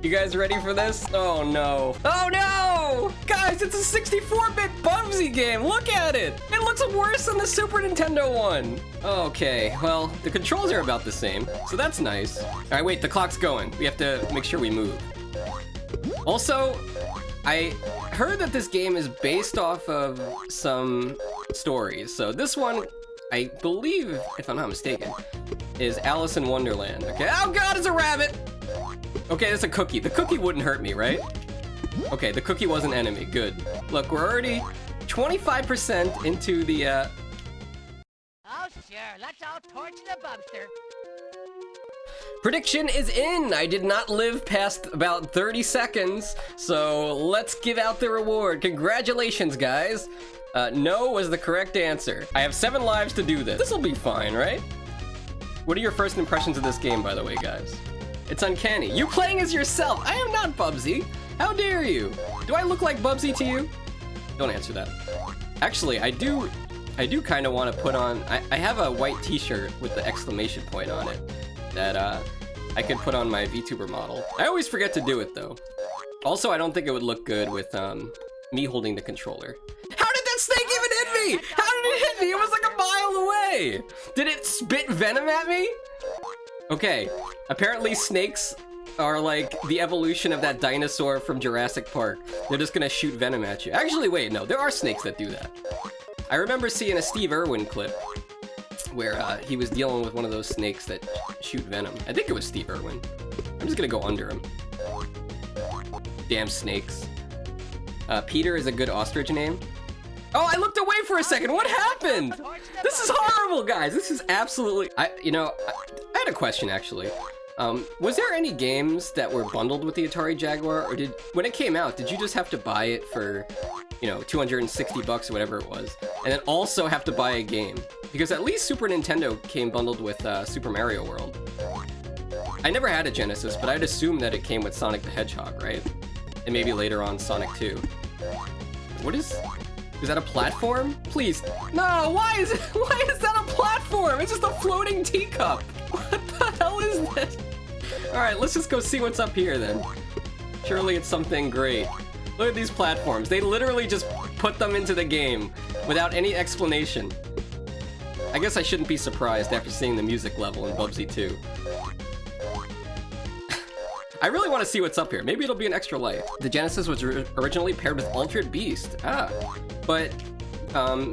You guys ready for this? Oh no. Oh no! Guys, it's a 64-bit Bubsy game. Look at it. It looks worse than the Super Nintendo one. Okay, well, the controls are about the same, so that's nice. All right, wait, the clock's going. We have to make sure we move. Also, I heard that this game is based off of some stories. So this one, I believe, if I'm not mistaken, is Alice in Wonderland. Okay, oh god, it's a rabbit! Okay, it's a cookie. The cookie wouldn't hurt me, right? Okay, the cookie was an enemy. Good. Look, we're already 25% into the, Oh, sure. Let's all torch the Bubster. Prediction is in! I did not live past about 30 seconds, so let's give out the reward. Congratulations, guys. No was the correct answer. I have 7 lives to do this. This'll be fine, right? What are your first impressions of this game, by the way, guys? It's uncanny. You playing as yourself! I am not Bubsy! How dare you? Do I look like Bubsy to you? Don't answer that. Actually, I do kind of want to put on... I have a white t-shirt with the exclamation point on it that I could put on my Vtuber model. I always forget to do it, though. Also, I don't think it would look good with me holding the controller. How did that snake even hit me? How did it hit me? It was like a mile away! Did it spit venom at me? Okay, apparently snakes are like the evolution of that dinosaur from Jurassic Park. They're just gonna shoot venom at you. Actually, wait, no, there are snakes that do that. I remember seeing a Steve Irwin clip where he was dealing with one of those snakes that shoot venom. I think it was Steve Irwin. I'm just gonna go under him. Damn snakes. Peter is a good ostrich name. Oh, I looked away for a second. What happened? This is horrible, guys. This is absolutely... I had a question, actually. Was there any games that were bundled with the Atari Jaguar, or when it came out, did you just have to buy it for, you know, 260 bucks or whatever it was, and then also have to buy a game? Because at least Super Nintendo came bundled with Super Mario World. I never had a Genesis, but I'd assume that it came with Sonic the Hedgehog, right? And maybe later on Sonic 2. What is... Is that a platform? Please. No, why is that a platform? It's just a floating teacup. What the hell is this? Alright, let's just go see what's up here then. Surely it's something great. Look at these platforms. They literally just put them into the game without any explanation. I guess I shouldn't be surprised after seeing the music level in Bubsy 2. I really want to see what's up here. Maybe it'll be an extra life. The Genesis was originally paired with Altered Beast. But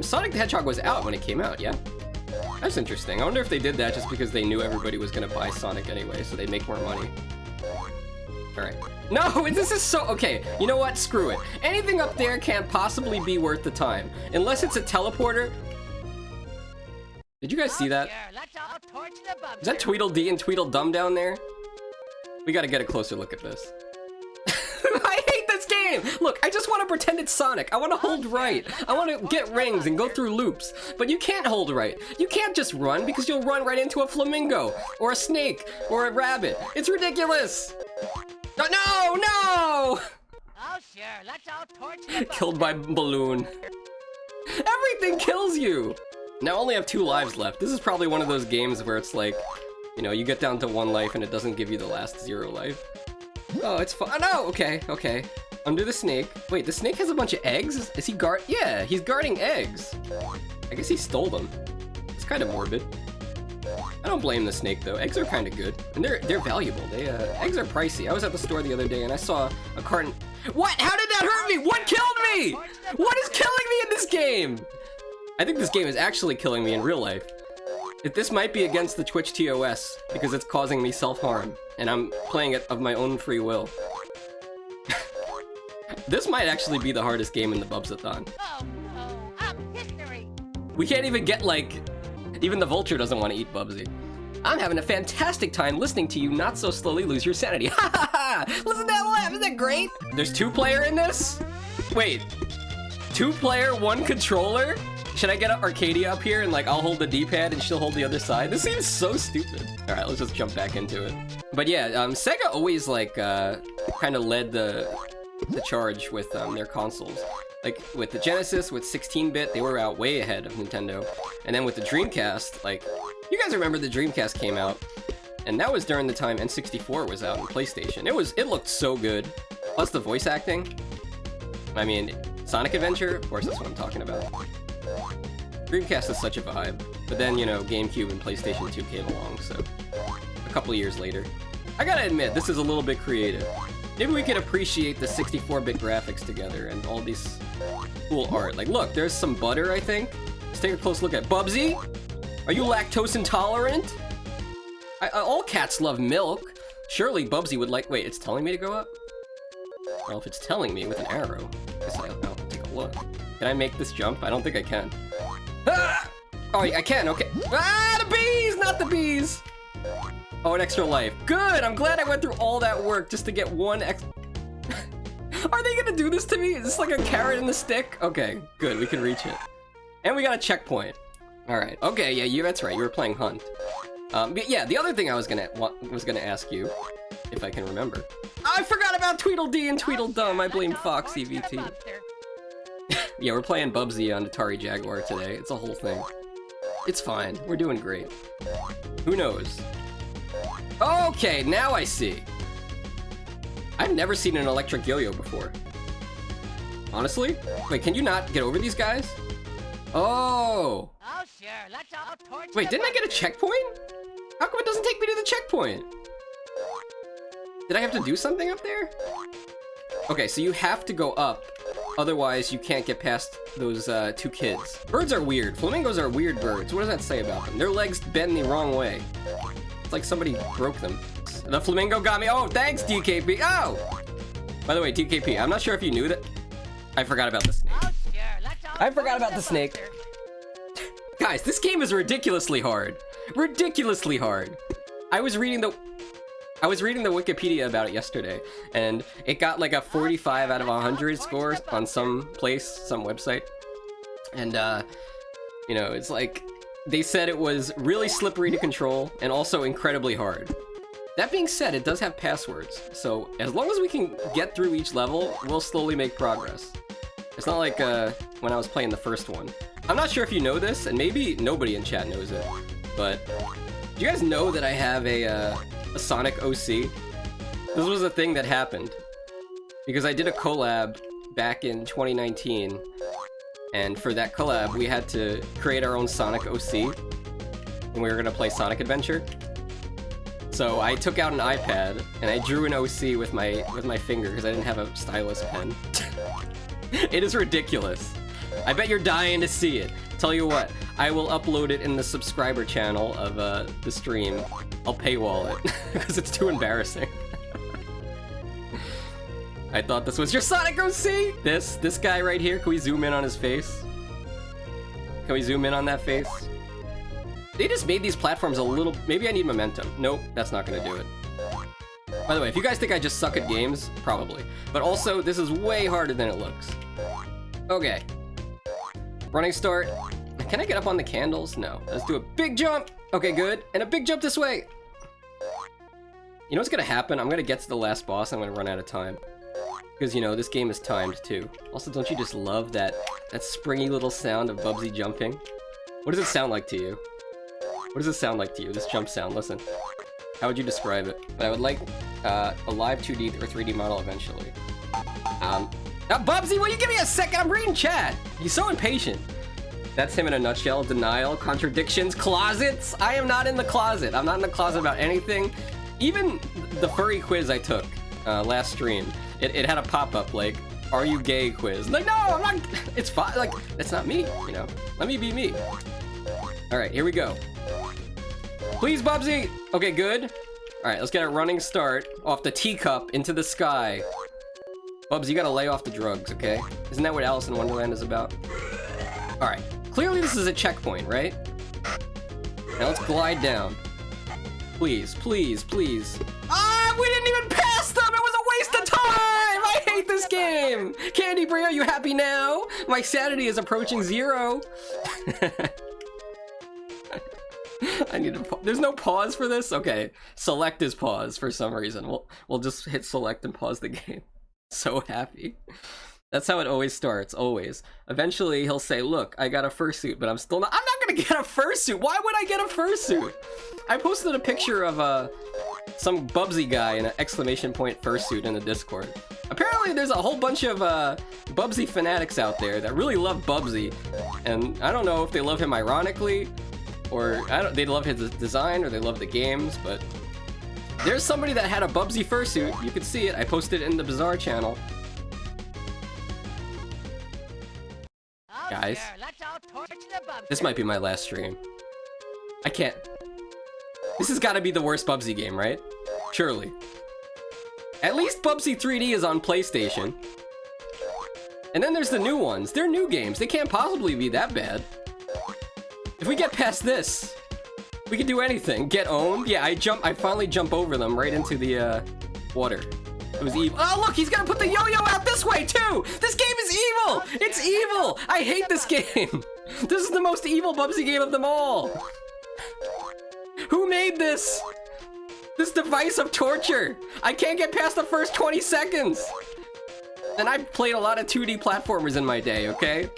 Sonic the Hedgehog was out when it came out, yeah? That's interesting. I wonder if they did that just because they knew everybody was gonna buy Sonic anyway, so they'd make more money. Alright. No, this is so... Okay, you know what? Screw it. Anything up there can't possibly be worth the time. Unless it's a teleporter. Did you guys see that? Is that Tweedledee and Tweedledum down there? We gotta get a closer look at this. I hate this game! Look, I just want to pretend it's Sonic. I want to hold right. I want to get rings and go through loops. But you can't hold right. You can't just run because you'll run right into a flamingo or a snake or a rabbit. It's ridiculous! No, no! Oh, sure. Let's all torch the Bubster. Killed by balloon. Everything kills you! Now I only have 2 lives left. This is probably one of those games where it's like, you know, you get down to 1 life and it doesn't give you the last 0 life. Oh, it's fun. Oh, no! Okay, okay. Under the snake. Wait, the snake has a bunch of eggs? Is he Yeah, he's guarding eggs. I guess he stole them. It's kind of morbid. I don't blame the snake, though. Eggs are kind of good. And they're valuable. Eggs are pricey. I was at the store the other day and I saw a carton... What? How did that hurt me? What killed me? What is killing me in this game? I think this game is actually killing me in real life. This might be against the Twitch TOS, because it's causing me self-harm, and I'm playing it of my own free will. This might actually be the hardest game in the Bubsathon. Oh, no. History. We can't even get, like... Even the vulture doesn't want to eat Bubsy. I'm having a fantastic time listening to you not so slowly lose your sanity. Ha ha ha! Listen to that laugh, isn't that great? There's 2-player in this? Wait. 2-player, 1 controller? Should I get Arcadia up here and like I'll hold the D-pad and she'll hold the other side? This seems so stupid. All right, let's just jump back into it. But yeah, Sega always like kind of led the charge with their consoles. Like with the Genesis, with 16-bit, they were out way ahead of Nintendo. And then with the Dreamcast, like you guys remember the Dreamcast came out, And that was during the time N64 was out on PlayStation. It looked so good. Plus the voice acting. I mean, Sonic Adventure, of course that's what I'm talking about. Dreamcast is such a vibe. But then, you know, GameCube and PlayStation 2 came along, so a couple years later. I gotta admit, this is a little bit creative. Maybe we could appreciate the 64-bit graphics together and all these cool art. Like, look, there's some butter, I think. Let's take a close look at Bubsy. Are you lactose intolerant? All cats love milk. Surely Bubsy would like... Wait, it's telling me to go up? Well, if it's telling me with an arrow, I guess I'll take a look. Can I make this jump? I don't think I can. Ah! Oh, I can, okay. Ah, the bees! Not the bees! Oh, an extra life. Good! I'm glad I went through all that work just to get one Are they gonna do this to me? Is this like a carrot and the stick? Okay, good, we can reach it. And we got a checkpoint. Alright, okay, yeah, that's right, you were playing Hunt. But yeah, the other thing I was gonna ask you, if I can remember. I forgot about Tweedledee and Tweedledum. I blame Foxxy VT. Yeah, we're playing Bubsy on Atari Jaguar today. It's a whole thing. It's fine. We're doing great. Who knows? Okay, now I see. I've never seen an electric yo-yo before. Honestly? Wait, can you not get over these guys? Oh! Oh, sure. Let's all torch Wait, the didn't I get a monster. checkpoint? How come it doesn't take me to the checkpoint? Did I have to do something up there? Okay, so you have to go up. Otherwise, you can't get past those two kids. Birds are weird. Flamingos are weird birds. What does that say about them? Their legs bend the wrong way. It's like somebody broke them. The flamingo got me. Oh, thanks, DKP. Oh! By the way, DKP, I'm not sure if you knew that. I forgot about the snake. Oh, sure. Let's all I forgot torch about the snake. monster. Guys, this game is ridiculously hard. Ridiculously hard. I was reading the Wikipedia about it yesterday, and it got like a 45 out of 100 score on some website. And, you know, it's like, they said it was really slippery to control and also incredibly hard. That being said, it does have passwords, so as long as we can get through each level, we'll slowly make progress. It's not like when I was playing the first one. I'm not sure if you know this, and maybe nobody in chat knows it, but do you guys know that I have a Sonic OC? This was a thing that happened because I did a collab back in 2019, and for that collab we had to create our own Sonic OC, and we were gonna play Sonic Adventure. So I took out an iPad and I drew an OC with my finger because I didn't have a stylus pen. It is ridiculous. I bet you're dying to see it. Tell you what, I will upload it in the subscriber channel of the stream. I'll paywall it because it's too embarrassing. I thought this was your Sonic OC. This guy right here. Can we zoom in on his face? Can we zoom in on that face? They just made these platforms a little... Maybe I need momentum. Nope, that's not gonna do it. By the way, if you guys think I just suck at games, probably. But also, this is way harder than it looks. Okay. Running start. Can I get up on the candles? No. Let's do a big jump. Okay, good. And a big jump this way. You know what's gonna happen? I'm gonna get to the last boss. I'm gonna run out of time. Because, you know, this game is timed, too. Also, don't you just love that springy little sound of Bubsy jumping? What does it sound like to you? What does it sound like to you, this jump sound? Listen. How would you describe it? But I would like a live 2D or 3D model eventually. Now, Bubsy, will you give me a second? I'm reading chat. He's so impatient. That's him in a nutshell. Denial, contradictions, closets. I am not in the closet. I'm not in the closet about anything. Even the furry quiz I took last stream, it had a pop-up like, "Are you gay?" quiz. Like, no, I'm not. It's fine. Like, it's not me. You know. Let me be me. All right, here we go. Please, Bubsy. Okay, good. All right, let's get a running start off the teacup into the sky. Bubsy, you gotta lay off the drugs, okay? Isn't that what Alice in Wonderland is about? All right, clearly this is a checkpoint, right? Now let's glide down. Please, please, please. Ah, we didn't even pass them! It was a waste of time! I hate this game! Candy Brie, are you happy now? My sanity is approaching 0. I need to there's no pause for this? Okay, select is pause for some reason. We'll just hit select and pause the game. So happy. That's how it always starts, always. Eventually he'll say, look, I got a fursuit, but I'm not gonna get a fursuit. Why would I get a fursuit? I posted a picture of some Bubsy guy in an exclamation point fursuit in the Discord. Apparently there's a whole bunch of Bubsy fanatics out there that really love Bubsy, and I don't know if they love him ironically, or they love his design, or they love the games, but there's somebody that had a Bubsy fursuit. You can see it. I posted it in the Bizarre channel. Guys, this might be my last stream. I can't. This has got to be the worst Bubsy game, right? Surely. At least Bubsy 3D is on PlayStation. And then there's the new ones. They're new games. They can't possibly be that bad. If we get past this, we can do anything. Get owned? Yeah, I finally jump over them right into the water. It was evil. Oh, look, he's gonna put the yo-yo out this way, too! This game is evil! It's evil! I hate this game! This is the most evil Bubsy game of them all! Who made this? This device of torture! I can't get past the first 20 seconds! And I've played a lot of 2D platformers in my day, okay?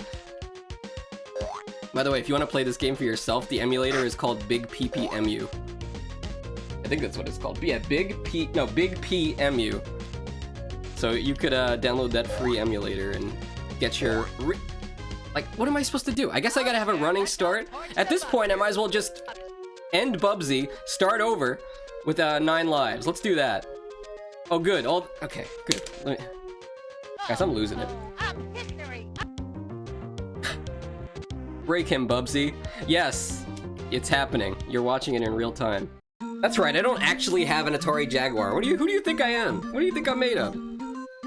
By the way, if you want to play this game for yourself, the emulator is called Big PPMU. I think that's what it's called. But yeah, Big PMU. So you could download that free emulator and get your... Like, what am I supposed to do? I guess I gotta have a running start. At this point, I might as well just end Bubsy, start over with 9 lives. Let's do that. Oh, good. Okay, good. Guys, I'm losing it. Break him, Bubsy. Yes, it's happening. You're watching it in real time. That's right, I don't actually have an Atari Jaguar. Who do you think I am? What do you think I'm made of?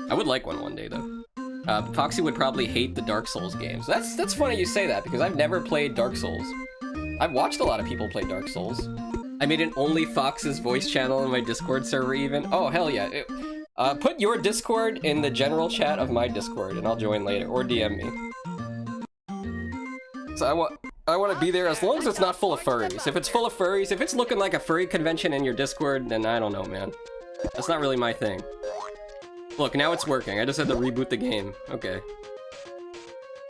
I would like one day, though. Foxxy would probably hate the Dark Souls games. That's funny you say that, because I've never played Dark Souls. I've watched a lot of people play Dark Souls. I made an Only Fox's voice channel in my Discord server, even. Oh, hell yeah. Put your Discord in the general chat of my Discord, and I'll join later, or DM me. So I want to be there as long as it's not full of furries. If it's full of furries, if it's looking like a furry convention in your Discord, then I don't know, man. That's not really my thing. Look, now it's working. I just had to reboot the game. Okay.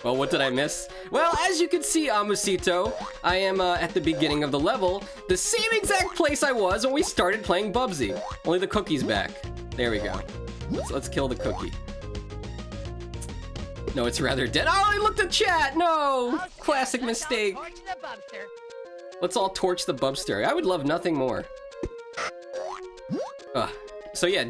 Well, what did I miss? Well, as you can see, Amusito, I am at the beginning of the level, the same exact place I was when we started playing Bubsy. Only the cookie's back. There we go. Let's kill the cookie. No, it's rather dead. Oh, I looked at chat! No! Classic mistake. Let's all torch the Bubster. I would love nothing more. So yeah,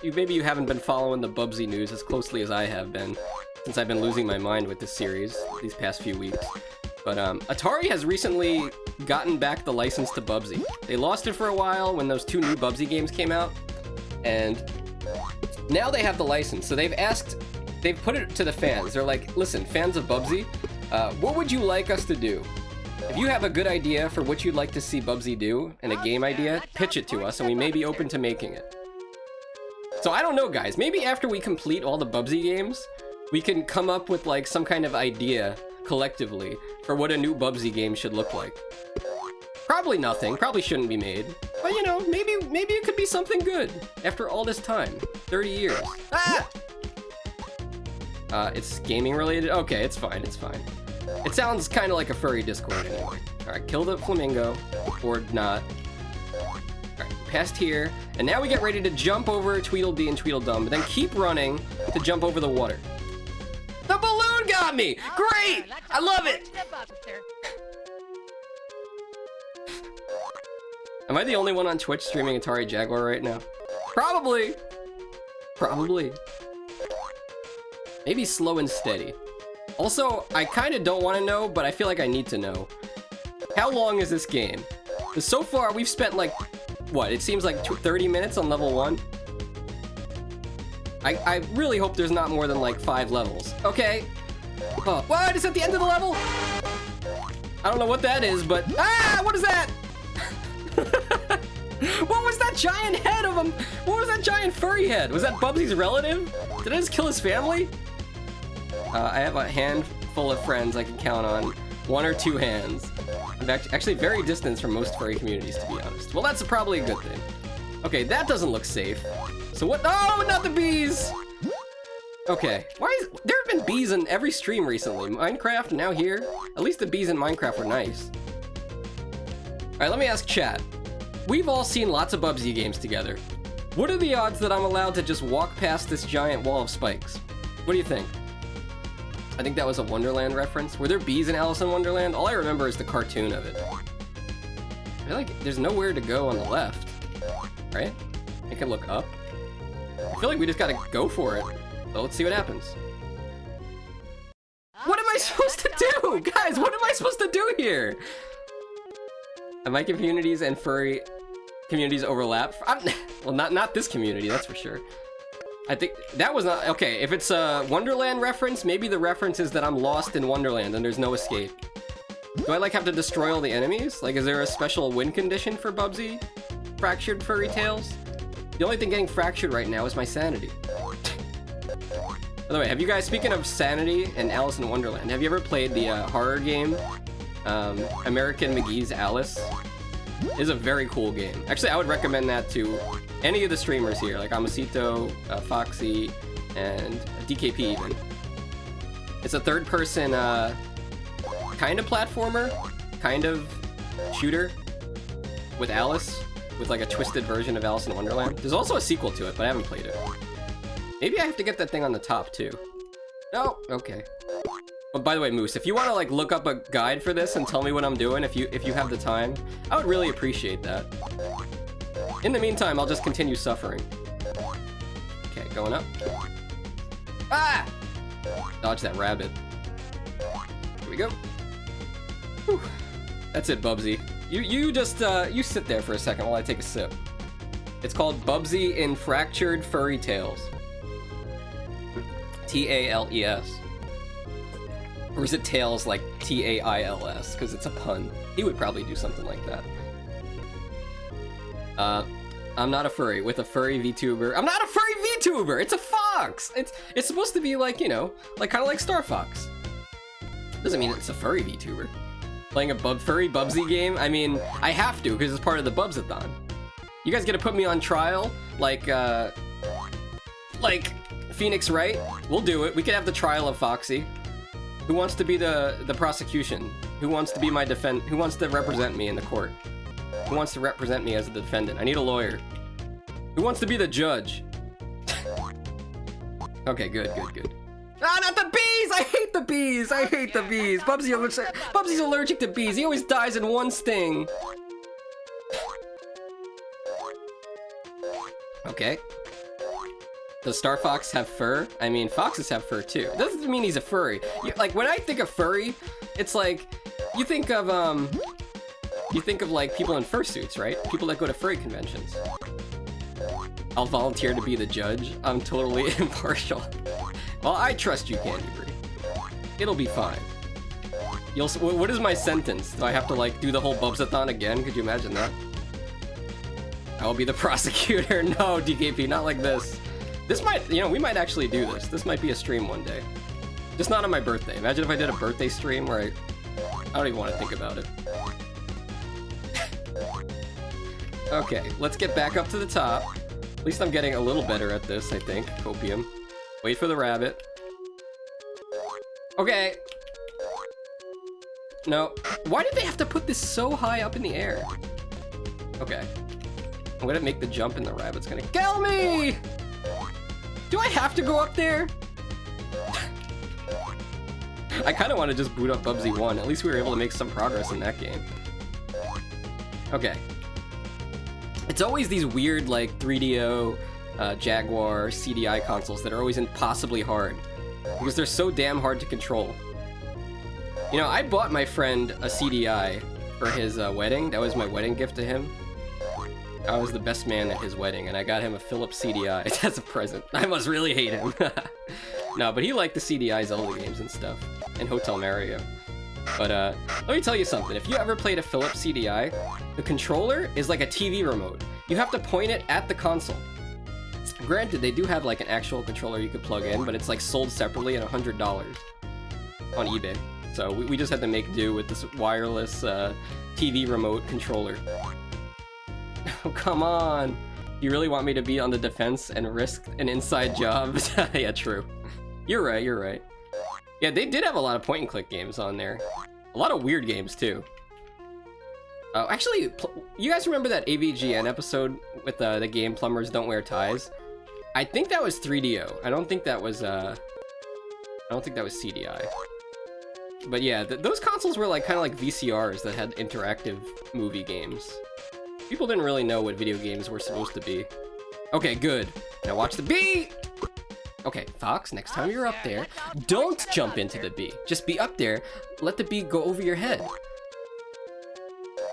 maybe you haven't been following the Bubsy news as closely as I have been, since I've been losing my mind with this series these past few weeks. But Atari has recently gotten back the license to Bubsy. They lost it for a while when those 2 new Bubsy games came out, and now they have the license. So they've put it to the fans. They're like, listen, fans of Bubsy, what would you like us to do? If you have a good idea for what you'd like to see Bubsy do, and a game idea, pitch it to us, and we may be open to making it. So I don't know, guys. Maybe after we complete all the Bubsy games, we can come up with like some kind of idea collectively for what a new Bubsy game should look like. Probably nothing. Probably shouldn't be made. But you know, maybe it could be something good after all this time. 30 years. Ah! It's gaming related? Okay, it's fine, it's fine. It sounds kind of like a furry Discord anyway. Alright, kill the flamingo. Or not. Alright, past here. And now we get ready to jump over Tweedledee and Tweedledum, but then keep running to jump over the water. The balloon got me! Great! I love it! Am I the only one on Twitch streaming Atari Jaguar right now? Probably! Probably. Maybe slow and steady. Also, I kind of don't want to know, but I feel like I need to know. How long is this game? Because so far, we've spent like, what? It seems like 30 minutes on level 1? I really hope there's not more than like 5 levels. Okay. Oh, what? Is that the end of the level? I don't know what that is, but... Ah! What is that? What was that giant head of him? What was that giant furry head? Was that Bubsy's relative? Did I just kill his family? I have a handful of friends I can count on. 1 or 2 hands. I'm actually very distant from most furry communities, to be honest. Well, that's probably a good thing. Okay, that doesn't look safe. So what? Oh, not the bees! Okay, there have been been bees in every stream recently. Minecraft, now here. At least the bees in Minecraft were nice. Alright, let me ask chat. We've all seen lots of Bubsy games together. What are the odds that I'm allowed to just walk past this giant wall of spikes? What do you think? I think that was a Wonderland reference. Were there bees in Alice in Wonderland? All I remember is the cartoon of it. I feel like there's nowhere to go on the left, right? I can look up. I feel like we just gotta go for it. So let's see what happens. What am I supposed to do? Guys, what am I supposed to do here? My communities and furry communities overlap. Well, not this community, that's for sure. I think that was not... Okay, if it's a Wonderland reference, maybe the reference is that I'm lost in Wonderland and there's no escape. Do I, like, have to destroy all the enemies? Like, is there a special win condition for Bubsy? Fractured Furry Tales? The only thing getting fractured right now is my sanity. By the way, have you guys, speaking of sanity and Alice in Wonderland, have you ever played the horror game, American McGee's Alice? It is a very cool game. Actually, I would recommend that to any of the streamers here, like Amasito, Foxxy, and DKP even. It's a third-person, kind of platformer, kind of shooter with Alice, with like a twisted version of Alice in Wonderland. There's also a sequel to it, but I haven't played it. Maybe I have to get that thing on the top too. Oh, okay. Well, by the way, Moose, if you want to like look up a guide for this and tell me what I'm doing, if you have the time, I would really appreciate that. In the meantime, I'll just continue suffering. Okay, going up. Ah! Dodge that rabbit. Here we go. Whew. That's it, Bubsy. You just you sit there for a second while I take a sip. It's called Bubsy in Fractured Furry Tales. T-A-L-E-S. Or is it Tails like T-A-I-L-S? Because it's a pun. He would probably do something like that. I'm not a furry with a furry VTuber. I'm not a furry VTuber! It's a fox! It's supposed to be like, you know, like kind of like Star Fox. Doesn't mean it's a furry VTuber. Playing a furry Bubsy game? I mean, I have to, because it's part of the Bubsathon. You guys gonna put me on trial? Like Phoenix Wright? We'll do it. We can have the trial of Foxxy. Who wants to be the prosecution? Who wants to be my who wants to represent me in the court? Who wants to represent me as the defendant? I need a lawyer. Who wants to be the judge? Okay, good. Ah, not the bees! I hate the bees! I hate the bees! Bubsy's allergic to bees. He always dies in one sting. Okay. Does Star Fox have fur? I mean, foxes have fur too. Doesn't mean he's a furry. Like, when I think of furry, it's like, you think of like people in fursuits, right? People that go to furry conventions. I'll volunteer to be the judge. I'm totally impartial. Well, I trust you, Candy Brie. It'll be fine. What is my sentence? Do I have to like do the whole Bubsathon again? Could you imagine that? I'll be the prosecutor. No, DKP, not like this. This might, you know, we might actually do this. This might be a stream one day. Just not on my birthday. Imagine if I did a birthday stream where I don't even want to think about it. Okay, let's get back up to the top. At least I'm getting a little better at this, I think. Copium. Wait for the rabbit. Okay. No. Why did they have to put this so high up in the air? Okay. I'm gonna make the jump and the rabbit's gonna kill me! Do I have to go up there? I kind of want to just boot up Bubsy 1. At least we were able to make some progress in that game. Okay. It's always these weird, like, 3DO, Jaguar, CDI consoles that are always impossibly hard. Because they're so damn hard to control. You know, I bought my friend a CDI for his wedding. That was my wedding gift to him. I was the best man at his wedding, and I got him a Philips CDI as a present. I must really hate him. No, but he liked the CDI Zelda games and stuff, and Hotel Mario. But let me tell you something. If you ever played a Philips CDI, the controller is like a TV remote. You have to point it at the console. Granted, they do have like an actual controller you could plug in, but it's like sold separately at $100 on eBay. So we just had to make do with this wireless TV remote controller. Oh, come on. You really want me to be on the defense and risk an inside job? Yeah, true. You're right. Yeah, they did have a lot of point and click games on there. A lot of weird games too. Actually, you guys remember that AVGN episode with the game Plumbers Don't Wear Ties? I think that was 3DO. I don't think that was CDI. But yeah, those consoles were like kind of like VCRs that had interactive movie games. People didn't really know what video games were supposed to be. Okay, good. Now watch the bee! Okay, Fox, next time you're up there, don't jump into the bee. Just be up there, let the bee go over your head.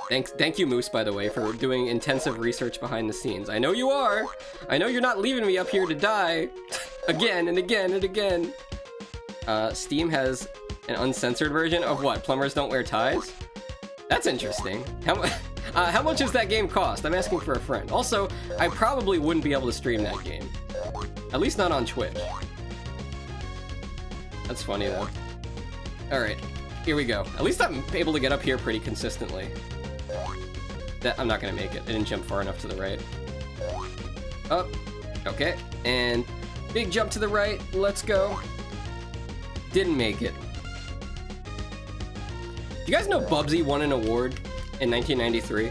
Thank you, Moose, by the way, for doing intensive research behind the scenes. I know you are. I know you're not leaving me up here to die. Again and again and again. Steam has an uncensored version of what? Plumbers Don't Wear Ties? That's interesting. How much does that game cost? I'm asking for a friend. Also, I probably wouldn't be able to stream that game. At least not on Twitch. That's funny, though. Alright, here we go. At least I'm able to get up here pretty consistently. I'm not gonna make it. I didn't jump far enough to the right. Up. Okay. And big jump to the right. Let's go. Didn't make it. You guys know Bubsy won an award in 1993?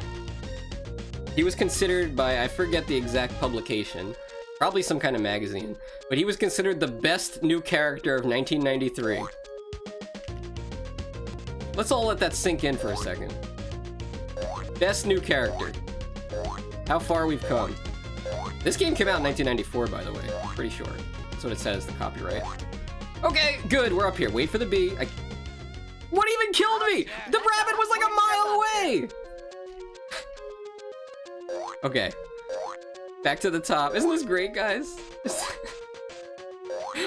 He was considered by, I forget the exact publication, probably some kind of magazine, but he was considered the best new character of 1993. Let's all let that sink in for a second. Best new character. How far we've come. This game came out in 1994, by the way. Pretty sure. That's what it says, the copyright. Okay, good, we're up here. Wait for the bee. What even killed me? The rabbit was like a mile away! Okay. Back to the top. Isn't this great, guys?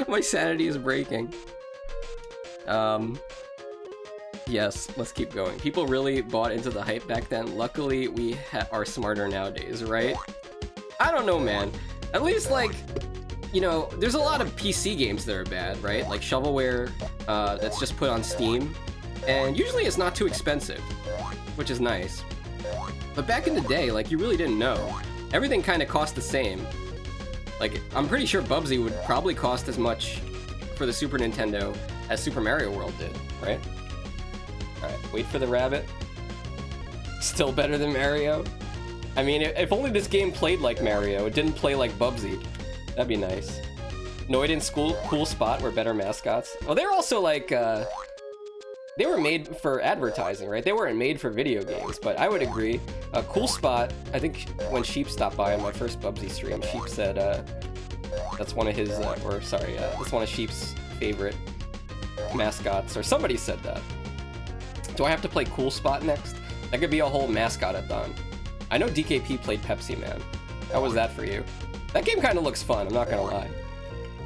My sanity is breaking. Yes, let's keep going. People really bought into the hype back then. Luckily, we are smarter nowadays, right? I don't know, man. At least, like, you know, there's a lot of PC games that are bad, right? Like shovelware that's just put on Steam. And usually it's not too expensive, which is nice. But back in the day, like, you really didn't know. Everything kind of cost the same. Like, I'm pretty sure Bubsy would probably cost as much for the Super Nintendo as Super Mario World did, right? Alright, wait for the rabbit. Still better than Mario. I mean, if only this game played like Mario, it didn't play like Bubsy. That'd be nice. Noid and Cool Spot were better mascots. Oh, they're also like, they were made for advertising, right? They weren't made for video games, but I would agree. Cool Spot, I think when Sheep stopped by on my first Bubsy stream, Sheep said, that's one of his, that's one of Sheep's favorite mascots, or somebody said that. Do I have to play Cool Spot next? That could be a whole mascot-a-thon. I know DKP played Pepsi Man. How was that for you? That game kind of looks fun, I'm not gonna lie.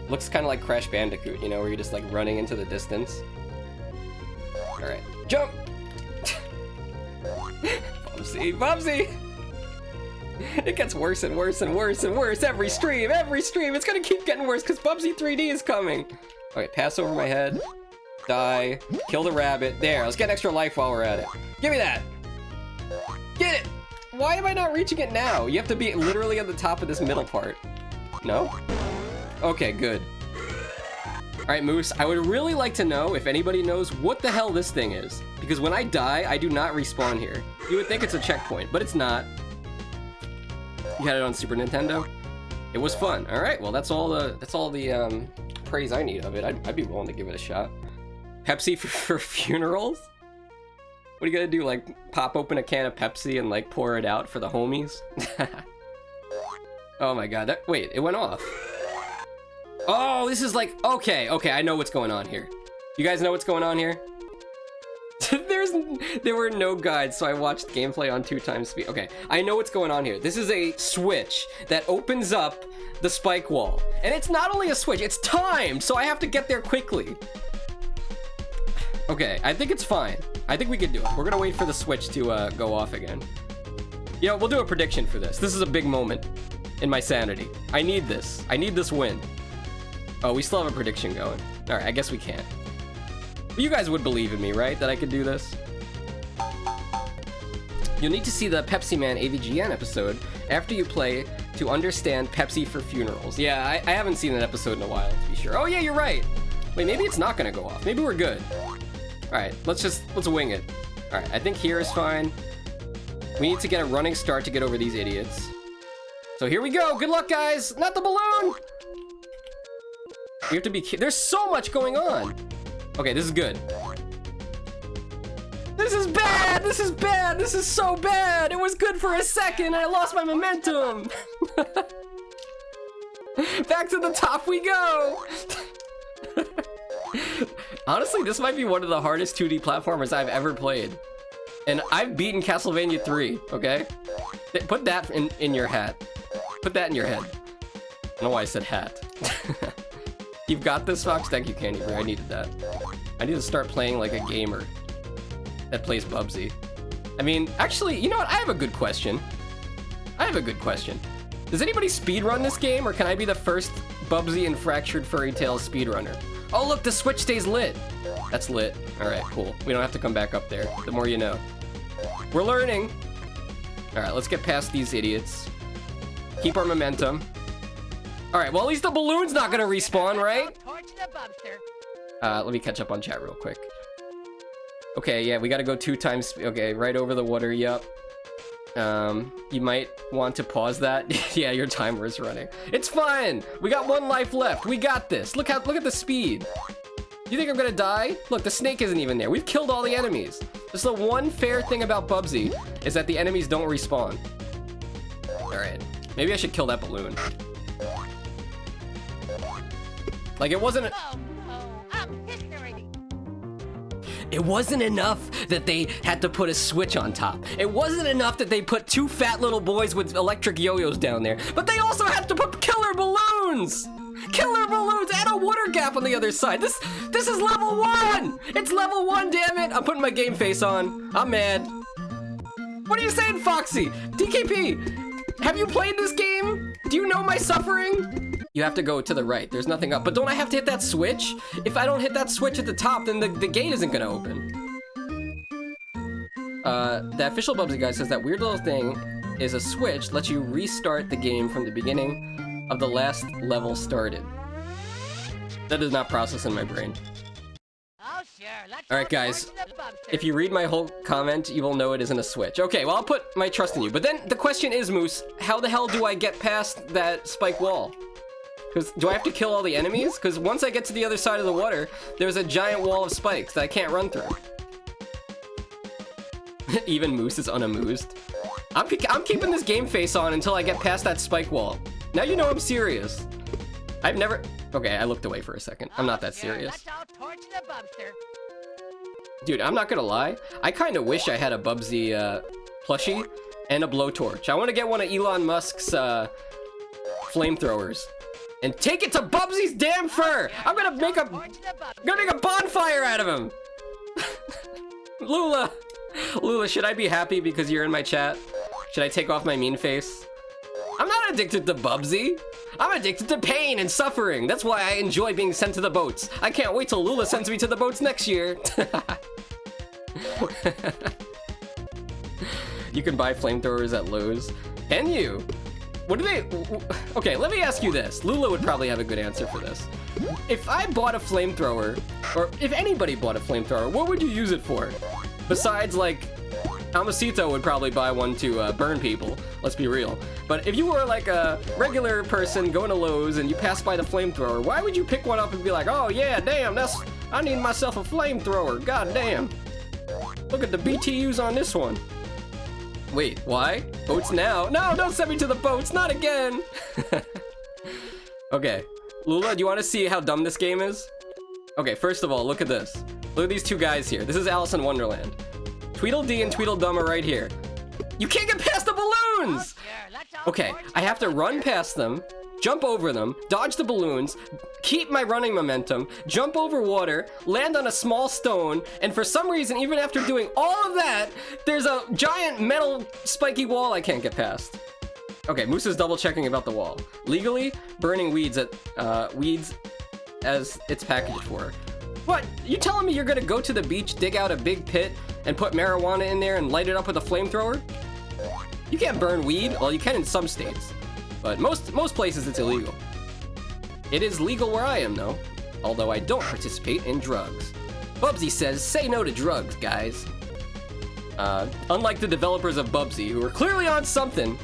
Looks kind of like Crash Bandicoot, you know, where you're just like running into the distance. Alright, jump! Bubsy, Bubsy! It gets worse and worse and worse and worse every stream! It's gonna keep getting worse because Bubsy 3D is coming! Okay, pass over my head. Die. Kill the rabbit. There, let's get extra life while we're at it. Give me that! Get it! Why am I not reaching it now? You have to be literally at the top of this middle part. No? Okay, good. Alright, Moose, I would really like to know if anybody knows what the hell this thing is. Because when I die, I do not respawn here. You would think it's a checkpoint, but it's not. You had it on Super Nintendo? It was fun. Alright, well that's all the praise I need of it. I'd be willing to give it a shot. Pepsi for funerals? What are you gonna do, like, pop open a can of Pepsi and, like, pour it out for the homies? Oh my god, wait, it went off. Oh, this is like, okay, I know what's going on here. You guys know what's going on here? There were no guides, so I watched gameplay on 2x speed. Okay, I know what's going on here. This is a switch that opens up the spike wall. And it's not only a switch, it's timed, so I have to get there quickly. Okay, I think it's fine. I think we can do it. We're gonna wait for the switch to go off again. You know, we'll do a prediction for this. This is a big moment in my sanity. I need this. I need this win. Oh, we still have a prediction going. All right, I guess we can't. But you guys would believe in me, right? That I could do this? You'll need to see the Pepsi Man AVGN episode after you play to understand Pepsi for funerals. Yeah, I haven't seen an episode in a while, to be sure. Oh yeah, you're right. Wait, maybe it's not gonna go off. Maybe we're good. All right, let's wing it. All right, I think here is fine. We need to get a running start to get over these idiots. So here we go. Good luck, guys. Not the balloon. We have to be. There's so much going on. Okay, this is good. This is bad. This is bad. This is so bad. It was good for a second. I lost my momentum. Back to the top we go. Honestly, this might be one of the hardest 2D platformers I've ever played. And I've beaten Castlevania 3, okay? Put that in your hat. Put that in your head. I don't know why I said hat. You've got this, Fox? Thank you, Candy Bear. I needed that. I need to start playing like a gamer that plays Bubsy. I mean, actually, you know what? I have a good question. Does anybody speedrun this game, or can I be the first Bubsy and Fractured Furry Tales speedrunner? Oh, look, the switch stays lit. That's lit. All right, cool. We don't have to come back up there. The more you know. We're learning. All right, let's get past these idiots. Keep our momentum. All right, well, at least the balloon's not gonna respawn, right? Let me catch up on chat real quick. Okay, yeah, we gotta go 2 times. Okay, right over the water, yup. You might want to pause that. Yeah, your timer is running. It's fine. We got 1 life left. We got this. Look at the speed. You think I'm gonna die? Look, the snake isn't even there. We've killed all the enemies. That's the one fair thing about Bubsy, is that the enemies don't respawn. All right, maybe I should kill that balloon. Like, it wasn't. It wasn't enough that they had to put a switch on top. It wasn't enough that they put 2 fat little boys with electric yo-yos down there, but they also had to put killer balloons! Killer balloons and a water gap on the other side. This is level 1! It's level 1, damn it! I'm putting my game face on. I'm mad. What are you saying, Foxxy? DKP, have you played this game? Do you know my suffering? You have to go to the right. There's nothing up. But don't I have to hit that switch? If I don't hit that switch at the top, then the gate isn't gonna open. The official Bubsy guy says that weird little thing is a switch, lets you restart the game from the beginning of the last level started. That does not process in my brain. Oh, sure. Alright, guys. If you read my whole comment, you will know it isn't a switch. Okay, well, I'll put my trust in you. But then the question is, Moose, how the hell do I get past that spike wall? Because do I have to kill all the enemies? Because once I get to the other side of the water, there's a giant wall of spikes that I can't run through. Even Moose is unamused. I'm keeping this game face on until I get past that spike wall. Now you know I'm serious. I've never... Okay, I looked away for a second. I'm not that serious. Dude, I'm not gonna lie. I kind of wish I had a Bubsy plushie and a blowtorch. I want to get one of Elon Musk's flamethrowers and take it to Bubsy's damn fur. I'm gonna make a bonfire out of him. Lula, should I be happy because you're in my chat? Should I take off my mean face? I'm not addicted to Bubsy. I'm addicted to pain and suffering. That's why I enjoy being sent to the boats. I can't wait till Lula sends me to the boats next year. You can buy flamethrowers at Lowe's. Can you? What do they... Okay, let me ask you this. Lula would probably have a good answer for this. If I bought a flamethrower, or if anybody bought a flamethrower, what would you use it for? Besides, like, Amosito would probably buy one to burn people, let's be real. But if you were like a regular person going to Lowe's and you pass by the flamethrower, why would you pick one up and be like, oh yeah, damn, I need myself a flamethrower, god damn. Look at the BTUs on this one. Wait, why? Boats now? No, don't send me to the boats, not again! Okay, Lula, do you want to see how dumb this game is? Okay, first of all, look at this. Look at these 2 guys here. This is Alice in Wonderland. Tweedledee and Tweedledum are right here. You can't get past the balloons! Okay, I have to run past them, jump over them, dodge the balloons, keep my running momentum, jump over water, land on a small stone, and for some reason, even after doing all of that, there's a giant metal spiky wall I can't get past. Okay, Moose is double checking about the wall. Legally, burning weeds as it's packaged for. What? You telling me you're gonna go to the beach, dig out a big pit, and put marijuana in there and light it up with a flamethrower? You can't burn weed. Well, you can in some states, but most places it's illegal. It is legal where I am, though. although I don't participate in drugs. Bubsy says, say no to drugs, guys. Unlike the developers of Bubsy, who are clearly on something,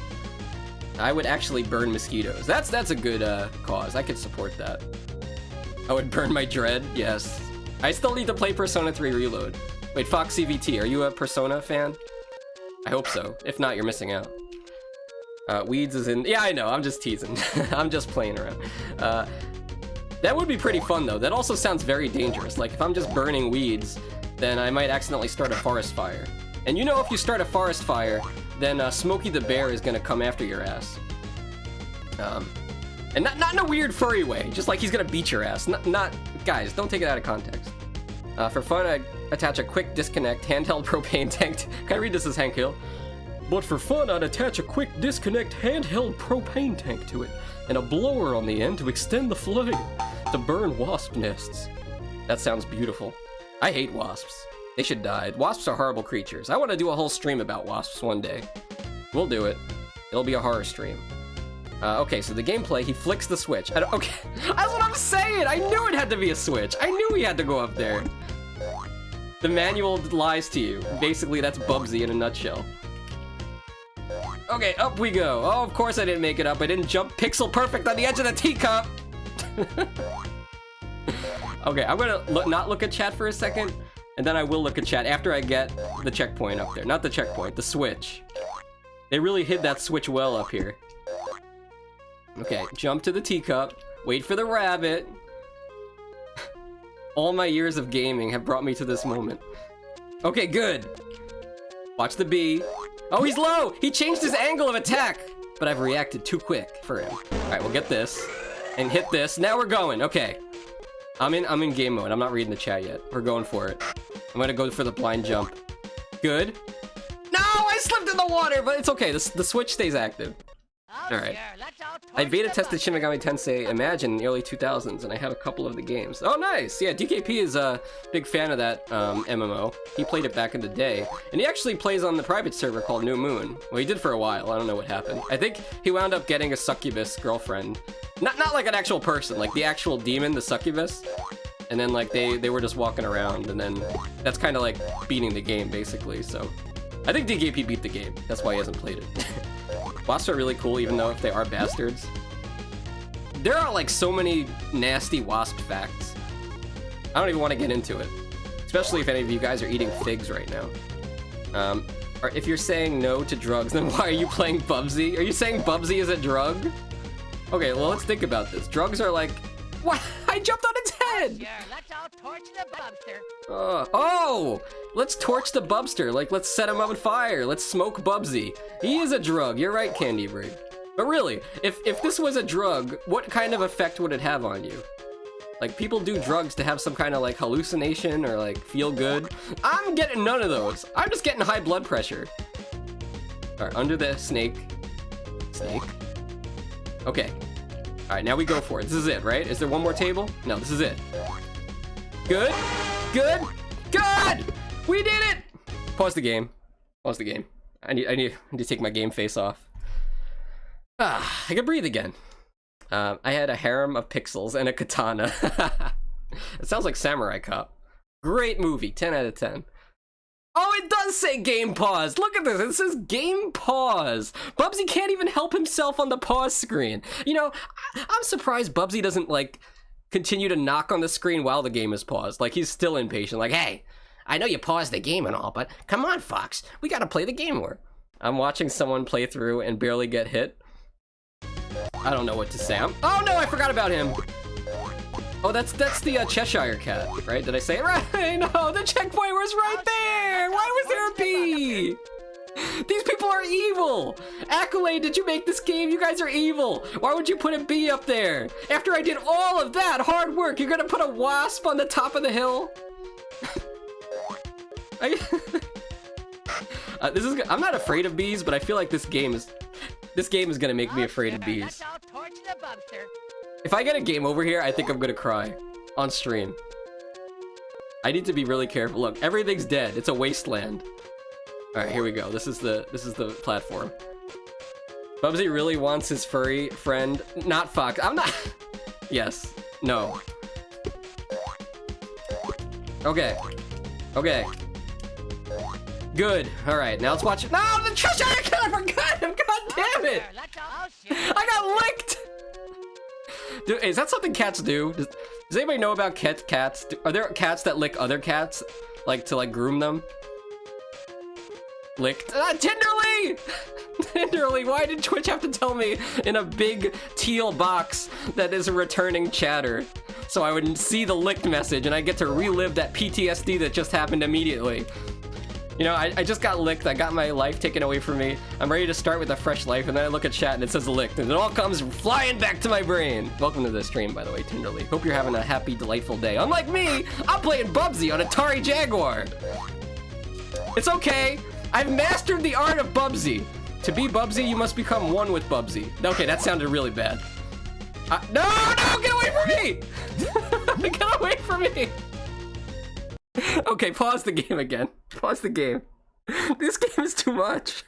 I would actually burn mosquitoes. That's a good cause. I could support that. I would burn my dread, yes. I still need to play Persona 3 Reload. Wait, Foxxy VT, are you a Persona fan? I hope so. If not, you're missing out. Weeds is in... Yeah, I know, I'm just teasing. I'm just playing around. That would be pretty fun, though. That also sounds very dangerous. Like, if I'm just burning weeds, then I might accidentally start a forest fire. And you know, if you start a forest fire, then Smokey the Bear is gonna come after your ass. And not in a weird furry way, just like he's gonna beat your ass. Not guys, don't take it out of context. For fun, I attach a quick disconnect handheld propane tank. Can I read this as Hank Hill? But for fun, I'd attach a quick disconnect handheld propane tank to it, and a blower on the end to extend the flame, to burn wasp nests. That sounds beautiful. I hate wasps. They should die. Wasps are horrible creatures. I want to do a whole stream about wasps one day. We'll do it. It'll be a horror stream. Okay, so the gameplay, he flicks the switch. Okay, that's what I'm saying! I knew it had to be a switch! I knew he had to go up there! The manual lies to you. Basically, that's Bubsy in a nutshell. Okay, up we go. Oh, of course I didn't make it up. I didn't jump pixel perfect on the edge of the teacup! Okay, I'm gonna not look at chat for a second, and then I will look at chat after I get the checkpoint up there. Not the checkpoint, the switch. They really hid that switch well up here. Okay, jump to the teacup, wait for the rabbit. All my years of gaming have brought me to this moment. Okay, good. Watch the bee. Oh, he's low! He changed his angle of attack! But I've reacted too quick for him. Alright, we'll get this. And hit this. Now we're going. Okay. I'm in game mode. I'm not reading the chat yet. We're going for it. I'm gonna go for the blind jump. Good. No! I slipped in the water! But it's okay. The switch stays active. Alright. I beta tested Shin Megami Tensei Imagine in the early 2000s, and I have a couple of the games. Oh, nice! Yeah, DKP is a big fan of that MMO. He played it back in the day, and he actually plays on the private server called New Moon. Well, he did for a while. I don't know what happened. I think he wound up getting a succubus girlfriend. Not like an actual person, like the actual demon, the succubus. And then, like, they were just walking around, and then that's kind of like beating the game, basically, so... I think DKP beat the game. That's why he hasn't played it. Wasps are really cool, even though if they are bastards. There are like so many nasty wasp facts. I don't even want to get into it. Especially if any of you guys are eating figs right now. Or if you're saying no to drugs, then why are you playing Bubsy? Are you saying Bubsy is a drug? Okay, well, let's think about this. Drugs are like... What? I jumped on its head! Sure, let's all torch the Bubster. Oh! Let's torch the Bubster. Like, let's set him up on fire. Let's smoke Bubsy. He is a drug. You're right, Candy Brig. But really, if this was a drug, what kind of effect would it have on you? Like, people do drugs to have some kind of, like, hallucination or, like, feel good. I'm getting none of those. I'm just getting high blood pressure. Alright, under the snake. Snake. Okay. Alright, now we go for it. This is it, right? Is there one more table? No, this is it. Good. Good. Good! We did it! Pause the game. Pause the game. I need to take my game face off. Ah, I can breathe again. I had a harem of pixels and a katana. It sounds like Samurai Cop. Great movie, 10 out of 10. Oh, it does say game pause. Look at this. It says game pause. Bubsy can't even help himself on the pause screen. You know, I'm surprised Bubsy doesn't, like, continue to knock on the screen while the game is paused. Like, he's still impatient. Like, hey, I know you paused the game and all, but come on, Fox. We gotta play the game more. I'm watching someone play through and barely get hit. I don't know what to say. Oh, no, I forgot about him. Oh, that's the Cheshire Cat, right? Did I say it right? No, the checkpoint was right there! Why was there a bee? These people are evil! Accolade, did you make this game? You guys are evil! Why would you put a bee up there? After I did all of that hard work, you're gonna put a wasp on the top of the hill? I'm not afraid of bees, but I feel like this game is gonna make me afraid of bees. If I get a game over here, I think I'm gonna cry on stream. I need to be really careful. Look, everything's dead. It's a wasteland. All right, here we go. This is the platform. Bubsy really wants his furry friend, not Fox. I'm not. Yes. No. Okay. Okay. Good. All right, now let's watch it. No, the Trisha! I forgot him! God damn it! I got licked! Dude, is that something cats do? Does anybody know about cats? Are there cats that lick other cats? Like, to, like, groom them? Licked. Tenderly! Tenderly, why did Twitch have to tell me in a big teal box that is a returning chatter? So I would see the licked message and I get to relive that PTSD that just happened immediately. You know, I just got licked, I got my life taken away from me. I'm ready to start with a fresh life, and then I look at chat and it says licked, and it all comes flying back to my brain. Welcome to the stream, by the way, Tenderly. Hope you're having a happy, delightful day. Unlike me, I'm playing Bubsy on Atari Jaguar. It's okay, I've mastered the art of Bubsy. To be Bubsy, you must become one with Bubsy. Okay, that sounded really bad. No, get away from me! Get away from me! Okay, pause the game again. Pause the game. This game is too much.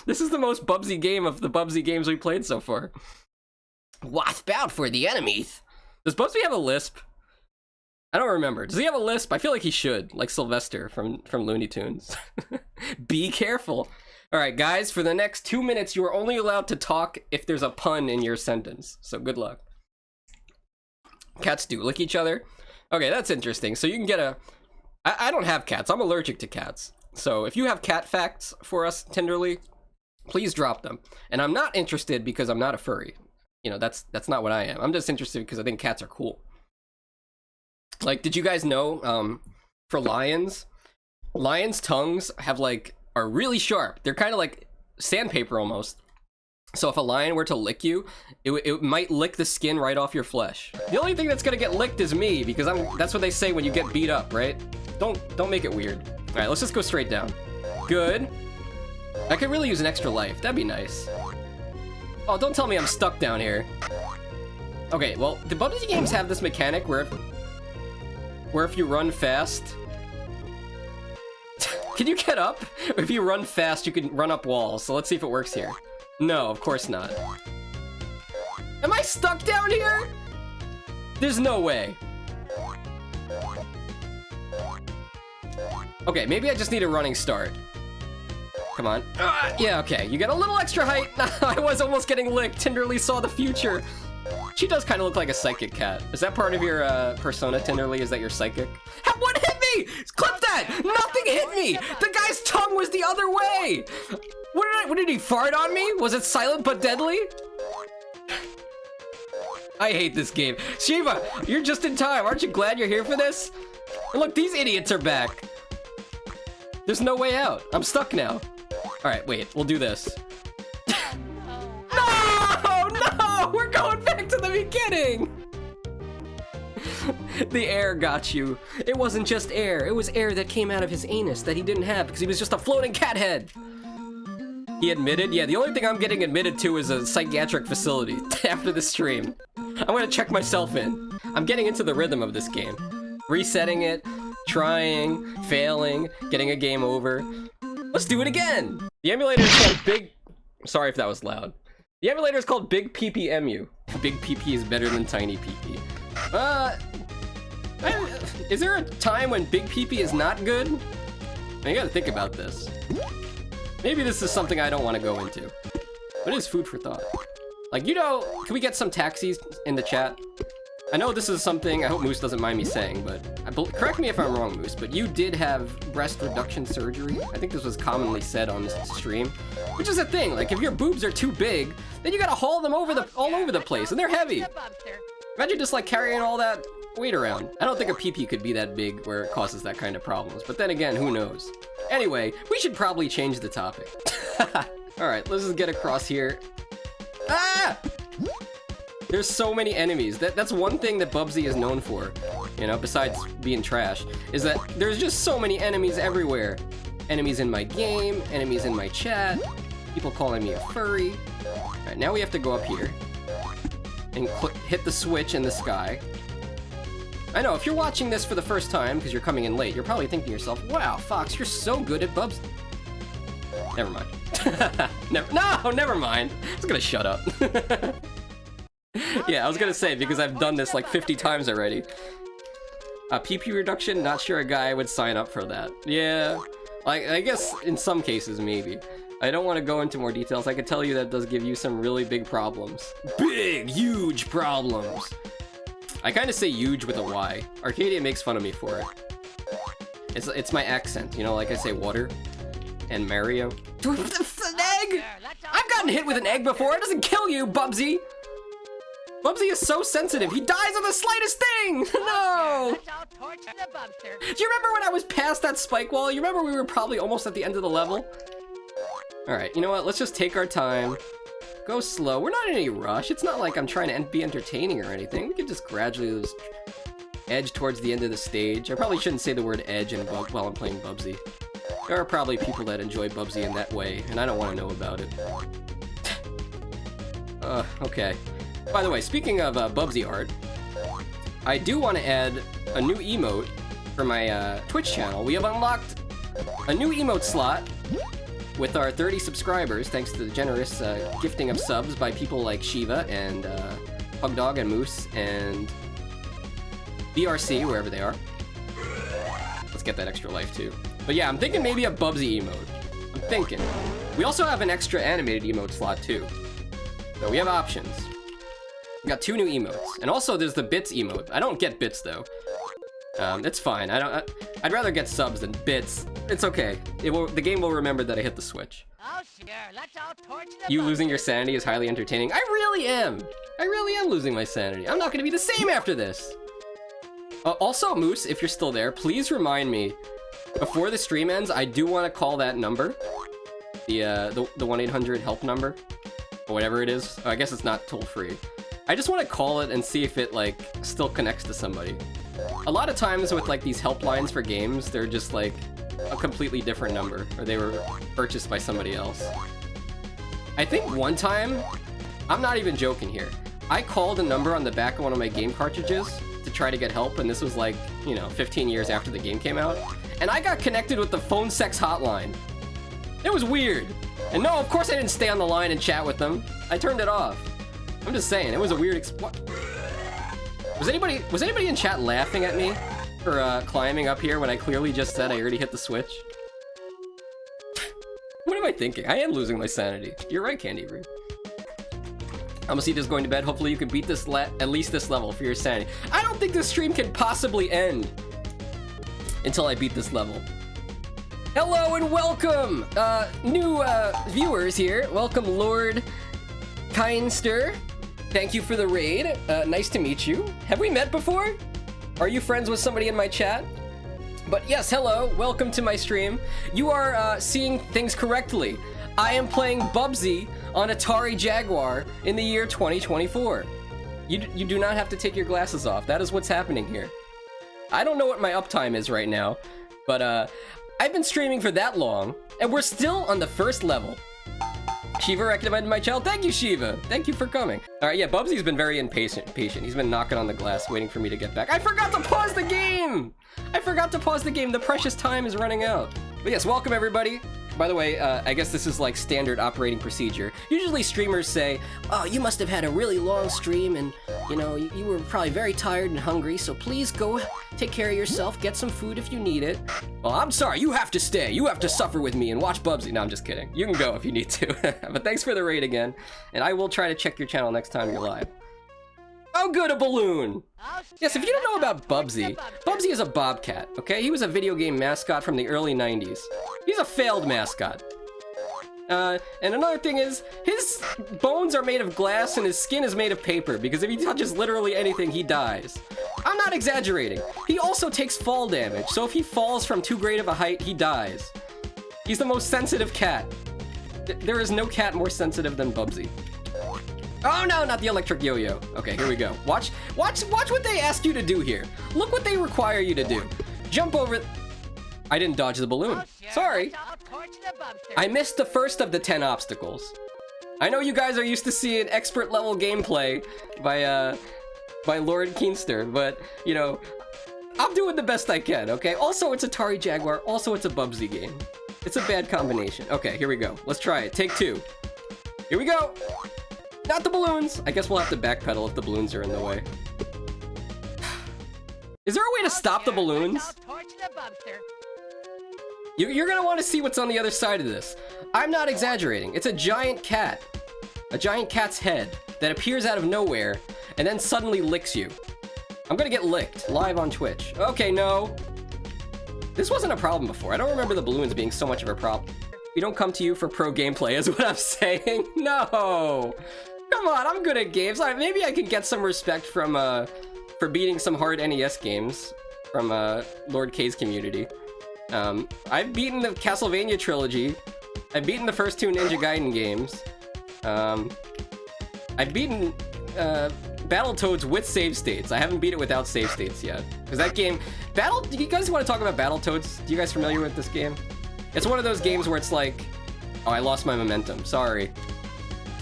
This is the most Bubsy game of the Bubsy games we played so far. Watch out for the enemies. Does Bubsy have a lisp? I don't remember. Does he have a lisp? I feel like he should, like Sylvester from Looney Tunes. Be careful. All right, guys, for the next 2 minutes, you are only allowed to talk if there's a pun in your sentence. So good luck. Cats do lick each other. Okay, that's interesting. So you can get a... I don't have cats. I'm allergic to cats. So if you have cat facts for us, Tenderly, please drop them. And I'm not interested because I'm not a furry. You know, that's not what I am. I'm just interested because I think cats are cool. Like, did you guys know, for lions' tongues are really sharp. They're kind of like sandpaper almost. So if a lion were to lick you, it might lick the skin right off your flesh. The only thing that's gonna get licked is me, because that's what they say when you get beat up, right? Don't make it weird. All right, let's just go straight down. Good. I could really use an extra life. That'd be nice. Oh, don't tell me I'm stuck down here. Okay, well, the Bubsy games have this mechanic where if you run fast... Can you get up? If you run fast, you can run up walls. So let's see if it works here. No, of course not. Am I stuck down here? There's no way. Okay, maybe I just need a running start. Come on. Yeah, okay. You get a little extra height. I was almost getting licked. Tenderly saw the future. She does kind of look like a psychic cat. Is that part of your persona, Tenderly? Is that your psychic? What hit me? Clip that! Nothing hit me! The guy's tongue was the other way! What did he fart on me? Was it silent but deadly? I hate this game. Shiva, you're just in time. Aren't you glad you're here for this? And look, these idiots are back. There's no way out. I'm stuck now. All right, wait, we'll do this. No! We're going back to the beginning! The air got you. It wasn't just air. It was air that came out of his anus that he didn't have because he was just a floating cat head. He admitted? Yeah, the only thing I'm getting admitted to is a psychiatric facility after the stream. I'm gonna check myself in. I'm getting into the rhythm of this game. Resetting it, trying, failing, getting a game over. Let's do it again! The emulator is called Big... Sorry if that was loud. The emulator is called Big PPMU. Big PP is better than Tiny PP. Is there a time when Big PP is not good? You gotta think about this. Maybe this is something I don't want to go into. But it is food for thought. Like, you know, can we get some taxis in the chat? I know this is something, I hope Moose doesn't mind me saying, but correct me if I'm wrong, Moose, but you did have breast reduction surgery. I think this was commonly said on this stream, which is a thing. Like, if your boobs are too big, then you gotta haul them all over the place, and they're heavy. Imagine just like carrying all that weight around. I don't think a PP could be that big where it causes that kind of problems, but then again, who knows? Anyway, we should probably change the topic. All right, let's just get across here. Ah! There's so many enemies. That's one thing that Bubsy is known for, you know, besides being trash, is that there's just so many enemies everywhere. Enemies in my game, enemies in my chat, people calling me a furry. All right, now we have to go up here and hit the switch in the sky. I know, if you're watching this for the first time, because you're coming in late, you're probably thinking to yourself, wow, Fox, you're so good at Bubsy. Never mind. Never mind. I was gonna shut up. Yeah, I was gonna say, because I've done this like 50 times already. PP reduction, not sure a guy would sign up for that. Yeah, I guess in some cases, maybe. I don't want to go into more details. I can tell you that does give you some really big problems. Big, huge problems. I kind of say huge with a Y. Arcadia makes fun of me for it. It's my accent, you know, like I say water and Mario. An egg? I've gotten hit with an egg before. It doesn't kill you, Bubsy. Bubsy is so sensitive. He dies on the slightest thing. No. Do you remember when I was past that spike wall? You remember we were probably almost at the end of the level? All right, you know what? Let's just take our time. Go slow. We're not in any rush. It's not like I'm trying to be entertaining or anything. We can just gradually just edge towards the end of the stage. I probably shouldn't say the word edge while I'm playing Bubsy. There are probably people that enjoy Bubsy in that way, and I don't want to know about it. Okay. By the way, speaking of Bubsy art, I do want to add a new emote for my Twitch channel. We have unlocked a new emote slot with our 30 subscribers, thanks to the generous gifting of subs by people like Shiva and Pugdog and Moose and BRC, wherever they are. Let's get that extra life too. But yeah, I'm thinking maybe a Bubsy emote. I'm thinking. We also have an extra animated emote slot too. So we have options. We got 2 new emotes. And also there's the bits emote. I don't get bits though. It's fine. I'd rather get subs than bits. It's okay. The game will remember that I hit the switch. Oh, sure. Let's all torch the You losing your sanity is highly entertaining. I really am. I really am losing my sanity. I'm not going to be the same after this. Also, Moose, if you're still there, please remind me before the stream ends. I do want to call that number, the 1-800 help number, or whatever it is. Oh, I guess it's not toll free. I just want to call it and see if it like still connects to somebody. A lot of times with like these helplines for games, they're just like a completely different number, or they were purchased by somebody else. I think one time, I'm not even joking here, I called a number on the back of one of my game cartridges to try to get help, and this was like, you know, 15 years after the game came out, and I got connected with the phone sex hotline. It was weird. And no, of course I didn't stay on the line and chat with them. I turned it off. I'm just saying, it was a weird Was anybody in chat laughing at me for climbing up here when I clearly just said I already hit the switch? What am I thinking? I am losing my sanity. You're right, Candy Brew. Amasita's going to bed. Hopefully you can beat this at least this level for your sanity. I don't think this stream can possibly end until I beat this level. Hello and welcome, new viewers here. Welcome, Lord Kindster. Thank you for the raid. Nice to meet you. Have we met before? Are you friends with somebody in my chat? But yes, hello. Welcome to my stream. You are seeing things correctly. I am playing Bubsy on Atari Jaguar in the year 2024. You do not have to take your glasses off. That is what's happening here. I don't know what my uptime is right now, but I've been streaming for that long, and we're still on the first level. Shiva recommended my channel. Thank you, Shiva. Thank you for coming. All right, yeah, Bubsy's been very impatient. He's been knocking on the glass, waiting for me to get back. I forgot to pause the game. The precious time is running out. But yes, welcome everybody. By the way, I guess this is like standard operating procedure. Usually streamers say, oh, you must have had a really long stream and, you know, you were probably very tired and hungry, so please go take care of yourself, get some food if you need it. Well, I'm sorry, you have to stay. You have to suffer with me and watch Bubsy. No, I'm just kidding. You can go if you need to. But thanks for the raid again, and I will try to check your channel next time you're live. Oh, good, a balloon! Yes, if you don't know about Bubsy, Bubsy is a bobcat, okay? He was a video game mascot from the early 90s. He's a failed mascot. And another thing is, his bones are made of glass and his skin is made of paper, because if he touches literally anything, he dies. I'm not exaggerating. He also takes fall damage, so if he falls from too great of a height, he dies. He's the most sensitive cat. There is no cat more sensitive than Bubsy. Oh no, not the electric yo-yo. Okay, here we go. Watch what they ask you to do here. Look what they require you to do. Jump over... I didn't dodge the balloon. Sorry. I missed the first of the 10 obstacles. I know you guys are used to seeing expert level gameplay by Lord Keenster, but, you know, I'm doing the best I can, okay? Also, it's Atari Jaguar. Also, it's a Bubsy game. It's a bad combination. Okay, here we go. Let's try it. Take 2. Here we go. Not the balloons! I guess we'll have to backpedal if the balloons are in the way. Is there a way to stop the balloons? Let's all torch the Bubster. You're gonna want to see what's on the other side of this. I'm not exaggerating. It's a giant cat. A giant cat's head that appears out of nowhere and then suddenly licks you. I'm gonna get licked live on Twitch. Okay, no. This wasn't a problem before. I don't remember the balloons being so much of a problem. We don't come to you for pro gameplay is what I'm saying. No. Come on, I'm good at games. Maybe I can get some respect from for beating some hard NES games from Lord K's community. I've beaten the Castlevania trilogy. I've beaten the first two Ninja Gaiden games. I've beaten Battletoads with save states. I haven't beat it without save states yet. Because that game... Do you guys want to talk about Battletoads? Do you guys familiar with this game? It's one of those games where it's like... Oh, I lost my momentum. Sorry.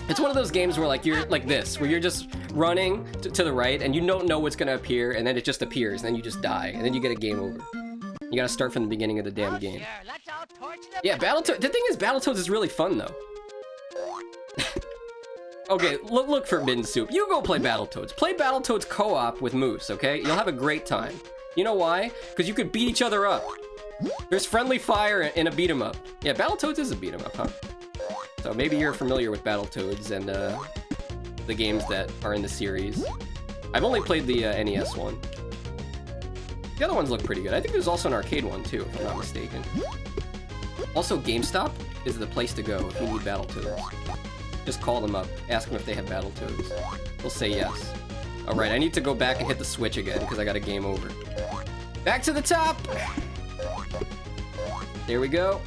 It's one of those games where like you're like this, where you're just running to the right and you don't know what's gonna appear, and then it just appears, and then you just die, and then you get a game over. You gotta start from the beginning of the damn game. Sure. Let's all torch the Yeah, Bubster. The thing is, Battletoads is really fun, though. Okay, look Forbidden Soup. You go play Battletoads. Play Battletoads co-op with Moose, okay? You'll have a great time. You know why? Because you could beat each other up. There's friendly fire in a beat-em-up. Yeah, Battletoads is a beat-em-up, huh? So maybe you're familiar with Battletoads and the games that are in the series. I've only played the NES one. The other ones look pretty good. I think there's also an arcade one, too, if I'm not mistaken. Also, GameStop is the place to go if you need Battletoads. Just call them up, ask them if they have Battletoads. They'll say yes. Alright, I need to go back and hit the switch again, because I got a game over. Back to the top! There we go.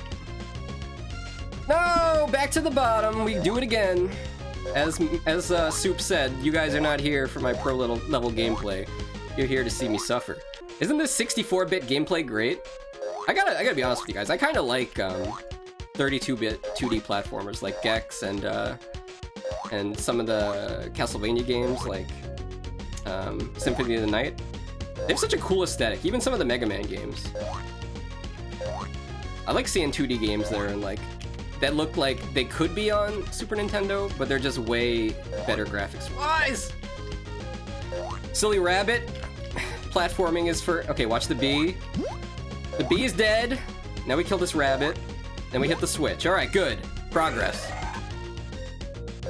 No! Back to the bottom! We do it again. As Soup said, you guys are not here for my pro level gameplay. You're here to see me suffer. Isn't this 64-bit gameplay great? I gotta be honest with you guys. I kind of like 32-bit 2D platformers like Gex and some of the Castlevania games like Symphony of the Night. They have such a cool aesthetic. Even some of the Mega Man games. I like seeing 2D games that are in like that look like they could be on Super Nintendo, but they're just way better graphics-wise. Silly Rabbit. Platforming is for... Okay, watch the bee. The bee is dead. Now we kill this rabbit. Then we hit the switch. Alright, good. Progress.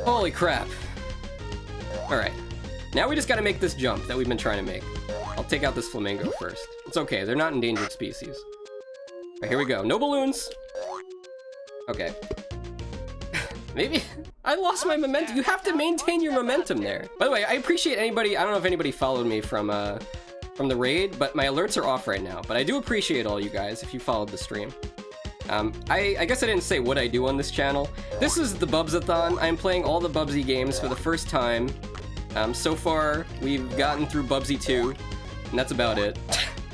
Holy crap. Alright. Now we just gotta make this jump that we've been trying to make. I'll take out this flamingo first. It's okay, they're not endangered species. Alright, here we go. No balloons. Okay. Maybe... I lost my momentum. You have to maintain your momentum there. By the way, I appreciate anybody... I don't know if anybody followed me from the raid, but my alerts are off right now. But I do appreciate all you guys if you followed the stream. I guess I didn't say what I do on this channel. This is the Bubsathon. I'm playing all the Bubsy games for the first time. So far, we've gotten through Bubsy 2, and that's about it.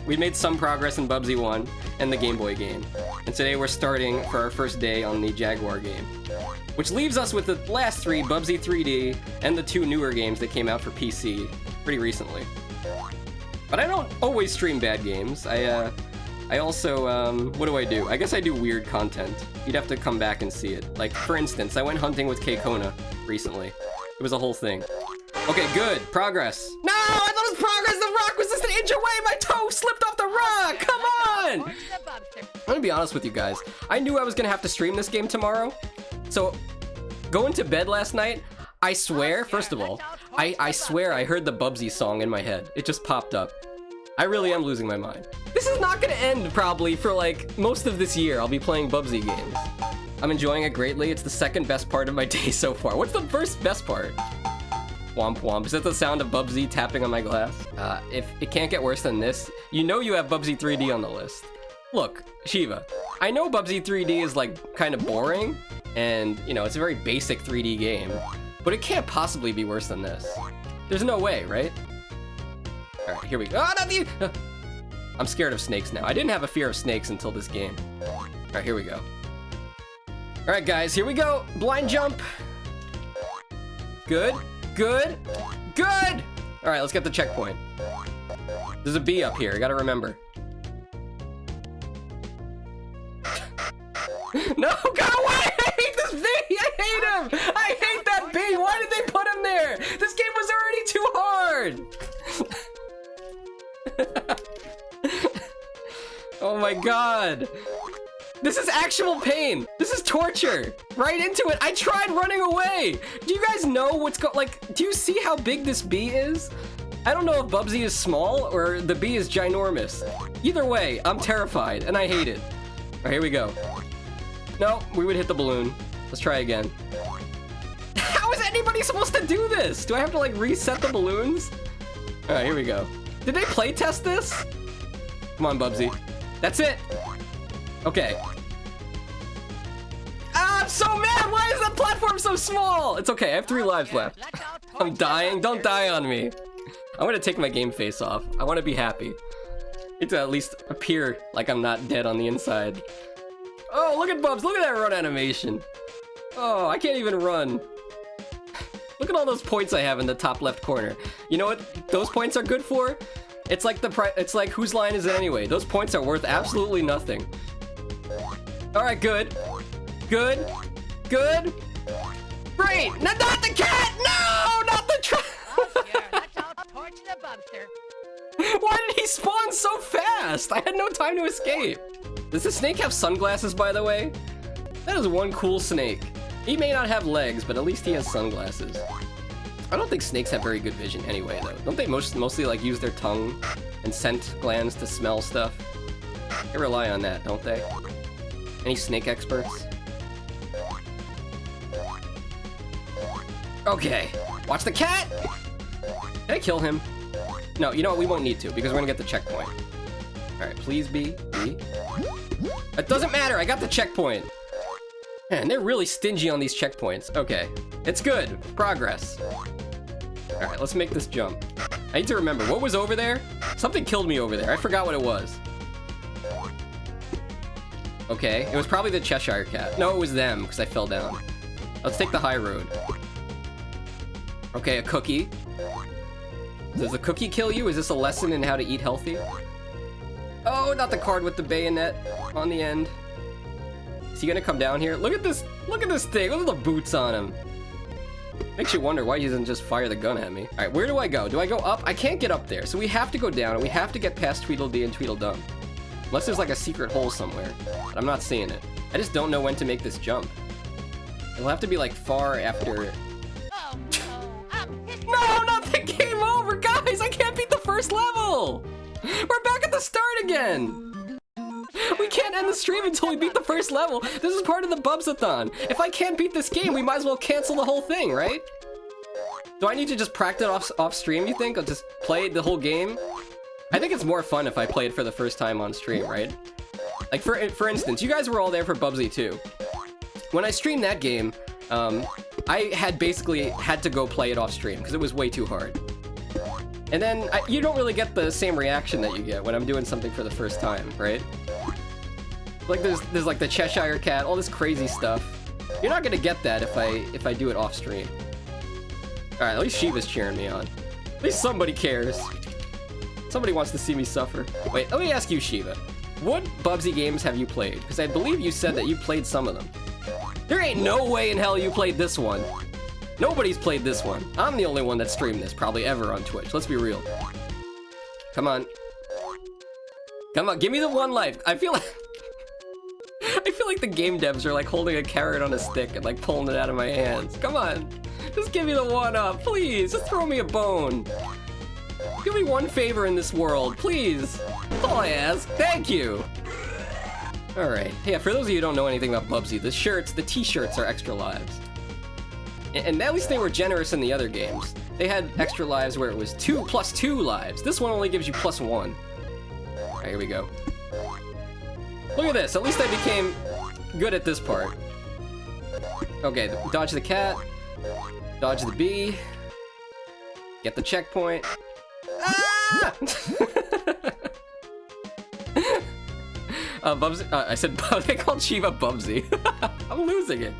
We made some progress in Bubsy 1 and the Game Boy game. And today we're starting for our first day on the Jaguar game. Which leaves us with the last three, Bubsy 3D, and the two newer games that came out for PC pretty recently. But I don't always stream bad games. I also, what do? I guess I do weird content. You'd have to come back and see it. Like, for instance, I went hunting with K-Kona recently. It was a whole thing. Okay, good. Progress. No! I thought it was progress! The rock was just an inch away! My toe slipped off the rock! Come on! Torch the Bubster. I'm gonna be honest with you guys. I knew I was gonna have to stream this game tomorrow. So, going to bed last night, I swear, first of all, I swear I heard the Bubsy song in my head. It just popped up. I really am losing my mind. This is not gonna end, probably, for like, most of this year. I'll be playing Bubsy games. I'm enjoying it greatly. It's the second best part of my day so far. What's the first best part? Womp womp. Is that the sound of Bubsy tapping on my glass? If it can't get worse than this, you know you have Bubsy 3D on the list. Look, Shiva, I know Bubsy 3D is like kind of boring, and you know, it's a very basic 3D game, but it can't possibly be worse than this. There's no way, right? All right, here we go. Oh, not you! I'm scared of snakes now. I didn't have a fear of snakes until this game. All right, here we go. All right, guys, here we go. Blind jump. Good, good, good! All right, let's get the checkpoint. There's a bee up here, I gotta remember. No, go away! I hate this bee! I hate him! I hate that bee! Why did they put him there? This game was already too hard! my god. This is actual pain. This is torture. Right into it. I tried running away. Do you guys know what's like, do you see how big this bee is? I don't know if Bubsy is small or the bee is ginormous. Either way, I'm terrified and I hate it. All right, here we go. No, we would hit the balloon. Let's try again. How is anybody supposed to do this? Do I have to like reset the balloons? All right, here we go. Did they play test this? Come on, Bubsy. That's it. Okay. Ah, I'm so mad! Why is that platform so small? It's okay, I have 3 lives left. I'm dying, don't die on me. I'm gonna take my game face off. I wanna be happy. It's at least appear like I'm not dead on the inside. Oh, look at Bubs, look at that run animation. Oh, I can't even run. Look at all those points I have in the top left corner. You know what those points are good for? It's like it's like whose line is it anyway? Those points are worth absolutely nothing. All right, good. Good. Good. Great. No, not the cat! No, not the trap! Oh, sure. Let's all torch the Bubster. Why did he spawn so fast? I had no time to escape. Does the snake have sunglasses, by the way? That is one cool snake. He may not have legs, but at least he has sunglasses. I don't think snakes have very good vision anyway, though. Don't they mostly like use their tongue and scent glands to smell stuff? They rely on that, don't they? Any snake experts? Okay, watch the cat! Can I kill him? No, you know what, we won't need to, because we're gonna get the checkpoint. Alright, please be. It doesn't matter, I got the checkpoint! Man, they're really stingy on these checkpoints. Okay, it's good, progress. Alright, let's make this jump. I need to remember, what was over there? Something killed me over there, I forgot what it was. Okay, it was probably the Cheshire Cat. No, it was them, because I fell down. Let's take the high road. Okay, a cookie. Does the cookie kill you? Is this a lesson in how to eat healthy? Oh, not the card with the bayonet on the end. Is he gonna come down here? Look at this thing, look at the boots on him. Makes you wonder why he doesn't just fire the gun at me. All right, where do I go? Do I go up? I can't get up there, so we have to go down, and we have to get past Tweedledee and Tweedledum. Unless there's like a secret hole somewhere, but I'm not seeing it. I just don't know when to make this jump. It'll have to be like far after. Oh no, I'm hit. No, not the game over, guys! I can't beat the first level! We're back at the start again! We can't end the stream until we beat the first level. This is part of the Bubsathon. If I can't beat this game, we might as well cancel the whole thing, right? Do I need to just practice off stream, you think? I'll just play the whole game? I think it's more fun if I play it for the first time on stream, right? Like, for instance, you guys were all there for Bubsy too. When I streamed that game, I had basically had to go play it off stream because it was way too hard. And then you don't really get the same reaction that you get when I'm doing something for the first time, right? Like there's like the Cheshire Cat, all this crazy stuff. You're not gonna get that if I do it off stream. All right, at least Shiva's cheering me on. At least somebody cares. Somebody wants to see me suffer. Wait, let me ask you, Shiva. What Bubsy games have you played? Because I believe you said that you played some of them. There ain't no way in hell you played this one. Nobody's played this one. I'm the only one that streamed this, probably ever on Twitch. Let's be real. Come on. Come on, give me the one life. I feel like the game devs are like holding a carrot on a stick and like pulling it out of my hands. Come on. Just give me the one up, please. Just throw me a bone. Do me one favor in this world, please. That's all I ask. Thank you. Alright. Yeah, for those of you who don't know anything about Bubsy, the t-shirts are extra lives. And at least they were generous in the other games. They had extra lives where it was 2 + 2 lives. This one only gives you +1. Alright, here we go. Look at this. At least I became good at this part. Okay, dodge the cat. Dodge the bee. Get the checkpoint. Ah! Bubsy, I said they called Shiva Bubsy. I'm losing it.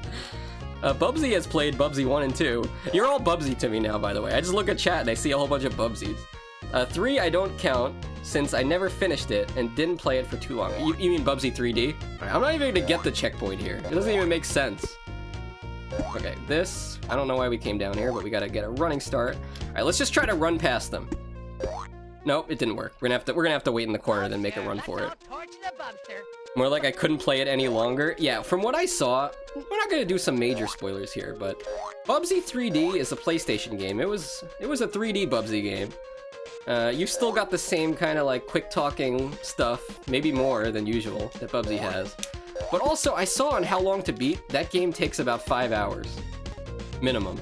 Bubsy has played Bubsy 1 and 2. You're all Bubsy to me now, by the way. I just look at chat and I see a whole bunch of Bubsies. 3 I don't count, since I never finished it and didn't play it for too long. You mean Bubsy 3D? Right, I'm not even gonna get the checkpoint here. It doesn't even make sense. Okay, this, I don't know why we came down here, but we gotta get a running start. All right, let's just try to run past them. Nope, it didn't work. We're gonna have to wait in the corner, then make a run for it. Let's all torch the Bubster. More like I couldn't play it any longer. Yeah, from what I saw, we're not gonna do some major spoilers here, but Bubsy 3D is a PlayStation game. It was a 3D Bubsy game. You've still got the same kind of like quick talking stuff, maybe more than usual, that Bubsy has. But also, I saw on How Long to Beat, that game takes about 5 hours. Minimum.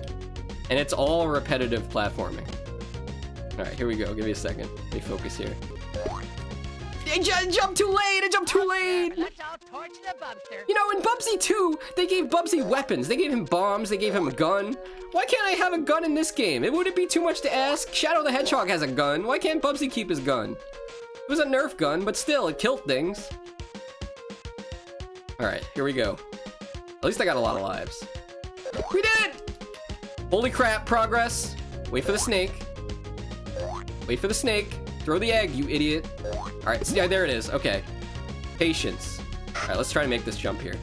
And it's all repetitive platforming. Alright, here we go. Give me a second. Let me focus here. I jumped too late! I jumped too late! Let's all torch the Bubster. You know, in Bubsy 2, they gave Bubsy weapons. They gave him bombs, they gave him a gun. Why can't I have a gun in this game? Would it be too much to ask? Shadow the Hedgehog has a gun. Why can't Bubsy keep his gun? It was a Nerf gun, but still, it killed things. Alright, here we go. At least I got a lot of lives. We did it! Holy crap, progress. Wait for the snake. Wait for the snake. Throw the egg, you idiot. Alright, yeah, there it is. Okay. Patience. Alright, let's try to make this jump here.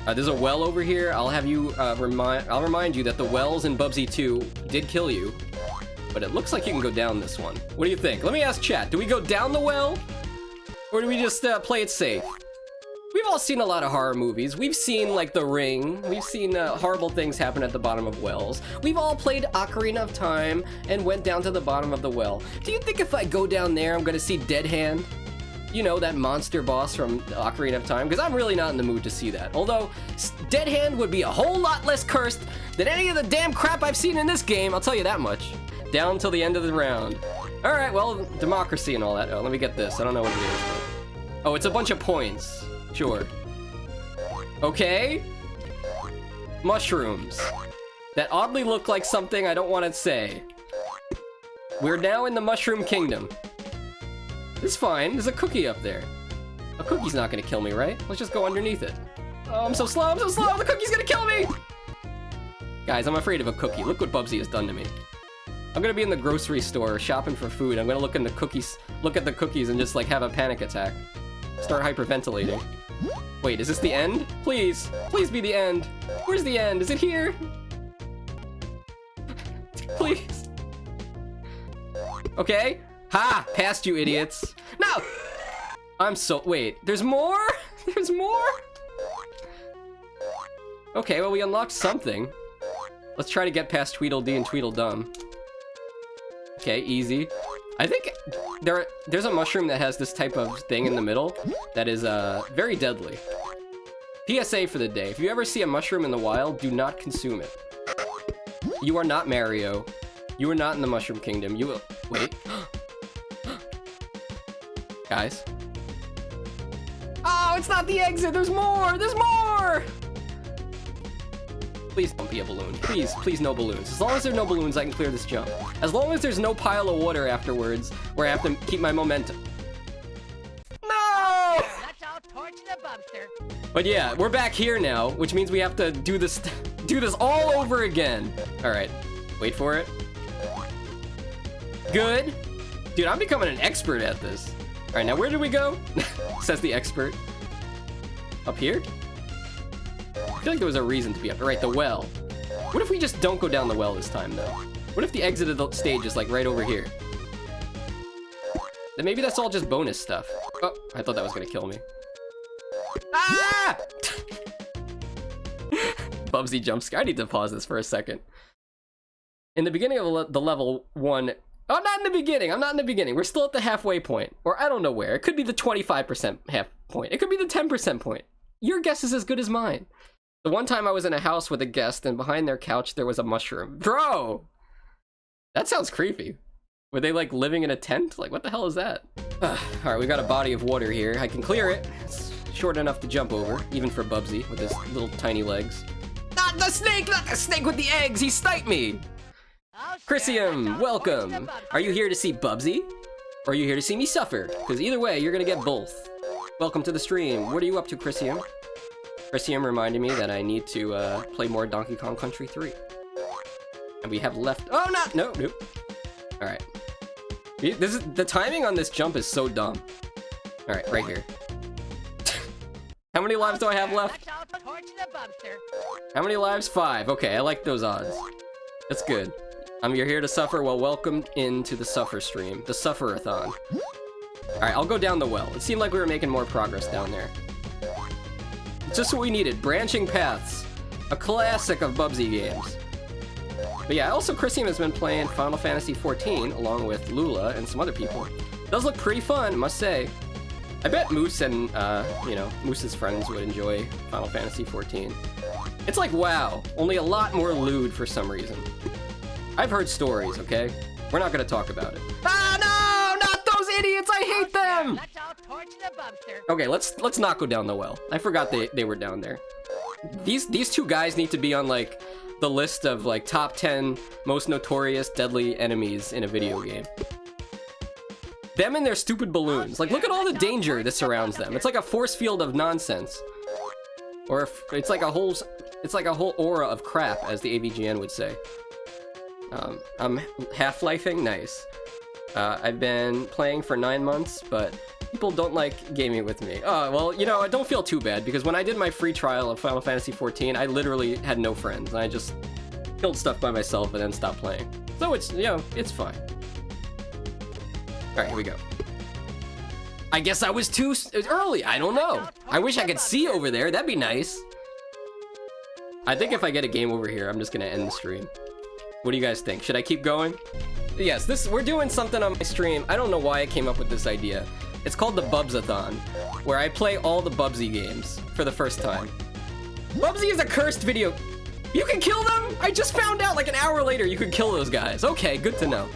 There's a well over here. I'll have you, I'll remind you that the wells in Bubsy 2 did kill you. But it looks like you can go down this one. What do you think? Let me ask chat. Do we go down the well? Or do we just play it safe? We've all seen a lot of horror movies. We've seen, like, The Ring. We've seen horrible things happen at the bottom of wells. We've all played Ocarina of Time and went down to the bottom of the well. Do you think if I go down there, I'm gonna see Dead Hand? You know, that monster boss from Ocarina of Time? Because I'm really not in the mood to see that. Although, Dead Hand would be a whole lot less cursed than any of the damn crap I've seen in this game, I'll tell you that much. Down till the end of the round. Alright, well, democracy and all that. Oh, let me get this. I don't know what it is. But... oh, it's a bunch of points. Sure. Okay. Mushrooms. That oddly look like something I don't want to say. We're now in the Mushroom Kingdom. It's fine. There's a cookie up there. A cookie's not gonna kill me, right? Let's just go underneath it. Oh, I'm so slow. I'm so slow. The cookie's gonna kill me. Guys, I'm afraid of a cookie. Look what Bubsy has done to me. I'm gonna be in the grocery store shopping for food. I'm gonna look at the cookies and just like have a panic attack. Start hyperventilating. Wait, is this the end? Please, please be the end. Where's the end? Is it here? Please. Okay. Ha! Past you idiots. No! I'm so... wait, there's more? There's more? Okay, well we unlocked something. Let's try to get past Tweedledee and Tweedledum. Okay, easy. I think there's a mushroom that has this type of thing in the middle that is very deadly. PSA for the day. If you ever see a mushroom in the wild, do not consume it. You are not Mario. You are not in the Mushroom Kingdom. You will... wait. Guys. Oh, it's not the exit! There's more! There's more! Please don't be a balloon. Please, please no balloons. As long as there are no balloons, I can clear this jump. As long as there's no pile of water afterwards, where I have to keep my momentum. No! Let's all torch the Bubster. But yeah, we're back here now, which means we have to do this all over again. All right, wait for it. Good. Dude, I'm becoming an expert at this. All right, now where did we go? Says the expert. Up here? I feel like there was a reason to be up. Right, the well. What if we just don't go down the well this time, though? What if the exit of the stage is, like, right over here? Then maybe that's all just bonus stuff. Oh, I thought that was gonna kill me. Ah! Bubsy jump scare. I need to pause this for a second. In the beginning of the level 1... oh, not in the beginning. I'm not in the beginning. We're still at the halfway point. Or I don't know where. It could be the 25% half point. It could be the 10% point. Your guess is as good as mine. The one time I was in a house with a guest and behind their couch there was a mushroom. Bro! That sounds creepy. Were they like living in a tent? Like what the hell is that? Alright, we got a body of water here. I can clear it. It's short enough to jump over, even for Bubsy with his little tiny legs. Not the snake! Not the snake with the eggs! He sniped me! Chrisium, welcome! Are you here to see Bubsy? Or are you here to see me suffer? Because either way, you're gonna get both. Welcome to the stream. What are you up to, Chrisium? Chrisium reminded me that I need to play more Donkey Kong Country 3. And we have left... oh, nope. Alright. The timing on this jump is so dumb. Alright, right here. How many lives do I have left? Torch the Bubster. How many lives? 5. Okay, I like those odds. That's good. You're here to suffer. Well, welcome into the suffer stream. The sufferathon. Alright, I'll go down the well. It seemed like we were making more progress down there. It's just what we needed. Branching paths. A classic of Bubsy games. But yeah, also Christian has been playing Final Fantasy XIV along with Lula and some other people. It does look pretty fun, must say. I bet Moose and, Moose's friends would enjoy Final Fantasy XIV. It's like WoW, only a lot more lewd for some reason. I've heard stories, okay? We're not gonna talk about it. Ah, no! Not those idiots! I hate them! Let's all torch the Bubster. Okay, let's not go down the well. I forgot they were down there. These two guys need to be on, like, the list of, like, top 10 most notorious deadly enemies in a video game. Them and their stupid balloons. Like, look at all the danger that surrounds them. It's like a force field of nonsense. Or if it's like a whole aura of crap, as the AVGN would say. I'm half-lifing? Nice. I've been playing for 9 months, but people don't like gaming with me. Oh, well, you know, I don't feel too bad, because when I did my free trial of Final Fantasy XIV, I literally had no friends, and I just killed stuff by myself and then stopped playing. So it's, you know, it's fine. Alright, here we go. I guess I was too early, I don't know. I wish I could see over there, that'd be nice. I think if I get a game over here, I'm just gonna end the stream. What do you guys think? Should I keep going? Yes, we're doing something on my stream. I don't know why I came up with this idea. It's called the Bubsathon, where I play all the Bubsy games for the first time. Bubsy is a cursed video. You can kill them? I just found out like an hour later you could kill those guys. Okay, good to know.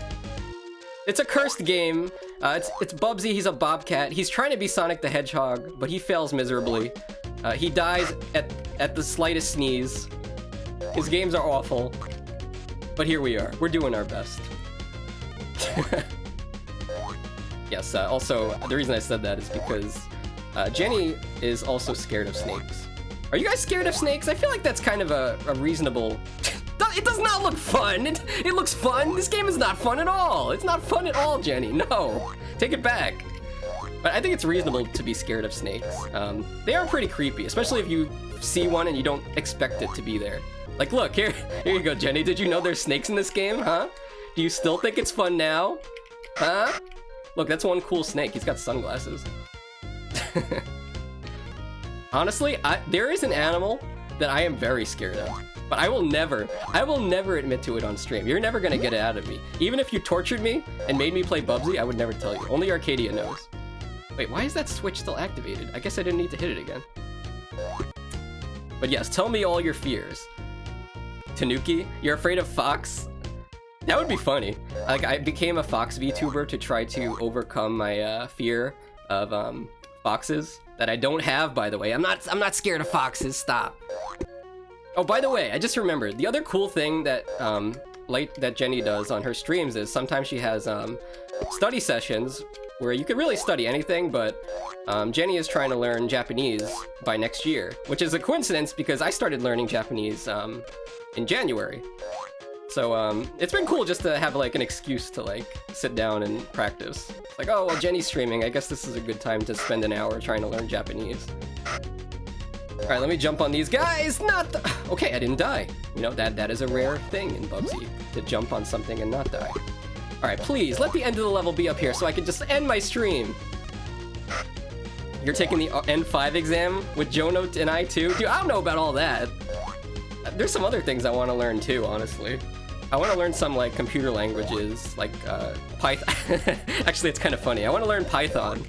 It's a cursed game. It's Bubsy, he's a bobcat. He's trying to be Sonic the Hedgehog, but he fails miserably. He dies at the slightest sneeze. His games are awful. But here we are. We're doing our best. Yes, also, the reason I said that is because Jenny is also scared of snakes. Are you guys scared of snakes? I feel like that's kind of a reasonable... It does not look fun! It looks fun! This game is not fun at all! It's not fun at all, Jenny! No! Take it back! But I think it's reasonable to be scared of snakes. They are pretty creepy, especially if you see one and you don't expect it to be there. Like, look, here you go, Jenny. Did you know there's snakes in this game, huh? Do you still think it's fun now? Huh? Look, that's one cool snake. He's got sunglasses. Honestly, there is an animal that I am very scared of. But I will never admit to it on stream. You're never gonna get it out of me. Even if you tortured me and made me play Bubsy, I would never tell you. Only Arcadia knows. Wait, why is that switch still activated? I guess I didn't need to hit it again. But yes, tell me all your fears. Tanuki, you're afraid of Fox? That would be funny. Like, I became a Fox VTuber to try to overcome my fear of foxes that I don't have, by the way. I'm not scared of foxes. Stop. Oh, by the way, I just remembered the other cool thing that that Jenny does on her streams is sometimes she has study sessions where you could really study anything, but Jenny is trying to learn Japanese by next year, which is a coincidence because I started learning Japanese in January. So it's been cool just to have like an excuse to like sit down and practice. It's like, oh, well, Jenny's streaming. I guess this is a good time to spend an hour trying to learn Japanese. All right, let me jump on these guys. Okay, I didn't die. You know, that is a rare thing in Bubsy, to jump on something and not die. All right, please, let the end of the level be up here so I can just end my stream. You're taking the N5 exam with Jono and I too? Dude, I don't know about all that. There's some other things I want to learn too, honestly. I want to learn some, like, computer languages, like, Python. Actually, it's kind of funny. I want to learn Python.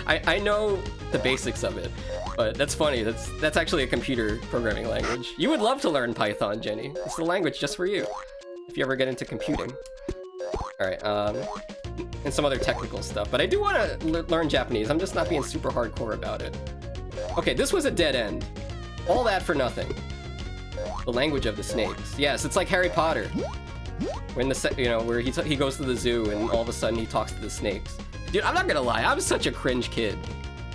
I know the basics of it, but that's funny. That's actually a computer programming language. You would love to learn Python, Jenny. It's the language just for you, if you ever get into computing. All right, and some other technical stuff. But I do want to learn Japanese. I'm just not being super hardcore about it. Okay, this was a dead end. All that for nothing. The language of the snakes. Yes, it's like Harry Potter. When where he goes to the zoo and all of a sudden he talks to the snakes. Dude, I'm not gonna lie, I'm such a cringe kid.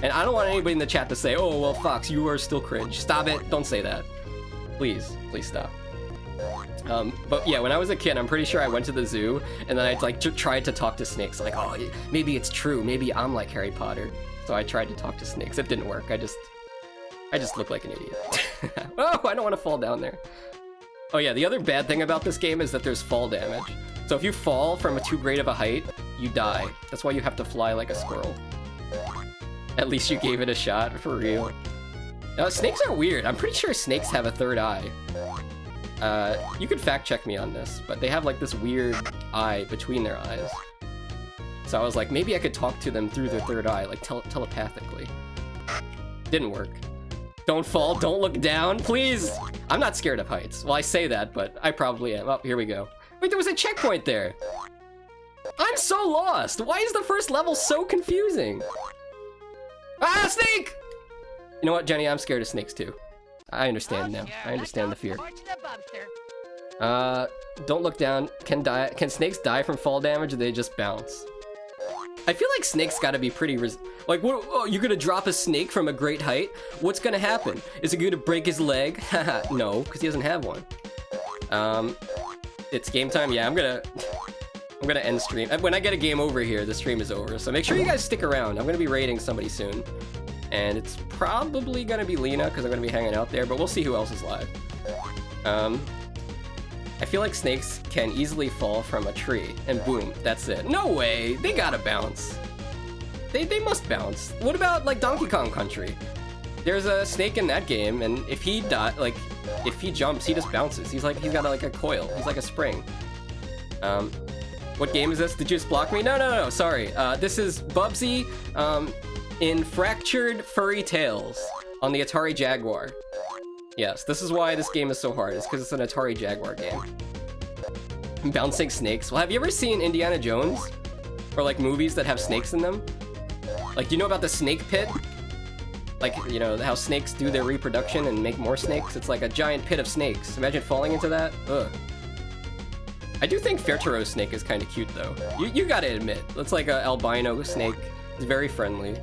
And I don't want anybody in the chat to say, oh, well, Fox, you are still cringe. Stop it, don't say that. Please stop. But yeah, when I was a kid, I'm pretty sure I went to the zoo and then I like tried to talk to snakes. Like, oh, maybe it's true. Maybe I'm like Harry Potter. So I tried to talk to snakes. It didn't work. I just look like an idiot. Oh, I don't want to fall down there. Oh yeah, the other bad thing about this game is that there's fall damage. So if you fall from too great of a height, you die. That's why you have to fly like a squirrel. At least you gave it a shot, for real. Snakes are weird. I'm pretty sure snakes have a third eye. You could fact check me on this, but they have like this weird eye between their eyes. So I was like, maybe I could talk to them through their third eye, like telepathically. Didn't work. Don't fall, don't look down, please! I'm not scared of heights. Well, I say that, but I probably am. Oh, here we go. Wait, there was a checkpoint there! I'm so lost! Why is the first level so confusing? Ah, snake! You know what, Jenny? I'm scared of snakes too. I understand now. I understand the fear. Don't look down. Can snakes die from fall damage, or they just bounce? I feel like snakes gotta be pretty like, what, oh, you're gonna drop a snake from a great height? What's gonna happen? Is it gonna break his leg? Haha, no, because he doesn't have one. It's game time. Yeah, I'm gonna end stream. When I get a game over here, the stream is over. So make sure you guys stick around. I'm gonna be raiding somebody soon. And it's probably gonna be Lena, because I'm gonna be hanging out there, but we'll see who else is live. I feel like snakes can easily fall from a tree, and boom, that's it. No way! They gotta bounce. They must bounce. What about, like, Donkey Kong Country? There's a snake in that game, and if he if he jumps, he just bounces. He's got like a coil. He's like a spring. What game is this? Did you just block me? No, sorry. This is Bubsy, in Fractured Furry Tales on the Atari Jaguar. Yes, this is why this game is so hard. It's because it's an Atari Jaguar game. Bouncing snakes. Well, have you ever seen Indiana Jones? Or like movies that have snakes in them? Like, do you know about the snake pit? Like, you know, how snakes do their reproduction and make more snakes? It's like a giant pit of snakes. Imagine falling into that. Ugh. I do think Fairturo's snake is kind of cute, though. You gotta admit. It's like an albino snake. It's very friendly.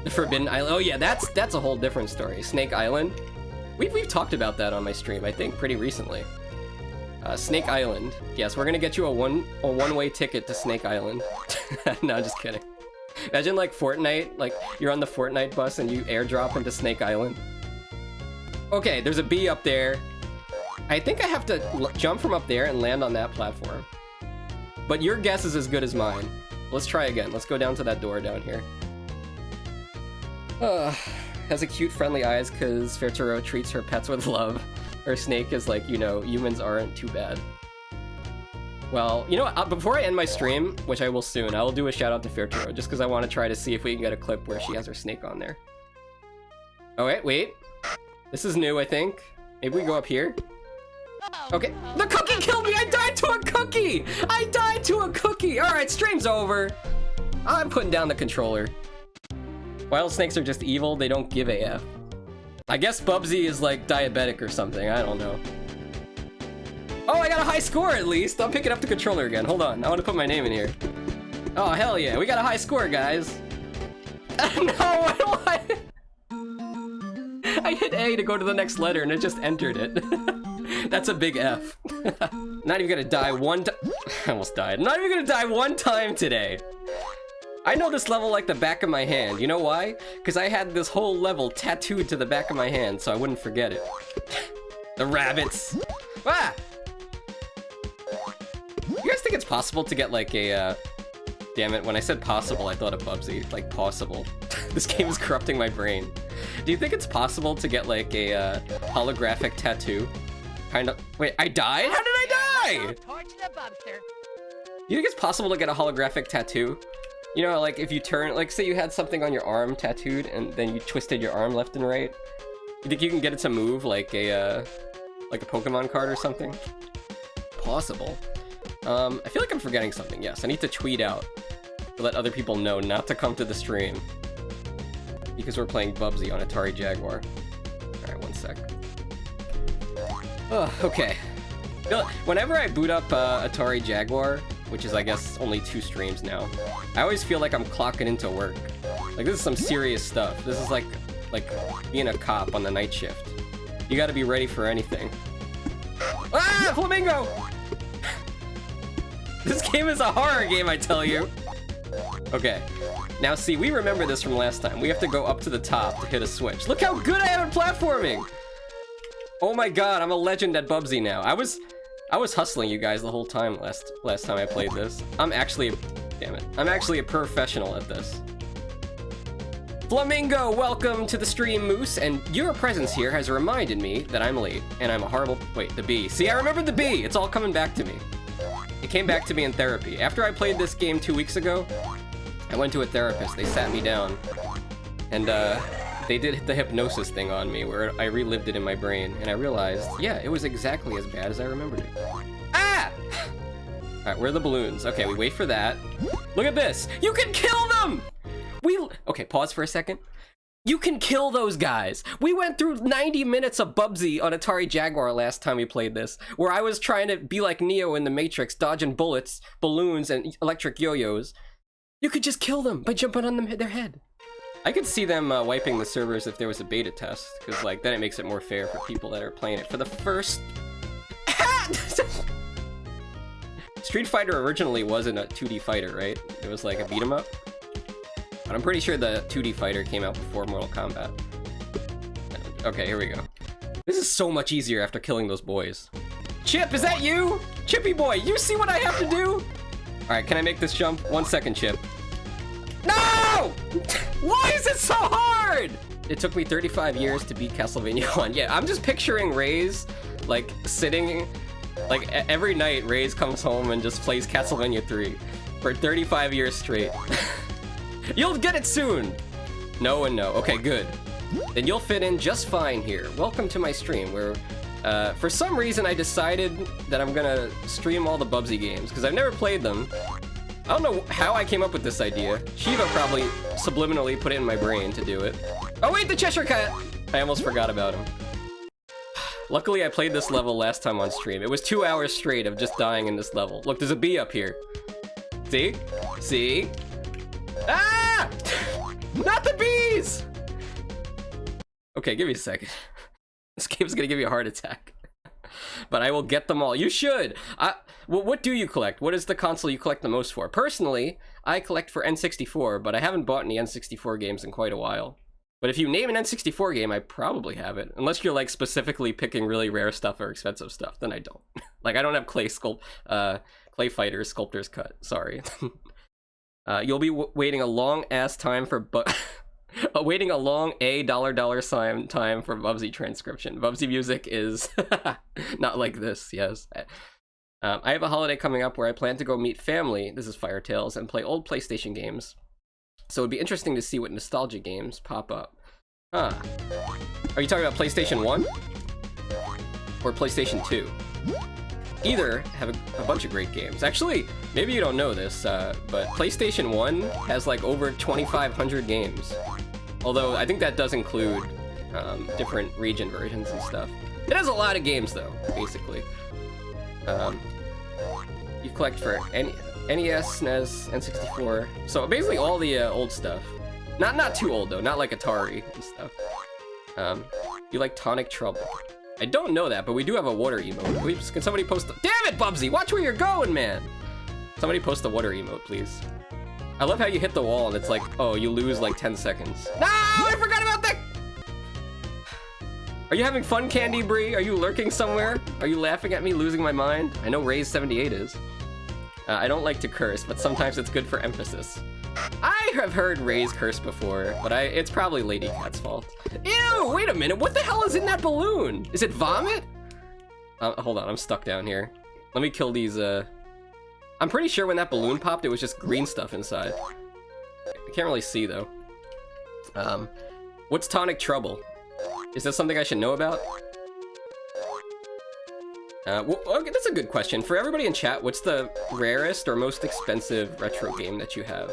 The Forbidden Island. Oh yeah, that's a whole different story. Snake Island. We've talked about that on my stream, I think, pretty recently. Snake Island. Yes, we're gonna get you a one-way ticket to Snake Island. No, just kidding. Imagine like Fortnite, like you're on the Fortnite bus and you airdrop into Snake Island. Okay, there's a bee up there. I think I have to jump from up there and land on that platform. But your guess is as good as mine. Let's try again. Let's go down to that door down here. Has a cute, friendly eyes because Fairturo treats her pets with love. Her snake is like, you know, humans aren't too bad. Well, you know what? Before I end my stream, which I will soon, I will do a shout out to Fairturo just because I want to try to see if we can get a clip where she has her snake on there. Oh, wait. This is new, I think. Maybe we go up here? Okay. The cookie killed me! I died to a cookie! I died to a cookie! Alright, stream's over. I'm putting down the controller. Wild snakes are just evil, they don't give a F. I guess Bubsy is like diabetic or something, I don't know. Oh, I got a high score at least! I'm picking up the controller again, hold on, I want to put my name in here. Oh, hell yeah, we got a high score, guys. No, I hit A to go to the next letter and it just entered it. That's a big F. Not even gonna die one time. I almost died. Not even gonna die one time today. I know this level like the back of my hand. You know why? Because I had this whole level tattooed to the back of my hand so I wouldn't forget it. The rabbits. Ah! You guys think it's possible to get like a, damn it, when I said possible, I thought of Bubsy. Like, possible. This game is corrupting my brain. Do you think it's possible to get like a holographic tattoo? Kind of. Wait, I died? How did I die? Do you think it's possible to get a holographic tattoo? You know, like if you turn, like say you had something on your arm tattooed and then you twisted your arm left and right. You think you can get it to move like a Pokemon card or something? Possible. I feel like I'm forgetting something. Yes, I need to tweet out to let other people know not to come to the stream because we're playing Bubsy on Atari Jaguar. All right, one sec. Oh, okay. Whenever I boot up Atari Jaguar, which is I guess only 2 streams now, I always feel like I'm clocking into work. Like this is some serious stuff. This is like being a cop on the night shift. You gotta be ready for anything. Ah, flamingo! This game is a horror game, I tell you. Okay, now see, we remember this from last time. We have to go up to the top to hit a switch. Look how good I am at platforming! Oh my god, I'm a legend at Bubsy now. I was hustling you guys the whole time last time I played this. I'm actually a professional at this. Flamingo, welcome to the stream, Moose, and your presence here has reminded me that I'm late, and I'm a horrible... Wait, the bee. See, I remembered the bee! It's all coming back to me. It came back to me in therapy. After I played this game 2 weeks ago, I went to a therapist. They sat me down, and they did the hypnosis thing on me, where I relived it in my brain, and I realized, yeah, it was exactly as bad as I remembered it. Ah! Alright, where are the balloons? Okay, we wait for that. Look at this! You can kill them! Okay, pause for a second. You can kill those guys. We went through 90 minutes of Bubsy on Atari Jaguar last time we played this, where I was trying to be like Neo in the Matrix, dodging bullets, balloons, and electric yo-yos. You could just kill them by jumping on their head. I could see them wiping the servers if there was a beta test, because like then it makes it more fair for people that are playing it for the first... Street Fighter originally wasn't a 2D fighter, right? It was like a beat 'em up. But I'm pretty sure the 2D fighter came out before Mortal Kombat. Okay, here we go. This is so much easier after killing those boys. Chip, is that you? Chippy boy, you see what I have to do? Alright, can I make this jump? 1 second, Chip. No! Why is it so hard? It took me 35 years to beat Castlevania 1. Yeah, I'm just picturing Ray's, like, sitting... Like, every night, Ray's comes home and just plays Castlevania 3 for 35 years straight. You'll get it soon! No and no. Okay, good. Then you'll fit in just fine here. Welcome to my stream, where, for some reason I decided that I'm gonna stream all the Bubsy games, because I've never played them. I don't know how I came up with this idea. Shiva probably subliminally put it in my brain to do it. Oh wait, the Cheshire Cat! I almost forgot about him. Luckily, I played this level last time on stream. It was 2 hours straight of just dying in this level. Look, there's a bee up here. See? See? Ah! Not the bees! Okay, give me a second. This game's gonna give you a heart attack. But I will get them all. You should! Well, what do you collect? What is the console you collect the most for? Personally, I collect for N64, but I haven't bought any N64 games in quite a while. But if you name an N64 game, I probably have it. Unless you're, like, specifically picking really rare stuff or expensive stuff, then I don't. Like, I don't have Clay Fighters Sculptor's Cut. Sorry. You'll be waiting a long ass time for waiting a long $$ time for Bubsy transcription. Bubsy music is not like this. Yes. I have a holiday coming up where I plan to go meet family. This is Fire Tales and play old PlayStation games. So it'd be interesting to see what nostalgia games pop up. Huh? Are you talking about PlayStation 1 or PlayStation 2? Either have a bunch of great games. Actually, maybe you don't know this, but PlayStation 1 has like over 2,500 games. Although I think that does include different region versions and stuff. It has a lot of games though, basically. You collect for NES, SNES, N64. So basically all the old stuff. Not too old though, not like Atari and stuff. You like Tonic Trouble. I don't know that, but we do have a water emote. Can somebody post Damn it, Bubsy! Watch where you're going, man! Somebody post the water emote, please. I love how you hit the wall and it's like, oh, you lose like 10 seconds. No! I forgot about that! Are you having fun, Candy Bree? Are you lurking somewhere? Are you laughing at me losing my mind? I know Ray's78 is. I don't like to curse, but sometimes it's good for emphasis. I have heard Ray's curse before, but it's probably Lady Cat's fault. Ew! Wait a minute, what the hell is in that balloon? Is it vomit? Hold on, I'm stuck down here. Let me kill these, I'm pretty sure when that balloon popped, it was just green stuff inside. I can't really see, though. What's Tonic Trouble? Is that something I should know about? Well, okay, that's a good question. For everybody in chat, what's the rarest or most expensive retro game that you have?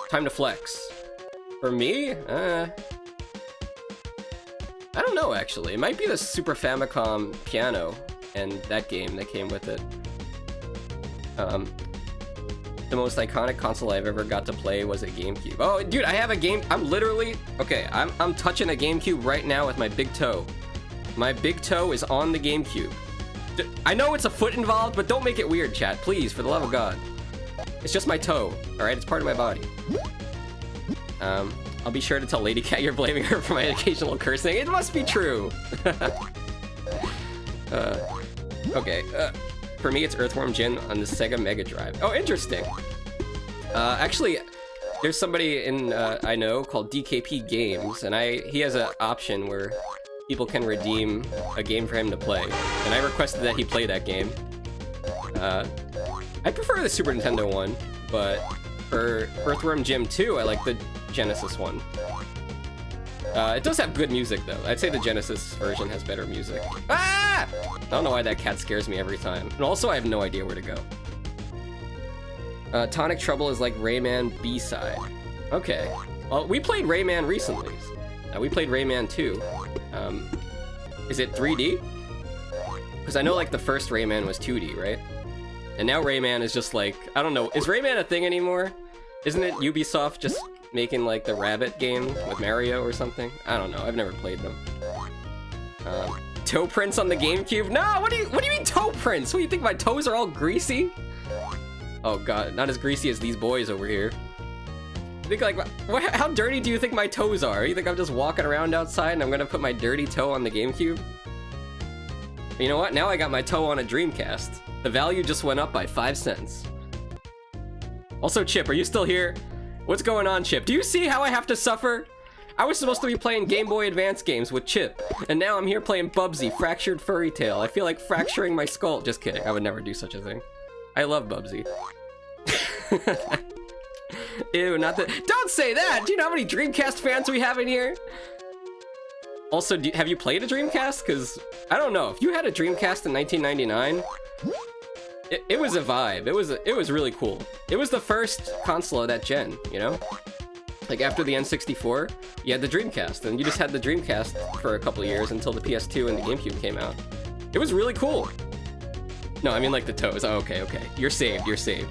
Time to flex. For me? I don't know, actually. It might be the Super Famicom piano and that game that came with it. The most iconic console I've ever got to play was a GameCube. Oh, dude, I have a game. I'm literally... Okay, I'm touching a GameCube right now with my big toe. My big toe is on the GameCube. I know it's a foot involved, but don't make it weird, chat. Please, for the love of God. It's just my toe, alright? It's part of my body. I'll be sure to tell Lady Cat you're blaming her for my occasional cursing. It must be true. Okay, for me it's Earthworm Jim on the Sega Mega Drive. Oh, interesting. Actually, there's somebody in I know called DKP Games, and he has an option where people can redeem a game for him to play, and I requested that he play that game. I prefer the Super Nintendo one, but for Earthworm Jim 2, I like the Genesis one. It does have good music, though. I'd say the Genesis version has better music. Ah! I don't know why that cat scares me every time. And also, I have no idea where to go. Tonic Trouble is like Rayman B-side. Okay. Well, we played Rayman recently. We played Rayman 2. Is it 3D? Because I know, like, the first Rayman was 2D, right? And now Rayman is just like, I don't know. Is Rayman a thing anymore? Isn't it Ubisoft just making like the Rabbit game with Mario or something? I don't know. I've never played them. Toe prints on the GameCube? No, what do you mean toe prints? What do you think, my toes are all greasy? Oh god, not as greasy as these boys over here. You think like, how dirty do you think my toes are? You think I'm just walking around outside and I'm gonna put my dirty toe on the GameCube? You know what? Now I got my toe on a Dreamcast. The value just went up by 5 cents. Also, Chip, are you still here? What's going on, Chip? Do you see how I have to suffer? I was supposed to be playing Game Boy Advance games with Chip, and now I'm here playing Bubsy, Fractured Furry Tale. I feel like fracturing my skull. Just kidding, I would never do such a thing. I love Bubsy. Ew, not that. Don't say that! Do you know how many Dreamcast fans we have in here? Also, have you played a Dreamcast? Because, I don't know, if you had a Dreamcast in 1999, it was a vibe. It was really cool. It was the first console of that gen, you know? Like, after the N64, you had the Dreamcast, and you just had the Dreamcast for a couple of years until the PS2 and the GameCube came out. It was really cool. No, I mean like the toes. Oh, okay. You're saved, you're saved.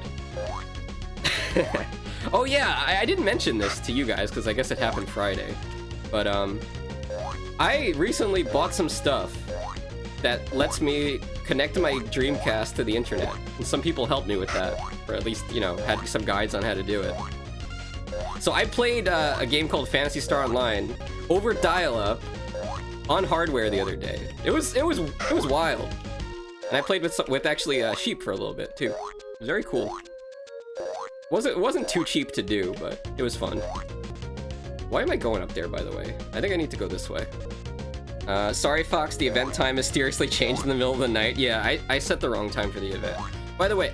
Oh yeah, I didn't mention this to you guys, because I guess it happened Friday. But, I recently bought some stuff that lets me connect my Dreamcast to the internet. And some people helped me with that, or at least, you know, had some guides on how to do it. So I played a game called Phantasy Star Online over dial-up on hardware the other day. It was wild. And I played with actually sheep for a little bit too. It was very cool. It wasn't too cheap to do, but it was fun. Why am I going up there, by the way? I think I need to go this way. Sorry, Fox, the event time mysteriously changed in the middle of the night. Yeah, I set the wrong time for the event. By the way, !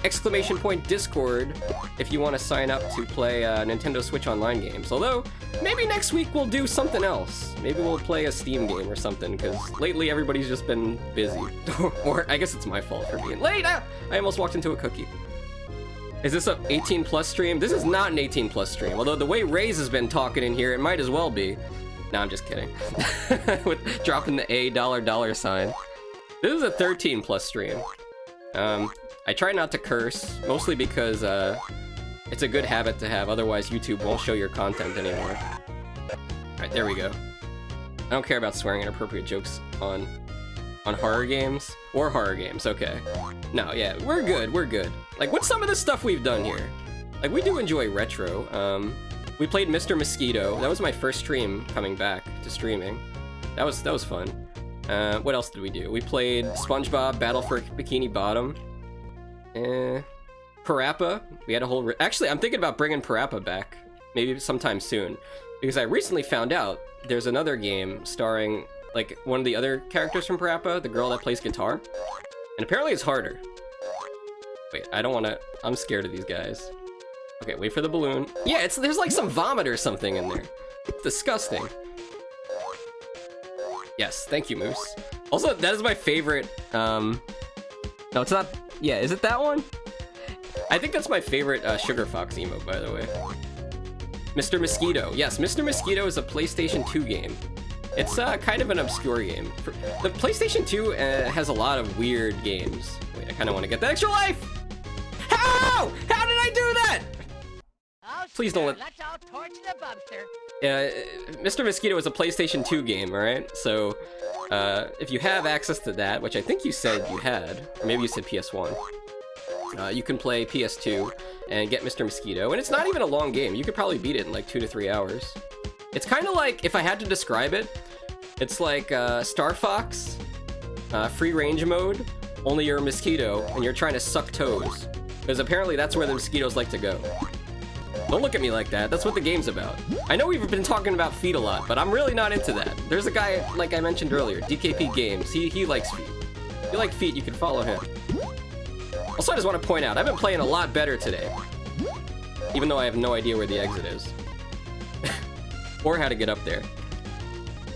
Discord if you want to sign up to play Nintendo Switch Online games. Although, maybe next week we'll do something else. Maybe we'll play a Steam game or something, because lately everybody's just been busy. Or I guess it's my fault for being late. I almost walked into a cookie. Is this a 18+ stream? This is not an 18+ stream, although the way Ray's has been talking in here, it might as well be. No, I'm just kidding. With dropping the $$. This is a 13+ stream. I try not to curse, mostly because it's a good habit to have, otherwise YouTube won't show your content anymore. Alright, there we go. I don't care about swearing inappropriate jokes on horror games. Or horror games, okay. No, yeah, we're good. Like, what's some of the stuff we've done here? Like, we do enjoy retro. We played Mr. Mosquito. That was my first stream coming back to streaming. That was fun. What else did we do? We played SpongeBob Battle for Bikini Bottom. Parappa. We had a whole... Actually, I'm thinking about bringing Parappa back. Maybe sometime soon. Because I recently found out there's another game starring, like, one of the other characters from Parappa, the girl that plays guitar. And apparently it's harder. Wait, I don't want to... I'm scared of these guys. Okay, wait for the balloon. Yeah, there's like some vomit or something in there. It's disgusting. Yes, thank you, Moose. Also, that is my favorite, no, it's not... Yeah, is it that one? I think that's my favorite Sugar Fox emote, by the way. Mr. Mosquito. Yes, Mr. Mosquito is a PlayStation 2 game. It's kind of an obscure game. The PlayStation 2 has a lot of weird games. Wait, I kind of want to get that extra life! How? How did I do that? Oh, Please don't let... Let's all torch the Bubster. Mr. Mosquito is a PlayStation 2 game, alright? So, if you have access to that, which I think you said you had, or maybe you said PS1, you can play PS2 and get Mr. Mosquito, and it's not even a long game. You could probably beat it in like 2 to 3 hours. It's kind of like, if I had to describe it, it's like Star Fox free range mode, only you're a mosquito and you're trying to suck toes. Because apparently that's where the mosquitoes like to go. Don't look at me like that, that's what the game's about. I know we've been talking about feet a lot, but I'm really not into that. There's a guy, like I mentioned earlier, DKP Games, he likes feet. If you like feet, you can follow him. Also, I just want to point out, I've been playing a lot better today. Even though I have no idea where the exit is. Or how to get up there.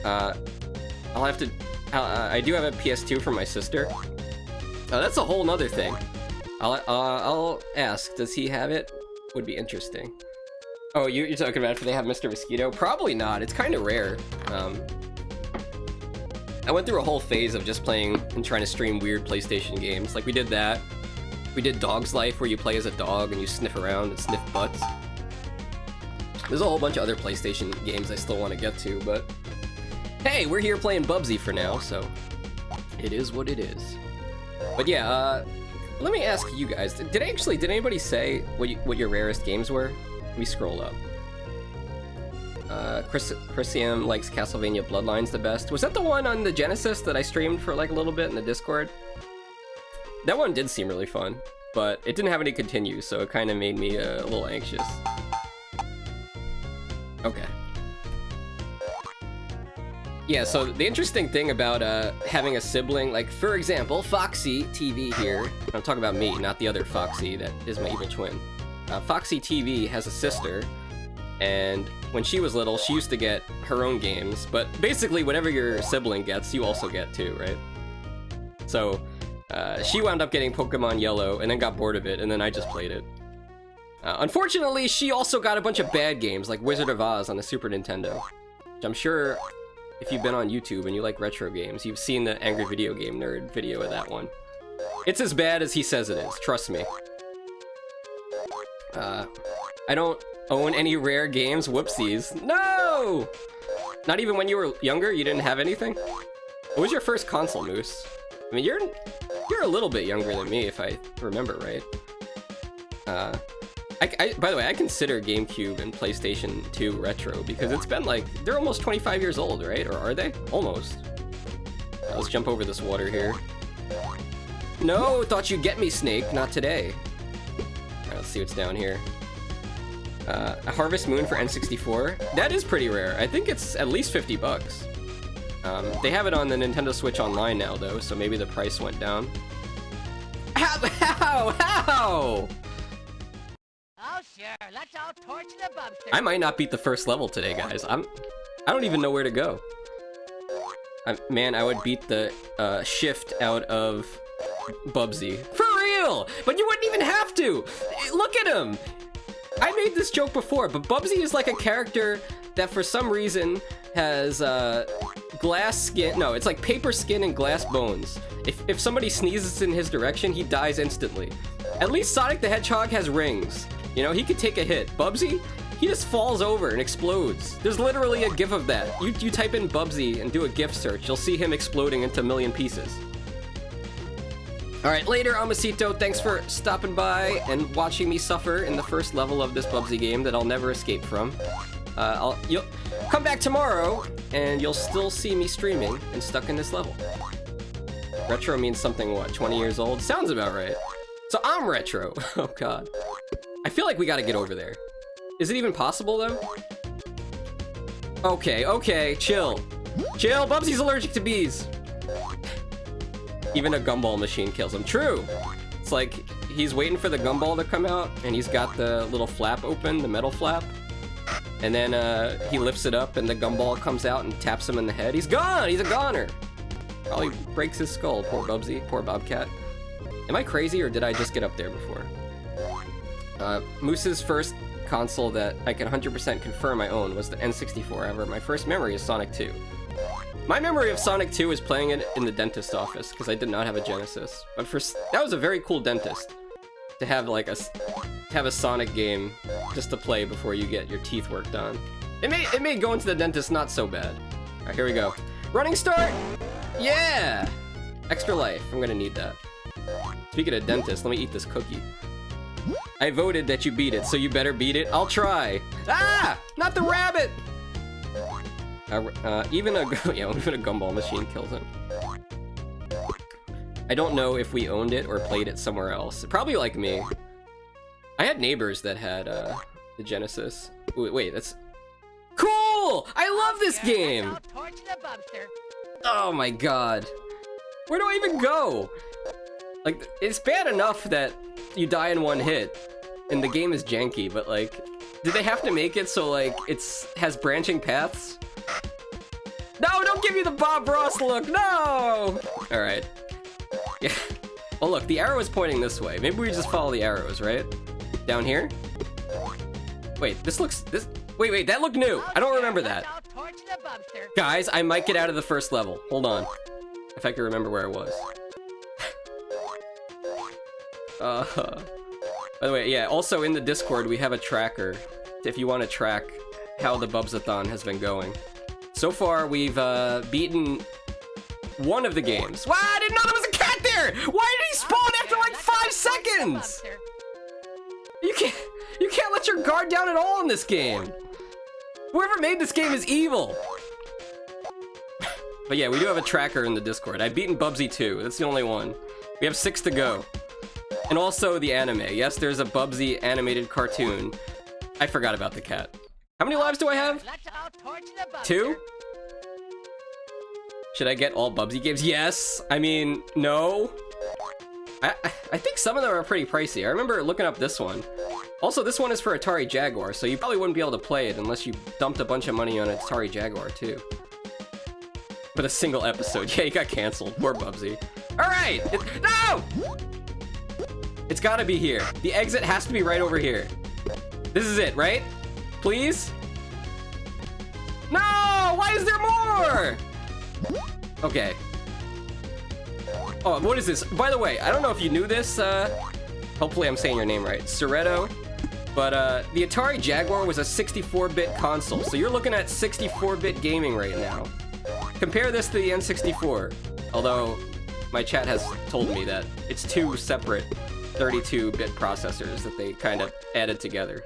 I'll have to... I do have a PS2 from my sister. That's a whole nother thing. I'll ask, does he have it? Would be interesting. Oh, you're talking about if they have Mr. Mosquito? Probably not, it's kind of rare. I went through a whole phase of just playing and trying to stream weird PlayStation games. Like, we did that. We did Dog's Life, where you play as a dog and you sniff around and sniff butts. There's a whole bunch of other PlayStation games I still want to get to, but... Hey, we're here playing Bubsy for now, so... It is what it is. But yeah, let me ask you guys, did anybody say what your rarest games were? Let me scroll up. Chrisiam likes Castlevania Bloodlines the best. Was that the one on the Genesis that I streamed for like a little bit in the Discord? That one did seem really fun, but it didn't have any continues, so it kind of made me a little anxious. Okay. Yeah, so the interesting thing about having a sibling, like for example, Foxxy TV here. I'm talking about me, not the other Foxxy that is my evil twin. Foxxy TV has a sister, and when she was little, she used to get her own games, but basically whatever your sibling gets, you also get too, right? So, she wound up getting Pokemon Yellow, and then got bored of it, and then I just played it. Unfortunately, she also got a bunch of bad games, like Wizard of Oz on the Super Nintendo, which I'm sure if you've been on YouTube and you like retro games, you've seen the Angry Video Game Nerd video of that one. It's as bad as he says it is, trust me. I don't own any rare games, whoopsies. No! Not even when you were younger, you didn't have anything? What was your first console, Moose? I mean, you're a little bit younger than me, if I remember right. By the way, I consider GameCube and PlayStation 2 retro because it's been like, they're almost 25 years old, right? Or are they? Almost. Let's jump over this water here. No, thought you'd get me, Snake. Not today. Alright, let's see what's down here. A Harvest Moon for N64. That is pretty rare. I think it's at least 50 bucks. They have it on the Nintendo Switch Online now, though, so maybe the price went down. Ow! Oh, sure. Let's all torch the Bubster. I might not beat the first level today, guys. I don't even know where to go. Man, I would beat the shift out of Bubsy. For real! But you wouldn't even have to! Look at him! I made this joke before, but Bubsy is like a character that for some reason has glass skin. No, it's like paper skin and glass bones. If somebody sneezes in his direction, he dies instantly. At least Sonic the Hedgehog has rings. You know, he could take a hit. Bubsy, he just falls over and explodes. There's literally a gif of that. You type in Bubsy and do a gif search, you'll see him exploding into a million pieces. Alright, later, Amasito, thanks for stopping by and watching me suffer in the first level of this Bubsy game that I'll never escape from. You'll come back tomorrow, and you'll still see me streaming and stuck in this level. Retro means something, what, 20 years old? Sounds about right. So I'm retro. Oh god. I feel like we gotta get over there. Is it even possible, though? Okay, chill. Chill, Bubsy's allergic to bees. Even a gumball machine kills him. True! It's like, he's waiting for the gumball to come out, and he's got the little flap open, the metal flap. And then, he lifts it up, and the gumball comes out and taps him in the head. He's gone! He's a goner! Probably breaks his skull. Poor Bubsy. Poor Bobcat. Am I crazy, or did I just get up there before? Moose's first console that I can 100% confirm I own was the N64. However, my first memory is Sonic 2. My memory of Sonic 2 is playing it in the dentist office, because I did not have a Genesis. But that was a very cool dentist, to have like a Sonic game just to play before you get your teeth worked on. It made going to the dentist not so bad. Alright, here we go. Running start! Yeah! Extra life, I'm gonna need that. Speaking of dentist, let me eat this cookie. I voted that you beat it, so you better beat it. I'll try. Ah! Not the rabbit! Even a gumball machine kills him. I don't know if we owned it or played it somewhere else. Probably like me. I had neighbors that had the Genesis. Wait, that's cool! I love this game! Oh my god. Where do I even go? Like, it's bad enough that you die in one hit, and the game is janky, but like, did they have to make it so like, has branching paths? No, don't give me the Bob Ross look, no! Alright. Yeah. Well look, the arrow is pointing this way. Maybe we just follow the arrows, right? Down here? Wait, wait, that looked new. I don't remember that. Guys, I might get out of the first level. Hold on. If I can remember where I was. By the way, yeah, also in the Discord, we have a tracker if you want to track how the Bubsathon has been going. So far, we've beaten one of the games. Wow, I didn't know there was a cat there! Why did he spawn after like 5 seconds? You can't let your guard down at all in this game. Whoever made this game is evil. But yeah, we do have a tracker in the Discord. I've beaten Bubsy 2. That's the only one. We have 6 to go. And also the anime. Yes, there's a Bubsy animated cartoon. I forgot about the cat. How many lives do I have? 2? Should I get all Bubsy games? Yes. I mean, no. I think some of them are pretty pricey. I remember looking up this one. Also, this one is for Atari Jaguar, so you probably wouldn't be able to play it unless you dumped a bunch of money on Atari Jaguar, too. But a single episode. Yeah, you got canceled. Poor Bubsy. Alright! No! It's gotta be here. The exit has to be right over here. This is it, right? Please? No! Why is there more? Okay. Oh, what is this? By the way, I don't know if you knew this. Hopefully I'm saying your name right. Soretto. But the Atari Jaguar was a 64-bit console, so you're looking at 64-bit gaming right now. Compare this to the N64. Although, my chat has told me that it's 2 separate 32-bit processors that they kind of added together.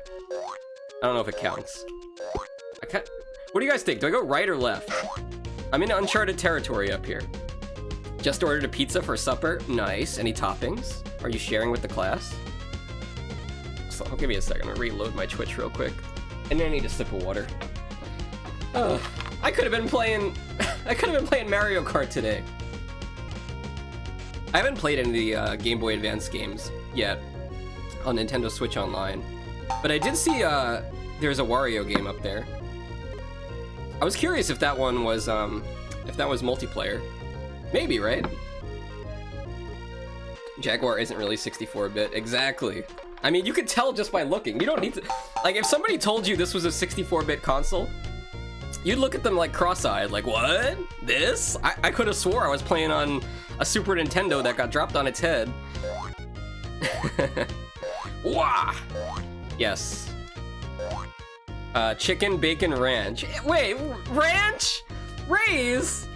I don't know if it counts. What do you guys think? Do I go right or left? I'm in uncharted territory up here. Just ordered a pizza for supper. Nice. Any toppings? Are you sharing with the class? So, give me a second. I'm gonna reload my Twitch real quick. And then I need a sip of water. I could have been playing Mario Kart today. I haven't played any of the Game Boy Advance games yet on Nintendo Switch Online. But I did see there's a Wario game up there. I was curious if that one was multiplayer. Maybe, right? Jaguar isn't really 64-bit. Exactly. I mean, you could tell just by looking. You don't need to... Like, if somebody told you this was a 64-bit console, you'd look at them like cross-eyed, like, what? This? I could have swore I was playing on a Super Nintendo that got dropped on its head. Wah! Yes. Chicken, bacon, ranch. Wait, ranch? Ray's?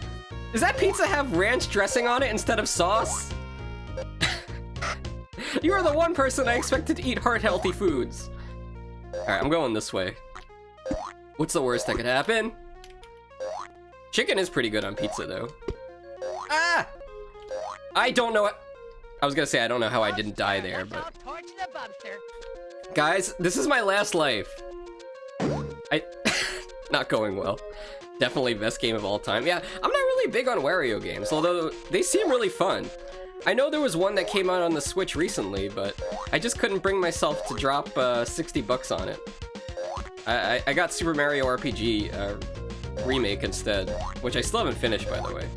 Does that pizza have ranch dressing on it instead of sauce? You are the one person I expected to eat heart-healthy foods. Alright, I'm going this way. What's the worst that could happen? Chicken is pretty good on pizza, though. Ah! I don't know... I was gonna say I don't know how I didn't die there, but... Guys, this is my last life. Not going well. Definitely best game of all time. Yeah, I'm not really big on Wario games, although they seem really fun. I know there was one that came out on the Switch recently, but I just couldn't bring myself to drop 60 bucks on it. I got Super Mario RPG Remake instead, which I still haven't finished, by the way.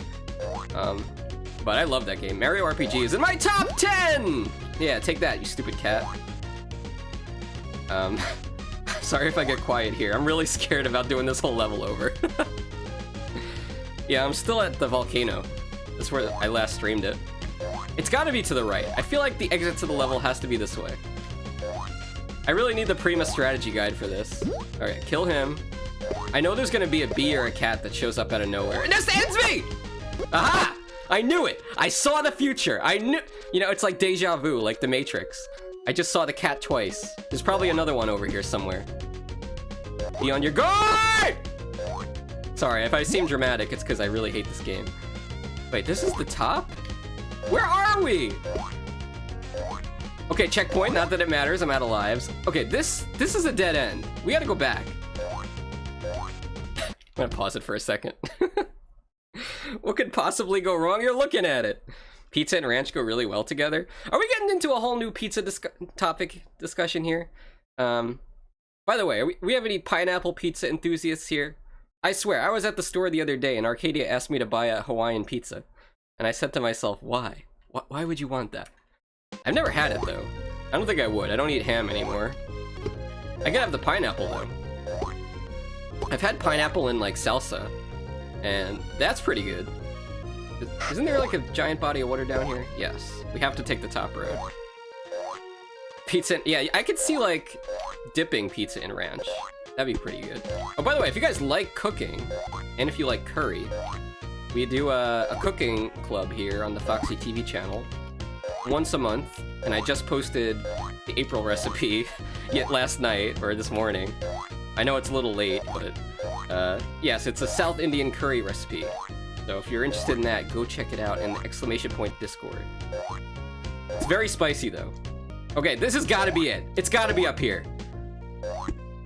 But I love that game. Mario RPG is in my top 10! Yeah, take that, you stupid cat. Sorry if I get quiet here. I'm really scared about doing this whole level over. Yeah, I'm still at the volcano. That's where I last streamed it. It's gotta be to the right. I feel like the exit to the level has to be this way. I really need the Prima strategy guide for this. Alright, kill him. I know there's gonna be a bee or a cat that shows up out of nowhere. And this ends me! Aha! I knew it! I saw the future! I knew... You know, it's like deja vu, like the Matrix. I just saw the cat twice. There's probably another one over here somewhere. Be on your guard! Sorry, if I seem dramatic, it's because I really hate this game. Wait, this is the top? Where are we? Okay, checkpoint, not that it matters, I'm out of lives. Okay, this is a dead end. We gotta go back. I'm gonna pause it for a second. What could possibly go wrong? You're looking at it. Pizza and ranch go really well together. Are we getting into a whole new pizza discussion here? By the way, we have any pineapple pizza enthusiasts here? I swear, I was at the store the other day and Arcadia asked me to buy a Hawaiian pizza. And I said to myself, why? Why would you want that? I've never had it though. I don't think I would. I don't eat ham anymore. I could have the pineapple though. I've had pineapple in like salsa, and that's pretty good. Isn't there like a giant body of water down here? Yes. We have to take the top road. Pizza, yeah, I could see like dipping pizza in ranch. That'd be pretty good. Oh, by the way, if you guys like cooking, and if you like curry, we do a cooking club here on the Foxxy TV channel once a month, and I just posted the April recipe yet last night, or this morning. I know it's a little late, but yes, it's a South Indian curry recipe. So if you're interested in that, go check it out in the exclamation point Discord. It's very spicy though. Okay, this has gotta be it. It's gotta be up here.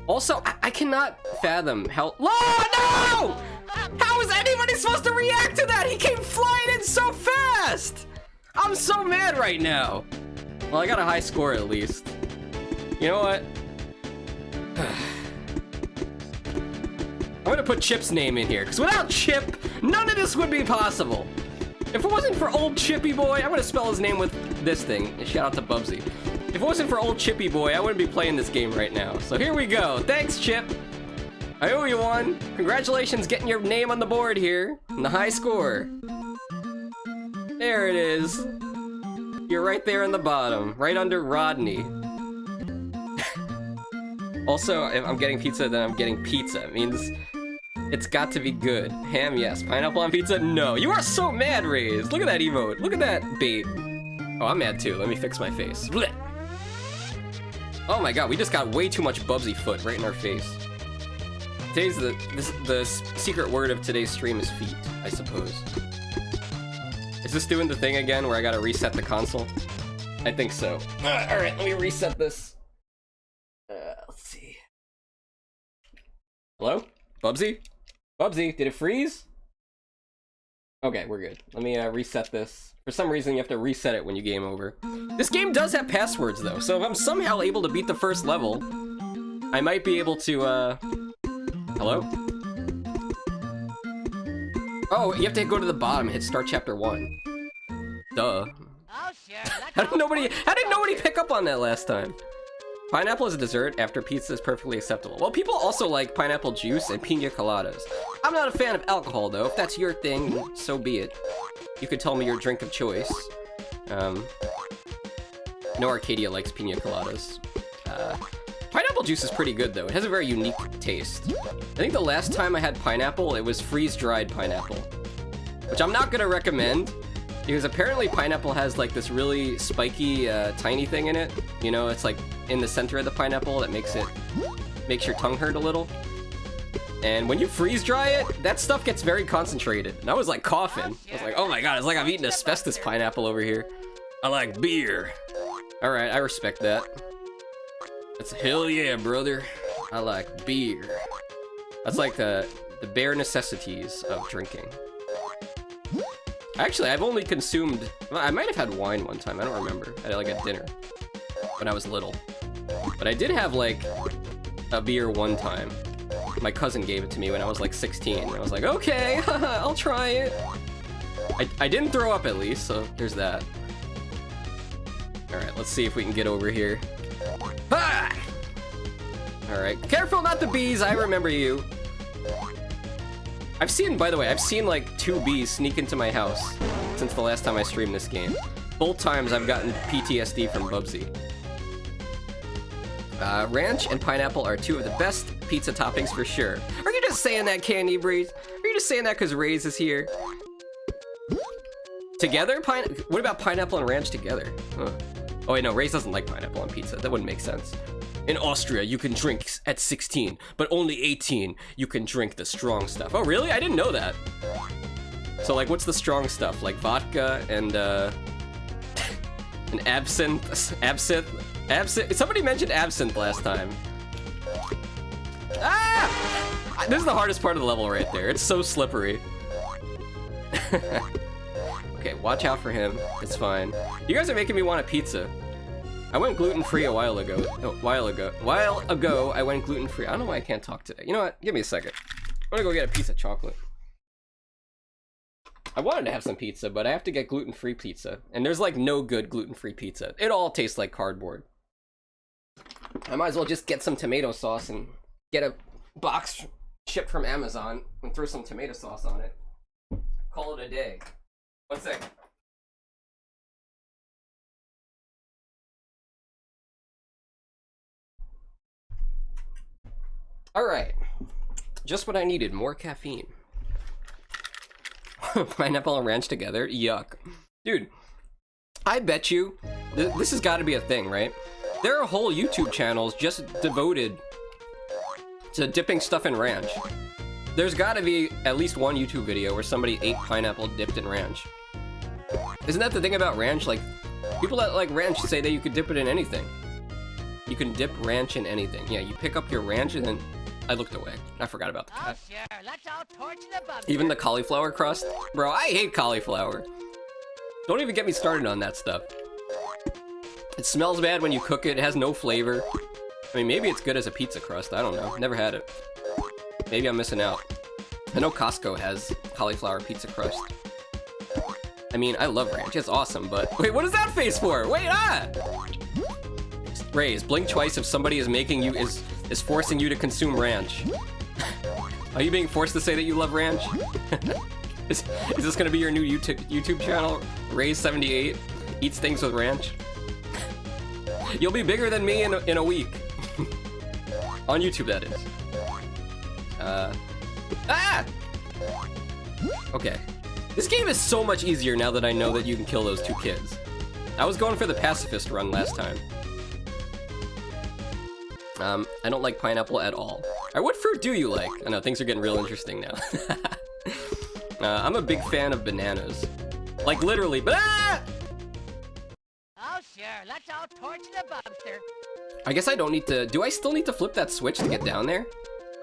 Also, I cannot fathom how— Oh, no! How is anybody supposed to react to that? He came flying in so fast! I'm so mad right now. Well, I got a high score at least. You know what? I'm gonna put Chip's name in here, because without Chip, none of this would be possible. If it wasn't for old Chippy Boy, I'm gonna spell his name with this thing. Shout out to Bubsy. If it wasn't for old Chippy Boy, I wouldn't be playing this game right now. So here we go. Thanks, Chip. I owe you one. Congratulations getting your name on the board here. And the high score. There it is. You're right there in the bottom, right under Rodney. Also, if I'm getting pizza, then I'm getting pizza. It means it's got to be good. Ham, yes. Pineapple on pizza, no. You are so mad, Raze. Look at that emote. Look at that bait. Oh, I'm mad too. Let me fix my face. Blech. Oh my god, we just got way too much Bubsy foot right in our face. Today's the secret word of today's stream is feet, I suppose. Is this doing the thing again where I gotta reset the console? I think so. Alright, let me reset this. Let's see. Hello? Bubsy? Bubsy, did it freeze? Okay, we're good. Let me reset this. For some reason, you have to reset it when you game over. This game does have passwords, though, so if I'm somehow able to beat the first level, I might be able to, Hello? Oh, you have to go to the bottom and hit start chapter 1. Duh. Oh, sure. How did nobody pick up on that last time? Pineapple as a dessert after pizza is perfectly acceptable. Well, people also like pineapple juice and pina coladas. I'm not a fan of alcohol, though. If that's your thing, so be it. You could tell me your drink of choice. No Arcadia likes pina coladas. Pineapple juice is pretty good, though. It has a very unique taste. I think the last time I had pineapple, it was freeze-dried pineapple, which I'm not gonna recommend, because apparently pineapple has like this really spiky, tiny thing in it. You know, it's like in the center of the pineapple that makes your tongue hurt a little. And when you freeze dry it, that stuff gets very concentrated. And I was like coughing. I was like, oh my god, it's like I'm eating asbestos pineapple over here. I like beer. All right, I respect that. That's hell yeah, brother. I like beer. That's like the bare necessities of drinking. Actually, I've only consumed, well, I might have had wine one time, I don't remember. I had like a dinner when I was little. But I did have like a beer one time. My cousin gave it to me when I was like 16. And I was like, okay, I'll try it. I didn't throw up at least, so there's that. All right, let's see if we can get over here. Ah! All right, careful, not the bees, I remember you. I've seen, by the way, I've seen like 2 bees sneak into my house since the last time I streamed this game. Both times I've gotten PTSD from Bubsy. Ranch and pineapple are 2 of the best pizza toppings for sure. Are you just saying that, Candy Breeze? Are you just saying that because Raze is here? Together? What about pineapple and ranch together? Huh. Oh wait, no, Raze doesn't like pineapple on pizza. That wouldn't make sense. In Austria, you can drink at 16, but only 18, you can drink the strong stuff. Oh really? I didn't know that. So like, what's the strong stuff? Like vodka and and absinthe. Somebody mentioned absinthe last time. Ah! This is the hardest part of the level right there. It's so slippery. Okay, watch out for him. It's fine. You guys are making me want a pizza. I went gluten-free a while ago. While ago, I went gluten-free. I don't know why I can't talk today. You know what? Give me a second. I'm gonna go get a piece of chocolate. I wanted to have some pizza, but I have to get gluten-free pizza. And there's like no good gluten-free pizza. It all tastes like cardboard. I might as well just get some tomato sauce and get a box shipped from Amazon and throw some tomato sauce on it. Call it a day. 1 second. Alright. Just what I needed, more caffeine. Pineapple and ranch together? Yuck. Dude, I bet you, this has got to be a thing, right? There are whole YouTube channels just devoted to dipping stuff in ranch. There's got to be at least one YouTube video where somebody ate pineapple dipped in ranch. Isn't that the thing about ranch? Like, people that like ranch say that you could dip it in anything. You can dip ranch in anything. Yeah, you pick up your ranch and then... I looked away. I forgot about the cat. Oh, sure. Let's all torch the Bubsy. Even the cauliflower crust? Bro, I hate cauliflower. Don't even get me started on that stuff. It smells bad when you cook it. It has no flavor. I mean, maybe it's good as a pizza crust. I don't know. Never had it. Maybe I'm missing out. I know Costco has cauliflower pizza crust. I mean, I love ranch. It's awesome, but... Wait, what is that face for? Wait, ah! Raise, blink twice if somebody is making you... is forcing you to consume ranch. Are you being forced to say that you love ranch? Is this gonna be your new YouTube channel? Raise78 eats things with ranch? You'll be bigger than me in a week. On YouTube, that is. Ah! Okay. This game is so much easier now that I know that you can kill those two kids. I was going for the pacifist run last time. I don't like pineapple at all. Alright, what fruit do you like? I know, things are getting real interesting now. I'm a big fan of bananas. Like, literally, but ah! Oh, sure. Let's all torch the Bubster. I guess I don't need to... Do I still need to flip that switch to get down there?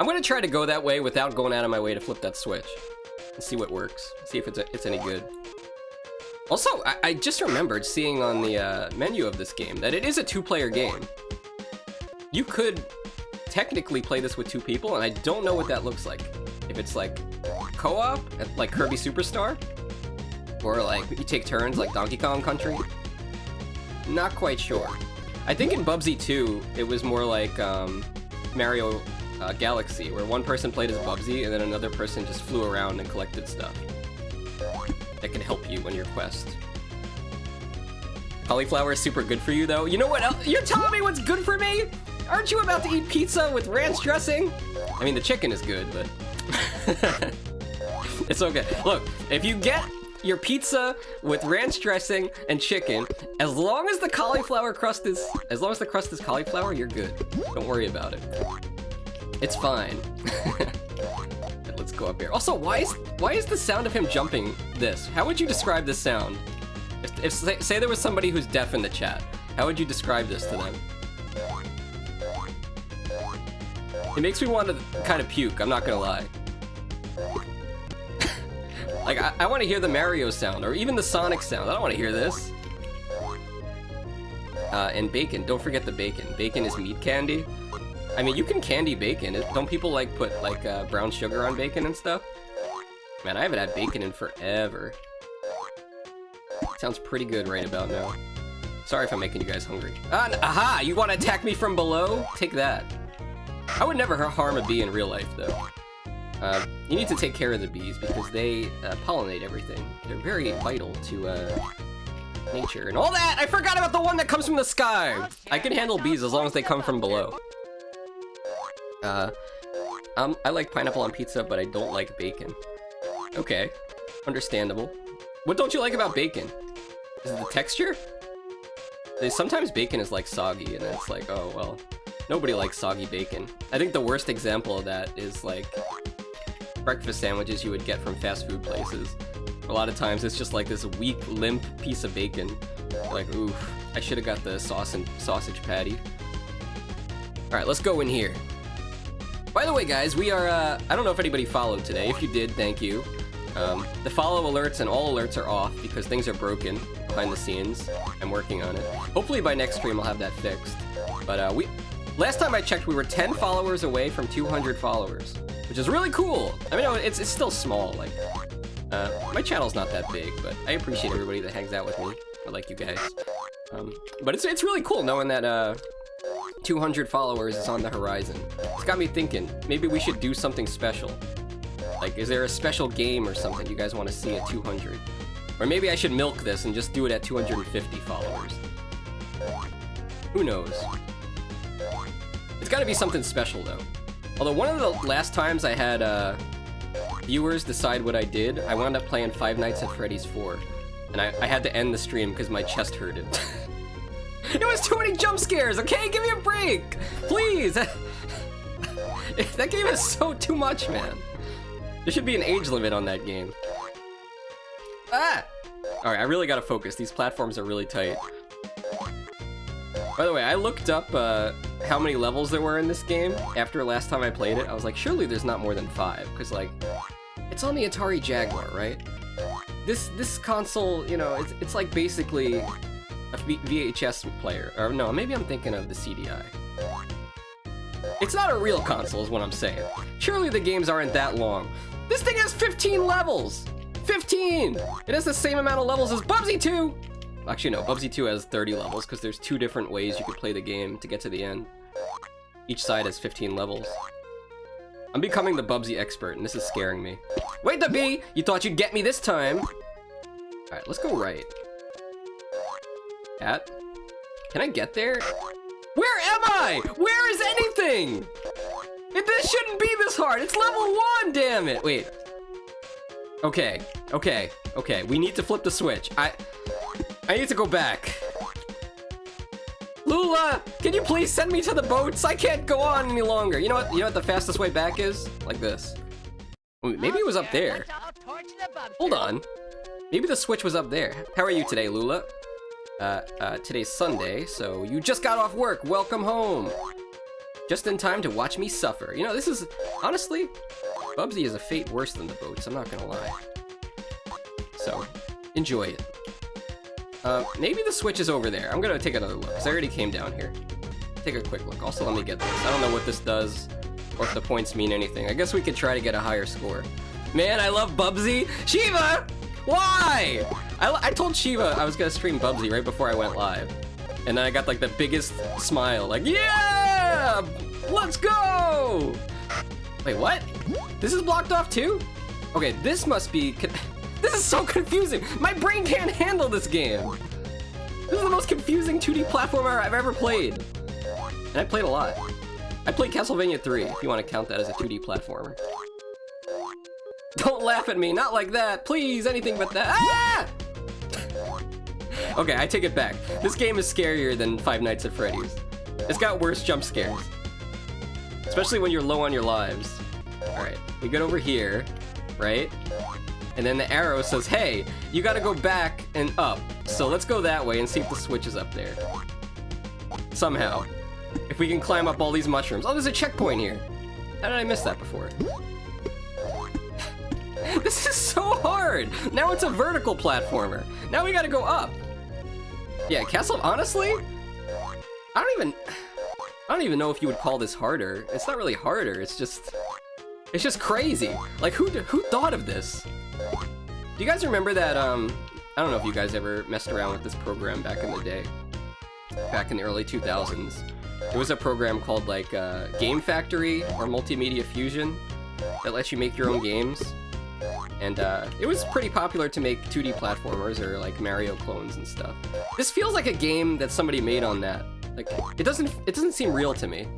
I'm gonna try to go that way without going out of my way to flip that switch. And see what works. See if it's any good. Also, I just remembered seeing on the menu of this game that it is a two-player game. You could technically play this with two people, and I don't know what that looks like. If it's like co-op, like Kirby Superstar, or like you take turns like Donkey Kong Country. Not quite sure. I think in Bubsy 2, it was more like Mario Galaxy, where one person played as Bubsy, and then another person just flew around and collected stuff that can help you on your quest. Cauliflower is super good for you, though. You know what else? You're telling me what's good for me? Aren't you about to eat pizza with ranch dressing? I mean, the chicken is good, but... It's okay. Look, if you get your pizza with ranch dressing and chicken, as long as the crust is cauliflower, you're good. Don't worry about it. It's fine. Let's go up here. Also, why is the sound of him jumping this? How would you describe this sound? If say there was somebody who's deaf in the chat, how would you describe this to them? It makes me want to kind of puke, I'm not gonna lie. Like, I want to hear the Mario sound, or even the Sonic sound. I don't want to hear this. And bacon, don't forget the bacon. Bacon is meat candy. I mean, you can candy bacon. Don't people, like, put, like, brown sugar on bacon and stuff? Man, I haven't had bacon in forever. Sounds pretty good right about now. Sorry if I'm making you guys hungry. Aha! You want to attack me from below? Take that. I would never harm a bee in real life, though. You need to take care of the bees because they pollinate everything. They're very vital to nature and all that. I forgot about the one that comes from the sky. I can handle bees as long as they come from below. I like pineapple on pizza, but I don't like bacon. Okay, understandable. What don't you like about bacon? Is it the texture? Sometimes bacon is like soggy, and it's like, oh well. Nobody likes soggy bacon. I think the worst example of that is like breakfast sandwiches you would get from fast food places. A lot of times it's just like this weak, limp piece of bacon. Like, oof, I should have got the sausage patty. Alright, let's go in here. By the way, guys, we are, I don't know if anybody followed today. If you did, thank you. The follow alerts and all alerts are off because things are broken behind the scenes. I'm working on it. Hopefully by next stream I'll have that fixed. But, last time I checked, we were 10 followers away from 200 followers, which is really cool. I mean, it's still small, like, my channel's not that big, but I appreciate everybody that hangs out with me. I like you guys. But it's really cool knowing that, 200 followers is on the horizon. It's got me thinking, maybe we should do something special. Like, is there a special game or something you guys want to see at 200? Or maybe I should milk this and just do it at 250 followers. Who knows? It's gotta be something special, though. Although one of the last times I had, viewers decide what I did, I wound up playing Five Nights at Freddy's 4. And I had to end the stream because my chest hurted. It was too many jump scares, okay? Give me a break! Please! That game is so too much, man. There should be an age limit on that game. Ah! Alright, I really gotta focus. These platforms are really tight. By the way, I looked up how many levels there were in this game after last time I played it. I was like, surely there's not more than 5, because, like, it's on the Atari Jaguar, right? This console, you know, it's like basically a VHS player. Or no, maybe I'm thinking of the CDI. It's not a real console is what I'm saying. Surely the games aren't that long. This thing has 15 levels! 15! It has the same amount of levels as Bubsy 2! Actually, no, Bubsy 2 has 30 levels, because there's 2 different ways you could play the game to get to the end. Each side has 15 levels. I'm becoming the Bubsy expert, and this is scaring me. Wait, the bee! You thought you'd get me this time! Alright, let's go right. Cat? Can I get there? Where am I? Where is anything? This shouldn't be this hard. It's level 1, damn it. Wait. Okay. We need to flip the switch. I need to go back. Lula, can you please send me to the boats? I can't go on any longer. You know what the fastest way back is? Like this. Maybe it was up there. Hold on. Maybe the switch was up there. How are you today, Lula? Today's Sunday, so you just got off work. Welcome home. Just in time to watch me suffer. You know, this is, honestly, Bubsy is a fate worse than the boats, I'm not gonna lie. So, enjoy it. Maybe the switch is over there. I'm gonna take another look, because I already came down here. Take a quick look. Also, let me get this. I don't know what this does, or if the points mean anything. I guess we could try to get a higher score. Man, I love Bubsy! Shiva! Why? I told Shiva I was gonna stream Bubsy right before I went live. And then I got like the biggest smile, like, yeah! Let's go! Wait, what? This is blocked off too? Okay, this must be, this is so confusing. My brain can't handle this game. This is the most confusing 2D platformer I've ever played. And I played a lot. I played Castlevania 3, if you want to count that as a 2D platformer. Don't laugh at me, not like that. Please, anything but that. Ah! Okay, I take it back. This game is scarier than Five Nights at Freddy's. It's got worse jump scares. Especially when you're low on your lives. Alright, we get over here, right? And then the arrow says, hey, you gotta go back and up. So let's go that way and see if the switch is up there. Somehow. If we can climb up all these mushrooms. Oh, there's a checkpoint here. How did I miss that before? This is so hard! Now it's a vertical platformer. Now we gotta go up. Yeah, honestly, I don't even know if you would call this harder. It's not really harder, it's just crazy. Like, who thought of this? Do you guys remember that, I don't know if you guys ever messed around with this program back in the day. Back in the early 2000s. There was a program called, like, Game Factory or Multimedia Fusion that lets you make your own games. And it was pretty popular to make 2D platformers or like Mario clones and stuff. This feels like a game that somebody made on that. Like, it doesn't seem real to me.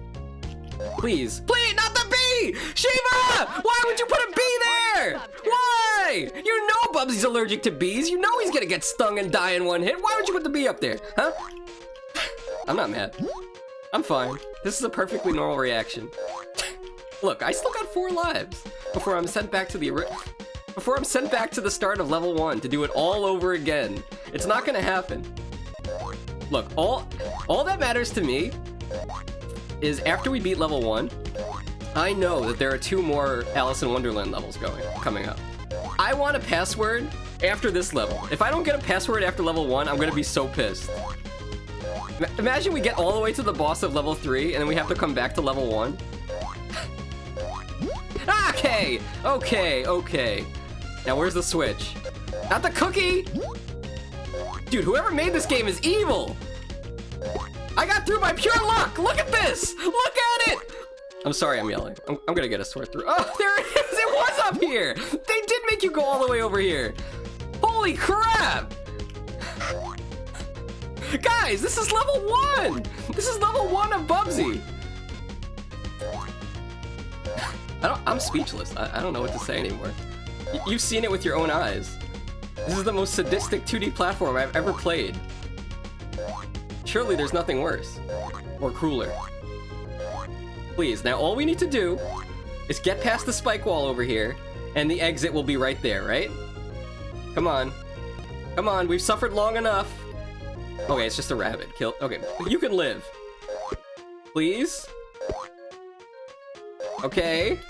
Please, not the bee! Shiva! Why would you put a bee there? Why? You know Bubsy's allergic to bees. You know he's gonna get stung and die in one hit. Why would you put the bee up there, huh? I'm not mad. I'm fine. This is a perfectly normal reaction. Look, I still got 4 lives before I'm sent back to the before I'm sent back to the start of level 1 to do it all over again. It's not gonna happen. Look, all that matters to me is after we beat level 1, I know that there are 2 more Alice in Wonderland levels coming up. I want a password after this level. If I don't get a password after level 1, I'm gonna be so pissed. Imagine we get all the way to the boss of level 3 and then we have to come back to level 1. Okay, okay. Now where's the switch? Not the cookie! Dude, whoever made this game is evil! I got through by pure luck! Look at this! Look at it! I'm sorry I'm yelling. I'm gonna get a sword through. Oh, there it is! It was up here! They did make you go all the way over here! Holy crap! Guys, this is level 1! This is level 1 of Bubsy! I'm speechless. I don't know what to say anymore. You've seen it with your own eyes. This is the most sadistic 2D platform I've ever played. Surely there's nothing worse. Or crueler. Please, now all we need to do is get past the spike wall over here, and the exit will be right there, right? Come on. Come on, we've suffered long enough. Okay, it's just a rabbit. Okay, you can live. Please? Okay.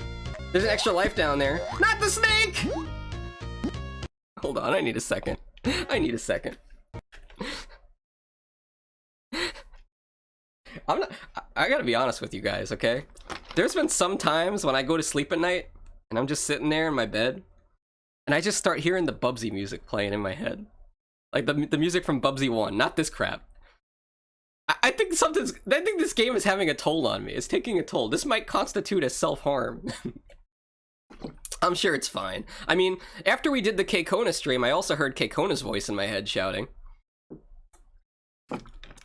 There's an extra life down there. Not the snake! Hold on, I need a second. I need a second. I gotta be honest with you guys, okay? There's been some times when I go to sleep at night, and I'm just sitting there in my bed, and I just start hearing the Bubsy music playing in my head. Like the music from Bubsy 1, not this crap. I think this game is having a toll on me. It's taking a toll. This might constitute as self-harm. I'm sure it's fine. I mean, after we did the K-Kona stream, I also heard K-Kona's voice in my head shouting.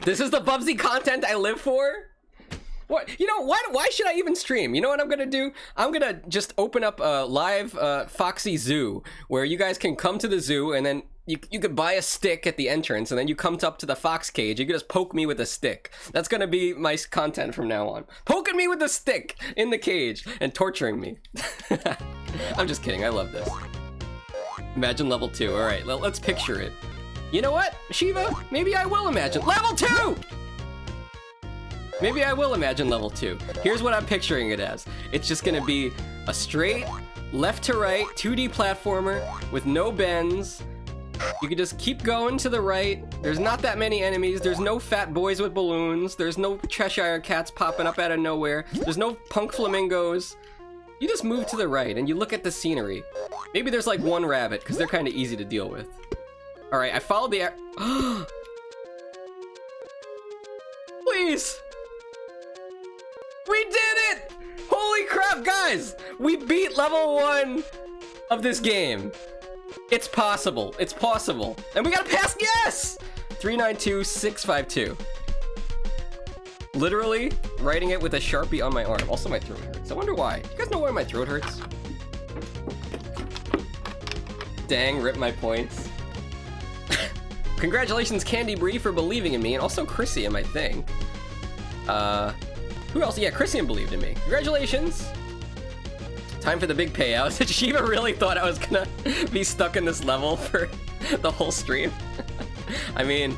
This is the Bubsy content I live for? What? You know, why should I even stream? You know what I'm gonna do? I'm gonna just open up a live Foxxy zoo, where you guys can come to the zoo, and then you could buy a stick at the entrance, and then you come up to the fox cage. You can just poke me with a stick. That's gonna be my content from now on. Poking me with a stick in the cage and torturing me. I'm just kidding. I love this. Imagine level 2. All right, let's picture it. You know what, Shiva? Maybe I will imagine level 2. Maybe I will imagine level 2. Here's what I'm picturing it as. It's just gonna be a straight left to right 2D platformer with no bends. You can just keep going to the right. There's not that many enemies. There's no fat boys with balloons. There's no Cheshire cats popping up out of nowhere. There's no punk flamingos. You just move to the right and you look at the scenery. Maybe there's like one rabbit, because they're kind of easy to deal with. All right, I followed the Please! We did it! Holy crap, guys! We beat level 1 of this game. It's possible. It's possible. And we got a pass. Yes! 392652. Literally writing it with a Sharpie on my arm. Also, my throat hurts. I wonder why. You guys know why my throat hurts? Dang, rip my points. Congratulations, Candy Brie, for believing in me, and also Chrissy, I think. Who else? Yeah, Christian believed in me. Congratulations! Time for the big payout. Shiva really thought I was gonna be stuck in this level for the whole stream. I mean,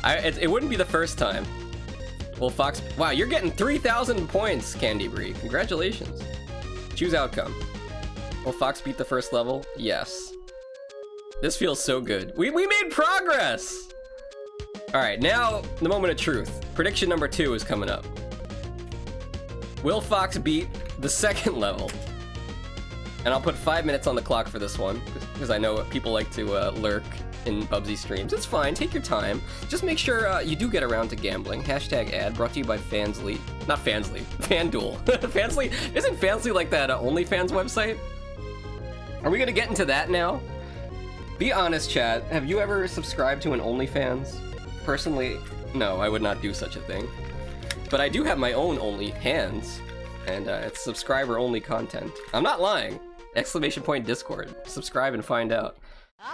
it wouldn't be the first time. Well, Fox... Wow, you're getting 3,000 points, Candy Brie. Congratulations. Choose outcome. Will Fox beat the first level? Yes. This feels so good. We made progress! Alright, now the moment of truth. Prediction number 2 is coming up. Will Fox beat the second level? And I'll put 5 minutes on the clock for this one, because I know people like to lurk in Bubsy streams. It's fine, take your time. Just make sure you do get around to gambling. Hashtag ad, brought to you by Fansly. Not Fansly, FanDuel. Fansly, isn't Fansly like that OnlyFans website? Are we gonna get into that now? Be honest, chat, have you ever subscribed to an OnlyFans? Personally, no, I would not do such a thing. But I do have my own OnlyHands, and it's subscriber-only content. I'm not lying. Exclamation point Discord. Subscribe and find out.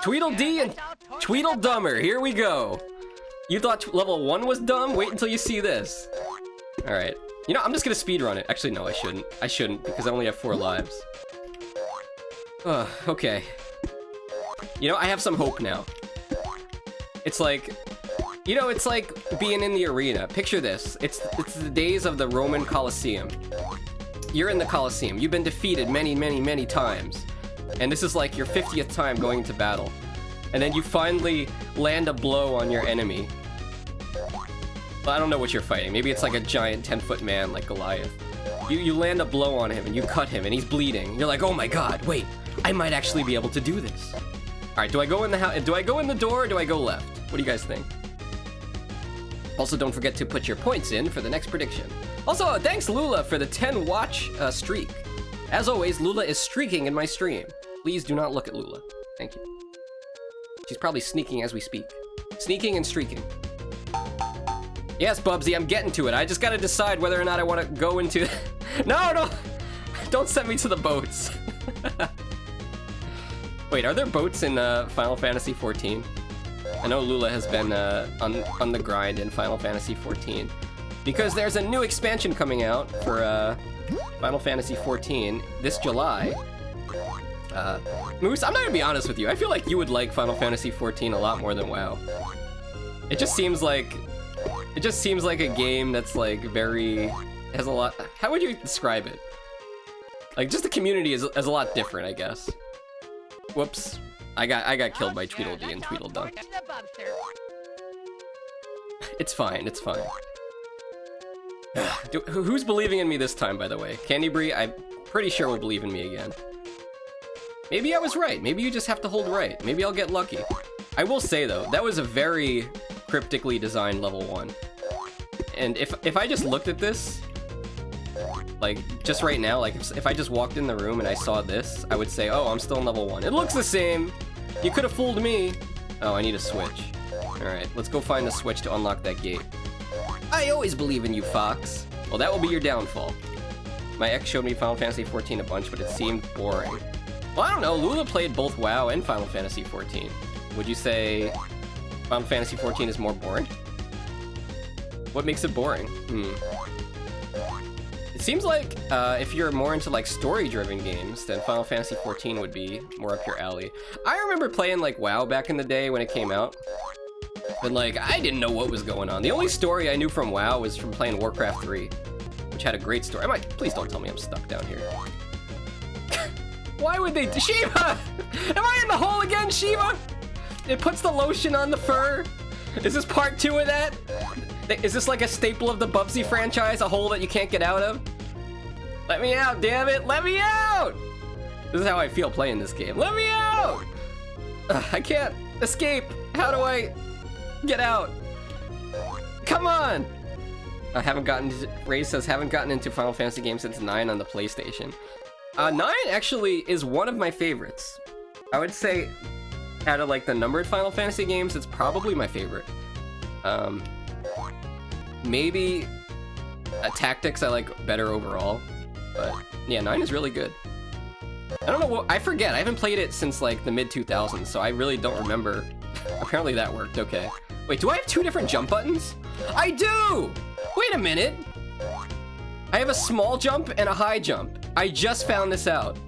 Tweedledee and Tweedledummer, here we go. You thought level 1 was dumb? Wait until you see this. Alright. You know, I'm just gonna speedrun it. Actually, no, I shouldn't. I shouldn't, because I only have 4 lives. Okay. You know, I have some hope now. It's like, you know, it's like being in the arena. Picture this. It's the days of the Roman Colosseum. You're in the Colosseum. You've been defeated many, many, many times. And this is like your 50th time going into battle. And then you finally land a blow on your enemy. Well, I don't know what you're fighting. Maybe it's like a giant 10-foot man like Goliath. You land a blow on him and you cut him and he's bleeding. You're like, oh my god, wait, I might actually be able to do this. All right, do I go in the house? Do I go in the door or do I go left? What do you guys think? Also, don't forget to put your points in for the next prediction. Also, thanks Lula for the 10 watch streak. As always, Lula is streaking in my stream. Please do not look at Lula. Thank you. She's probably sneaking as we speak. Sneaking and streaking. Yes, Bubsy, I'm getting to it. I just gotta decide whether or not I want to go into... No! Don't send me to the boats. Wait, are there boats in Final Fantasy XIV? I know Lula has been on the grind in Final Fantasy XIV. Because there's a new expansion coming out for Final Fantasy XIV this July. Moose, I'm not gonna be honest with you. I feel like you would like Final Fantasy XIV a lot more than WoW. It just seems like a game that's like has a lot. How would you describe it? Like just the community is a lot different, I guess. Whoops, I got killed by Tweedledee and Tweedledum. It's fine, it's fine. Who's believing in me this time, by the way? Candy Brie, I'm pretty sure will believe in me again. Maybe I was right. Maybe you just have to hold right. Maybe I'll get lucky. I will say though, that was a very cryptically designed level 1. And if I just looked at this, like just right now, like if I just walked in the room and I saw this, I would say, oh, I'm still in level 1. It looks the same. You could have fooled me. Oh, I need a switch. All right, let's go find the switch to unlock that gate. I always believe in you, Fox. Well, that will be your downfall. My ex showed me Final Fantasy XIV a bunch, but it seemed boring. Well, I don't know. Lula played both WoW and Final Fantasy XIV. Would you say Final Fantasy XIV is more boring? What makes it boring? It seems like if you're more into like story-driven games, then Final Fantasy XIV would be more up your alley. I remember playing like WoW back in the day when it came out. But like, I didn't know what was going on. The only story I knew from WoW was from playing Warcraft 3, which had a great story. Please don't tell me I'm stuck down here. Why would they? Shiva! Am I in the hole again, Shiva? It puts the lotion on the fur. Is this part 2 of that? Is this like a staple of the Bubsy franchise? A hole that you can't get out of? Let me out, damn it! Let me out! This is how I feel playing this game. Let me out! I can't escape. How do I get out? Come on! Ray says, haven't gotten into Final Fantasy games since 9 on the PlayStation. 9 actually is one of my favorites. I would say, out of like the numbered Final Fantasy games, it's probably my favorite. Maybe Tactics I like better overall, but yeah, 9 is really good. I don't know what, I forget, I haven't played it since like the mid-2000s, so I really don't remember. Apparently that worked, okay. Wait, do I have 2 different jump buttons? I do! Wait a minute! I have a small jump and a high jump. I just found this out.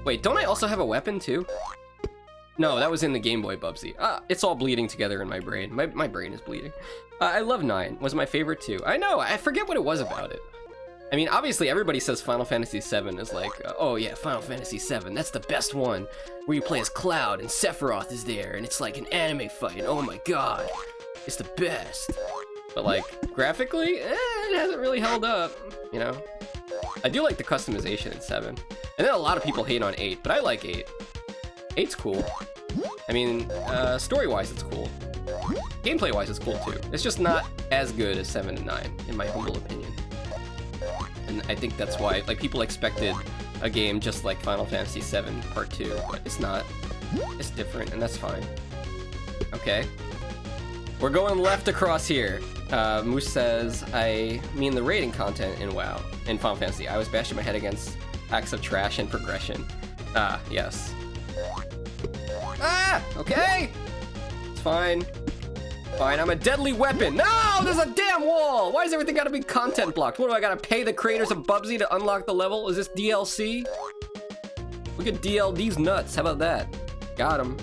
Wait, don't I also have a weapon too? No, that was in the Game Boy, Bubsy. It's all bleeding together in my brain. My brain is bleeding. I love 9. Was my favorite too. I know, I forget what it was about it. I mean, obviously everybody says Final Fantasy VII is like, oh yeah, Final Fantasy VII, that's the best one. Where you play as Cloud and Sephiroth is there, and it's like an anime fight. Oh my god, it's the best. But like, graphically, it hasn't really held up, you know? I do like the customization in 7. And then a lot of people hate on 8, but I like 8. 8's cool. I mean, story-wise, it's cool. Gameplay-wise, it's cool too. It's just not as good as 7 and 9, in my humble opinion. And I think that's why, like, people expected a game just like Final Fantasy VII Part 2, but it's not. It's different, and that's fine. Okay. We're going left across here. Moose says, I mean the rating content in WoW, in Final Fantasy. I was bashing my head against acts of trash and progression. Yes. Okay! It's fine. Fine, I'm a deadly weapon. No, there's a damn wall! Why does everything gotta be content blocked? What do I gotta pay the creators of Bubsy to unlock the level? Is this DLC? Look at DLD's nuts. How about that? Got him.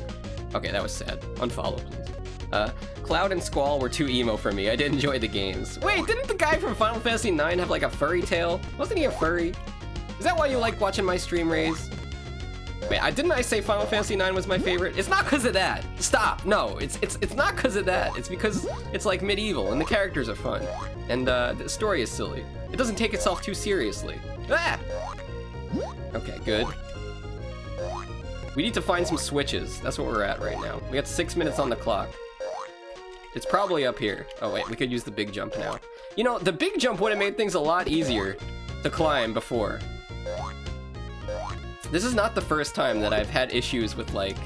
Okay, that was sad. Unfollow, please. Cloud and Squall were too emo for me. I did enjoy the games. Wait, didn't the guy from Final Fantasy IX have like a furry tail? Wasn't he a furry? Is that why you like watching my stream, Raze? Wait, didn't I say Final Fantasy IX was my favorite? It's not because of that. Stop. No, it's not because of that. It's because it's like medieval and the characters are fun and the story is silly. It doesn't take itself too seriously. Ah! Okay, good. We need to find some switches. That's what we're at right now. We got 6 minutes on the clock. It's probably up here. Oh wait, we could use the big jump now. You know, the big jump would have made things a lot easier to climb before. This is not the first time that I've had issues with, like,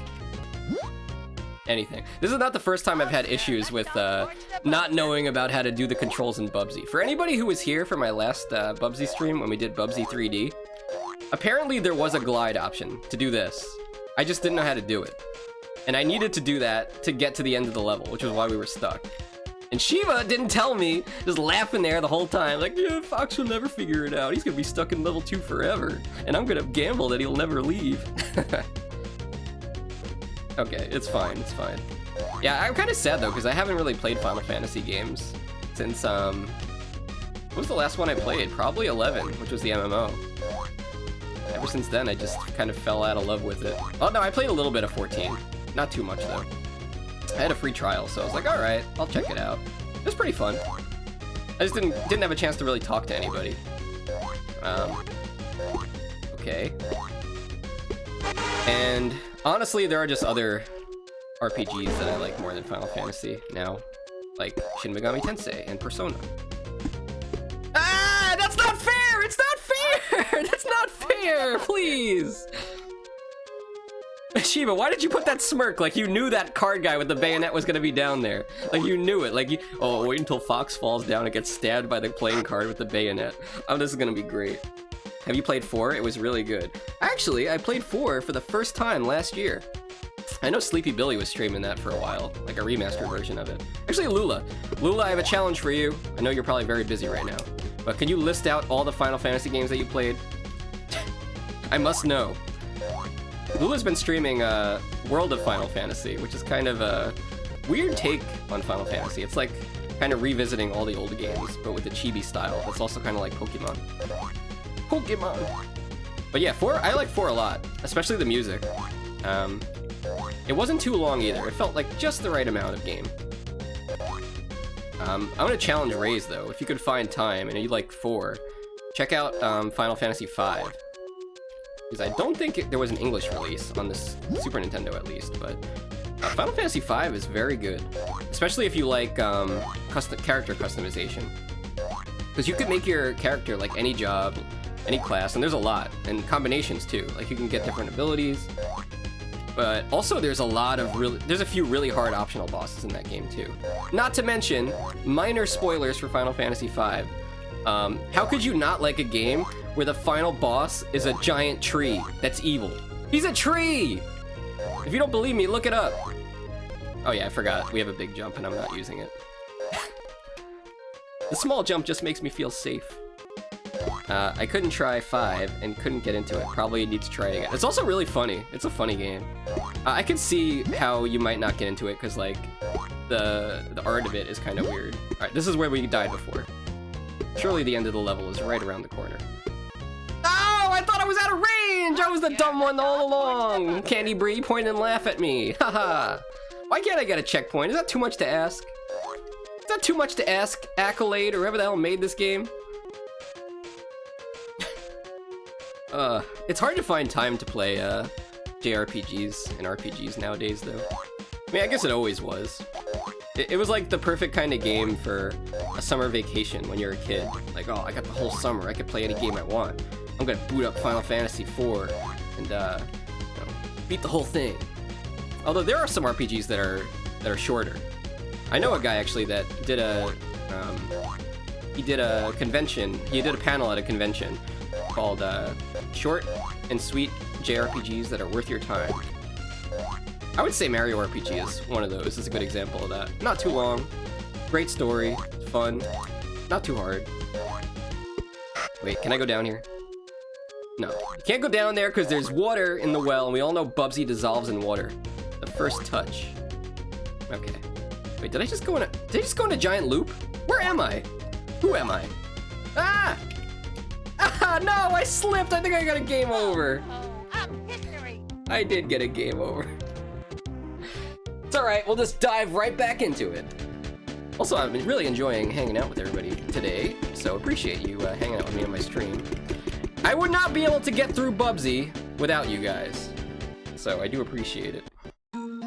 anything. This is not the first time I've had issues with not knowing about how to do the controls in Bubsy. For anybody who was here for my last Bubsy stream when we did Bubsy 3D, apparently there was a glide option to do this. I just didn't know how to do it. And I needed to do that to get to the end of the level, which is why we were stuck. And Shiva didn't tell me, just laughing there the whole time, like, yeah, Fox will never figure it out. He's gonna be stuck in level 2 forever. And I'm gonna gamble that he'll never leave. Okay, it's fine, it's fine. Yeah, I'm kind of sad though, because I haven't really played Final Fantasy games since, what was the last one I played? Probably 11, which was the MMO. Ever since then, I just kind of fell out of love with it. Oh no, I played a little bit of 14. Not too much though. I had a free trial, so I was like, all right, I'll check it out. It was pretty fun. I just didn't have a chance to really talk to anybody. Okay. And honestly, there are just other RPGs that I like more than Final Fantasy now, like Shin Megami Tensei and Persona. Ah, that's not fair! It's not fair! That's not fair! Please! Shiva, why did you put that smirk? Like you knew that card guy with the bayonet was gonna be down there. Like you knew it. Like oh, wait until Fox falls down and gets stabbed by the playing card with the bayonet. Oh, this is gonna be great. Have you played 4? It was really good. Actually, I played 4 for the first time last year. I know Sleepy Billy was streaming that for a while, like a remastered version of it. Actually, Lula, I have a challenge for you. I know you're probably very busy right now, but can you list out all the Final Fantasy games that you played? I must know. Lula's been streaming World of Final Fantasy, which is kind of a weird take on Final Fantasy. It's like kind of revisiting all the old games, but with the chibi style. It's also kind of like Pokemon. But yeah, 4, I like 4 a lot, especially the music. It wasn't too long either. It felt like just the right amount of game. I'm gonna challenge Raze though. If you could find time and you like 4, check out Final Fantasy V. Because I don't think there was an English release on this Super Nintendo at least, but Final Fantasy V is very good. Especially if you like character customization. Because you could make your character like any job, any class, and there's a lot, and combinations too. Like you can get different abilities. But also there's a few really hard optional bosses in that game too. Not to mention, minor spoilers for Final Fantasy V. How could you not like a game where the final boss is a giant tree that's evil? He's a tree! If you don't believe me, look it up. Oh yeah, I forgot. We have a big jump and I'm not using it. The small jump just makes me feel safe. I couldn't try 5 and couldn't get into it. Probably need to try it again. It's also really funny. It's a funny game. I can see how you might not get into it because like the art of it is kind of weird. All right, this is where we died before. Surely the end of the level is right around the corner. Oh, I thought I was out of range! I was the dumb one all along! Candy Bree, point and laugh at me. Haha. Why can't I get a checkpoint? Is that too much to ask? Is that too much to ask, Accolade, or whoever the hell made this game? It's hard to find time to play JRPGs and RPGs nowadays, though. I mean, I guess it always was. It was like the perfect kind of game for a summer vacation when you're a kid. Like, oh, I got the whole summer. I could play any game I want. I'm gonna boot up Final Fantasy IV and beat the whole thing. Although there are some RPGs that are shorter. I know a guy actually that did a convention. He did a panel at a convention called Short and Sweet JRPGs That Are Worth Your Time. I would say Mario RPG is one of those. It's a good example of that. Not too long, great story, fun, not too hard. Wait, can I go down here? No, you can't go down there because there's water in the well, and we all know Bubsy dissolves in water. The first touch. Okay. Wait, did I just go in a giant loop? Where am I? Who am I? Ah! Ah, no, I slipped. I think I got a game over. I did get a game over. It's all right. We'll just dive right back into it. Also, I've been really enjoying hanging out with everybody today, so appreciate you hanging out with me on my stream. I would not be able to get through Bubsy without you guys, so I do appreciate it.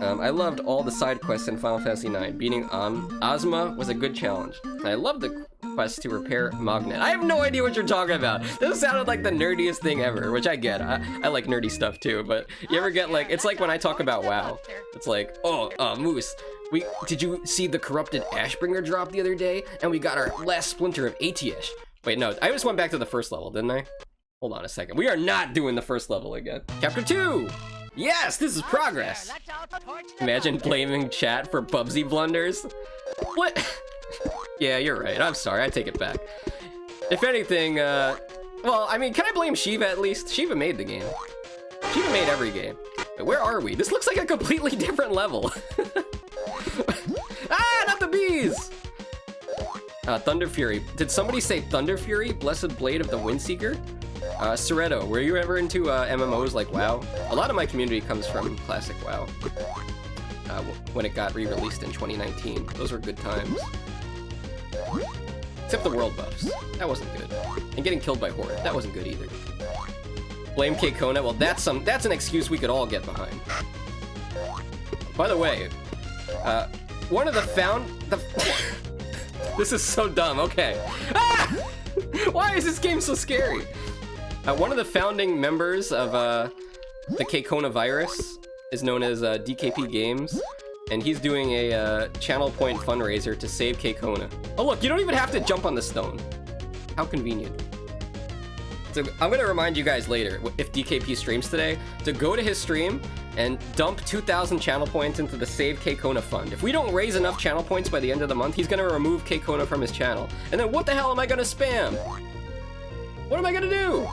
I loved all the side quests in Final Fantasy IX. Beating Ozma was a good challenge. And I love the quest to repair Magnet. I have no idea what you're talking about. This sounded like the nerdiest thing ever, which I get. I like nerdy stuff too, but you ever get like, it's like when I talk about WoW. It's like, oh, Moose, did you see the corrupted Ashbringer drop the other day? And we got our last splinter of ATS. Wait, no, I just went back to the first level, didn't I? Hold on a second. We are not doing the first level again. Chapter 2! Yes, this is progress! Imagine blaming chat for Bubsy blunders. What? Yeah, you're right. I'm sorry. I take it back. If anything, well, I mean, can I blame Shiva at least? Shiva made the game. Shiva made every game. But where are we? This looks like a completely different level. Ah, not the bees! Thunder Fury. Did somebody say Thunder Fury? Blessed Blade of the Windseeker? Soretto, were you ever into MMOs like WoW? A lot of my community comes from classic WoW. When it got re-released in 2019. Those were good times. Except the world buffs. That wasn't good. And getting killed by Horde. That wasn't good either. Blame K-Kona? Well, that's an excuse we could all get behind. By the way, one of the This is so dumb, okay. Ah! Why is this game so scary? One of the founding members of the K-Kona virus is known as DKP Games, and he's doing a channel point fundraiser to save K-Kona. Oh look, you don't even have to jump on the stone. How convenient. So I'm gonna remind you guys later, if DKP streams today, to go to his stream and dump 2,000 channel points into the Save K-Kona fund. If we don't raise enough channel points by the end of the month, he's gonna remove K-Kona from his channel. And then what the hell am I gonna spam? What am I gonna do?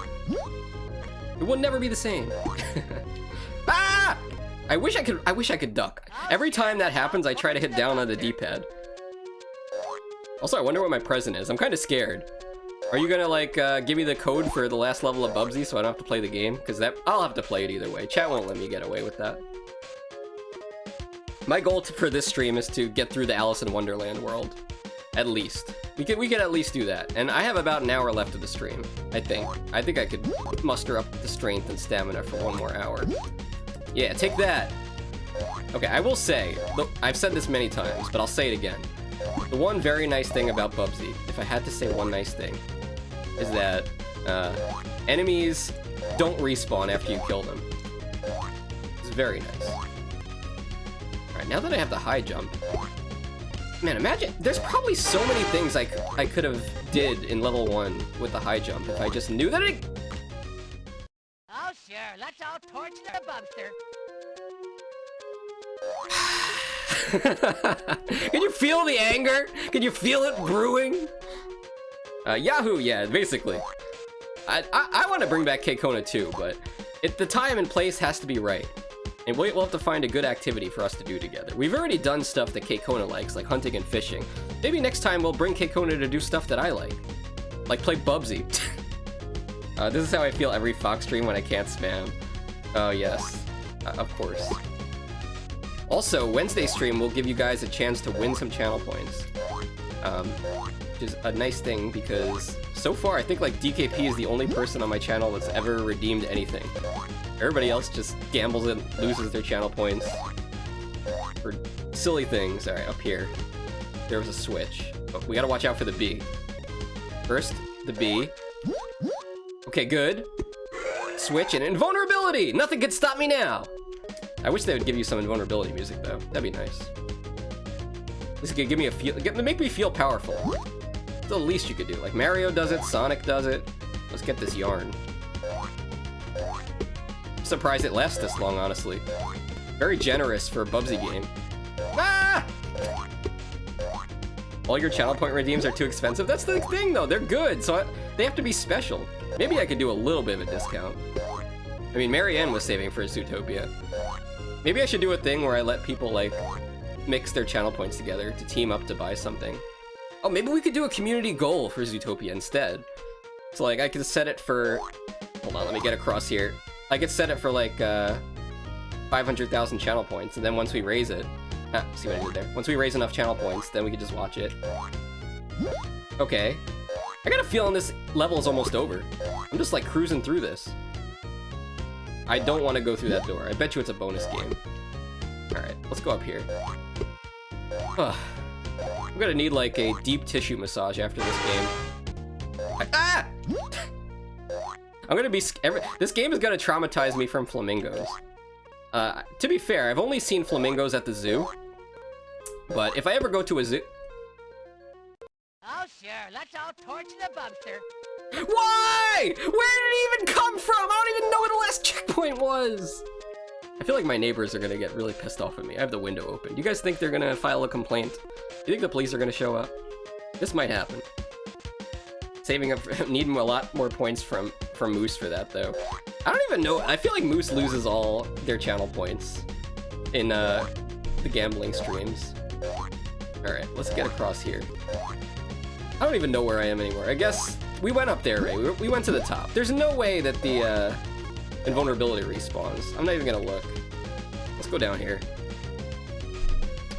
It will never be the same. Ah! I wish I could duck. Every time that happens, I try to hit down on the D-pad. Also, I wonder what my present is. I'm kind of scared. Are you gonna like give me the code for the last level of Bubsy so I don't have to play the game? Because I'll have to play it either way. Chat won't let me get away with that. My goal for this stream is to get through the Alice in Wonderland world. At least. We can at least do that. And I have about an hour left of the stream, I think. I think I could muster up the strength and stamina for one more hour. Yeah, take that. Okay, I will say, look, I've said this many times, but I'll say it again. The one very nice thing about Bubsy, if I had to say one nice thing, is that enemies don't respawn after you kill them. It's very nice. Alright, now that I have the high jump, man, imagine, there's probably so many things I could have did in level 1 with the high jump if I just knew that it... Oh, sure, let's all torch the Bubster. Can you feel the anger? Can you feel it brewing? Yahoo, yeah, basically. I want to bring back K-Kona too, but the time and place has to be right. And we'll have to find a good activity for us to do together. We've already done stuff that K-Kona likes, like hunting and fishing. Maybe next time we'll bring K-Kona to do stuff that I like play Bubsy. This is how I feel every Fox stream when I can't spam. Oh yes, of course. Also, Wednesday stream will give you guys a chance to win some channel points. Which is a nice thing because so far I think like DKP is the only person on my channel that's ever redeemed anything. Everybody else just gambles and loses their channel points for silly things. Alright, up here. There was a switch. But we gotta watch out for the B. First, the B. Okay, good. Switch and invulnerability! Nothing can stop me now! I wish they would give you some invulnerability music though. That'd be nice. This could give me a feel, make me feel powerful. It's the least you could do. Like Mario does it, Sonic does it. Let's get this yarn. I'm surprised it lasts this long, honestly. Very generous for a Bubsy game. Ah! All your channel point redeems are too expensive? That's the thing though, they're good. So They have to be special. Maybe I could do a little bit of a discount. I mean, Marianne was saving for Zootopia. Maybe I should do a thing where I let people, like, mix their channel points together to team up to buy something. Oh, maybe we could do a community goal for Zootopia instead. So, like, I could set it for... Hold on, let me get across here. I could set it for, like, 500,000 channel points, and then once we raise it... see what I did there? Once we raise enough channel points, then we could just watch it. Okay. I got a feeling this level is almost over. I'm just, like, cruising through this. I don't want to go through that door. I bet you it's a bonus game. Alright, let's go up here. Ugh. I'm gonna need, like, a deep tissue massage after this game. I'm gonna be... This game is gonna traumatize me from flamingos. To be fair, I've only seen flamingos at the zoo. But if I ever go to a zoo... Oh, sure. Let's all torch the Bubster. Why? Where did it even come from? I don't even know where the last checkpoint was. I feel like my neighbors are gonna get really pissed off at me. I have the window open. Do you guys think they're gonna file a complaint? Do you think the police are gonna show up? This might happen. Saving up, needing a lot more points from Moose for that though. I don't even know. I feel like Moose loses all their channel points in the gambling streams. All right, let's get across here. I don't even know where I am anymore. I guess we went up there, Ray. We went to the top. There's no way that the invulnerability respawns. I'm not even gonna look. Let's go down here.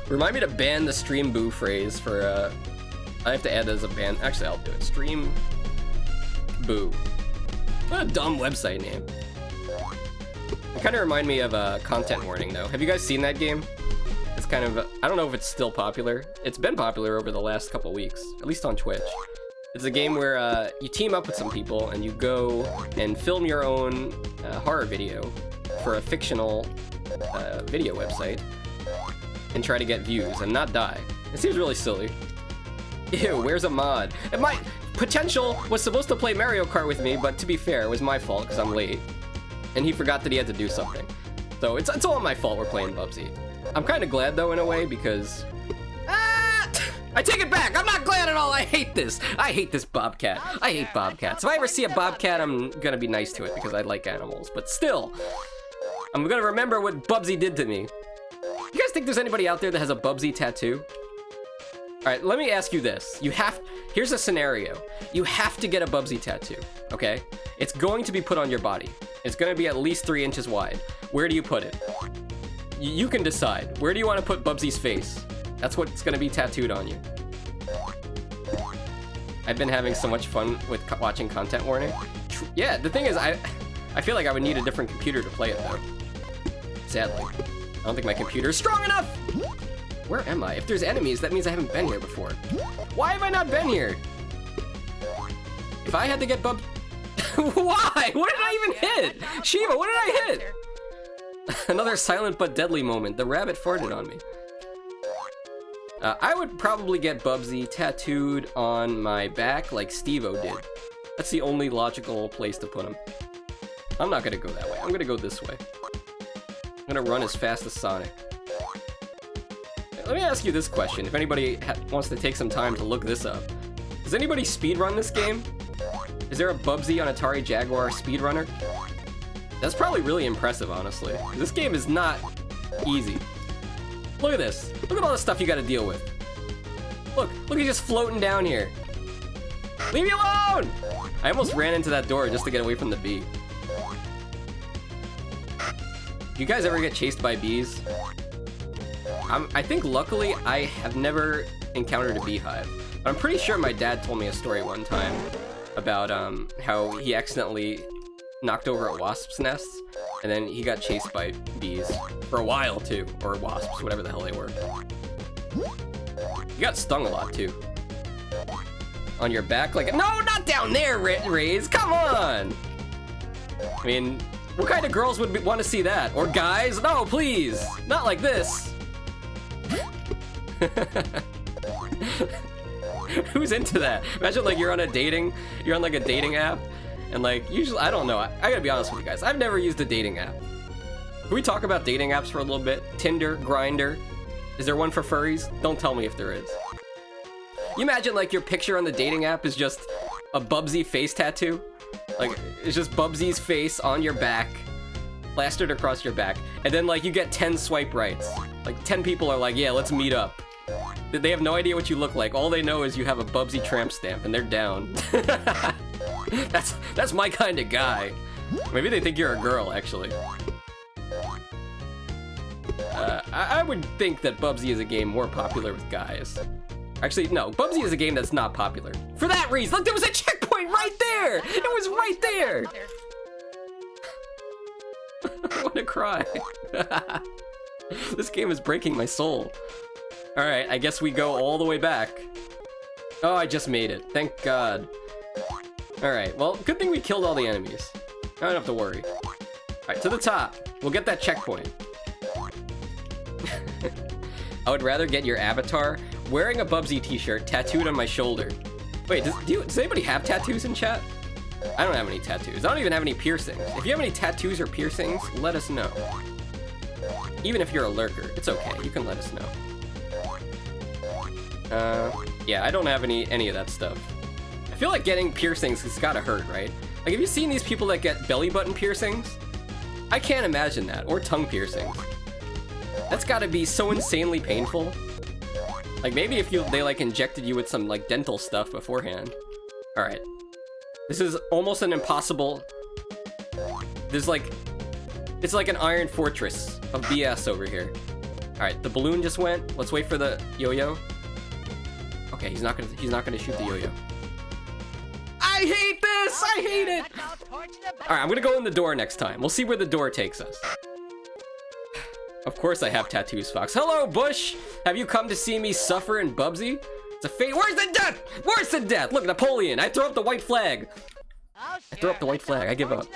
Remind me to ban the stream boo phrase for, I have to add that as a ban. Actually, I'll do it. Stream boo. What a dumb website name. It kind of remind me of a content warning, though. Have you guys seen that game? It's kind of, I don't know if it's still popular. It's been popular over the last couple weeks, at least on Twitch. It's a game where you team up with some people and you go and film your own horror video for a fictional video website and try to get views and not die. It seems really silly. Ew, where's a mod? And my Potential was supposed to play Mario Kart with me, but to be fair, it was my fault because I'm late. And he forgot that he had to do something. So it's all my fault we're playing Bubsy. I'm kind of glad though in a way because... I take it back! I'm not glad at all! I hate this! I hate this bobcat. I hate bobcats. If I ever see a bobcat, I'm gonna be nice to it because I like animals. But still, I'm gonna remember what Bubsy did to me. You guys think there's anybody out there that has a Bubsy tattoo? Alright, let me ask you this. Here's a scenario. You have to get a Bubsy tattoo, okay? It's going to be put on your body. It's gonna be at least 3 inches wide. Where do you put it? You can decide. Where do you want to put Bubsy's face? That's what's gonna be tattooed on you. I've been having so much fun with watching Content Warning. Yeah, the thing is, I feel like I would need a different computer to play it though. Sadly. I don't think my computer is strong enough! Where am I? If there's enemies, that means I haven't been here before. Why have I not been here? If I had to get Why? What did I even hit? Shiva, what did I hit? Another silent but deadly moment. The rabbit farted on me. I would probably get Bubsy tattooed on my back like Steve-O did. That's the only logical place to put him. I'm not gonna go that way. I'm gonna go this way. I'm gonna run as fast as Sonic. Let me ask you this question, if anybody wants to take some time to look this up. Does anybody speedrun this game? Is there a Bubsy on Atari Jaguar speedrunner? That's probably really impressive, honestly. This game is not easy. Look at this. Look at all the stuff you gotta deal with. Look, he's just floating down here. Leave me alone! I almost ran into that door just to get away from the bee. Do you guys ever get chased by bees? I think luckily I have never encountered a beehive. But I'm pretty sure my dad told me a story one time about how he accidentally knocked over a wasp's nest and then he got chased by bees for a while too, or wasps, whatever the hell they were. You got stung a lot too. On your back, like, no, not down there, Raze, come on! I mean, what kind of girls would want to see that? Or guys? No, please, not like this. Who's into that? Imagine like you're on like a dating app, and like usually, I don't know, I gotta be honest with you guys, I've never used a dating app. Can we talk about dating apps for a little bit? Tinder, Grindr. Is there one for furries? Don't tell me if there is. You imagine like your picture on the dating app is just a Bubsy face tattoo. Like, it's just Bubsy's face on your back, plastered across your back. And then, like, you get 10 swipe rights. Like, 10 people are like, yeah, let's meet up. They have no idea what you look like. All they know is you have a Bubsy tramp stamp, and they're down. That's my kind of guy. Maybe they think you're a girl, actually. I would think that Bubsy is a game more popular with guys. Actually, no, Bubsy is a game that's not popular. For that reason, look, there was a checkpoint right there! It was right there! I want to cry. This game is breaking my soul. Alright, I guess we go all the way back. Oh, I just made it. Thank God. Alright, well, good thing we killed all the enemies. I don't have to worry. Alright, to the top. We'll get that checkpoint. I would rather get your avatar wearing a Bubsy t-shirt tattooed on my shoulder. Wait, does anybody have tattoos in chat? I don't have any tattoos. I don't even have any piercings. If you have any tattoos or piercings, let us know. Even if you're a lurker, it's okay. You can let us know. Yeah, I don't have any of that stuff. I feel like getting piercings has gotta hurt, right? Like, have you seen these people that get belly button piercings? I can't imagine that. Or tongue piercings. That's gotta be so insanely painful. Like, maybe if they like injected you with some like dental stuff beforehand. Alright. This is almost an impossible... It's like an iron fortress of BS over here. Alright, the balloon just went. Let's wait for the yo-yo. Okay, he's not gonna shoot the yo-yo. I hate this! I hate it! Alright, I'm gonna go in the door next time. We'll see where the door takes us. Of course I have tattoos, Fox. Hello, Bush! Have you come to see me suffer in Bubsy? It's a fate. Where's the death? Where's the death? Look, Napoleon! I throw up the white flag! I throw up the white flag. I give up.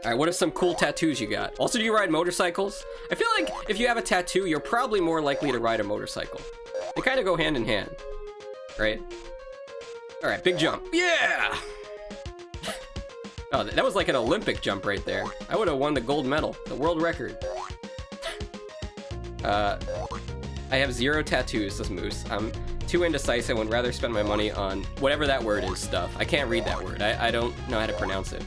Alright, what are some cool tattoos you got? Also, do you ride motorcycles? I feel like if you have a tattoo, you're probably more likely to ride a motorcycle. They kind of go hand in hand, right? Alright, big jump. Yeah! Oh, that was like an Olympic jump right there. I would have won the gold medal, the world record. I have 0 tattoos, says Moose. I'm too indecisive and would rather spend my money on whatever that word is stuff. I can't read that word. I don't know how to pronounce it.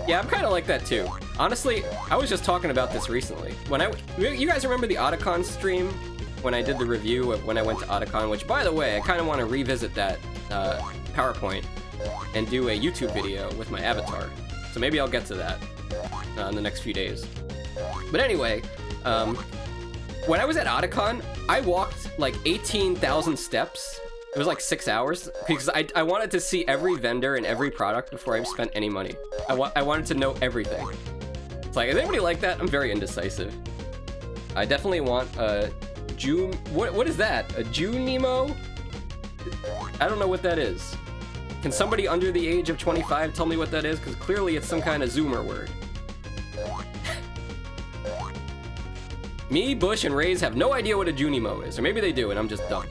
Yeah, I'm kind of like that too. Honestly, I was just talking about this recently. You guys remember the Otacon stream? When I did the review of when I went to Otacon, which, by the way, I kind of want to revisit that PowerPoint and do a YouTube video with my avatar. So maybe I'll get to that in the next few days. But anyway, when I was at Otacon, I walked like 18,000 steps. It was like 6 hours because I wanted to see every vendor and every product before I spent any money. I wanted to know everything. It's like, is anybody like that? I'm very indecisive. I definitely want a what is that? A Junimo? I don't know what that is. Can somebody under the age of 25 tell me what that is? Because clearly it's some kind of Zoomer word. Me, Bush, and Raze have no idea what a Junimo is. Or maybe they do, and I'm just dumb.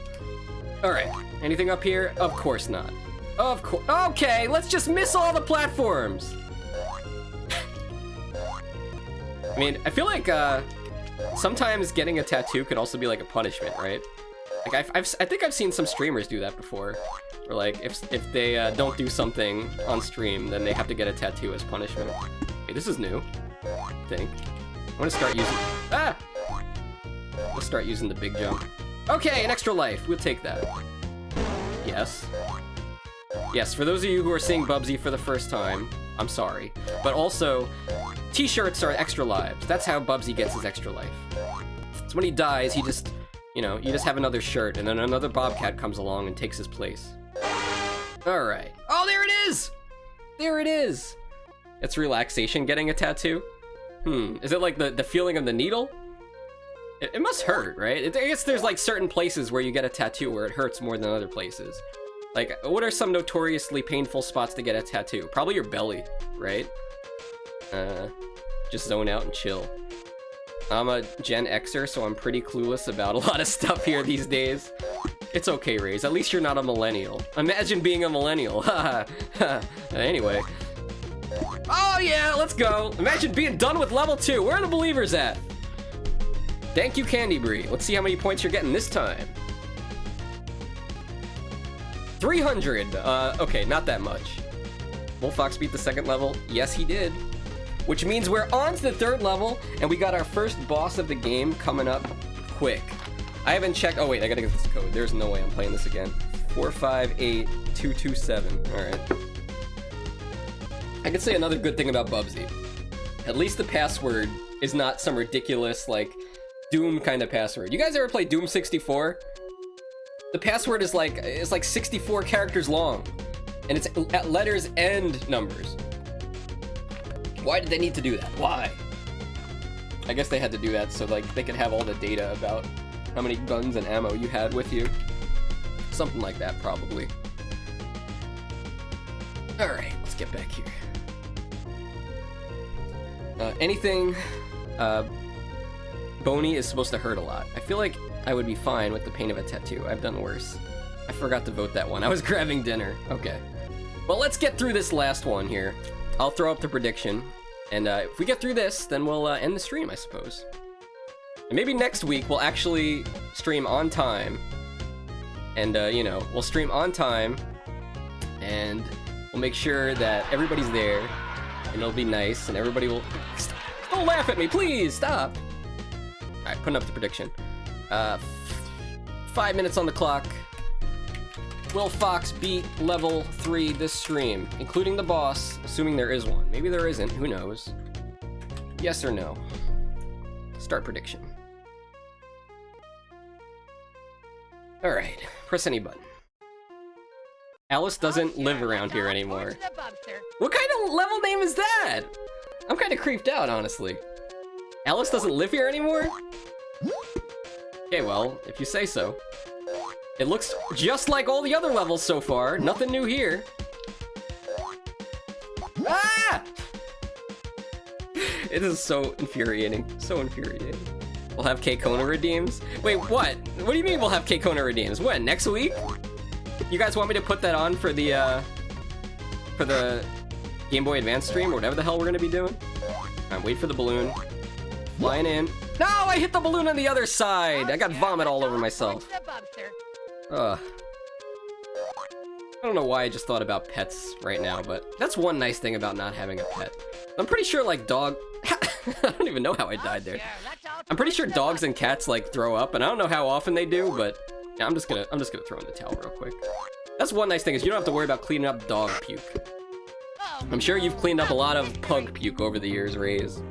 Alright, anything up here? Of course not. Of course. Okay, let's just miss all the platforms. I mean, I feel like, sometimes getting a tattoo could also be like a punishment, right? Like, I think I've seen some streamers do that before. Or like, if they don't do something on stream, then they have to get a tattoo as punishment. Hey, this is new, I think. I'm gonna start using... Ah! Let's start using the big jump. Okay, an extra life. We'll take that. Yes. Yes, for those of you who are seeing Bubsy for the first time, I'm sorry. But also, t-shirts are extra lives. That's how Bubsy gets his extra life. So when he dies, he just, you know, you just have another shirt, and then another Bobcat comes along and takes his place. Alright. Oh, there it is! There it is! It's relaxation getting a tattoo? Is it like the feeling of the needle? It must hurt, right? I guess there's like certain places where you get a tattoo where it hurts more than other places. Like, what are some notoriously painful spots to get a tattoo? Probably your belly, right? Just zone out and chill. I'm a Gen Xer, so I'm pretty clueless about a lot of stuff here these days. It's okay, Raze. At least you're not a millennial. Imagine being a millennial. Anyway. Oh yeah, let's go. Imagine being done with level 2. Where are the believers at? Thank you, Candy Brie. Let's see how many points you're getting this time. 300! Okay, not that much. Will Fox beat the second level? Yes, he did. Which means we're on to the third level, and we got our first boss of the game coming up quick. I haven't checked. Oh, wait, I gotta get this code. There's no way I'm playing this again. 458227. Alright. I could say another good thing about Bubsy. At least the password is not some ridiculous, like, Doom kind of password. You guys ever play Doom 64? The password is like 64 characters long, and it's at letters and numbers. Why did they need to do that? Why? I guess they had to do that so like they could have all the data about how many guns and ammo you had with you. Something like that, probably. Alright, let's get back here. Anything bony is supposed to hurt a lot. I feel like I would be fine with the pain of a tattoo. I've done worse. I forgot to vote that one. I was grabbing dinner. Okay. Well, let's get through this last one here. I'll throw up the prediction. And if we get through this, then we'll end the stream, I suppose. And maybe next week we'll actually stream on time. And, you know, we'll stream on time. And we'll make sure that everybody's there. And it'll be nice. And everybody will... Stop. Don't laugh at me, please! Stop! Alright, putting up the prediction. 5 minutes on the clock. Will Fox beat level 3 this stream, including the boss, assuming there is one. Maybe there isn't, who knows? Yes or no? Start prediction. Alright, press any button. Alice doesn't live around here anymore. What kind of level name is that? I'm kind of creeped out, honestly. Alice doesn't live here anymore? Okay, well, if you say so. It looks just like all the other levels so far. Nothing new here. Ah! It is so infuriating. So infuriating. We'll have K-Kona redeems? Wait, what? What do you mean we'll have K-Kona redeems? When? Next week? You guys want me to put that on for the Game Boy Advance stream or whatever the hell we're gonna be doing? Alright, wait for the balloon. Flying in. No, I hit the balloon on the other side. I got vomit all over myself. Ugh. I don't know why I just thought about pets right now, but that's one nice thing about not having a pet. I'm pretty sure like dog... I don't even know how I died there. I'm pretty sure dogs and cats like throw up, and I don't know how often they do, but yeah, I'm just gonna throw in the towel real quick. That's one nice thing is you don't have to worry about cleaning up dog puke. I'm sure you've cleaned up a lot of pug puke over the years, Raze.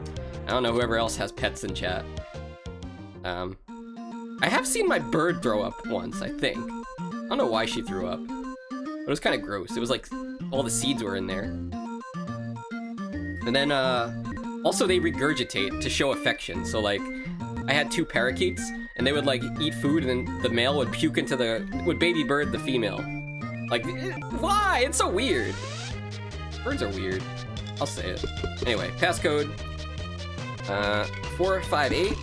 I don't know whoever else has pets in chat. I have seen my bird throw up once, I think. I don't know why she threw up. But it was kind of gross. It was like all the seeds were in there. And then, also they regurgitate to show affection. So like, I had 2 parakeets, and they would like eat food, and then the male would puke into would baby bird the female. Like, why? It's so weird. Birds are weird. I'll say it. Anyway, passcode. 458.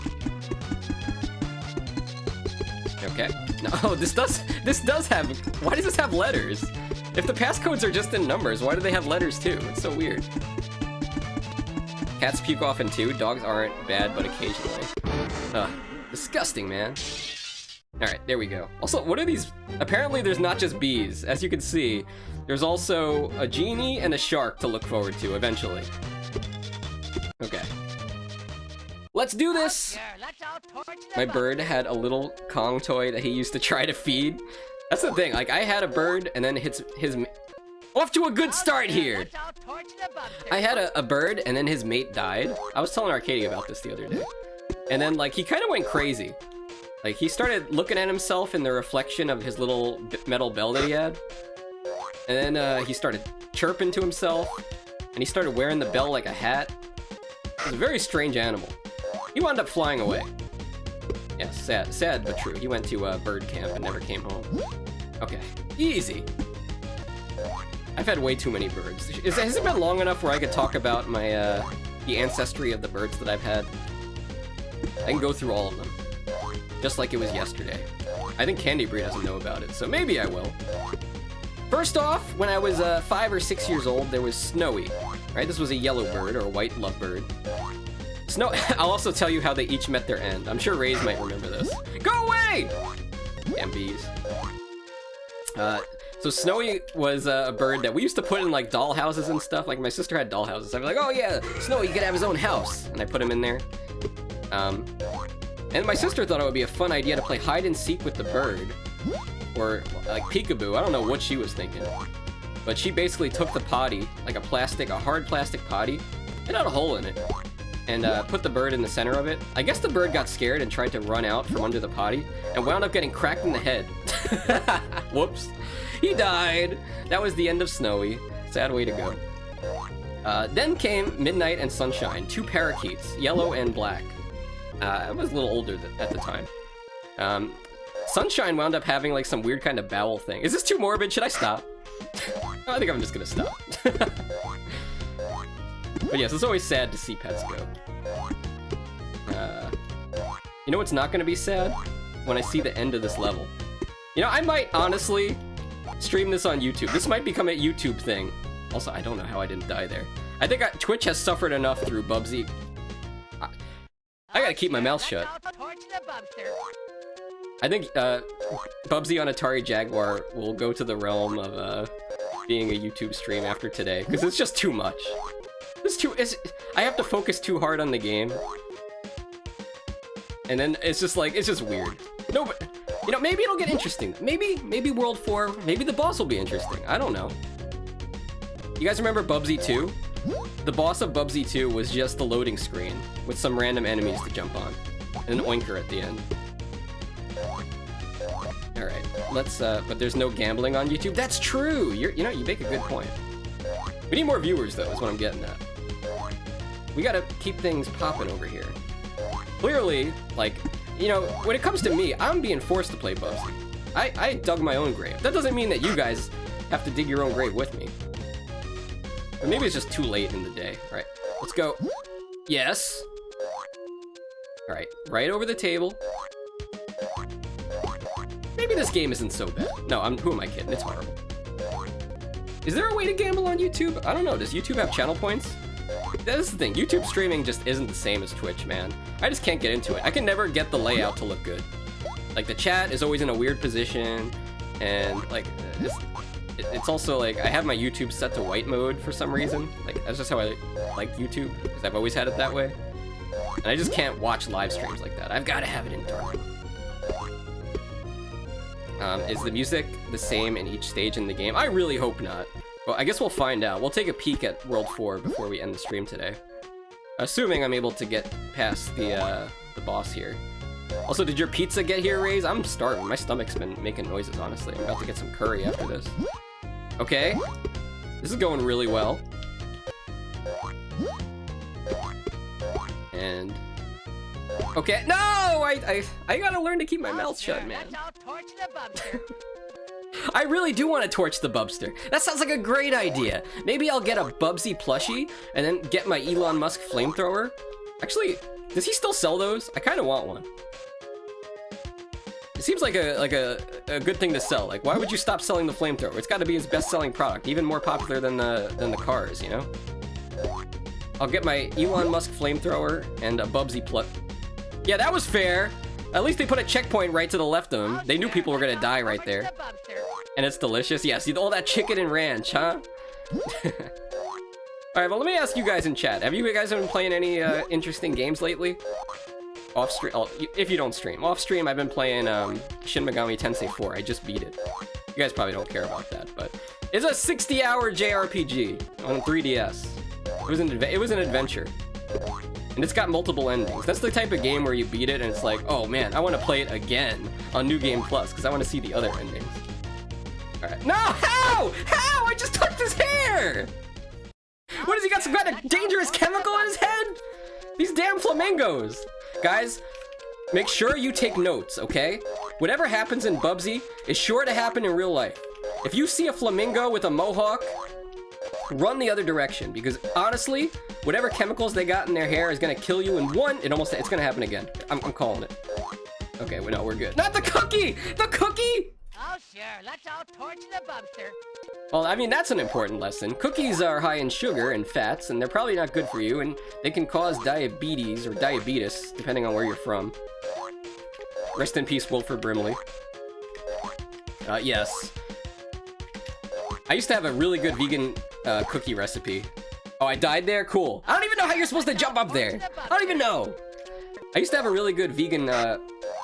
Okay. No, this does have... Why does this have letters? If the passcodes are just in numbers, why do they have letters too? It's so weird. Cats puke often too. Dogs aren't bad, but occasionally. Ugh. Disgusting, man. Alright, there we go. Also, what are these? Apparently there's not just bees. As you can see, there's also a genie and a shark to look forward to eventually. Okay. Let's do this! My bird had a little Kong toy that he used to try to feed. That's the thing, like I had a bird and then his off to a good start here! I had a bird and then his mate died. I was telling Arcadia about this the other day. And then like he kind of went crazy. Like he started looking at himself in the reflection of his little metal bell that he had. And then he started chirping to himself. And he started wearing the bell like a hat. It was a very strange animal. He wound up flying away. Yeah, sad but true. He went to bird camp and never came home. Okay, easy. I've had way too many birds. Has it been long enough where I could talk about my the ancestry of the birds that I've had? I can go through all of them, just like it was yesterday. I think Candy Breed doesn't know about it, so maybe I will. First off, when I was 5 or 6 years old, there was Snowy. Right, this was a yellow bird or a white lovebird. Snow. I'll also tell you how they each met their end. I'm sure Raze might remember this. Go away! Damn bees. So Snowy was a bird that we used to put in like doll houses and stuff. Like my sister had doll houses. I'd be like, oh yeah, Snowy, you could have his own house. And I put him in there. And my sister thought it would be a fun idea to play hide and seek with the bird. Or like peekaboo, I don't know what she was thinking. But she basically took the potty, like a hard plastic potty, it had a hole in it, and put the bird in the center of it. I guess the bird got scared and tried to run out from under the potty, and wound up getting cracked in the head. Whoops. He died. That was the end of Snowy. Sad way to go. Then came Midnight and Sunshine, 2 parakeets, yellow and black. I was a little older at the time. Sunshine wound up having like some weird kind of bowel thing. Is this too morbid? Should I stop? I think I'm just gonna stop. But yes, it's always sad to see pets go. You know what's not gonna be sad? When I see the end of this level. You know, I might honestly stream this on YouTube. This might become a YouTube thing. Also, I don't know how I didn't die there. I think Twitch has suffered enough through Bubsy. I gotta keep my mouth shut. I think Bubsy on Atari Jaguar will go to the realm of being a YouTube stream after today, because it's just too much. I have to focus too hard on the game. And then it's just like, it's just weird. No, but, you know, maybe it'll get interesting. Maybe World 4, maybe the boss will be interesting. I don't know. You guys remember Bubsy 2? The boss of Bubsy 2 was just the loading screen with some random enemies to jump on. And an oinker at the end. Alright, let's, but there's no gambling on YouTube. That's true! You know, you make a good point. We need more viewers, though, is what I'm getting at. We gotta keep things popping over here. Clearly, like, you know, when it comes to me, I'm being forced to play Bubsy. I dug my own grave. That doesn't mean that you guys have to dig your own grave with me. Or maybe it's just too late in the day. Alright, let's go. Yes! Alright, right over the table. Maybe this game isn't so bad. No, who am I kidding? It's horrible. Is there a way to gamble on YouTube? I don't know. Does YouTube have channel points? That's the thing. YouTube streaming just isn't the same as Twitch, man. I just can't get into it. I can never get the layout to look good. Like, the chat is always in a weird position, and, like, it's also, like, I have my YouTube set to white mode for some reason. Like, that's just how I like YouTube, because I've always had it that way. And I just can't watch live streams like that. I've got to have it in dark mode. Is the music the same in each stage in the game? I really hope not. Well, I guess we'll find out. We'll take a peek at World 4 before we end the stream today. Assuming I'm able to get past the boss here. Also, did your pizza get here, Raze? I'm starving. My stomach's been making noises, honestly. I'm about to get some curry after this. Okay. This is going really well. And... okay, no! I gotta learn to keep my mouth shut, man. I really do want to torch the Bubster. That sounds like a great idea. Maybe I'll get a Bubsy plushie and then get my Elon Musk flamethrower. Actually, does he still sell those? I kind of want one. It seems like a good thing to sell. Like, why would you stop selling the flamethrower? It's got to be his best-selling product, even more popular than the cars, you know? I'll get my Elon Musk flamethrower and a Bubsy plush. Yeah, that was fair. At least they put a checkpoint right to the left of him. They knew people were gonna die right there. And it's delicious. Yeah, see all that chicken and ranch, huh? Alright, well, let me ask you guys in chat. Have you guys been playing any interesting games lately? Off stream, oh, if you don't stream. Off stream, I've been playing Shin Megami Tensei 4. I just beat it. You guys probably don't care about that, but it's a 60-hour JRPG on 3DS. It was an adventure. And it's got multiple endings. That's the type of game where you beat it and it's like, oh man, I want to play it again on New Game Plus because I want to see the other endings. Alright. No! How? How? I just touched his hair! What, has he got some kind of dangerous chemical in his head? These damn flamingos! Guys, make sure you take notes, okay? Whatever happens in Bubsy is sure to happen in real life. If you see a flamingo with a mohawk, run the other direction, because honestly, whatever chemicals they got in their hair is gonna kill you in one. It's gonna happen again. I'm calling it. Okay, no, we're good. Not the cookie! The cookie! Oh sure, let's all torch the Bubster. Well, I mean, that's an important lesson. Cookies are high in sugar and fats, and they're probably not good for you, and they can cause diabetes or diabetes, depending on where you're from. Rest in peace, Wilford Brimley. Yes. I used to have a really good vegan cookie recipe. Oh, I died there? Cool. I don't even know how you're supposed to jump up there. I don't even know. I used to have a really good vegan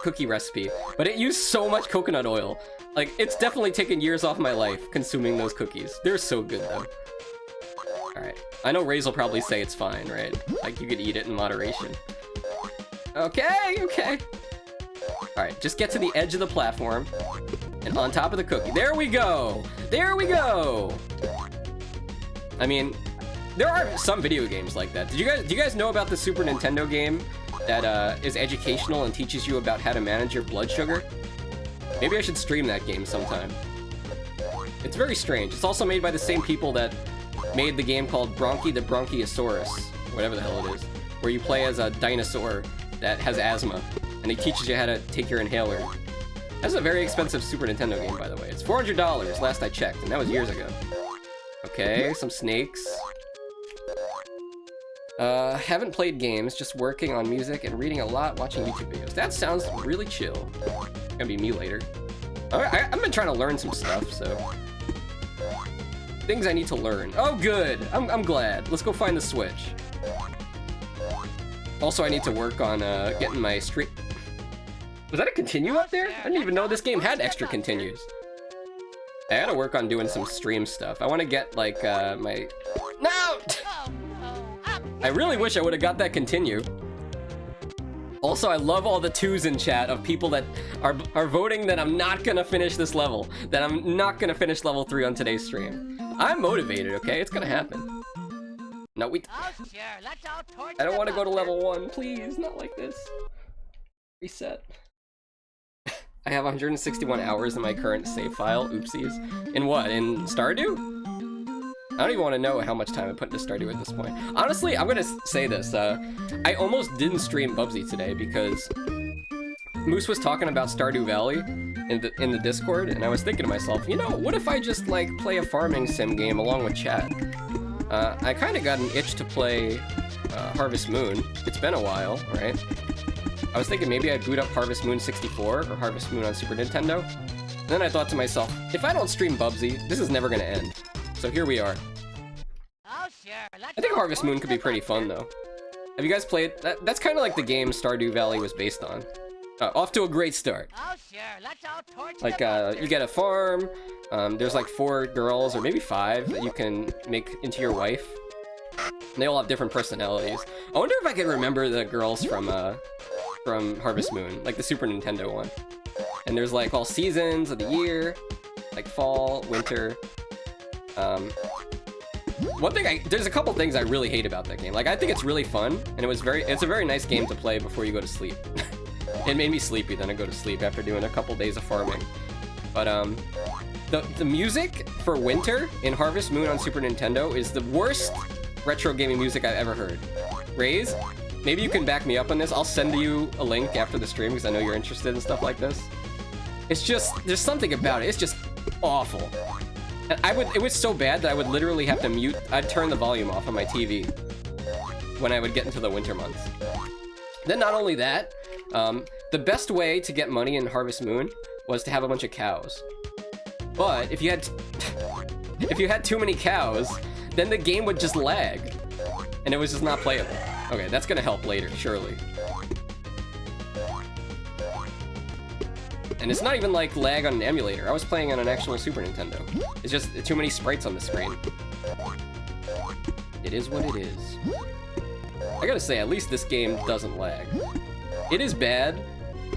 cookie recipe, but it used so much coconut oil. Like, it's definitely taken years off my life consuming those cookies. They're so good, though. Alright. I know Ray's will probably say it's fine, right? Like, you could eat it in moderation. Okay, okay. Alright, just get to the edge of the platform. And on top of the cookie. There we go! There we go! I mean, there are some video games like that. Do you guys know about the Super Nintendo game that is educational and teaches you about how to manage your blood sugar? Maybe I should stream that game sometime. It's very strange. It's also made by the same people that made the game called Bronchi the Bronchiosaurus, whatever the hell it is, where you play as a dinosaur that has asthma, and it teaches you how to take your inhaler. That's a very expensive Super Nintendo game, by the way. It's $400 last I checked, and that was years ago. Okay, some snakes. Haven't played games, just working on music and reading a lot, watching YouTube videos. That sounds really chill. Gonna be me later. Alright, I've been trying to learn some stuff, so... Things I need to learn. Oh, good! I'm glad. Let's go find the Switch. Also, I need to work on, getting my stream... Was that a continue up there? I didn't even know this game had extra continues. I gotta work on doing some stream stuff. I want to get, like, my... No! I really wish I would have got that continue. Also, I love all the twos in chat of people that are voting that I'm not gonna finish this level. That I'm not gonna finish level 3 on today's stream. I'm motivated, okay? It's gonna happen. No, I don't want to go to level 1, please. Not like this. Reset. I have 161 hours in my current save file. Oopsies. In what? In Stardew? I don't even want to know how much time I put into Stardew at this point. Honestly, I'm gonna say this. I almost didn't stream Bubsy today because Moose was talking about Stardew Valley in the Discord, and I was thinking to myself, you know, what if I just like play a farming sim game along with chat? I kind of got an itch to play Harvest Moon. It's been a while, right? I was thinking maybe I'd boot up Harvest Moon 64 or Harvest Moon on Super Nintendo. And then I thought to myself, if I don't stream Bubsy, this is never gonna end. So here we are. I think Harvest Moon could be pretty fun, though. Have you guys played? That's kind of like the game Stardew Valley was based on. Off to a great start. Like, you get a farm, there's like 4 girls, or maybe 5, that you can make into your wife. And they all have different personalities. I wonder if I can remember the girls from Harvest Moon, like the Super Nintendo one. And there's like all seasons of the year, like fall, winter. There's a couple things I really hate about that game. Like, I think it's really fun, and it's a very nice game to play before you go to sleep. It made me sleepy, then I go to sleep after doing a couple days of farming. But, the music for winter in Harvest Moon on Super Nintendo is the worst retro gaming music I've ever heard. Raze, maybe you can back me up on this. I'll send you a link after the stream, because I know you're interested in stuff like this. It's just, there's something about it. It's just awful. It was so bad that I would literally have to mute. I'd turn the volume off on my TV when I would get into the winter months. Then not only that, the best way to get money in Harvest Moon was to have a bunch of cows. But if you had too many cows, then the game would just lag, and it was just not playable. Okay, that's gonna help later, surely. And it's not even like lag on an emulator. I was playing on an actual Super Nintendo. It's just too many sprites on the screen. It is what it is. I gotta say, at least this game doesn't lag. It is bad,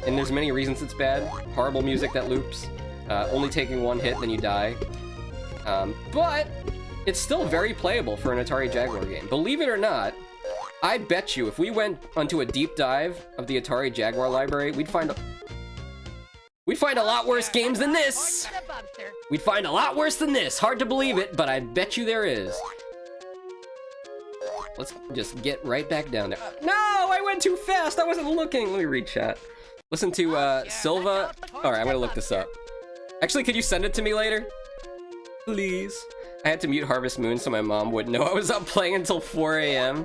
and there's many reasons it's bad. Horrible music that loops, only taking 1 hit, then you die. But it's still very playable for an Atari Jaguar game. Believe it or not, I bet you if we went onto a deep dive of the Atari Jaguar library, we'd find a lot worse games than this! We'd find a lot worse than this! Hard to believe it, but I bet you there is. Let's just get right back down there. No! I went too fast! I wasn't looking! Let me read chat. Listen to, Silva... Alright, I'm gonna look this up. Actually, could you send it to me later? Please. I had to mute Harvest Moon so my mom wouldn't know I was up playing until 4 a.m.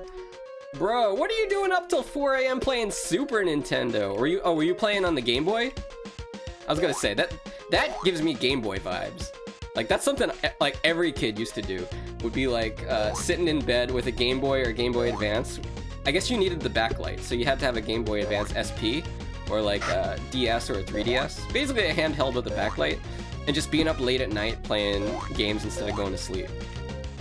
Bro, what are you doing up till 4 a.m. playing Super Nintendo? Were you playing on the Game Boy? I was gonna say, that gives me Game Boy vibes. Like, that's something like every kid used to do. Would be like sitting in bed with a Game Boy or Game Boy Advance. I guess you needed the backlight, so you had to have a Game Boy Advance SP or like a DS or a 3DS. Basically a handheld with a backlight, and just being up late at night playing games instead of going to sleep.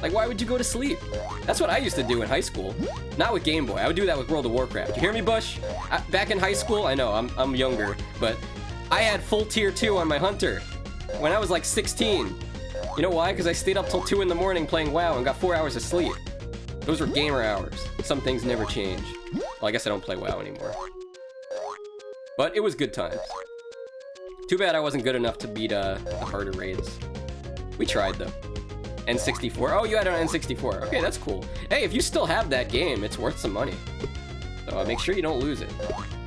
Like, why would you go to sleep? That's what I used to do in high school. Not with Game Boy. I would do that with World of Warcraft. You hear me, Bush? Back in high school, I know, I'm younger, but I had full tier 2 on my Hunter when I was like 16. You know why? Because I stayed up till 2 in the morning playing WoW and got 4 hours of sleep. Those were gamer hours. Some things never change. Well, I guess I don't play WoW anymore. But it was good times. Too bad I wasn't good enough to beat the harder raids. We tried though. N64. Oh, you had an N64. Okay, that's cool. Hey, if you still have that game, it's worth some money. So make sure you don't lose it.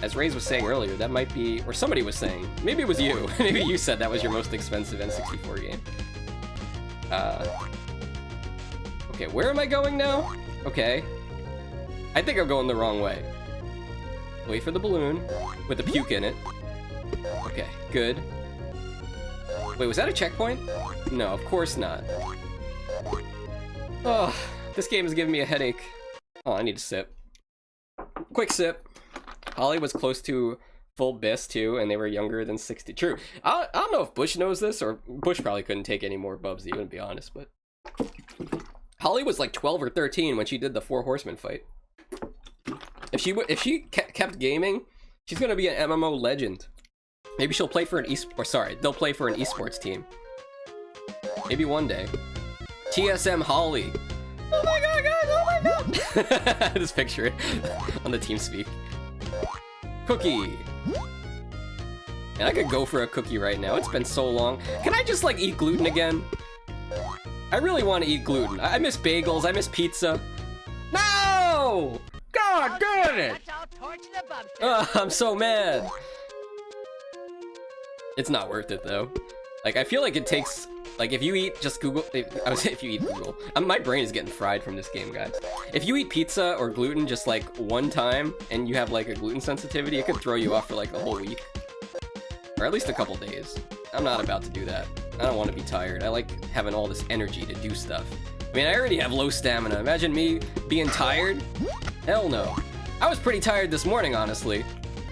As Ray's was saying earlier, that might be, or somebody was saying, maybe it was you. Maybe you said that was your most expensive N64 game. Okay, where am I going now? Okay. I think I'm going the wrong way. Wait for the balloon with the puke in it. Okay, good. Wait, was that a checkpoint? No, of course not. Oh, this game is giving me a headache. Oh, I need a sip. Quick sip. Holly was close to full bis too, and they were younger than 60. True. I don't know if Bush knows this, or Bush probably couldn't take any more Bubsy, to be honest, but Holly was like 12 or 13 when she did the 4 Horsemen fight. If she kept gaming, she's gonna be an MMO legend. Maybe she'll play for an they'll play for an esports team. Maybe one day. TSM Holly. Oh my god, guys! Oh my god! Just picture it on the TeamSpeak. Cookie. And I could go for a cookie right now. It's been so long. Can I just like eat gluten again? I really want to eat gluten. I miss bagels. I miss pizza. No! God damn it! I'm so mad. It's not worth it though. Like, I feel like it takes, like, if you eat just Google, I would say if you eat Google. My brain is getting fried from this game, guys. If you eat pizza or gluten just like one time and you have like a gluten sensitivity, it could throw you off for like a whole week. Or at least a couple days. I'm not about to do that. I don't want to be tired. I like having all this energy to do stuff. I mean, I already have low stamina. Imagine me being tired? Hell no. I was pretty tired this morning, honestly.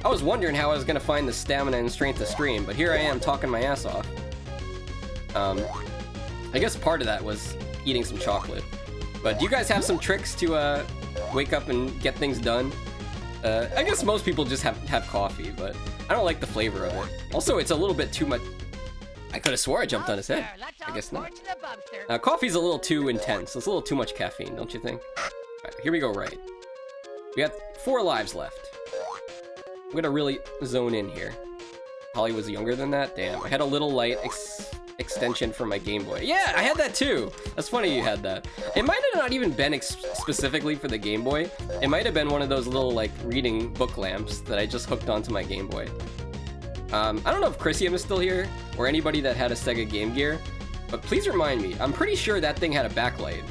I was wondering how I was gonna find the stamina and strength to stream, but here I am talking my ass off. I guess part of that was eating some chocolate. But do you guys have some tricks to wake up and get things done? I guess most people just have coffee, but I don't like the flavor of it. Also, it's a little bit too much. I could have swore I jumped on his head. I guess not. Coffee's a little too intense. It's a little too much caffeine, don't you think? Alright, here we go right. We got 4 lives left. I'm gonna really zone in here. Holly was younger than that? Damn, I had a little light extension for my Game Boy. Yeah, I had that too! That's funny you had that. It might have not even been specifically for the Game Boy. It might have been one of those little, like, reading book lamps that I just hooked onto my Game Boy. I don't know if Chrisium is still here, or anybody that had a Sega Game Gear, but please remind me. I'm pretty sure that thing had a backlight.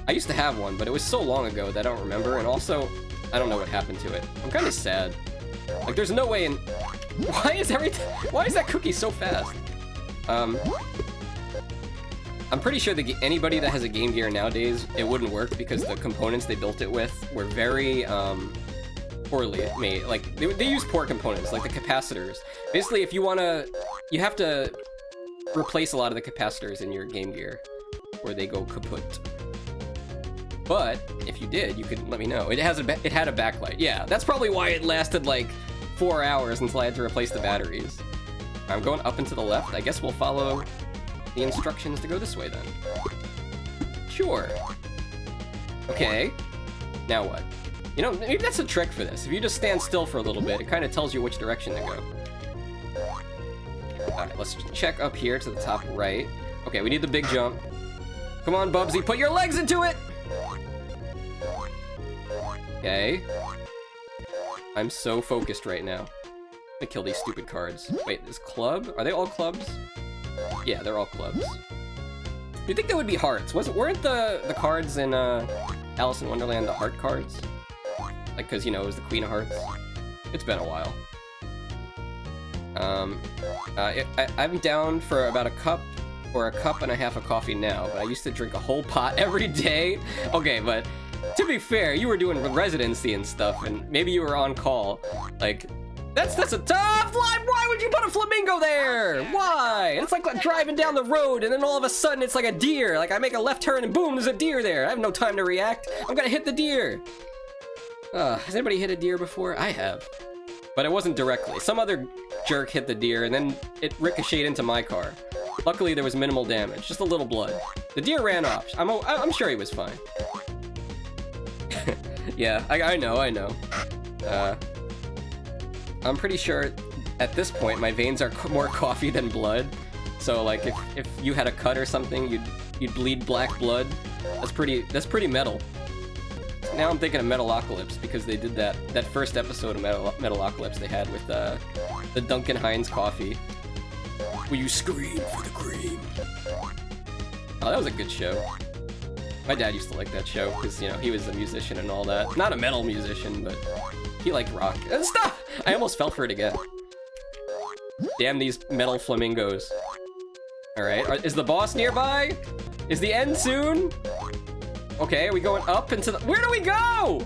I used to have one, but it was so long ago that I don't remember, and also, I don't know what happened to it. I'm kind of sad. Like, there's no way in... Why is that cookie so fast? I'm pretty sure that anybody that has a Game Gear nowadays, it wouldn't work because the components they built it with were very, poorly made. Like, they use poor components, like the capacitors. Basically, if you you have to replace a lot of the capacitors in your Game Gear, or they go kaput. But if you did, you could let me know. It had a backlight. Yeah, that's probably why it lasted like 4 hours until I had to replace the batteries. I'm going up and to the left. I guess we'll follow the instructions to go this way then. Sure. Okay. Now what? You know, maybe that's a trick for this. If you just stand still for a little bit, it kind of tells you which direction to go. Alright, let's check up here to the top right. Okay, we need the big jump. Come on, Bubsy, put your legs into it! Okay. I'm so focused right now. I'm gonna kill these stupid cards. Wait, this club? Are they all clubs? Yeah, they're all clubs. You'd think that would be hearts. Weren't the cards in Alice in Wonderland the heart cards? Like, cause you know, it was the Queen of Hearts. It's been a while. I'm down for about a cup or a cup and a half of coffee now, but I used to drink a whole pot every day. Okay, but to be fair, you were doing residency and stuff, and maybe you were on call. Like, that's a tough line. Why would you put a flamingo there? Why? It's like driving down the road, and then all of a sudden it's like a deer. Like, I make a left turn, and boom, there's a deer there. I have no time to react. I'm gonna hit the deer. Has anybody hit a deer before? I have. But it wasn't directly. Some other jerk hit the deer, and then it ricocheted into my car. Luckily, there was minimal damage, just a little blood. The deer ran off. I'm sure he was fine. Yeah, I know. I'm pretty sure at this point my veins are more coffee than blood. So like if you had a cut or something, you'd bleed black blood. That's pretty metal. Now I'm thinking of Metalocalypse because they did that first episode of Metalocalypse they had with the Duncan Hines coffee. Will you scream for the cream? Oh, that was a good show. My dad used to like that show because, you know, he was a musician and all that. Not a metal musician, but he liked rock. And stop! I almost fell for it again. Damn these metal flamingos. Alright, is the boss nearby? Is the end soon? Okay, are we going up into the... Where do we go?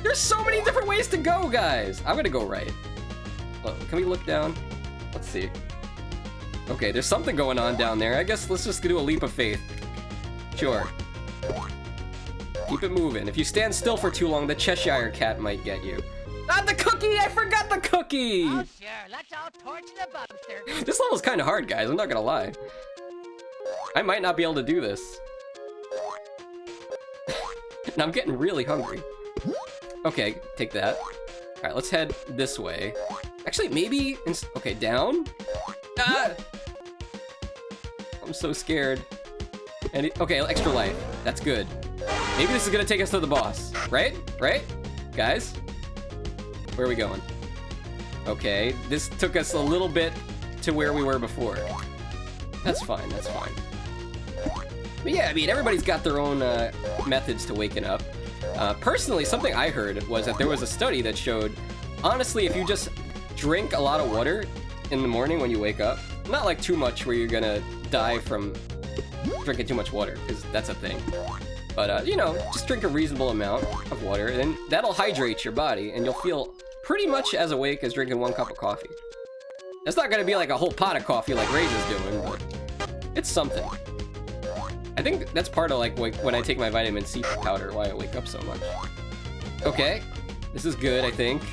There's so many different ways to go, guys. I'm gonna go right. Look, can we look down? Let's see. Okay, there's something going on down there. I guess let's just do a leap of faith. Sure. Keep it moving. If you stand still for too long, the Cheshire Cat might get you. Not the cookie! I forgot the cookie! Oh, sure. Let's all torch the Bubster. This level's kind of hard, guys. I'm not gonna lie. I might not be able to do this. And I'm getting really hungry. Okay, take that. Alright, let's head this way. Actually, maybe... Okay, down? Ah! I'm so scared. And okay, extra life. That's good. Maybe this is gonna take us to the boss. Right? Right? Guys? Where are we going? Okay, this took us a little bit to where we were before. That's fine, that's fine. But yeah, I mean, everybody's got their own methods to waking up. Personally, something I heard was that there was a study that showed, honestly, if you just drink a lot of water in the morning when you wake up, not like too much where you're gonna die from drinking too much water, because that's a thing. But, you know, just drink a reasonable amount of water, and then that'll hydrate your body, and you'll feel pretty much as awake as drinking 1 cup of coffee. That's not gonna be like a whole pot of coffee like Ray's is doing, but it's something. I think that's part of like when I take my vitamin C powder, why I wake up so much. Okay, this is good, I think.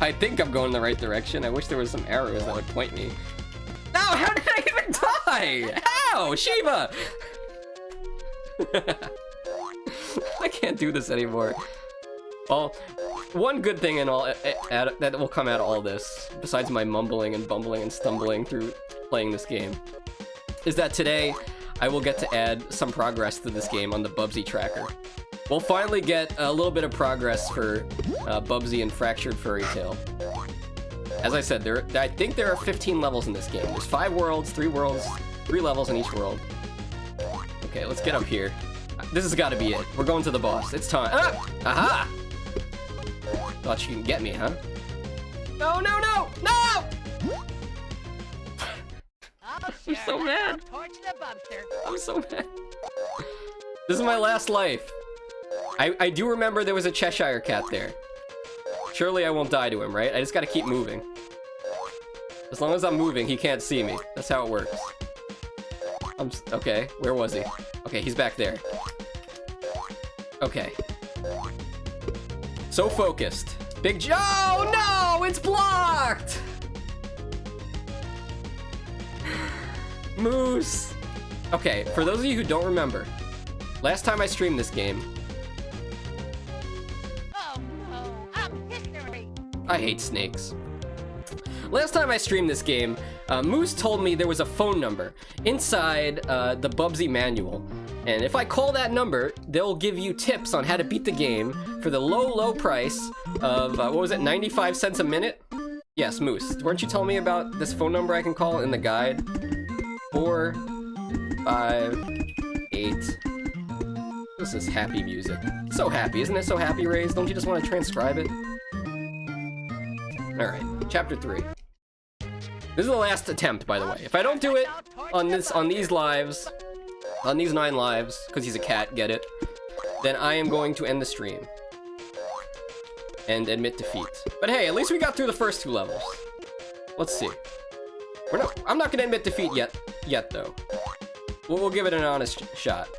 I think I'm going in the right direction. I wish there was some arrows that would point me. No, how did I even die? How? Shiva! I can't do this anymore. Well, one good thing in all that will come out of all this, besides my mumbling and bumbling and stumbling through playing this game, is that today I will get to add some progress to this game on the Bubsy tracker. We'll finally get a little bit of progress for Bubsy and Fractured Furry Tale. As I said, I think there are 15 levels in this game. There's 5 worlds, 3 levels in each world. Okay, let's get up here. This has got to be it. We're going to the boss. It's time. Ah! Aha! Thought you can get me, huh? No, no, no! No! Oh, I'm sure. so mad. Torch the Bubster. I'm so mad. This is my last life. I do remember there was a Cheshire Cat there. Surely I won't die to him, right? I just gotta keep moving. As long as I'm moving, he can't see me. That's how it works. Okay, where was he? Okay, he's back there. Okay. So focused. Oh no! It's blocked! Moose! Okay, for those of you who don't remember, last time I streamed this game... Oh no, I'm history. I hate snakes. Last time I streamed this game, Moose told me there was a phone number inside the Bubsy manual. And if I call that number, they'll give you tips on how to beat the game for the low, low price of, what was it, 95 cents a minute? Yes, Moose. Weren't you telling me about this phone number I can call in the guide? 4, 5, 8. This is happy music. So happy, isn't it so happy, Rays? Don't you just want to transcribe it? Alright, chapter 3. This is the last attempt, by the way. If I don't do it on these lives, on these 9 lives, because he's a cat, get it? Then I am going to end the stream and admit defeat. But hey, at least we got through the first 2 levels. Let's see. I'm not gonna admit defeat yet though. We'll give it an honest shot.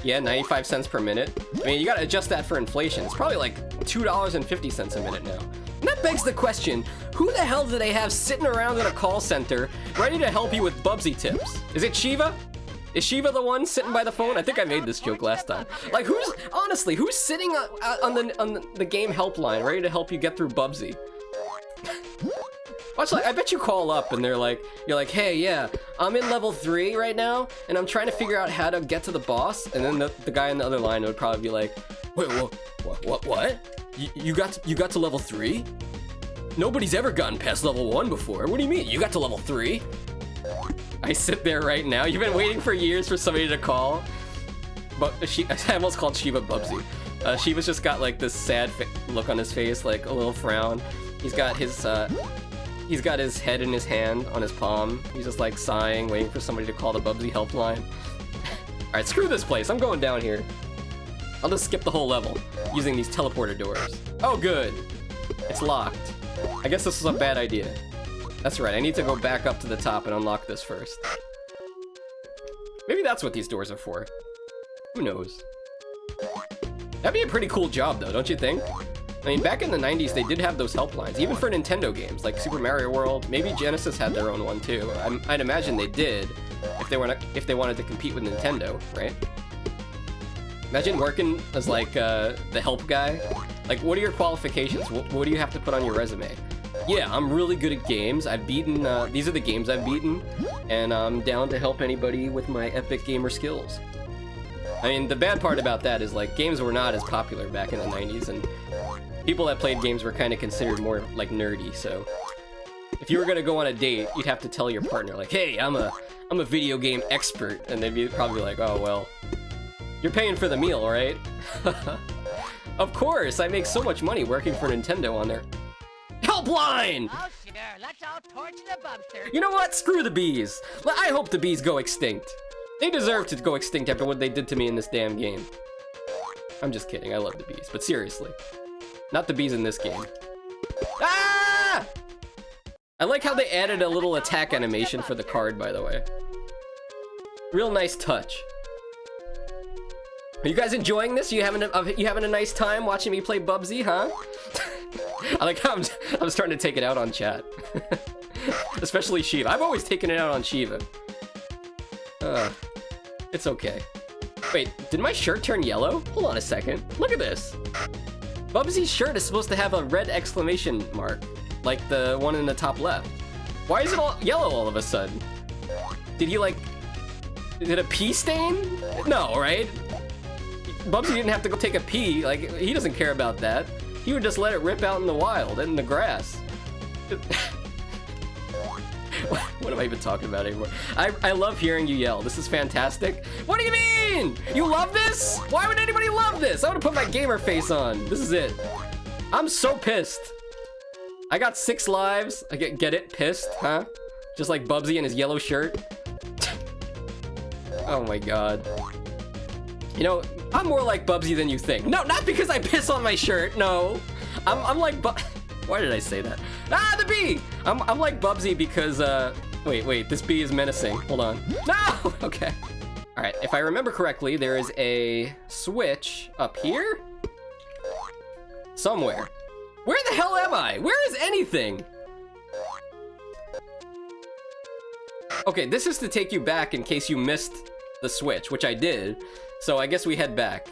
Yeah, 95 cents per minute. I mean, you gotta adjust that for inflation. It's probably like $2.50 a minute now. And that begs the question, who the hell do they have sitting around in a call center ready to help you with Bubsy tips? Is it Shiva? Is Shiva the one sitting by the phone? I think I made this joke last time. Like, honestly, who's sitting on the game helpline ready to help you get through Bubsy? Watch, like, I bet you call up and you're like, hey, yeah, I'm in level 3 right now, and I'm trying to figure out how to get to the boss. And then the guy on the other line would probably be like, wait, what? You got to level 3? Nobody's ever gotten past level 1 before. What do you mean? You got to level 3? I sit there right now. You've been waiting for years for somebody to call. But I almost called Shiva Bubsy. Shiva's just got like this sad look on his face, like a little frown. He's got his head in his hand on his palm. He's just like sighing, waiting for somebody to call the Bubsy helpline. All right, screw this place. I'm going down here. I'll just skip the whole level using these teleporter doors. Oh, good. It's locked. I guess this was a bad idea. That's right, I need to go back up to the top and unlock this first. Maybe that's what these doors are for. Who knows? That'd be a pretty cool job, though, don't you think? I mean, back in the 90s, they did have those helplines, even for Nintendo games, like Super Mario World. Maybe Genesis had their own one, too. I'd imagine they did, if they wanted to compete with Nintendo, right? Imagine working as, like, the help guy. Like, what are your qualifications? What do you have to put on your resume? Yeah, I'm really good at games. I've beaten, these are the games I've beaten, and I'm down to help anybody with my epic gamer skills. I mean, the bad part about that is, like, games were not as popular back in the 90s, and people that played games were kind of considered more, like, nerdy, so if you were gonna go on a date, you'd have to tell your partner, like, hey, I'm a video game expert, and they'd be probably like, oh, well, you're paying for the meal, right? Of course, I make so much money working for Nintendo on their helpline! Oh, sure, let's all torch the Bubster. You know what? Screw the bees. I hope the bees go extinct. They deserve to go extinct after what they did to me in this damn game. I'm just kidding, I love the bees, but seriously. Not the bees in this game. Ah! I like how they added a little attack animation for the card, by the way. Real nice touch. Are you guys enjoying this? You having a nice time watching me play Bubsy, huh? I like how I'm starting to take it out on chat. Especially Shiva. I've always taken it out on Shiva. It's okay. Wait, did my shirt turn yellow? Hold on a second. Look at this. Bubsy's shirt is supposed to have a red exclamation mark, like the one in the top left. Why is it all yellow all of a sudden? Did he like... Is it a pee stain? No, right? Bubsy didn't have to go take a pee. Like, he doesn't care about that. He would just let it rip out in the wild, in the grass. What am I even talking about anymore? I love hearing you yell. This is fantastic. What do you mean? You love this? Why would anybody love this? I want to put my gamer face on. This is it. I'm so pissed. I got 6 lives. I get it? Pissed, huh? Just like Bubsy in his yellow shirt. Oh my god. You know, I'm more like Bubsy than you think. No, not because I piss on my shirt, no. I'm like Why did I say that? Ah, the bee! I'm like Bubsy because, wait, this bee is menacing. Hold on. No! Okay. All right, if I remember correctly, there is a switch up here? Somewhere. Where the hell am I? Where is anything? Okay, this is to take you back in case you missed the switch, which I did. So I guess we head back.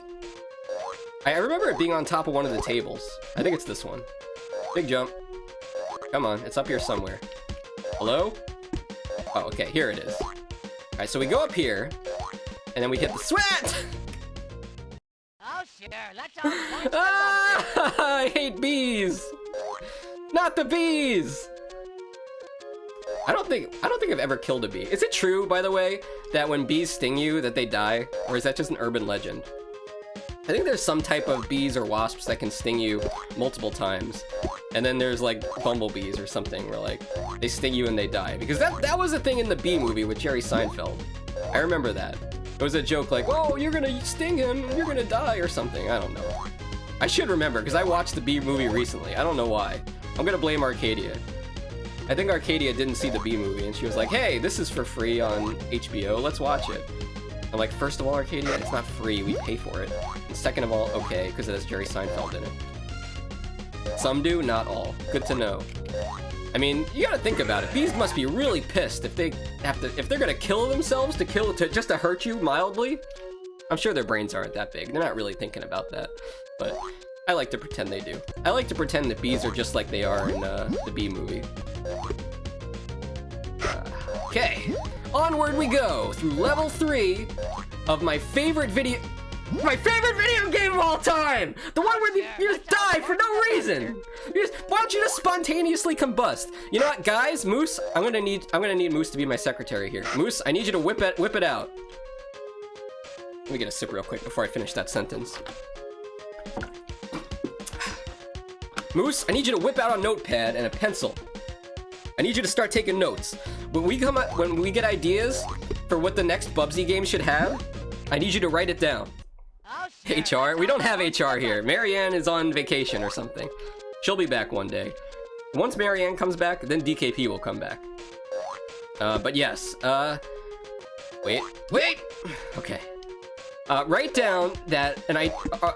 I remember it being on top of one of the tables. I think it's this one. Big jump. Come on, it's up here somewhere. Hello? Oh, okay, here it is. All right, so we go up here, and then we hit the switch! Oh, sure, let's all torch the Bubster. I hate bees! Not the bees! I don't think I've ever killed a bee. Is it true, by the way, that when bees sting you, that they die? Or is that just an urban legend? I think there's some type of bees or wasps that can sting you multiple times. And then there's like bumblebees or something where like they sting you and they die. Because that was a thing in the Bee Movie with Jerry Seinfeld. I remember that. It was a joke like, oh, you're gonna sting him, you're gonna die or something. I don't know. I should remember because I watched the Bee Movie recently. I don't know why. I'm gonna blame Arcadia. I think Arcadia didn't see the Bee Movie and she was like, hey, this is for free on HBO, let's watch it. I'm like, first of all, Arcadia, it's not free, we pay for it. And second of all, okay, because it has Jerry Seinfeld in it. Some do, not all. Good to know. I mean, you gotta think about it. Bees must be really pissed if they're gonna kill themselves just to hurt you mildly. I'm sure their brains aren't that big. They're not really thinking about that, but I like to pretend they do. I like to pretend that bees are just like they are in the Bee Movie. Okay, onward we go through level 3 of my favorite video game of all time! The one where you just die for no reason! Why don't you just spontaneously combust? You know what, guys? Moose, I'm gonna need Moose to be my secretary here. Moose, I need you to whip it out. Let me get a sip real quick before I finish that sentence. Moose, I need you to whip out a notepad and a pencil. I need you to start taking notes. When we get ideas for what the next Bubsy game should have, I need you to write it down. Oh, sure. HR? We don't have HR here. Marianne is on vacation or something. She'll be back one day. Once Marianne comes back, then DKP will come back. But yes, wait. Okay. Write down that, and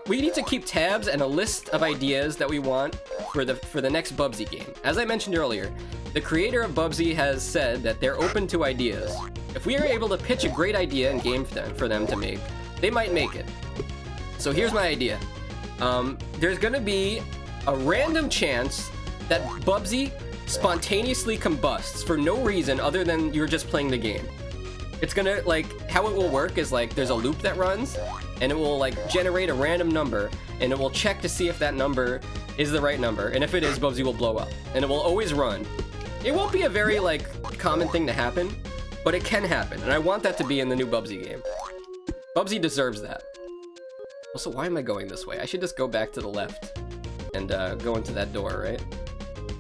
we need to keep tabs and a list of ideas that we want for the next Bubsy game. As I mentioned earlier, the creator of Bubsy has said that they're open to ideas. If we are able to pitch a great idea and game for them to make, they might make it. So here's my idea. There's gonna be a random chance that Bubsy spontaneously combusts for no reason other than you're just playing the game. It's gonna, like, how it will work is, like, there's a loop that runs, and it will, like, generate a random number, and it will check to see if that number is the right number, and if it is, Bubsy will blow up. And it will always run. It won't be a very, like, common thing to happen, but it can happen, and I want that to be in the new Bubsy game. Bubsy deserves that. Also, why am I going this way? I should just go back to the left and go into that door, right?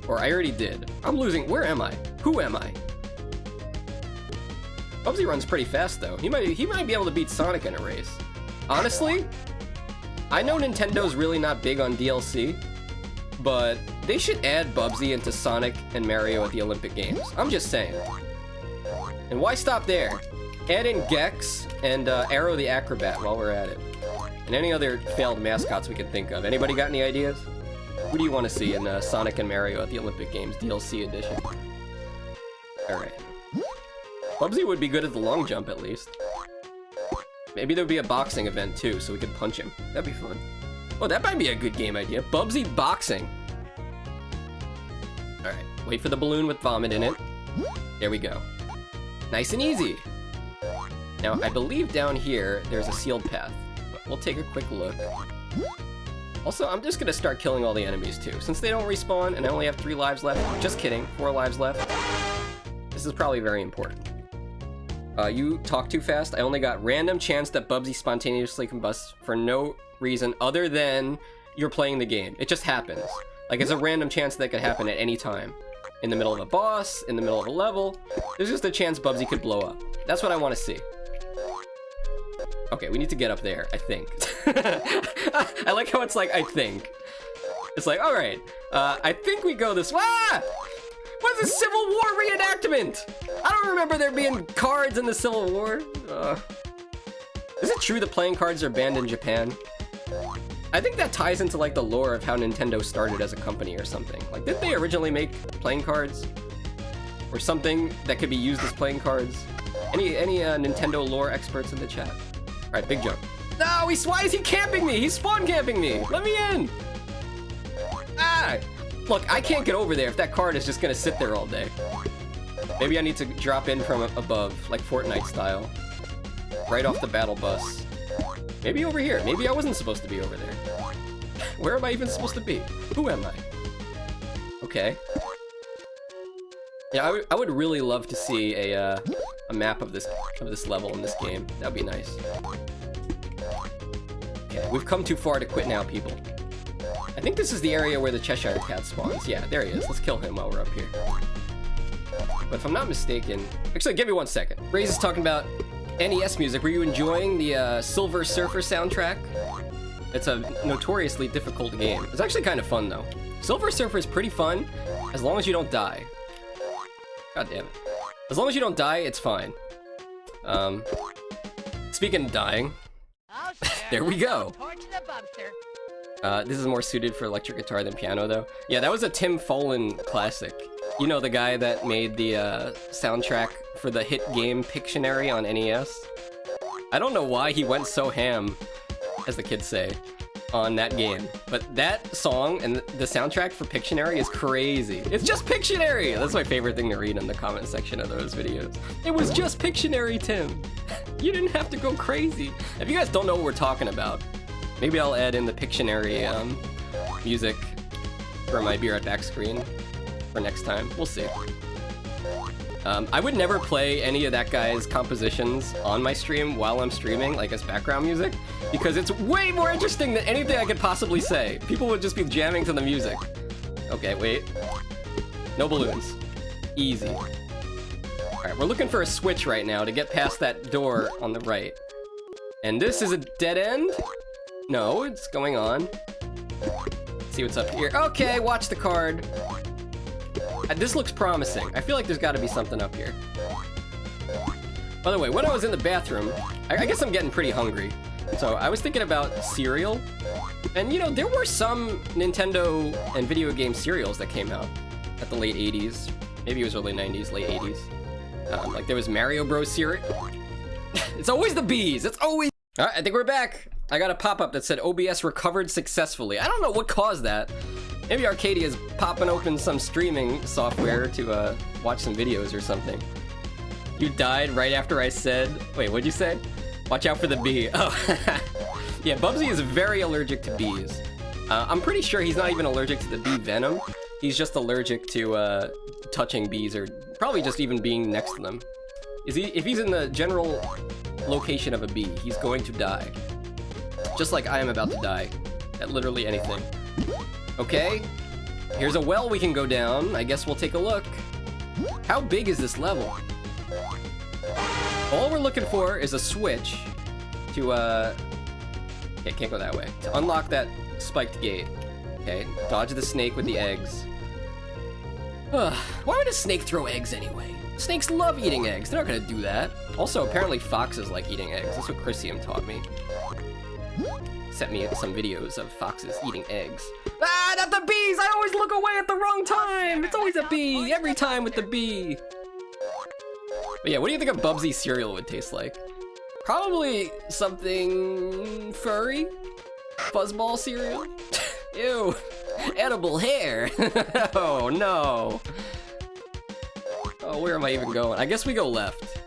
Or I already did. I'm losing. Where am I? Who am I? Bubsy runs pretty fast, though. He might be able to beat Sonic in a race. Honestly, I know Nintendo's really not big on DLC, but they should add Bubsy into Sonic and Mario at the Olympic Games. I'm just saying. And why stop there? Add in Gex and Arrow the Acrobat while we're at it. And any other failed mascots we can think of. Anybody got any ideas? Who do you want to see in Sonic and Mario at the Olympic Games DLC edition? Alright. Bubsy would be good at the long jump, at least. Maybe there'd be a boxing event, too, so we could punch him. That'd be fun. Oh, that might be a good game idea. Bubsy boxing. Alright, wait for the balloon with vomit in it. There we go. Nice and easy. Now, I believe down here, there's a sealed path. But we'll take a quick look. Also, I'm just gonna start killing all the enemies, too. Since they don't respawn, and I only have 3 lives left. Just kidding, 4 lives left. This is probably very important. You talk too fast. I only got random chance that Bubsy spontaneously combusts for no reason other than you're playing the game. It just happens. Like, it's a random chance that could happen at any time. In the middle of a boss, in the middle of a level. There's just a chance Bubsy could blow up. That's what I want to see. Okay, we need to get up there, I think. I like how it's like, I think. It's like, alright, I think we go this way. Ah! What's a Civil War reenactment? I don't remember there being cards in the Civil War. Is it true that playing cards are banned in Japan? I think that ties into like the lore of how Nintendo started as a company or something. Like, didn't they originally make playing cards? Or something that could be used as playing cards? Any Nintendo lore experts in the chat? Alright, big jump. No, why is he camping me? He's spawn camping me. Let me in. Ah! Look, I can't get over there if that card is just gonna sit there all day. Maybe I need to drop in from above, like Fortnite style. Right off the battle bus. Maybe over here. Maybe I wasn't supposed to be over there. Where am I even supposed to be? Who am I? Okay. Yeah, I would really love to see a map of this level in this game. That'd be nice. Okay. Okay, we've come too far to quit now, people. I think this is the area where the Cheshire Cat spawns. Yeah, there he is. Let's kill him while we're up here. But if I'm not mistaken... Actually, give me 1 second. Ray's is talking about NES music. Were you enjoying the Silver Surfer soundtrack? It's a notoriously difficult game. It's actually kind of fun, though. Silver Surfer is pretty fun, as long as you don't die. God damn it. As long as you don't die, it's fine. Speaking of dying, there we go. This is more suited for electric guitar than piano, though. Yeah, that was a Tim Follin classic. You know, the guy that made the soundtrack for the hit game Pictionary on NES? I don't know why he went so ham, as the kids say, on that game. But that song and the soundtrack for Pictionary is crazy. It's just Pictionary! That's my favorite thing to read in the comment section of those videos. It was just Pictionary, Tim. You didn't have to go crazy. If you guys don't know what we're talking about, maybe I'll add in the Pictionary music for my Be Right Back screen for next time. We'll see. I would never play any of that guy's compositions on my stream while I'm streaming, like as background music, because it's way more interesting than anything I could possibly say. People would just be jamming to the music. Okay, wait. No balloons. Easy. Alright, we're looking for a switch right now to get past that door on the right. And this is a dead end? No, it's going on. Let's see what's up here. Okay, watch the card. This looks promising. I feel like there's got to be something up here. By the way, when I was in the bathroom, I guess I'm getting pretty hungry. So I was thinking about cereal. And you know, there were some Nintendo and video game cereals that came out at the late 80s. Maybe it was early 90s, late 80s. Like there was Mario Bros. Cereal. It's always the bees. It's always... All right, I think we're back. I got a pop-up that said OBS recovered successfully. I don't know what caused that. Maybe Arcadia's popping open some streaming software to watch some videos or something. You died right after I said... Wait, what'd you say? Watch out for the bee. Oh, yeah, Bubsy is very allergic to bees. I'm pretty sure he's not even allergic to the bee venom. He's just allergic to touching bees or probably just even being next to them. If he's in the general location of a bee, he's going to die. Just like I am about to die at literally anything. Okay, here's a well we can go down. I guess we'll take a look. How big is this level? All we're looking for is a switch to, okay, can't go that way. To unlock that spiked gate. Okay, dodge the snake with the eggs. Why would a snake throw eggs anyway? Snakes love eating eggs. They're not gonna do that. Also, apparently foxes like eating eggs. That's what Chrisium taught me. Sent me some videos of foxes eating eggs. Ah, not the bees! I always look away at the wrong time! It's always a bee! Every time with the bee! But yeah, what do you think a Bubsy cereal would taste like? Probably something... furry? Fuzzball cereal? Ew! Edible hair! Oh no! Oh, where am I even going? I guess we go left.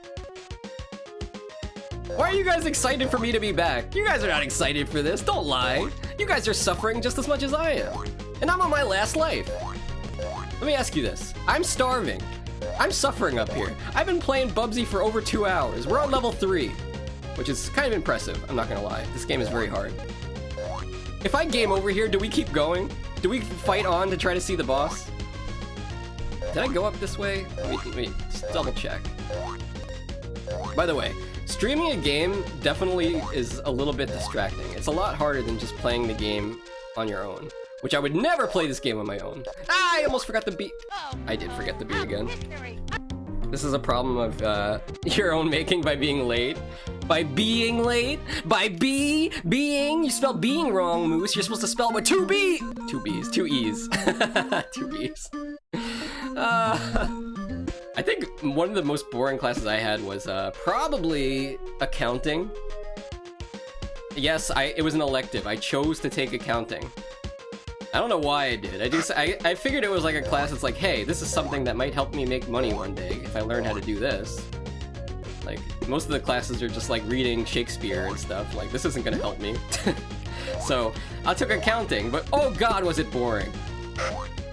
Why are you guys excited for me to be back? You guys are not excited for this, don't lie. You guys are suffering just as much as I am. And I'm on my last life. Let me ask you this. I'm starving. I'm suffering up here. I've been playing Bubsy for over 2 hours. We're on level 3, which is kind of impressive, I'm not gonna lie. This game is very hard. If I game over here, do we keep going? Do we fight on to try to see the boss? Did I go up this way? Let me just double check. By the way, streaming a game definitely is a little bit distracting. It's a lot harder than just playing the game on your own, which I would never play this game on my own. Ah, I almost forgot the B. I did forget the B again. This is a problem of your own making by being late. By being late? By being? You spelled being wrong, Moose. You're supposed to spell it with 2 B. 2 B's, 2 E's. 2 B's. I think one of the most boring classes I had was probably accounting. Yes, it was an elective. I chose to take accounting. I don't know why I did. I figured it was like a class that's like, hey, this is something that might help me make money one day if I learn how to do this. Like, most of the classes are just like reading Shakespeare and stuff. Like, this isn't gonna help me. So, I took accounting, but oh god, was it boring.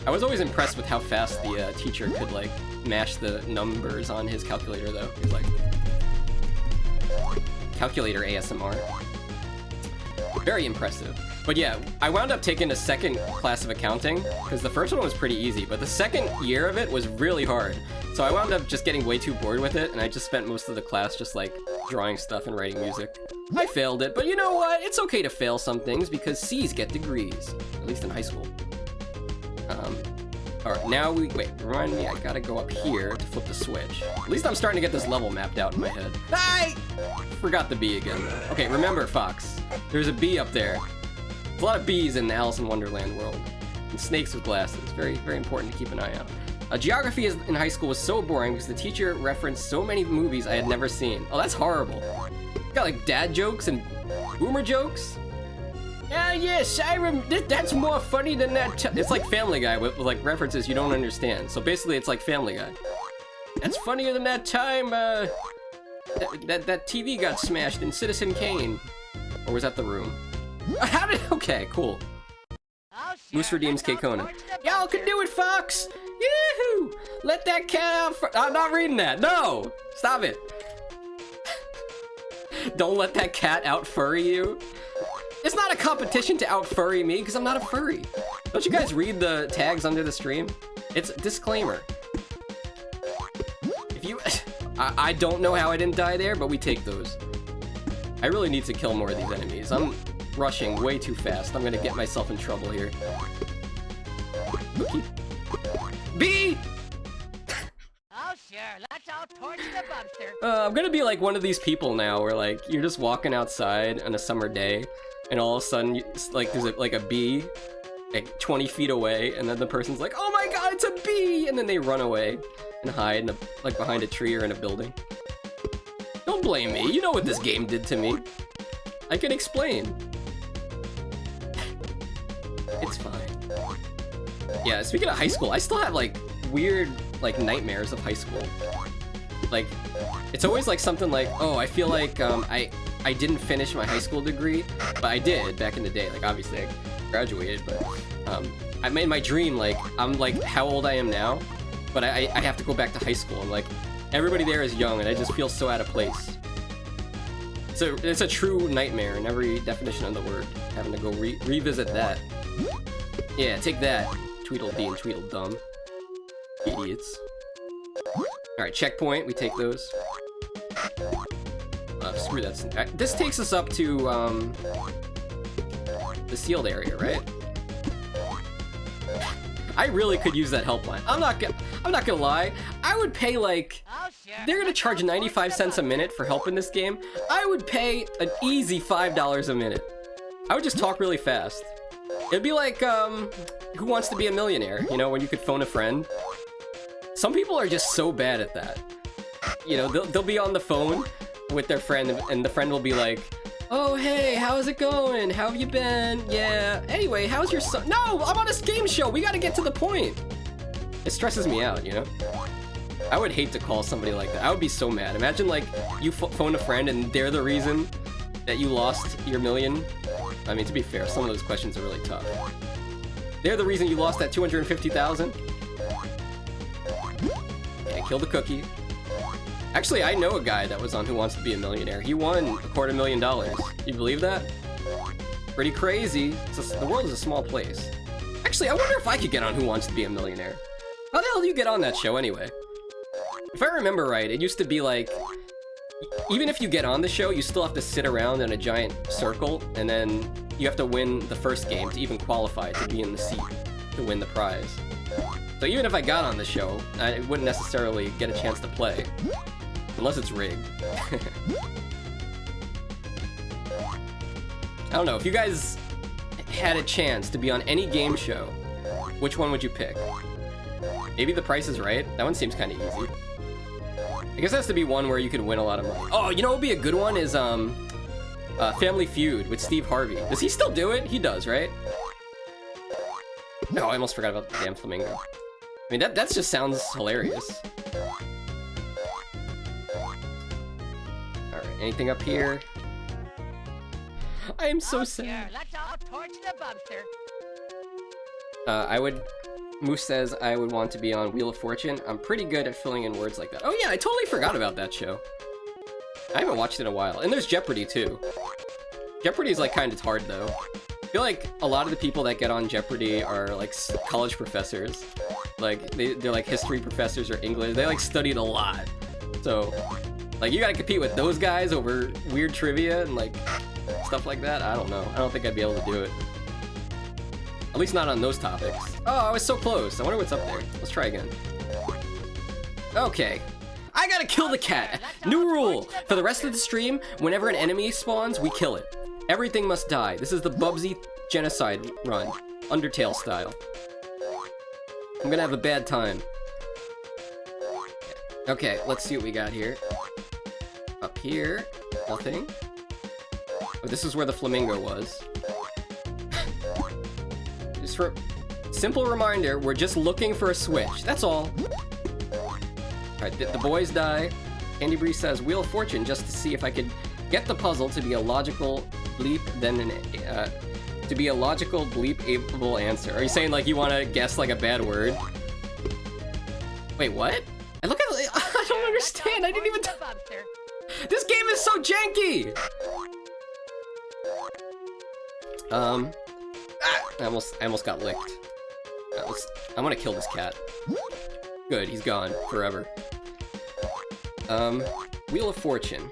I was always impressed with how fast the teacher could like mash the numbers on his calculator though. He was like, calculator ASMR. Very impressive. But yeah, I wound up taking a second class of accounting because the first one was pretty easy, but the second year of it was really hard. So I wound up just getting way too bored with it, and I just spent most of the class just like drawing stuff and writing music. I failed it, but you know what? It's okay to fail some things because C's get degrees, at least in high school. Alright, now wait, remind me, I gotta go up here to flip the switch. At least I'm starting to get this level mapped out in my head. I forgot the bee again. Okay, remember, Fox, there's a bee up there. There's a lot of bees in the Alice in Wonderland world. And snakes with glasses. Very, very important to keep an eye out. Geography in high school was so boring because the teacher referenced so many movies I had never seen. Oh, that's horrible. Got like dad jokes and boomer jokes. Yes, that's more funny than that. It's like Family Guy with like references you don't understand. So basically, it's like Family Guy. That's funnier than that time that TV got smashed in Citizen Kane. Or was that The Room? Okay, cool. Moose redeems Kekona. Y'all can do it, Fox! Yoo-hoo! Let that cat out. I'm not reading that. No! Stop it. Don't let that cat out furry you. It's not a competition to out furry me because I'm not a furry. Don't you guys read the tags under the stream? It's a disclaimer. If you, I don't know how I didn't die there, but we take those. I really need to kill more of these enemies. I'm rushing way too fast. I'm gonna get myself in trouble here. Cookie. B! Oh, sure. Let's all torch the Bubster. I'm gonna be like one of these people now where like you're just walking outside on a summer day and all of a sudden like there's like a bee like 20 feet away and then the person's like, oh my god, it's a bee! And then they run away and hide in like behind a tree or in a building. Don't blame me. You know what this game did to me. I can explain. It's fine. Yeah, speaking of high school, I still have like weird like nightmares of high school. Like, it's always like something like, oh, I feel like I didn't finish my high school degree, but I did back in the day. Like, obviously I graduated, but I made my dream like I'm like how old I am now, but I have to go back to high school and like everybody there is young and I just feel so out of place. So it's a true nightmare in every definition of the word, having to go revisit that. Yeah, take that, Tweedledee and Tweedledum. Idiots. Alright, checkpoint, we take those. Screw that. This takes us up to, the sealed area, right? I really could use that helpline. I'm not gonna lie, I would pay like... They're gonna charge 95 cents a minute for help in this game. I would pay an easy $5 a minute. I would just talk really fast. It'd be like, Who Wants to Be a Millionaire? You know, when you could phone a friend. Some people are just so bad at that. You know, they'll be on the phone with their friend, and the friend will be like, oh, hey, how's it going? How have you been? Yeah. Anyway, how's your son? No, I'm on a game show. We gotta get to the point. It stresses me out, you know? I would hate to call somebody like that. I would be so mad. Imagine, like, you phone a friend and they're the reason that you lost your million. I mean, to be fair, some of those questions are really tough. They're the reason you lost that 250,000. Yeah, kill the cookie. Actually, I know a guy that was on Who Wants to Be a Millionaire. He won $250,000. You believe that? Pretty crazy. The world is a small place. Actually, I wonder if I could get on Who Wants to Be a Millionaire. How the hell do you get on that show anyway? If I remember right, it used to be like, even if you get on the show, you still have to sit around in a giant circle, and then you have to win the first game to even qualify to be in the seat to win the prize. So even if I got on the show, I wouldn't necessarily get a chance to play. Unless it's rigged. I don't know, if you guys had a chance to be on any game show, which one would you pick? Maybe The Price is Right? That one seems kind of easy. I guess it has to be one where you could win a lot of money. Oh, you know what would be a good one is Family Feud with Steve Harvey. Does he still do it? He does, right? No, I almost forgot about the damn flamingo. I mean, that just sounds hilarious. Alright, anything up here? I am so sad. Sure. Let's all torch the Bubster. I would... Moose says I would want to be on Wheel of Fortune. I'm pretty good at filling in words like that. Oh yeah, I totally forgot about that show. I haven't watched it in a while. And there's Jeopardy too. Jeopardy is like kind of hard though. I feel like a lot of the people that get on Jeopardy are like college professors. Like they're like history professors or English. They like studied a lot. So like you gotta compete with those guys over weird trivia and like stuff like that. I don't know. I don't think I'd be able to do it. At least not on those topics. Oh, I was so close. I wonder what's up there. Let's try again. Okay. I gotta kill the cat. New rule. For the rest of the stream, whenever an enemy spawns, we kill it. Everything must die. This is the Bubsy genocide run. Undertale style. I'm gonna have a bad time. Okay, let's see what we got here. Up here, nothing. Oh, this is where the flamingo was. Just for simple reminder, we're just looking for a switch. That's all. Alright, the boys die. Candy Bree says, Wheel of Fortune, just to see if I could get the puzzle to be a logical bleep, then to be a logical bleep-able answer. Are you saying like you want to guess like a bad word? Wait, what? I look at I don't understand. I didn't even. This game is so janky. I almost got licked. I want to kill this cat. Good, he's gone forever. Wheel of Fortune.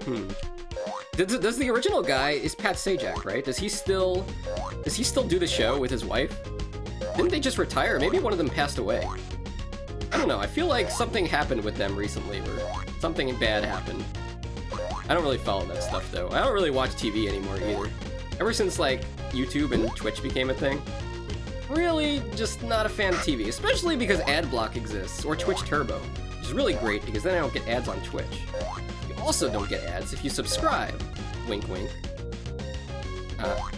Does the original guy is Pat Sajak, right? Does he still do the show with his wife? Didn't they just retire? Maybe one of them passed away. I don't know. I feel like something happened with them recently, where something bad happened. I don't really follow that stuff though. I don't really watch TV anymore either. Ever since like YouTube and Twitch became a thing, really just not a fan of TV, especially because ad block exists, or Twitch Turbo, which is really great because then I don't get ads on Twitch. You also don't get ads if you subscribe. Wink, wink.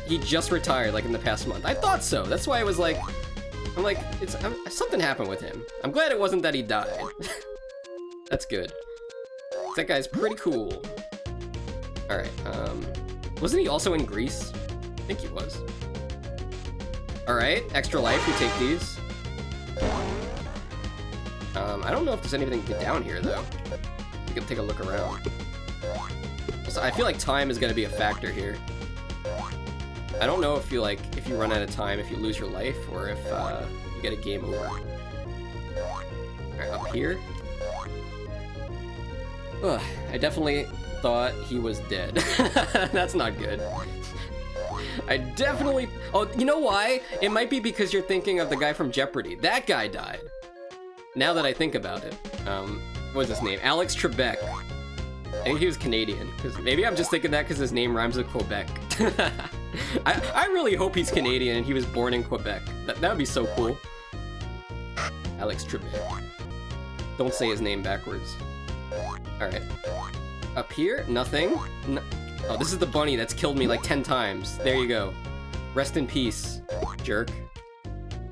He just retired like in the past month. I thought so. That's why I was like, something happened with him. I'm glad it wasn't that he died. That's good. That guy's pretty cool. All right. Wasn't he also in Greece? I think he was. All right, extra life. We take these. I don't know if there's anything to get down here though. We can take a look around. So I feel like time is gonna be a factor here. I don't know if you run out of time, if you lose your life, or if you get a game over. All right, up here. Ugh, I definitely thought he was dead. That's not good. I definitely... Oh, you know why? It might be because you're thinking of the guy from Jeopardy. That guy died. Now that I think about it. What was his name? Alex Trebek. I think he was Canadian. Maybe I'm just thinking that because his name rhymes with Quebec. I really hope he's Canadian and he was born in Quebec. That would be so cool. Alex Trebek. Don't say his name backwards. Alright. Up here, nothing. No. Oh, this is the bunny that's killed me like 10 times. There you go. Rest in peace, jerk.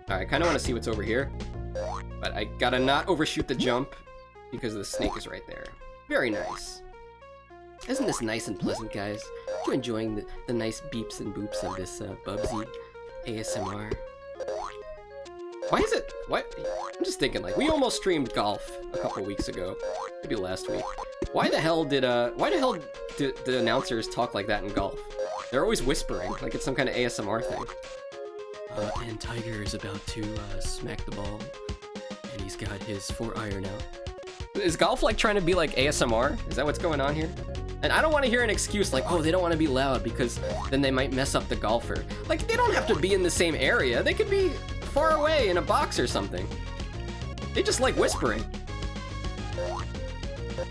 Alright, I kind of want to see what's over here. But I gotta not overshoot the jump because the snake is right there. Very nice. Isn't this nice and pleasant, guys? Are you enjoying the nice beeps and boops of this Bubsy ASMR? Why is it... What? I'm just thinking, like, we almost streamed golf a couple weeks ago. Maybe last week. Why the hell did the announcers talk like that in golf? They're always whispering, like it's some kind of ASMR thing. And Tiger is about to smack the ball, and he's got his 4-iron out. Is golf like trying to be like ASMR? Is that what's going on here? And I don't want to hear an excuse like, oh, they don't want to be loud because then they might mess up the golfer. Like, they don't have to be in the same area. They could be far away in a box or something. They just like whispering.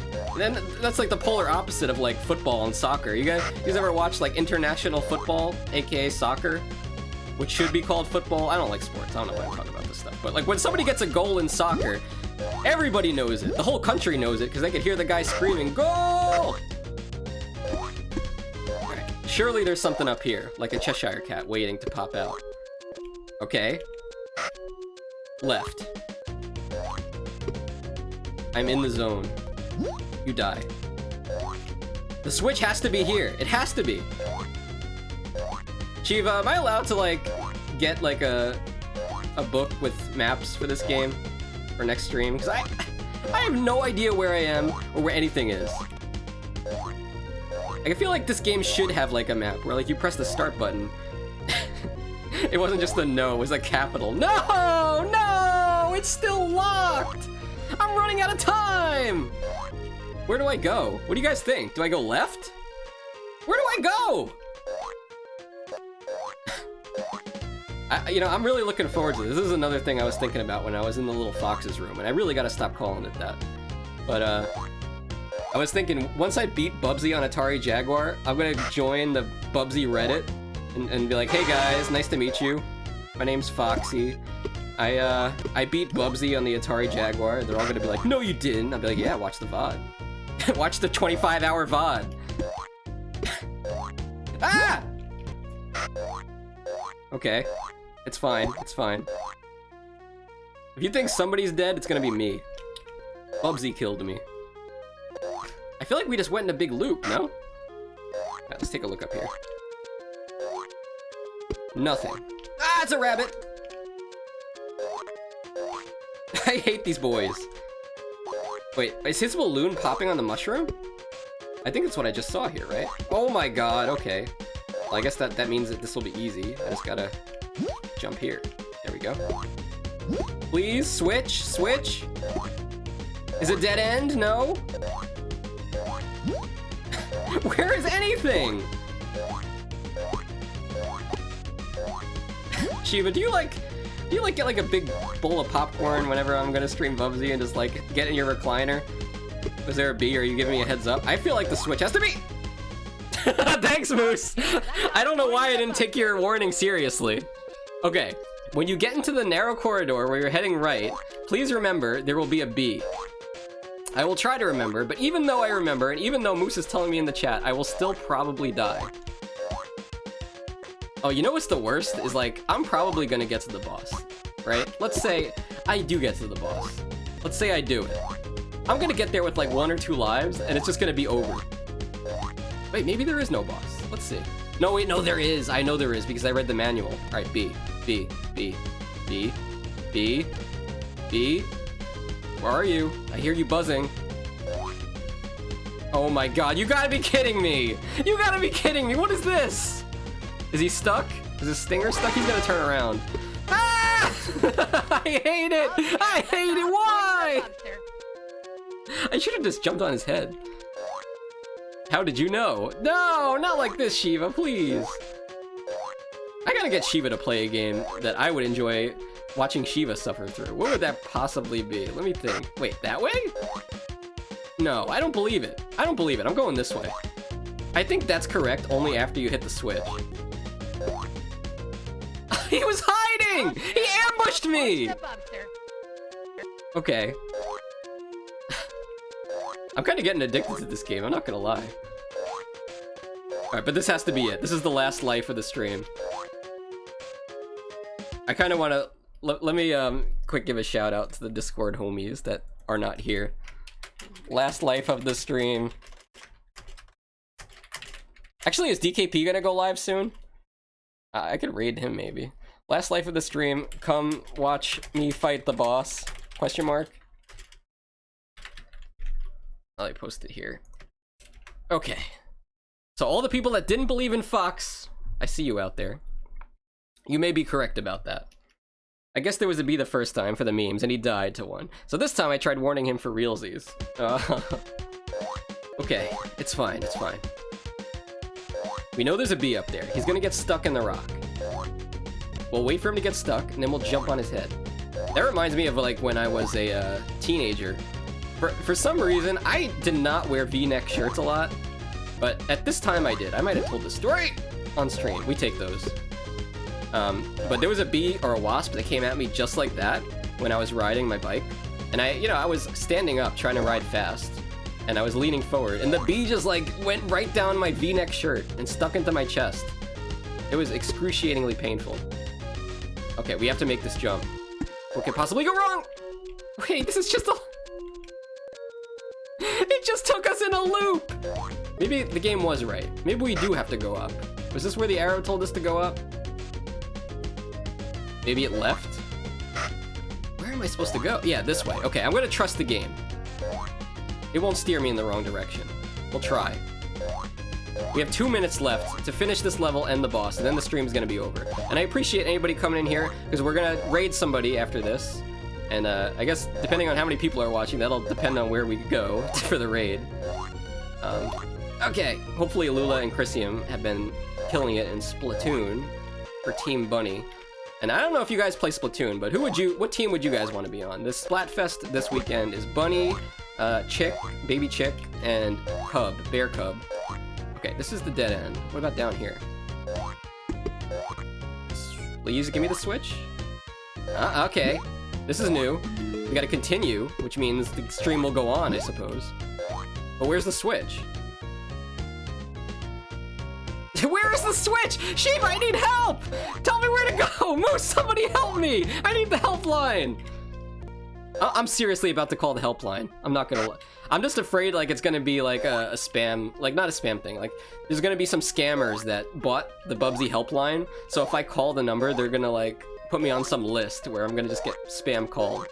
And then that's like the polar opposite of like football and soccer. You guys ever watch like international football, aka soccer, which should be called football? I don't like sports. I don't know why I'm talking about this stuff. But like when somebody gets a goal in soccer, everybody knows it. The whole country knows it because they could hear the guy screaming, "Goal!" Alright. Surely there's something up here, like a Cheshire cat waiting to pop out. Okay. Left. I'm in the zone. You die. The switch has to be here. It has to be. Shiva, am I allowed to like get like a book with maps for this game for next stream? Because I have no idea where I am or where anything is. I feel like this game should have like a map where like you press the start button. It wasn't just a no, it was a capital. No! No! It's still locked! I'm running out of time! Where do I go? What do you guys think? Do I go left? Where do I go? You know, I'm really looking forward to this. This is another thing I was thinking about when I was in the little Fox's room, and I really gotta stop calling it that. But, I was thinking, once I beat Bubsy on Atari Jaguar, I'm gonna join the Bubsy Reddit and be like, hey guys, nice to meet you. My name's Foxxy. I beat Bubsy on the Atari Jaguar. They're all gonna be like, no you didn't. I'll be like, yeah, watch the VOD. Watch the 25-hour VOD. Ah! Okay. It's fine, it's fine. If you think somebody's dead, it's gonna be me. Bubsy killed me. I feel like we just went in a big loop, no? Alright, let's take a look up here. Nothing. Ah, it's a rabbit! I hate these boys. Wait, is his balloon popping on the mushroom? I think that's what I just saw here, right? Oh my god, okay. Well, I guess that means that this will be easy. I just gotta jump here. There we go. Please, switch, switch. Is it dead end? No? Where is anything? Shiva, do you get like a big bowl of popcorn whenever I'm gonna stream Bubsy and just like get in your recliner? Was there a B? Are you giving me a heads up? I feel like the switch has to be. Thanks, Moose. I don't know why I didn't take your warning seriously. Okay, when you get into the narrow corridor where you're heading right, please remember there will be a B. I will try to remember, but even though I remember, and even though Moose is telling me in the chat, I will still probably die. Oh, you know what's the worst? Is like, I'm probably gonna get to the boss, right? Let's say I do get to the boss. Let's say I do it. I'm gonna get there with like 1 or 2 lives, and it's just gonna be over. Wait, maybe there is no boss. Let's see. No, wait, no, there is. I know there is because I read the manual. All right, B, B, B, B, B, B. Where are you? I hear you buzzing. Oh my god, you gotta be kidding me! You gotta be kidding me! What is this? Is he stuck? Is his stinger stuck? He's gonna turn around. Ah! I hate it! I hate it! Why? I should have just jumped on his head. How did you know? No, not like this, Shiva, please. I gotta get Shiva to play a game that I would enjoy watching Shiva suffer through. What would that possibly be? Let me think. Wait, that way? No, I don't believe it. I don't believe it. I'm going this way. I think that's correct only after you hit the switch. He was hiding! He ambushed me! Okay. I'm kind of getting addicted to this game, I'm not gonna lie. Alright, but this has to be it. This is the last life of the stream. I kind of want to... Let me quick give a shout out to the Discord homies that are not here. Last life of the stream. Actually, is DKP gonna go live soon? I could raid him maybe. Last life of the stream. Come watch me fight the boss? Question mark. I'll post it here. Okay. So all the people that didn't believe in Fox, I see you out there. You may be correct about that. I guess there was a B the first time for the memes, and he died to 1. So this time I tried warning him for realsies. Okay, it's fine, it's fine. We know there's a B up there. He's gonna get stuck in the rock. We'll wait for him to get stuck, and then we'll jump on his head. That reminds me of like when I was a teenager. For some reason, I did not wear V-neck shirts a lot, but at this time I did. I might have told the story on stream. We take those. But there was a bee or a wasp that came at me just like that when I was riding my bike. And I was standing up trying to ride fast, and I was leaning forward, and the bee just like went right down my V-neck shirt and stuck into my chest. It was excruciatingly painful. Okay, we have to make this jump. What could possibly go wrong? Wait, this is just a... It just took us in a loop! Maybe the game was right. Maybe we do have to go up. Was this where the arrow told us to go up? Maybe it left? Where am I supposed to go? Yeah, this way. Okay, I'm gonna trust the game. It won't steer me in the wrong direction. We'll try. We have 2 minutes left to finish this level and the boss, and then the stream's gonna be over. And I appreciate anybody coming in here, because we're gonna raid somebody after this. And I guess depending on how many people are watching, that'll depend on where we go for the raid. Okay, hopefully Lula and Chrisium have been killing it in Splatoon for Team Bunny. And I don't know if you guys play Splatoon, but what team would you guys want to be on? This Splatfest this weekend is Bunny, Chick, Baby Chick, and Cub, Bear Cub. Okay, this is the dead end. What about down here? Please give me the switch. Okay, this is new. We gotta continue, which means the stream will go on, I suppose. But where's the switch? Where is the switch? Sheep, I need help! Tell me where to go! Moose, somebody help me! I need the helpline! I'm seriously about to call the helpline. I'm not gonna... I'm just afraid, like, it's gonna be, like, a spam... Like, not a spam thing. Like, there's gonna be some scammers that bought the Bubsy helpline, so if I call the number, they're gonna, like, put me on some list where I'm gonna just get spam called.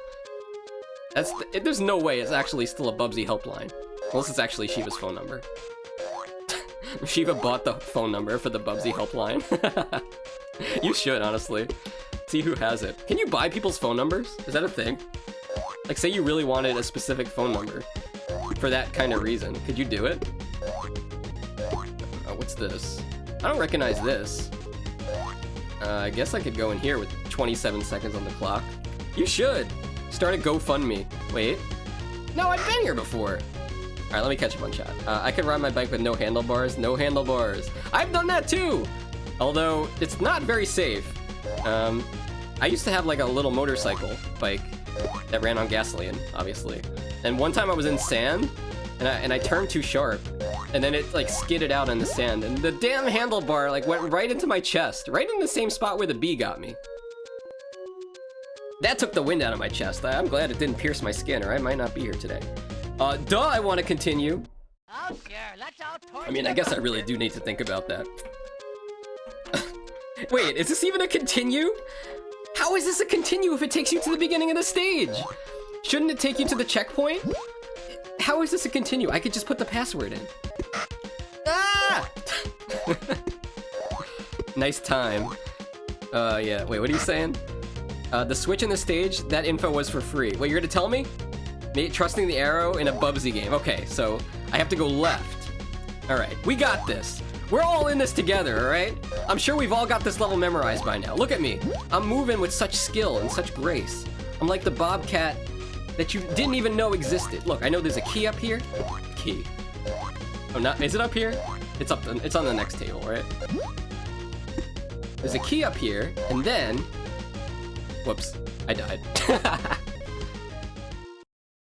There's no way it's actually still a Bubsy helpline. Unless it's actually Shiva's phone number. Shiva bought the phone number for the Bubsy helpline. You should, honestly. See who has it. Can you buy people's phone numbers? Is that a thing? Like, say you really wanted a specific phone number for that kind of reason. Could you do it? What's this? I don't recognize this. I guess I could go in here with 27 seconds on the clock. You should! Start a GoFundMe. Wait. No, I've been here before! Alright, let me catch up on chat. I can ride my bike with no handlebars. No handlebars. I've done that too! Although, it's not very safe. I used to have like a little motorcycle bike that ran on gasoline, obviously. And one time I was in sand, and I turned too sharp. And then it like skidded out in the sand, and the damn handlebar like went right into my chest. Right in the same spot where the bee got me. That took the wind out of my chest. I'm glad it didn't pierce my skin, or I might not be here today. Duh, I want to continue. Oh, sure. Let's all torch I mean, I guess I really do need to think about that. Wait, is this even a continue? How is this a continue if it takes you to the beginning of the stage? Shouldn't it take you to the checkpoint? How is this a continue? I could just put the password in. Ah! Nice time. Yeah, wait, what are you saying? The switch in the stage, that info was for free. What, you're gonna tell me? Trusting the arrow in a Bubsy game. Okay, so I have to go left. Alright, we got this. We're all in this together, alright? I'm sure we've all got this level memorized by now. Look at me. I'm moving with such skill and such grace. I'm like the bobcat that you didn't even know existed. Look, I know there's a key up here. Key. Oh, not, is it up here? It's on the next table, right? There's a key up here, and then... Whoops, I died.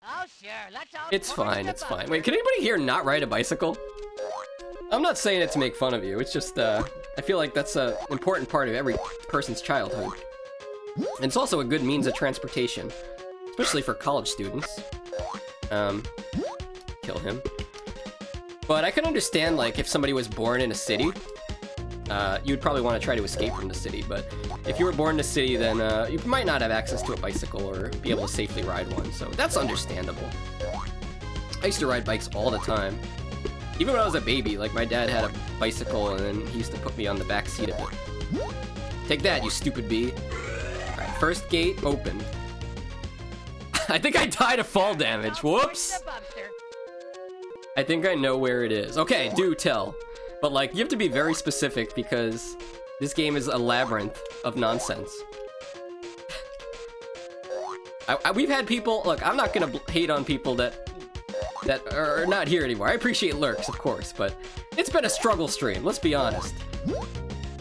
Oh, sure. Let's all It's torch fine, the it's fine. Bubster. Wait, can anybody here not ride a bicycle? I'm not saying it to make fun of you, it's just, I feel like that's an important part of every person's childhood. And it's also a good means of transportation, especially for college students. Kill him. But I can understand, like, if somebody was born in a city, you'd probably want to try to escape from the city, but if you were born in a city, then you might not have access to a bicycle or be able to safely ride one, so that's understandable. I used to ride bikes all the time. Even when I was a baby, like, my dad had a bicycle, and then he used to put me on the back seat of it. Take that, you stupid bee. Alright, first gate open. I think I died of fall damage. Whoops! Torch the Bubster. I think I know where it is. Okay, do tell. But, like, you have to be very specific because this game is a labyrinth of nonsense. We've had people... Look, I'm not gonna hate on people that are not here anymore. I appreciate lurks, of course, but it's been a struggle stream, let's be honest.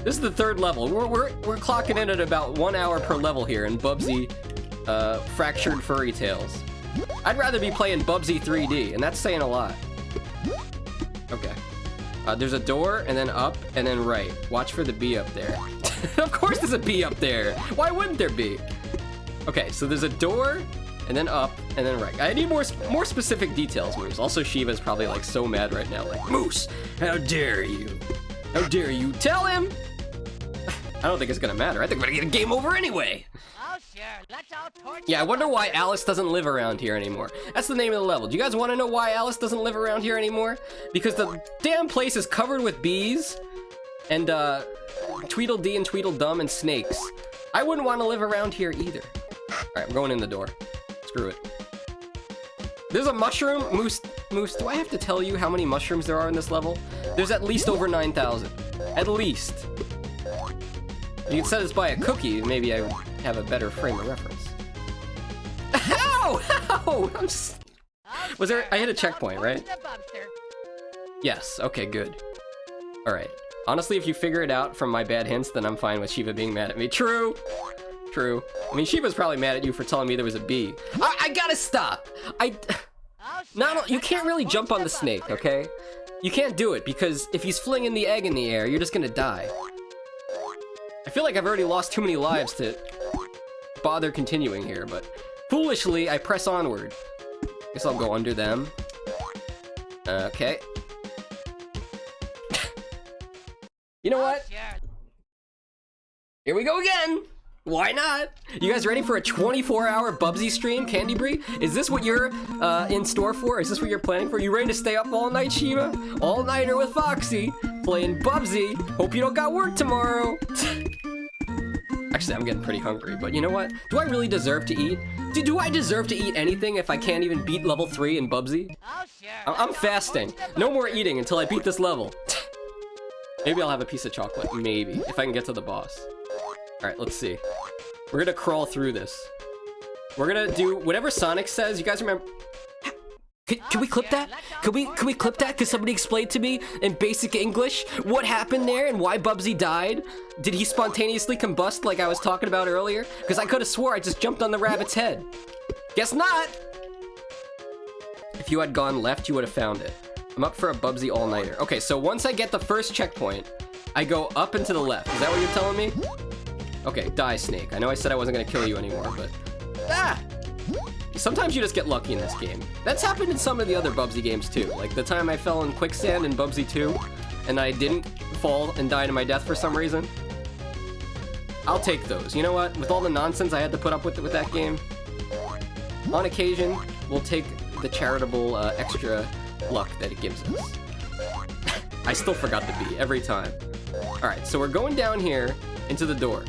This is the third level. We're clocking in at about 1 hour per level here in Bubsy Fractured Furry Tales. I'd rather be playing Bubsy 3D, and that's saying a lot. Okay. There's a door, and then up, and then right. Watch for the bee up there. Of course there's a bee up there! Why wouldn't there be? Okay, so there's a door, and then up, and then right. I need more specific details, Moose. Also, Shiva's probably, like, so mad right now. Like, Moose, how dare you? How dare you tell him? I don't think it's gonna matter. I think we're gonna get a game over anyway. Oh, Oh, sure. Let's all torch Yeah, I the wonder why Bubster. Alice doesn't live around here anymore. That's the name of the level. Do you guys want to know why Alice doesn't live around here anymore? Because the damn place is covered with bees and Tweedledee and Tweedledum and snakes. I wouldn't want to live around here either. Alright, I'm going in the door. Screw it. There's a mushroom. Moose, do I have to tell you how many mushrooms there are in this level? There's at least over 9,000. At least. You can set this by a cookie, maybe I have a better frame of reference. Ow! Ow! Oh, Was there- sure. I hit a Let's all checkpoint, torch right? the Bubster. Yes, okay, good. Alright. Honestly, if you figure it out from my bad hints, then I'm fine with Shiva being mad at me. True! True. I mean, Shiva's probably mad at you for telling me there was a bee. I gotta stop! Oh, sure. You Let's can't all really torch jump on the Bubster. snake, okay? You can't do it, because if he's flinging the egg in the air, you're just gonna die. I feel like I've already lost too many lives to bother continuing here, but foolishly, I press onward. Guess I'll go under them. Okay. You know what? Oh, sure. Here we go again! Why not? You guys ready for a 24-hour Bubsy stream, Candy Brie? Is this what you're in store for? Is this what you're planning for? You ready to stay up all night, Shiva? All-nighter with Foxxy, playing Bubsy. Hope you don't got work tomorrow. Actually, I'm getting pretty hungry, but you know what? Do I really deserve to eat? Do I deserve to eat anything if I can't even beat level 3 in Bubsy? Oh, sure. I'm Let's all fasting. torch the No more Bubster. eating until I beat this level. Maybe I'll have a piece of chocolate. Maybe. If I can get to the boss. Alright, let's see. We're gonna crawl through this. We're gonna do whatever Sonic says. You guys remember... Can we clip that? Can we clip that? Cause somebody explain to me in basic English what happened there and why Bubsy died? Did he spontaneously combust like I was talking about earlier? Cause I could have swore I just jumped on the rabbit's head. Guess not! If you had gone left, you would have found it. I'm up for a Bubsy all-nighter. Okay, so once I get the first checkpoint, I go up and to the left. Is that what you're telling me? Okay, die, Snake. I know I said I wasn't gonna kill you anymore, but... Ah! Sometimes you just get lucky in this game. That's happened in some of the other Bubsy games too. Like the time I fell in quicksand in Bubsy 2, and I didn't fall and die to my death for some reason. I'll take those. You know what? With all the nonsense I had to put up with that game, on occasion, we'll take the charitable extra luck that it gives us. I still forgot the B every time. Alright, so we're going down here into the door.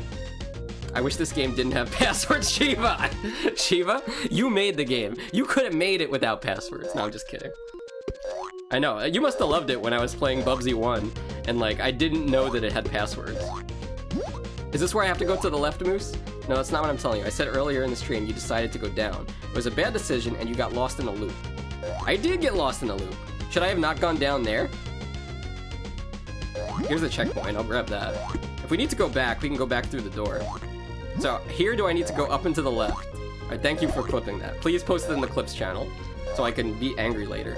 I wish this game didn't have passwords, Shiva! Shiva, you made the game. You could have made it without passwords. No, I'm just kidding. I know, you must have loved it when I was playing Bubsy 1, and like, I didn't know that it had passwords. Is this where I have to go to the left, Moose? No, that's not what I'm telling you. I said earlier in the stream you decided to go down. It was a bad decision and you got lost in a loop. I did get lost in a loop. Should I have not gone down there? Here's the checkpoint, I'll grab that. If we need to go back, we can go back through the door. So, here do I need to go up and to the left? Alright, thank you for clipping that. Please post it in the clips channel, so I can be angry later.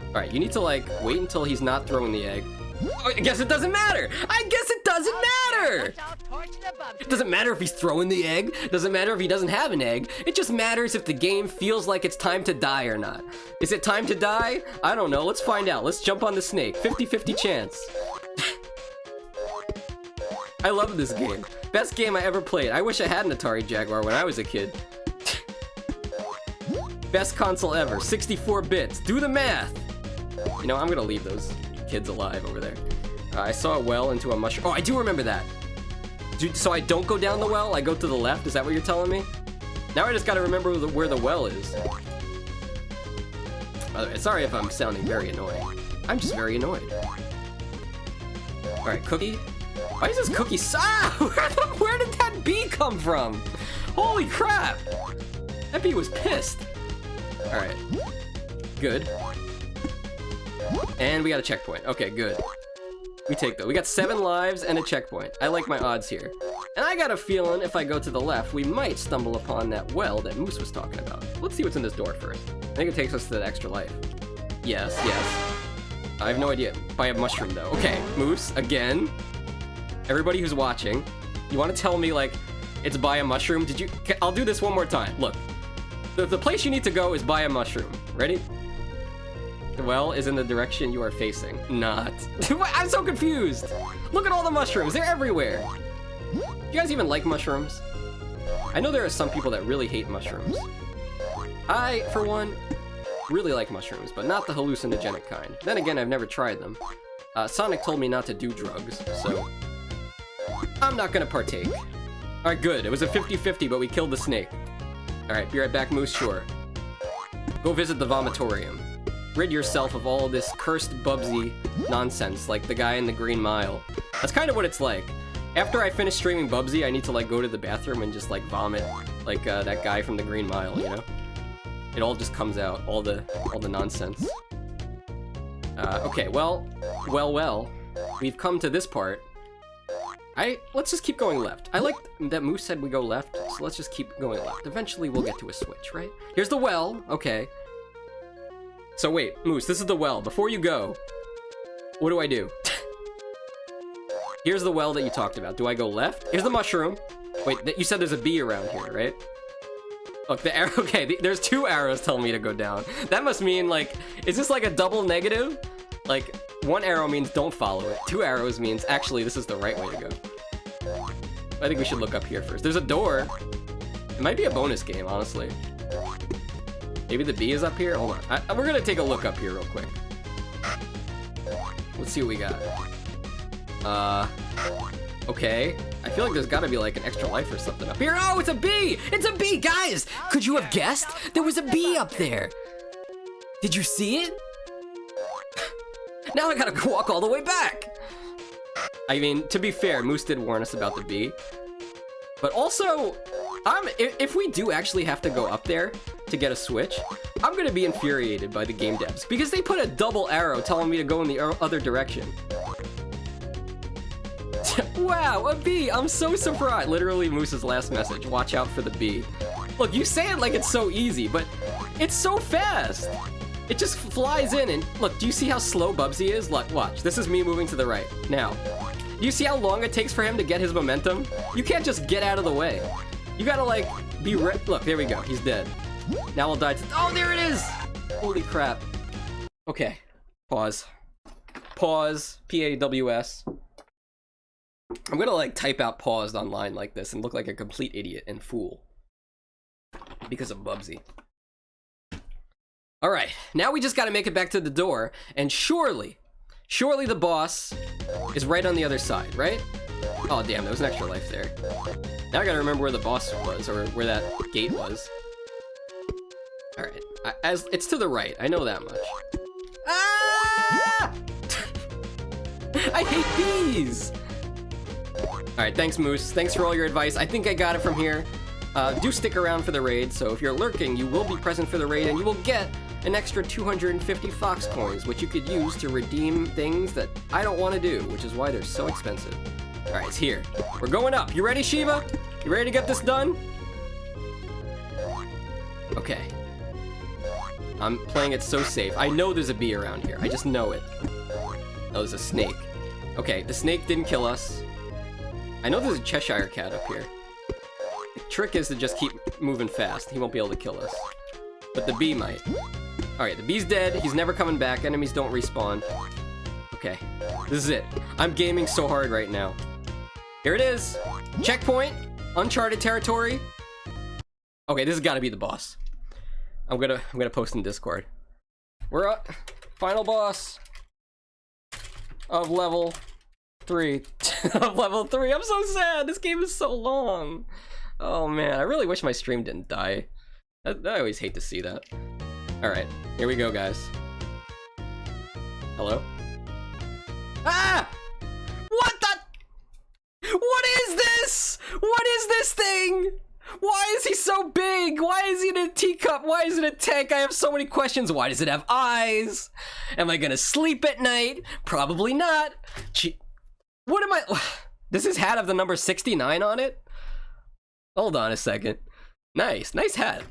Alright, you need to like, wait until he's not throwing the egg. Oh, I guess it doesn't matter! I guess it doesn't matter! Let's all torch the Bubster. It doesn't matter if he's throwing the egg. Doesn't matter if he doesn't have an egg. It just matters if the game feels like it's time to die or not. Is it time to die? I don't know. Let's find out. Let's jump on the snake. 50-50 chance. I love this game. Best game I ever played. I wish I had an Atari Jaguar when I was a kid. Best console ever. 64 bits. Do the math. You know, I'm gonna leave those kids alive over there. I saw a well into a mushroom. Oh, I do remember that. Dude, so I don't go down the well, I go to the left? Is that what you're telling me? Now I just gotta remember where the well is. By the way, sorry if I'm sounding very annoying. I'm just very annoyed. Alright, Cookie. Why is this Cookie where did that bee come from? Holy crap! That bee was pissed. Alright. Good. And we got a checkpoint. Okay, good. We take that. We got 7 lives and a checkpoint. I like my odds here. And I got a feeling if I go to the left, we might stumble upon that well that Moose was talking about. Let's see what's in this door first. I think it takes us to that extra life. Yes, yes. I have no idea. Buy a mushroom, though. Okay, Moose, again. Everybody who's watching, you want to tell me, like, it's buy a mushroom? I'll do this one more time. Look. The place you need to go is buy a mushroom. Ready? The well is in the direction you are facing. Not. I'm so confused. Look at all the mushrooms. They're everywhere. Do you guys even like mushrooms? I know there are some people that really hate mushrooms. I, for one, really like mushrooms, but not the hallucinogenic kind. Then again, I've never tried them. Sonic told me not to do drugs, so I'm not gonna partake. Alright, good. It was a 50-50, but we killed the snake. Alright, be right back, Moose. Sure. Go visit the vomitorium. Rid yourself of all this cursed Bubsy nonsense, like the guy in the Green Mile. That's kind of what it's like. After I finish streaming Bubsy, I need to, like, go to the bathroom and just, like, vomit, like, that guy from the Green Mile, you know? It all just comes out, all the nonsense. Okay, well, we've come to this part. Let's just keep going left. I like that Moose said we go left, so let's just keep going left. Eventually we'll get to a switch, right? Here's the well, okay. So wait, Moose, this is the well. Before you go, what do I do? Here's the well that you talked about. Do I go left? Here's the mushroom. Wait, you said there's a bee around here, right? Look, the arrow, okay, there's 2 arrows telling me to go down. That must mean, like, is this like a double negative? Like, 1 arrow means don't follow it. 2 arrows means, actually, this is the right way to go. I think we should look up here first. There's a door. It might be a bonus game, honestly. Maybe the bee is up here? Hold on. We're gonna take a look up here real quick. Let's see what we got. Okay. I feel like there's gotta be like an extra life or something up here. Oh, it's a bee! It's a bee! Guys! Could you have guessed? There was a bee up there! Did you see it? Now I gotta walk all the way back! I mean, to be fair, Moose did warn us about the bee. But also, if we do actually have to go up there to get a switch, I'm gonna be infuriated by the game devs because they put a double arrow telling me to go in the other direction. Wow, a bee! I'm so surprised. Literally Moose's last message. Watch out for the bee. Look, you say it like it's so easy, but it's so fast. It just flies in and look, do you see how slow Bubsy is? Look, watch. This is me moving to the right. Now, do you see how long it takes for him to get his momentum? You can't just get out of the way. You gotta like be look, there we go. He's dead. Now I'll die to oh, there it is! Holy crap. Okay. Pause. Pause. P-A-W-S. I'm gonna like type out paused online like this and look like a complete idiot and fool. Because of Bubsy. Alright, now we just gotta make it back to the door, and surely the boss is right on the other side, right? Oh damn, there was an extra life there. Now I gotta remember where the boss was, or where that gate was. Alright, as it's to the right, I know that much. Ah! I hate bees! Alright, thanks Moose. Thanks for all your advice. I think I got it from here. Do stick around for the raid, so if you're lurking, you will be present for the raid, and you will get an extra 250 Fox coins, which you could use to redeem things that I don't want to do, which is why they're so expensive. Alright, it's here. We're going up. You ready, Shiva? You ready to get this done? Okay. I'm playing it so safe. I know there's a bee around here. I just know it. Oh, there's a snake. Okay, the snake didn't kill us. I know there's a Cheshire cat up here. The trick is to just keep moving fast. He won't be able to kill us. But the bee might. Alright, the bee's dead. He's never coming back. Enemies don't respawn. Okay, this is it. I'm gaming so hard right now. Here it is. Checkpoint. Uncharted territory. Okay, this has got to be the boss. I'm gonna post in Discord. We're up. Final boss of level 3. Of level 3. I'm so sad. This game is so long. Oh man, I really wish my stream didn't die. I always hate to see that. Alright, here we go, guys. Hello? Ah! What the? What is this? What is this thing? Why is he so big? Why is he in a teacup? Why is it a tank? I have so many questions. Why does it have eyes? Am I gonna sleep at night? Probably not. What am I? Does his hat have the number 69 on it? Hold on a second. Nice hat.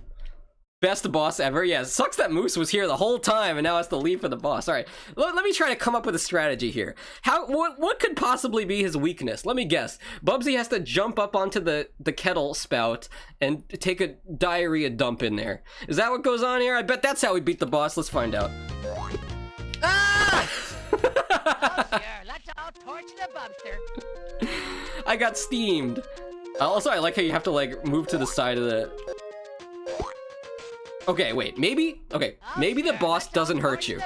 Best boss ever. Yeah, it sucks that Moose was here the whole time and now has to leave for the boss. All right, let me try to come up with a strategy here. What could possibly be his weakness? Let me guess. Bubsy has to jump up onto the kettle spout and take a diarrhea dump in there. Is that what goes on here? I bet that's how we beat the boss. Let's find out. Ah! Oh, sure. Let's all torch the Bubster. I got steamed. Also, I like how you have to like move to the side of the... Okay, wait, maybe... Okay, maybe the boss doesn't hurt you.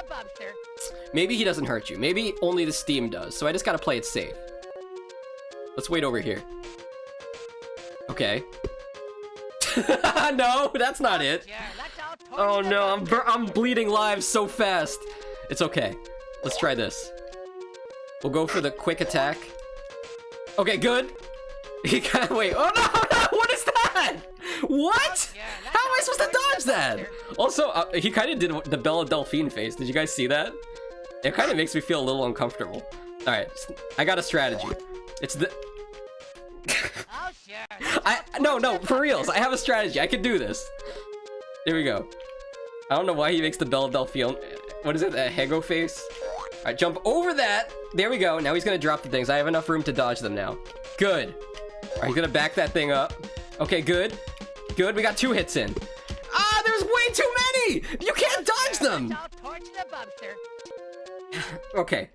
Maybe he doesn't hurt you. Maybe only the steam does, so I just gotta play it safe. Let's wait over here. Okay. No, that's not it. Oh no, I'm bleeding lives so fast. It's okay. Let's try this. We'll go for the quick attack. Okay, good. He can't wait. Oh no, no, what is that? What? How am I supposed to dodge that? Also, he kind of did the Bella Delphine face. Did you guys see that? It kind of makes me feel a little uncomfortable. All right, I got a strategy. It's the... No, for reals. I have a strategy. I can do this. There we go. I don't know why he makes the Bella Delphine. What is it? A Hego face? All right, jump over that. There we go. Now he's gonna drop the things. I have enough room to dodge them now. Good. All right, he's gonna back that thing up. Okay, good. Good. We got 2 hits in. Ah, there's way too many. You can't dodge them. Okay.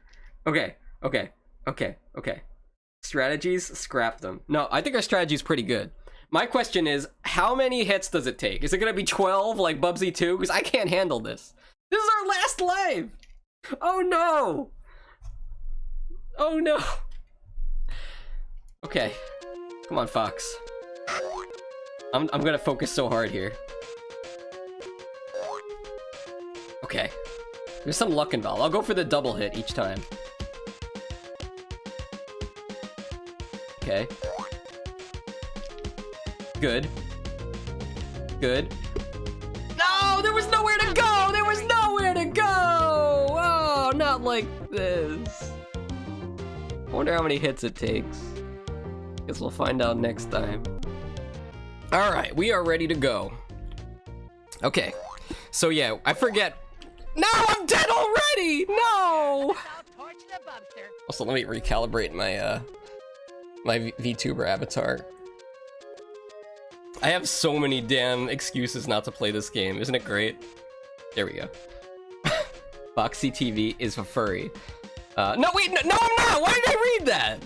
Strategies, scrap them. No, I think our strategy's pretty good. My question is, how many hits does it take? Is it gonna be 12 like Bubsy 2? Because I can't handle this. This is our last life! Oh no! Oh no! Okay. Come on, Fox. I'm gonna focus so hard here. Okay. There's some luck involved. I'll go for the double hit each time. Okay. Good. Good. No! There was nowhere to go! There was nowhere to go! Oh, not like this. I wonder how many hits it takes. Guess we'll find out next time. Alright, we are ready to go. Okay. So yeah, I forget. No, I'm dead already! No! Also, let me recalibrate my, my Vtuber avatar. I have so many damn excuses not to play this game. Isn't it great? There we go. Foxxy TV is a furry. No, wait, no, I'm not! Why did I read that?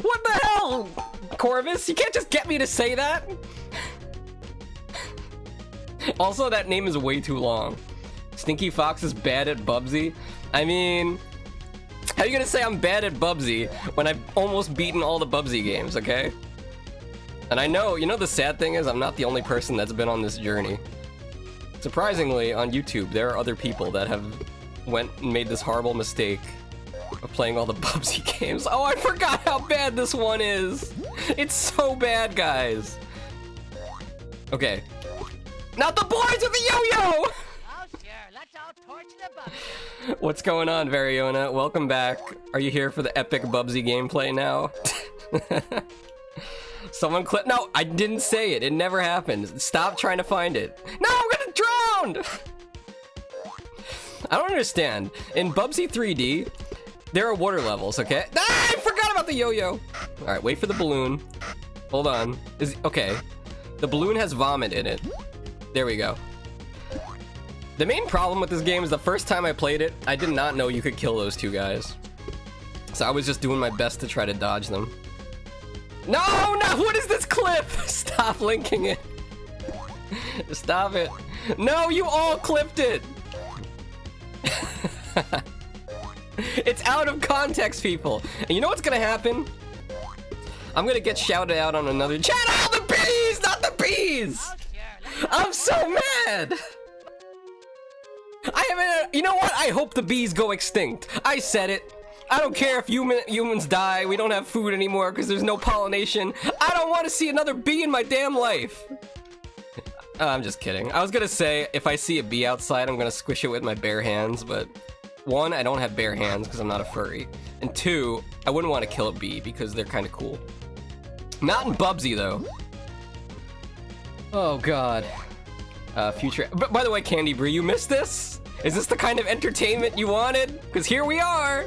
What the hell, Corvus? You can't just get me to say that! Also, that name is way too long. Stinky Fox is bad at Bubsy? I mean... How are you gonna say I'm bad at Bubsy when I've almost beaten all the Bubsy games, okay? And I know, you know the sad thing is I'm not the only person that's been on this journey. Surprisingly, on YouTube, there are other people that have went and made this horrible mistake of playing all the Bubsy games. Oh, I forgot how bad this one is! It's so bad, guys! Okay. Not the boys with the yo-yo! What's going on, Variona? Welcome back. Are you here for the epic Bubsy gameplay now? Someone clip. No, I didn't say it. It never happened. Stop trying to find it. No, I'm gonna drown! I don't understand. In Bubsy 3D, there are water levels, okay? Ah, I forgot about the yo-yo! Alright, wait for the balloon. Hold on. Okay. The balloon has vomit in it. There we go. The main problem with this game is the first time I played it, I did not know you could kill those 2 guys. So I was just doing my best to try to dodge them. No, what is this clip? Stop linking it. Stop it. No, you all clipped it. It's out of context, people. And you know what's gonna happen? I'm gonna get shouted out on another channel. The bees, not the bees. I'm so mad. I haven't. You know what? I hope the bees go extinct. I said it. I don't care if humans die. We don't have food anymore because there's no pollination. I don't want to see another bee in my damn life. I'm just kidding. I was gonna say if I see a bee outside, I'm gonna squish it with my bare hands. But 1, I don't have bare hands because I'm not a furry, and 2, I wouldn't want to kill a bee because they're kind of cool. Not in Bubsy though. Oh god. Future. But by the way, Candy Brie, you missed this? Is this the kind of entertainment you wanted? Because here we are.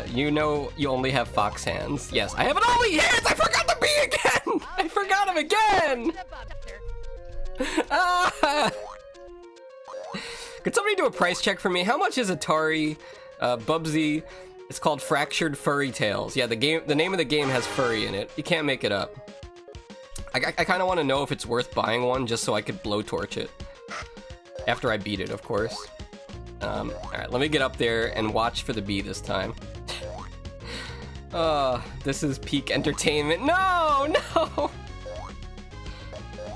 You know you only have fox hands. Yes, I have an only hands. I forgot the bee again. I forgot him again. Ah. Could somebody do a price check for me? How much is Atari, Bubsy, It's called Fractured Furry Tales. Yeah, the name of the game has furry in it. You can't make it up. I kind of want to know if it's worth buying one just so I could blowtorch it. After I beat it, of course. Alright, let me get up there and watch for the bee this time. This is peak entertainment. No!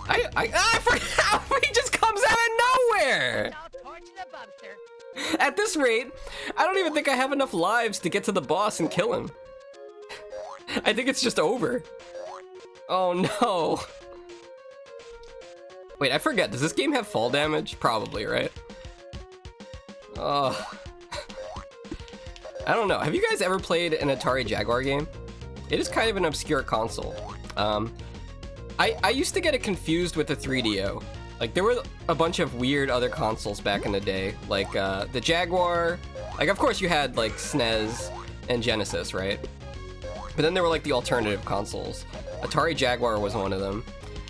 I forgot! He just comes out of nowhere! At this rate, I don't even think I have enough lives to get to the boss and kill him. I think it's just over. Oh no. Wait, I forget. Does this game have fall damage? Probably, right? Oh. I don't know. Have you guys ever played an Atari Jaguar game? It is kind of an obscure console. I used to get it confused with the 3DO. Like, there were a bunch of weird other consoles back in the day, like the Jaguar. Like, of course you had like SNES and Genesis, right? But then there were like the alternative consoles. Atari Jaguar was one of them,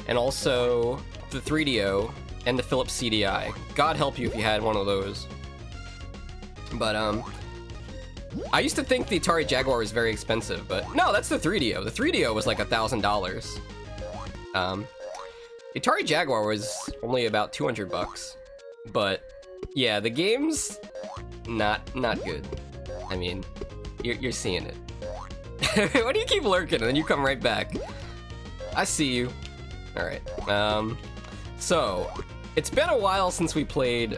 and also the 3DO and the Philips CDI. God help you if you had one of those. But I used to think the Atari Jaguar was very expensive, but no, that's the 3DO. The 3DO was like $1,000. The Atari Jaguar was only about 200 bucks. But yeah, the game's not good. I mean, you're seeing it. Why do you keep lurking and then you come right back? I see you. All right. So it's been a while since we played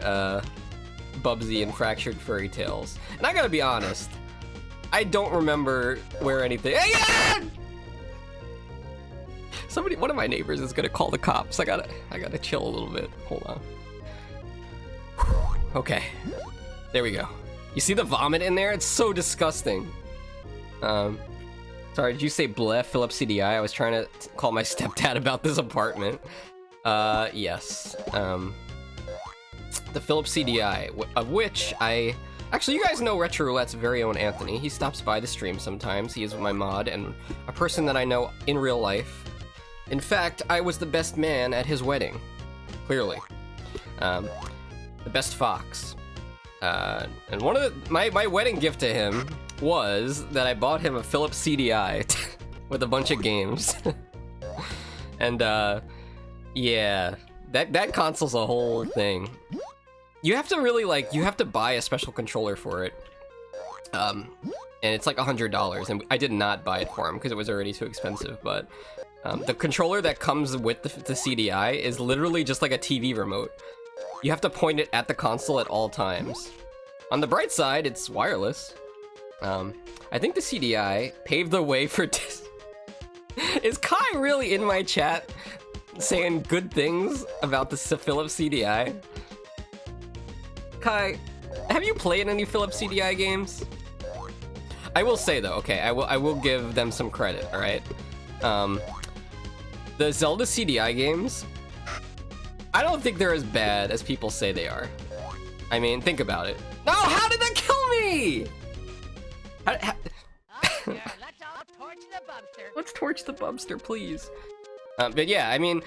Bubsy and Fractured Furry Tales, and I gotta be honest, I don't remember where anything. Hey, one of my neighbors is gonna call the cops. I gotta chill a little bit. Hold on. Okay, there we go. You see the vomit in there? It's so disgusting. Sorry, did you say bleh, Philips CDI? I was trying to call my stepdad about this apartment. Yes. The Philips CDI, of which actually, you guys know Retro Roulette's very own Anthony. He stops by the stream sometimes. He is my mod and a person that I know in real life. In fact, I was the best man at his wedding. Clearly. The best fox. And one of my wedding gift to him was that I bought him a Philips CDI with a bunch of games. And yeah, that console's a whole thing. You have to really you have to buy a special controller for it. And it's like $100, and I did not buy it for him because it was already too expensive, but the controller that comes with the CDI is literally just like a TV remote. You have to point it at the console at all times. On the bright side, it's wireless. I think the CDI paved the way for... Is Kai really in my chat saying good things about the Philips CDI? Kai, have you played any Philips CDI games? I will say though, okay, I will give them some credit, alright? The Zelda CDI games, I don't think they're as bad as people say they are. I mean, think about it. No, how did that kill me? Let's torch the Bubster, please. But yeah, I mean,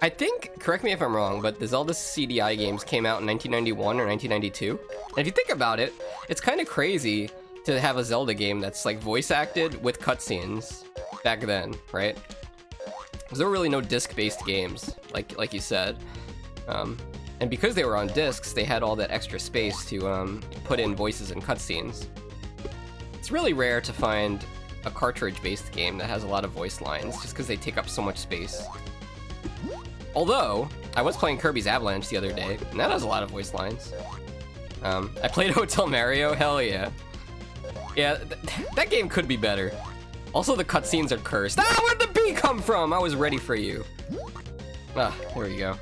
I think, correct me if I'm wrong, but the Zelda CDI games came out in 1991 or 1992. And if you think about it, it's kind of crazy to have a Zelda game that's like voice acted with cutscenes back then, right? Because there were really no disc-based games, like you said. And because they were on discs, they had all that extra space to put in voices and cutscenes. It's really rare to find a cartridge-based game that has a lot of voice lines, just because they take up so much space. Although, I was playing Kirby's Avalanche the other day, and that has a lot of voice lines. I played Hotel Mario, hell yeah. Yeah, that game could be better. Also, the cutscenes are cursed. Ah, where'd the bee come from? I was ready for you. Ah, there we go.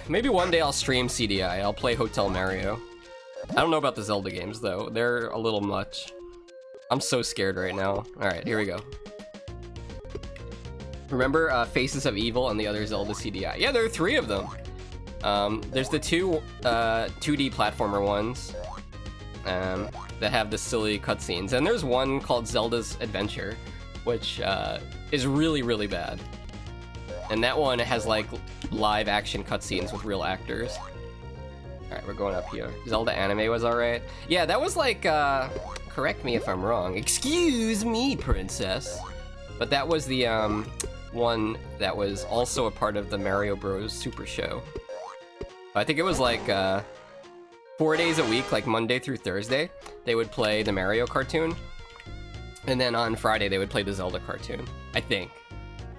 Maybe one day I'll stream CDI. I'll play Hotel Mario. I don't know about the Zelda games, though. They're a little much. I'm so scared right now. Alright, here we go. Remember Faces of Evil and the other Zelda CDI? Yeah, there are 3 of them. There's the 2 2D platformer ones that have the silly cutscenes. And there's one called Zelda's Adventure, which is really, really bad. And that one has like live action cutscenes with real actors. Alright, we're going up here. Zelda anime was alright. Yeah, that was like, correct me if I'm wrong. Excuse me, princess. But that was the, one that was also a part of the Mario Bros. Super Show. I think it was like, 4 days a week, like Monday through Thursday, they would play the Mario cartoon. And then on Friday, they would play the Zelda cartoon, I think.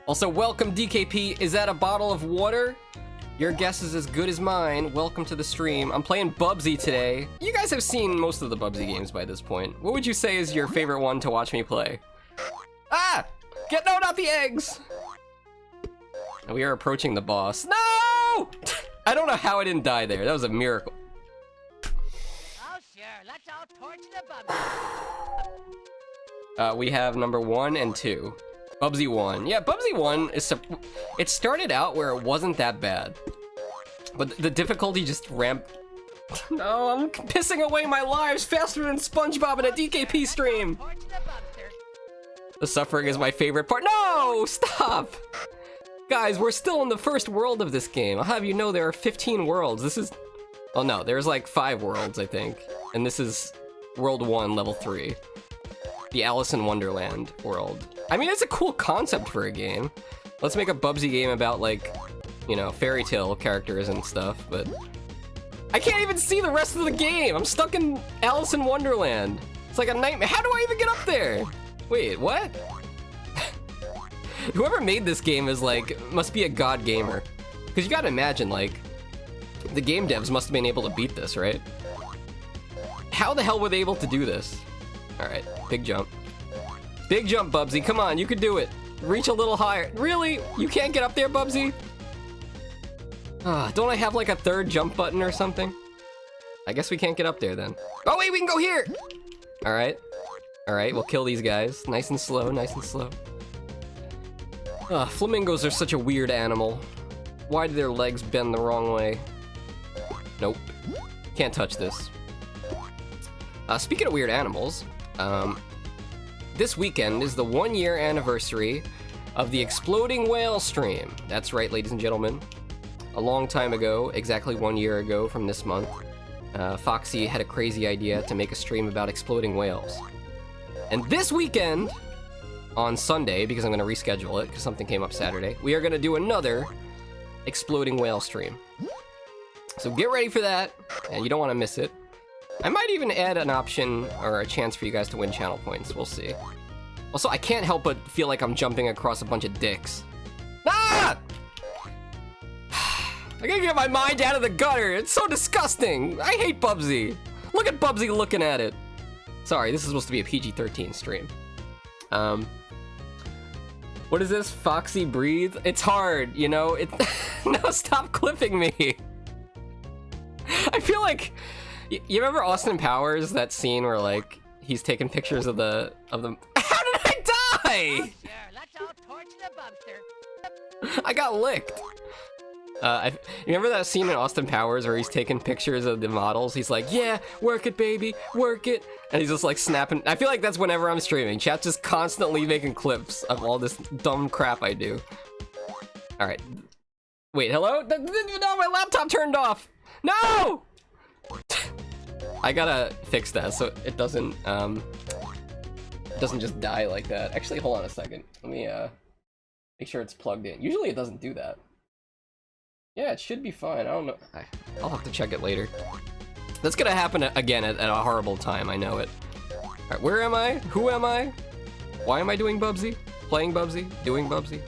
Also, welcome, DKP. Is that a bottle of water? Your guess is as good as mine. Welcome to the stream. I'm playing Bubsy today. You guys have seen most of the Bubsy games by this point. What would you say is your favorite one to watch me play? Ah! No, not the eggs! We are approaching the boss. No! I don't know how I didn't die there. That was a miracle. Oh, sure. Let's all torch the Bubster. We have number 1 and 2. Bubsy 1. Yeah, Bubsy 1 is... It started out where it wasn't that bad. But the difficulty just ramped... No, I'm pissing away my lives faster than SpongeBob in a DKP stream! Torch the Bubster. The suffering is my favorite part. No! Stop! Guys, we're still in the first world of this game. I'll have you know there are 15 worlds. This is... Oh no, there's like 5 worlds, I think. And this is World 1, Level 3. The Alice in Wonderland world. I mean, it's a cool concept for a game. Let's make a Bubsy game about, like, you know, fairy tale characters and stuff, but... I can't even see the rest of the game! I'm stuck in Alice in Wonderland. It's like a nightmare. How do I even get up there? Wait, what? Whoever made this game is, like, must be a god gamer. Because you gotta imagine, like, the game devs must have been able to beat this, right? How the hell were they able to do this? Alright, big jump. Big jump, Bubsy. Come on, you could do it. Reach a little higher. Really? You can't get up there, Bubsy? Don't I have like a 3rd jump button or something? I guess we can't get up there then. Oh wait, we can go here! Alright. Alright, we'll kill these guys. Nice and slow, nice and slow. Flamingos are such a weird animal. Why do their legs bend the wrong way? Nope. Can't touch this. Speaking of weird animals, this weekend is the 1-year anniversary of the Exploding Whale stream. That's right, ladies and gentlemen. A long time ago, exactly 1 year ago from this month, Foxxy had a crazy idea to make a stream about exploding whales. And this weekend, on Sunday, because I'm going to reschedule it because something came up Saturday, we are going to do another Exploding Whale stream. So get ready for that, and you don't want to miss it. I might even add an option or a chance for you guys to win channel points. We'll see. Also, I can't help but feel like I'm jumping across a bunch of dicks. Ah! I gotta get my mind out of the gutter. It's so disgusting. I hate Bubsy. Look at Bubsy looking at it. Sorry, this is supposed to be a PG-13 stream. What is this? Foxy breathe? It's hard, you know? No, stop clipping me. I feel like... You remember Austin Powers, that scene where, like, he's taking pictures of the... How did I die? Oh, sure. Let's all torch the Bubster. I got licked. You remember that scene in Austin Powers where he's taking pictures of the models? He's like, yeah, work it, baby, work it. And he's just like snapping. I feel like that's whenever I'm streaming. Chat's just constantly making clips of all this dumb crap I do. All right. Wait, hello? No, my laptop turned off. No! I gotta fix that so it doesn't just die like that. Actually, hold on a second. Let me make sure it's plugged in. Usually it doesn't do that. Yeah, it should be fine. I don't know. I'll have to check it later. That's gonna happen again at a horrible time. I know it. All right, where am I? Who am I? Why am I doing Bubsy? Playing Bubsy? Doing Bubsy?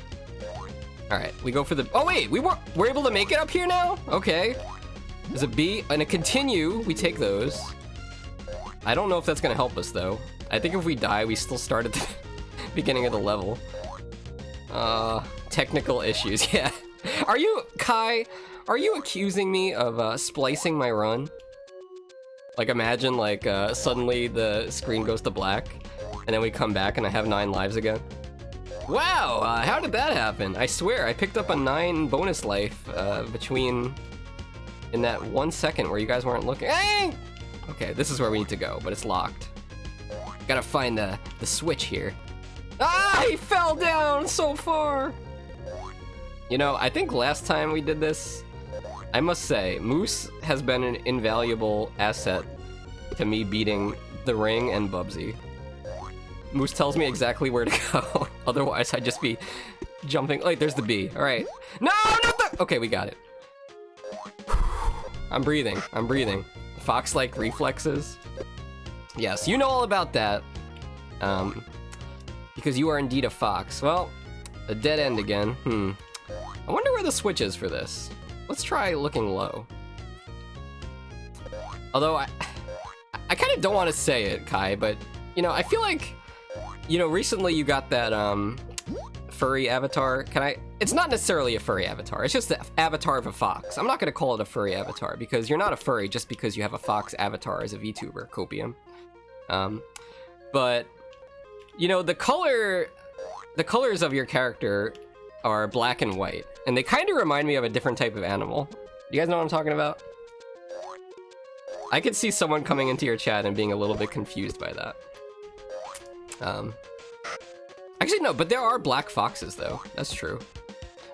All right, we go for the... Oh wait, we're able to make it up here now? Okay. There's a B and a continue. We take those. I don't know if that's gonna help us though. I think if we die, we still start at the beginning of the level. Technical issues, yeah. Are you, Kai, are you accusing me of splicing my run? Like imagine like suddenly the screen goes to black and then we come back and I have 9 lives again. Wow, how did that happen? I swear I picked up a 9 bonus life in that 1 second where you guys weren't looking. Hey! Okay, this is where we need to go, but it's locked. Gotta find the switch here. Ah, he fell down so far. You know, I think last time we did this, I must say, Moose has been an invaluable asset to me beating the Ring and Bubsy. Moose tells me exactly where to go. Otherwise, I'd just be jumping. Wait, there's the bee. All right. No, not the... Okay, we got it. I'm breathing. I'm breathing. Fox-like reflexes. Yes, you know all about that. Because you are indeed a fox. Well, a dead end again. I wonder where the switch is for this. Let's try looking low. Although I kind of don't want to say it, Kai, but, you know, I feel like, you know, recently you got that, furry avatar. It's not necessarily a furry avatar. It's just the avatar of a fox. I'm not going to call it a furry avatar because you're not a furry just because you have a fox avatar as a VTuber, Copium. But, you know, the colors of your character are black and white, and they kind of remind me of a different type of animal. You guys know what I'm talking about? I could see someone coming into your chat and being a little bit confused by that. Actually, no, but there are black foxes, though. That's true.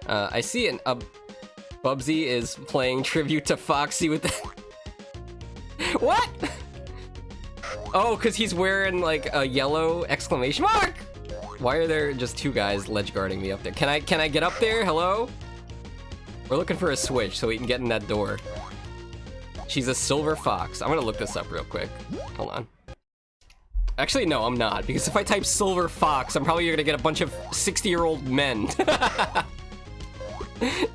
I see Bubsy is playing tribute to Foxxy with the... What? Oh, because he's wearing, like, a yellow exclamation mark! Why are there just two guys ledge guarding me up there? Can I get up there? Hello? We're looking for a switch so we can get in that door. She's a silver fox. I'm gonna look this up real quick. Hold on. Actually, no, I'm not, because if I type silver fox, I'm probably gonna get a bunch of 60-year-old men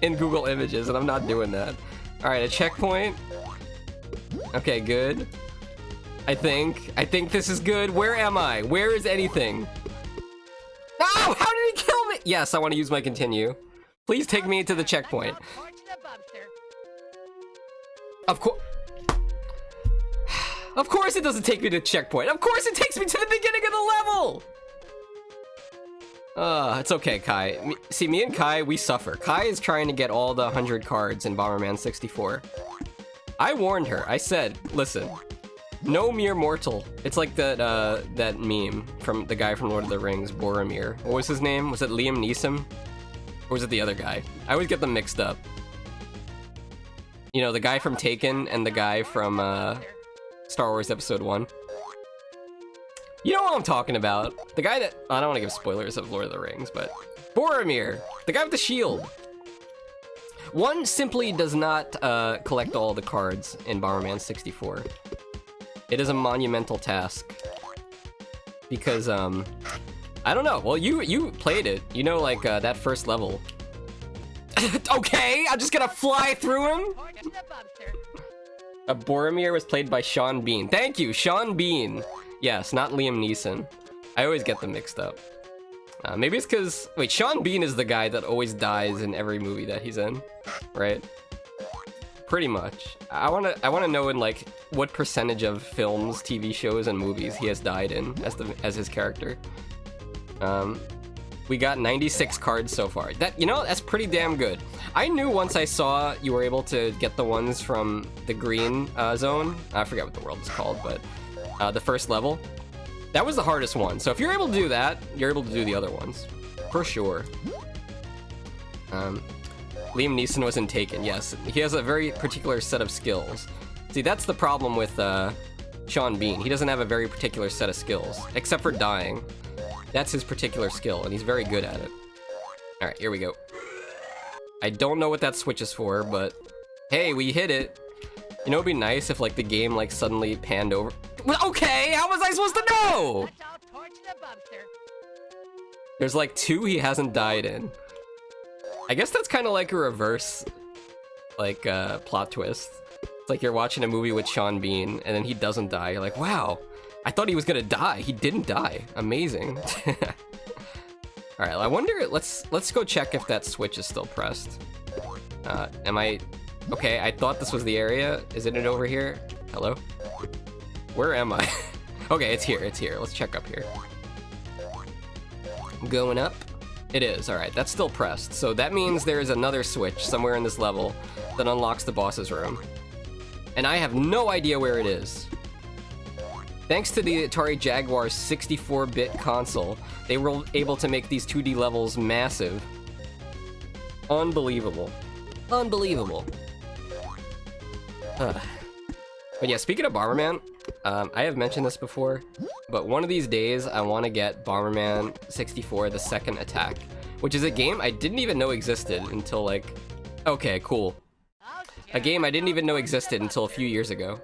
in Google Images, and I'm not doing that. All right, a checkpoint. Okay, good. I think this is good. Where am I? Where is anything? Oh, how did he kill me? Yes, I want to use my continue. Please take me to the checkpoint. Of course. Of course it doesn't take me to the checkpoint. Of course it takes me to the beginning of the level. It's okay, Kai. See, me and Kai, we suffer. Kai is trying to get all the 100 cards in Bomberman 64. I warned her. I said, listen, no mere mortal. It's like that meme from the guy from Lord of the Rings, Boromir. What was his name? Was it Liam Neeson? Or was it the other guy? I always get them mixed up. You know, the guy from Taken and the guy from Star Wars Episode 1. You know what I'm talking about. The guy that... I don't want to give spoilers of Lord of the Rings, but... Boromir! The guy with the shield! One simply does not collect all the cards in Bomberman 64. It is a monumental task. Because, I don't know. Well, you played it. You know, like, that first level. Okay, I'm just gonna fly through him? Boromir was played by Sean Bean. Thank you, Sean Bean. Yes, not Liam Neeson. I always get them mixed up. Maybe it's because... Wait, Sean Bean is the guy that always dies in every movie that he's in, right? Pretty much. I wanna know in, like, what percentage of films, TV shows, and movies he has died in as his character. We got 96 cards so far. You know, that's pretty damn good. I knew once I saw you were able to get the ones from the green zone. I forget what the world is called, but the first level. That was the hardest one. So if you're able to do that, you're able to do the other ones. For sure. Liam Neeson wasn't Taken, yes. He has a very particular set of skills. See, that's the problem with Sean Bean. He doesn't have a very particular set of skills, except for dying. That's his particular skill, and he's very good at it. Alright, here we go. I don't know what that switch is for, but... Hey, we hit it! You know, it'd be nice if, like, the game, like, suddenly panned over... Okay, how was I supposed to know?! There's, like, 2 he hasn't died in. I guess that's kind of like a reverse, like, plot twist. It's like you're watching a movie with Sean Bean, and then he doesn't die. You're like, wow! I thought he was gonna die. He didn't die. Amazing. All right, I wonder. Let's go check if that switch is still pressed. Am I? Okay, I thought this was the area. Isn't it over here? Hello? Where am I? Okay, it's here. It's here. Let's check up here. Going up. It is. All right, that's still pressed. So that means there is another switch somewhere in this level that unlocks the boss's room, and I have no idea where it is. Thanks to the Atari Jaguar 64-bit console, they were able to make these 2D levels massive. Unbelievable. Unbelievable. But yeah, speaking of Bomberman, I have mentioned this before, but one of these days I want to get Bomberman 64, The Second Attack, which is a game I didn't even know existed until like, okay, cool. A game I didn't even know existed until a few years ago.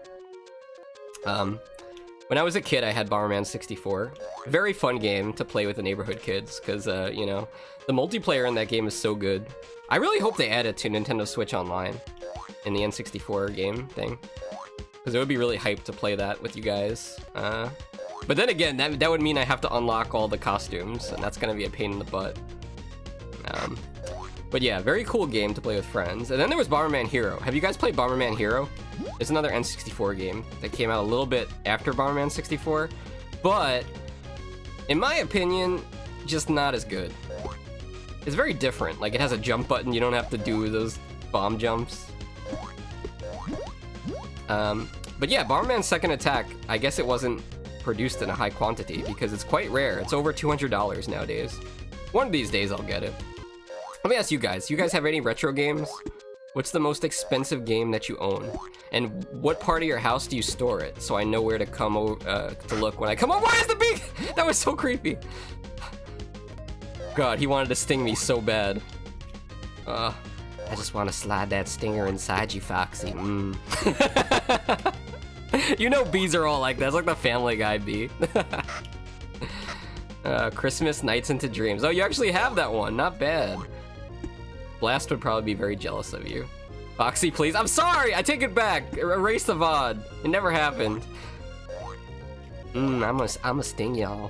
When I was a kid, I had Bomberman 64. Very fun game to play with the neighborhood kids, because, you know, the multiplayer in that game is so good. I really hope they add it to Nintendo Switch Online in the N64 game thing, because it would be really hyped to play that with you guys. But then again, that would mean I have to unlock all the costumes, and that's going to be a pain in the butt. But yeah, very cool game to play with friends. And then there was Bomberman Hero. Have you guys played Bomberman Hero? It's another N64 game that came out a little bit after Bomberman 64, but in my opinion, just not as good. It's very different. Like, it has a jump button. You don't have to do those bomb jumps. But yeah, Bomberman Second Attack, I guess it wasn't produced in a high quantity because it's quite rare. It's over $200 nowadays. One of these days I'll get it. Let me ask you guys have any retro games? What's the most expensive game that you own? And what part of your house do you store it? So I know where to come to look when I come over. Why is the bee? That was so creepy. God, he wanted to sting me so bad. I just want to slide that stinger inside you, Foxxy. You know bees are all like that. It's like the Family Guy bee. Christmas Nights into Dreams. Oh, you actually have that one. Not bad. Blast would probably be very jealous of you. Foxxy, please. I'm sorry. I take it back. Erase the VOD. It never happened. I'm a sting y'all.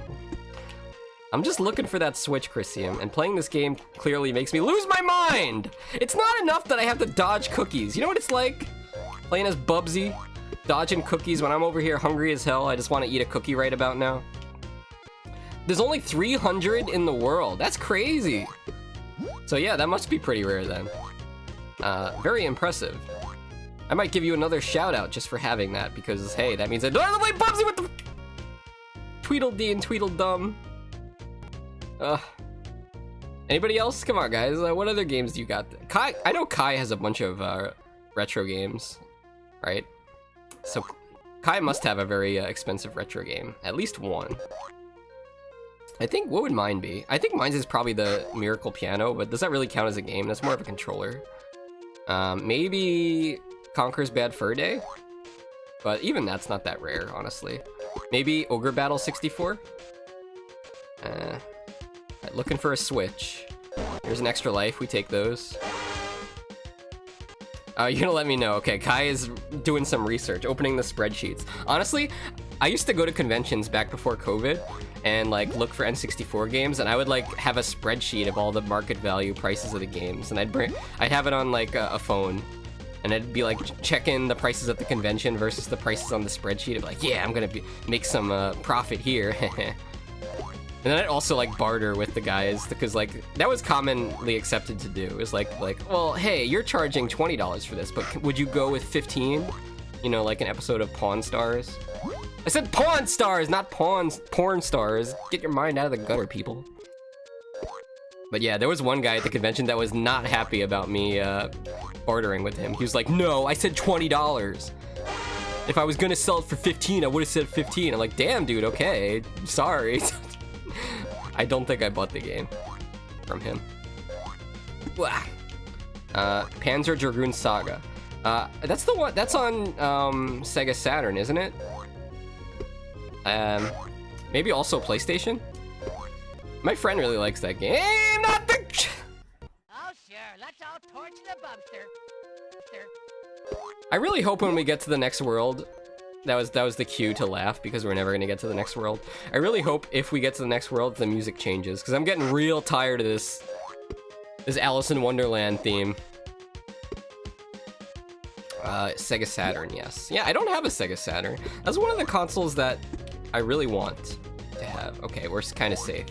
I'm just looking for that switch, Christian, and playing this game clearly makes me lose my mind! It's not enough that I have to dodge cookies. You know what it's like? Playing as Bubsy, dodging cookies when I'm over here hungry as hell. I just want to eat a cookie right about now. There's only 300 in the world. That's crazy. So yeah, that must be pretty rare then. Very impressive. I might give you another shout out just for having that, because hey, that means I don't have to play Bubsy with the Tweedledee and Tweedledum. Anybody else? Come on, guys. What other games do you got? Kai, I know Kai has a bunch of retro games, right? So Kai must have a very expensive retro game. At least one. I think, what would mine be? I think mine's is probably the Miracle Piano, but does that really count as a game? That's more of a controller. Maybe Conker's Bad Fur Day? But even that's not that rare, honestly. Maybe Ogre Battle 64? Right, looking for a Switch. Here's an Extra Life, we take those. You're gonna let me know. Okay, Kai is doing some research, opening the spreadsheets. Honestly, I used to go to conventions back before COVID and like look for N64 games, and I would like have a spreadsheet of all the market value prices of the games, and I'd have it on like a phone, and I'd be like checking the prices at the convention versus the prices on the spreadsheet. I'd be like, yeah, I'm gonna make some profit here. And then I'd also like barter with the guys, because like that was commonly accepted to do. It was like, well, hey, you're charging $20 for this, but would you go with 15? You know, like an episode of Pawn Stars. I said Pawn Stars, not porn stars. Get your mind out of the gutter, people. But yeah, there was one guy at the convention that was not happy about me bartering with him. He was like, no, I said $20. If I was gonna sell it for 15, I would have said 15. I'm like, damn, dude, okay, sorry. I don't think I bought the game from him. Panzer Dragoon Saga. That's the one, that's on Sega Saturn, isn't it? Maybe also PlayStation? My friend really likes that game. Not the... Oh, sure. Let's all torch the Bubster. I really hope when we get to the next world, that was the cue to laugh, because we're never gonna get to the next world. I really hope if we get to the next world, the music changes, because I'm getting real tired of this Alice in Wonderland theme. Sega Saturn, yes. Yeah, I don't have a Sega Saturn. That's one of the consoles that I really want to have. Okay, we're kind of safe.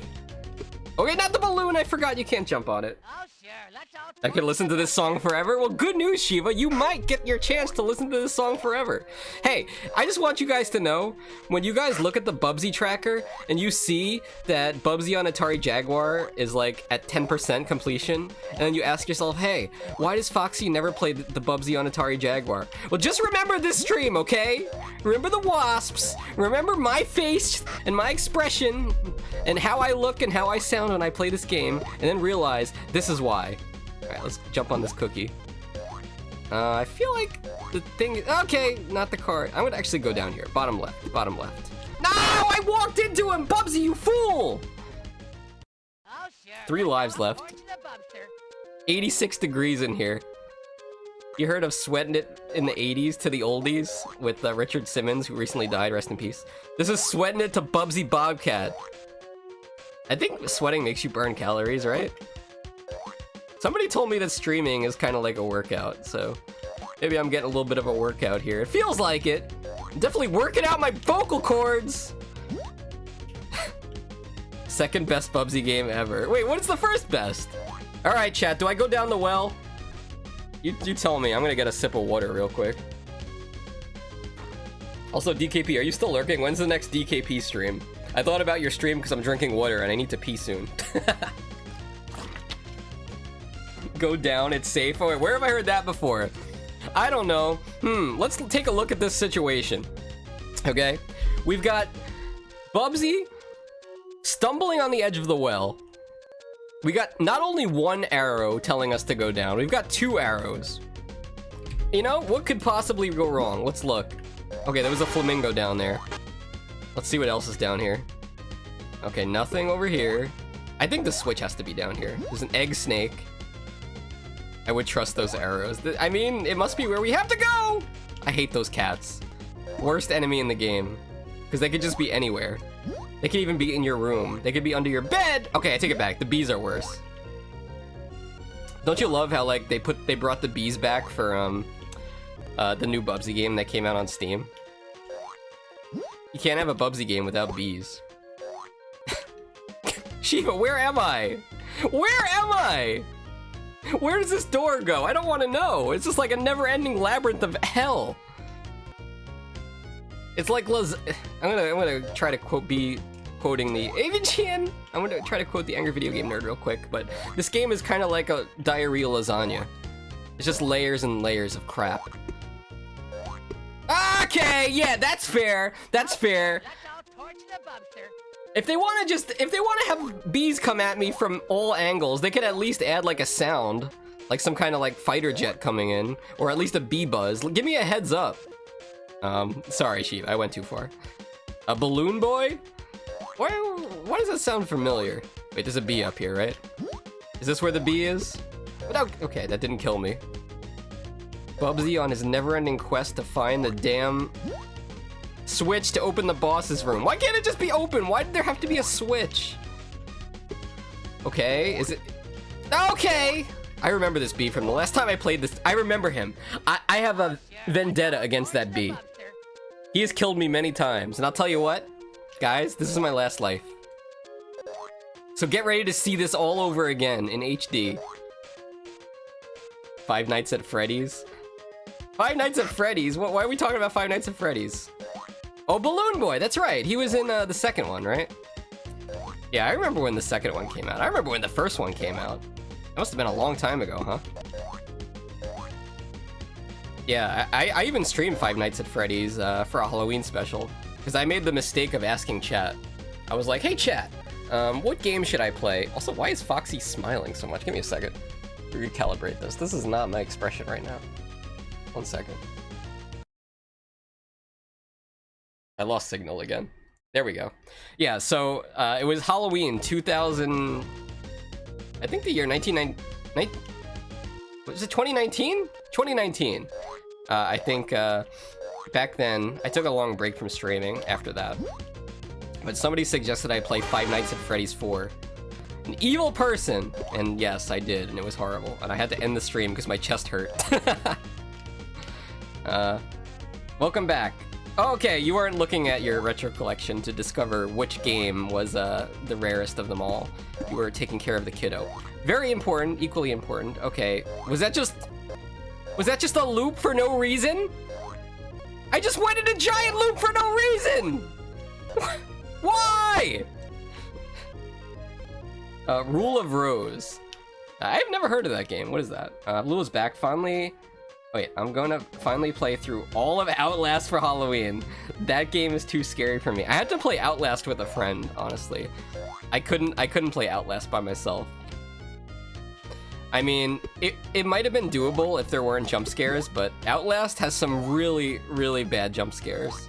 Okay, not the balloon. I forgot you can't jump on it. Oh, sure. let's all I could listen to this song forever? Well, good news, Shiva. You might get your chance to listen to this song forever. Hey, I just want you guys to know, when you guys look at the Bubsy tracker and you see that Bubsy on Atari Jaguar is like at 10% completion, and then you ask yourself, hey, why does Foxxy never play the Bubsy on Atari Jaguar? Well, just remember this stream, okay? Remember the wasps. Remember my face and my expression and how I look and how I sound when I play this game, and then realize this is why. Alright, let's jump on this cookie. I feel like the thing... Okay, not the card. I'm gonna actually go down here. Bottom left. Bottom left. No! I walked into him! Bubsy, you fool! Oh, sure. 3 lives left. Torch the Bubster. 86 degrees in here. You heard of sweating it in the 80s to the oldies with Richard Simmons, who recently died, rest in peace. This is sweating it to Bubsy Bobcat. I think sweating makes you burn calories, right? Somebody told me that streaming is kind of like a workout, so maybe I'm getting a little bit of a workout here. It feels like it. I'm definitely working out my vocal cords. Second best Bubsy game ever. Wait, what is the first best? All right, chat, do I go down the well? You tell me. I'm gonna get a sip of water real quick. Also, DKP, are you still lurking? When's the next DKP stream? I thought about your stream because I'm drinking water and I need to pee soon. Go down, it's safe. Oh, wait, where have I heard that before? I don't know. Let's take a look at this situation. Okay, we've got Bubsy stumbling on the edge of the well. We got not only 1 arrow telling us to go down, we've got 2 arrows. You know, what could possibly go wrong? Let's look. Okay, there was a flamingo down there. Let's see what else is down here. Okay, nothing over here. I think the switch has to be down here. There's an egg snake. I would trust those arrows. I mean, it must be where we have to go! I hate those cats. Worst enemy in the game. Because they could just be anywhere. They could even be in your room. They could be under your bed! Okay, I take it back. The bees are worse. Don't you love how, like, they brought the bees back for, the new Bubsy game that came out on Steam? You can't have a Bubsy game without bees. Shiva, where am I? Where am I? Where does this door go? I don't want to know. It's just like a never-ending labyrinth of hell. It's like I'm gonna try to quoting the Avian. I'm gonna try to quote the Angry Video Game Nerd real quick, but this game is kind of like a diarrhea lasagna. It's just layers and layers of crap. Okay, yeah, that's fair. That's fair. Let's all torch the Bubster. If they want to have bees come at me from all angles, they could at least add like a sound, like some kind of like fighter jet coming in, or at least a bee buzz. Give me a heads up. Sorry, Sheep, I went too far. A balloon boy? Why does that sound familiar? Wait, there's a bee up here, right? Is this where the bee is? Okay, that didn't kill me. Bubsy on his never-ending quest to find the damn switch to open the boss's room. Why can't it just be open? Why did there have to be a switch? Okay, is it... Okay! I remember this bee from the last time I played this. I remember him. I have a vendetta against that bee. He has killed me many times, and I'll tell you what, guys, this is my last life. So get ready to see this all over again in HD. Five Nights at Freddy's? Five Nights at Freddy's? Why are we talking about Five Nights at Freddy's? Oh, Balloon Boy, that's right. He was in the second one, right? Yeah, I remember when the second one came out. I remember when the first one came out. That must have been a long time ago, huh? Yeah, I even streamed Five Nights at Freddy's for a Halloween special. Because I made the mistake of asking chat. I was like, hey chat, what game should I play? Also, why is Foxxy smiling so much? Give me a second. Recalibrate this. This is not my expression right now. 1 second. I lost signal again. There we go. Yeah, so it was Halloween 2000... I think the year 1990... Was it 2019? 2019. I think back then, I took a long break from streaming after that. But somebody suggested I play Five Nights at Freddy's 4. An evil person! And yes, I did, and it was horrible. And I had to end the stream because my chest hurt. Welcome back. Okay, you weren't looking at your retro collection to discover which game was the rarest of them all. You were taking care of the kiddo. Very important, equally important. Okay, was that just a loop for no reason? I just went in a giant loop for no reason! Why? Rule of Rose. I've never heard of that game. What is that? Lula's back finally. Wait, I'm gonna finally play through all of Outlast for Halloween. That game is too scary for me. I had to play Outlast with a friend, honestly. I couldn't play Outlast by myself. I mean, it might have been doable if there weren't jump scares, but Outlast has some really, really bad jump scares.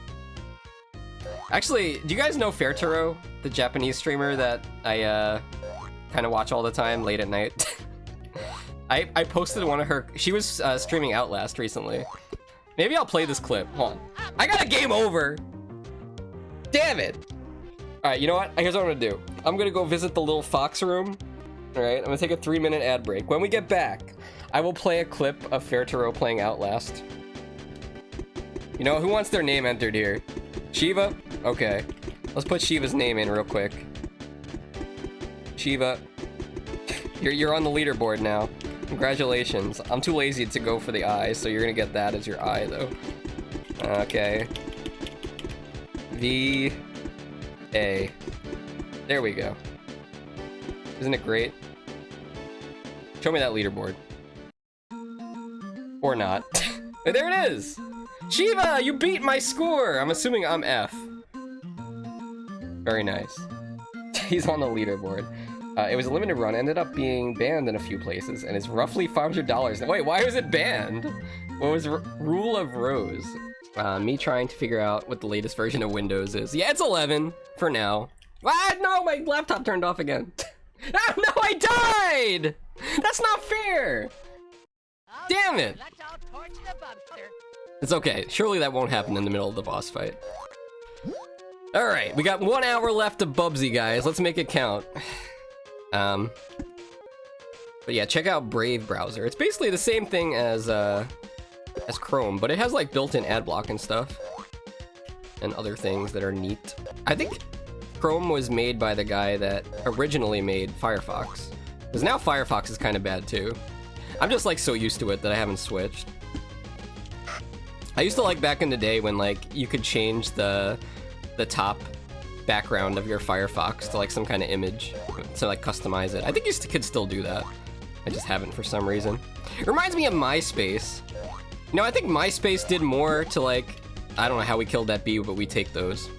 Actually, do you guys know Fairtaro, the Japanese streamer that I kind of watch all the time late at night? I posted one of her. She was streaming Outlast recently. Maybe I'll play this clip. Hold on. I got a game over. Damn it. All right, you know what? Here's what I'm gonna do. I'm gonna go visit the little fox room. All right, I'm gonna take a 3-minute ad break. When we get back, I will play a clip of Fairtaro playing Outlast. You know, who wants their name entered here? Shiva? Okay. Let's put Shiva's name in real quick. Shiva. You're on the leaderboard now. Congratulations. I'm too lazy to go for the eye, so you're gonna get that as your eye, though. Okay. V-A. There we go. Isn't it great? Show me that leaderboard. Or not. There it is! Shiva, you beat my score! I'm assuming I'm F. Very nice. He's on the leaderboard. It was a limited run, ended up being banned in a few places, and is roughly $500. Wait, why was it banned? What was Rule of Rose? Me trying to figure out what the latest version of Windows is. Yeah, it's 11 for now. Ah, no, my laptop turned off again. Ah, no, I died! That's not fair! Damn it! It's okay. Surely that won't happen in the middle of the boss fight. Alright, we got 1 hour left of Bubsy, guys. Let's make it count. But yeah, check out Brave browser. It's basically the same thing as Chrome, but it has like built-in ad block and stuff. And other things that are neat. I think Chrome was made by the guy that originally made Firefox. Because now Firefox is kind of bad too. I'm just like so used to it that I haven't switched. I used to like back in the day when like you could change the top background of your Firefox to like some kind of image to like customize it. I think you could still do that. I just haven't for some reason. It reminds me of MySpace. You know, I think MySpace did more to like, I don't know how we killed that bee, but we take those.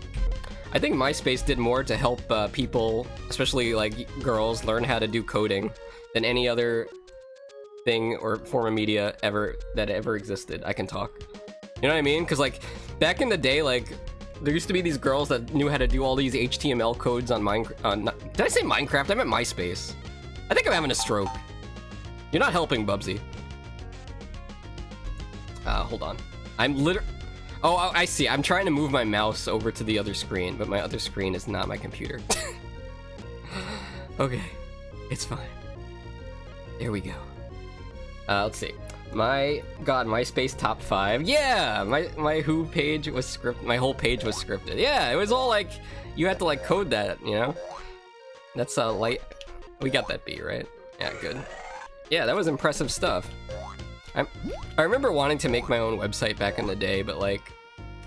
I think MySpace did more to help people, especially like girls, learn how to do coding than any other thing or form of media that ever existed. I can talk. You know what I mean? Because like back in the day, like there used to be these girls that knew how to do all these HTML codes on Minecraft. Did I say Minecraft? I meant MySpace. I think I'm having a stroke. You're not helping, Bubsy. Hold on. Oh, I see. I'm trying to move my mouse over to the other screen, but my other screen is not my computer. Okay. It's fine. There we go. Let's see. My god, MySpace top 5. Yeah! My Who page was scripted. My whole page was scripted. Yeah, it was all like, you had to like code that, you know? That's light. We got that B, right? Yeah, good. Yeah, that was impressive stuff. I remember wanting to make my own website back in the day, but like,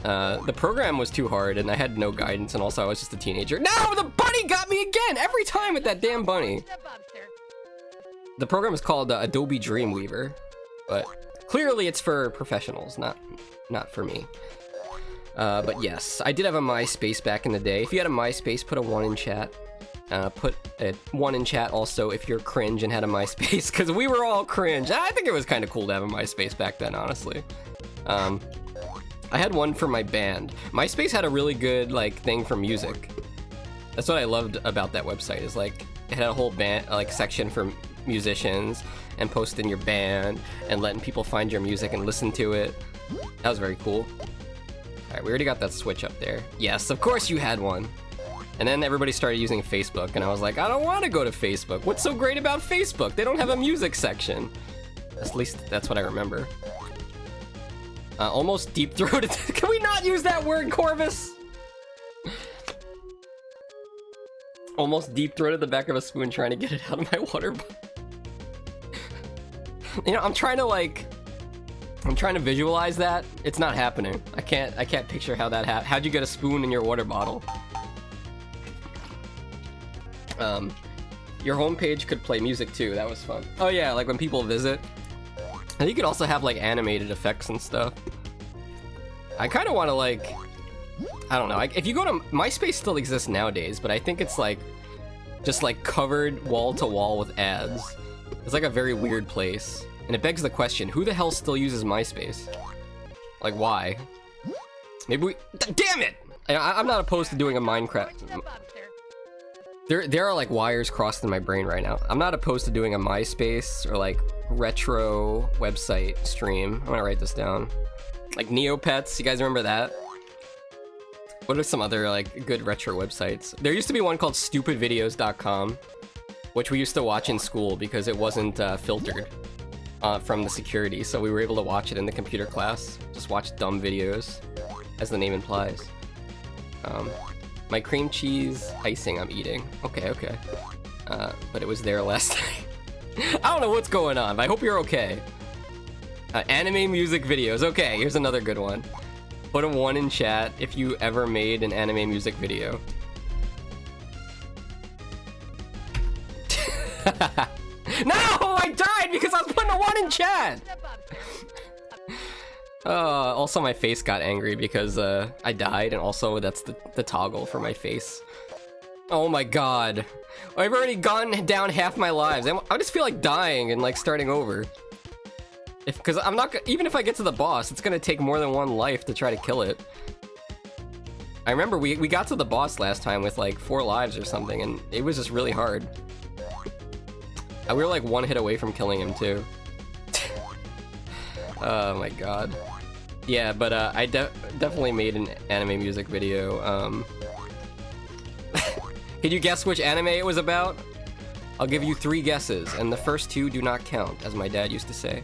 the program was too hard and I had no guidance, and also I was just a teenager. No, the bunny got me again! Every time with that damn bunny. The program is called Adobe Dreamweaver, but clearly it's for professionals, not for me. But yes, I did have a MySpace back in the day. If you had a MySpace, put a 1 in chat. Put a 1 in chat also if you're cringe and had a MySpace, because we were all cringe. I think it was kind of cool to have a MySpace back then, honestly. I had one for my band. MySpace had a really good like thing for music. That's what I loved about that website, is like it had a whole band like section for musicians and posting your band and letting people find your music and listen to it. That was very cool. Alright, we already got that switch up there. Yes, of course you had one. And then everybody started using Facebook, and I was like, I don't want to go to Facebook. What's so great about Facebook? They don't have a music section. At least that's what I remember. Almost deep-throated. Can we not use that word, Corvus? Almost deep-throated the back of a spoon trying to get it out of my water bottle. You know, I'm trying to visualize that. It's not happening. I can't picture how that happened. How'd you get a spoon in your water bottle? Your homepage could play music too. That was fun. Oh yeah, like when people visit. And you could also have like animated effects and stuff. I kind of want to like, I don't know. If you go to MySpace, still exists nowadays, but I think it's like just like covered wall to wall with ads. It's like a very weird place, and it begs the question: who the hell still uses MySpace? Like, why? Maybe we. Damn it! I'm not opposed to doing a Minecraft. There are like wires crossed in my brain right now. I'm not opposed to doing a MySpace or like retro website stream. I'm gonna write this down. Like Neopets, you guys remember that? What are some other like good retro websites? There used to be one called stupidvideos.com, which we used to watch in school because it wasn't filtered from the security, so we were able to watch it in the computer class. Just watch dumb videos, as the name implies. My cream cheese icing I'm eating. Okay. But it was there last night. I don't know what's going on, but I hope you're okay. Anime music videos. Okay, here's another good one. Put a 1 in chat if you ever made an anime music video. No! I died because I was putting a 1 in chat! Also my face got angry because I died, and also that's the toggle for my face. Oh my god. I've already gone down half my lives. I just feel like dying and like starting over. Because I'm not, even if I get to the boss, it's gonna take more than 1 life to try to kill it. I remember we got to the boss last time with like 4 lives or something, and it was just really hard. We were like 1 hit away from killing him too. Oh my god. Yeah, but I definitely made an anime music video. Can you guess which anime it was about? I'll give you 3 guesses, and the first 2 do not count, as my dad used to say.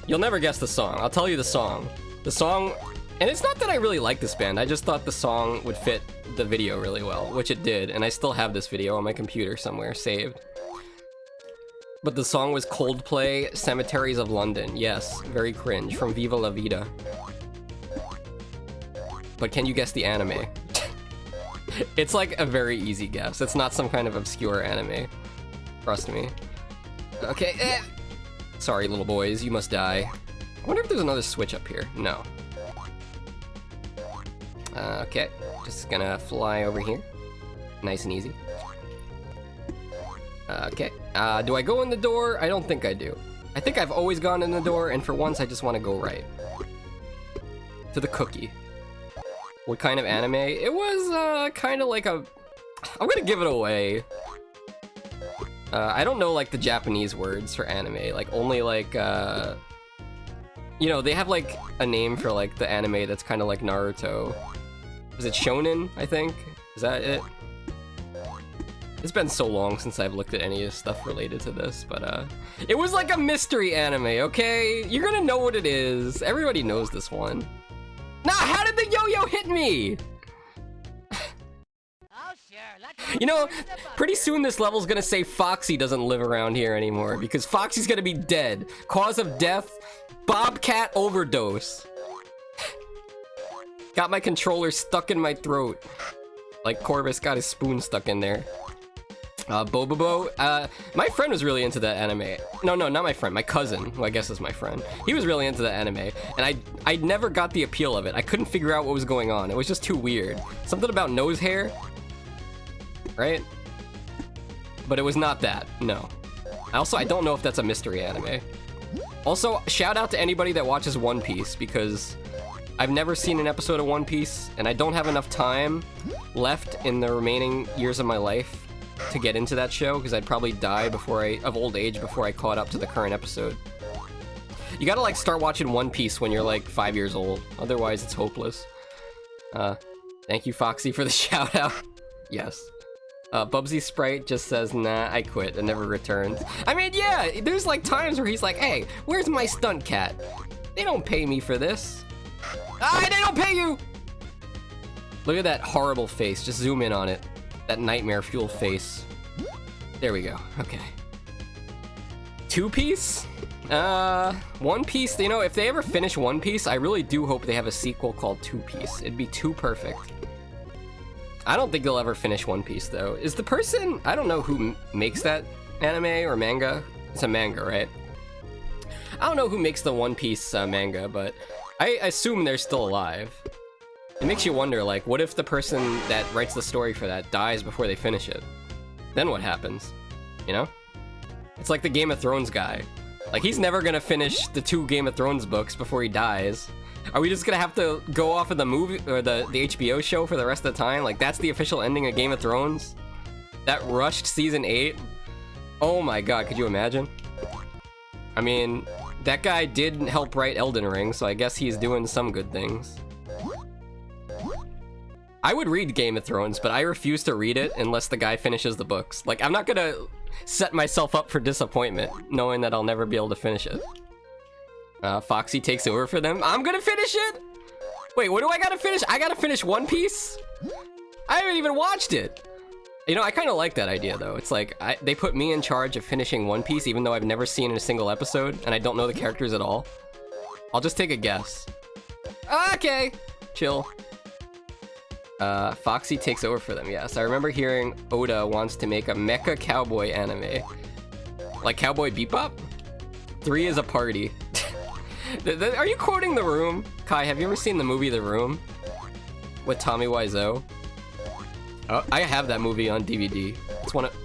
You'll never guess the song. I'll tell you the song. The song, and it's not that I really like this band, I just thought the song would fit the video really well, which it did, and I still have this video on my computer somewhere saved. But the song was Coldplay, Cemeteries of London. Yes, very cringe, from Viva La Vida. But can you guess the anime? It's like a very easy guess. It's not some kind of obscure anime. Trust me. Okay, Sorry, little boys, you must die. I wonder if there's another switch up here. No. Okay, just gonna fly over here. Nice and easy. Okay, do I go in the door? I don't think I do. I think I've always gone in the door, and for once I just want to go right. To the cookie. What kind of anime? It was, kind of like a... I'm gonna give it away. I don't know, like, the Japanese words for anime. Like, only, like, you know, they have, like, a name for, like, the anime that's kind of like Naruto. Is it shonen, I think? Is that it? It's been so long since I've looked at any of stuff related to this, but, it was like a mystery anime, okay? You're gonna know what it is. Everybody knows this one. Nah, how did the yo-yo hit me? You know, pretty soon this level's gonna say Foxxy doesn't live around here anymore, because Foxxy's gonna be dead. Cause of death, Bobcat overdose. Got my controller stuck in my throat. Like Corvus got his spoon stuck in there. Bobobo, my friend was really into that anime. No, not my friend, my cousin, who I guess is my friend. He was really into that anime, and I never got the appeal of it. I couldn't figure out what was going on. It was just too weird. Something about nose hair, right? But it was not that, no. Also, I don't know if that's a mystery anime. Also, shout out to anybody that watches One Piece, because I've never seen an episode of One Piece, and I don't have enough time left in the remaining years of my life to get into that show, because I'd probably die of old age before I caught up to the current episode. You gotta like start watching One Piece when you're like 5 years old, otherwise it's hopeless. Thank you, Foxxy, for the shout out. Yes. Bubsy Sprite just says, nah, I quit, and never returns. I mean, yeah, there's like times where he's like, hey, where's my stunt cat? They don't pay me for this. Ah, they don't pay you! Look at that horrible face, just zoom in on it. That nightmare fuel face. There we go, okay. 2-piece? One Piece, you know, if they ever finish One Piece, I really do hope they have a sequel called 2-piece. It'd be too perfect. I don't think they'll ever finish One Piece, though. Is the person... I don't know who makes that anime or manga. It's a manga, right? I don't know who makes the One Piece manga, but I assume they're still alive. It makes you wonder, like, what if the person that writes the story for that dies before they finish it? Then what happens? You know? It's like the Game of Thrones guy. Like, he's never gonna finish the 2 Game of Thrones books before he dies. Are we just gonna have to go off of the movie or the HBO show for the rest of the time? Like, that's the official ending of Game of Thrones? That rushed season 8? Oh my god, could you imagine? I mean, that guy did help write Elden Ring, so I guess he's doing some good things. I would read Game of Thrones, but I refuse to read it unless the guy finishes the books. Like, I'm not gonna set myself up for disappointment, knowing that I'll never be able to finish it. Foxxy takes over for them. I'm gonna finish it? Wait, what do I gotta finish? I gotta finish One Piece? I haven't even watched it. You know, I kind of like that idea, though. It's like, they put me in charge of finishing One Piece, even though I've never seen a single episode, and I don't know the characters at all. I'll just take a guess. Okay, chill. Foxxy takes over for them, yes. I remember hearing Oda wants to make a mecha cowboy anime. Like Cowboy Bebop? 3 is a party. Are you quoting The Room? Kai, have you ever seen the movie The Room? With Tommy Wiseau? Oh, I have that movie on DVD. It's one of...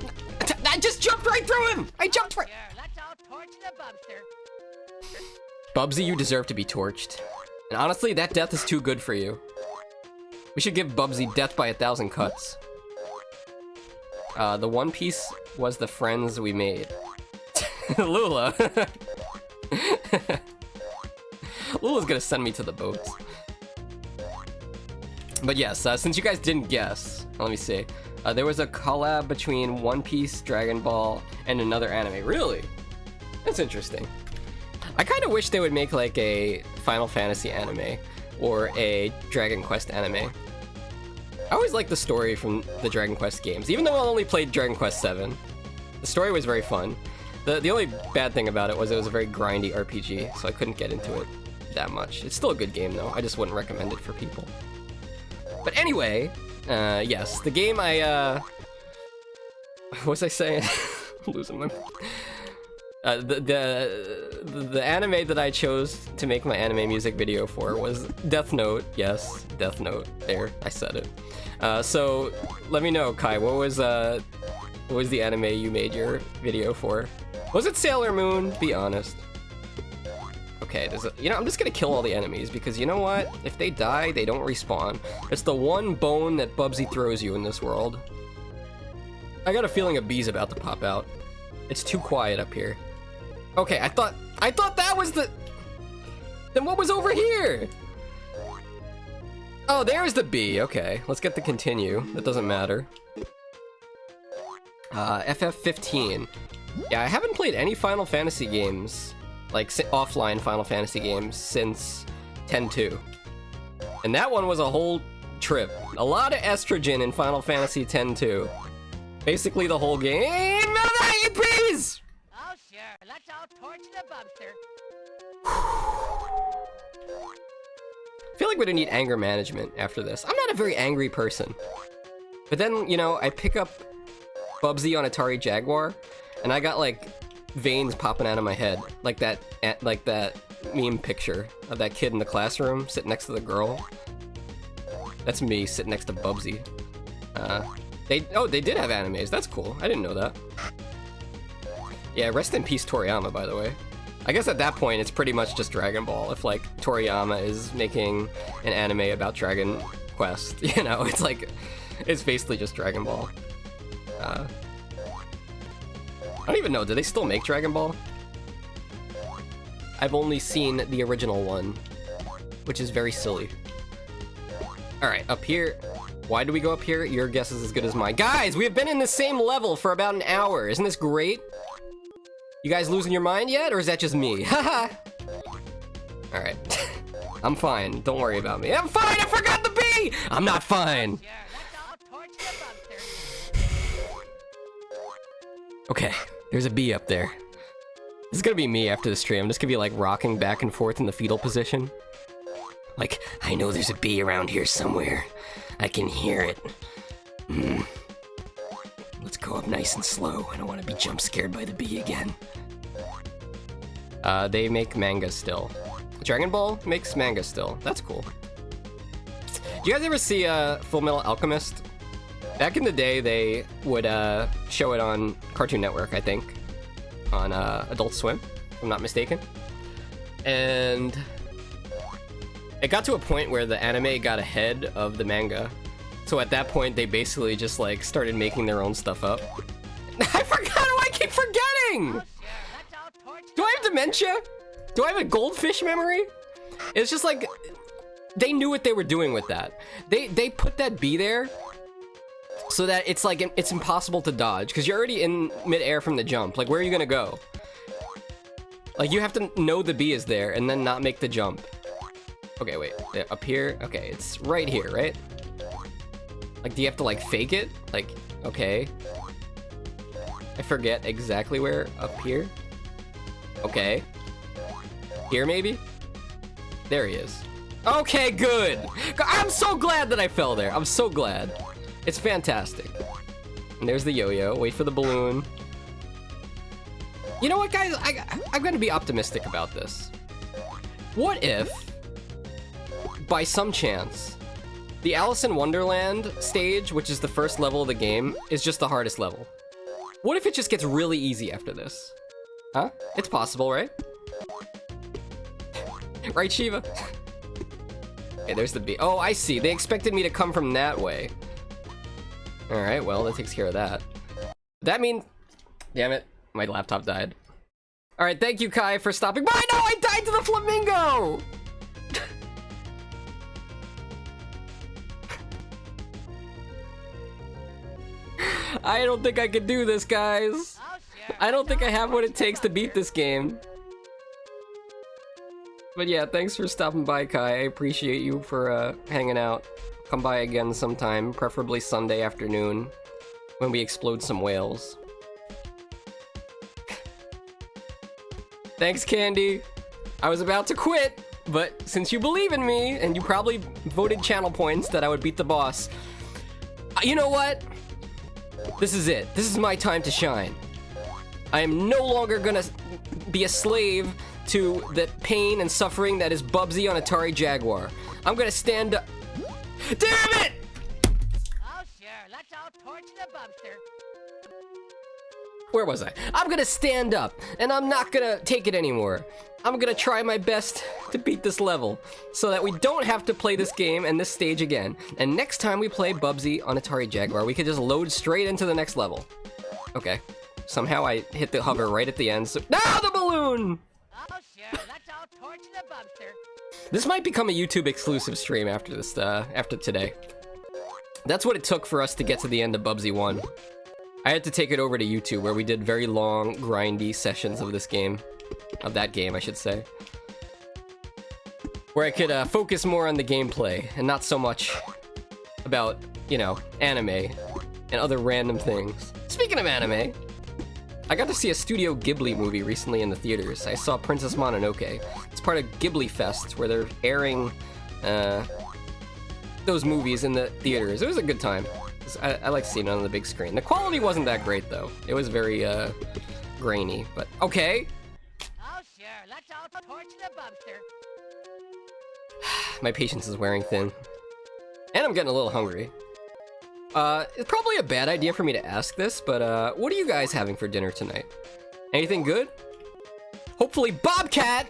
I just jumped right through him! I jumped right... Sure, let's all torch the Bubster. Bubsy, you deserve to be torched. And honestly, that death is too good for you. We should give Bubsy death by 1,000 cuts. The One Piece was the friends we made. Lula. Lula's gonna send me to the boats. But yes, since you guys didn't guess, let me see. There was a collab between One Piece, Dragon Ball, and another anime. Really? That's interesting. I kind of wish they would make like a Final Fantasy anime or a Dragon Quest anime. I always liked the story from the Dragon Quest games, even though I only played Dragon Quest 7. The story was very fun. The only bad thing about it was a very grindy RPG, so I couldn't get into it that much. It's still a good game, though. I just wouldn't recommend it for people. But anyway, yes, the game what was I saying? I'm losing my... the anime that I chose to make my anime music video for was Death Note. Yes, Death Note. There, I said it. So let me know, Kai. What was the anime you made your video for? Was it Sailor Moon? Be honest. Okay, you know, I'm just gonna kill all the enemies because you know what? If they die, they don't respawn. It's the one bone that Bubsy throws you in this world. I got a feeling a bee's about to pop out. It's too quiet up here. Okay, I thought that was the... Then what was over here? Oh, there's the bee. Okay, let's get the continue. That doesn't matter. FF15. Yeah, I haven't played any Final Fantasy games, like offline Final Fantasy games, since 10-2. And that one was a whole trip. A lot of estrogen in Final Fantasy 10-2. Basically the whole game. Please! Oh, sure. Let's all torch the Bubster. I feel like we're gonna need anger management after this. I'm not a very angry person. But then, you know, I pick up Bubsy on Atari Jaguar, and I got, like, veins popping out of my head. Like that meme picture of that kid in the classroom sitting next to the girl. That's me sitting next to Bubsy. They did have animes. That's cool. I didn't know that. Yeah, rest in peace Toriyama, by the way. I guess at that point, it's pretty much just Dragon Ball. If, like, Toriyama is making an anime about Dragon Quest, you know, it's like, it's basically just Dragon Ball. I don't even know, do they still make Dragon Ball? I've only seen the original one, which is very silly. Alright, up here. Why do we go up here? Your guess is as good as mine. Guys, we have been in the same level for about an hour. Isn't this great? You guys losing your mind yet, or is that just me? Haha. All right. I'm fine. Don't worry about me. I'm fine. I forgot the bee. I'm not fine. Okay, there's a bee up there. This is gonna be me after the stream. I'm just gonna be like rocking back and forth in the fetal position. Like, I know there's a bee around here somewhere. I can hear it. Let's go up nice and slow. I don't want to be jump scared by the bee again. They make manga still. Dragon Ball makes manga still. That's cool. Do you guys ever see Full Metal Alchemist? Back in the day, they would show it on Cartoon Network, I think, on Adult Swim, if I'm not mistaken. And it got to a point where the anime got ahead of the manga. So at that point, they basically just like started making their own stuff up. I forgot who I keep forgetting! Do I have dementia? Do I have a goldfish memory? It's just like, they knew what they were doing with that. They put that bee there so that it's like, it's impossible to dodge, because you're already in midair from the jump. Like, where are you gonna go? Like, you have to know the bee is there and then not make the jump. Okay, wait, up here? Okay, it's right here, right? Like, do you have to like fake it? Like, okay. I forget exactly where. Up here? Okay. Here, maybe? There he is. Okay, good! I'm so glad that I fell there. I'm so glad. It's fantastic. And there's the yo-yo. Wait for the balloon. You know what, guys? I'm gonna be optimistic about this. What if, by some chance, the Alice in Wonderland stage, which is the first level of the game, is just the hardest level? What if it just gets really easy after this? Huh? It's possible, right? Right, Shiva? Okay, there's the bee. Oh, I see. They expected me to come from that way. Alright, well, that takes care of that. That means... Damn it. My laptop died. Alright, thank you, Kai, for stopping by. No, I died to the flamingo! I don't think I can do this, guys. I don't think I have what it takes to beat this game. But yeah, thanks for stopping by, Kai. I appreciate you for hanging out. Come by again sometime, preferably Sunday afternoon, when we explode some whales. Thanks, Candy. I was about to quit, but since you believe in me, and you probably voted channel points that I would beat the boss, you know what? This is it. This is my time to shine. I am no longer gonna be a slave to the pain and suffering that is Bubsy on Atari Jaguar. I'm gonna stand up. Damn it! Oh, sure. Let's all torch the Bubster. Where was I? I'm gonna stand up, and I'm not gonna take it anymore. I'm gonna try my best to beat this level, so that we don't have to play this game and this stage again. And next time we play Bubsy on Atari Jaguar, we can just load straight into the next level. Okay. Somehow I hit the hover right at the end, so... Now the balloon! Oh, sure. Let's all torch the Bubster. This might become a YouTube exclusive stream after this, after today. That's what it took for us to get to the end of Bubsy 1. I had to take it over to YouTube, where we did very long, grindy sessions of this game. Of that game, I should say. Where I could focus more on the gameplay, and not so much about, you know, anime and other random things. Speaking of anime, I got to see a Studio Ghibli movie recently in the theaters. I saw Princess Mononoke. It's part of Ghibli Fest, where they're airing those movies in the theaters. It was a good time. I like seeing it on the big screen. The quality wasn't that great, though. It was very grainy, but okay. Oh, sure. Let's all torch the Bubster. My patience is wearing thin. And I'm getting a little hungry. It's probably a bad idea for me to ask this, but what are you guys having for dinner tonight? Anything good? Hopefully Bobcat!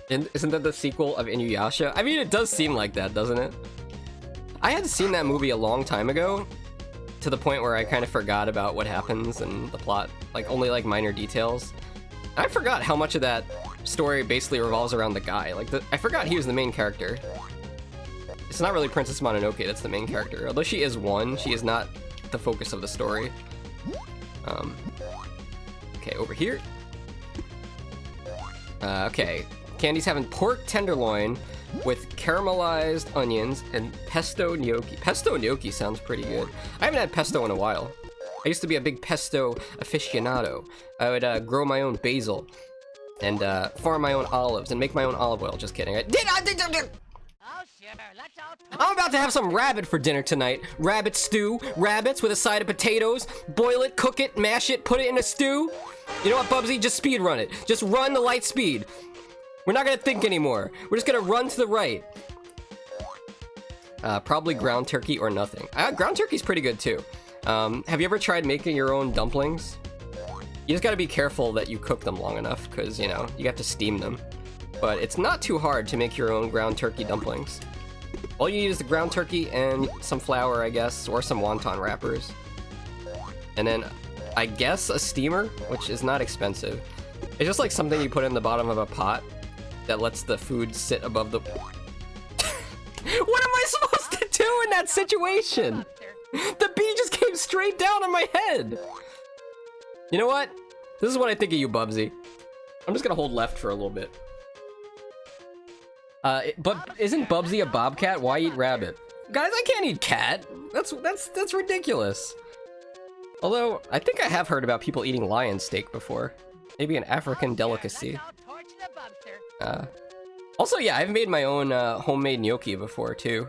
Isn't that the sequel of Inuyasha? I mean, it does seem like that, doesn't it? I had seen that movie a long time ago, to the point where I kind of forgot about what happens and the plot, like only like minor details. I forgot how much of that story basically revolves around the guy. Like, I forgot he was the main character. It's not really Princess Mononoke that's the main character. Although she is one, she is not the focus of the story. Okay, over here. Okay, Candy's having pork tenderloin with caramelized onions and pesto gnocchi. Pesto gnocchi sounds pretty good. I haven't had pesto in a while. I used to be a big pesto aficionado. I would grow my own basil and farm my own olives and make my own olive oil. Just kidding. Oh, sure. Let's all I'm about to have some rabbit for dinner tonight. Rabbit stew, rabbits with a side of potatoes. Boil it, cook it, mash it, put it in a stew. You know what, Bubsy? Just speed run it. Just run the light speed. We're not gonna think anymore. We're just gonna run to the right. Probably ground turkey or nothing. Ground turkey's pretty good too. Have you ever tried making your own dumplings? You just gotta be careful that you cook them long enough, because, you know, you have to steam them. But it's not too hard to make your own ground turkey dumplings. All you need is the ground turkey and some flour, I guess, or some wonton wrappers. And then, I guess, a steamer, which is not expensive. It's just like something you put in the bottom of a pot that lets the food sit above the... What am I supposed to do in that situation? The bee just came straight down on my head! You know what? This is what I think of you, Bubsy. I'm just gonna hold left for a little bit. But isn't Bubsy a bobcat? Why eat rabbit? Guys, I can't eat cat! That's ridiculous. Although, I think I have heard about people eating lion steak before. Maybe an African delicacy. Also, yeah, I've made my own homemade gnocchi before, too.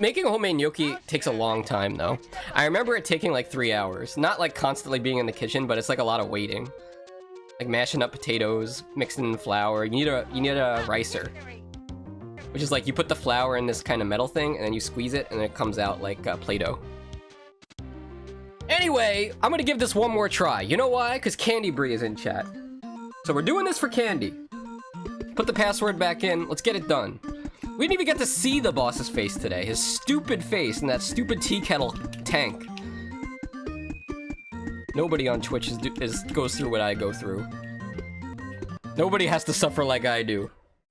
Making a homemade gnocchi takes a long time, though. I remember it taking like 3 hours. Not like constantly being in the kitchen, but it's like a lot of waiting. Like mashing up potatoes, mixing in flour. You need a ricer, which is like you put the flour in this kind of metal thing, and then you squeeze it, and then it comes out like Play-Doh. Anyway, I'm gonna give this one more try. You know why? Because Candy Brie is in chat. So we're doing this for Candy. Put the password back in. Let's get it done. We didn't even get to see the boss's face today. His stupid face in that stupid tea kettle tank. Nobody on Twitch goes through what I go through. Nobody has to suffer like I do.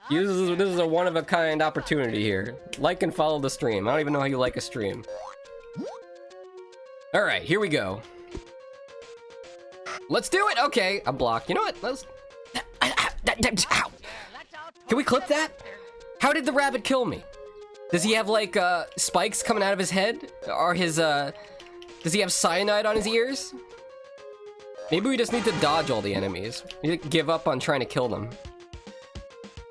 This is a one-of-a-kind opportunity here. Like and follow the stream. I don't even know how you like a stream. Alright, here we go. Let's do it! Okay, I'm blocked. You know what? Let's... Ow. Can we clip that? How did the rabbit kill me? Does he have, like, spikes coming out of his head? Or his, does he have cyanide on his ears? Maybe we just need to dodge all the enemies. We need to give up on trying to kill them.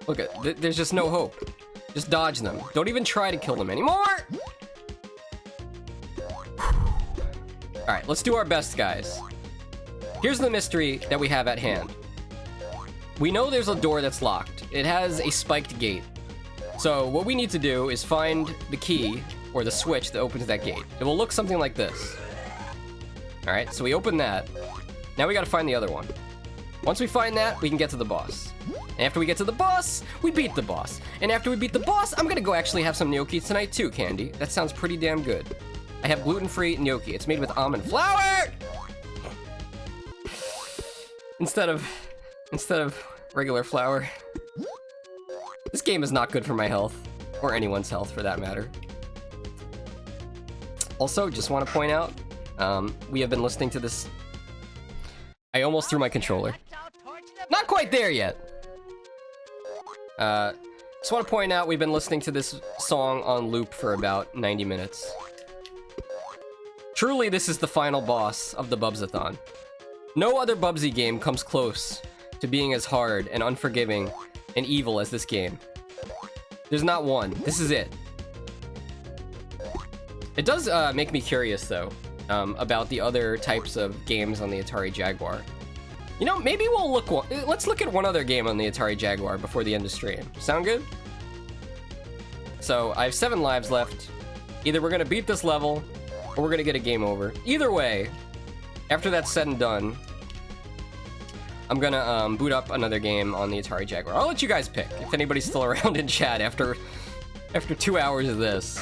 Look at, there's just no hope. Just dodge them. Don't even try to kill them anymore! Alright, let's do our best, guys. Here's the mystery that we have at hand. We know there's a door that's locked. It has a spiked gate. So what we need to do is find the key, or the switch that opens that gate. It will look something like this. Alright, so we open that. Now we gotta find the other one. Once we find that, we can get to the boss. And after we get to the boss, we beat the boss. And after we beat the boss, I'm gonna go actually have some gnocchi tonight too, Candy. That sounds pretty damn good. I have gluten-free gnocchi. It's made with almond flour! Instead of regular flour. This game is not good for my health. Or anyone's health, for that matter. Also, just want to point out, we have been listening to this... I almost threw my controller. Not quite there yet! Just want to point out, we've been listening to this song on loop for about 90 minutes. Truly, this is the final boss of the Bubsathon. No other Bubsy game comes close to being as hard and unforgiving and evil as this game. There's not one. This is it. It does make me curious, though, about the other types of games on the Atari Jaguar. You know, maybe we'll let's look at one other game on the Atari Jaguar before the end of stream. Sound good? So, I have 7 lives left. Either we're gonna beat this level, or we're gonna get a game over. Either way, after that's said and done, I'm gonna boot up another game on the Atari Jaguar. I'll let you guys pick, if anybody's still around in chat after 2 hours of this.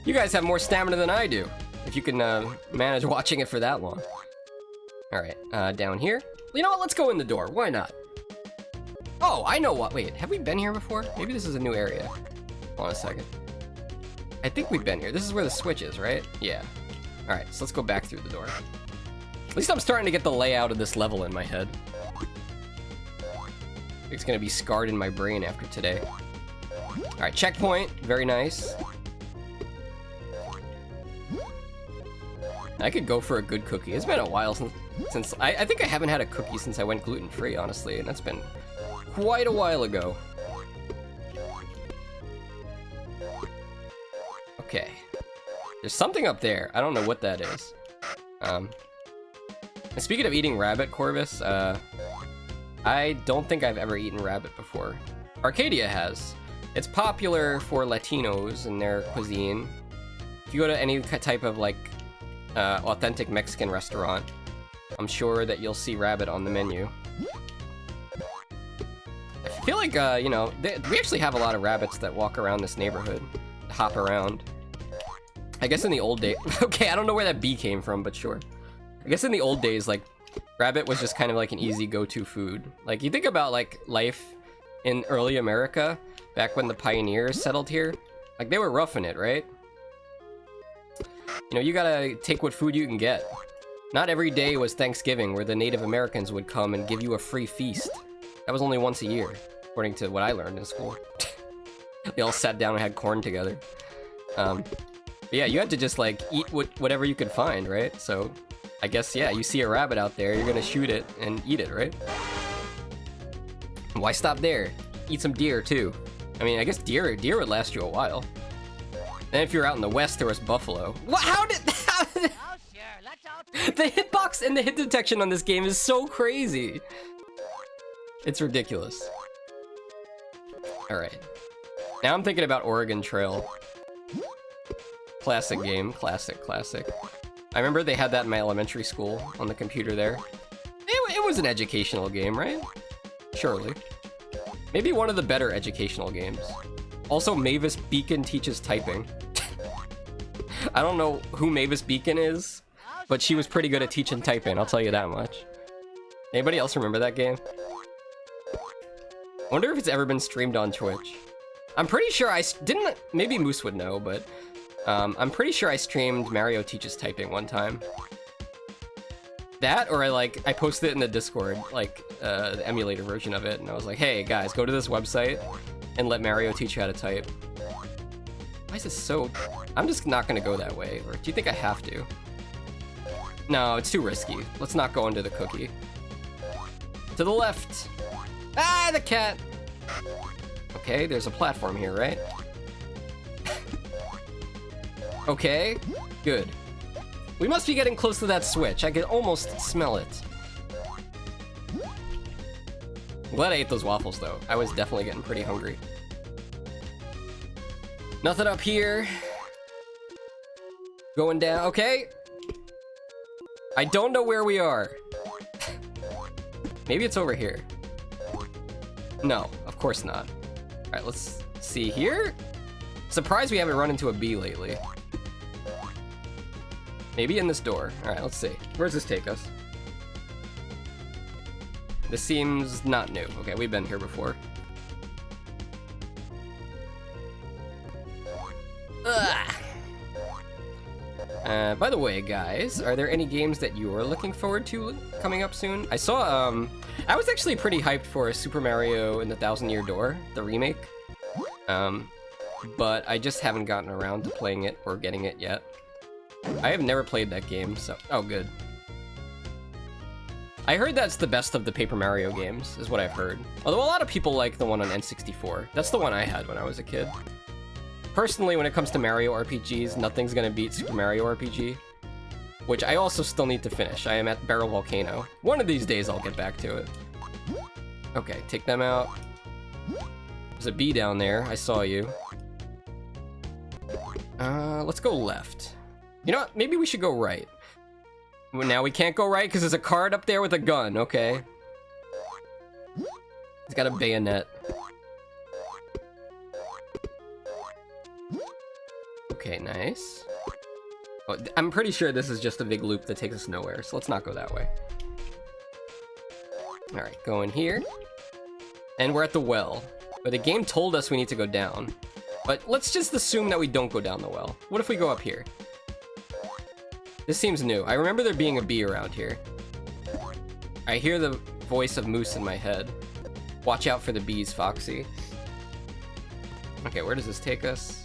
You guys have more stamina than I do, if you can manage watching it for that long. Alright, down here. You know what, let's go in the door, why not? Oh, I know what. Wait, have we been here before? Maybe this is a new area. Hold on a second. I think we've been here. This is where the switch is, right? Yeah. Alright, so let's go back through the door. At least I'm starting to get the layout of this level in my head. It's gonna be scarred in my brain after today. Alright, checkpoint. Very nice. I could go for a good cookie. It's been a while since I think I haven't had a cookie since I went gluten-free, honestly, and that's been quite a while ago. Okay. There's something up there. I don't know what that is. And speaking of eating rabbit, Corvus, I don't think I've ever eaten rabbit before. Arcadia has. It's popular for Latinos in their cuisine. If you go to any type of, like, authentic Mexican restaurant, I'm sure that you'll see rabbit on the menu. I feel like, you know, we actually have a lot of rabbits that walk around this neighborhood, hop around. I guess in the old days, okay, I don't know where that bee came from, but sure. I guess in the old days, like, rabbit was just kind of like an easy go-to food. Like, you think about, like, life in early America, back when the pioneers settled here, like, they were roughing it, right? You know, you gotta take what food you can get. Not every day was Thanksgiving where the Native Americans would come and give you a free feast. That was only once a year, according to what I learned in school. They all sat down and had corn together. But yeah, you had to just, like, eat whatever you could find, right? So, I guess, yeah, you see a rabbit out there, you're gonna shoot it and eat it, right? Why stop there? Eat some deer, too. I mean, I guess deer would last you a while. Then if you're out in the west, there was buffalo. What? How did... Oh, sure, let's all... The hitbox and the hit detection on this game is so crazy. It's ridiculous. Alright. Now I'm thinking about Oregon Trail. Classic game. Classic. I remember they had that in my elementary school on the computer there. It was an educational game, right? Surely. Maybe one of the better educational games. Also, Mavis Beacon teaches typing. I don't know who Mavis Beacon is, but she was pretty good at teaching typing, I'll tell you that much. Anybody else remember that game? I wonder if it's ever been streamed on Twitch. I'm pretty sure I didn't. Maybe Moose would know, but I'm pretty sure I streamed Mario Teaches Typing one time. That, or I posted it in the Discord, like the emulator version of it, and I was like, hey guys, go to this website and let Mario teach you how to type. Why is this so... I'm just not gonna go that way, or do you think I have to? No, it's too risky. Let's not go into the cookie. To the left! Ah, the cat! Okay, there's a platform here, right? Okay, good. We must be getting close to that switch. I can almost smell it. I'm glad I ate those waffles, though. I was definitely getting pretty hungry. Nothing up here. Going down. Okay. I don't know where we are. Maybe it's over here. No, of course not. All right, let's see here. Surprised we haven't run into a bee lately. Maybe in this door. All right, let's see. Where does this take us? This seems not new. Okay, we've been here before. Ugh. By the way, guys, are there any games that you are looking forward to coming up soon? I saw, I was actually pretty hyped for Super Mario and the Thousand Year Door, the remake. But I just haven't gotten around to playing it or getting it yet. I have never played that game, so... Oh, good. I heard that's the best of the Paper Mario games, is what I've heard. Although a lot of people like the one on N64. That's the one I had when I was a kid. Personally, when it comes to Mario RPGs, nothing's gonna beat Super Mario RPG. Which I also still need to finish. I am at Barrel Volcano. One of these days I'll get back to it. Okay, take them out. There's a bee down there. I saw you. Let's go left. You know what? Maybe we should go right. Well, now we can't go right because there's a card up there with a gun. Okay. He's got a bayonet. Okay, nice. Oh, I'm pretty sure this is just a big loop that takes us nowhere, so let's not go that way. Alright, go in here. And we're at the well. But the game told us we need to go down. But let's just assume that we don't go down the well. What if we go up here? This seems new. I remember there being a bee around here. I hear the voice of Moose in my head. Watch out for the bees, Foxxy. Okay, where does this take us?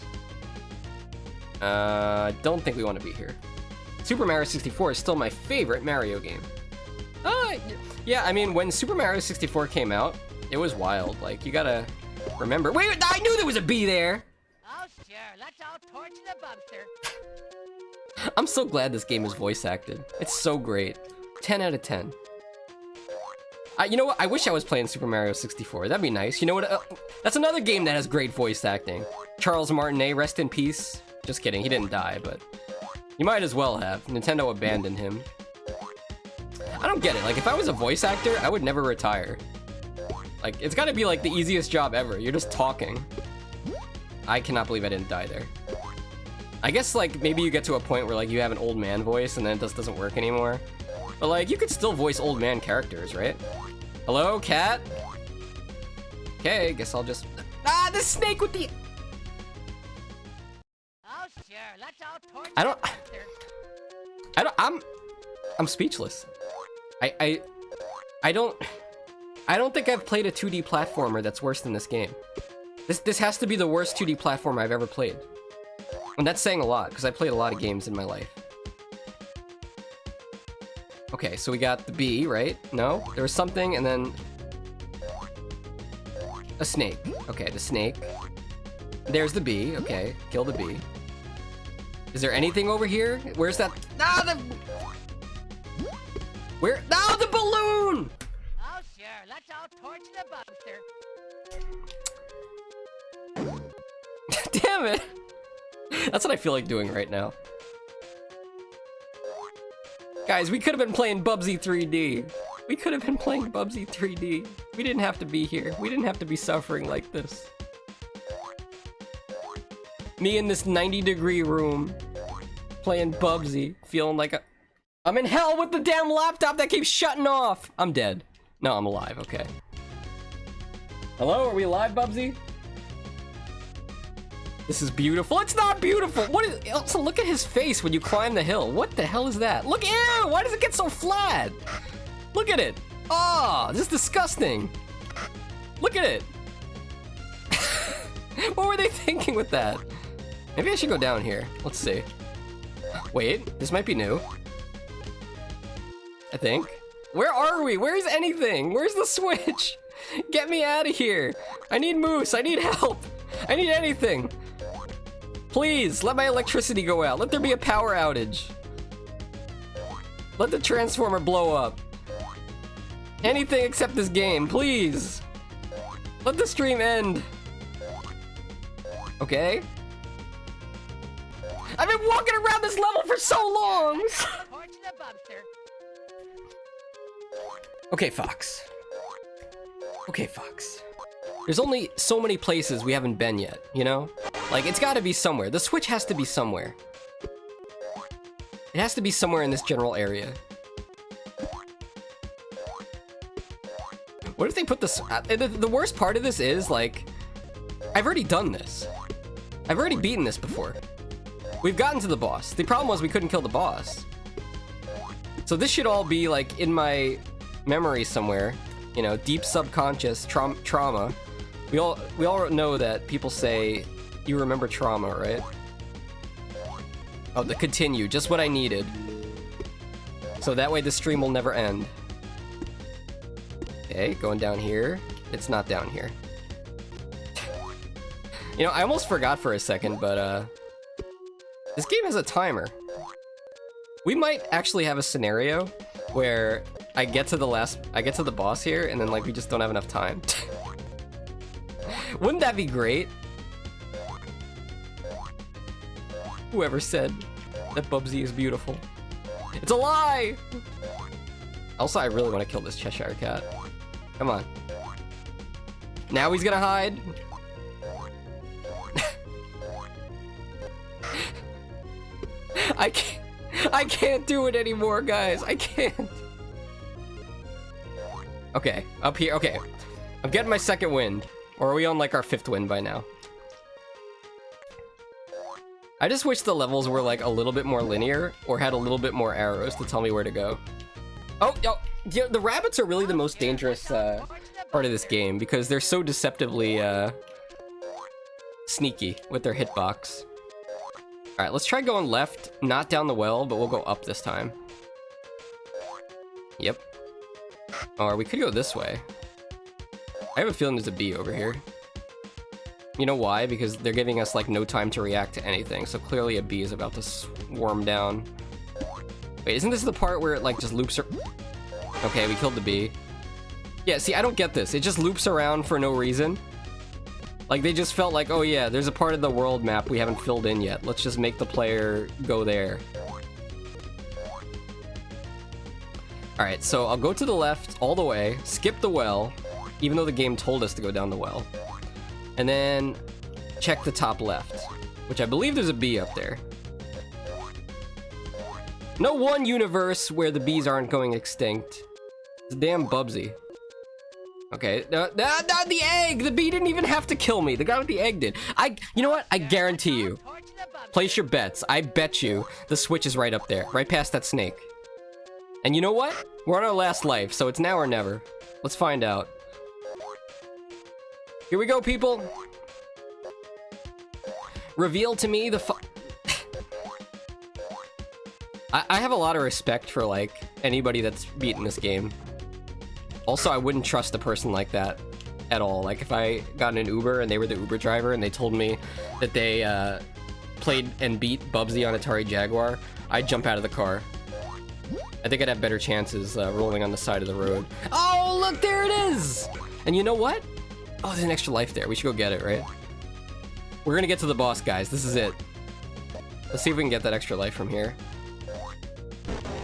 I don't think we want to be here. Super Mario 64 is still my favorite Mario game. Yeah, I mean, when Super Mario 64 came out, it was wild. Like, you gotta remember. Wait, I knew there was a bee there! Oh, sure. Let's all torch the Bubster. I'm so glad this game is voice acted. It's so great. 10 out of 10. You know what? I wish I was playing Super Mario 64. That'd be nice. You know what? That's another game that has great voice acting. Charles Martinet, rest in peace. Just kidding. He didn't die, but you might as well have. Nintendo abandoned him. I don't get it. Like, if I was a voice actor, I would never retire. Like, it's gotta be like the easiest job ever. You're just talking. I cannot believe I didn't die there. I guess, like, maybe you get to a point where, like, you have an old man voice and then it just doesn't work anymore. But, like, you could still voice old man characters, right? Hello, cat? Okay, guess I'll just... Ah, the snake with the... Oh, sure. Let's all torch the Bubster. I'm speechless. I don't think I've played a 2D platformer that's worse than this game. This has to be the worst 2D platformer I've ever played. And that's saying a lot, because I played a lot of games in my life. Okay, so we got the bee, right? No? There was something, and then... a snake. Okay, the snake. There's the bee. Okay, kill the bee. Is there anything over here? Where's that? Ah, the... Where? No, the balloon! Oh, sure. Let's all torch the Bubster. Damn it! That's what I feel like doing right now. Guys, we could have been playing Bubsy 3D. We could have been playing Bubsy 3D. We didn't have to be here. We didn't have to be suffering like this. Me in this 90-degree room, playing Bubsy, feeling like I'm in hell with the damn laptop that keeps shutting off! I'm dead. No, I'm alive, okay. Hello, are we alive, Bubsy? This is beautiful. It's not beautiful! What is... Also, look at his face when you climb the hill. What the hell is that? Look, ew! Why does it get so flat? Look at it! Oh, this is disgusting! Look at it! What were they thinking with that? Maybe I should go down here. Let's see. Wait, this might be new. I think. Where are we? Where's anything? Where's the switch? Get me out of here! I need Moose! I need help! I need anything! Please, let my electricity go out. Let there be a power outage. Let the transformer blow up. Anything except this game, please. Let the stream end. Okay. I've been walking around this level for so long. Torch the Bubster. Okay, Fox. Okay, Fox. There's only so many places we haven't been yet, you know? Like, it's gotta be somewhere. The switch has to be somewhere. It has to be somewhere in this general area. What if they put this... the worst part of this is, like... I've already done this. I've already beaten this before. We've gotten to the boss. The problem was we couldn't kill the boss. So this should all be, like, in my memory somewhere. You know, deep subconscious trauma. We all know that people say you remember trauma, right? Oh, the continue, just what I needed. So that way the stream will never end. Okay, going down here. It's not down here. You know, I almost forgot for a second, but this game has a timer. We might actually have a scenario where I get to the boss here, and then like we just don't have enough time. Wouldn't that be great? Whoever said that Bubsy is beautiful. It's a lie! Also, I really want to kill this Cheshire Cat. Come on. Now he's gonna hide. I can't do it anymore, guys. I can't. Okay, up here. Okay. I'm getting my second wind. Or are we on like our fifth wind by now? I just wish the levels were like a little bit more linear or had a little bit more arrows to tell me where to go. Oh, yo, the rabbits are really the most dangerous part of this game because they're so deceptively sneaky with their hitbox. Alright, let's try going left, not down the well, but we'll go up this time. Yep. Or we could go this way. I have a feeling there's a bee over here. You know why? Because they're giving us like no time to react to anything, so clearly a bee is about to swarm down. Wait, isn't this the part where it like just loops Okay, we killed the bee. Yeah, see, I don't get this. It just loops around for no reason. Like, they just felt like, oh yeah, there's a part of the world map we haven't filled in yet. Let's just make the player go there. Alright, so I'll go to the left all the way, skip the well, even though the game told us to go down the well. And then check the top left, which I believe there's a bee up there. No one universe where the bees aren't going extinct. It's a damn Bubsy. Okay, the egg! The bee didn't even have to kill me. The guy with the egg did. You know what? I guarantee you. Place your bets. I bet you the switch is right up there, right past that snake. And you know what? We're on our last life, so it's now or never. Let's find out. Here we go, people. Reveal to me the I have a lot of respect for, like, anybody that's beaten this game. Also, I wouldn't trust a person like that at all. Like, if I got in an Uber and they were the Uber driver and they told me that they played and beat Bubsy on Atari Jaguar, I'd jump out of the car. I think I'd have better chances rolling on the side of the road. Oh, look, there it is! And you know what? Oh, there's an extra life there. We should go get it, right? We're gonna get to the boss, guys. This is it. Let's see if we can get that extra life from here.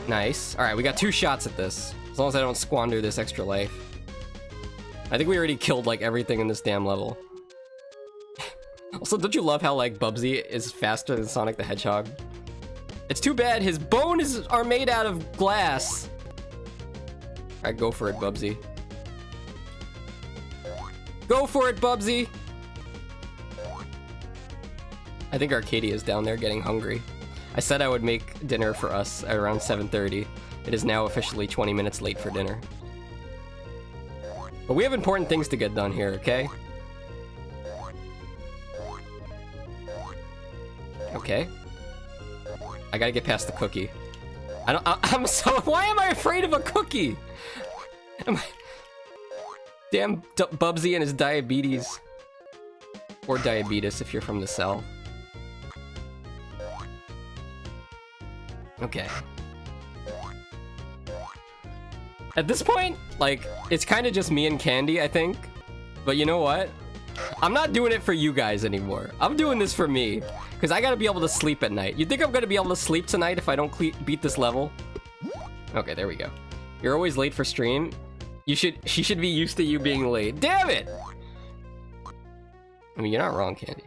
Nice. Alright, we got 2 shots at this. As long as I don't squander this extra life. I think we already killed, like, everything in this damn level. Also, don't you love how, like, Bubsy is faster than Sonic the Hedgehog? It's too bad his bones are made out of glass. Alright, go for it, Bubsy. Go for it, Bubsy! I think Arcadia's down there getting hungry. I said I would make dinner for us at around 7:30. It is now officially 20 minutes late for dinner. But we have important things to get done here, okay? Okay. I gotta get past the cookie. I'm so... Why am I afraid of a cookie? Damn Bubsy and his diabetes. Or diabetes if you're from the cell. Okay. At this point, like, it's kind of just me and Candy, I think. But you know what? I'm not doing it for you guys anymore. I'm doing this for me. Because I gotta be able to sleep at night. You think I'm gonna be able to sleep tonight if I don't beat this level? Okay, there we go. You're always late for stream. She should be used to you being late. Damn it! I mean, you're not wrong, Candy.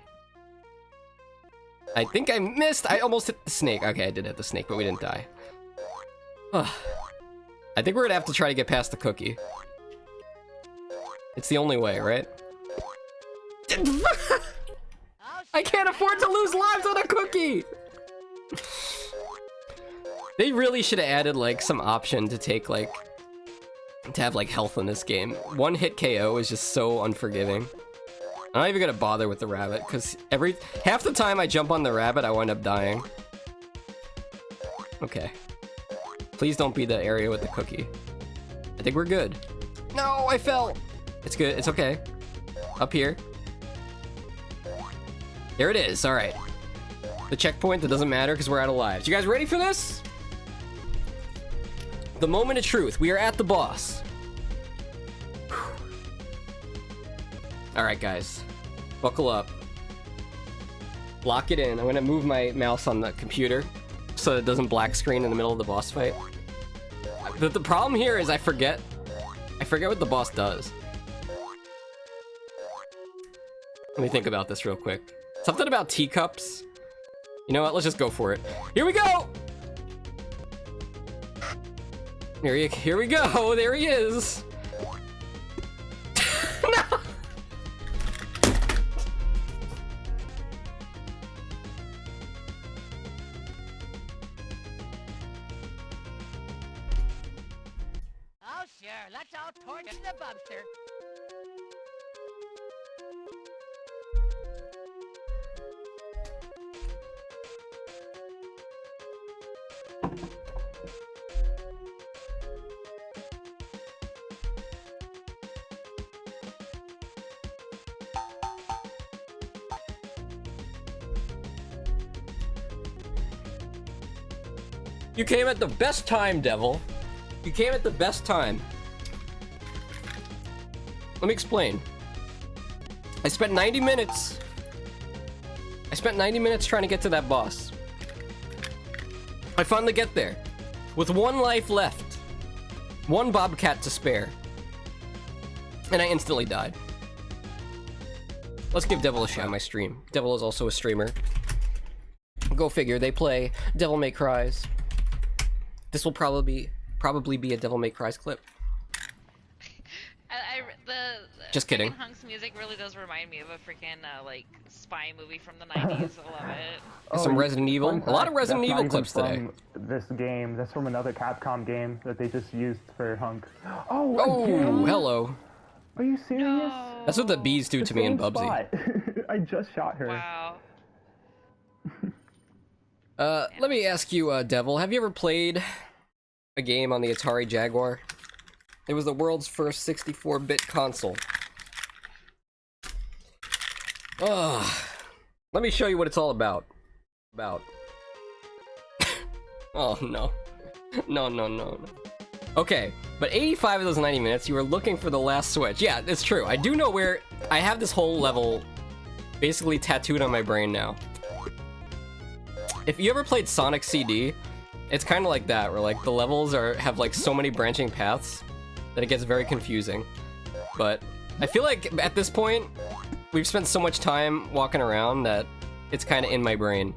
I think I missed. I almost hit the snake. Okay, I did hit the snake, but we didn't die. I think we're gonna have to try to get past the cookie. It's the only way, right? I can't afford to lose lives on a cookie! They really should have added, like, some option to take, like... to have, like, health in this game. One hit KO is just so unforgiving. I'm not even gonna bother with the rabbit, because half the time I jump on the rabbit, I wind up dying. Okay. Please don't be the area with the cookie. I think we're good. No, I fell! It's good, it's okay. Up here. There it is, alright. The checkpoint that doesn't matter because we're out of lives. You guys ready for this? The moment of truth. We are at the boss. Alright, guys. Buckle up. Lock it in. I'm gonna move my mouse on the computer so it doesn't black screen in the middle of the boss fight. But the problem here is I forget what the boss does. Let me think about this real quick. Something about teacups. You know what? Let's just go for it. Here we go! Here we go. There he is. sure, let's all torch the Bubster. You came at the best time, Devil. You came at the best time. Let me explain. I spent 90 minutes trying to get to that boss. I finally get there. With 1 life left. 1 Bobcat to spare. And I instantly died. Let's give Devil a shot on my stream. Devil is also a streamer. Go figure, they play Devil May Cry's. This will probably be a Devil May Cry's clip. The Just kidding. Hunk's music really does remind me of a freaking like spy movie from the 90s. I love it. Some Resident Evil. A lot of Resident Evil clips today. This game. That's from another Capcom game that they just used for Hunk. Oh, Oh, again? hello. Are you serious? No. That's what the bees do to me in Same Bubsy. spot. I just shot her. Wow. Let me ask you, Devil, have you ever played a game on the Atari Jaguar? It was the world's first 64-bit console. Let me show you what it's all about. Oh, no. No. Okay, but 85 of those 90 minutes, you were looking for the last switch. Yeah, it's true. I do know where... I have this whole level basically tattooed on my brain now. If you ever played Sonic CD, it's kind of like that, where like the levels have like so many branching paths that it gets very confusing. But I feel like at this point, we've spent so much time walking around that it's kind of in my brain.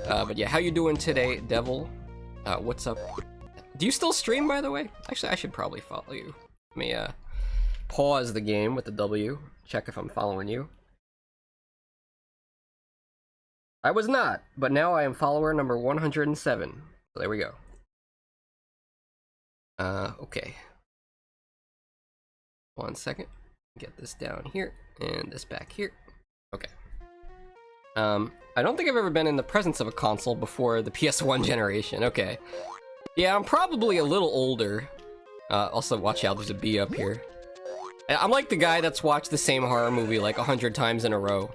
But yeah, how you doing today, Devil? What's up? Do you still stream, by the way? Actually, I should probably follow you. Let me pause the game with the W, check if I'm following you. I was not, but now I am follower number 107. So there we go. Okay. 1 second. Get this down here, and this back here. Okay. I don't think I've ever been in the presence of a console before the PS1 generation. Okay. Yeah, I'm probably a little older. Also, watch out, there's a bee up here. I'm like the guy that's watched the same horror movie like 100 times in a row.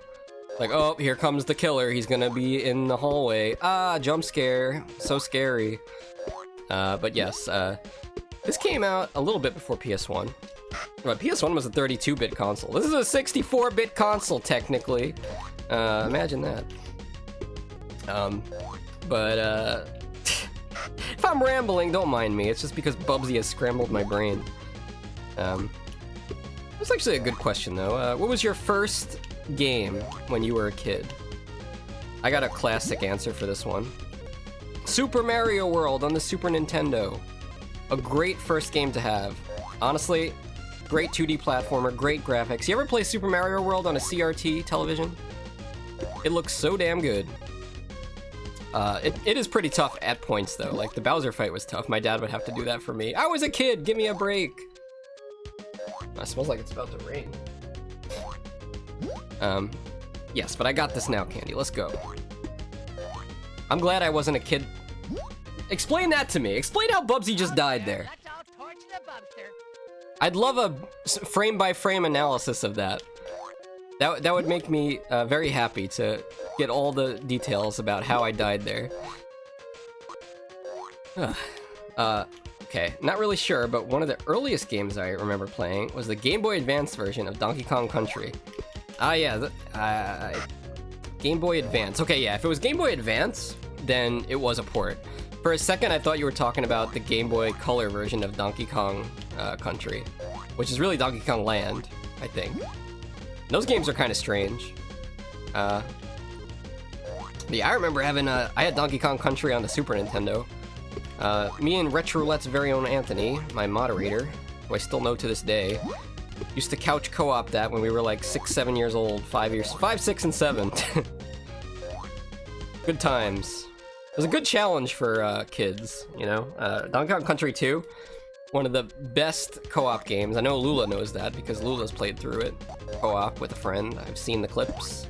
Like, oh, here comes the killer. He's gonna be in the hallway. Ah, jump scare. So scary. But yes, this came out a little bit before PS1. But PS1 was a 32-bit console. This is a 64-bit console, technically. Imagine that. If I'm rambling, don't mind me. It's just because Bubsy has scrambled my brain. That's actually a good question, though. What was your first game when you were a kid? I got a classic answer for this one. Super Mario World on the Super Nintendo. A great first game to have. Honestly, great 2D platformer, great graphics. You ever play Super Mario World on a CRT television? It looks so damn good. It is pretty tough at points, though. Like, the Bowser fight was tough. My dad would have to do that for me. I was a kid! Give me a break! It smells like it's about to rain. Yes, but I got this now, Candy. Let's go. I'm glad I wasn't a kid. Explain that to me. Explain how Bubsy just died there. Let's all torch the Bubster. I'd love a frame-by-frame analysis of that. That would make me very happy to get all the details about how I died there. Okay, not really sure, but one of the earliest games I remember playing was the Game Boy Advance version of Donkey Kong Country. Ah, yeah, Game Boy Advance. Okay, yeah, if it was Game Boy Advance, then it was a port. For a second, I thought you were talking about the Game Boy Color version of Donkey Kong Country, which is really Donkey Kong Land, I think. Those games are kind of strange. Yeah, I remember having I had Donkey Kong Country on the Super Nintendo. Me and Retro Roulette's very own Anthony, my moderator, who I still know to this day, used to couch co-op that when we were like 6, 7 years old, 5, 6, and 7. Good times. It was a good challenge for kids, you know? Donkey Kong Country 2. One of the best co-op games. I know Lula knows that because Lula's played through it. Co-op with a friend. I've seen the clips.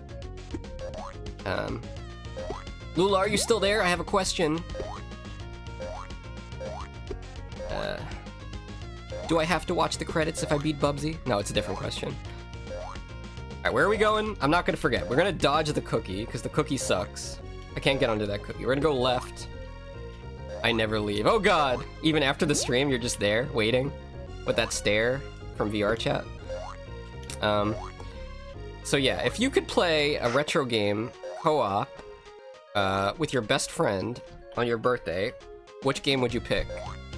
Lula, are you still there? I have a question. Do I have to watch the credits if I beat Bubsy? No, it's a different question. Alright, where are we going? I'm not gonna forget. We're gonna dodge the cookie, because the cookie sucks. I can't get under that cookie. We're gonna go left. I never leave. Oh god! Even after the stream, you're just there, waiting, with that stare from VR chat. So yeah, if you could play a retro game co-op with your best friend on your birthday, which game would you pick?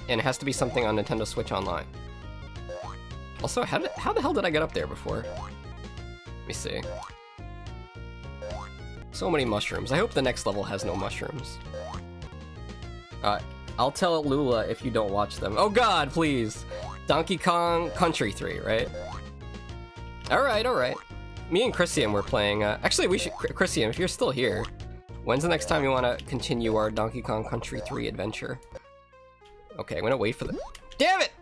And it has to be something on Nintendo Switch Online. Also, how the hell did I get up there before? Let me see. So many mushrooms. I hope the next level has no mushrooms. I'll tell Lula if you don't watch them. Oh god, please! Donkey Kong Country 3, right? Alright, alright. Me and Christian were playing, actually we should, Christian, if you're still here, when's the next time you want to continue our Donkey Kong Country 3 adventure? Okay, I'm gonna wait for the... Damn it!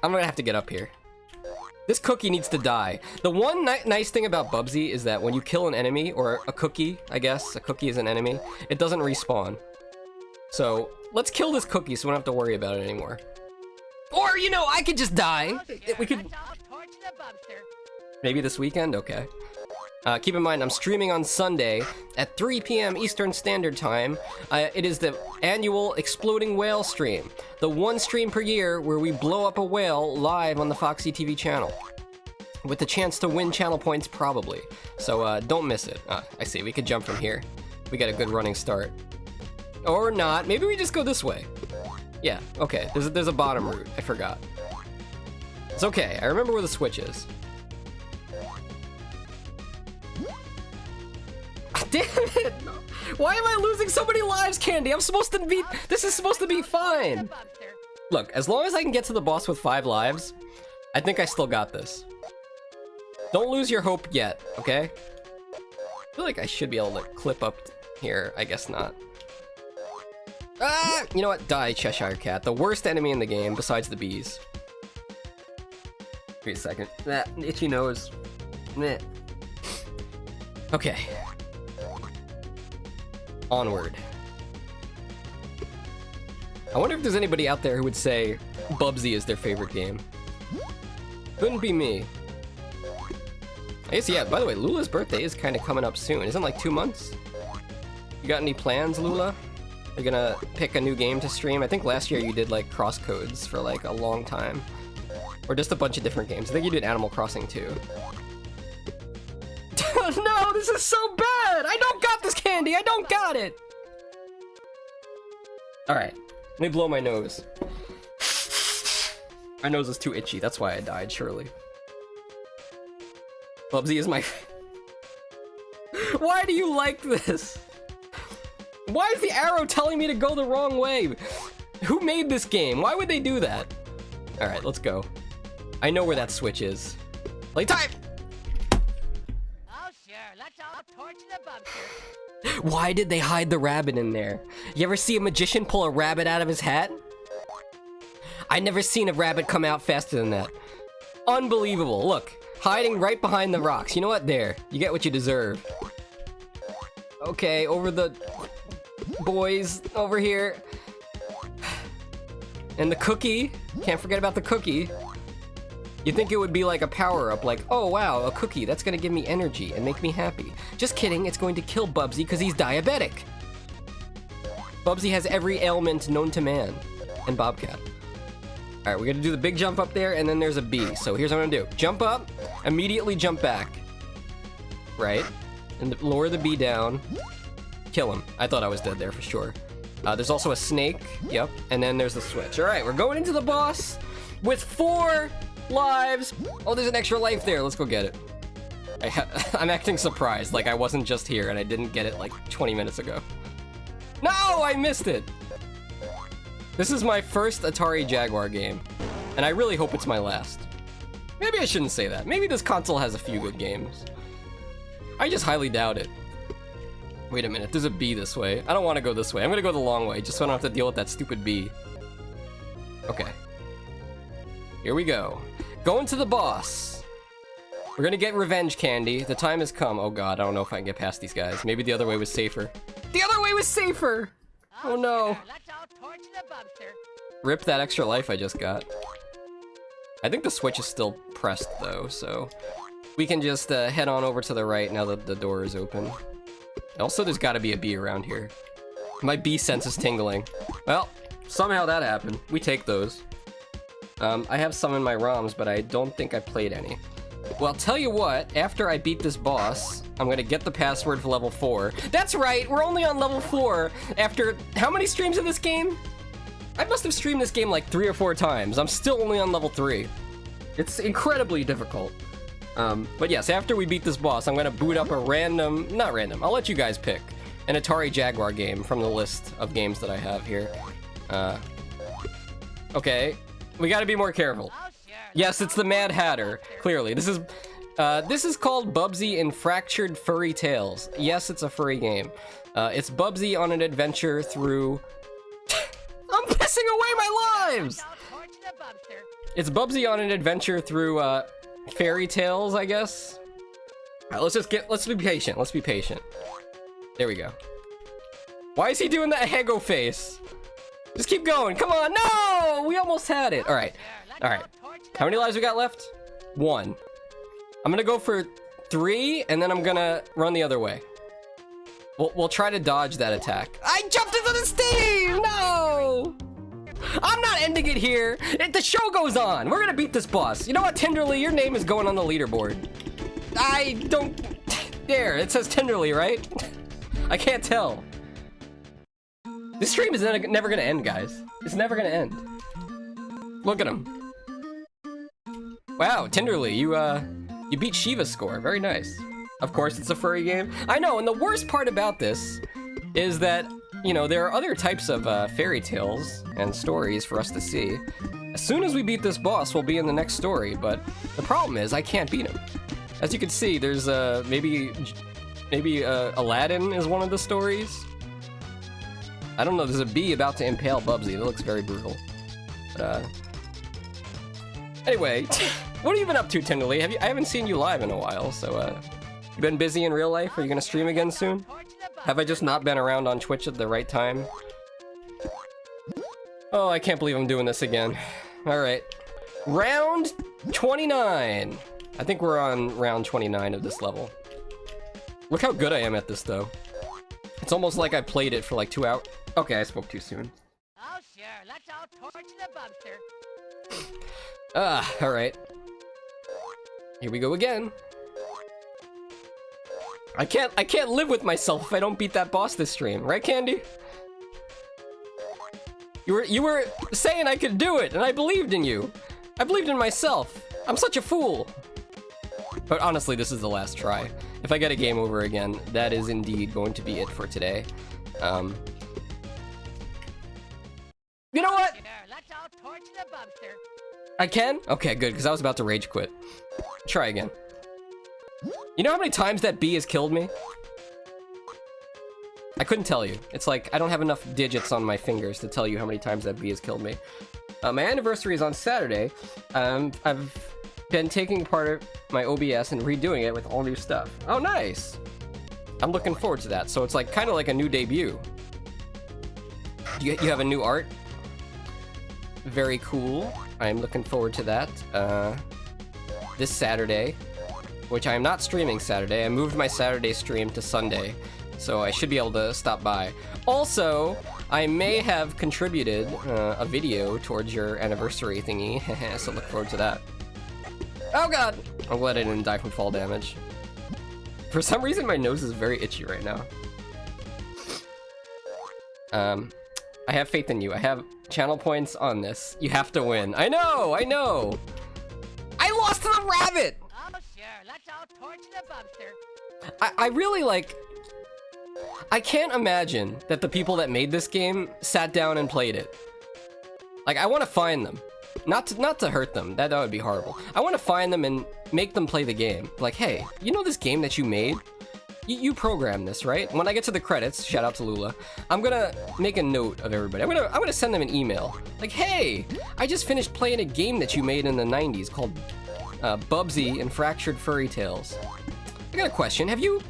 I'm gonna have to get up here. This cookie needs to die. The one nice thing about Bubsy is that when you kill an enemy, or a cookie, I guess, a cookie is an enemy, it doesn't respawn. So, let's kill this cookie so we don't have to worry about it anymore. Or, you know, I could just die. We could... Maybe this weekend? Okay. Keep in mind, I'm streaming on Sunday at 3 p.m. Eastern Standard Time. It is the annual Exploding Whale stream. The one stream per year where we blow up a whale live on the Foxxy TV channel. With the chance to win channel points, probably. So, don't miss it. I see, we could jump from here. We got a good running start. Or not. Maybe we just go this way. Yeah, okay. There's a bottom route. I forgot. It's okay. I remember where the switch is. Damn it! Why am I losing so many lives, Candy? I'm supposed to be... This is supposed to be fine! Look, as long as I can get to the boss with 5 lives, I think I still got this. Don't lose your hope yet, okay? I feel like I should be able to clip up here. I guess not. Ah! You know what? Die, Cheshire Cat. The worst enemy in the game, besides the bees. Wait a second. That itchy nose. Meh. Okay. Onward. I wonder if there's anybody out there who would say Bubsy is their favorite game. Couldn't be me. I guess, yeah, by the way, Lula's birthday is kind of coming up soon. Isn't it like 2 months? You got any plans, Lula? You're gonna pick a new game to stream? I think last year you did like Crosscodes for like a long time. Or just a bunch of different games. I think you did Animal Crossing too. No, this is so bad! I don't got this, Candy! I don't got it! Alright, let me blow my nose. My nose is too itchy, that's why I died, surely. Bubsy is my... Why do you like this? Why is the arrow telling me to go the wrong way? Who made this game? Why would they do that? Alright, let's go. I know where that switch is. Playtime! Why did they hide the rabbit in there? You ever see a magician pull a rabbit out of his hat? I never seen a rabbit come out faster than that. Unbelievable. Look, hiding right behind the rocks. You know what? There. You get what you deserve. Okay, over the boys over here. And the cookie. Can't forget about the cookie. You'd think it would be like a power-up, like, oh wow, a cookie, that's gonna give me energy and make me happy. Just kidding, it's going to kill Bubsy because he's diabetic. Bubsy has every ailment known to man. And Bobcat. Alright, we're gonna do the big jump up there, and then there's a bee. So here's what I'm gonna do. Jump up, immediately jump back. Right? And lower the bee down. Kill him. I thought I was dead there for sure. There's also a snake, yep, and then there's the switch. Alright, we're going into the boss with 4 lives. Oh, there's an extra life there. Let's go get it. I'm acting surprised, like I wasn't just here and I didn't get it like 20 minutes ago. No, I missed it. This is my first Atari Jaguar game, and I really hope it's my last. Maybe I shouldn't say that. Maybe this console has a few good games. I just highly doubt it. Wait a minute, there's a bee this way. I don't want to go this way. I'm gonna go the long way, just so I don't have to deal with that stupid bee. Okay. Here we go. Going to the boss. We're gonna get revenge candy. The time has come. Oh god, I don't know if I can get past these guys. Maybe the other way was safer. The other way was safer! Oh no. Let's all torch the Bubster. Rip that extra life I just got. I think the switch is still pressed though, so we can just head on over to the right now that the door is open. Also, there's gotta be a bee around here. My bee sense is tingling. Well, somehow that happened. We take those. I have some in my ROMs, but I don't think I played any. Well, I'll tell you what, after I beat this boss, I'm gonna get the password for level 4. That's right, we're only on level 4 after how many streams of this game? I must have streamed this game like 3 or 4 times. I'm still only on level 3. It's incredibly difficult. But yes, after we beat this boss, I'm gonna boot up a random, not random, I'll let you guys pick, an Atari Jaguar game from the list of games that I have here. Okay, we gotta be more careful. Yes, it's the Mad Hatter, clearly. This is called Bubsy in Fractured Furry Tales. Yes, it's a furry game. It's Bubsy on an adventure through... I'm pissing away my lives! It's Bubsy on an adventure through, fairy tales, I guess? Alright, let's be patient, let's be patient. There we go. Why is he doing that Hego face? Just keep going, come on, no! We almost had it. Alright, alright. How many lives we got left? 1. I'm gonna go for 3, and then I'm gonna run the other way. We'll try to dodge that attack. I jumped into the steam! No! I'm not ending it here. The show goes on. We're gonna beat this boss. You know what, Tenderly? Your name is going on the leaderboard. I don't... There, it says Tenderly, right? I can't tell. This stream is never gonna end, guys. It's never gonna end. Look at him. Wow, Tenderly, you beat Shiva's score. Very nice. Of course, it's a furry game. I know, and the worst part about this is that, you know, there are other types of fairy tales and stories for us to see. As soon as we beat this boss, we'll be in the next story, but the problem is I can't beat him. As you can see, there's maybe Aladdin is one of the stories. I don't know, there's a bee about to impale Bubsy. That looks very brutal. But, anyway, what have you been up to, Tenderly? I haven't seen you live in a while, so, you been busy in real life? Are you gonna stream again soon? Have I just not been around on Twitch at the right time? Oh, I can't believe I'm doing this again. Alright. Round 29! I think we're on round 29 of this level. Look how good I am at this, though. It's almost like I played it for like 2 hours. Okay, I spoke too soon. Oh, sure. Let's all torch the Bubster. Alright. Here we go again. I can't live with myself if I don't beat that boss this stream, right, Candy? You were saying I could do it, and I believed in you. I believed in myself. I'm such a fool. But honestly, this is the last try. If I get a game over again, that is indeed going to be it for today. You know what? Let's all torch the Bubster. I can? Okay, good, because I was about to rage quit. Try again. You know how many times that bee has killed me? I couldn't tell you. It's like, I don't have enough digits on my fingers to tell you how many times that bee has killed me. My anniversary is on Saturday. I've been taking part of my OBS and redoing it with all new stuff. Oh, nice! I'm looking forward to that. So it's like, kind of like a new debut. You have a new art? Very cool. I'm looking forward to that. This Saturday. Which I am not streaming Saturday. I moved my Saturday stream to Sunday, so I should be able to stop by. Also, I may have contributed a video towards your anniversary thingy, so look forward to that. Oh god! I'm glad I didn't die from fall damage. For some reason, my nose is very itchy right now. I have faith in you. I have channel points on this. You have to win. I know! I know! I lost to the rabbit! Oh, sure. Let's all torch the Bubster. I really, like... I can't imagine that the people that made this game sat down and played it. Like, I want to find them. Not to hurt them. That would be horrible. I want to find them and make them play the game. Like, hey, you know this game that you made? you program this, right? When I get to the credits, shout out to Lula, I'm gonna make a note of everybody. I'm gonna send them an email. Like, hey, I just finished playing a game that you made in the 90s called Bubsy and Fractured Furry Tales. I got a question. Have you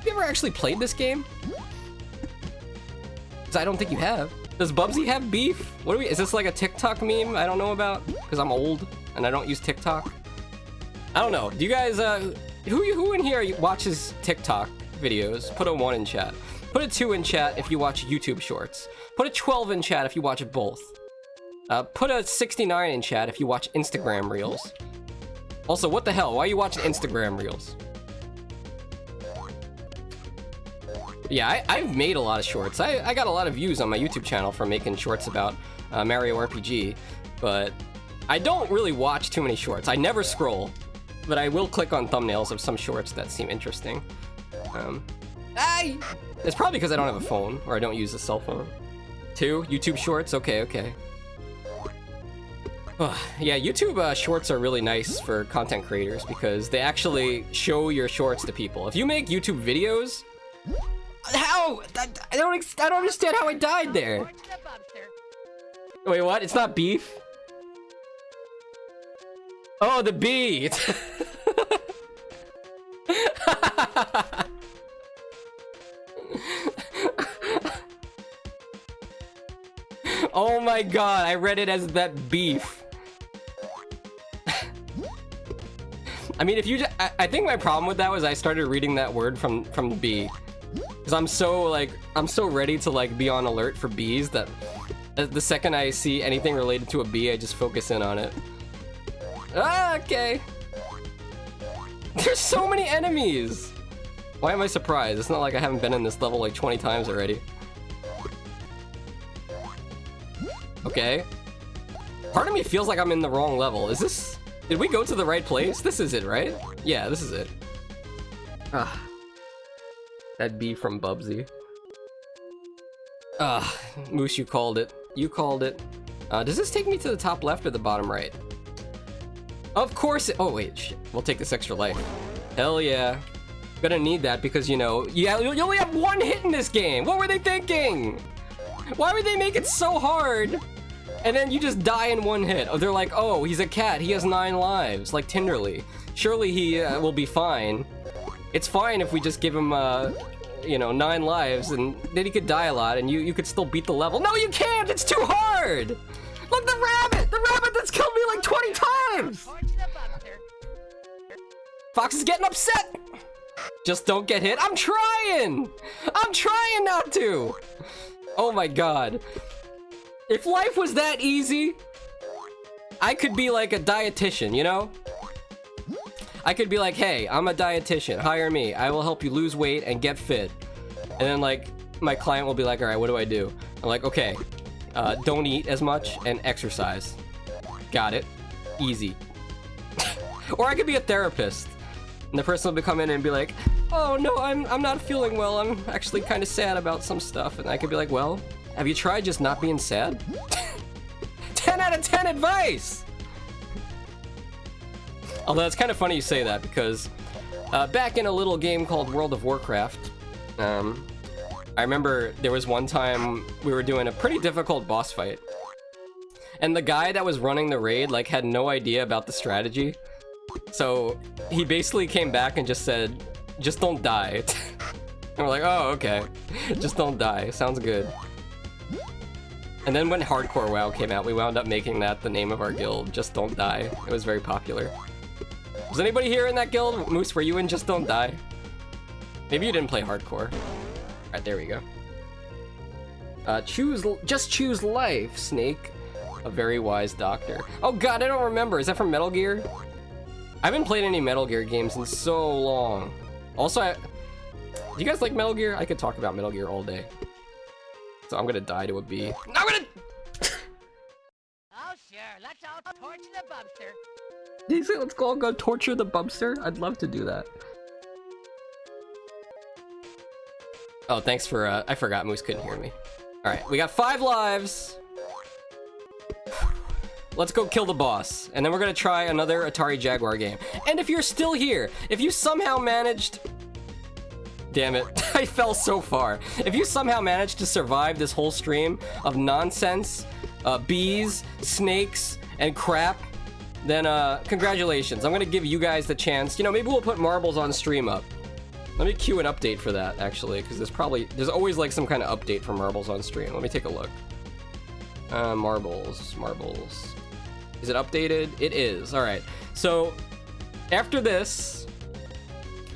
ever actually played this game? 'Cause I don't think you have. Does Bubsy have beef? Is this like a TikTok meme I don't know about? Because I'm old and I don't use TikTok. I don't know. Do you guys, who in here watches TikTok videos? Put a 1 in chat. Put a 2 in chat if you watch YouTube shorts. Put a 12 in chat if you watch both. Put a 69 in chat if you watch Instagram Reels. Also, what the hell? Why are you watching Instagram Reels? Yeah, I've made a lot of shorts. I got a lot of views on my YouTube channel for making shorts about Mario RPG, but I don't really watch too many shorts. I never scroll, but I will click on thumbnails of some shorts that seem interesting. It's probably because I don't have a phone, or I don't use a cell phone. 2 YouTube shorts? Okay. Yeah, YouTube shorts are really nice for content creators because they actually show your shorts to people. If you make YouTube videos, how? I don't understand how I died there. Torch the bubster. Wait, what? It's not beef? Oh, the bee! Oh my god, I read it as that beef. I mean, if you I think my problem with that was I started reading that word from the bee. Because I'm so ready to like be on alert for bees that the second I see anything related to a bee, I just focus in on it. Ah, okay. There's so many enemies! Why am I surprised? It's not like I haven't been in this level like 20 times already. Okay. Part of me feels like I'm in the wrong level. Did we go to the right place? This is it, right? Yeah, this is it. Ah. That'd be from Bubsy. Ah, Moose, you called it. You called it. Does this take me to the top left or the bottom right? Of course oh wait, shit. We'll take this extra life. Hell yeah. Gonna need that because, you know, you only have 1 hit in this game. What were they thinking? Why would they make it so hard? And then you just die in 1 hit. Oh, they're like, oh, he's a cat. He has 9 lives, like Tinderly. Surely he will be fine. It's fine if we just give him, you know, 9 lives, and then he could die a lot, and you could still beat the level. No, you can't! It's too hard! Look, the rabbit! The rabbit that's killed me like 20 times! Torch the bubster. Fox is getting upset! Just don't get hit. I'm trying! I'm trying not to! Oh my god. If life was that easy, I could be like a dietitian, you know? I could be like, hey, I'm a dietitian, hire me. I will help you lose weight and get fit. And then like, my client will be like, all right, what do I do? I'm like, okay, don't eat as much and exercise. Got it. Easy. Or I could be a therapist. And the person will come in and be like, oh no, I'm not feeling well. I'm actually kind of sad about some stuff. And I could be like, well, have you tried just not being sad? 10 out of 10 advice! Although it's kind of funny you say that because back in a little game called World of Warcraft, I remember there was one time we were doing a pretty difficult boss fight. And the guy that was running the raid like had no idea about the strategy. So he basically came back and just said, just don't die. And we're like, oh, okay. Just don't die. Sounds good. And then when Hardcore WoW came out, we wound up making that the name of our guild, Just Don't Die. It was very popular. Was anybody here in that guild? Moose, were you in Just Don't Die? Maybe you didn't play Hardcore. Alright, there we go. Just choose life, Snake. A very wise doctor. Oh god, I don't remember. Is that from Metal Gear? I haven't played any Metal Gear games in so long. Also, do you guys like Metal Gear? I could talk about Metal Gear all day. So I'm gonna die to a bee. I'm gonna... Oh sure, let's all torch the bubster. Did you say let's all go torture the Bubster? I'd love to do that. Oh, thanks for, I forgot Moose couldn't hear me. Alright, we got 5 lives. Let's go kill the boss. And then we're gonna try another Atari Jaguar game. And if you're still here, if you somehow managed Damn it. I fell so far. If you somehow managed to survive this whole stream of nonsense, bees, snakes, and crap, then congratulations. I'm gonna give you guys the chance. You know, maybe we'll put marbles on stream up. Let me cue an update for that, actually, because there's always like some kind of update for marbles on stream. Let me take a look. Marbles. Is it updated? It is. All right. So after this,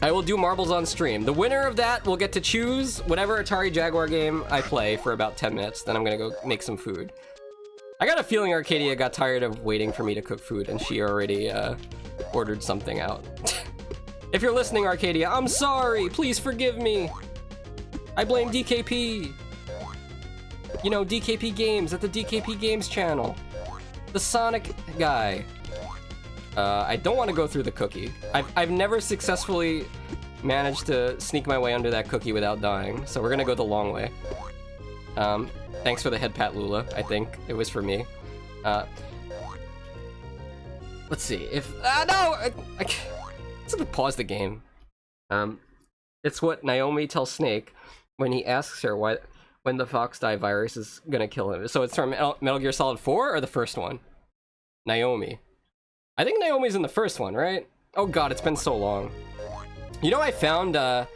I will do marbles on stream. The winner of that will get to choose whatever Atari Jaguar game I play for about 10 minutes. Then I'm gonna go make some food. I got a feeling Arcadia got tired of waiting for me to cook food, and she already ordered something out. If you're listening, Arcadia, I'm sorry. Please forgive me. I blame DKP. You know, DKP Games at the DKP Games channel. The Sonic guy. I don't want to go through the cookie. I've never successfully managed to sneak my way under that cookie without dying, so we're gonna go the long way. Thanks for the head pat, Lula. I think it was for me. Let's see if no, let's pause the game. It's what Naomi tells Snake when he asks her when the Foxxy virus is gonna kill him. So it's from Metal Gear Solid 4 or the first one? Naomi. I think Naomi's in the first one, right? Oh god, it's been so long. You know, I found, I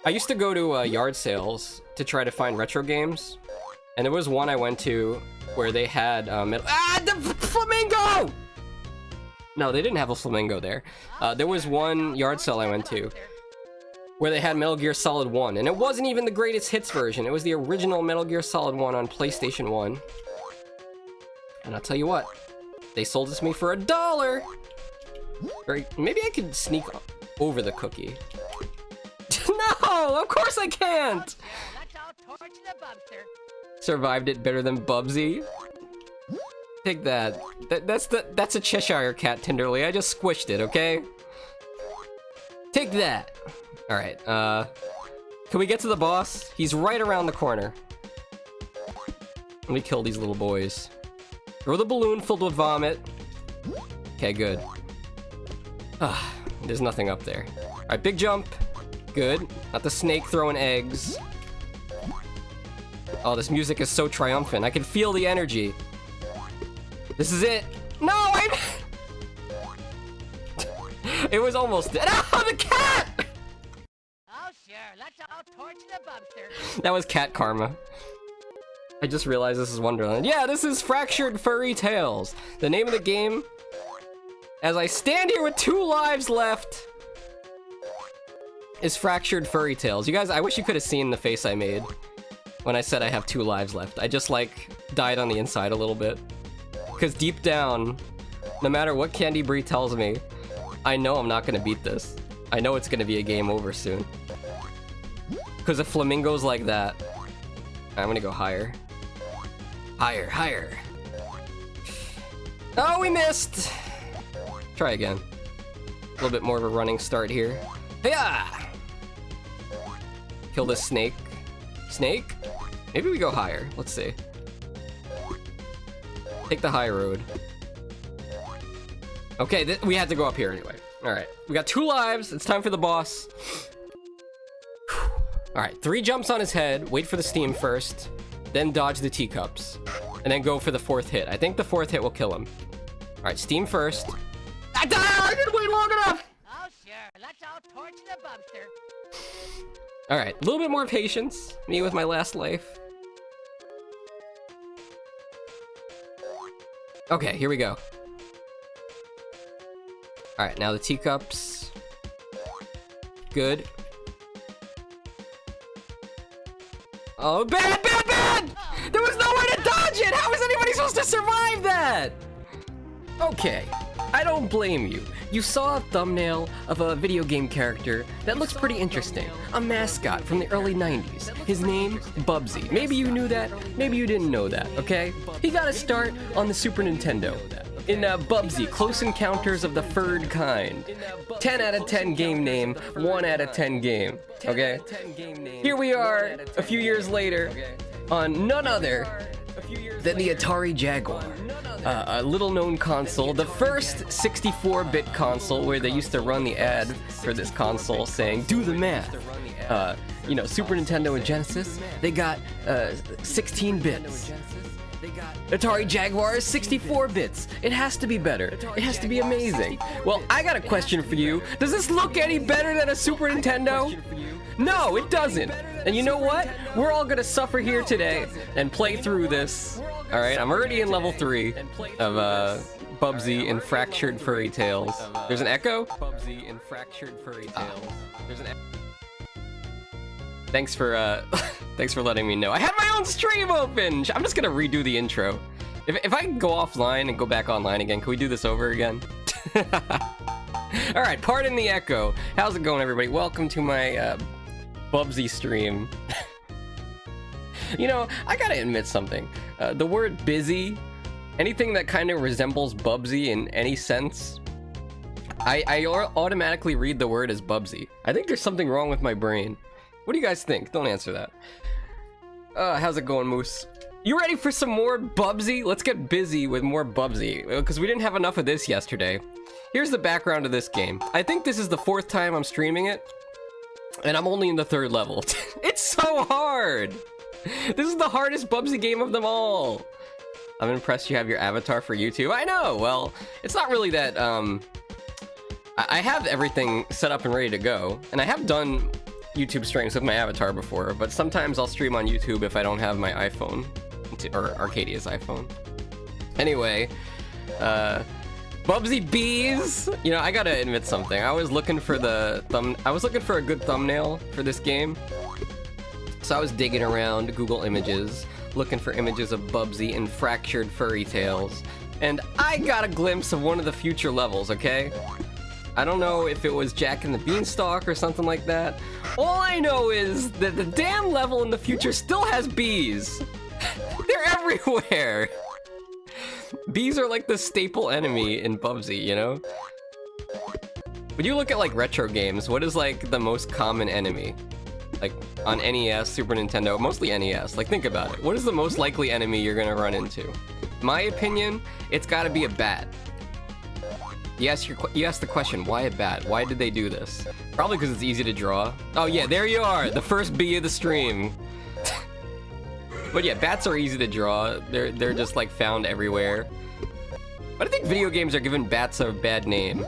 used to go to yard sales to try to find retro games. And there was one I went to where they had, the flamingo! No, they didn't have a flamingo there. There was one yard sale I went to where they had Metal Gear Solid 1. And it wasn't even the greatest hits version. It was the original Metal Gear Solid 1 on PlayStation 1. And I'll tell you what. They sold it to me for $1. Maybe I could sneak over the cookie. No, of course I can't. Survived it better than Bubsy. Take that. That's a Cheshire cat, Tinderly. I just squished it, okay? Take that. All right. Can we get to the boss? He's right around the corner. Let me kill these little boys. Throw the balloon filled with vomit. Okay, good. There's nothing up there. All right, big jump. Good. Not the snake throwing eggs. Oh, this music is so triumphant. I can feel the energy. This is it. No, It was almost dead. Oh, the cat! Oh, sure. Let's all torch the Bubster. That was cat karma. I just realized this is Wonderland. Yeah, this is Fractured Furry Tales. The name of the game, as I stand here with 2 lives left, is Fractured Furry Tales. You guys, I wish you could have seen the face I made when I said I have 2 lives left. I just, like, died on the inside a little bit. Because deep down, no matter what Candy Brie tells me, I know I'm not gonna beat this. I know it's gonna be a game over soon. Because of flamingos like that. I'm gonna go higher. Higher. Oh, we missed! Try again. A little bit more of a running start here. Hiya! Kill this snake. Snake? Maybe we go higher. Let's see. Take the high road. Okay, we had to go up here anyway. Alright, we got 2 lives. It's time for the boss. Alright, 3 jumps on his head. Wait for the steam first. Then dodge the teacups. And then go for the 4th hit. I think the 4th hit will kill him. Alright, steam first. I didn't wait long enough! Oh, sure. Let's all torch the Bubster. Alright, a little bit more patience. Me with my last life. Okay, here we go. Alright, now the teacups. Good. Oh, bad! There was no way to dodge it! How is anybody supposed to survive that? Okay, I don't blame you. You saw a thumbnail of a video game character that looks pretty interesting. A mascot from the early 90s. His name, Bubsy. Maybe you knew that, maybe you didn't know that, okay? He got a start on the Super Nintendo. In Bubsy, Close Encounters of the Furred Kind. 10 out of 10 game name, 1 out of 10 game, okay? Here we are, a few years later, on none other than the Atari Jaguar. A little-known console, the first 64-bit console where they used to run the ad for this console saying, do the math. You know, Super Nintendo and Genesis, they got 16 bits. Atari Jaguar is 64 bits. It has to be better. It has to be amazing. Well, I got a question for you. Does this look any better than a Super Nintendo? No, it doesn't. And you know what? We're all gonna suffer here today and play through this. Alright, I'm already in level 3 of Bubsy and Fractured Furry Tales. There's an echo? Bubsy and Fractured Furry Tales. There's an echo. Thanks for letting me know. I had my own stream open! I'm just gonna redo the intro. If I can go offline and go back online again, can we do this over again? Alright, pardon the echo. How's it going, everybody? Welcome to my Bubsy stream. You know, I gotta admit something. The word busy, anything that kind of resembles Bubsy in any sense, I automatically read the word as Bubsy. I think there's something wrong with my brain. What do you guys think? Don't answer that. How's it going, Moose? You ready for some more Bubsy? Let's get busy with more Bubsy, because we didn't have enough of this yesterday. Here's the background of this game. I think this is the 4th time I'm streaming it, and I'm only in the 3rd level. It's so hard! This is the hardest Bubsy game of them all! I'm impressed you have your avatar for YouTube. I know! Well, it's not really that, I have everything set up and ready to go, and I have done YouTube streams with my avatar before, but sometimes I'll stream on YouTube if I don't have my iPhone, or Arcadia's iPhone. Anyway, Bubsy Bees! You know, I gotta admit something. I was looking for a good thumbnail for this game. So I was digging around Google Images, looking for images of Bubsy and Fractured Furry Tales, and I got a glimpse of one of the future levels, okay? I don't know if it was Jack and the Beanstalk or something like that. All I know is that the damn level in the future still has bees. They're everywhere. Bees are like the staple enemy in Bubsy, you know? When you look at like retro games, what is like the most common enemy? Like on NES, Super Nintendo, mostly NES. Like think about it. What is the most likely enemy you're gonna run into? My opinion, it's gotta be a bat. You ask the question, why a bat? Why did they do this? Probably because it's easy to draw. Oh yeah, there you are, the first bee of the stream. But yeah, bats are easy to draw. They're just like found everywhere. But I think video games are giving bats a bad name.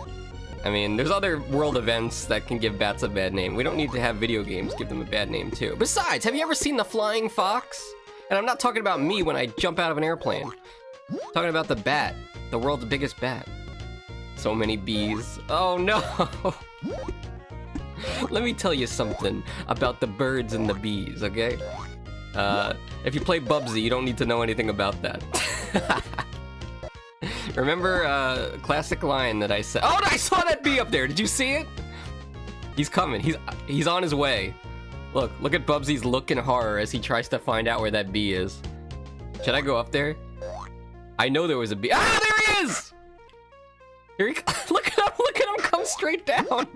I mean, there's other world events that can give bats a bad name. We don't need to have video games give them a bad name too. Besides, have you ever seen the flying fox? And I'm not talking about me when I jump out of an airplane. I'm talking about the bat, the world's biggest bat. So many bees. Oh no! Let me tell you something about the birds and the bees, okay? If you play Bubsy, you don't need to know anything about that. Remember a classic line that I said? Oh, I saw that bee up there! Did you see it? He's coming. He's on his way. Look at Bubsy's look in horror as he tries to find out where that bee is. Should I go up there? I know there was a bee. Ah, there he is! Here he look at him come straight down.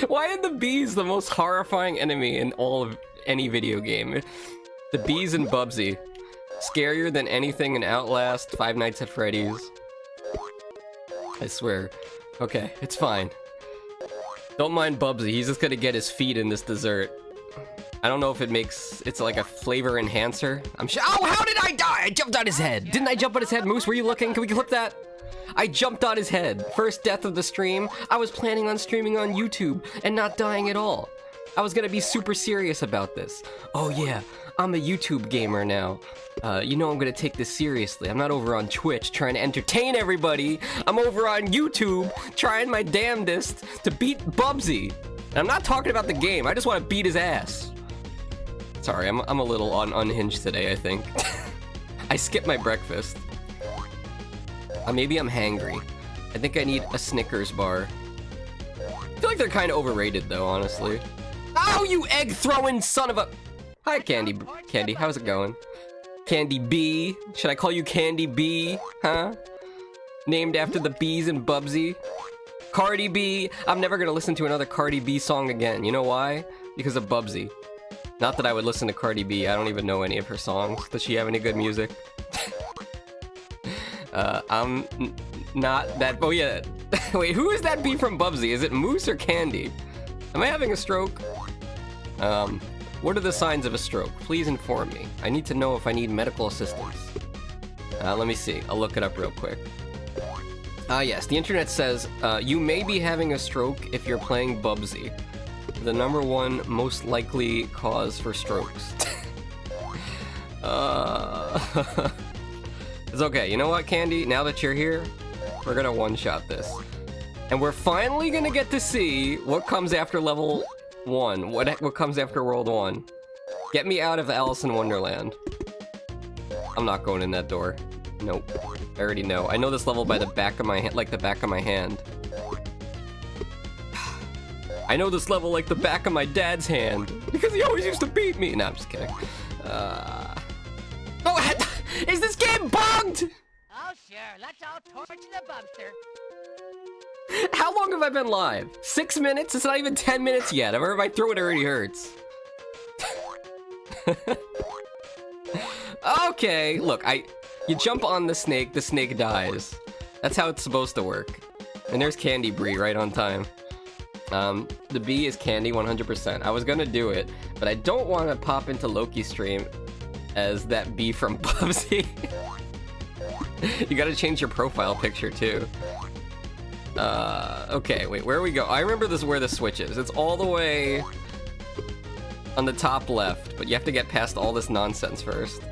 Why are the bees the most horrifying enemy in all of any video game? The bees in Bubsy. Scarier than anything in Outlast, Five Nights at Freddy's. I swear. Okay, it's fine. Don't mind Bubsy, he's just gonna get his feet in this dessert. I don't know if it's like a flavor enhancer. I'm sure. Oh, how did I die? I jumped on his head. Didn't I jump on his head, Moose? Were you looking? Can we clip that? I jumped on his head. First death of the stream. I was planning on streaming on YouTube and not dying at all. I was gonna be super serious about this. Oh yeah, I'm a YouTube gamer now. You know I'm gonna take this seriously. I'm not over on Twitch trying to entertain everybody. I'm over on YouTube trying my damnedest to beat Bubsy. And I'm not talking about the game. I just want to beat his ass. Sorry, I'm a little unhinged today, I think. I skipped my breakfast. Maybe I'm hangry. I think I need a Snickers bar. I feel like they're kind of overrated, though, honestly. Oh, you egg-throwing son of a... Hi, Candy. Candy, how's it going? Candy B. Should I call you Candy B? Huh? Named after the bees in Bubsy. Cardi B. I'm never gonna listen to another Cardi B song again. You know why? Because of Bubsy. Not that I would listen to Cardi B. I don't even know any of her songs. Does she have any good music? I'm not that... Oh, yeah. Wait, who is that bee from Bubsy? Is it Moose or Candy? Am I having a stroke? What are the signs of a stroke? Please inform me. I need to know if I need medical assistance. Let me see. I'll look it up real quick. Yes, the internet says, you may be having a stroke if you're playing Bubsy. The #1 most likely cause for strokes. It's okay. You know what, Candy? Now that you're here, we're gonna one-shot this. And we're finally gonna get to see what comes after level 1. What comes after World 1. Get me out of Alice in Wonderland. I'm not going in that door. Nope. I already know. I know this level by the back of my hand, like the back of my hand. I know this level like the back of my dad's hand, because he always used to beat me. No, I'm just kidding. Oh, is this game bugged? Oh, sure. Let's all torch the Bubster. How long have I been live? 6 minutes? It's not even 10 minutes yet. If I throw it, already hurts. Okay, look, you jump on the snake dies. That's how it's supposed to work. And there's Candy Brie right on time. The bee is Candy 100%. I was gonna do it, but I don't want to pop into Loki's stream as that bee from Bubsy. You gotta change your profile picture too. Okay, wait, where we go? I remember where the switch is. It's all the way on the top left, but you have to get past all this nonsense first.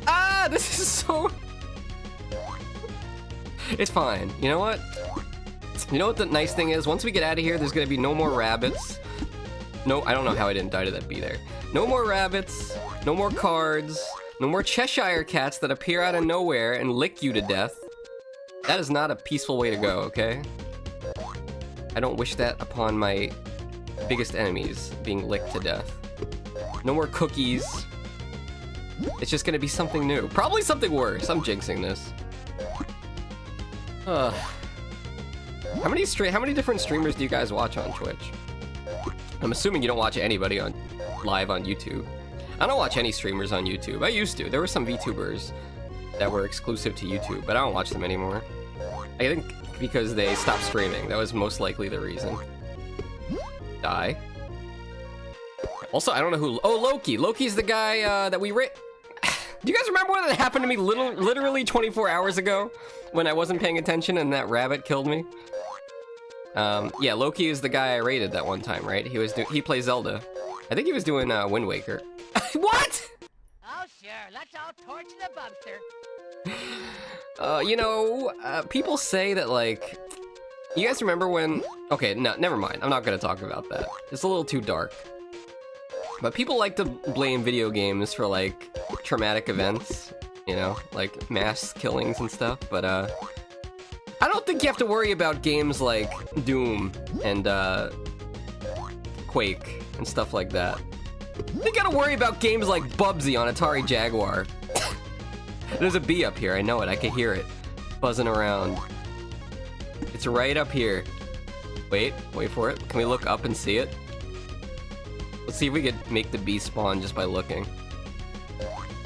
Ah, this is so... It's fine. You know what? You know what the nice thing is? Once we get out of here, there's gonna be no more rabbits. No, I don't know how I didn't die to that bee there. No more rabbits, no more cards, no more Cheshire cats that appear out of nowhere and lick you to death. That is not a peaceful way to go, okay? I don't wish that upon my biggest enemies, being licked to death. No more cookies. It's just gonna be something new. Probably something worse. I'm jinxing this. How many different streamers do you guys watch on Twitch? I'm assuming you don't watch anybody live on YouTube. I don't watch any streamers on YouTube. I used to. There were some VTubers that were exclusive to YouTube, but I don't watch them anymore. I think because they stopped streaming. That was most likely the reason. Die. Also, I don't know who... Oh, Loki! Loki's the guy that we Do you guys remember what happened to me literally 24 hours ago? When I wasn't paying attention and that rabbit killed me? Yeah, Loki is the guy I raided that one time, right? He plays Zelda. I think he was doing Wind Waker. What?! Oh, sure. Let's all torch the Bubster. You know, people say that, like... You guys remember when... Okay, no, never mind. I'm not gonna talk about that. It's a little too dark. But people like to blame video games for, like, traumatic events. You know, like mass killings and stuff. But, I don't think you have to worry about games like Doom and, Quake and stuff like that. You gotta worry about games like Bubsy on Atari Jaguar. There's a bee up here, I know it, I can hear it. Buzzing around. It's right up here. Wait for it. Can we look up and see it? Let's see if we could make the bee spawn just by looking.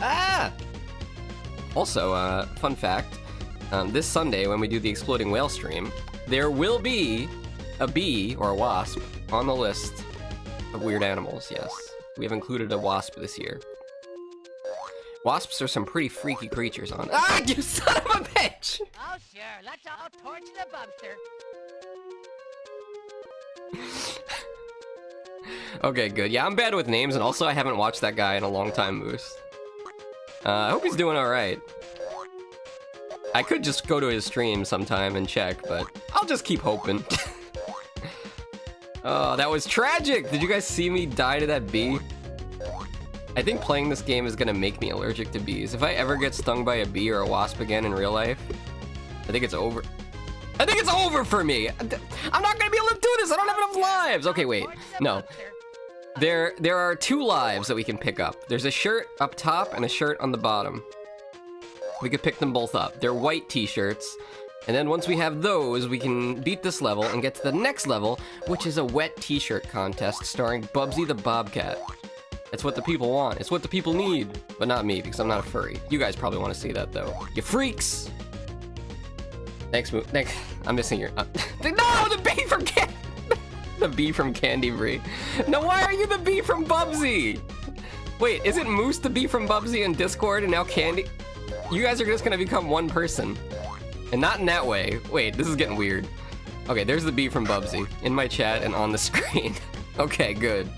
Ah! Also, fun fact, this Sunday when we do the Exploding Whale stream, there will be a bee, or a wasp, on the list of weird animals, yes. We have included a wasp this year. Wasps are some pretty freaky creatures on it. Ah, you son of a bitch! Oh, sure. Let's all torch the Bubster. Okay, good. Yeah, I'm bad with names, and also I haven't watched that guy in a long time, Moose. I hope he's doing alright. I could just go to his stream sometime and check, but I'll just keep hoping. Oh, that was tragic! Did you guys see me die to that bee? I think playing this game is gonna make me allergic to bees. If I ever get stung by a bee or a wasp again in real life, I think it's over. I think it's over for me! I'm not gonna be able to do this! I don't have enough lives! Okay, wait. No. There are 2 lives that we can pick up. There's a shirt up top and a shirt on the bottom. We could pick them both up. They're white t-shirts. And then once we have those, we can beat this level and get to the next level, which is a wet t-shirt contest starring Bubsy the Bobcat. It's what the people want. It's what the people need. But not me, because I'm not a furry. You guys probably want to see that, though. You freaks! Next move. Next. I'm missing your... no! The bee from the bee from Candy Brie. No, why are you the bee from Bubsy? Wait, is it Moose the bee from Bubsy in Discord and now Candy? You guys are just gonna become one person. And not in that way. Wait, this is getting weird. Okay, there's the bee from Bubsy in my chat and on the screen. Okay, good.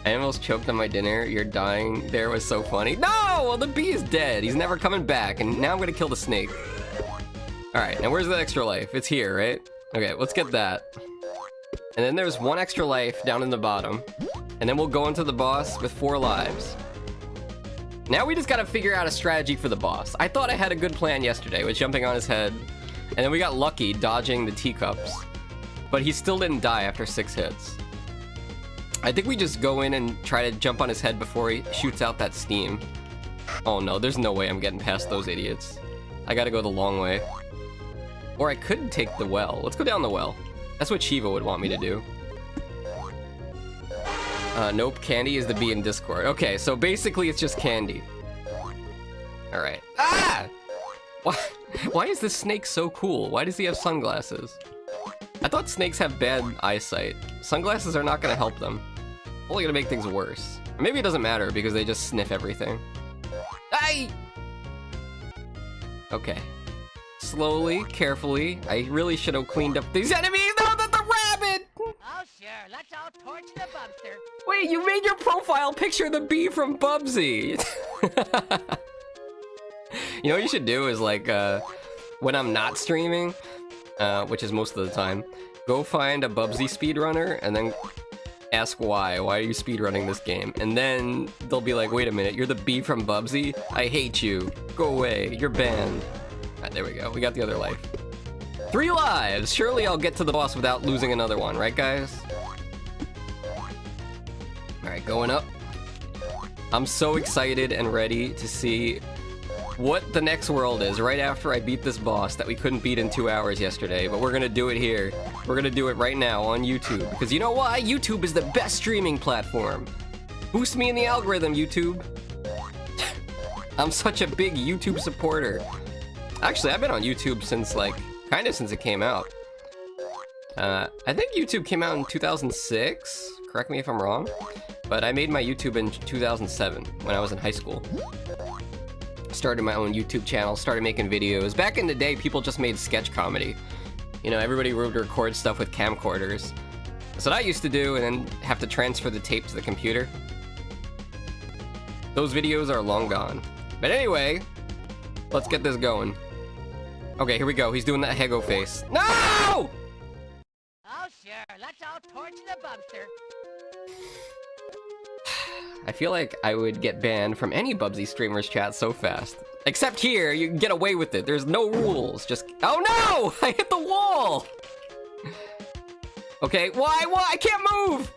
I almost choked on my dinner. You're dying there was so funny. No! Well, the bee is dead. He's never coming back. And now I'm gonna kill the snake. Alright, now where's the extra life? It's here, right? Okay, let's get that. And then there's one extra life down in the bottom. And then we'll go into the boss with 4 lives. Now we just gotta figure out a strategy for the boss. I thought I had a good plan yesterday with jumping on his head. And then we got lucky dodging the teacups. But he still didn't die after 6 hits. I think we just go in and try to jump on his head before he shoots out that steam. Oh no, there's no way I'm getting past those idiots. I gotta go the long way. Or I could take the well. Let's go down the well. That's what Shiva would want me to do. Nope, Candy is the bee in Discord. Okay, so basically it's just Candy. Alright. Ah! Why is this snake so cool? Why does he have sunglasses? I thought snakes have bad eyesight. Sunglasses are not gonna help them. Only gonna make things worse. Or maybe it doesn't matter because they just sniff everything. Aye! Okay. Slowly, carefully. I really should have cleaned up these enemies. No, the rabbit! Oh, sure. Let's all torch the Bubster. Wait, you made your profile picture the bee from Bubsy. You know what you should do is like, when I'm not streaming, which is most of the time, go find a Bubsy speedrunner and then ask why. Why are you speedrunning this game? And then they'll be like, wait a minute, you're the bee from Bubsy? I hate you. Go away. You're banned. Alright, there we go. We got the other life. 3 lives! Surely I'll get to the boss without losing another one, right guys? Alright, going up. I'm so excited and ready to see what the next world is right after I beat this boss that we couldn't beat in 2 hours yesterday, but we're gonna do it here. We're gonna do it right now on YouTube, because you know why? YouTube is the best streaming platform. Boost me in the algorithm, YouTube. I'm such a big YouTube supporter. Actually, I've been on YouTube since, like, kind of since it came out. I think YouTube came out in 2006, correct me if I'm wrong, but I made my YouTube in 2007, when I was in high school. Started my own YouTube channel, started making videos. Back in the day, people just made sketch comedy. You know, everybody would record stuff with camcorders. That's what I used to do, and then have to transfer the tape to the computer. Those videos are long gone. But anyway, let's get this going. Okay, here we go. He's doing that Hego face. No! Oh, sure. Let's all torch the Bubster. I feel like I would get banned from any Bubsy streamer's chat so fast. Except here, you can get away with it. There's no rules. Just... Oh no! I hit the wall! Okay, why? I can't move!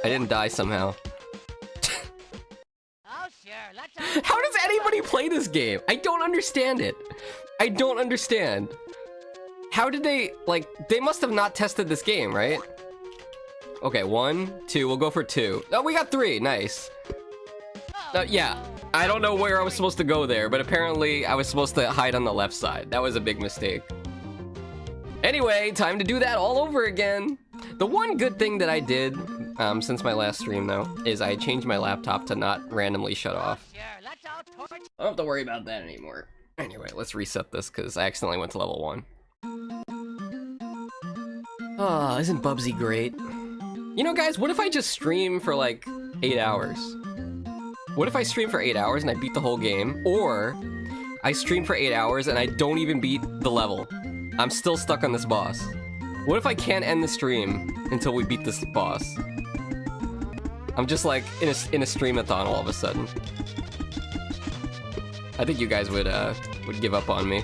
I didn't die somehow. Oh, sure. Let's all How does anybody play this game? I don't understand it. I don't understand. How did they, like, they must have not tested this game, right? Okay, 1, 2, we'll go for 2. Oh, we got 3, nice. Yeah, I don't know where I was supposed to go there, but apparently I was supposed to hide on the left side. That was a big mistake. Anyway, time to do that all over again. The one good thing that I did, since my last stream though, is I changed my laptop to not randomly shut off. sure. Let's all torch. I don't have to worry about that anymore. Anyway, let's reset this because I accidentally went to level 1. Oh, isn't Bubsy great? You know, guys, what if I just stream for like 8 hours? What if I stream for 8 hours and I beat the whole game? Or I stream for 8 hours and I don't even beat the level. I'm still stuck on this boss. What if I can't end the stream until we beat this boss? I'm just like in a streamathon all of a sudden. I think you guys would give up on me.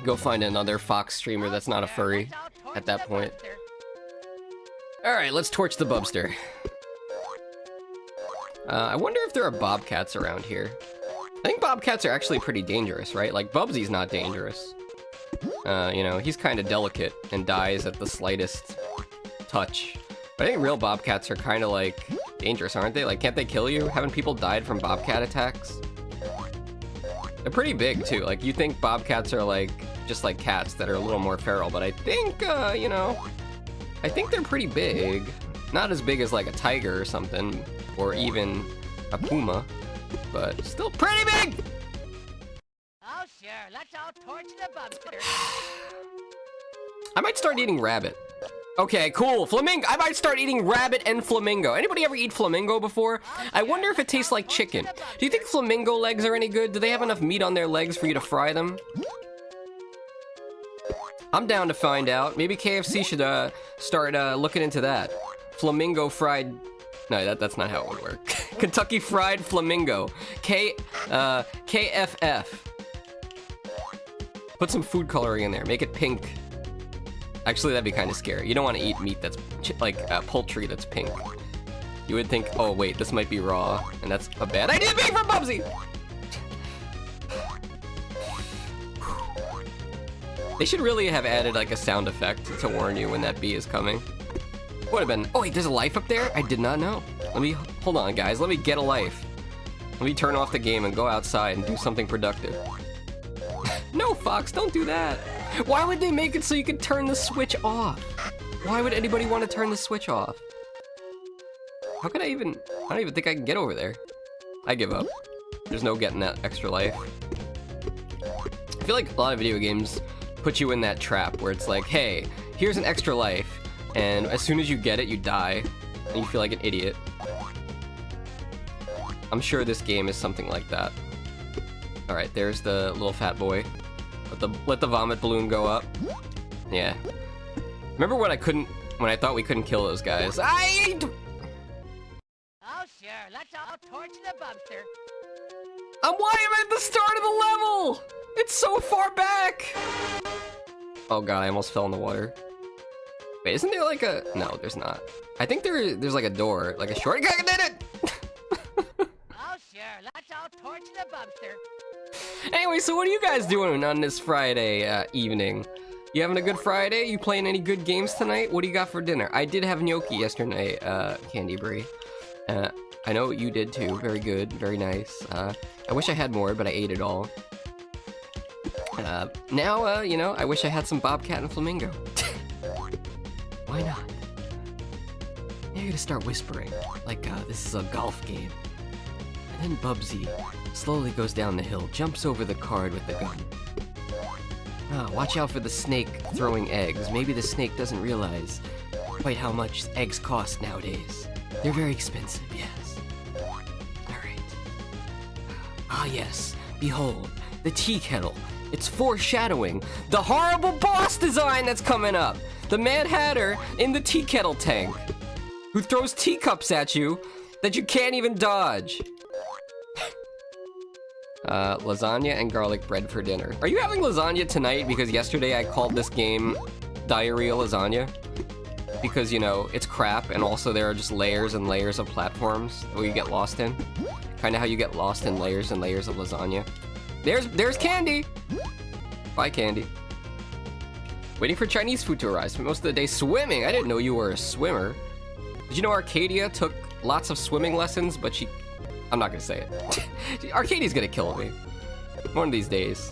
Go find another Fox streamer that's not a furry at that point. Alright, let's torch the Bubster. I wonder if there are bobcats around here. I think bobcats are actually pretty dangerous, right? Like, Bubsy's not dangerous. You know, he's kind of delicate and dies at the slightest touch. But I think real bobcats are kind of like dangerous, aren't they? Like, can't they kill you? Haven't people died from bobcat attacks? They're pretty big, too. Like, you think bobcats are, like, just like cats that are a little more feral, but I think, you know, I think they're pretty big. Not as big as, like, a tiger or something, or even a puma, but still pretty big! Oh, sure. Let's all torch the bubster. I might start eating rabbit. Okay, cool. Flamingo. I might start eating rabbit and flamingo. Anybody ever eat flamingo before? I wonder if it tastes like chicken. Do you think flamingo legs are any good? Do they have enough meat on their legs for you to fry them? I'm down to find out. Maybe KFC should start looking into that. Flamingo fried... No, that's not how it would work. Kentucky Fried Flamingo. KFF. Put some food coloring in there. Make it pink. Actually, that'd be kind of scary. You don't want to eat meat that's like poultry that's pink. You would think, oh wait, this might be raw, and that's a bad idea. Being from Bubsy. They should really have added like a sound effect to warn you when that bee is coming. Would have been. Oh wait, there's a life up there? I did not know. Let me hold on, guys. Let me get a life. Let me turn off the game and go outside and do something productive. No, Fox, don't do that. Why would they make it so you could turn the switch off? Why would anybody want to turn the switch off? How could I even... I don't even think I can get over there. I give up. There's no getting that extra life. I feel like a lot of video games put you in that trap where it's like, hey, here's an extra life, and as soon as you get it, you die, and you feel like an idiot. I'm sure this game is something like that. Alright, there's the little fat boy. Let the vomit balloon go up. Yeah. Remember when I thought we couldn't kill those guys? Oh, sure. Let's all torch the bubster. Why am I at the start of the level? It's so far back. Oh god, I almost fell in the water. Wait, isn't there like a... No, there's not. I think there's like a door, like a shortcut. I did it! Oh, sure. Let's all torch the bubster. Anyway, so what are you guys doing on this Friday evening? You having a good Friday? You playing any good games tonight? What do you got for dinner? I did have gnocchi yesterday, Candy Brie. I know you did too. Very good, very nice. I wish I had more, but I ate it all. Now, you know, I wish I had some Bobcat and Flamingo. Why not? Now you're gonna start whispering, like this is a golf game. And then Bubsy slowly goes down the hill, jumps over the card with the gun. Watch out for the snake throwing eggs. Maybe the snake doesn't realize quite how much eggs cost nowadays. They're very expensive, yes. Alright. Ah yes, behold, the tea kettle. It's foreshadowing the horrible boss design that's coming up. The Mad Hatter in the tea kettle tank, who throws teacups at you that you can't even dodge. Lasagna and garlic bread for dinner. Are you having lasagna tonight? Because yesterday I called this game Diarrhea Lasagna. Because, you know, it's crap, and also there are just layers and layers of platforms where you get lost in. Kinda how you get lost in layers and layers of lasagna. There's Candy! Bye, Candy. Waiting for Chinese food to arrive. Spent most of the day swimming. I didn't know you were a swimmer. Did you know Arcadia took lots of swimming lessons, but she... I'm not gonna say it. Arcadia's gonna kill me. One of these days.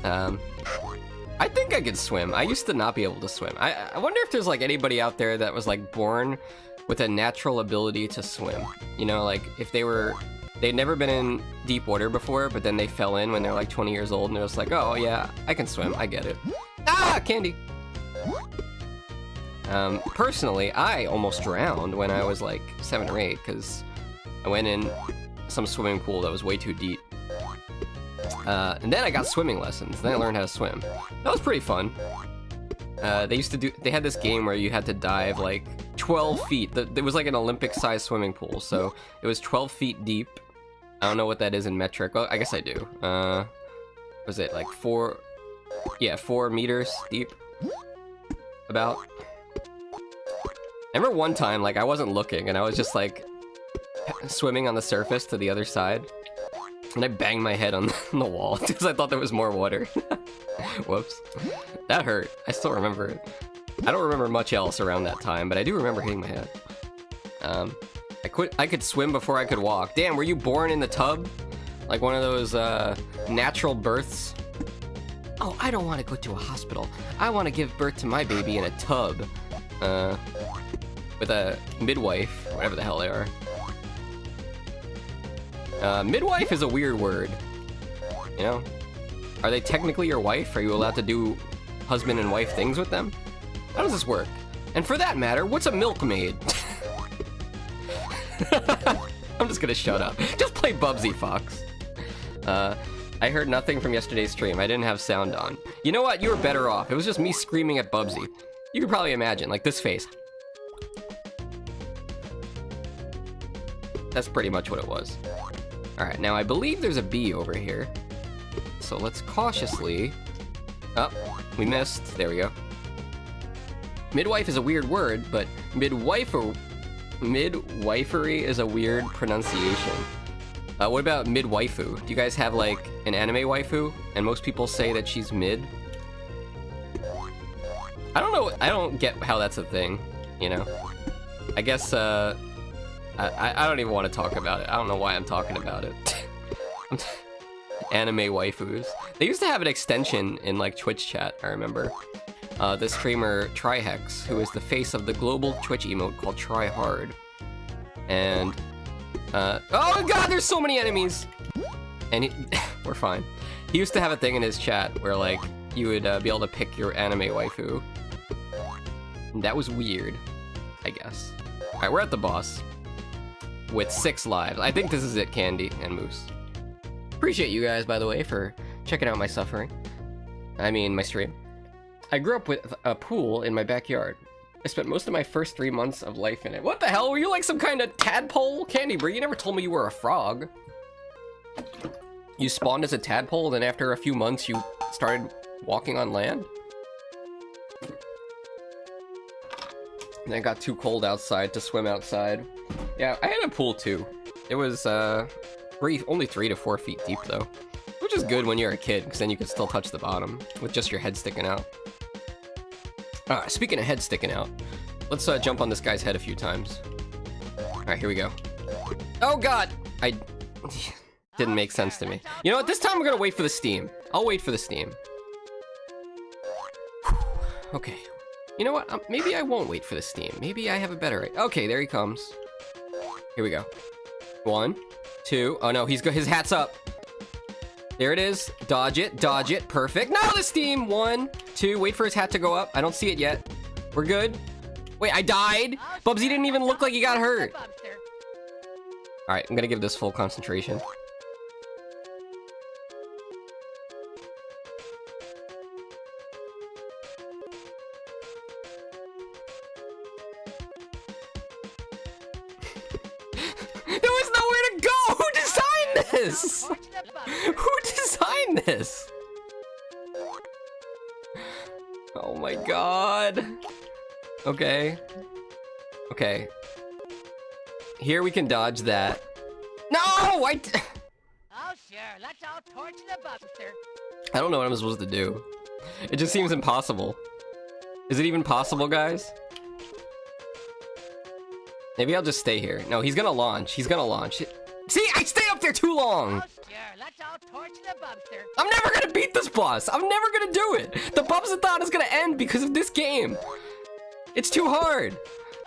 I think I could swim. I used to not be able to swim. I wonder if there's like anybody out there that was like born with a natural ability to swim. You know, like if they'd never been in deep water before, but then they fell in when they're like 20 years old and they're just like, oh yeah, I can swim, I get it. Ah, Candy! Personally, I almost drowned when I was like 7 or 8 because I went in some swimming pool that was way too deep. And then I got swimming lessons, then I learned how to swim. That was pretty fun. They had this game where you had to dive like 12 feet. It was like an Olympic-sized swimming pool, so it was 12 feet deep. I don't know what that is in metric. Well, I guess I do. Was it like 4 meters deep? About. I remember one time, like, I wasn't looking, and I was just like swimming on the surface to the other side. And I banged my head on the wall because I thought there was more water. Whoops. That hurt. I still remember it. I don't remember much else around that time, but I do remember hitting my head. I could swim before I could walk. Damn, were you born in the tub? Like one of those natural births? Oh, I don't want to go to a hospital. I want to give birth to my baby in a tub. With a midwife, whatever the hell they are. Midwife is a weird word. You know? Are they technically your wife? Are you allowed to do husband and wife things with them? How does this work? And for that matter, what's a milkmaid? I'm just gonna shut up. Just play Bubsy, Fox. I heard nothing from yesterday's stream. I didn't have sound on. You know what? You were better off. It was just me screaming at Bubsy. You could probably imagine, like this face. That's pretty much what it was. Alright, now I believe there's a bee over here. So let's cautiously... Oh, we missed. There we go. Midwife is a weird word, but midwifery is a weird pronunciation. What about mid-waifu? Do you guys have, like, an anime waifu? And most people say that she's mid? I don't know, I don't get how that's a thing, you know? I guess, I don't even want to talk about it. I don't know why I'm talking about it. Anime waifus. They used to have an extension in, like, Twitch chat, I remember. The streamer Trihex, who is the face of the global Twitch emote called Try Hard. And... oh god, there's so many enemies! And we're fine. He used to have a thing in his chat where, like, you would be able to pick your anime waifu. And that was weird, I guess. Alright, we're at the boss. With 6 lives. I think this is it, Candy and Moose. Appreciate you guys, by the way, for checking out my suffering. I mean, my stream. I grew up with a pool in my backyard. I spent most of my first 3 months of life in it. What the hell? Were you like some kind of tadpole? Candy Brie, you never told me you were a frog. You spawned as a tadpole, then after a few months you started walking on land? And it got too cold outside to swim outside. Yeah, I had a pool too. It was only 3 to 4 feet deep though. Which is good when you're a kid, because then you can still touch the bottom with just your head sticking out. Speaking of head sticking out, let's jump on this guy's head a few times. Alright, here we go. Oh god! Didn't make sense to me. You know what, this time I'm gonna wait for the steam. I'll wait for the steam. Okay. You know what, maybe I won't wait for the steam. Maybe I have a better... Okay, there he comes. Here we go. 1, 2... Oh no, his hat's up. There it is. Dodge it, perfect. No, the steam! 1, 2, wait for his hat to go up. I don't see it yet. We're good. Wait, I died? Bubsy didn't even look like he got hurt. Alright, I'm gonna give this full concentration. There was nowhere to go! Who designed this? Who designed this? Oh my god. Okay. Okay. Here we can dodge that. No! Oh, sure. Let's all torch the Bubster. I don't know what I'm supposed to do. It just seems impossible. Is it even possible, guys? Maybe I'll just stay here. No, he's gonna launch. He's gonna launch. See, I stayed up there too long! Sure. Let's all torch the Bubster. I'm never gonna beat this boss! I'm never gonna do it! The Bubsathon is gonna end because of this game! It's too hard!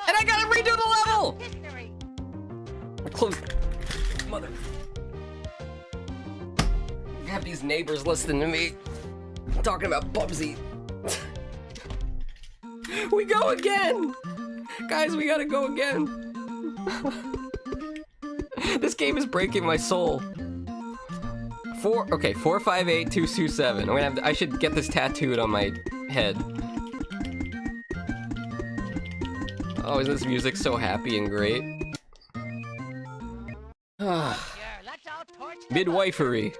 And I gotta redo the level! History. Close. Mother. Have these neighbors listening to me talking about Bubsy. We go again! Guys, we gotta go again. This game is breaking my soul. 458-227. I should get this tattooed on my head. Oh, isn't this music so happy and great? Midwifery.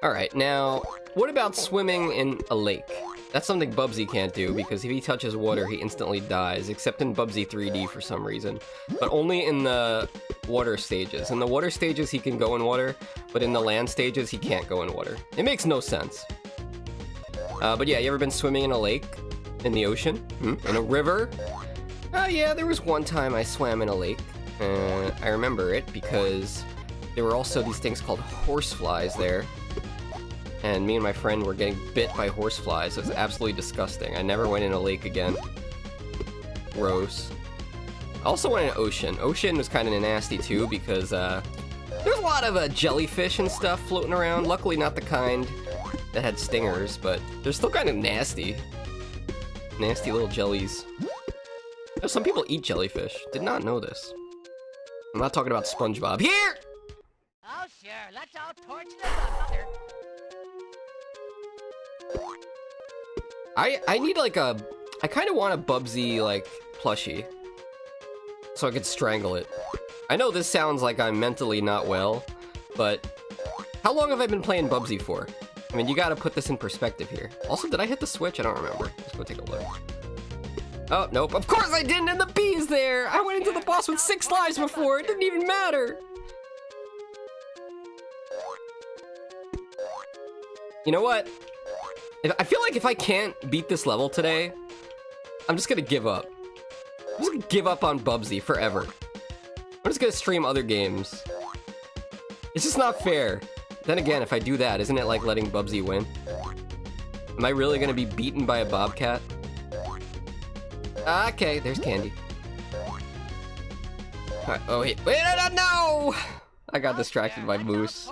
Alright, now, what about swimming in a lake? That's something Bubsy can't do, because if he touches water, he instantly dies, except in Bubsy 3D for some reason. But only in the water stages. In the water stages, he can go in water, but in the land stages, he can't go in water. It makes no sense. But yeah, you ever been swimming in a lake? In the ocean? In a river? Oh yeah, there was one time I swam in a lake. I remember it because there were also these things called horseflies there. And me and my friend were getting bit by horseflies. It was absolutely disgusting. I never went in a lake again. Gross. I also went in an ocean. Ocean was kind of nasty too because there's a lot of jellyfish and stuff floating around. Luckily not the kind that had stingers, but they're still kind of nasty. Nasty little jellies. Oh, some people eat jellyfish. Did not know this. I'm not talking about SpongeBob. Here! Oh, sure. Let's all torch the Bubster. I need like a... I kind of want a Bubsy, like, plushie. So I could strangle it. I know this sounds like I'm mentally not well, but... How long have I been playing Bubsy for? I mean, you gotta put this in perspective here. Also, did I hit the switch? I don't remember. Let's go take a look. Oh, nope. Of course I didn't, and the bee's there! I went into the boss with 6 lives before. It didn't even matter. You know what? I feel like if I can't beat this level today, I'm just gonna give up. I'm just gonna give up on Bubsy forever. I'm just gonna stream other games. It's just not fair. Then again, if I do that, isn't it like letting Bubsy win? Am I really gonna be beaten by a bobcat? Okay, there's candy. Alright, oh wait, no! I got distracted by Moose.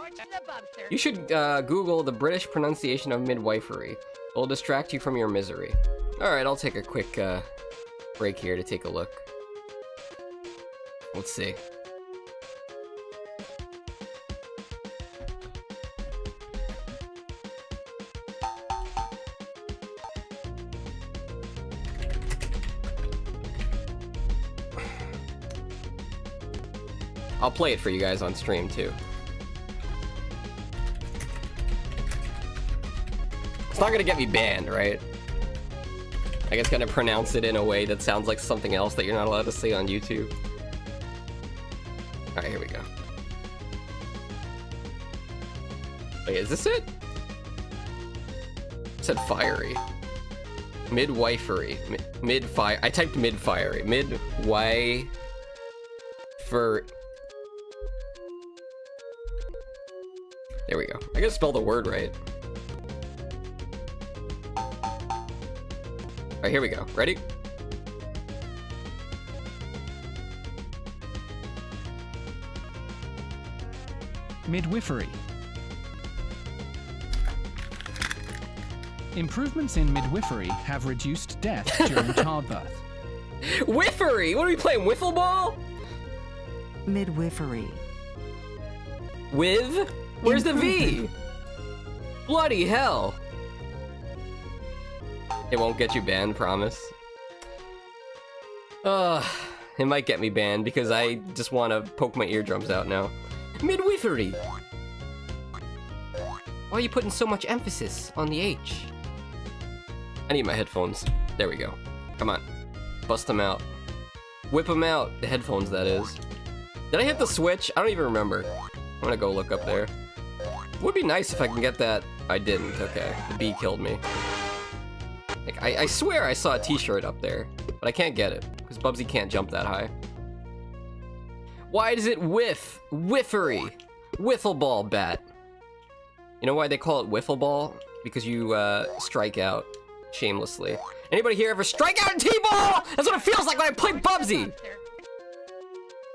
You should Google the British pronunciation of midwifery. It'll distract you from your misery. Alright, I'll take a quick break here to take a look. Let's see. I'll play it for you guys on stream too. It's not gonna get me banned, right? I guess gonna pronounce it in a way that sounds like something else that you're not allowed to say on YouTube. Alright, here we go. Wait, is this it? It said fiery. Midwifery. Mid-fire. I typed mid-fiery. Mid-wi... For... There we go. I gotta spell the word right. Alright, here we go. Ready? Midwifery. Improvements in midwifery have reduced death during childbirth. Whiffery! What are we playing? Wiffle ball? Midwifery. With? Where's the V? Bloody hell. It won't get you banned, promise. It might get me banned because I just want to poke my eardrums out now. Midwifery. Why are you putting so much emphasis on the H? I need my headphones. There we go. Come on. Bust them out. Whip them out. The headphones, that is. Did I hit the switch? I don't even remember. I'm gonna go look up there. Would be nice if I can get that. I didn't. Okay. The bee killed me. Like, I swear I saw a t-shirt up there, but I can't get it because Bubsy can't jump that high. Why does it whiff? Whiffery. Wiffle ball bat. You know why they call it wiffle ball? Because you strike out shamelessly. Anybody here ever strike out a T-ball? That's what it feels like when I play Bubsy.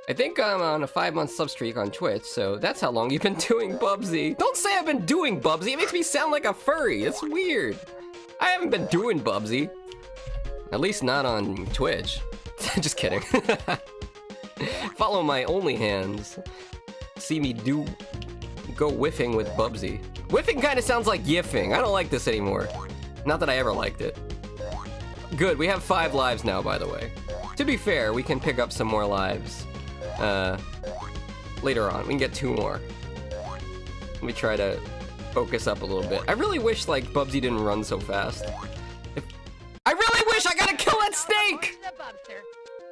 I think I'm on a 5-month sub streak on Twitch, so that's how long you've been doing Bubsy. Don't say I've been doing Bubsy. It makes me sound like a furry. It's weird. I haven't been doing Bubsy. At least not on Twitch. Just kidding. Follow my OnlyHands. See me go whiffing with Bubsy. Whiffing kind of sounds like yiffing. I don't like this anymore. Not that I ever liked it. Good, we have 5 lives now, by the way. To be fair, we can pick up some more lives. Later on. We can get 2 more. Let me try to focus up a little bit. I really wish, like, Bubsy didn't run so fast. I really wish I got to kill that snake!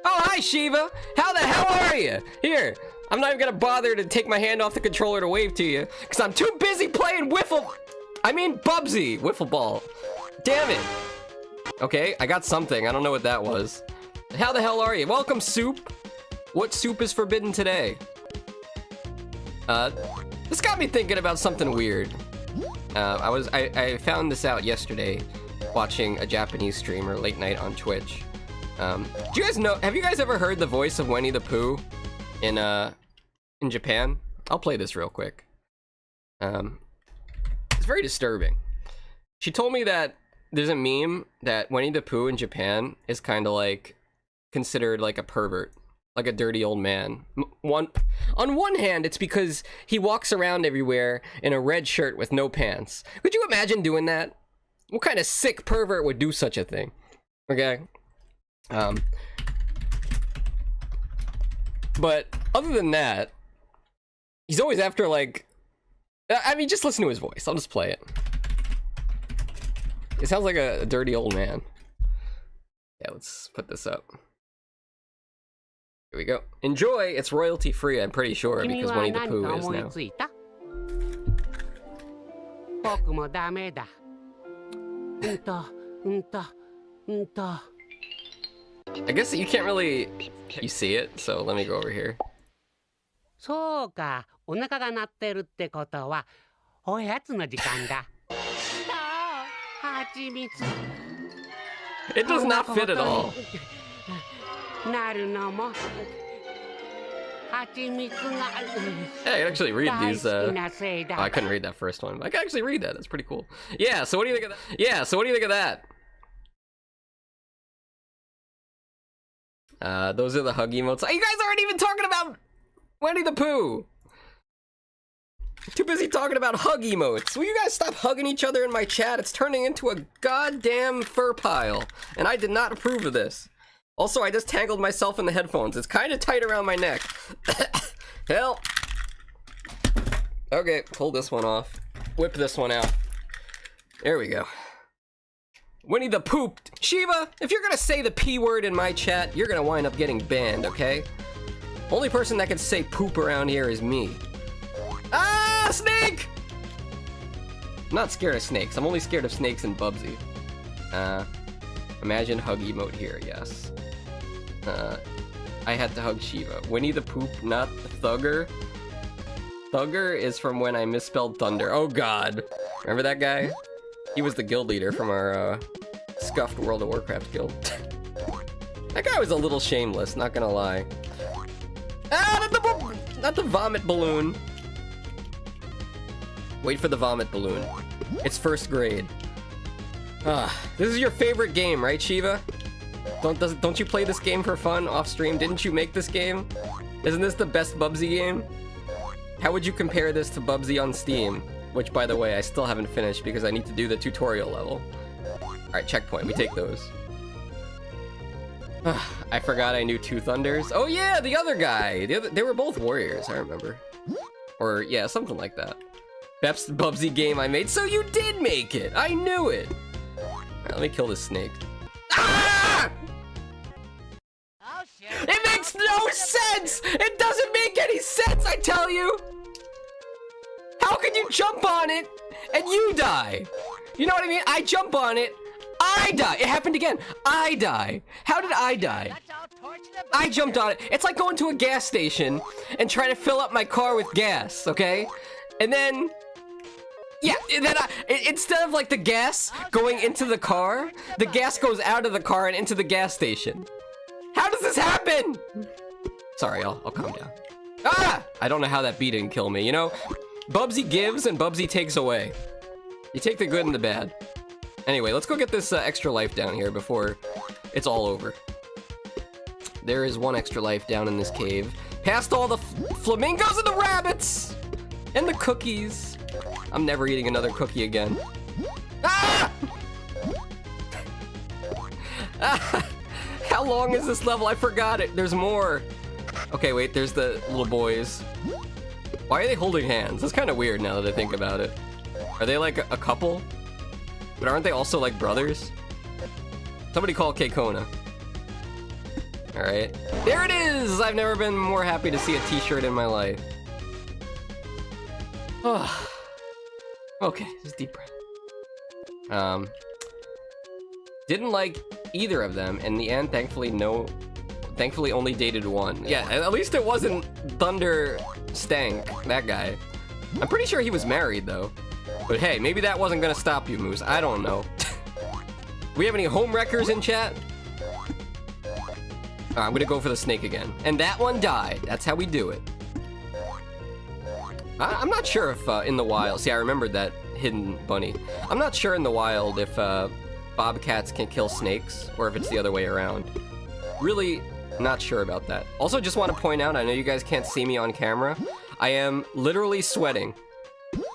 Oh, hi, Shiva! How the hell are you? Here, I'm not even gonna bother to take my hand off the controller to wave to you, because I'm too busy playing Bubsy! Wiffle ball. Damn it! Okay, I got something. I don't know what that was. How the hell are you? Welcome, Soup. What soup is forbidden today? This got me thinking about something weird. I found this out yesterday watching a Japanese streamer late night on Twitch. Do you guys know, have you guys ever heard the voice of Winnie the Pooh in Japan? I'll play this real quick. It's very disturbing. She told me that there's a meme that Winnie the Pooh in Japan is kind of like considered like a pervert, like a dirty old man. On one hand, it's because he walks around everywhere in a red shirt with no pants. Could you imagine doing that? What kind of sick pervert would do such a thing? Okay. But other than that, he's always after like, I mean, just listen to his voice. I'll just play it. It sounds like a dirty old man. Yeah, let's put this up. Here we go. Enjoy. It's royalty free, I'm pretty sure, because Winnie the Pooh is now. I guess you can't really... You see it, so let me go over here. It does not fit at all. Yeah, I can actually read these, oh, I couldn't read that first one. I can actually read that, that's pretty cool. Yeah, so what do you think of that? Yeah, so what do you think of that? Those are the hug emotes. You guys aren't even talking about Winnie the Pooh! Too busy talking about hug emotes. Will you guys stop hugging each other in my chat? It's turning into a goddamn fur pile, and I did not approve of this. Also, I just tangled myself in the headphones. It's kind of tight around my neck. Hell. Okay, pull this one off. Whip this one out. There we go. Winnie the Poop. Shiva, if you're gonna say the P word in my chat, you're gonna wind up getting banned, okay? Only person that can say poop around here is me. Ah, snake! I'm not scared of snakes. I'm only scared of snakes and Bubsy. Imagine hug emote here, yes. I had to hug Shiva. Winnie the Poop, not Thugger. Thugger is from when I misspelled thunder. Oh god. Remember that guy? He was the guild leader from our, scuffed World of Warcraft guild. That guy was a little shameless, not gonna lie. Ah, not the vomit balloon. Wait for the vomit balloon. It's first grade. This is your favorite game, right, Shiva? Don't you play this game for fun off stream? Didn't you make this game? Isn't this the best Bubsy game? How would you compare this to Bubsy on Steam? Which, by the way, I still haven't finished because I need to do the tutorial level. Alright, checkpoint. We take those. I forgot I knew two Thunders. Oh yeah, the other guy! They were both warriors, I remember. Or, yeah, something like that. Best Bubsy game I made, so you did make it! I knew it! Alright, let me kill this snake. Ah! Oh, sure. It makes no sense! It doesn't make any sense, I tell you! How can you jump on it and you die? You know what I mean? I jump on it, I die. It happened again. I die. How did I die? Let's all torch the I bumster. jumped on it. It's like going to a gas station and trying to fill up my car with gas, okay? And then... Yeah, and then instead of like the gas going into the car, the gas goes out of the car and into the gas station. How does this happen? Sorry, I'll calm down. Ah! I don't know how that bee didn't kill me, you know? Bubsy gives and Bubsy takes away. You take the good and the bad. Anyway, let's go get this extra life down here before it's all over. There is one extra life down in this cave. Past all the flamingos and the rabbits! And the cookies. I'm never eating another cookie again. Ah! Ah! How long is this level? I forgot it. There's more. Okay, wait, there's the little boys. Why are they holding hands? That's kind of weird now that I think about it. Are they like a couple? But aren't they also like brothers? Somebody call Keikona. Alright. There it is! I've never been more happy to see a t-shirt in my life. Oh. Okay, just deep breath. Didn't like either of them. In the end, thankfully only dated one. Yeah, at least it wasn't Thunder Stank, that guy. I'm pretty sure he was married though. But hey, maybe that wasn't gonna stop you, Moose. I don't know. We have any home wreckers in chat? I'm gonna go for the snake again. And that one died. That's how we do it. I'm not sure if in the wild... See, I remembered that hidden bunny. I'm not sure in the wild if bobcats can kill snakes or if it's the other way around. Really not sure about that. Also, just want to point out, I know you guys can't see me on camera. I am literally sweating.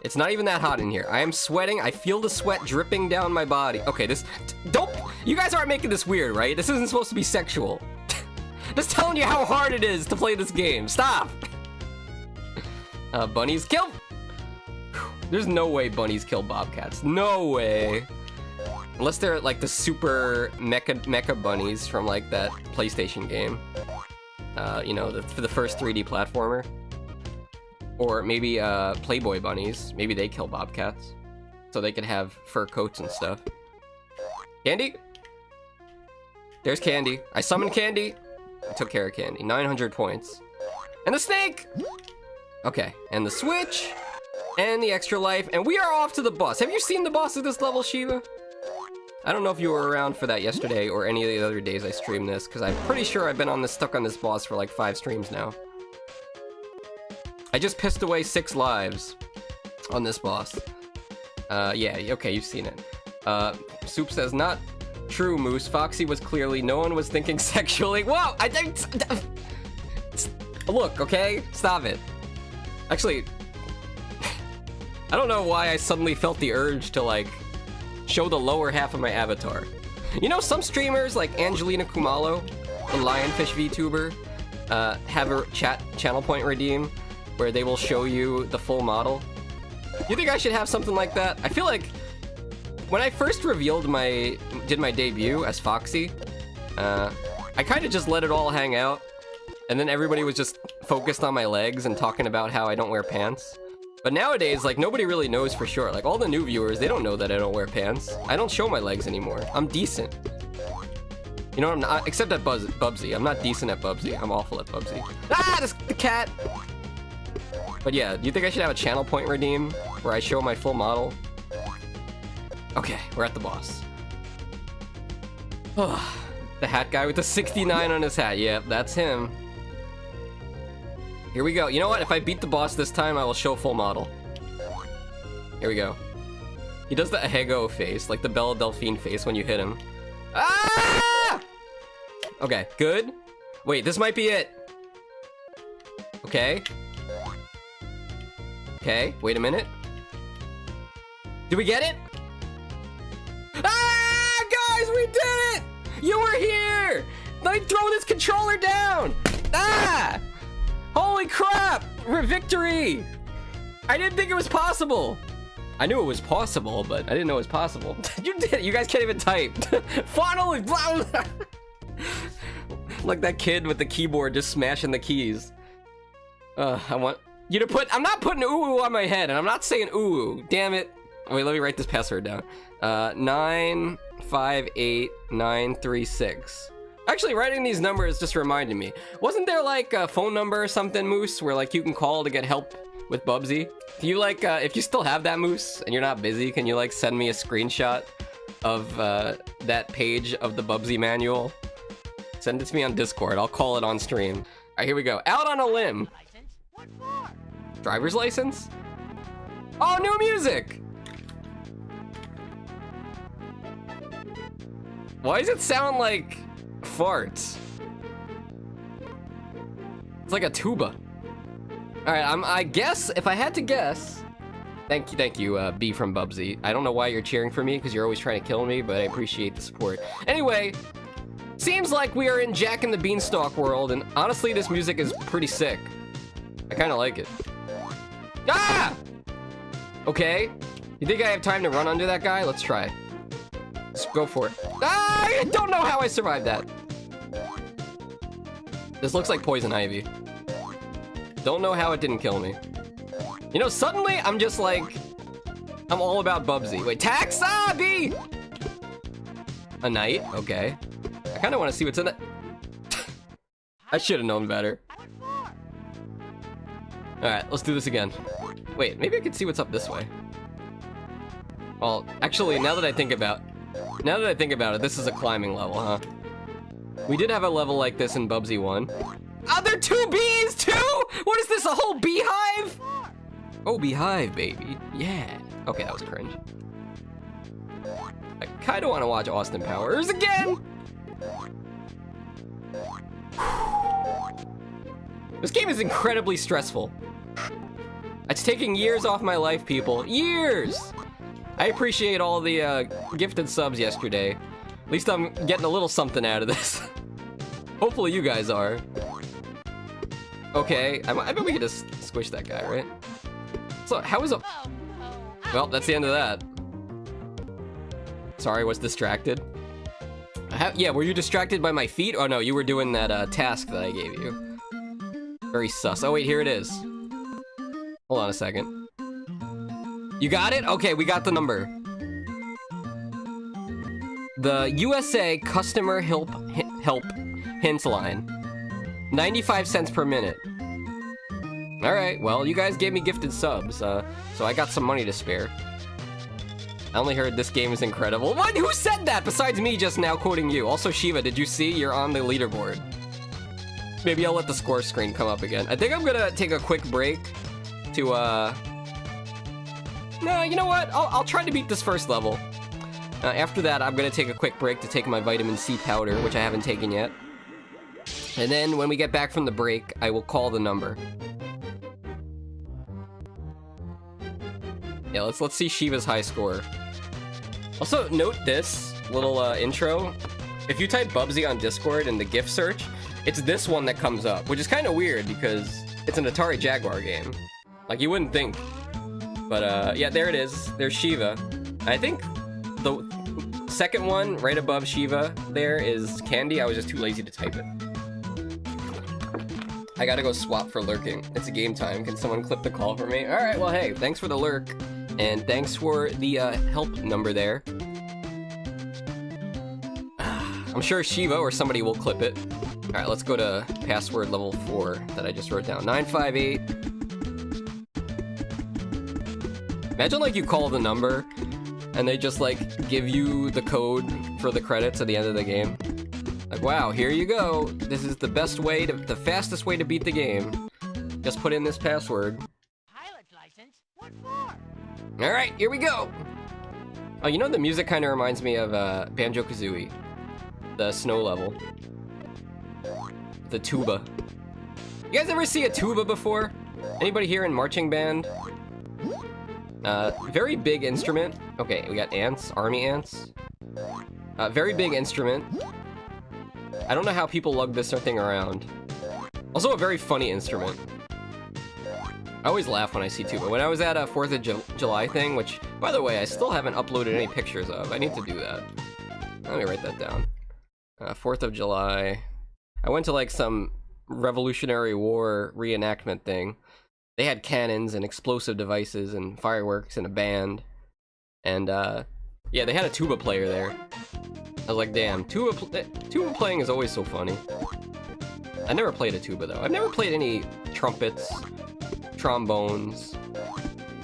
It's not even that hot in here. I am sweating. I feel the sweat dripping down my body. Okay, this... Don't... You guys aren't making this weird, right? This isn't supposed to be sexual. Just telling you how hard it is to play this game. Stop! Bunnies kill... There's no way bunnies kill bobcats. No way. Unless they're like the super mecha bunnies from like that PlayStation game. You know, for the first 3D platformer. Or maybe Playboy bunnies. Maybe they kill bobcats. So they could have fur coats and stuff. Candy? There's Candy. I summoned Candy. I took care of Candy. 900 points. And the snake! Okay, and the switch. And the extra life. And we are off to the boss. Have you seen the boss of this level, Shiva? I don't know if you were around for that yesterday or any of the other days I streamed this, because I'm pretty sure I've been stuck on this boss for like 5 streams now. I just pissed away 6 lives on this boss. Yeah, okay, you've seen it. Soup says, not true, Moose. Foxxy was clearly, no one was thinking sexually. Whoa, I think... Look, okay? Stop it. Actually, I don't know why I suddenly felt the urge to, like, show the lower half of my avatar. You know, some streamers, like Angelina Kumalo, the Lionfish VTuber, have a channel point redeem where they will show you the full model. You think I should have something like that? I feel like when I first did my debut as Foxxy, I kind of just let it all hang out, and then everybody was just focused on my legs and talking about how I don't wear pants. But nowadays, like, nobody really knows for sure. Like, all the new viewers, they don't know that I don't wear pants. I don't show my legs anymore. I'm decent. You know, I'm not, except at Bubsy. I'm not decent at Bubsy. I'm awful at Bubsy. Ah, the cat! But yeah, do you think I should have a channel point redeem where I show my full model? Okay, we're at the boss. The hat guy with the 69 on his hat. Yep, that's him. Here we go. You know what? If I beat the boss this time, I will show full model. Here we go. He does the Ahego face, like the Bella Delphine face when you hit him. Ah! Okay, good. Wait, this might be it. Okay. Okay, wait a minute. Did we get it? Ah! Guys, we did it! You were here! Like, throw this controller down! Ah! Holy crap! Victory! I didn't think it was possible. I knew it was possible, but I didn't know it was possible. You did it. You guys can't even type. Finally! Like that kid with the keyboard just smashing the keys. I want you to put... I'm not putting ooh on my head, and I'm not saying ooh. Damn it. Wait, let me write this password down. 958936. Actually, writing these numbers just reminded me. Wasn't there like a phone number or something, Moose, where like you can call to get help with Bubsy? Can you like, if you still have that, Moose, and you're not busy, can you like send me a screenshot of that page of the Bubsy manual? Send it to me on Discord. I'll call it on stream. All right, here we go. Out on a limb. License? What for? Driver's license? Oh, new music! Why does it sound like farts? It's like a tuba. All right, I guess if I had to guess, thank you, B from Bubsy. I don't know why you're cheering for me because you're always trying to kill me, but I appreciate the support. Anyway, seems like we are in Jack and the Beanstalk world, and honestly, this music is pretty sick. I kind of like it. Ah! Okay. You think I have time to run under that guy? Let's try. Let's go for it. Ah! I don't know how I survived that. This looks like poison ivy. Don't know how it didn't kill me. You know, suddenly I'm just like... I'm all about Bubsy. Wait, tax? Ah, B! A knight? Okay. I kind of want to see what's in it. I should have known better. Alright, let's do this again. Wait, maybe I can see what's up this way. Well, actually, now that I think about it, this is a climbing level, huh? We did have a level like this in Bubsy 1. Oh, there are 2 bees, too? What is this, a whole beehive? Oh, beehive, baby. Yeah. Okay, that was cringe. I kind of want to watch Austin Powers again. This game is incredibly stressful. It's taking years off my life, people. Years! I appreciate all the gifted subs yesterday. At least I'm getting a little something out of this. Hopefully you guys are. Okay, I bet we could just squish that guy, right? So, how is a... Well, that's the end of that. Sorry, I was distracted. Yeah, were you distracted by my feet? Oh no, you were doing that task that I gave you. Very sus. Oh wait, here it is. Hold on a second. You got it? Okay, we got the number. The USA Customer Help Hints Line. 95 cents per minute. Alright, well, you guys gave me gifted subs, so I got some money to spare. I only heard this game is incredible. What? Who said that besides me just now quoting you? Also, Shiva, did you see? You're on the leaderboard. Maybe I'll let the score screen come up again. I think I'm gonna take a quick break to, No, you know what? I'll try to beat this first level. After that, I'm gonna take a quick break to take my vitamin C powder, which I haven't taken yet. And then when we get back from the break, I will call the number. Yeah, let's see Shiva's high score. Also, note this little intro. If you type Bubsy on Discord in the gift search, it's this one that comes up, which is kind of weird because it's an Atari Jaguar game. Like, you wouldn't think. But, yeah, there it is. There's Shiva. I think the second one right above Shiva there is Candy. I was just too lazy to type it. I gotta go swap for lurking. It's game time. Can someone clip the call for me? Alright, well, hey, thanks for the lurk. And thanks for the help number there. I'm sure Shiva or somebody will clip it. Alright, let's go to password level 4 that I just wrote down. 958. Imagine, like, you call the number, and they just, like, give you the code for the credits at the end of the game. Like, wow, here you go. This is the best way to, the fastest way to beat the game. Just put in this password. Pilot's license? What for? Alright, here we go! Oh, you know, the music kind of reminds me of Banjo-Kazooie. The snow level. The tuba. You guys ever see a tuba before? Anybody here in marching band? Very big instrument. Okay, we got ants, army ants. Very big instrument. I don't know how people lug this thing around. Also a very funny instrument. I always laugh when I see tuba. When I was at a 4th of July thing, which, by the way, I still haven't uploaded any pictures of. I need to do that. Let me write that down. 4th of July. I went to, like, some Revolutionary War reenactment thing. They had cannons and explosive devices and fireworks and a band. And, yeah, they had a tuba player there. I was like, damn, tuba playing is always so funny. I never played a tuba, though. I've never played any trumpets, trombones,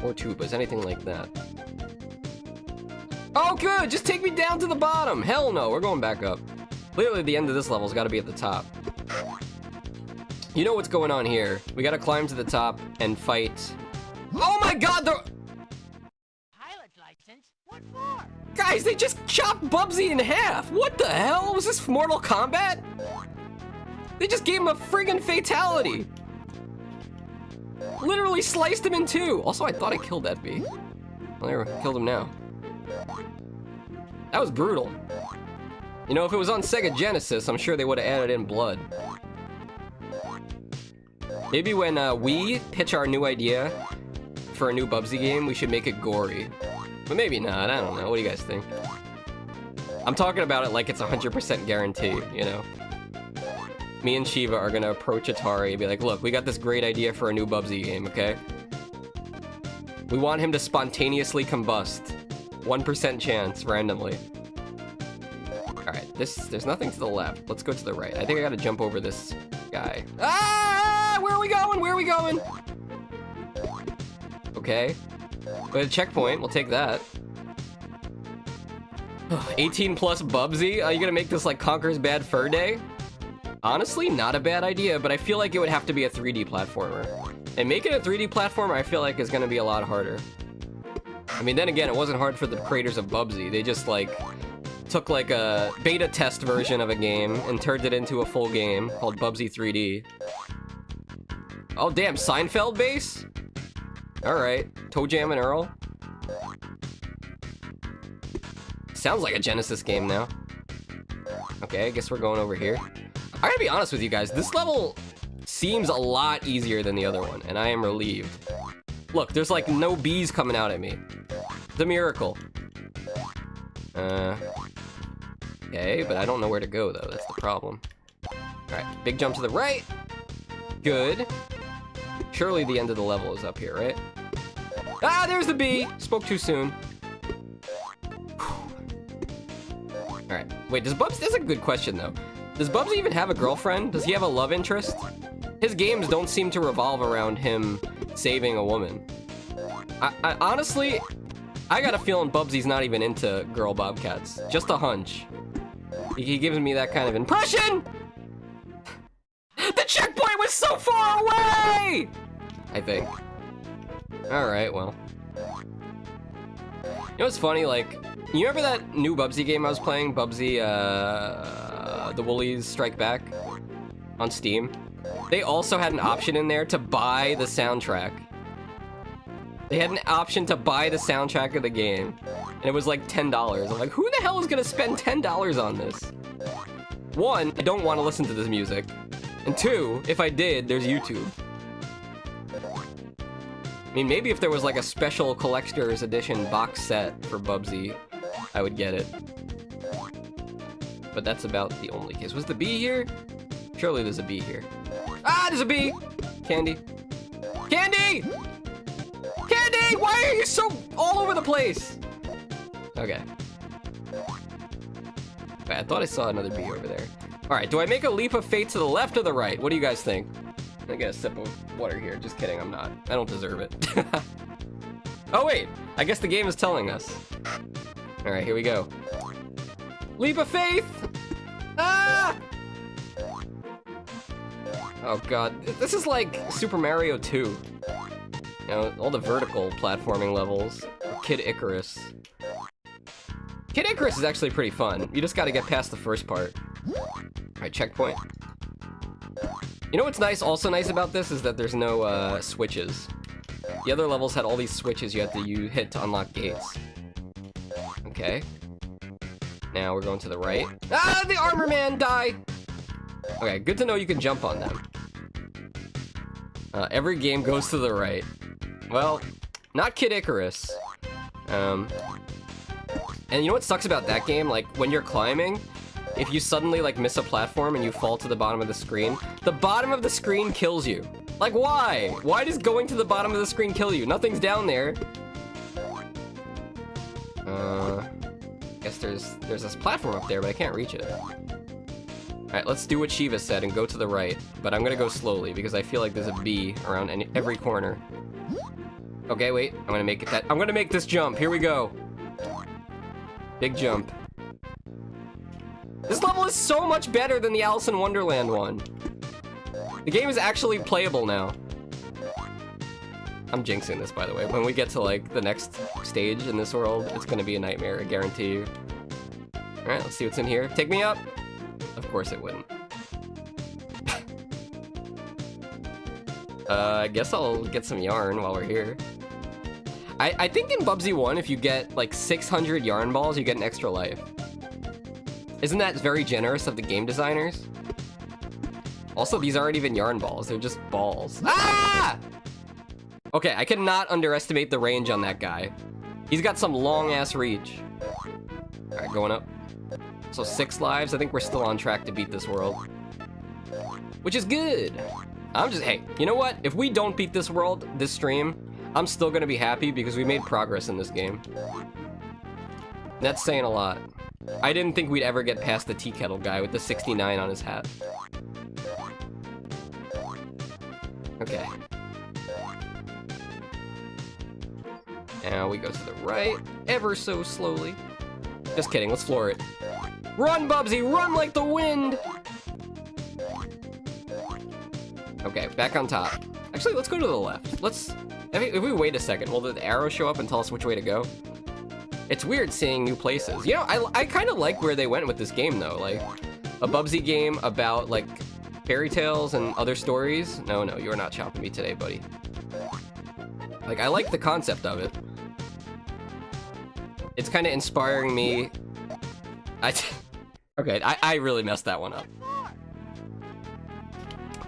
or tubas, anything like that. Oh, good! Just take me down to the bottom! Hell no, we're going back up. Clearly, the end of this level's gotta be at the top. You know what's going on here. We gotta climb to the top and fight. Oh my god, the... Pilot's license? What for? Guys, they just chopped Bubsy in half! What the hell? Was this Mortal Kombat? They just gave him a friggin' fatality! Literally sliced him in two! Also, I thought I killed that bee. Well, I killed him now. That was brutal. You know, if it was on Sega Genesis, I'm sure they would have added in blood. Maybe when we pitch our new idea for a new Bubsy game, we should make it gory. But maybe not, I don't know. What do you guys think? I'm talking about it like it's 100% guaranteed, you know? Me and Shiva are gonna approach Atari and be like, look, we got this great idea for a new Bubsy game, okay? We want him to spontaneously combust. 1% chance, randomly. There's nothing to the left. Let's go to the right. I think I gotta jump over this guy. Ah! Where are we going? Where are we going? Okay. We had a checkpoint. We'll take that. 18 plus Bubsy? Are you gonna make this like Conker's Bad Fur Day? Honestly, not a bad idea, but I feel like it would have to be a 3D platformer. And making a 3D platformer, I feel like, is gonna be a lot harder. I mean, then again, it wasn't hard for the creators of Bubsy. They just, like, took, like, a beta test version of a game and turned it into a full game called Bubsy 3D. Oh, damn, Seinfeld base? Alright. Toe Jam and Earl? Sounds like a Genesis game now. Okay, I guess we're going over here. I gotta be honest with you guys, this level seems a lot easier than the other one, and I am relieved. Look, there's like no bees coming out at me. The miracle. Okay, but I don't know where to go though, that's the problem. Alright, big jump to the right. Good. Surely the end of the level is up here, right? Ah, there's the bee! Spoke too soon. Alright, wait, does Bubsy... That's a good question, though. Does Bubsy even have a girlfriend? Does he have a love interest? His games don't seem to revolve around him saving a woman. I honestly, I got a feeling Bubsy's not even into girl bobcats. Just a hunch. He gives me that kind of impression! The checkpoint was so far away! I think. Alright, well. You know what's funny, like, you remember that new Bubsy game I was playing? Bubsy, The Woolies Strike Back? On Steam? They also had an option in there to buy the soundtrack. They had an option to buy the soundtrack of the game. And it was like $10. I'm like, who the hell is gonna spend $10 on this? One, I don't want to listen to this music. And two, if I did, there's YouTube. I mean, maybe if there was like a special collector's edition box set for Bubsy, I would get it. But that's about the only case. Was the bee here? Surely there's a bee here. Ah, there's a bee! Candy. Candy! Candy! Why are you so all over the place? Okay. I thought I saw another bee over there. Alright, do I make a leap of fate to the left or the right? What do you guys think? I get a sip of water here. Just kidding, I'm not. I don't deserve it. Oh wait, I guess the game is telling us. Alright, here we go. Leap of faith! Ah! Oh god, this is like Super Mario 2. You know, all the vertical platforming levels. Kid Icarus. Kid Icarus is actually pretty fun. You just gotta get past the first part. Alright, checkpoint. You know what's nice, also nice about this, is that there's no, switches. The other levels had all these switches you have to hit to unlock gates. Okay. Now we're going to the right. Ah, the armor man, die! Okay, good to know you can jump on them. Every game goes to the right. Well, not Kid Icarus. And you know what sucks about that game? Like, when you're climbing, if you suddenly, like, miss a platform and you fall to the bottom of the screen kills you. Like, why? Why does going to the bottom of the screen kill you? Nothing's down there. Guess there's this platform up there, but I can't reach it. Alright, let's do what Shiva said and go to the right. But I'm gonna go slowly, because I feel like there's a bee around every corner. Okay, wait. I'm gonna make this jump. Here we go. Big jump. This level is so much better than the Alice in Wonderland one. The game is actually playable now. I'm jinxing this, by the way. When we get to, like, the next stage in this world, it's gonna be a nightmare, I guarantee you. Alright, let's see what's in here. Take me up! Of course it wouldn't. I guess I'll get some yarn while we're here. I think in Bubsy 1, if you get, like, 600 yarn balls, you get an extra life. Isn't that very generous of the game designers? Also, these aren't even yarn balls, they're just balls. Ah! Okay, I cannot underestimate the range on that guy. He's got some long-ass reach. Alright, going up. So 6 lives, I think we're still on track to beat this world. Which is good! Hey, you know what? If we don't beat this world, this stream, I'm still gonna be happy because we made progress in this game. That's saying a lot. I didn't think we'd ever get past the tea kettle guy with the 69 on his hat. Okay. Now we go to the right, ever so slowly. Just kidding, let's floor it. Run, Bubsy, run like the wind! Okay, back on top. Actually, let's go to the left. If we wait a second, will the arrow show up and tell us which way to go? It's weird seeing new places. You know, I kind of like where they went with this game, though. Like, a Bubsy game about, like, fairy tales and other stories. No, you're not chopping me today, buddy. Like, I like the concept of it. It's kind of inspiring me. Okay, I really messed that one up.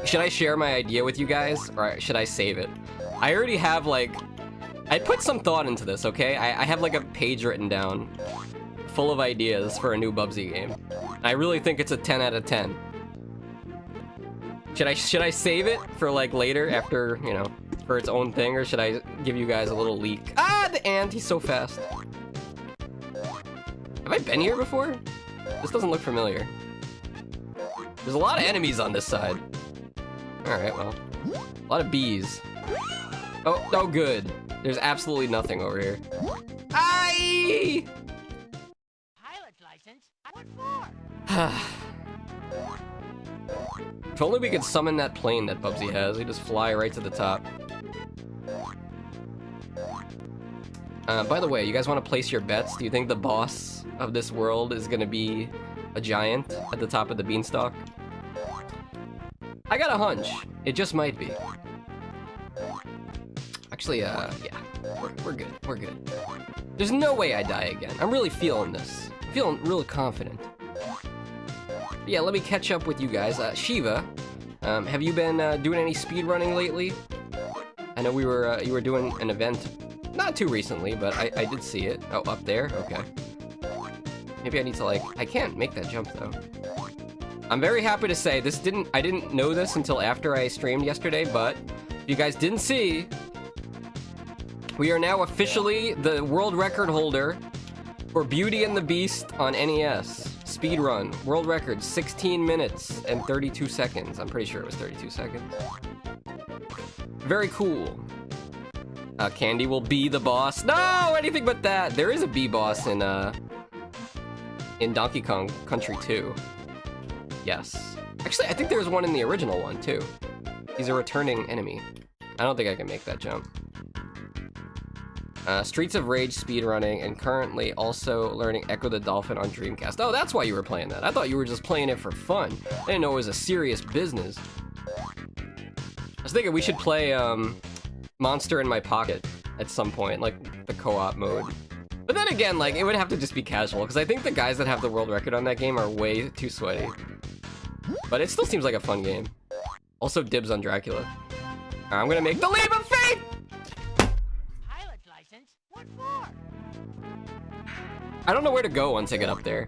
Should I share my idea with you guys, or should I save it? I already have, like... I put some thought into this, okay? I have, like, a page written down full of ideas for a new Bubsy game. I really think it's a 10 out of 10. Should I save it for, like, later, after, you know, for its own thing, or should I give you guys a little leak? Ah, the ant! He's so fast. Have I been here before? This doesn't look familiar. There's a lot of enemies on this side. Alright, well. A lot of bees. Oh, good. There's absolutely nothing over here. Aye! Pilot's license? What for? If only we could summon that plane that Bubsy has. We just fly right to the top. By the way, you guys want to place your bets? Do you think the boss of this world is gonna be a giant at the top of the beanstalk? I got a hunch. It just might be. Actually, yeah. We're good. We're good. There's no way I die again. I'm really feeling this. I'm feeling really confident. But yeah, let me catch up with you guys. Shiva, have you been doing any speedrunning lately? I know you were doing an event not too recently, but I did see it. Oh, up there? Okay. Maybe I need to, like... I can't make that jump, though. I'm very happy to say I didn't know this until after I streamed yesterday, but if you guys didn't see, we are now officially the world record holder for Beauty and the Beast on NES. Speedrun. World record, 16 minutes and 32 seconds. I'm pretty sure it was 32 seconds. Very cool. Candy will be the boss. No, anything but that. There is a bee boss in Donkey Kong Country 2. Yes. Actually, I think there's one in the original one, too. He's a returning enemy. I don't think I can make that jump. Streets of Rage speedrunning, and currently also learning Echo the Dolphin on Dreamcast. Oh, that's why you were playing that. I thought you were just playing it for fun. I didn't know it was a serious business. I was thinking we should play, Monster in My Pocket at some point, like the co-op mode. But then again, like, it would have to just be casual, because I think the guys that have the world record on that game are way too sweaty. But it still seems like a fun game. Also, dibs on Dracula. I'm gonna make the leap of faith! Pilot's license? What for? I don't know where to go once I get up there.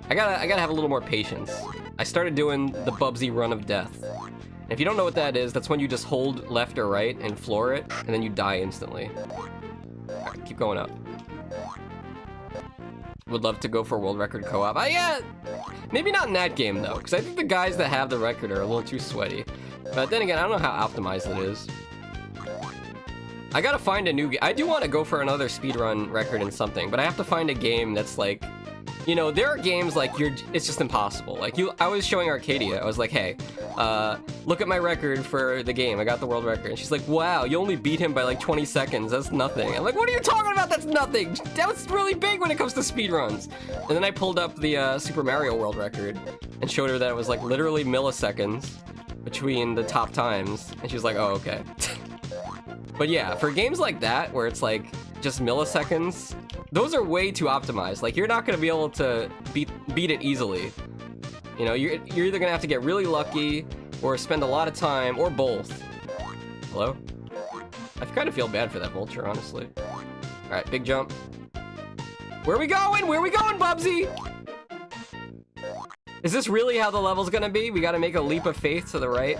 I gotta have a little more patience. I started doing the Bubsy Run of Death. And if you don't know what that is, that's when you just hold left or right and floor it, and then you die instantly. Alright, keep going up. Would love to go for world record co-op. Yeah, maybe not in that game though, because I think the guys that have the record are a little too sweaty. But then again, I don't know how optimized it is. I gotta find a new game. I do want to go for another speedrun record in something, but I have to find a game that's like, you know, there are games like it's just impossible. Like I was showing Arcadia. I was like, hey, look at my record for the game. I got the world record. And she's like, wow, you only beat him by like 20 seconds. That's nothing. I'm like, what are you talking about? That's nothing. That was really big when it comes to speedruns. And then I pulled up the Super Mario world record and showed her that it was like literally milliseconds between the top times. And she was like, oh, okay. But yeah, for games like that, where it's like just milliseconds, those are way too optimized. Like, you're not gonna be able to beat it easily. You know, you're either gonna have to get really lucky, or spend a lot of time, or both. Hello? I kind of feel bad for that vulture, honestly. Alright, big jump. Where are we going? Where are we going, Bubsy? Is this really how the level's gonna be? We gotta make a leap of faith to the right?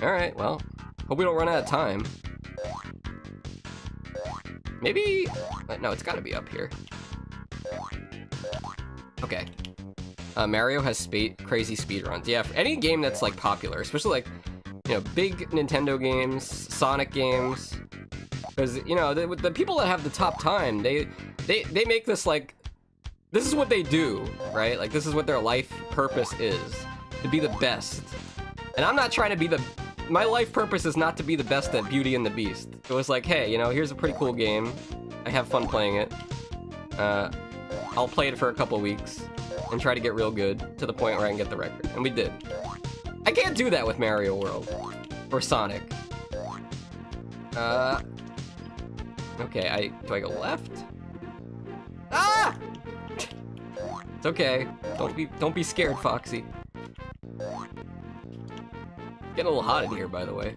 Alright, well, hope we don't run out of time. Maybe... no, it's gotta be up here. Okay. Mario has crazy speedruns. Yeah, for any game that's, like, popular, especially, like, you know, big Nintendo games, Sonic games. Because, you know, the people that have the top time, they make this, like... This is what they do, right? Like, this is what their life purpose is. To be the best. And I'm not trying to be the... My life purpose is not to be the best at Beauty and the Beast. It was like, hey, you know, here's a pretty cool game. I have fun playing it. I'll play it for a couple weeks and try to get real good to the point where I can get the record. And we did. I can't do that with Mario World. Or Sonic. Okay, do I go left? Ah! It's okay. Don't be scared, Foxy. Getting a little hot in here, by the way.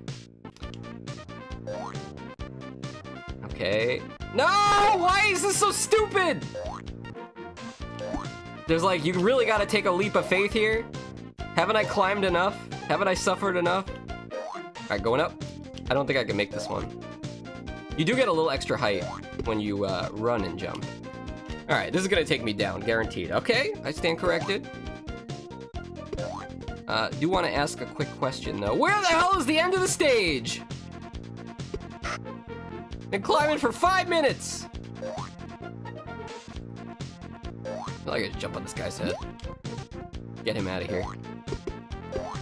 Okay. No! Why is this so stupid? There's like, you really gotta take a leap of faith here. Haven't I climbed enough? Haven't I suffered enough? Alright, going up. I don't think I can make this one. You do get a little extra height when you run and jump. Alright, this is gonna take me down, guaranteed. Okay, I stand corrected. Do want to ask a quick question, though. Where the hell is the end of the stage? Been climbing for 5 minutes! I gotta jump on this guy's head. Get him out of here.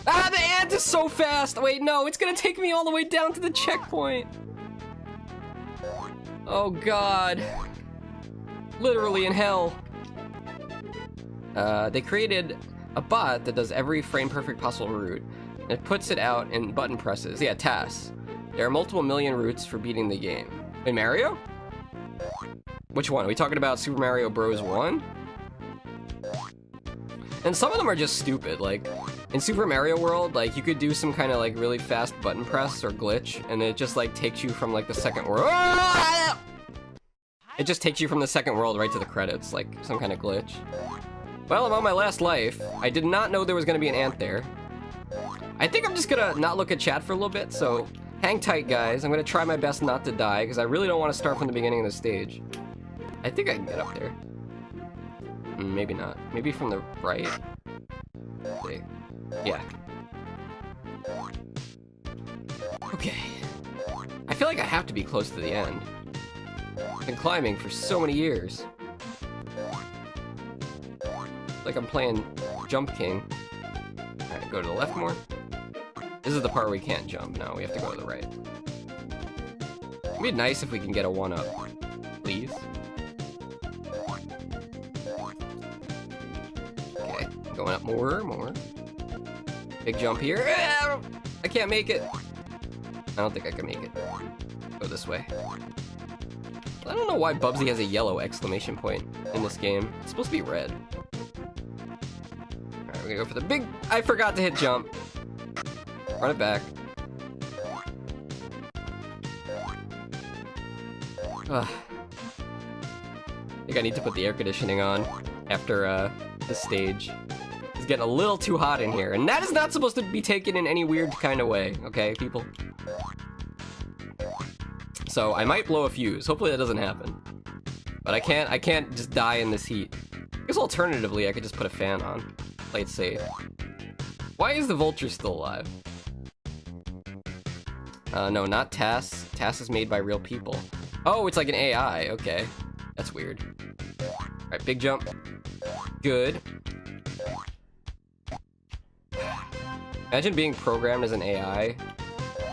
Ah, the ant is so fast! Wait, no, it's gonna take me all the way down to the checkpoint. Oh, God. Literally in hell. They created a bot that does every frame-perfect possible route. And it puts it out in button presses. Yeah, tasks. There are multiple million routes for beating the game. In Mario? Which one? Are we talking about Super Mario Bros. 1? And some of them are just stupid. Like, in Super Mario World, like, you could do some kind of, like, really fast button press or glitch, and it just, like, takes you from, like, the second world. It just takes you from the second world right to the credits, like, some kind of glitch. Well, I'm on my last life. I did not know there was gonna be an ant there. I think I'm just gonna not look at chat for a little bit, so hang tight, guys. I'm gonna try my best not to die, because I really don't want to start from the beginning of the stage. I think I can get up there. Maybe not. Maybe from the right? Let's see. Yeah. Okay. I feel like I have to be close to the end. I've been climbing for so many years. Like I'm playing Jump King. Alright, go to the left more. This is the part where we can't jump. No, we have to go to the right. It'd be nice if we can get a 1-up. Please. Okay, going up more. Big jump here. I can't make it. I don't think I can make it. Go this way. I don't know why Bubsy has a yellow exclamation point in this game. It's supposed to be red. Alright, we're gonna go for the big... I forgot to hit jump. Run it back. Ugh. I think I need to put the air conditioning on after this stage. It's getting a little too hot in here, and that is not supposed to be taken in any weird kind of way, okay, people? So I might blow a fuse. Hopefully that doesn't happen. But I can't just die in this heat. I guess alternatively, I could just put a fan on. Play it safe. Why is the vulture still alive? No, not Tass. Tass is made by real people. Oh, it's like an AI. Okay. That's weird. Alright, big jump. Good. Imagine being programmed as an AI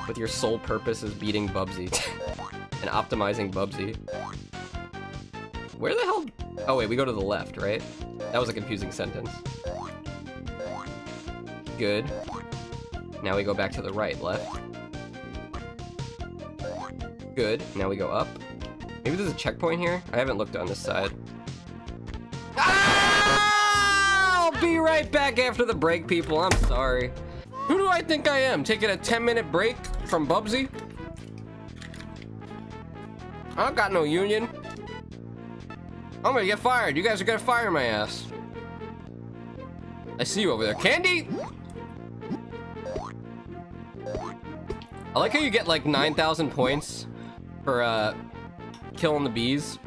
with your sole purpose is beating Bubsy. And optimizing Bubsy. Where the hell? Oh wait, we go to the left, right? That was a confusing sentence. Good. Now we go back to the right, left. Good. Now we go up. Maybe there's a checkpoint here? I haven't looked on this side. Ah! I'll be right back after the break, people. I'm sorry. Who do I think I am? Taking a 10-minute break from Bubsy? I don't got no union. I'm gonna get fired. You guys are gonna fire my ass. I see you over there. Candy! I like how you get like 9,000 points for killing the bees.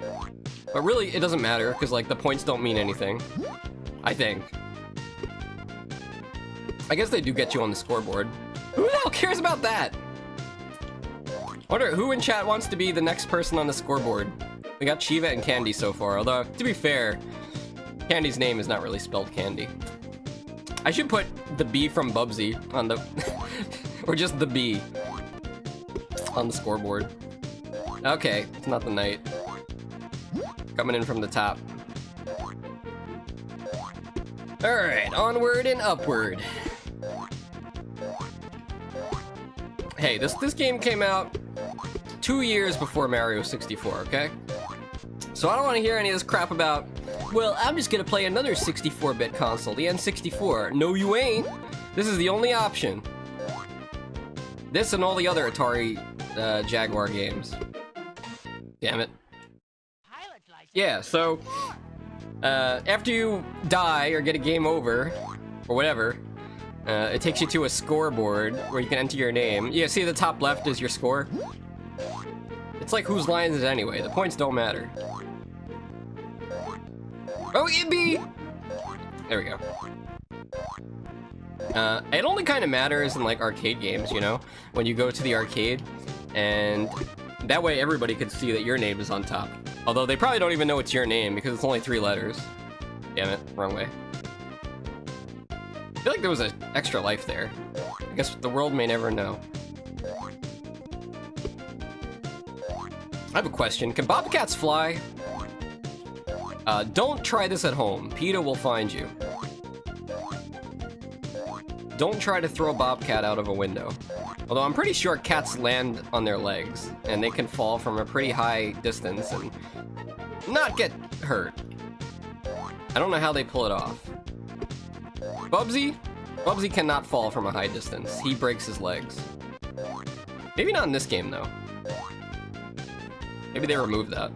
But really, it doesn't matter, because, like, the points don't mean anything. I think. I guess they do get you on the scoreboard. Who the hell cares about that? Wonder who in chat wants to be the next person on the scoreboard. We got Chiva and Candy so far, although, to be fair, Candy's name is not really spelled Candy. I should put the bee from Bubsy on the... or just the bee on the scoreboard. Okay, it's not the knight. Coming in from the top. Alright, onward and upward. Hey, this game came out 2 years before Mario 64, okay? So I don't want to hear any of this crap about, well, I'm just gonna play another 64-bit console, the N64. No, you ain't. This is the only option. This and all the other Atari Jaguar games. Damn it. Yeah, so after you die or get a game over, or whatever, it takes you to a scoreboard where you can enter your name. Yeah, see the top left is your score? It's like whose line is it anyway? The points don't matter. Oh, Ibby! There we go. It only kind of matters in like arcade games, you know? When you go to the arcade, and that way everybody can see that your name is on top. Although they probably don't even know it's your name because it's only 3 letters. Damn it, wrong way. I feel like there was an extra life there. I guess the world may never know. I have a question. Can bobcats fly? Don't try this at home. PETA will find you. Don't try to throw a bobcat out of a window. Although I'm pretty sure cats land on their legs, and they can fall from a pretty high distance and not get hurt. I don't know how they pull it off. Bubsy? Bubsy cannot fall from a high distance. He breaks his legs. Maybe not in this game, though. Maybe they removed that.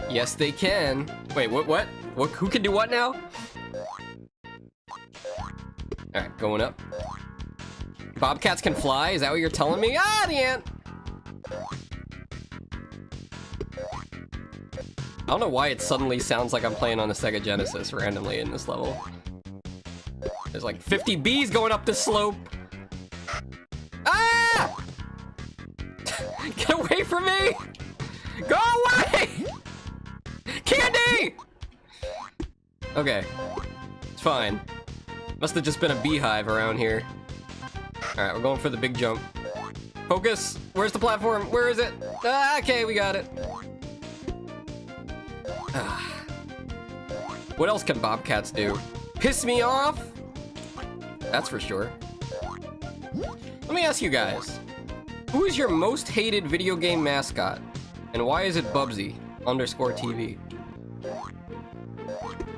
Yes, they can. Wait, what? Who can do what now? Alright, going up. Bobcats can fly? Is that what you're telling me? Ah, the ant! I don't know why it suddenly sounds like I'm playing on the Sega Genesis randomly in this level. There's like 50 bees going up this slope. Ah! Get away from me! Go away! Candy! Okay. It's fine. Must have just been a beehive around here. Alright, we're going for the big jump. Focus! Where's the platform? Where is it? Ah, okay, we got it. What else can bobcats do? Piss me off? That's for sure. Let me ask you guys. Who is your most hated video game mascot? And why is it Bubsy _TV?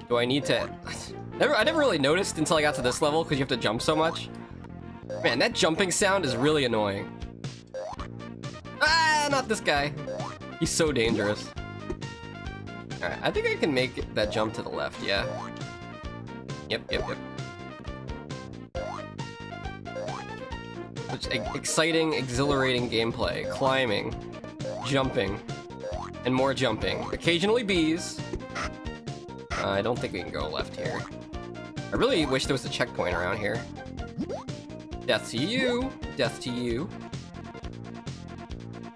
Do I need to... I never really noticed until I got to this level because you have to jump so much. Man, that jumping sound is really annoying. Ah, not this guy. He's so dangerous. Alright, I think I can make that jump to the left, yeah. Yep. Such exciting, exhilarating gameplay. Climbing, jumping, and more jumping. Occasionally bees. I don't think we can go left here. I really wish there was a checkpoint around here. Death to you. Death to you.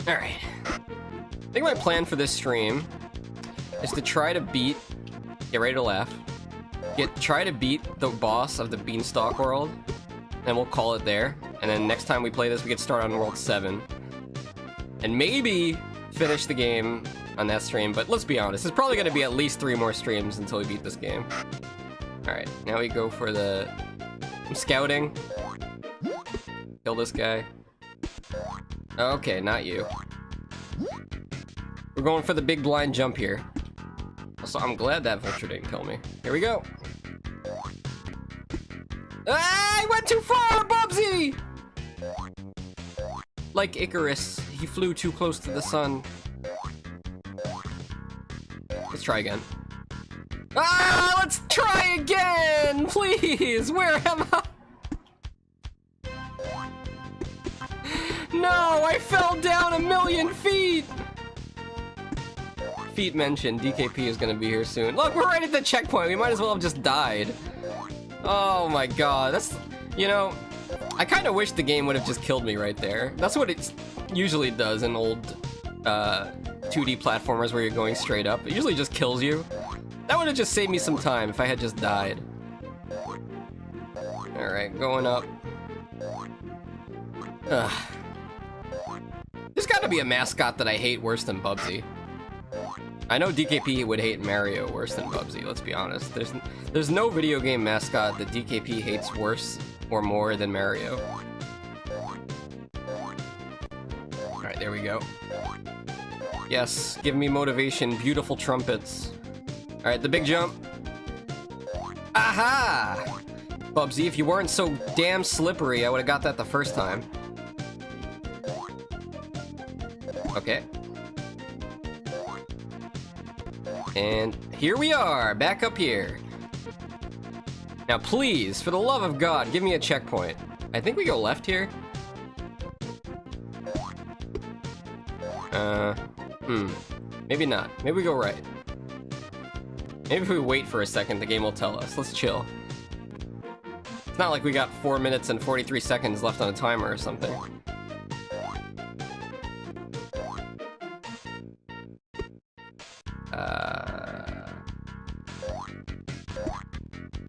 Alright. I think my plan for this stream is to try to beat... Get ready to laugh. Try to beat the boss of the Beanstalk world. And we'll call it there. And then next time we play this, we get started on World 7. And maybe finish the game on that stream. But let's be honest, it's probably going to be at least 3 more streams until we beat this game. Alright, now we go for the... I'm scouting. Kill this guy. Okay, not you. We're going for the big blind jump here. Also, I'm glad that vulture didn't kill me. Here we go. Ah, I went too far, Bubsy! Like Icarus, he flew too close to the sun. Let's try again. Ah, let's try again, please. Where am I? No, I fell down 1,000,000 feet! Feet mentioned, DKP is gonna be here soon. Look, we're right at the checkpoint, we might as well have just died. Oh my god, that's... You know, I kinda wish the game would have just killed me right there. That's what it usually does in old 2D platformers where you're going straight up. It usually just kills you. That would have just saved me some time if I had just died. Alright, going up. Ugh. There's gotta be a mascot that I hate worse than Bubsy. I know DKP would hate Mario worse than Bubsy, let's be honest. There's no video game mascot that DKP hates worse or more than Mario. Alright, there we go. Yes, give me motivation, beautiful trumpets. Alright, the big jump. Aha! Bubsy, if you weren't so damn slippery, I would have got that the first time. Okay. And here we are, back up here. Now please, for the love of God, give me a checkpoint. I think we go left here. Maybe not. Maybe we go right. Maybe if we wait for a second, the game will tell us. Let's chill. It's not like we got 4 minutes and 43 seconds left on a timer or something.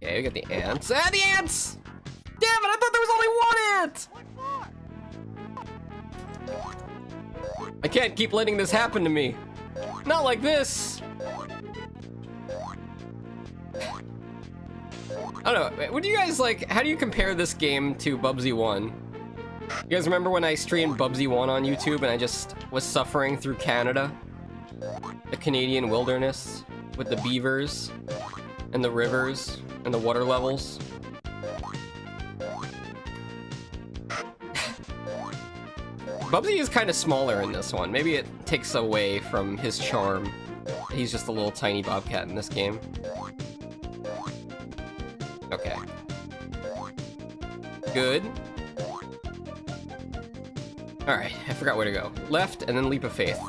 Okay, we got the ants. Ah, the ants! Damn it, I thought there was only one ant! I can't keep letting this happen to me. Not like this. I don't know, what do you guys like, how do you compare this game to Bubsy 1? You guys remember when I streamed Bubsy 1 on YouTube and I just was suffering through Canada? The Canadian wilderness with the beavers and the rivers and the water levels. Bubsy is kind of smaller in this one. Maybe it takes away from his charm. He's just a little tiny bobcat in this game. Okay. Good. Alright, I forgot where to go. Left, and then leap of faith.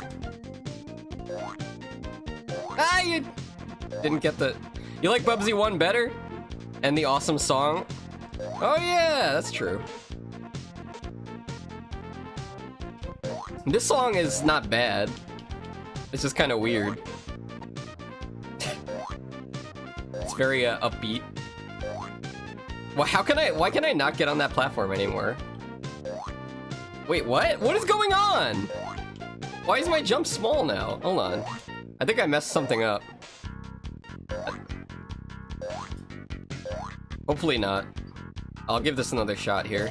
Ah, you didn't get the... You like Bubsy 1 better? And the awesome song? Oh yeah, that's true. This song is not bad. It's just kind of weird. It's very upbeat. Well, why can I not get on that platform anymore? Wait, what? What is going on? Why is my jump small now? Hold on. I think I messed something up. Hopefully not. I'll give this another shot here.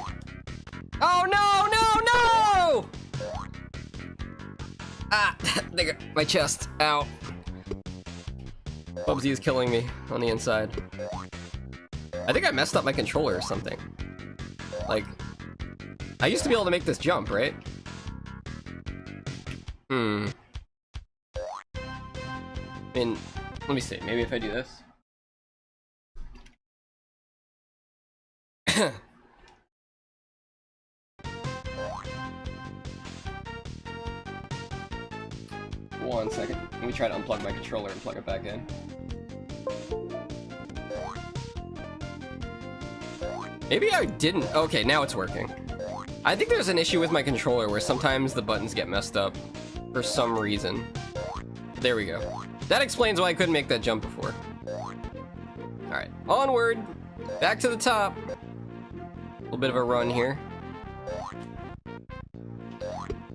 Oh no, no, no! Ah, there, my chest. Ow. Bubsy is killing me on the inside. I think I messed up my controller or something. Like, I used to be able to make this jump, right? I mean, let me see. Maybe if I do this. One second. Let me try to unplug my controller and plug it back in. Maybe I didn't. Okay, now it's working. I think there's an issue with my controller where sometimes the buttons get messed up for some reason. There we go. That explains why I couldn't make that jump before. Alright, onward. Back to the top. A little bit of a run here.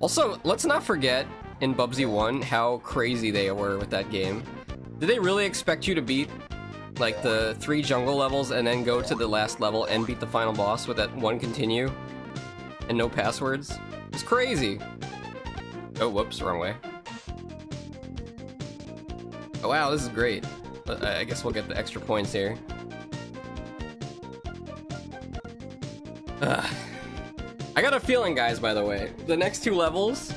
Also, let's not forget in Bubsy 1 how crazy they were with that game. Did they really expect you to beat like the 3 jungle levels and then go to the last level and beat the final boss with that one continue and no passwords? It's crazy. Oh, whoops, wrong way. Oh wow, this is great. I guess we'll get the extra points here. I got a feeling, guys, by the way, the next 2 levels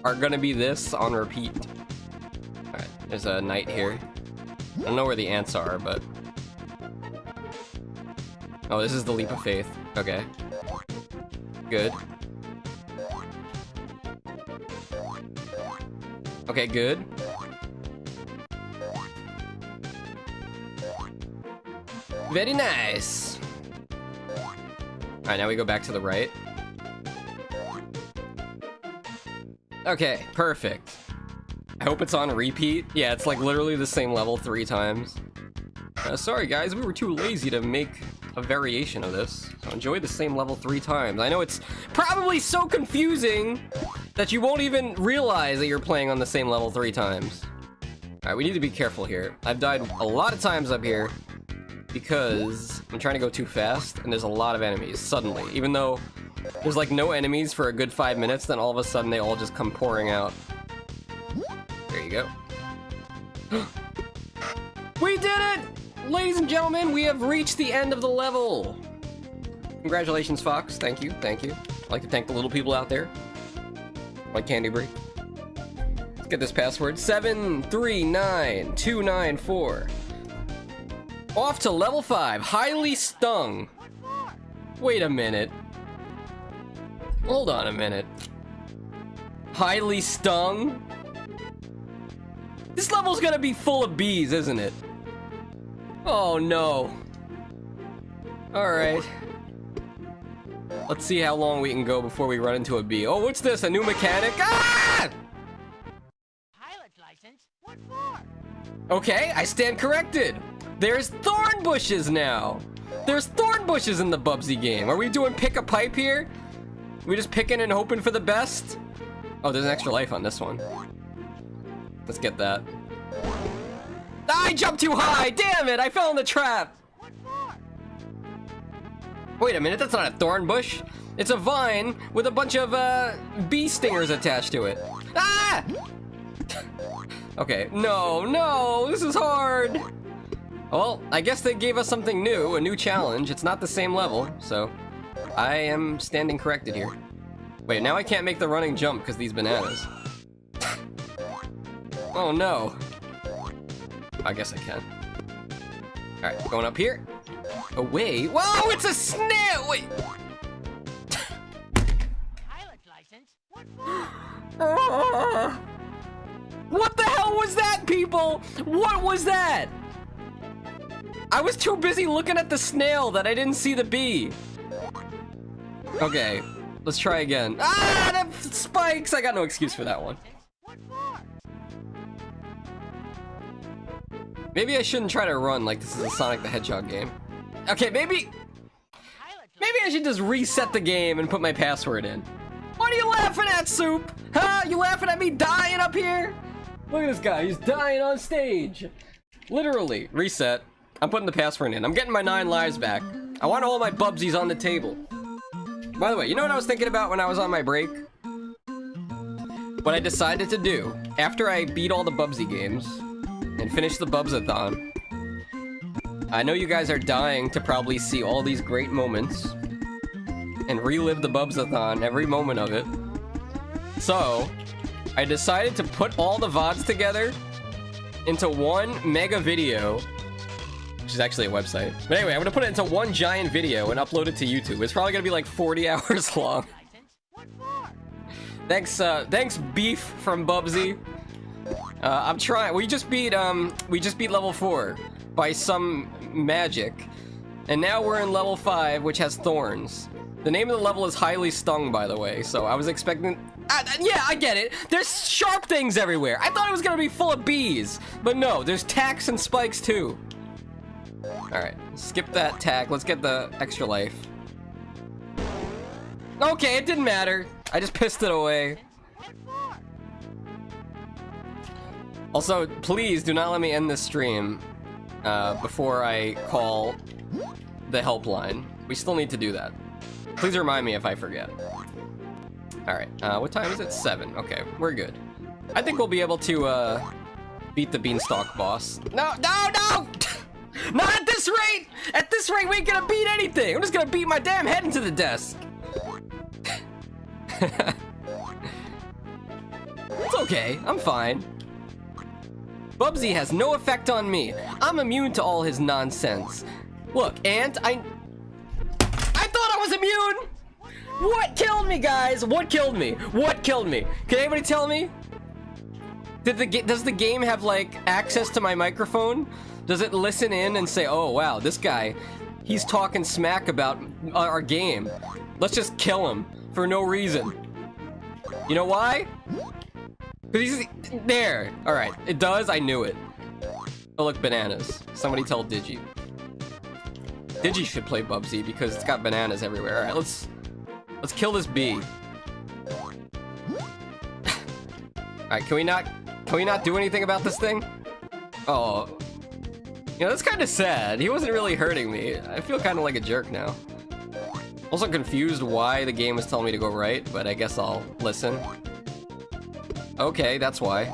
are gonna be this on repeat. Alright, there's a knight here. I don't know where the ants are, but... Oh, this is the leap of faith. Okay. Good. Okay, good. Very nice. Alright, now we go back to the right. Okay, perfect. I hope it's on repeat. Yeah, it's like literally the same level 3 times. Sorry guys, we were too lazy to make a variation of this. So enjoy the same level 3 times. I know it's probably so confusing that you won't even realize that you're playing on the same level 3 times. Alright, we need to be careful here. I've died a lot of times up here because I'm trying to go too fast and there's a lot of enemies suddenly. Even though there's like no enemies for a good 5 minutes, then all of a sudden they all just come pouring out. There you go. We did it! Ladies and gentlemen, we have reached the end of the level. Congratulations, Fox. Thank you, thank you. I'd like to thank the little people out there. Like Candy Brie. Let's get this password. 739294. Off to level 5. Highly stung. Wait a minute. Hold on a minute. Highly stung? This level's gonna be full of bees, isn't it? Oh no. Alright. Let's see how long we can go before we run into a bee. Oh, what's this? A new mechanic? Ah! Pilot's license? What for? Okay, I stand corrected. There's thorn bushes now. There's thorn bushes in the Bubsy game. Are we doing pick a pipe here? We just picking and hoping for the best? Oh, there's an extra life on this one. Let's get that. I jumped too high! Damn it! I fell in the trap! Wait a minute, that's not a thorn bush. It's a vine with a bunch of bee stingers attached to it. Ah! Okay, no, this is hard. Well, I guess they gave us something new, a new challenge. It's not the same level, so I am standing corrected here. Wait, now I can't make the running jump because these bananas. Oh no. I guess I can. Alright, going up here. Away. Whoa, it's a snail! Wait. Pilot's license? What for? What the hell was that, people? What was that? I was too busy looking at the snail that I didn't see the bee. Okay, let's try again. Ah, the spikes! I got no excuse for that one. What for? Maybe I shouldn't try to run like this is a Sonic the Hedgehog game. Okay, maybe I should just reset the game and put my password in. What are you laughing at, Soup? Huh? You laughing at me dying up here? Look at this guy, he's dying on stage. Literally. Reset. I'm putting the password in. I'm getting my 9 lives back. I want all my Bubsies on the table. By the way, you know what I was thinking about when I was on my break? What I decided to do, after I beat all the Bubsy games and finish the Bubsathon, I know you guys are dying to probably see all these great moments and relive the Bubsathon, every moment of it. So, I decided to put all the VODs together into one mega video, which is actually a website. But anyway, I'm gonna put it into one giant video and upload it to YouTube. It's probably gonna be like 40 hours long. Thanks Beef from Bubsy. I'm trying. We just beat level 4 by some magic, and now we're in level 5, which has thorns. The name of the level is Highly Stung, by the way. So I was expecting. Yeah, I get it. There's sharp things everywhere. I thought it was gonna be full of bees, but no, there's tacks and spikes too. All right, skip that tack. Let's get the extra life. Okay, it didn't matter. I just pissed it away. Also, please do not let me end this stream before I call the helpline. We still need to do that. Please remind me if I forget. Alright, what time is it? 7. Okay, we're good. I think we'll be able to beat the Beanstalk boss. No! Not at this rate! At this rate, we ain't gonna beat anything! I'm just gonna beat my damn head into the desk! It's okay, I'm fine. Bubsy has no effect on me. I'm immune to all his nonsense. Look, Ant, I thought I was immune! What killed me, guys? What killed me? What killed me? Can anybody tell me? Does the game have like access to my microphone? Does it listen in and say, "Oh wow, this guy, he's talking smack about our game. Let's just kill him for no reason." You know why? Because he's there. All right, it does. I knew it. Oh look, bananas. Somebody tell Digi. Digi should play Bubsy because it's got bananas everywhere. All right, let's kill this bee. All right, can we not do anything about this thing? Oh, you know, that's kind of sad. He wasn't really hurting me. I feel kind of like a jerk now. Also confused why the game was telling me to go right, but I guess I'll listen. Okay, that's why.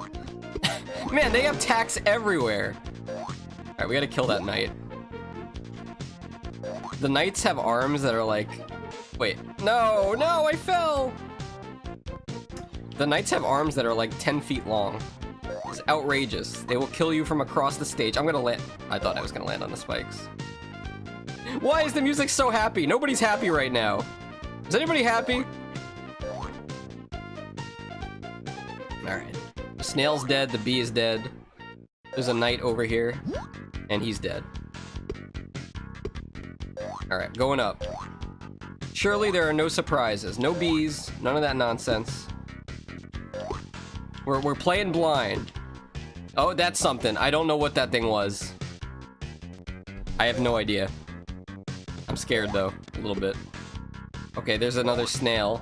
Man, they have tacks everywhere. All right, we gotta kill that knight. The knights have arms that are like... Wait, no, I fell! The knights have arms that are like 10 feet long. It's outrageous. They will kill you from across the stage. I'm gonna land... I thought I was gonna land on the spikes. Why is the music so happy? Nobody's happy right now. Is anybody happy? Alright. The snail's dead, the bee is dead. There's a knight over here, and he's dead. Alright, going up. Surely there are no surprises. No bees, none of that nonsense. We're playing blind. Oh, that's something. I don't know what that thing was. I have no idea. I'm scared though, a little bit. Okay, there's another snail.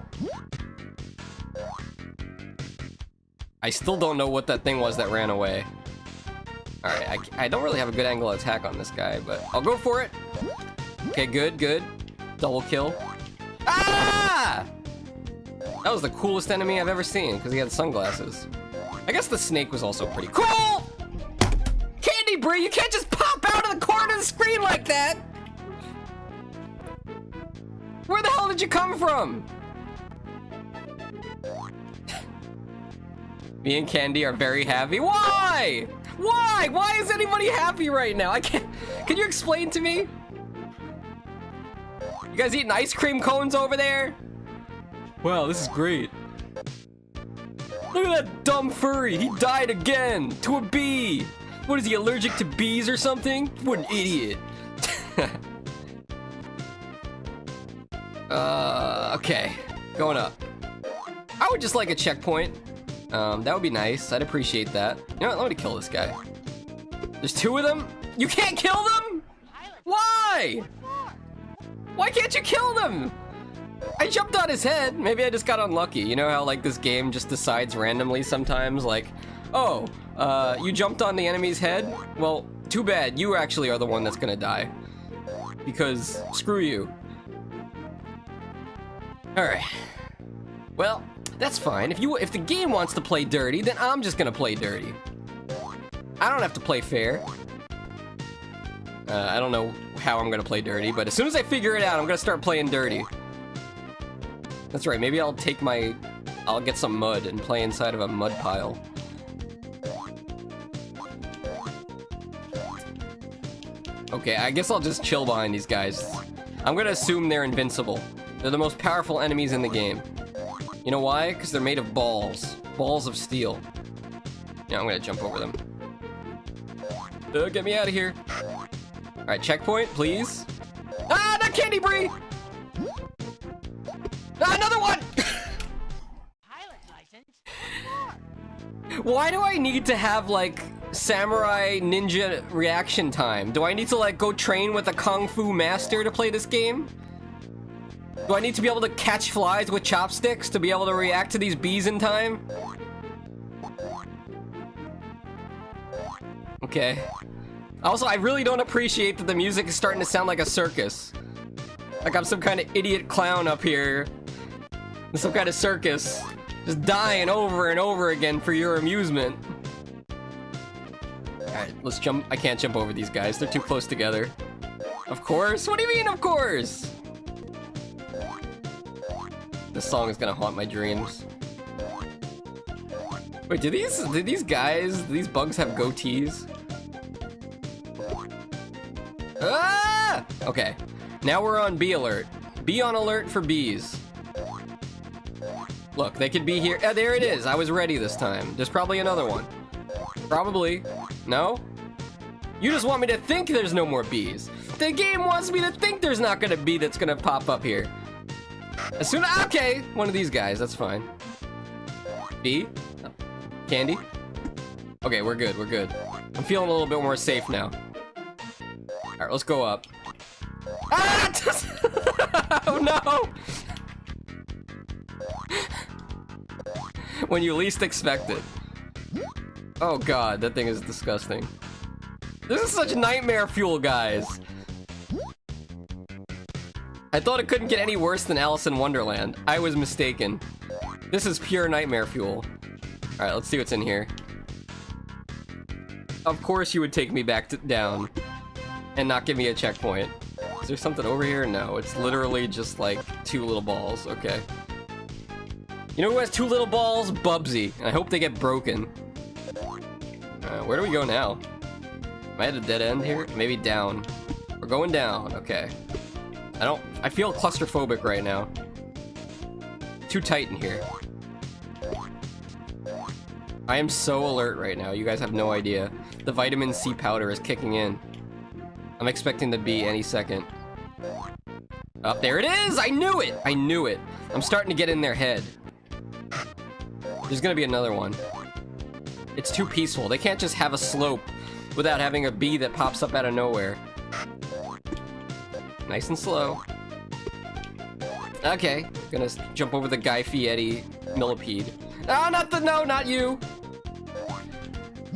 I still don't know what that thing was that ran away. Alright, I don't really have a good angle of attack on this guy, but I'll go for it. Okay, good. Double kill. Ah! That was the coolest enemy I've ever seen, because he had sunglasses. I guess the snake was also pretty cool! Candy Brie, you can't just pop out of the corner of the screen like that! Where the hell did you come from? Me and Candy are very happy. Why? Why? Why is anybody happy right now? I can't... Can you explain to me? You guys eating ice cream cones over there? Wow, this is great. Look at that dumb furry. He died again to a bee. What is he, allergic to bees or something? What an idiot. Okay. Going up. I would just like a checkpoint. That would be nice. I'd appreciate that. You know what? Let me kill this guy. There's two of them? You can't kill them? Why? Why can't you kill them? I jumped on his head. Maybe I just got unlucky. You know how like this game just decides randomly sometimes? Like, oh, you jumped on the enemy's head? Well, too bad. You actually are the one that's gonna die. Because screw you. Alright. Well, that's fine. If the game wants to play dirty, then I'm just gonna play dirty. I don't have to play fair. I don't know how I'm gonna play dirty, but as soon as I figure it out, I'm gonna start playing dirty. That's right, maybe I'll get some mud and play inside of a mud pile. Okay, I guess I'll just chill behind these guys. I'm gonna assume they're invincible. They're the most powerful enemies in the game. You know why? Because they're made of balls. Balls of steel. Yeah, I'm gonna jump over them. Get me out of here. Alright, checkpoint, please. Ah, not Candy Brie! Ah, another one! Pilot license? Why do I need to have, like, samurai ninja reaction time? Do I need to, like, go train with a kung fu master to play this game? Do I need to be able to catch flies with chopsticks to be able to react to these bees in time? Okay. Also, I really don't appreciate that the music is starting to sound like a circus. Like I'm some kind of idiot clown up here. In some kind of circus. Just dying over and over again for your amusement. Alright, let's jump. I can't jump over these guys. They're too close together. Of course? What do you mean, of course? This song is gonna haunt my dreams. Wait, do these bugs have goatees? Ah! Okay, now we're on bee alert. Be on alert for bees. Look, they could be here. There it is. I was ready this time. There's probably another one. Probably. No? You just want me to think there's no more bees. The game wants me to think there's not gonna be that's gonna pop up here. As soon as, okay, one of these guys, that's fine. Bee? Oh. Candy? Okay, we're good, we're good. I'm feeling a little bit more safe now. Alright, let's go up. Ah! Oh no! When you least expect it. Oh god, that thing is disgusting. This is such nightmare fuel, guys. I thought it couldn't get any worse than Alice in Wonderland. I was mistaken. This is pure nightmare fuel. Alright, let's see what's in here. Of course you would take me back down and not give me a checkpoint. Is there something over here? No, it's literally just like 2 little balls. Okay. You know who has 2 little balls? Bubsy. And I hope they get broken. Where do we go now? Am I at a dead end here? Maybe down. We're going down. Okay. I feel claustrophobic right now. Too tight in here. I am so alert right now. You guys have no idea. The vitamin C powder is kicking in. I'm expecting to be any second. Oh, there it is! I knew it! I knew it. I'm starting to get in their head. There's gonna be another one. It's too peaceful. They can't just have a slope without having a bee that pops up out of nowhere. Nice and slow. Okay, gonna jump over the Guy Fieri millipede. Oh, not you!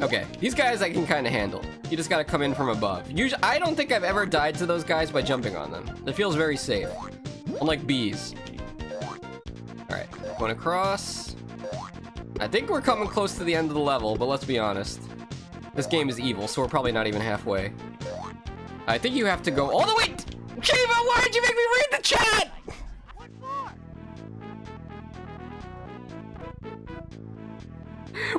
Okay, these guys I can kind of handle. You just gotta come in from above. Usually, I don't think I've ever died to those guys by jumping on them. It feels very safe. Unlike bees. Alright, going across. I think we're coming close to the end of the level, but let's be honest. This game is evil, so we're probably not even halfway. I think you have to go all the way. Kiva, why did you make me read the chat? What for?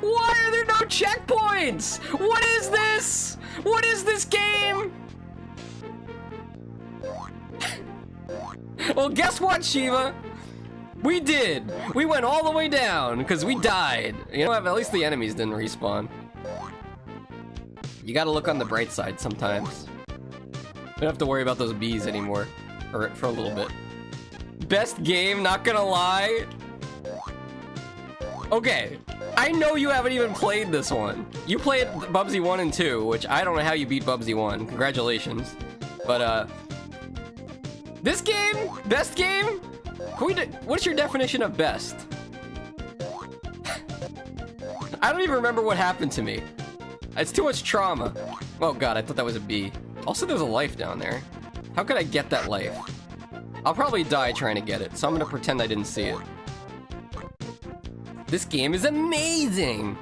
Why are there no checkpoints? What is this? What is this game? Well, guess what, Shiva? We did. We went all the way down because we died. You know, at least the enemies didn't respawn. You gotta look on the bright side sometimes. We don't have to worry about those bees anymore. Or for a little bit. Best game, not gonna lie. Okay, I know you haven't even played this one. You played Bubsy 1 and 2, which I don't know how you beat Bubsy 1. Congratulations. But, this game? Best game? What's your definition of best? I don't even remember what happened to me. It's too much trauma. Oh god, I thought that was a bee. Also, there's a life down there. How could I get that life? I'll probably die trying to get it, so I'm gonna pretend I didn't see it. This game is amazing!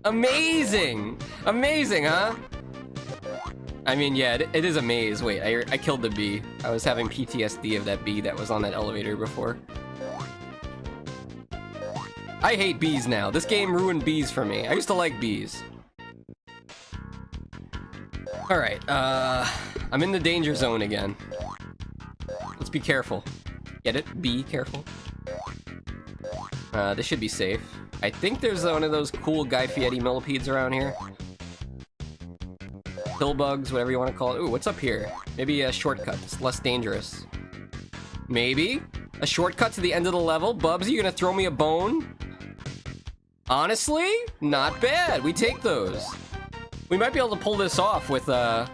Amazing! Amazing, huh? I mean, yeah, it is a maze. Wait, I killed the bee. I was having PTSD of that bee that was on that elevator before. I hate bees now. This game ruined bees for me. I used to like bees. Alright, I'm in the danger zone again. Let's be careful. Get it? Be careful. This should be safe. I think there's one of those cool Guy Fieri millipedes around here. Pill bugs, whatever you want to call it. Ooh, what's up here? Maybe a shortcut. It's less dangerous. Maybe? A shortcut to the end of the level? Bubsy, you gonna throw me a bone? Honestly? Not bad. We take those. We might be able to pull this off with the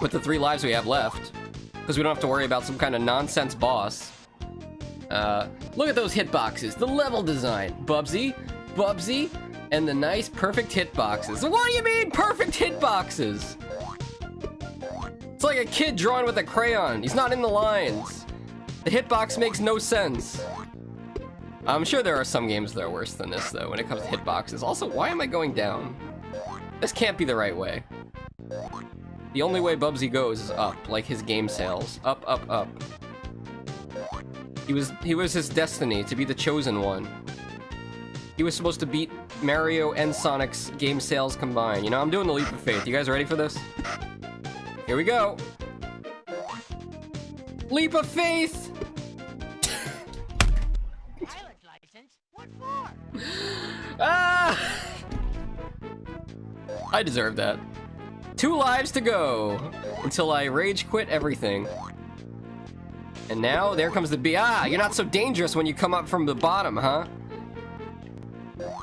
3 lives we have left. Because we don't have to worry about some kind of nonsense boss. Look at those hitboxes. The level design. Bubsy, and the nice perfect hitboxes. What do you mean perfect hitboxes? It's like a kid drawing with a crayon. He's not in the lines. The hitbox makes no sense. I'm sure there are some games that are worse than this, though, when it comes to hitboxes. Also, why am I going down? This can't be the right way. The only way Bubsy goes is up, like his game sales. Up, up, up. He was his destiny to be the chosen one. He was supposed to beat Mario and Sonic's game sales combined. You know, I'm doing the leap of faith. You guys ready for this? Here we go. Leap of faith! Pilot's license? What for? Ah! I deserve that. 2 lives to go until I rage quit everything. And now there comes the bee. Ah, you're not so dangerous when you come up from the bottom, huh?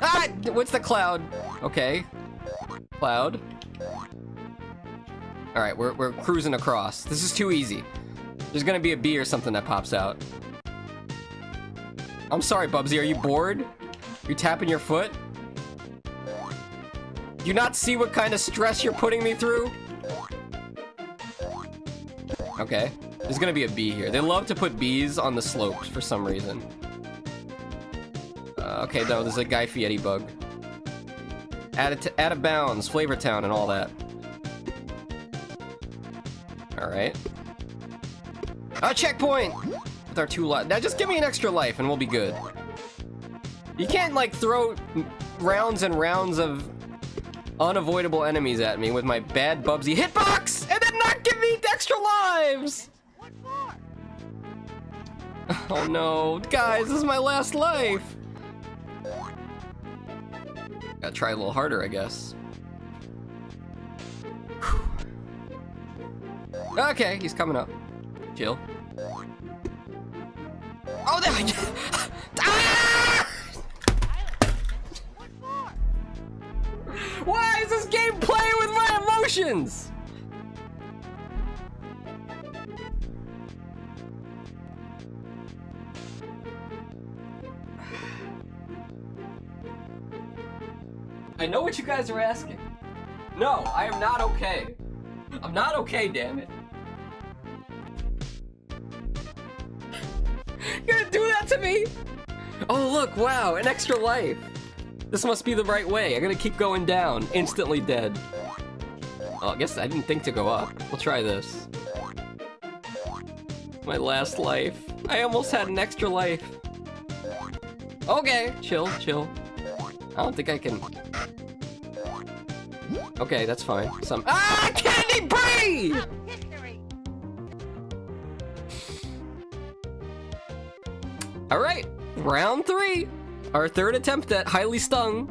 Ah, what's the cloud? Okay, cloud. All right, we're cruising across. This is too easy. There's gonna be a bee or something that pops out. I'm sorry, Bubsy. Are you bored? You tapping your foot? Do you not see what kind of stress you're putting me through? Okay, there's gonna be a bee here. They love to put bees on the slopes for some reason. Okay, no, there's a Guy Fieri bug. Out of bounds, Flavor Town, and all that. All right. A checkpoint with our 2 lives. Now just give me an extra life and we'll be good. You can't like throw rounds and rounds of unavoidable enemies at me with my bad Bubsy hitbox and then not give me extra lives. What for? Oh no, guys, this is my last life. Gotta try a little harder, I guess. Whew. Okay, he's coming up. Chill. Oh, there! Ah! What for? Why is this game playing with my emotions? I know what you guys are asking. No, I am not okay. I'm not okay, damn it. You're gonna do that to me? Oh look, wow, an extra life. This must be the right way. I'm gonna keep going down, instantly dead. Oh, I guess I didn't think to go up. We'll try this. My last life. I almost had an extra life. Okay, chill, chill. I don't think I can... Okay, that's fine. Ah, Candy Brie! History. Alright, round 3. Our 3rd attempt at Highly Stung.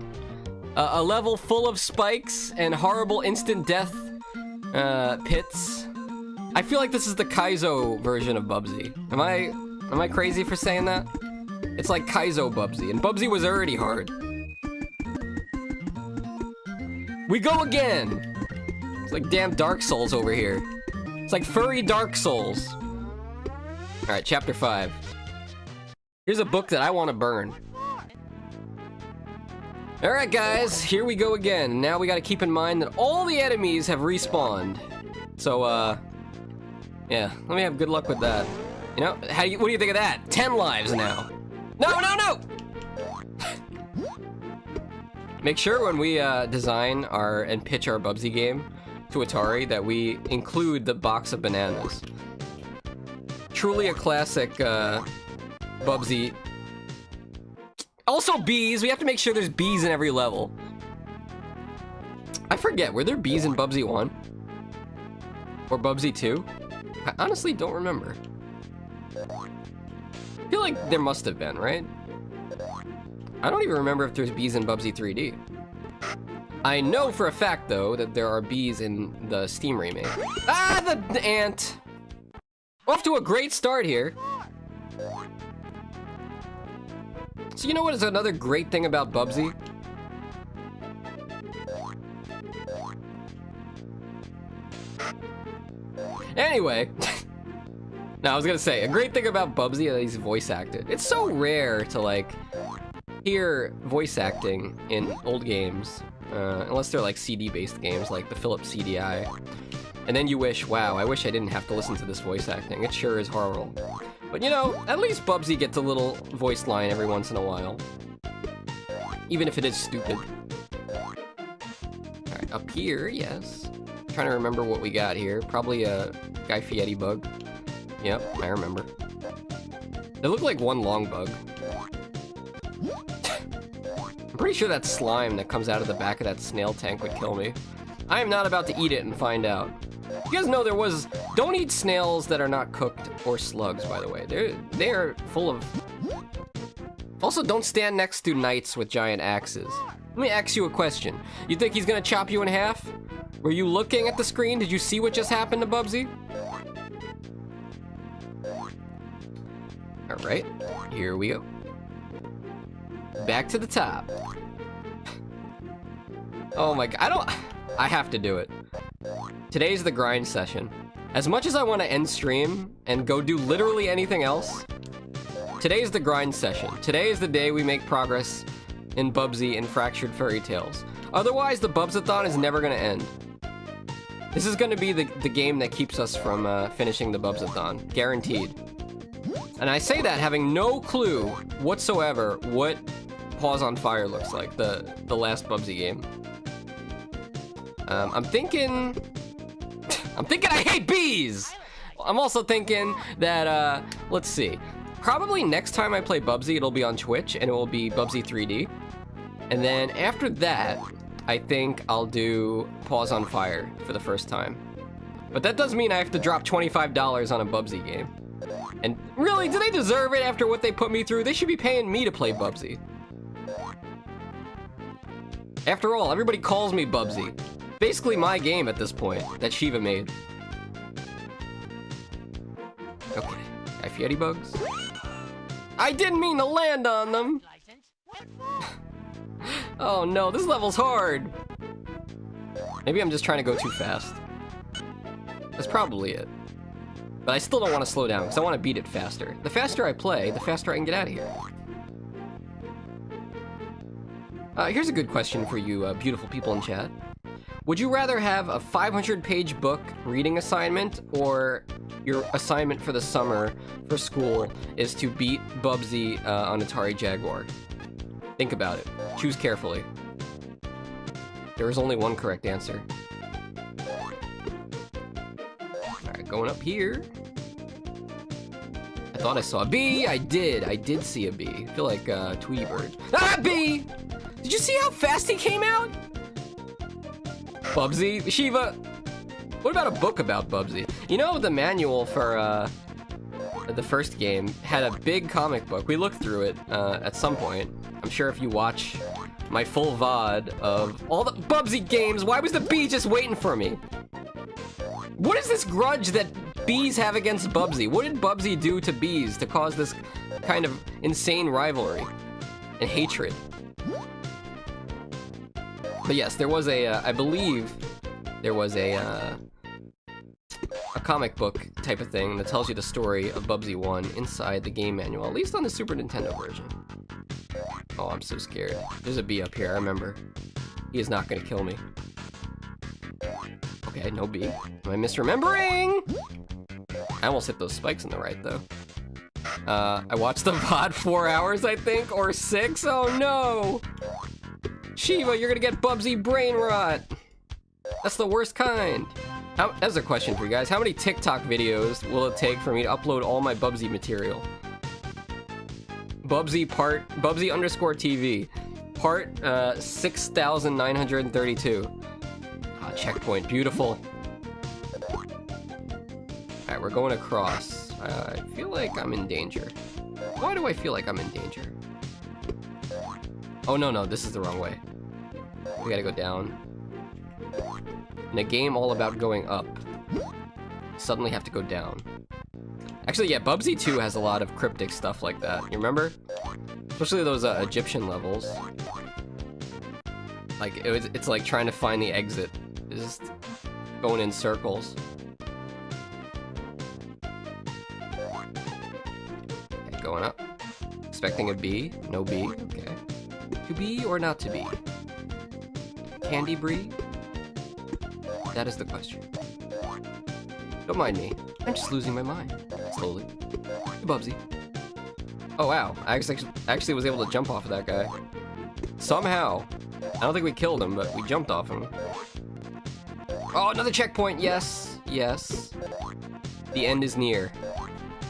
A level full of spikes and horrible instant death pits. I feel like this is the Kaizo version of Bubsy. Am I crazy for saying that? It's like Kaizo Bubsy, and Bubsy was already hard. We go again! It's like damn Dark Souls over here. It's like furry Dark Souls. Alright, chapter 5. Here's a book that I want to burn. Alright guys, here we go again. Now we gotta keep in mind that all the enemies have respawned. So, yeah, let me have good luck with that. You know, what do you think of that? 10 lives now. No, no, no! Make sure when we design and pitch our Bubsy game to Atari that we include the box of bananas. Truly a classic Bubsy. Also bees, we have to make sure there's bees in every level. I forget, were there bees in Bubsy 1? Or Bubsy 2? I honestly don't remember. I feel like there must have been, right? I don't even remember if there's bees in Bubsy 3D. I know for a fact, though, that there are bees in the Steam remake. Ah, the ant! Off to a great start here. So you know what is another great thing about Bubsy? Anyway. No, I was gonna say, a great thing about Bubsy is that he's voice acted. It's so rare to, like, hear voice acting in old games, unless they're like CD-based games like the Philips CDI. And then you wish, wow, I wish I didn't have to listen to this voice acting. It sure is horrible. But you know, at least Bubsy gets a little voice line every once in a while. Even if it is stupid. Alright, up here, yes. Trying to remember what we got here. Probably a Guy Fieri bug. Yep, I remember. They look like one long bug. I'm pretty sure that slime that comes out of the back of that snail tank would kill me. I am not about to eat it and find out. You guys know don't eat snails that are not cooked, or slugs, by the way. They are full of... Also, don't stand next to knights with giant axes. Let me ask you a question. You think he's gonna chop you in half? Were you looking at the screen? Did you see what just happened to Bubsy? Alright, here we go. Back to the top. Oh my god, I have to do it. Today's the grind session. As much as I want to end stream and go do literally anything else, today's the grind session. Today is the day we make progress in Bubsy and Fractured Furry Tales. Otherwise, the Bubsathon is never gonna end. This is gonna be the game that keeps us from finishing the Bubsathon. Guaranteed. And I say that having no clue whatsoever what Paws on Fire looks like, the last Bubsy game. I'm thinking I hate bees! I'm also thinking that, let's see. Probably next time I play Bubsy, it'll be on Twitch, and it will be Bubsy 3D. And then after that, I think I'll do Paws on Fire for the first time. But that does mean I have to drop $25 on a Bubsy game. And really, do they deserve it after what they put me through? They should be paying me to play Bubsy. After all, everybody calls me Bubsy. Basically my game at this point, that Shiva made. Okay, I Fieri bugs. I didn't mean to land on them! Oh no, this level's hard! Maybe I'm just trying to go too fast. That's probably it. But I still don't want to slow down, because I want to beat it faster. The faster I play, the faster I can get out of here. Here's a good question for you beautiful people in chat. Would you rather have a 500-page book reading assignment, or your assignment for the summer for school is to beat Bubsy on Atari Jaguar? Think about it. Choose carefully. There is only one correct answer. Alright, going up here. I thought I saw a bee! I did see a bee. I feel like Tweety Bird. Ah, bee! Did you see how fast he came out? Bubsy, Shiva. What about a book about Bubsy? You know, the manual for the first game had a big comic book. We looked through it at some point. I'm sure if you watch my full VOD of all the Bubsy games, why was the bee just waiting for me? What is this grudge that bees have against Bubsy? What did Bubsy do to bees to cause this kind of insane rivalry and hatred? But yes, there was a, I believe, there was a comic book type of thing that tells you the story of Bubsy 1 inside the game manual, at least on the Super Nintendo version. Oh, I'm so scared. There's a bee up here, I remember. He is not gonna kill me. Okay, no bee. Am I misremembering? I almost hit those spikes in the right, though. I watched the VOD 4 hours, I think, or 6? Oh no! Shiva, you're gonna get Bubsy brain rot! That's the worst kind! That's a question for you guys. How many TikTok videos will it take for me to upload all my Bubsy material? Bubsy underscore TV. Part 6,932. Ah, checkpoint, beautiful. Alright, we're going across. I feel like I'm in danger. Why do I feel like I'm in danger? Oh no, this is the wrong way. We gotta go down. In a game all about going up, suddenly have to go down. Actually, yeah, Bubsy 2 has a lot of cryptic stuff like that. You remember? Especially those Egyptian levels. Like, it's like trying to find the exit. It's just going in circles. Okay, going up. Expecting a bee? No bee? Okay. To be or not to be? Candy brie? That is the question. Don't mind me. I'm just losing my mind. Slowly. Bubsy. Oh wow, I actually was able to jump off of that guy. Somehow. I don't think we killed him, but we jumped off him. Oh, another checkpoint! Yes! Yes. The end is near.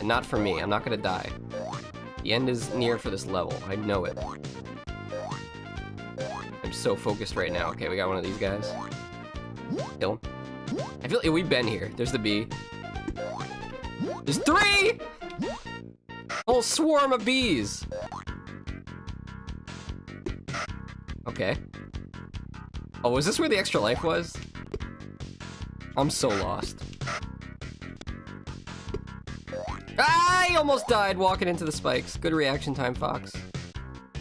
And not for me, I'm not gonna die. The end is near for this level, I know it. I'm so focused right now. Okay, we got one of these guys. Kill him. I feel like we've been here. There's the bee. There's 3! A whole swarm of bees! Okay. Oh, is this where the extra life was? I'm so lost. I almost died walking into the spikes. Good reaction time, Fox.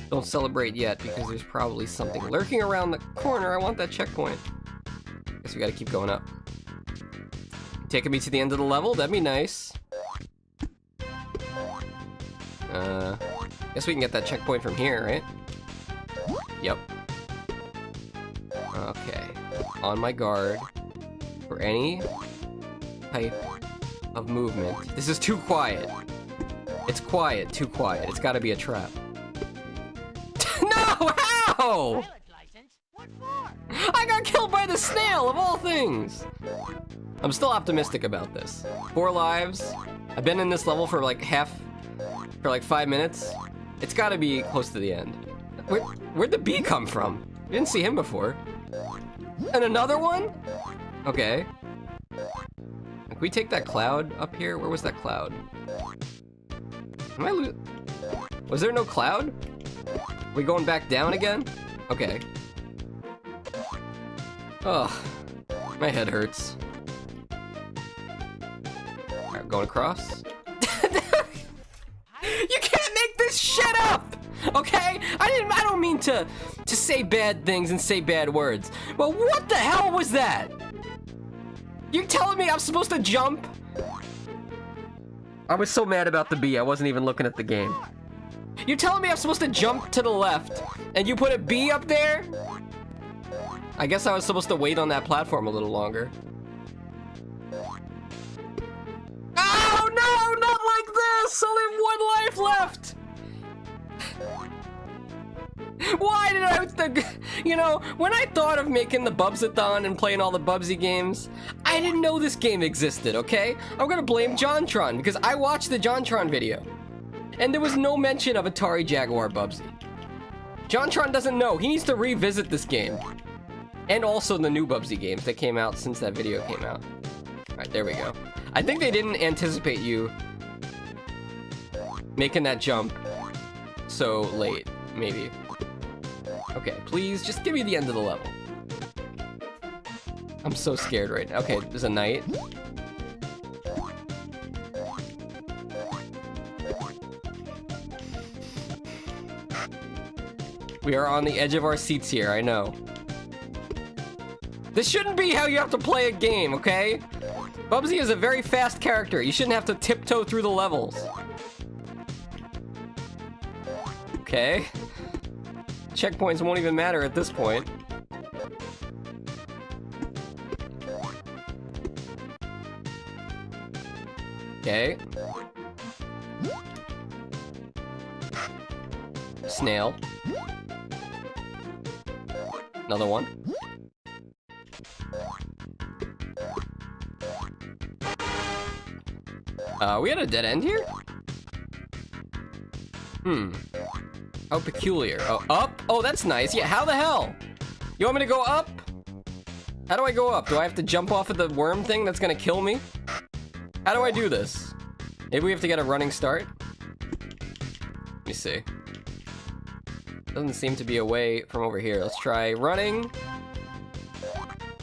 Don't celebrate yet, because there's probably something lurking around the corner. I want that checkpoint. Guess we gotta keep going up. Taking me to the end of the level, that'd be nice. Guess we can get that checkpoint from here, right? Yep. Okay. On my guard for any type of movement. This is too quiet. It's quiet, too quiet. It's gotta be a trap. No! How? Pilot's license? What for? I got killed by the snail, of all things! I'm still optimistic about this. 4 lives. I've been in this level for like 5 minutes. It's gotta be close to the end. Where'd the bee come from? I didn't see him before. And another one? Okay. Can we take that cloud up here? Where was that cloud? Am I was there no cloud? We going back down again? Okay. Ugh. My head hurts. Alright, going across. You can't make this shit up! Okay? I don't mean to say bad things and say bad words. But what the hell was that? You're telling me I'm supposed to jump? I was so mad about the bee, I wasn't even looking at the game. You're telling me I'm supposed to jump to the left, and you put a bee up there? I guess I was supposed to wait on that platform a little longer. Oh no, not like this! Only 1 life left! Why did I think, you know, when I thought of making the Bubsathon and playing all the Bubsy games, I didn't know this game existed, okay? I'm gonna blame Jontron, because I watched the Jontron video. And there was no mention of Atari Jaguar Bubsy. Jontron doesn't know. He needs to revisit this game. And also the new Bubsy games that came out since that video came out. Alright, there we go. I think they didn't anticipate you making that jump so late, maybe. Okay, please, just give me the end of the level. I'm so scared right now. Okay, there's a knight. We are on the edge of our seats here, I know. This shouldn't be how you have to play a game, okay? Bubsy is a very fast character. You shouldn't have to tiptoe through the levels. Okay. Checkpoints won't even matter at this point. Okay. Snail. Another one. We had a dead end here? How peculiar. Oh, up? Oh, that's nice. Yeah, how the hell? You want me to go up? How do I go up? Do I have to jump off of the worm thing that's gonna kill me? How do I do this? Maybe we have to get a running start? Let me see. Doesn't seem to be a way from over here. Let's try running.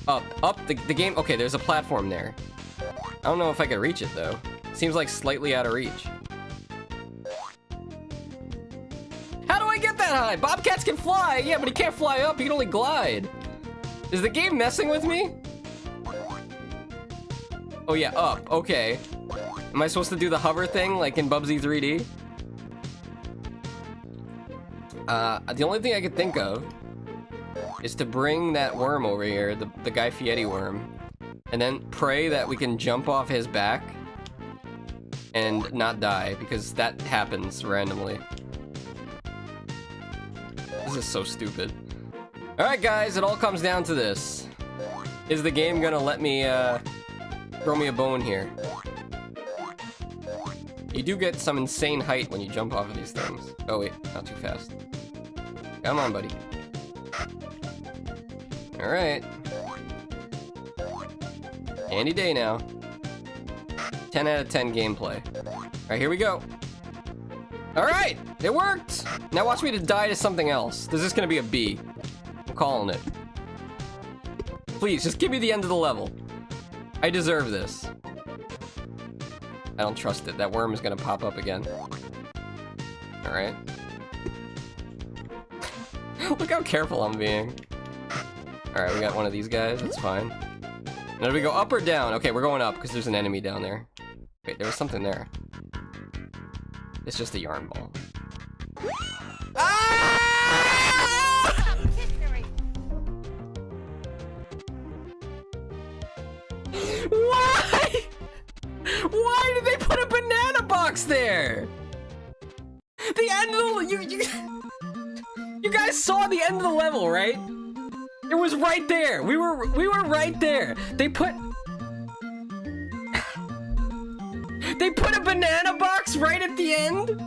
Up, the game. Okay, there's a platform there. I don't know if I can reach it though. Seems like slightly out of reach. How do I get that high? Bobcats can fly, yeah, but he can't fly up, he can only glide. Is the game messing with me? Oh yeah, up, okay. Am I supposed to do the hover thing like in Bubsy 3D? The only thing I could think of is to bring that worm over here, the Guy Fieri worm, and then pray that we can jump off his back and not die, because that happens randomly. This is so stupid. Alright guys, it all comes down to this. Is the game gonna let me, throw me a bone here? You do get some insane height when you jump off of these things. Oh wait, not too fast. Come on, buddy. Alright. Any day now. 10 out of 10 gameplay. Alright, here we go. Alright, it worked! Now watch me to die to something else. This is gonna be a bee. calling it. Please, just give me the end of the level. I deserve this. I don't trust it. That worm is gonna pop up again. Alright. Look how careful I'm being. Alright, we got one of these guys. That's fine. Now do we go up or down? Okay, we're going up because there's an enemy down there. Wait, there was something there. It's just a yarn ball. Ah! History. Why? Why did they put a banana box there? The end of the you guys saw the end of the level, right? It was right there. We were right there. They put a banana box right at the end.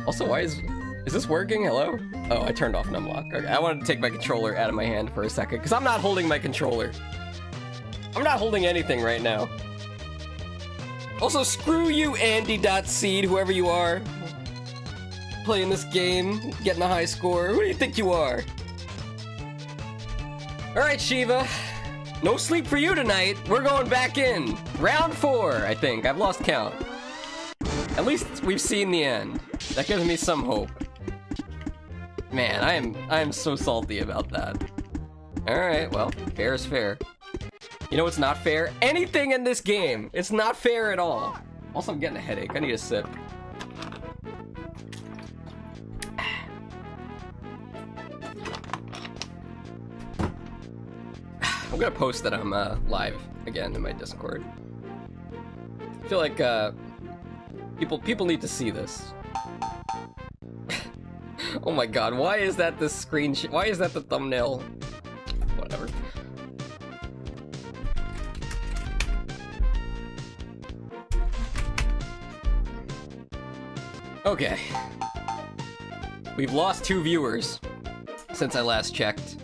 Also, why is this working? Hello? Oh, I turned off numlock. Okay, I wanted to take my controller out of my hand for a second because I'm not holding my controller. I'm not holding anything right now. Also, screw you, Andy.seed, whoever you are. Playing this game, getting a high score. Who do you think you are? Alright, Shiva. No sleep for you tonight. We're going back in. Round 4, I think. I've lost count. At least we've seen the end. That gives me some hope. Man, I am so salty about that. Alright, well, fair is fair. You know what's not fair? Anything in this game. It's not fair at all. Also, I'm getting a headache. I need a sip. I'm gonna post that I'm live again in my Discord. I feel like people need to see this. Oh my god, why is that the screen? Why is that the thumbnail? Whatever. Okay. We've lost 2 viewers since I last checked.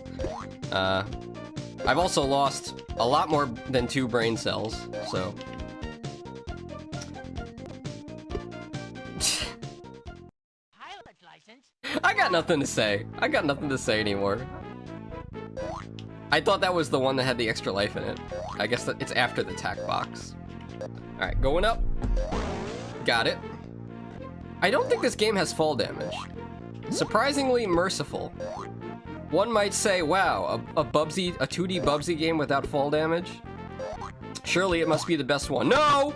I've also lost a lot more than 2 brain cells, so... Pilot's license. I got nothing to say. I got nothing to say anymore. I thought that was the one that had the extra life in it. I guess that it's after the tack box. Alright, going up. Got it. I don't think this game has fall damage. Surprisingly merciful. One might say, wow, a 2D Bubsy game without fall damage? Surely it must be the best one. No!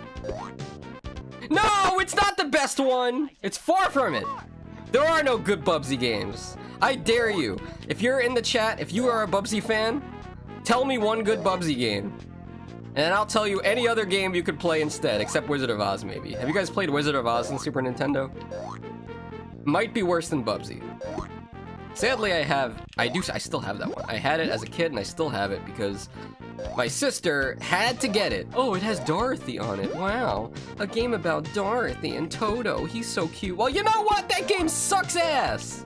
No, it's not the best one! It's far from it! There are no good Bubsy games. I dare you. If you're in the chat, if you are a Bubsy fan, tell me one good Bubsy game. And I'll tell you any other game you could play instead, except Wizard of Oz, maybe. Have you guys played Wizard of Oz on Super Nintendo? Might be worse than Bubsy. Sadly, I still have that one. I had it as a kid and I still have it because my sister had to get it. Oh, it has Dorothy on it. Wow. A game about Dorothy and Toto. He's so cute. Well, you know what? That game sucks ass.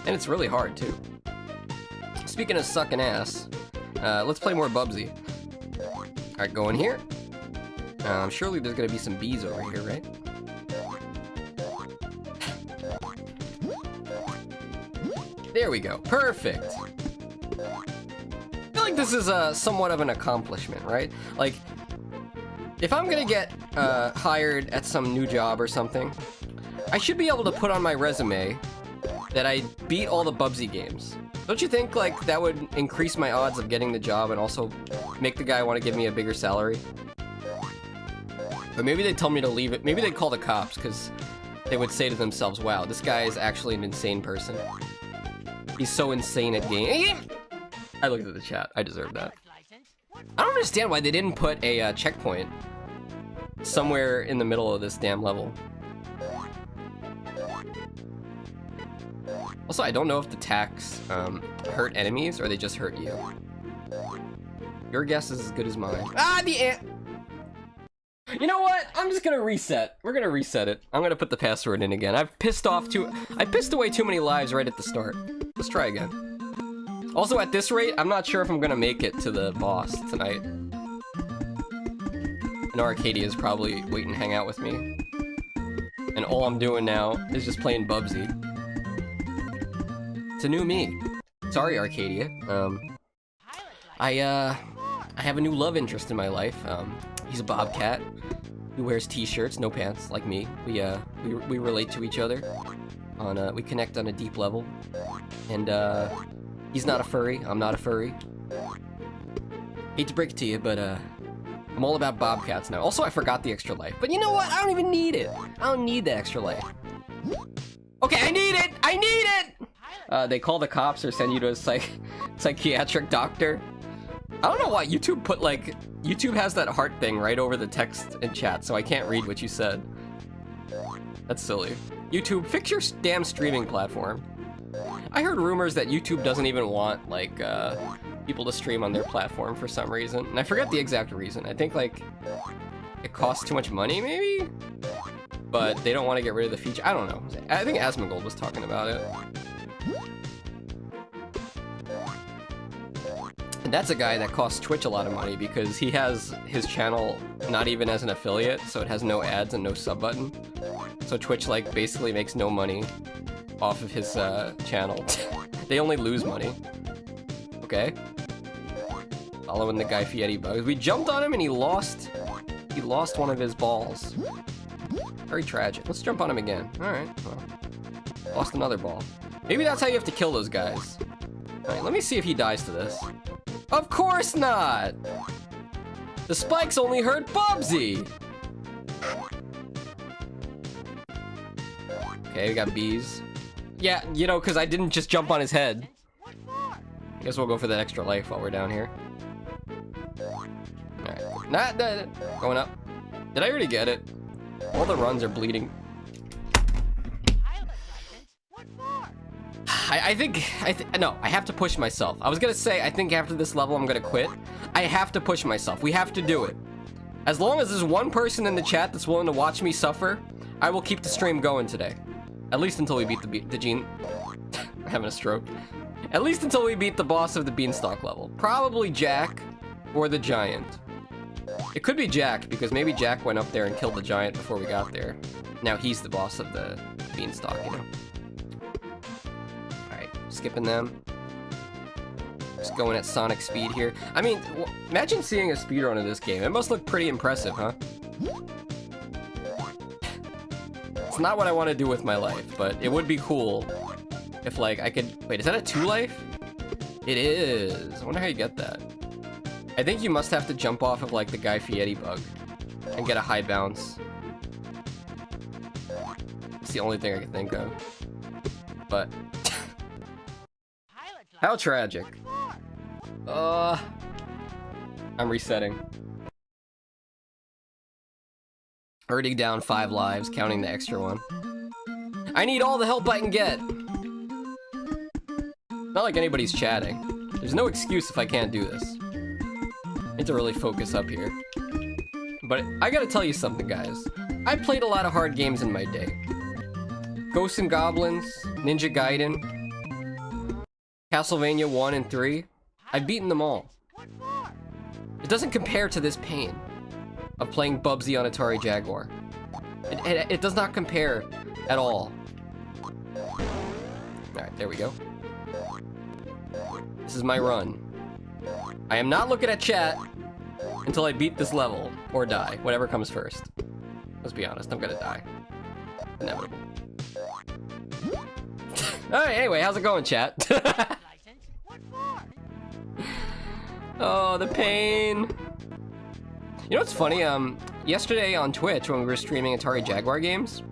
And it's really hard, too. Speaking of sucking ass, let's play more Bubsy. Alright, go in here. Surely there's gonna be some bees over here, right? There we go. Perfect. I feel like this is somewhat of an accomplishment, right? Like, if I'm gonna get hired at some new job or something, I should be able to put on my resume that I beat all the Bubsy games. Don't you think, like, that would increase my odds of getting the job and also make the guy want to give me a bigger salary? Or maybe they'd tell me to leave it. Maybe they'd call the cops, because they would say to themselves, wow, this guy is actually an insane person. He's so insane at game. I looked at the chat. I deserve that. I don't understand why they didn't put a checkpoint somewhere in the middle of this damn level. Also, I don't know if the tacks hurt enemies or they just hurt you. Your guess is as good as mine. Ah, the ant! You know what? I'm just gonna reset. We're gonna reset it. I'm gonna put the password in again. I pissed away too many lives right at the start. Let's try again. Also, at this rate, I'm not sure if I'm gonna make it to the boss tonight. I know Arcadia's probably waiting to hang out with me. And all I'm doing now is just playing Bubsy. It's a new me. Sorry, Arcadia. I have a new love interest in my life. He's a bobcat. He wears t-shirts, no pants, like me. We relate to each other. We connect on a deep level. And, he's not a furry. I'm not a furry. Hate to break it to you, but, I'm all about bobcats now. Also, I forgot the extra life. But you know what? I don't even need it. I don't need the extra life. Okay, I need it! I need it! They call the cops or send you to a psychiatric doctor. I don't know why YouTube put, like... YouTube has that heart thing right over the text in chat, so I can't read what you said. That's silly. YouTube, fix your damn streaming platform. I heard rumors that YouTube doesn't even want, like, people to stream on their platform for some reason. And I forget the exact reason. I think, like, it costs too much money, maybe? But they don't want to get rid of the feature. I don't know. I think Asmongold was talking about it. And that's a guy that costs Twitch a lot of money because he has his channel not even as an affiliate, so it has no ads and no sub button. So Twitch, like, basically makes no money off of his channel. They only lose money. Okay. Following the guy Fieri bugs. We jumped on him and he lost one of his balls. Very tragic. Let's jump on him again. Alright. Well, lost another ball. Maybe that's how you have to kill those guys. Alright, let me see if he dies to this. Of course not! The spikes only hurt Bubsy! Okay, we got bees. Yeah, you know, because I didn't just jump on his head. Guess we'll go for that extra life while we're down here. Alright. Not going up. Did I already get it? All the runs are bleeding. No, I have to push myself. I was gonna say, I think after this level I'm gonna quit. I have to push myself. We have to do it. As long as there's one person in the chat that's willing to watch me suffer, I will keep the stream going today. At least until we beat the gene. I'm having a stroke. At least until we beat the boss of the beanstalk level. Probably Jack or the giant. It could be Jack, because maybe Jack went up there and killed the giant before we got there. Now he's the boss of the beanstalk, you know. Alright, skipping them. Just going at sonic speed here. I mean, imagine seeing a speedrun of this game. It must look pretty impressive, huh? It's not what I want to do with my life, but it would be cool if, like, I could... Wait, is that a 2 life? It is. I wonder how you get that. I think you must have to jump off of, like, the Guy Fieri bug and get a high bounce. It's the only thing I can think of. But... how tragic. I'm resetting. Already down 5 lives, counting the extra one. I need all the help I can get! Not like anybody's chatting. There's no excuse if I can't do this. I need to really focus up here. But I gotta tell you something, guys. I played a lot of hard games in my day. Ghosts and Goblins, Ninja Gaiden, Castlevania 1 and 3. I've beaten them all. It doesn't compare to this pain of playing Bubsy on Atari Jaguar. It does not compare at all. Alright, there we go. This is my run. I am not looking at chat until I beat this level, or die, whatever comes first. Let's be honest, I'm gonna die. Inevitable. Alright, anyway, how's it going, chat? Oh, the pain. You know what's funny? Yesterday on Twitch, when we were streaming Atari Jaguar games,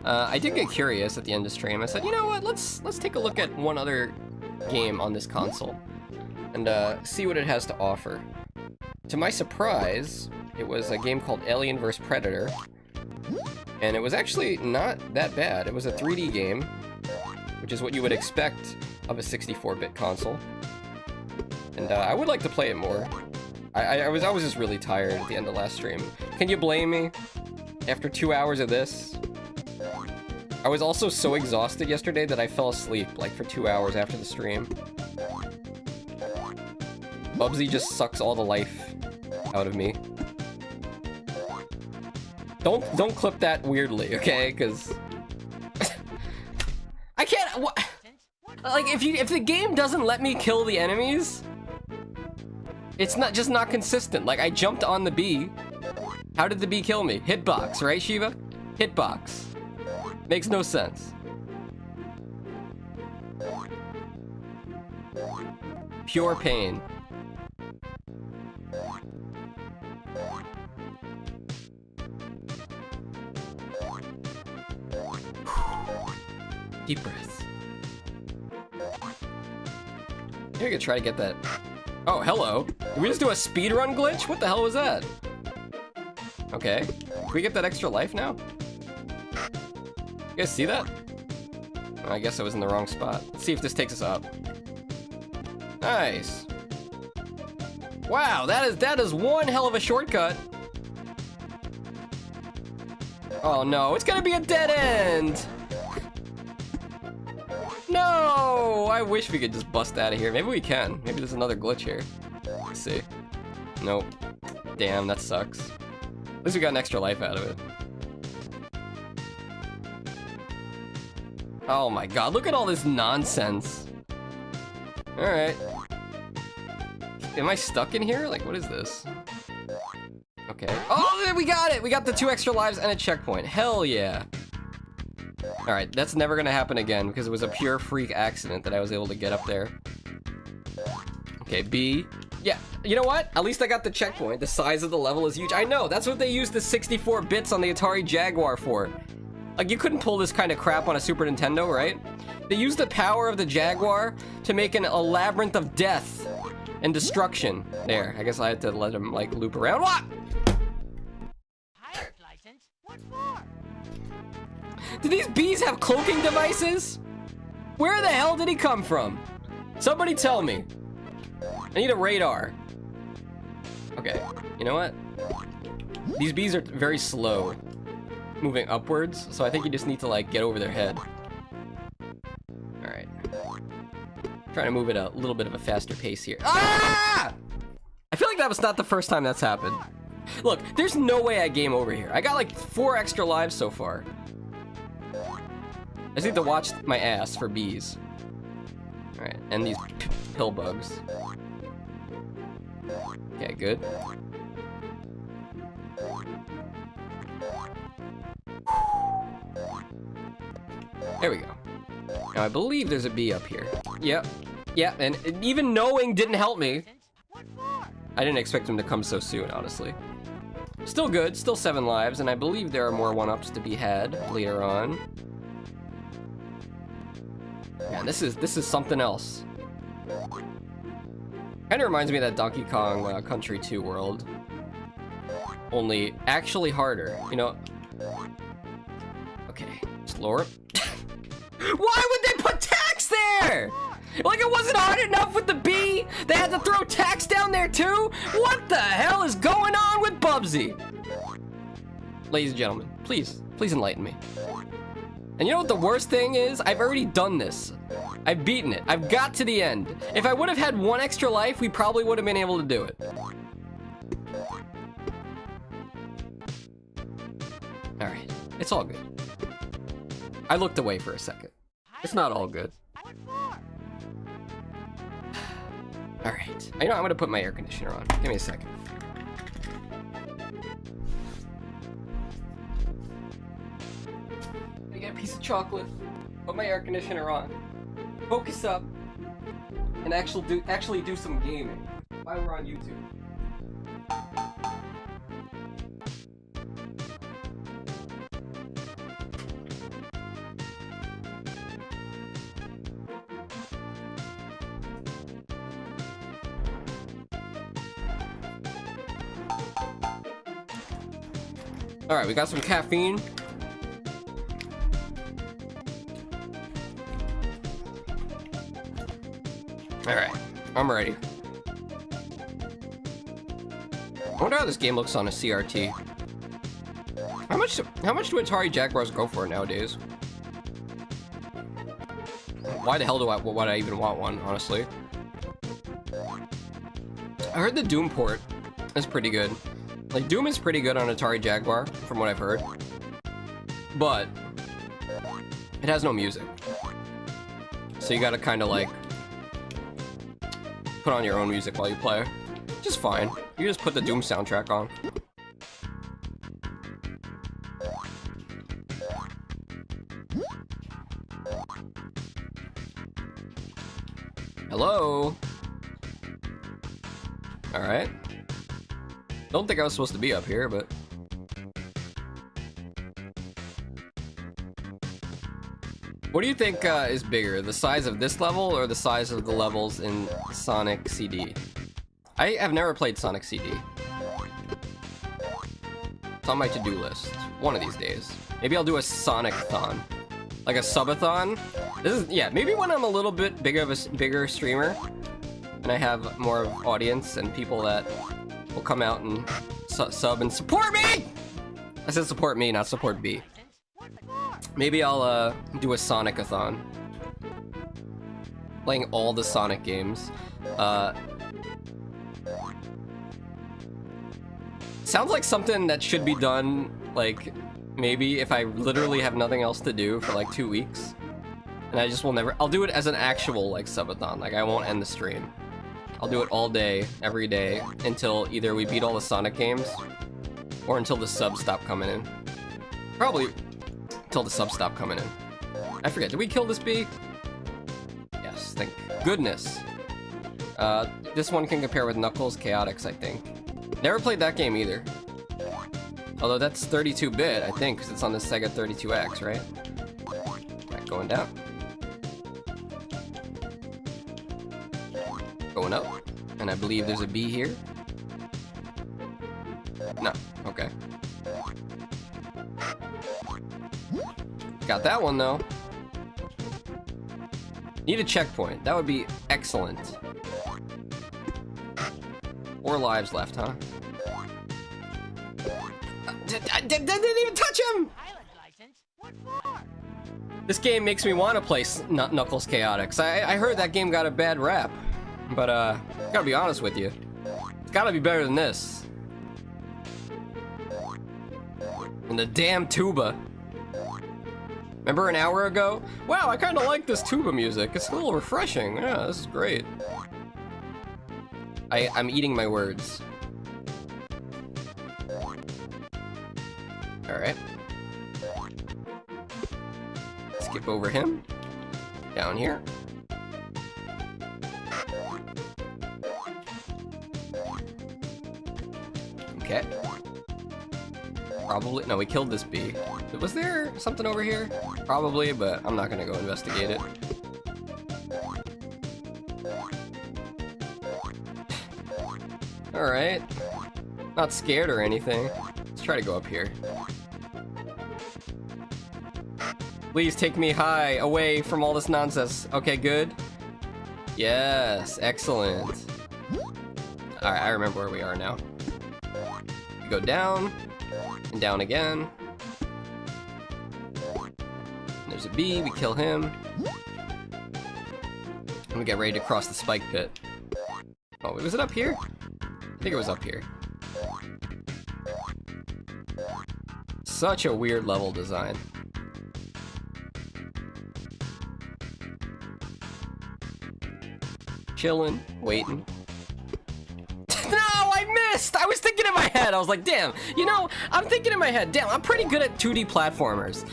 I did get curious at the end of stream. I said, you know what, let's take a look at one other game on this console and see what it has to offer. To my surprise, it was a game called Alien vs. Predator, and it was actually not that bad. It was a 3D game, which is what you would expect of a 64-bit console. And I would like to play it more. I was just really tired at the end of last stream. Can you blame me? After 2 hours of this? I was also so exhausted yesterday that I fell asleep, like, for 2 hours after the stream. Bubsy just sucks all the life out of me. Don't clip that weirdly, okay? Because... I can't... Like, if the game doesn't let me kill the enemies, it's just not consistent. Like, I jumped on the bee. How did the bee kill me? Hitbox, right, Shiva? Hitbox. Makes no sense. Pure pain. Deep breath. Maybe we could try to get that. Oh, hello. Did we just do a speedrun glitch? What the hell was that? Okay. Can we get that extra life now? You guys see that? Oh, I guess I was in the wrong spot. Let's see if this takes us up. Nice. Wow, that is one hell of a shortcut. Oh no, it's gonna be a dead end. No, I wish we could just bust out of here. Maybe we can. Maybe there's another glitch here. Let's see. Nope. Damn, that sucks. At least we got an extra life out of it. Oh my god, look at all this nonsense. Alright. Am I stuck in here? Like, what is this? Okay. Oh, we got it! We got the 2 extra lives and a checkpoint. Hell yeah. Alright, that's never gonna happen again because it was a pure freak accident that I was able to get up there. Okay, B. Yeah, you know what? At least I got the checkpoint. The size of the level is huge. I know, that's what they used the 64 bits on the Atari Jaguar for. Like, you couldn't pull this kind of crap on a Super Nintendo, right? They used the power of the Jaguar to make a labyrinth of death and destruction. There, I guess I had to let him, like, loop around. What? Pilot's license? What for? Do these bees have cloaking devices? Where the hell did he come from? Somebody tell me. I need a radar. Okay, you know what? These bees are very slow moving upwards, so I think you just need to, like, get over their head. Alright. Trying to move at a little bit of a faster pace here. Ah! I feel like that was not the first time that's happened. Look, there's no way I game over here. I got like 4 extra lives so far. I just need to watch my ass for bees. Alright, and these pill bugs. Okay, good. There we go. Now I believe there's a bee up here. Yep. Yeah, and even knowing didn't help me. What for? I didn't expect him to come so soon, honestly. Still good, still 7 lives, and I believe there are more 1-ups to be had later on. Man, this is something else. Kinda reminds me of that Donkey Kong Country 2 world. Only actually harder, you know? Okay, slower. Why would they put tax there? Like, it wasn't hard enough with the bee? They had to throw tax down there too? What the hell is going on with Bubsy? Ladies and gentlemen, please enlighten me. And you know what the worst thing is? I've already done this. I've beaten it. I've got to the end. If I would have had 1 extra life, we probably would have been able to do it. Alright, it's all good. I looked away for a second. It's not all good. What for? Alright. You know, I'm gonna put my air conditioner on. Give me a second. I get a piece of chocolate. Put my air conditioner on. Focus up. And actually do some gaming while we're on YouTube. Alright, we got some caffeine. Alright, I'm ready. I wonder how this game looks on a CRT. How much do Atari Jaguars go for nowadays? Why the hell would I even want one, honestly? I heard the Doom port is pretty good. Like, Doom is pretty good on Atari Jaguar, from what I've heard. But it has no music. so you gotta kind of like put on your own music while you play. Just fine. You just put the Doom soundtrack on. Hello? Alright. Don't think I was supposed to be up here, but... What do you think is bigger, the size of this level or the size of the levels in Sonic CD? I have never played Sonic CD. It's on my to-do list. One of these days. Maybe I'll do a Sonic-thon. Like a subathon. This is, yeah, maybe when I'm a little bit bigger streamer and I have more of audience and people that will come out and sub and support me! I said support me, not support B. Maybe I'll do a Sonic-a-thon. Playing all the Sonic games. Sounds like something that should be done, like, maybe if I literally have nothing else to do for like 2 weeks. And I just will never... I'll do it as an actual, like, subathon. Like, I won't end the stream. I'll do it all day, every day, until either we beat all the Sonic games, or until the subs stop coming in. Probably until the subs stop coming in. I forget, did we kill this bee? Yes, thank goodness. This one can compare with Knuckles Chaotix, I think. Never played that game either. Although that's 32-bit, I think, because it's on the Sega 32X, right? Right, going down. Going up. And I believe there's a bee here. No, okay. Got that one, though. Need a checkpoint. That would be excellent. 4 lives left, huh? I didn't even touch him! This game makes me want to play Knuckles Chaotix. I heard that game got a bad rap. But, gotta be honest with you. It's gotta be better than this. And the damn tuba. Remember an hour ago? Wow, I kinda like this tuba music. It's a little refreshing. Yeah, this is great. I'm eating my words. Alright. Skip over him. Down here. Okay. Probably, no, we killed this bee. Was there something over here? Probably, but I'm not gonna go investigate it. Alright. Not scared or anything. Let's try to go up here. Please take me high, away from all this nonsense. Okay, good. Yes, excellent. Alright, I remember where we are now. We go down, and down again. And there's a bee, we kill him. And we get ready to cross the spike pit. Oh, was it up here? I think it was up here. Such a weird level design. Chilling, waiting. No, I missed! I was thinking in my head, I was like, damn, you know, I'm thinking in my head, damn, I'm pretty good at 2D platformers.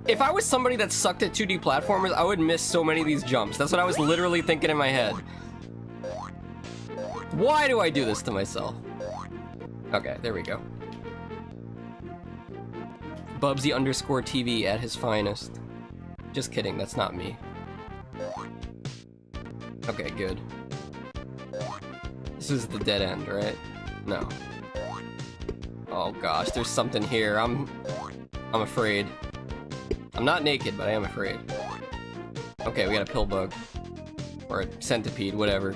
If I was somebody that sucked at 2D platformers, I would miss so many of these jumps. That's what I was literally thinking in my head. Why do I do this to myself? Okay, there we go. Bubsy _ TV at his finest. Just kidding, that's not me. Okay, good. This is the dead end, right? No. Oh gosh, there's something here. I'm afraid. I'm not naked, but I am afraid. Okay, we got a pill bug. Or a centipede, whatever.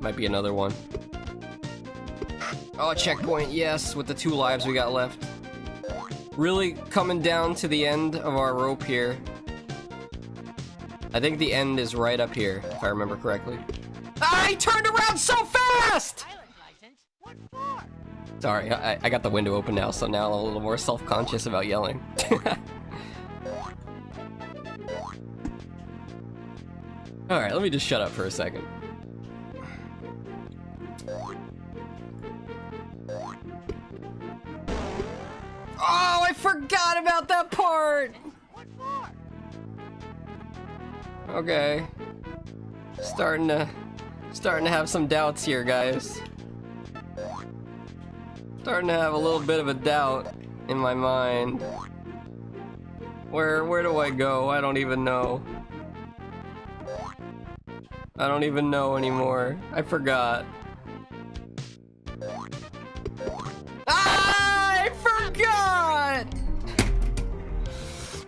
Might be another one. Oh, checkpoint, yes, with the 2 lives we got left. Really coming down to the end of our rope here. I think the end is right up here, if I remember correctly. Ah, he turned around so fast! Sorry, I got the window open now, so now I'm a little more self-conscious about yelling. Alright, let me just shut up for a second. Oh, I forgot about that part! Okay. Starting to have some doubts here, guys. Starting to have a little bit of a doubt in my mind. Where do I go? I don't even know. I don't even know anymore. I forgot. Ah, I forgot!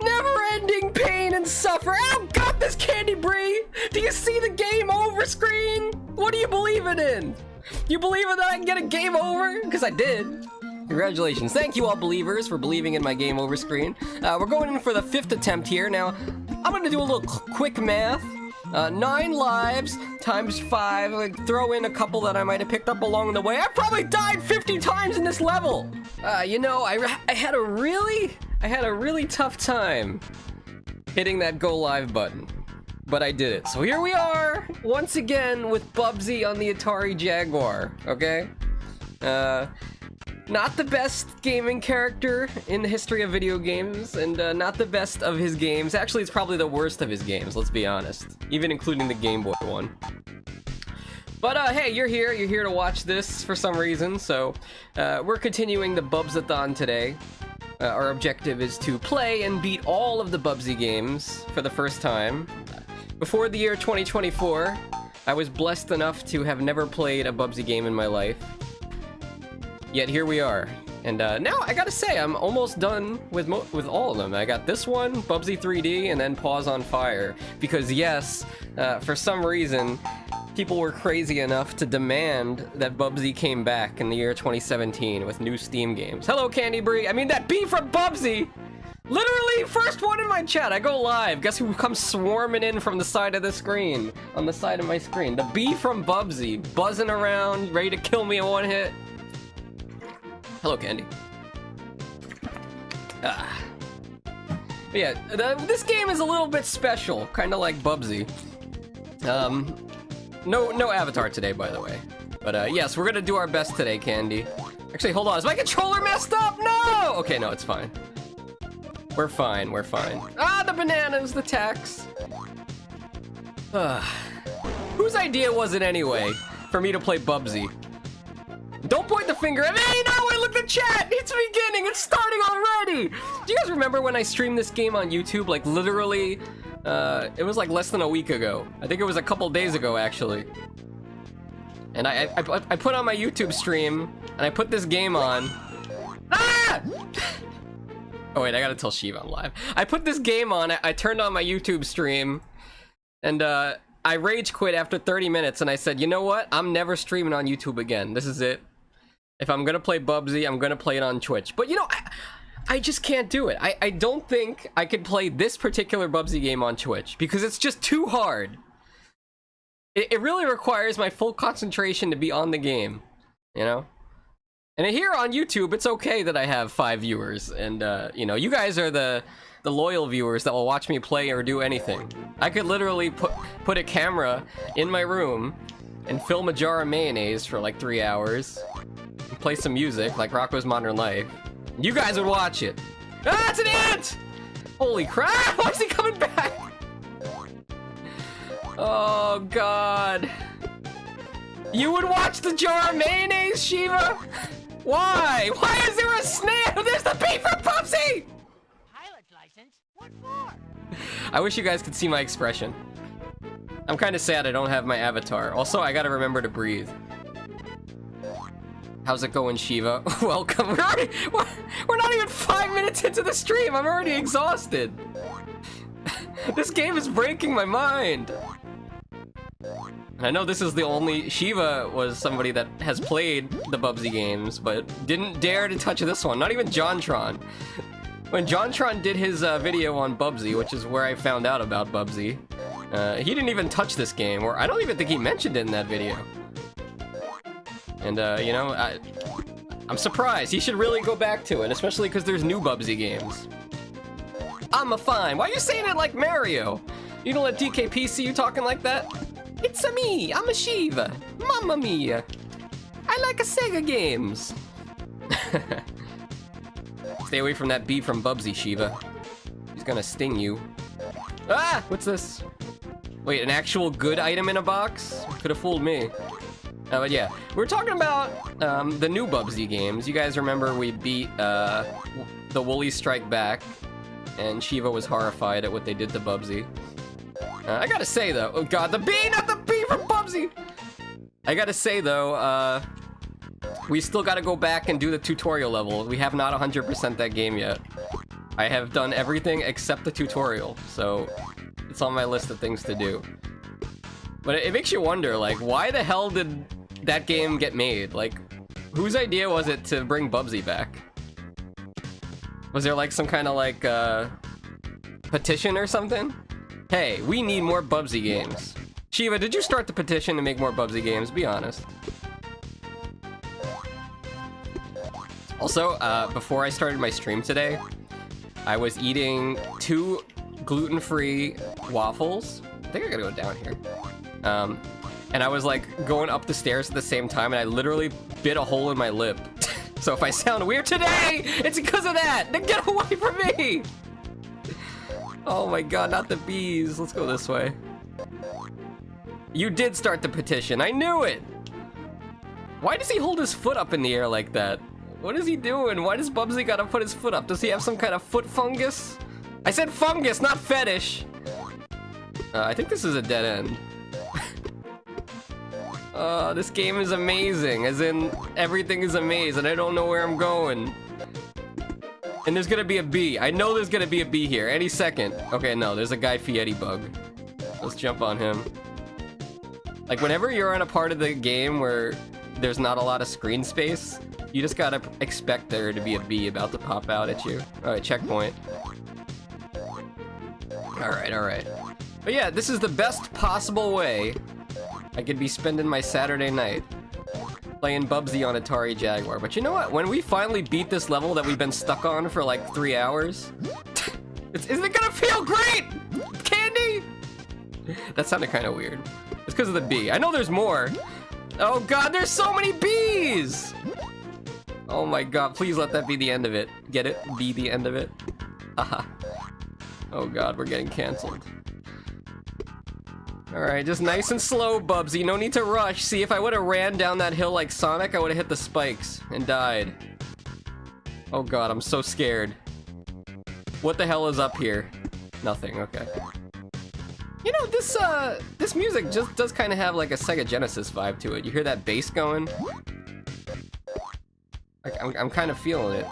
Never-ending pain and suffering. Oh God, this Candy Brie! Do you see the game over screen? What are you believing in? You believing that I can get a game over? Because I did. Congratulations. Thank you all believers for believing in my game over screen. We're going in for the 5th attempt here. Now, I'm gonna do a little quick math. 9 lives times 5. Like, throw in a couple that I might have picked up along the way. I probably died 50 times in this level. You know, I had a really tough time hitting that go live button, but I did it. So here we are once again with Bubsy on the Atari Jaguar. Okay. Not the best gaming character in the history of video games, and not the best of his games. Actually, it's probably the worst of his games, let's be honest. Even including the Game Boy one. But hey, you're here to watch this for some reason, so we're continuing the Bubsathon today. Our objective is to play and beat all of the Bubsy games for the first time. Before the year 2024, I was blessed enough to have never played a Bubsy game in my life. Yet here we are, and now I gotta say I'm almost done with all of them. I got this one, Bubsy 3D, and then Paws on Fire, because yes, for some reason, people were crazy enough to demand that Bubsy came back in the year 2017 with new Steam games. Hello, Candy Brie. I mean that bee from Bubsy. Literally, first one in my chat. I go live. Guess who comes swarming in from the side of the screen? On the side of my screen, the bee from Bubsy, buzzing around, ready to kill me in one hit. Hello, Candy. Yeah, this game is a little bit special, kind of like Bubsy. No avatar today, by the way. But yes, we're gonna do our best today, Candy. Actually, hold on, is my controller messed up? No! Okay, no, it's fine. We're fine, we're fine. Ah, the bananas, the tax. Whose idea was it anyway, for me to play Bubsy? Don't point the finger at me! No, wait, look at the chat! It's beginning! It's starting already! Do you guys remember when I streamed this game on YouTube? Like, literally, it was like less than a week ago. I think it was a couple days ago, actually. And I put on my YouTube stream, and I put this game on. Ah! Oh wait, I gotta tell Shiva I'm live. I put this game on, I turned on my YouTube stream, and I rage quit after 30 minutes, and I said, you know what? I'm never streaming on YouTube again. This is it. If I'm gonna play Bubsy, I'm gonna play it on Twitch. But you know, I just can't do it. I don't think I could play this particular Bubsy game on Twitch, because it's just too hard. It really requires my full concentration to be on the game, you know? And here on YouTube, it's okay that I have 5 viewers, and you know, you guys are the loyal viewers that will watch me play or do anything. I could literally put a camera in my room and film a jar of mayonnaise for like 3 hours, and play some music like Rocko's Modern Life. You guys would watch it. Ah, it's an ant! Holy crap! Why is he coming back? Oh God! You would watch the jar of mayonnaise, Shiva? Why? Why is there a snail? There's the bee from Bubsy! What for? I wish you guys could see my expression. I'm kind of sad I don't have my avatar. Also, I gotta remember to breathe. How's it going, Shiva? Welcome. We're not even 5 minutes into the stream. I'm already exhausted. This game is breaking my mind. I know this is the only... Shiva was somebody that has played the Bubsy games, but didn't dare to touch this one. Not even Jontron. When Jontron did his video on Bubsy, which is where I found out about Bubsy, he didn't even touch this game, or I don't even think he mentioned it in that video. And, you know, I'm surprised. He should really go back to it, especially because there's new Bubsy games. I'm a fine. Why are you saying it like Mario? You don't let DKP see you talking like that? It's a me, I'm a Shiva. Mamma mia. I like a Sega games. Stay away from that bee from Bubsy, Shiva. He's gonna sting you. Ah! What's this? Wait, an actual good item in a box? Could have fooled me. But yeah, we're talking about the new Bubsy games. You guys remember we beat the Woolly Strike Back, and Shiva was horrified at what they did to Bubsy. I gotta say though, oh god, the bee, not the bee from Bubsy! I gotta say though, we still gotta go back and do the tutorial level. We have not 100% that game yet. I have done everything except the tutorial, so it's on my list of things to do. But it makes you wonder, like, why the hell did that game get made? Like, whose idea was it to bring Bubsy back? Was there like some kind of like petition or something? Hey, we need more Bubsy games. Shiva, did you start the petition to make more Bubsy games? Be honest. Also, before I started my stream today, I was eating 2 gluten-free waffles. I think I gotta go down here. And I was like going up the stairs at the same time, and I literally bit a hole in my lip. So if I sound weird today, it's because of that! Then get away from me! Oh my god, not the bees. Let's go this way. You did start the petition, I knew it! Why does he hold his foot up in the air like that? What is he doing? Why does Bubsy gotta put his foot up? Does he have some kind of foot fungus? I said fungus, not fetish! I think this is a dead end. This game is amazing, as in, everything is a maze, and I don't know where I'm going. And there's gonna be a bee. I know there's gonna be a bee here, any second. Okay, no, there's a Guy Fieri bug. Let's jump on him. Like, whenever you're on a part of the game where there's not a lot of screen space, you just gotta expect there to be a bee about to pop out at you. Alright, checkpoint. Alright. But yeah, this is the best possible way I could be spending my Saturday night. Playing Bubsy on Atari Jaguar. But you know what? When we finally beat this level that we've been stuck on for like 3 hours, isn't it gonna feel great? Candy? That sounded kind of weird. It's because of the bee. I know there's more. Oh god, there's so many bees! Oh my god, please let that be the end of it. Get it? Be the end of it? Haha. Oh god, we're getting canceled. Alright, just nice and slow, Bubsy. No need to rush. See, if I would have ran down that hill like Sonic, I would have hit the spikes and died. Oh god, I'm so scared. What the hell is up here? Nothing, okay. You know, this music just does kind of have like a Sega Genesis vibe to it. You hear that bass going? I'm kind of feeling it.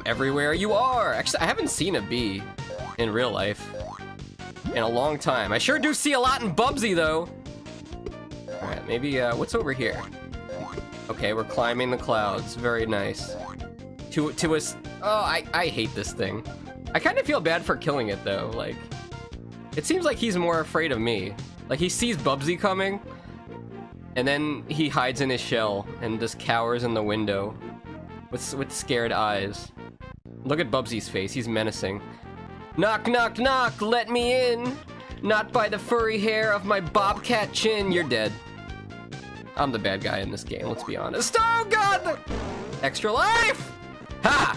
Everywhere you are! Actually, I haven't seen a bee in real life in a long time. I sure do see a lot in Bubsy, though. Alright, maybe, what's over here? Okay, we're climbing the clouds. Very nice. To us. Oh, I hate this thing. I kind of feel bad for killing it, though. Like, it seems like he's more afraid of me. Like, he sees Bubsy coming, and then he hides in his shell and just cowers in the window with scared eyes. Look at Bubsy's face. He's menacing. Knock, knock, knock, let me in. Not by the furry hair of my bobcat chin. You're dead. I'm the bad guy in this game, let's be honest. Oh god! Extra life! Ha!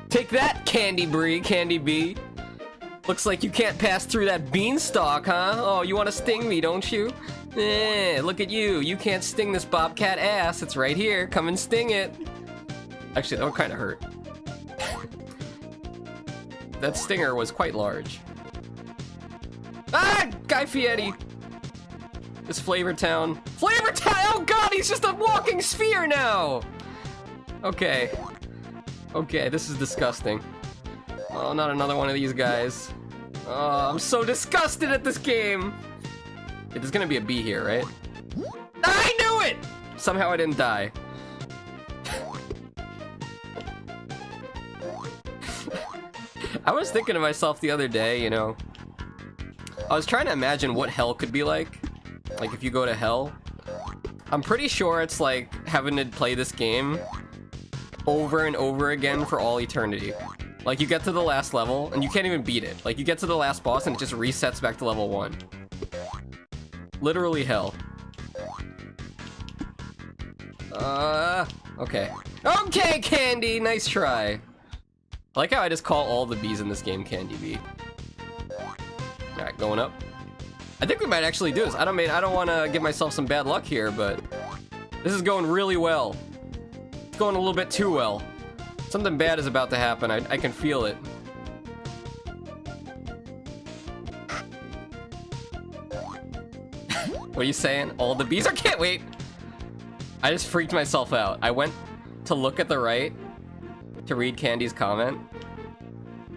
Take that, Candy Bee. Looks like you can't pass through that beanstalk, huh? Oh, you want to sting me, don't you? Eh, look at you. You can't sting this bobcat ass. It's right here. Come and sting it. Actually, that would kind of hurt. That stinger was quite large. Ah! Guy Fieri! This Flavor Town. Oh god, he's just a walking sphere now! Okay. Okay, this is disgusting. Oh, not another one of these guys. Oh, I'm so disgusted at this game! Okay, there's gonna be a bee here, right? I knew it! Somehow I didn't die. I was thinking to myself the other day, you know, I was trying to imagine what hell could be like if you go to hell. I'm pretty sure it's like having to play this game over and over again for all eternity. Like, you get to the last level, and you can't even beat it. Like, you get to the last boss, and it just resets back to level 1. Literally hell. Okay. Okay, Candy! Nice try. I like how I just call all the bees in this game Candy Bee. Alright, going up. I think we might actually do this. I don't want to give myself some bad luck here, but this is going really well. It's going a little bit too well. Something bad is about to happen. I can feel it. What are you saying? All the bees are— can't wait! I just freaked myself out. I went to look at the right to read Candy's comment,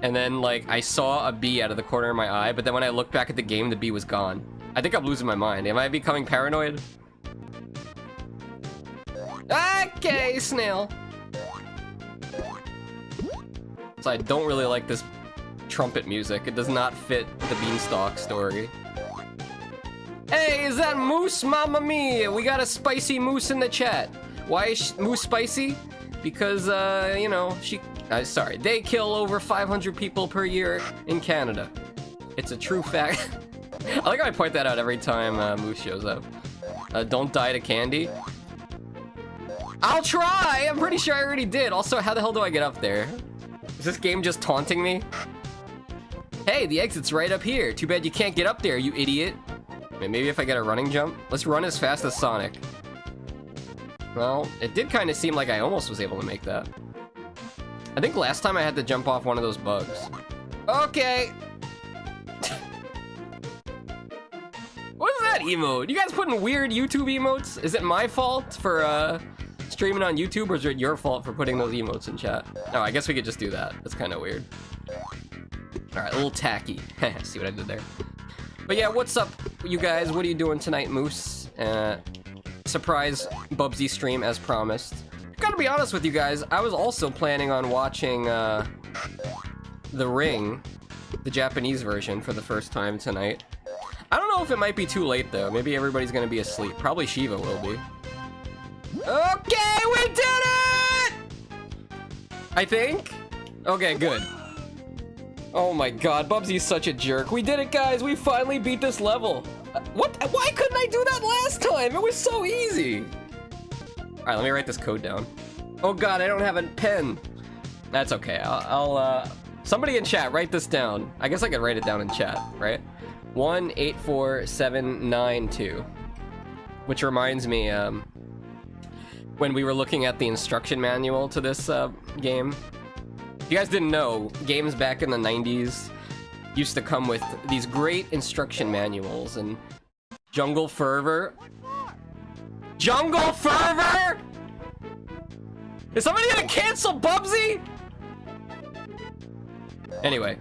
and then, like, I saw a bee out of the corner of my eye, but then when I looked back at the game, the bee was gone. I think I'm losing my mind. Am I becoming paranoid? Okay, snail. So I don't really like this trumpet music. It does not fit the Beanstalk story. Hey, is that Moose? Mamma mia! We got a spicy Moose in the chat. Why is Moose spicy? Because, you know, sorry, they kill over 500 people per year in Canada. It's a true fact. I like how I point that out every time Moose shows up. Don't die to Candy. I'll try! I'm pretty sure I already did. Also, how the hell do I get up there? Is this game just taunting me? Hey, the exit's right up here. Too bad you can't get up there, you idiot. Maybe if I get a running jump? Let's run as fast as Sonic. Well, it did kind of seem like I almost was able to make that. I think last time I had to jump off one of those bugs. Okay! What is that emote? You guys putting weird YouTube emotes? Is it my fault for streaming on YouTube, or is it your fault for putting those emotes in chat? Oh, I guess we could just do that. That's kind of weird. Alright, a little tacky. See what I did there? But yeah, what's up, you guys? What are you doing tonight, Moose? Surprise Bubsy stream as promised. Gotta be honest with you guys, I was also planning on watching The Ring, the Japanese version, for the first time tonight. I don't know if it might be too late though. Maybe everybody's gonna be asleep. Probably Shiva will be. Okay, we did it! I think? Okay, good. Oh my god, Bubsy's such a jerk. We did it, guys! We finally beat this level! What? Why couldn't I do that last time? It was so easy! Alright, let me write this code down. Oh god, I don't have a pen. That's okay. I'll somebody in chat, write this down. I guess I could write it down in chat, right? 184792. Which reminds me, when we were looking at the instruction manual to this game, if you guys didn't know, games back in the 90s used to come with these great instruction manuals, and Jungle Fervor. Jungle Fervor?! Is somebody gonna cancel Bubsy? Anyway,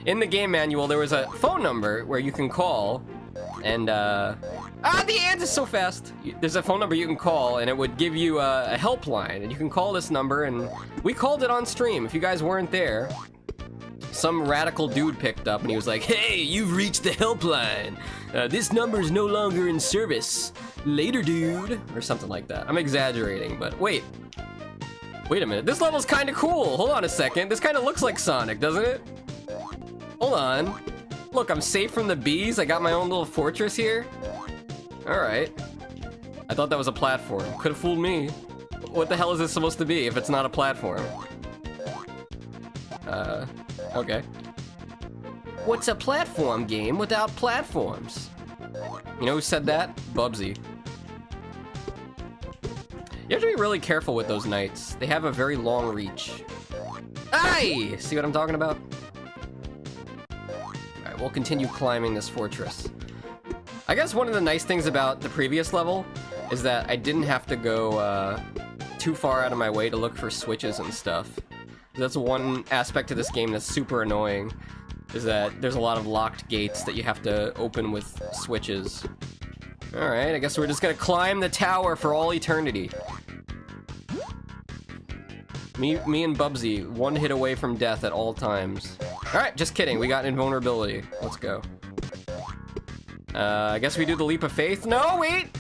in the game manual, there was a phone number where you can call, and, the ant is so fast! There's a phone number you can call, and it would give you a helpline, and you can call this number, and we called it on stream. If you guys weren't there, some radical dude picked up, and he was like, "Hey, you've reached the helpline. This number's no longer in service. Later, dude," or something like that. I'm exaggerating, but wait a minute. This level's kind of cool. Hold on a second. This kind of looks like Sonic, doesn't it? Hold on. Look, I'm safe from the bees. I got my own little fortress here. Alright. I thought that was a platform. Could have fooled me. What the hell is this supposed to be if it's not a platform? Okay. What's a platform game without platforms? You know who said that? Bubsy. You have to be really careful with those knights. They have a very long reach. Aye! See what I'm talking about? Alright, we'll continue climbing this fortress. I guess one of the nice things about the previous level is that I didn't have to go too far out of my way to look for switches and stuff. That's one aspect of this game that's super annoying, is that there's a lot of locked gates that you have to open with switches. Alright, I guess we're just gonna climb the tower for all eternity. Me and Bubsy, one hit away from death at all times. Alright, just kidding, we got invulnerability. Let's go. I guess we do the leap of faith? No, wait!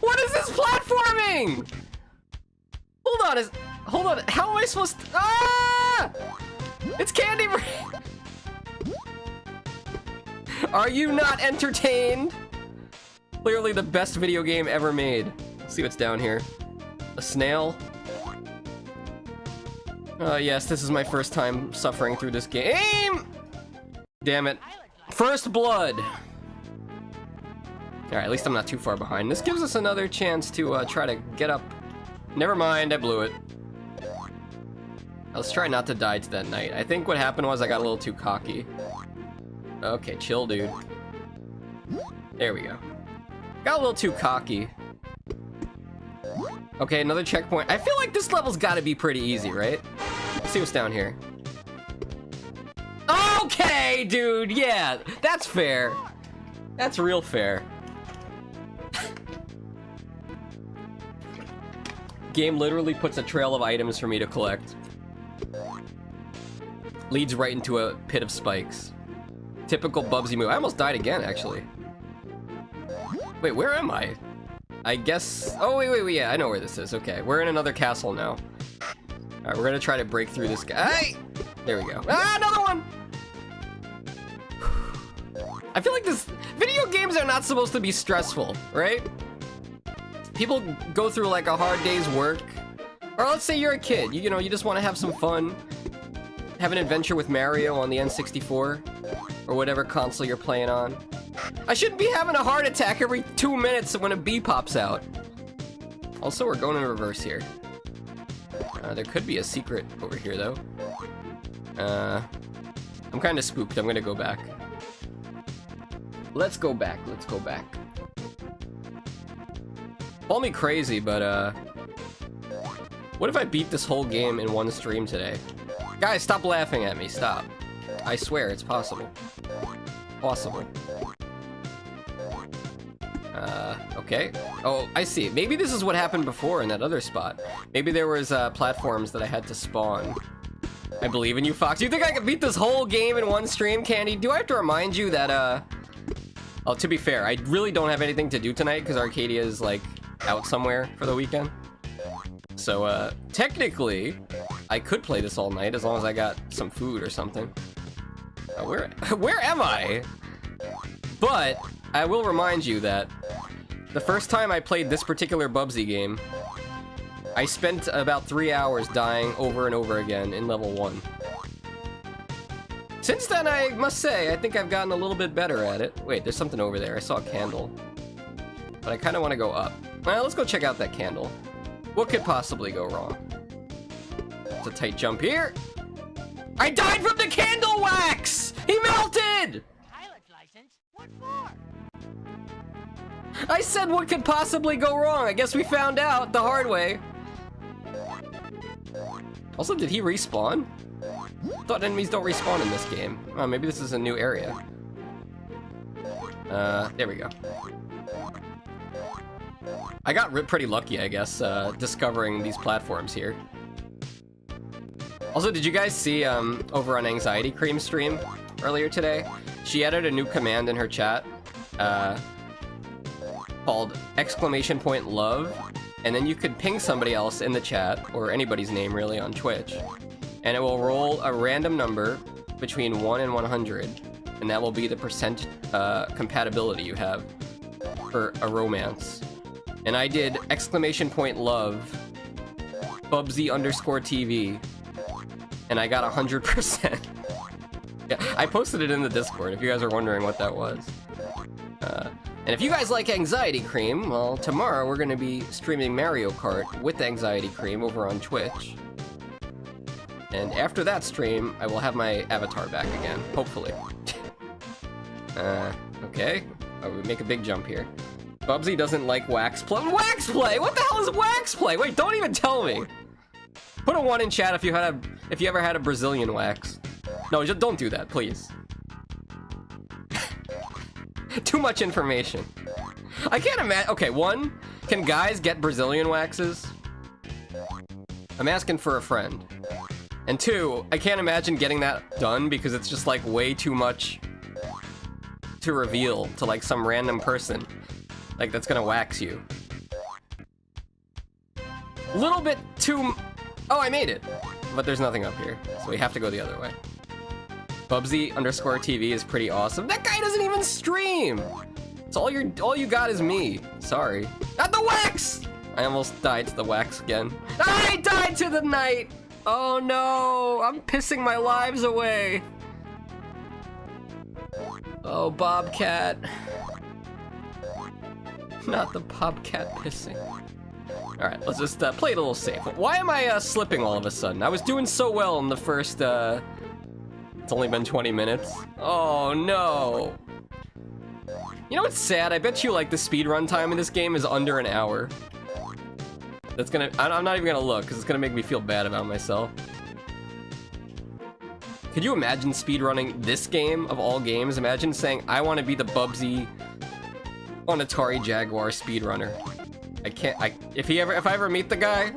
What is this platforming? Hold on, how am I supposed to— Ah! It's Candy Rain! Are you not entertained? Clearly the best video game ever made. Let's see what's down here. A snail. Yes, this is my first time suffering through this game. Damn it. First blood. Alright, at least I'm not too far behind. This gives us another chance to try to get up. Never mind, I blew it. Let's try not to die to that knight. I think what happened was I got a little too cocky. Okay, chill, dude. There we go. Got a little too cocky. Okay, another checkpoint. I feel like this level's gotta be pretty easy, right? Let's see what's down here. Okay, dude, yeah, that's fair. That's real fair. Game literally puts a trail of items for me to collect. Leads right into a pit of spikes. Typical Bubsy move. I almost died again, actually. Wait, where am I? I guess... Oh, wait, yeah, I know where this is. Okay, we're in another castle now. Alright, we're gonna try to break through this guy. Hey! There we go. Ah, another one! I feel like video games are not supposed to be stressful, right? People go through like a hard day's work. Or let's say you're a kid, you know, you just want to have some fun. Have an adventure with Mario on the N64. Or whatever console you're playing on. I shouldn't be having a heart attack every 2 minutes when a bee pops out. Also, we're going in reverse here. There could be a secret over here, though. I'm kind of spooked. I'm gonna go back. Let's go back. Let's go back. Call me crazy, but, what if I beat this whole game in one stream today? Guys, stop laughing at me. Stop. I swear, it's possible. Possible. Okay. Oh, I see. Maybe this is what happened before in that other spot. Maybe there was, platforms that I had to spawn. I believe in you, Fox. You think I could beat this whole game in one stream, Candy? Do I have to remind you that, Oh, to be fair, I really don't have anything to do tonight because Arcadia is, like, out somewhere for the weekend. So, technically, I could play this all night as long as I got some food or something. Where am I? But I will remind you that the first time I played this particular Bubsy game, I spent about 3 hours dying over and over again in level 1. Since then, I must say, I think I've gotten a little bit better at it. Wait, there's something over there. I saw a candle. But I kind of want to go up. Well, let's go check out that candle. What could possibly go wrong? It's a tight jump here. I died from the candle wax! He melted! Pilot's license? What for? I said what could possibly go wrong. I guess we found out the hard way. Also, did he respawn? Thought enemies don't respawn in this game. Oh, maybe this is a new area. There we go. I got pretty lucky, I guess, discovering these platforms here. Also, did you guys see, over on Anxiety Cream's stream earlier today? She added a new command in her chat, called !love, and then you could ping somebody else in the chat, or anybody's name really on Twitch, and it will roll a random number between 1 and 100, and that will be the percent compatibility you have for a romance. And I did !love, Bubsy_TV, and I got 100%. Yeah, I posted it in the Discord if you guys are wondering what that was. And if you guys like Anxiety Cream, well, tomorrow we're going to be streaming Mario Kart with Anxiety Cream over on Twitch. And after that stream, I will have my avatar back again, hopefully. Okay. Oh, we make a big jump here. Bubsy doesn't like wax play. Wax play? What the hell is wax play? Wait, don't even tell me. Put a 1 in chat if you ever had a Brazilian wax. No, just don't do that, please. Too much information. I can't imagine. Okay, 1, can guys get Brazilian waxes? I'm asking for a friend. And 2, I can't imagine getting that done because it's just like way too much to reveal to like some random person. Like that's gonna wax you. Little bit too... Oh, I made it. but there's nothing up here, so we have to go the other way. Bubsy_TV is pretty awesome. That guy doesn't even stream! So all you got is me. Sorry. Not the wax! I almost died to the wax again. I died to the knight! Oh no! I'm pissing my lives away! Oh, Bobcat. Not the Bobcat pissing. Alright, let's just play it a little safe. Why am I slipping all of a sudden? I was doing so well in the first, it's only been 20 minutes. Oh no! You know what's sad? I bet you like the speedrun time in this game is under an hour. That's gonna, I'm not even gonna look, because it's gonna make me feel bad about myself. Could you imagine speedrunning this game of all games? Imagine saying, I want to be the Bubsy on Atari Jaguar speedrunner. I can't, if I ever meet the guy,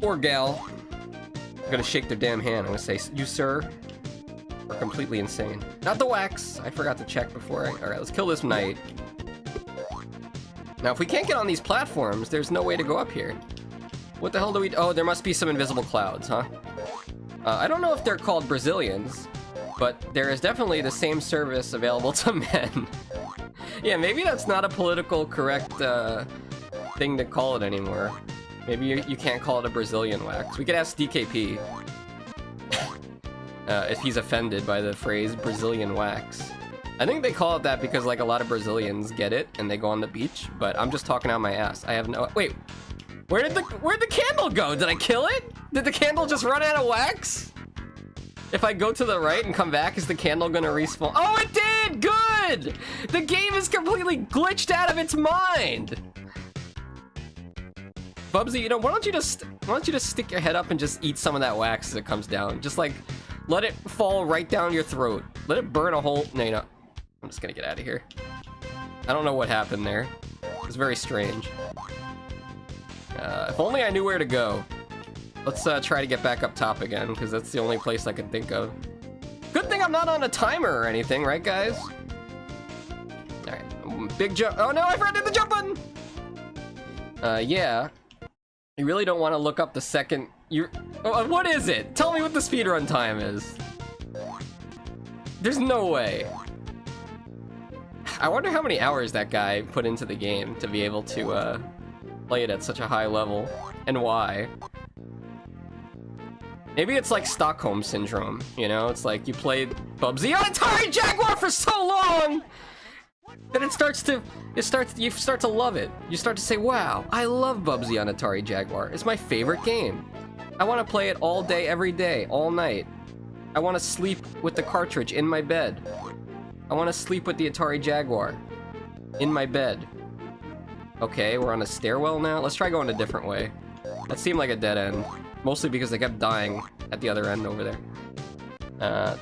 or gal, I'm gonna shake their damn hand. I'm gonna say, you sir, are completely insane. Not the wax, I forgot to check before alright, let's kill this knight. Now if we can't get on these platforms, there's no way to go up here. What the hell do we, oh, there must be some invisible clouds, huh? I don't know if they're called Brazilians, but there is definitely the same service available to men. Yeah, maybe that's not a political correct thing to call it anymore. Maybe you can't call it a Brazilian wax. We could ask DKP if he's offended by the phrase Brazilian wax. I think they call it that because like a lot of Brazilians get it and they go on the beach, but I'm just talking out my ass. I have no, wait, where'd the candle go? Did I kill it? Did the candle just run out of wax? If I go to the right and come back, is the candle gonna respawn? Oh, it did! Good! The game is completely glitched out of its mind! Bubsy, you know, why don't you just stick your head up and just eat some of that wax as it comes down? Just like, let it fall right down your throat. Let it burn a hole. No, you know, I'm just gonna get out of here. I don't know what happened there. It was very strange. If only I knew where to go. Let's try to get back up top again, because that's the only place I can think of. Good thing I'm not on a timer or anything, right, guys? Alright, big jump. Oh no, I forgot to hit the jump button! Yeah. You really don't want to look up the second... what is it? Tell me what the speedrun time is. There's no way. I wonder how many hours that guy put into the game to be able to play it at such a high level, and why. Maybe it's like Stockholm Syndrome, you know? It's like you played Bubsy on Atari Jaguar for so long that you start to love it. You start to say, wow, I love Bubsy on Atari Jaguar. It's my favorite game. I want to play it all day, every day, all night. I want to sleep with the cartridge in my bed. I want to sleep with the Atari Jaguar in my bed. Okay, we're on a stairwell now. Let's try going a different way. That seemed like a dead end. Mostly because they kept dying at the other end over there.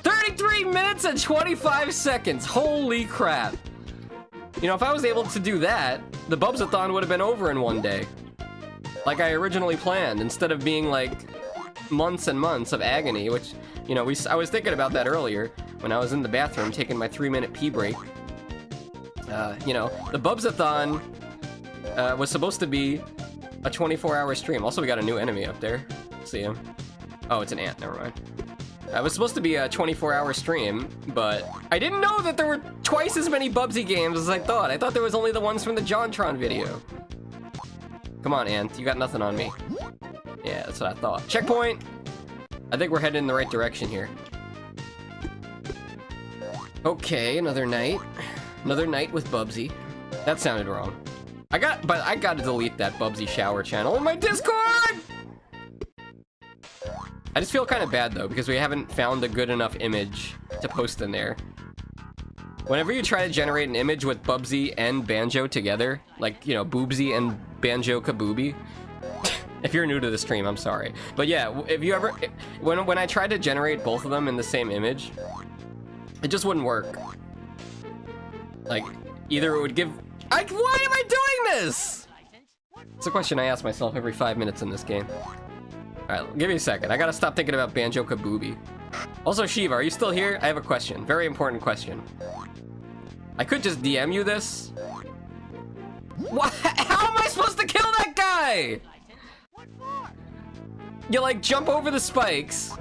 33 minutes and 25 seconds. Holy crap. You know, if I was able to do that, the Bubsathon would have been over in one day. Like I originally planned, instead of being like months and months of agony, which, you know, I was thinking about that earlier when I was in the bathroom taking my 3-minute pee break. You know, the Bubsathon was supposed to be a 24-hour stream. Also, we got a new enemy up there. See him. Oh, it's an ant. Never mind. It was supposed to be a 24-hour stream, but I didn't know that there were twice as many Bubsy games as I thought. I thought there was only the ones from the Jontron video. Come on, ant. You got nothing on me. Yeah, that's what I thought. Checkpoint! I think we're heading in the right direction here. Okay, another night. Another night with Bubsy. That sounded wrong. I gotta delete that Bubsy shower channel in my Discord! I just feel kind of bad though, because we haven't found a good enough image to post in there. Whenever you try to generate an image with Bubsy and Banjo together, like, you know, Boobsy and Banjo Kabooby. If you're new to the stream, I'm sorry. But yeah, if you ever, when I tried to generate both of them in the same image, it just wouldn't work. Like, either it would give, why am I doing this? It's a question I ask myself every 5 minutes in this game. Alright, give me a second. I gotta stop thinking about Banjo Kabooby. Also, Shiva, are you still here? I have a question. Very important question. I could just DM you this. What? How am I supposed to kill that guy? you like jump over the spikes,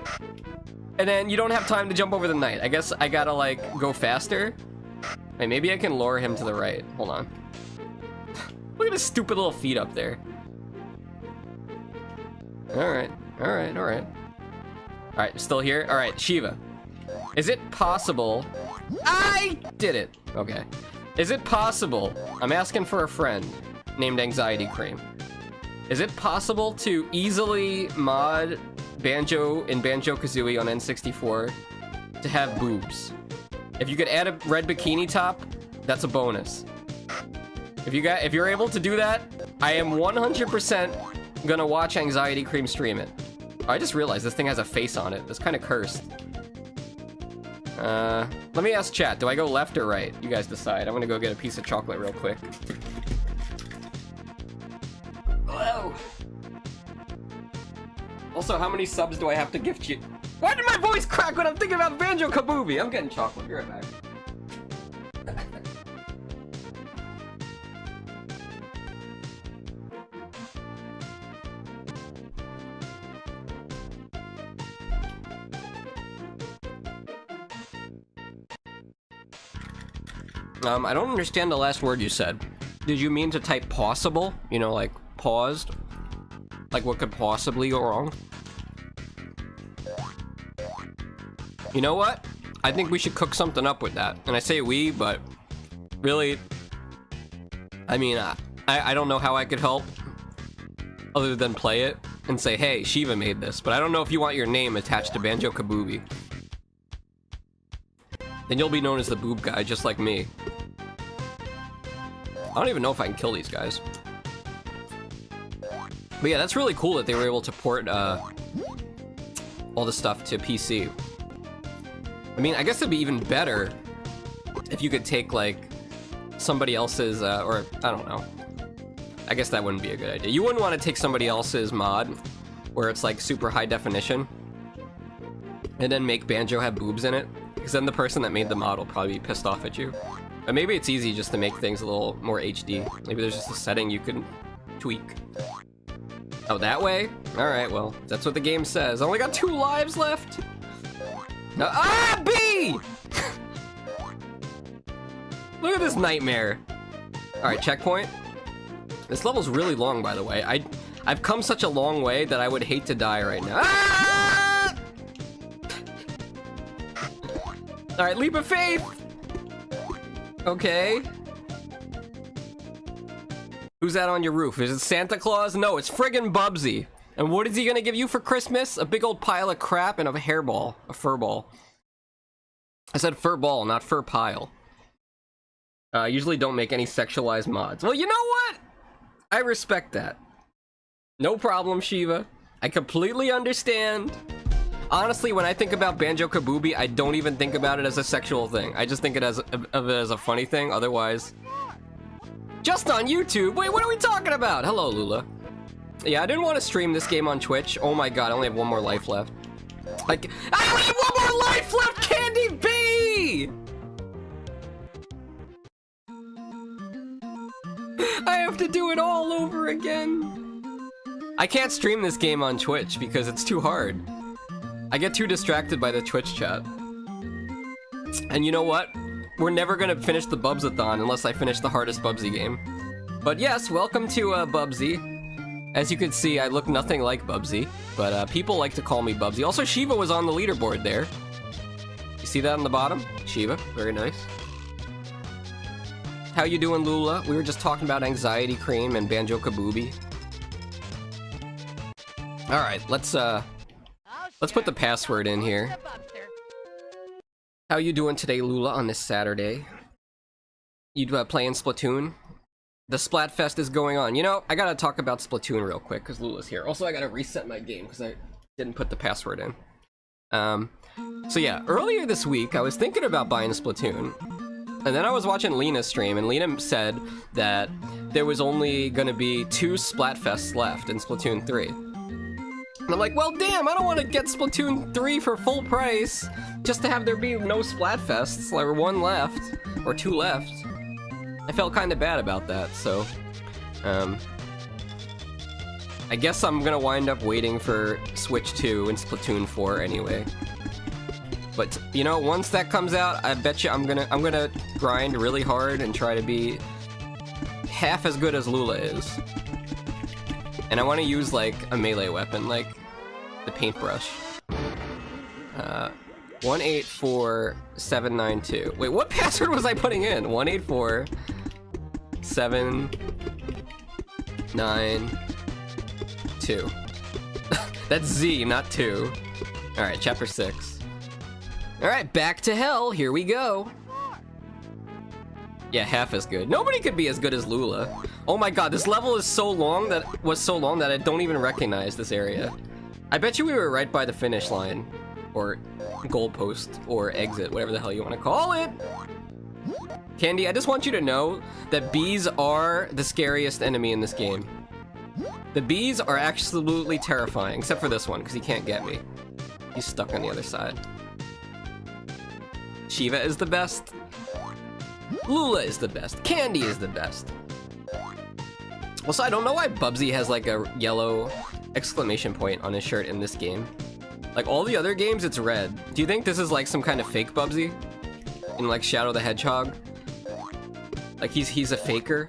and then you don't have time to jump over the knight. I guess I gotta like go faster. Wait, maybe I can lure him to the right. Hold on. Look at his stupid little feet up there. Alright, alright, alright. Alright, still here? Alright, Shiva. Is it possible... I did it! Okay. Is it possible... I'm asking for a friend named Anxiety Cream. Is it possible to easily mod Banjo in Banjo-Kazooie on N64 to have boobs? If you could add a red bikini top, that's a bonus. If you're able to do that, I am 100% gonna watch Anxiety Cream stream it. Oh, I just realized this thing has a face on it. It's kind of cursed. Let me ask chat. Do I go left or right? You guys decide. I'm gonna go get a piece of chocolate real quick. Whoa. Also, how many subs do I have to gift you? Why did my voice crack when I'm thinking about Banjo-Kazooie? I'm getting chocolate. Be right back. I don't understand the last word you said. Did you mean to type possible? You know, like paused? Like what could possibly go wrong? You know what? I think we should cook something up with that. And I say we, but really, I mean, I don't know how I could help other than play it and say, hey, Shiva made this. But I don't know if you want your name attached to Banjo-Kazooie. Then you'll be known as the boob guy, just like me. I don't even know if I can kill these guys. But yeah, that's really cool that they were able to port all the stuff to PC. I mean, I guess it'd be even better if you could take, like, somebody else's, or, I don't know. I guess that wouldn't be a good idea. You wouldn't want to take somebody else's mod, where it's, like, super high definition, and then make Banjo have boobs in it, because then the person that made the mod will probably be pissed off at you. But maybe it's easy just to make things a little more HD. Maybe there's just a setting you can tweak. Oh, that way? Alright, well, that's what the game says. I only got 2 lives left! B! Look at this nightmare. Alright, checkpoint. This level's really long, by the way. I've come such a long way that I would hate to die right now. Ah! Alright, leap of faith! Okay. Who's that on your roof? Is it Santa Claus? No, it's friggin' Bubsy. And what is he gonna give you for Christmas? A big old pile of crap and a hairball. A fur ball. I said fur ball, not fur pile. I usually don't make any sexualized mods. Well, you know what? I respect that. No problem, Shiva. I completely understand. Honestly, when I think about Banjo-Kazooie, I don't even think about it as a sexual thing. I just think of it as a funny thing. Otherwise, just on YouTube. Wait, what are we talking about? Hello, Lula. Yeah, I didn't want to stream this game on Twitch. Oh my god, I only have 1 more life left. Like, I only have 1 more life left, Candy B! I have to do it all over again. I can't stream this game on Twitch because it's too hard. I get too distracted by the Twitch chat. And you know what? We're never gonna finish the Bubsathon unless I finish the hardest Bubsy game. But yes, welcome to Bubsy. As you can see, I look nothing like Bubsy, but people like to call me Bubsy. Also, Shiva was on the leaderboard there. You see that on the bottom? Shiva, very nice. How you doing, Lula? We were just talking about Anxiety Cream and Banjo-Kazooie. All right, let's put the password in here. How you doing today, Lula, on this Saturday? You playing Splatoon? The Splatfest is going on. You know, I gotta talk about Splatoon real quick, because Lula's here. Also, I gotta reset my game, because I didn't put the password in. So yeah, earlier this week, I was thinking about buying Splatoon. And then I was watching Lena's stream, and Lena said that there was only gonna be 2 Splatfests left in Splatoon 3. And I'm like, well, damn, I don't want to get Splatoon 3 for full price just to have there be no Splatfests, like 1 left, or 2 left. I felt kind of bad about that, so, I I guess I'm gonna wind up waiting for Switch 2 and Splatoon 4 anyway. But you know, once that comes out, I bet you I'm gonna grind really hard and try to be half as good as Lula is. And I want to use like a melee weapon, like the paintbrush. 184792. Wait, what password was I putting in? 184792. That's Z, not 2. Alright, chapter 6. Alright, back to hell. Here we go. Yeah, half as good. Nobody could be as good as Lula. Oh my god, this level is so long that I don't even recognize this area. I bet you we were right by the finish line. Or goalpost, or exit, whatever the hell you want to call it. Candy, I just want you to know that bees are the scariest enemy in this game. The bees are absolutely terrifying, except for this one, because he can't get me. He's stuck on the other side. Shiva is the best. Lula is the best. Candy is the best. Also, I don't know why Bubsy has like a yellow exclamation point on his shirt in this game. Like all the other games, it's red. Do you think this is like some kind of fake Bubsy? In like Shadow the Hedgehog? Like he's a faker?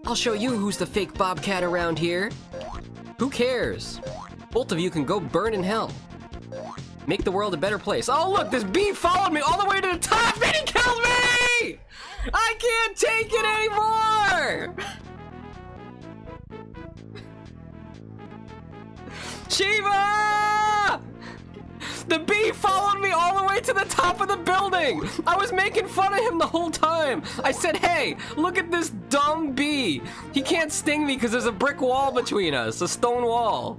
I'll show you who's the fake Bobcat around here. Who cares? Both of you can go burn in hell. Make the world a better place. Oh look, this bee followed me all the way to the top and he killed me! I can't take it anymore! Shiva! The bee followed me all the way to the top of the building! I was making fun of him the whole time! I said, hey, look at this dumb bee! He can't sting me because there's a brick wall between us, a stone wall.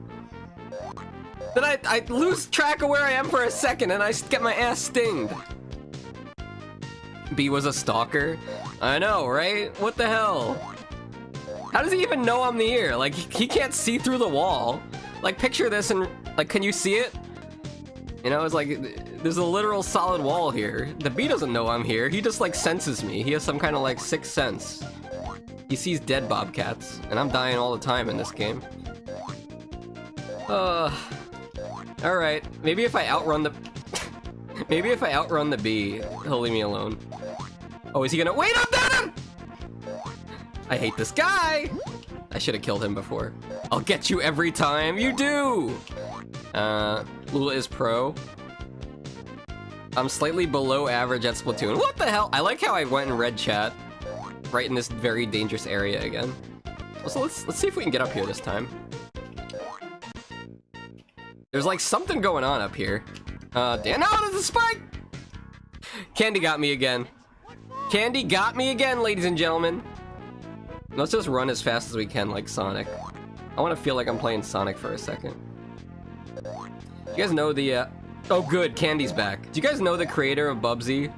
Then I lose track of where I am for a second and I get my ass stinged. Bee was a stalker? I know, right? What the hell? How does he even know I'm near? Like, he can't see through the wall. Like, picture this and, like, can you see it? You know, it's like, there's a literal solid wall here. The bee doesn't know I'm here. He just, like, senses me. He has some kind of, like, sixth sense. He sees dead bobcats, and I'm dying all the time in this game. Alright. Maybe if I outrun the... Maybe if I outrun the bee, he'll leave me alone. Oh, is he gonna... Wait, I'm dead! I hate this guy! I should have killed him before. I'll get you every time you do! Lula is pro. I'm slightly below average at Splatoon. What the hell? I like how I went in red chat. Right in this very dangerous area again. Also, let's see if we can get up here this time. There's like something going on up here. Damn, no, there's a spike! Candy got me again. Candy got me again, ladies and gentlemen. Let's just run as fast as we can like Sonic. I want to feel like I'm playing Sonic for a second. You guys know the, Oh good, Candy's back. Do you guys know the creator of Bubsy?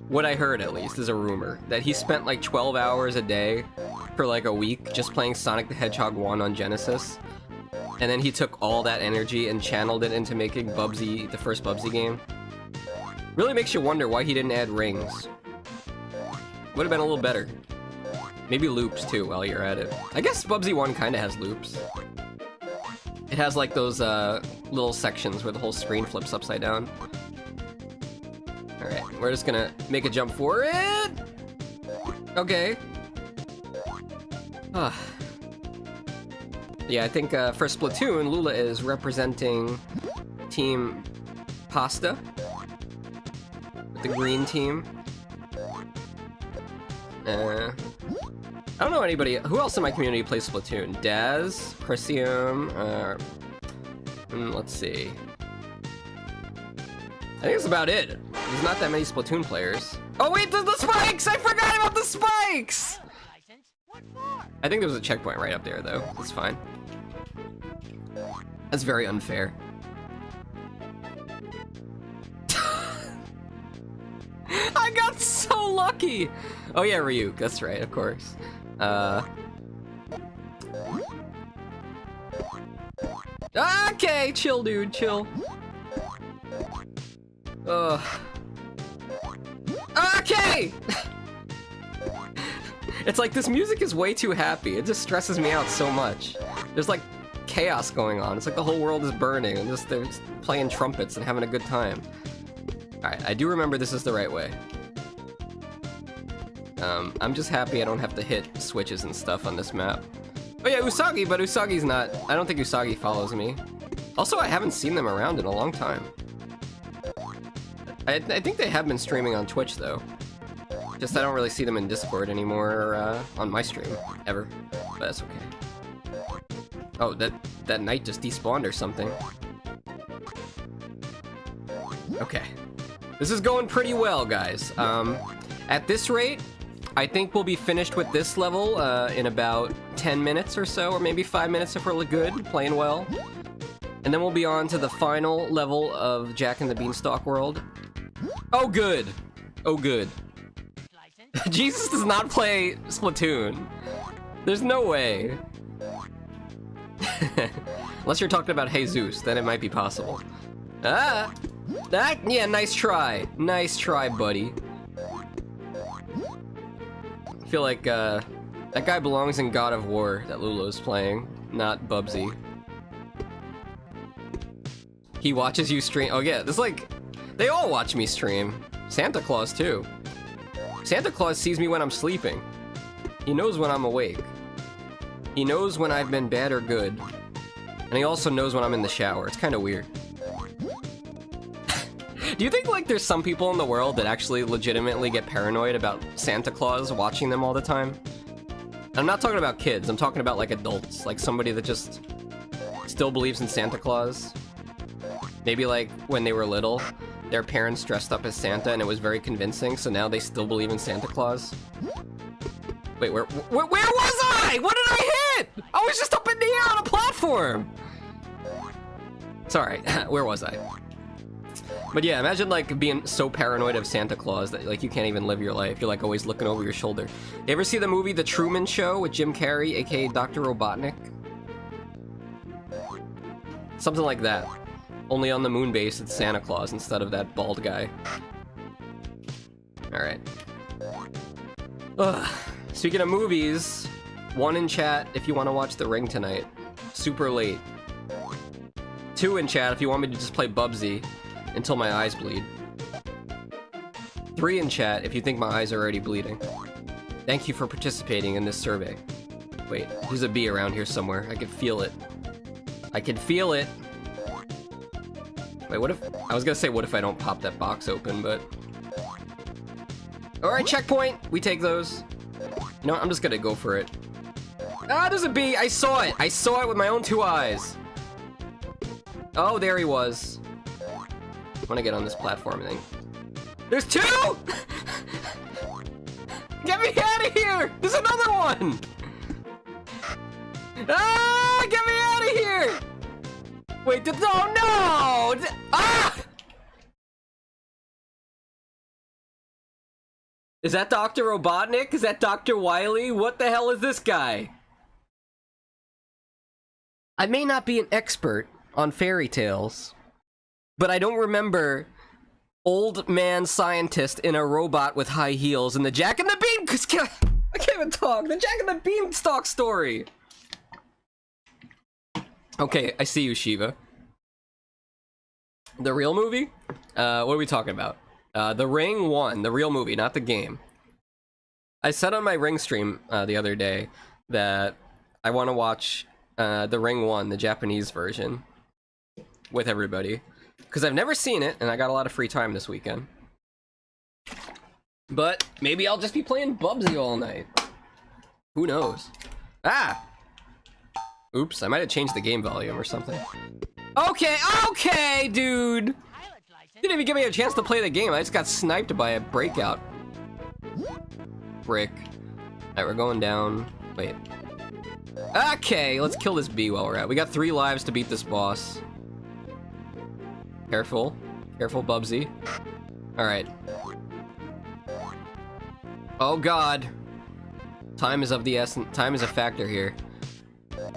What I heard, at least, is a rumor. That he spent like 12 hours a day for like a week just playing Sonic the Hedgehog 1 on Genesis. And then he took all that energy and channeled it into making Bubsy, the first Bubsy game. Really makes you wonder why he didn't add rings. Would have been a little better. Maybe loops too while you're at it. I guess Bubsy 1 kind of has loops. It has like those little sections where the whole screen flips upside down. Alright, we're just gonna make a jump for it! Okay. Yeah, I think for Splatoon, Lula is representing Team Pasta. With the green team. I don't know anybody. Who else in my community plays Splatoon? Daz, Perseum, let's see. I think that's about it. There's not that many Splatoon players. Oh wait, there's the spikes! I forgot about the spikes! I think there was a checkpoint right up there though. That's fine. That's very unfair. I got so lucky! Oh yeah, Ryuk, that's right, of course. Okay, chill dude, chill. Okay! It's like this music is way too happy. It just stresses me out so much. There's like chaos going on. It's like the whole world is burning and they're just playing trumpets and having a good time. Alright, I do remember this is the right way. I'm just happy I don't have to hit switches and stuff on this map. Oh yeah, Usagi, but Usagi's not... I don't think Usagi follows me. Also, I haven't seen them around in a long time. I think they have been streaming on Twitch, though. Just I don't really see them in Discord anymore or on my stream, ever. But that's okay. Oh, that knight just despawned or something. Okay. This is going pretty well, guys. At this rate, I think we'll be finished with this level in about 10 minutes or so, or maybe 5 minutes if we're good, playing well. And then we'll be on to the final level of Jack and the Beanstalk World. Oh, good. Oh, good. Jesus does not play Splatoon. There's no way. Unless you're talking about Jesus, then it might be possible. Ah! Yeah, nice try. Nice try, buddy. I feel like, that guy belongs in God of War that Lulu's playing, not Bubsy. He watches you stream. Oh yeah, this like... They all watch me stream. Santa Claus, too. Santa Claus sees me when I'm sleeping. He knows when I'm awake. He knows when I've been bad or good. And he also knows when I'm in the shower. It's kind of weird. Do you think, like, there's some people in the world that actually legitimately get paranoid about Santa Claus watching them all the time? I'm not talking about kids. I'm talking about, like, adults. Like, somebody that just still believes in Santa Claus. Maybe, like, when they were little, their parents dressed up as Santa and it was very convincing, so now they still believe in Santa Claus. Wait, where was I? What did I hit? I was just up in the air on a platform! Sorry, where was I? But yeah, imagine like being so paranoid of Santa Claus that like you can't even live your life. You're like always looking over your shoulder. You ever see the movie The Truman Show with Jim Carrey, aka Dr. Robotnik? Something like that. Only on the moon base, it's Santa Claus instead of that bald guy. Alright. Speaking of movies, one in chat if you want to watch The Ring tonight. Super late. 2 in chat if you want me to just play Bubsy until my eyes bleed. 3 in chat if you think my eyes are already bleeding. Thank you for participating in this survey. Wait, there's a bee around here somewhere. I can feel it. I can feel it! Wait, what if... I was gonna say what if I don't pop that box open, but... Alright, checkpoint! We take those. You know what? I'm just gonna go for it. Ah, there's a bee! I saw it! I saw it with my own 2 eyes! Oh, there he was. I wanna get on this platform thing. There's 2?! Get me out of here! There's another one! Ah! Get me out of here! Wait, oh no! Ah! Is that Dr. Robotnik? Is that Dr. Wily? What the hell is this guy? I may not be an expert on fairy tales, but I don't remember old man scientist in a robot with high heels and the Jack and the Bean... I can't even talk. The Jack and the Beanstalk story. Okay, I see you, Shiva. The real movie? What are we talking about? The Ring 1, the real movie, not the game. I said on my Ring stream the other day that I want to watch The Ring 1, the Japanese version, with everybody. Because I've never seen it, and I got a lot of free time this weekend. But maybe I'll just be playing Bubsy all night. Who knows? Ah! Oops, I might have changed the game volume or something. Okay, dude! Didn't even give me a chance to play the game. I just got sniped by a breakout. Brick. Alright, we're going down. Wait. Okay, let's kill this bee while we're at. We got 3 lives to beat this boss. Careful. Careful, Bubsy. Alright. Oh god. Time is of the essence. Time is a factor here.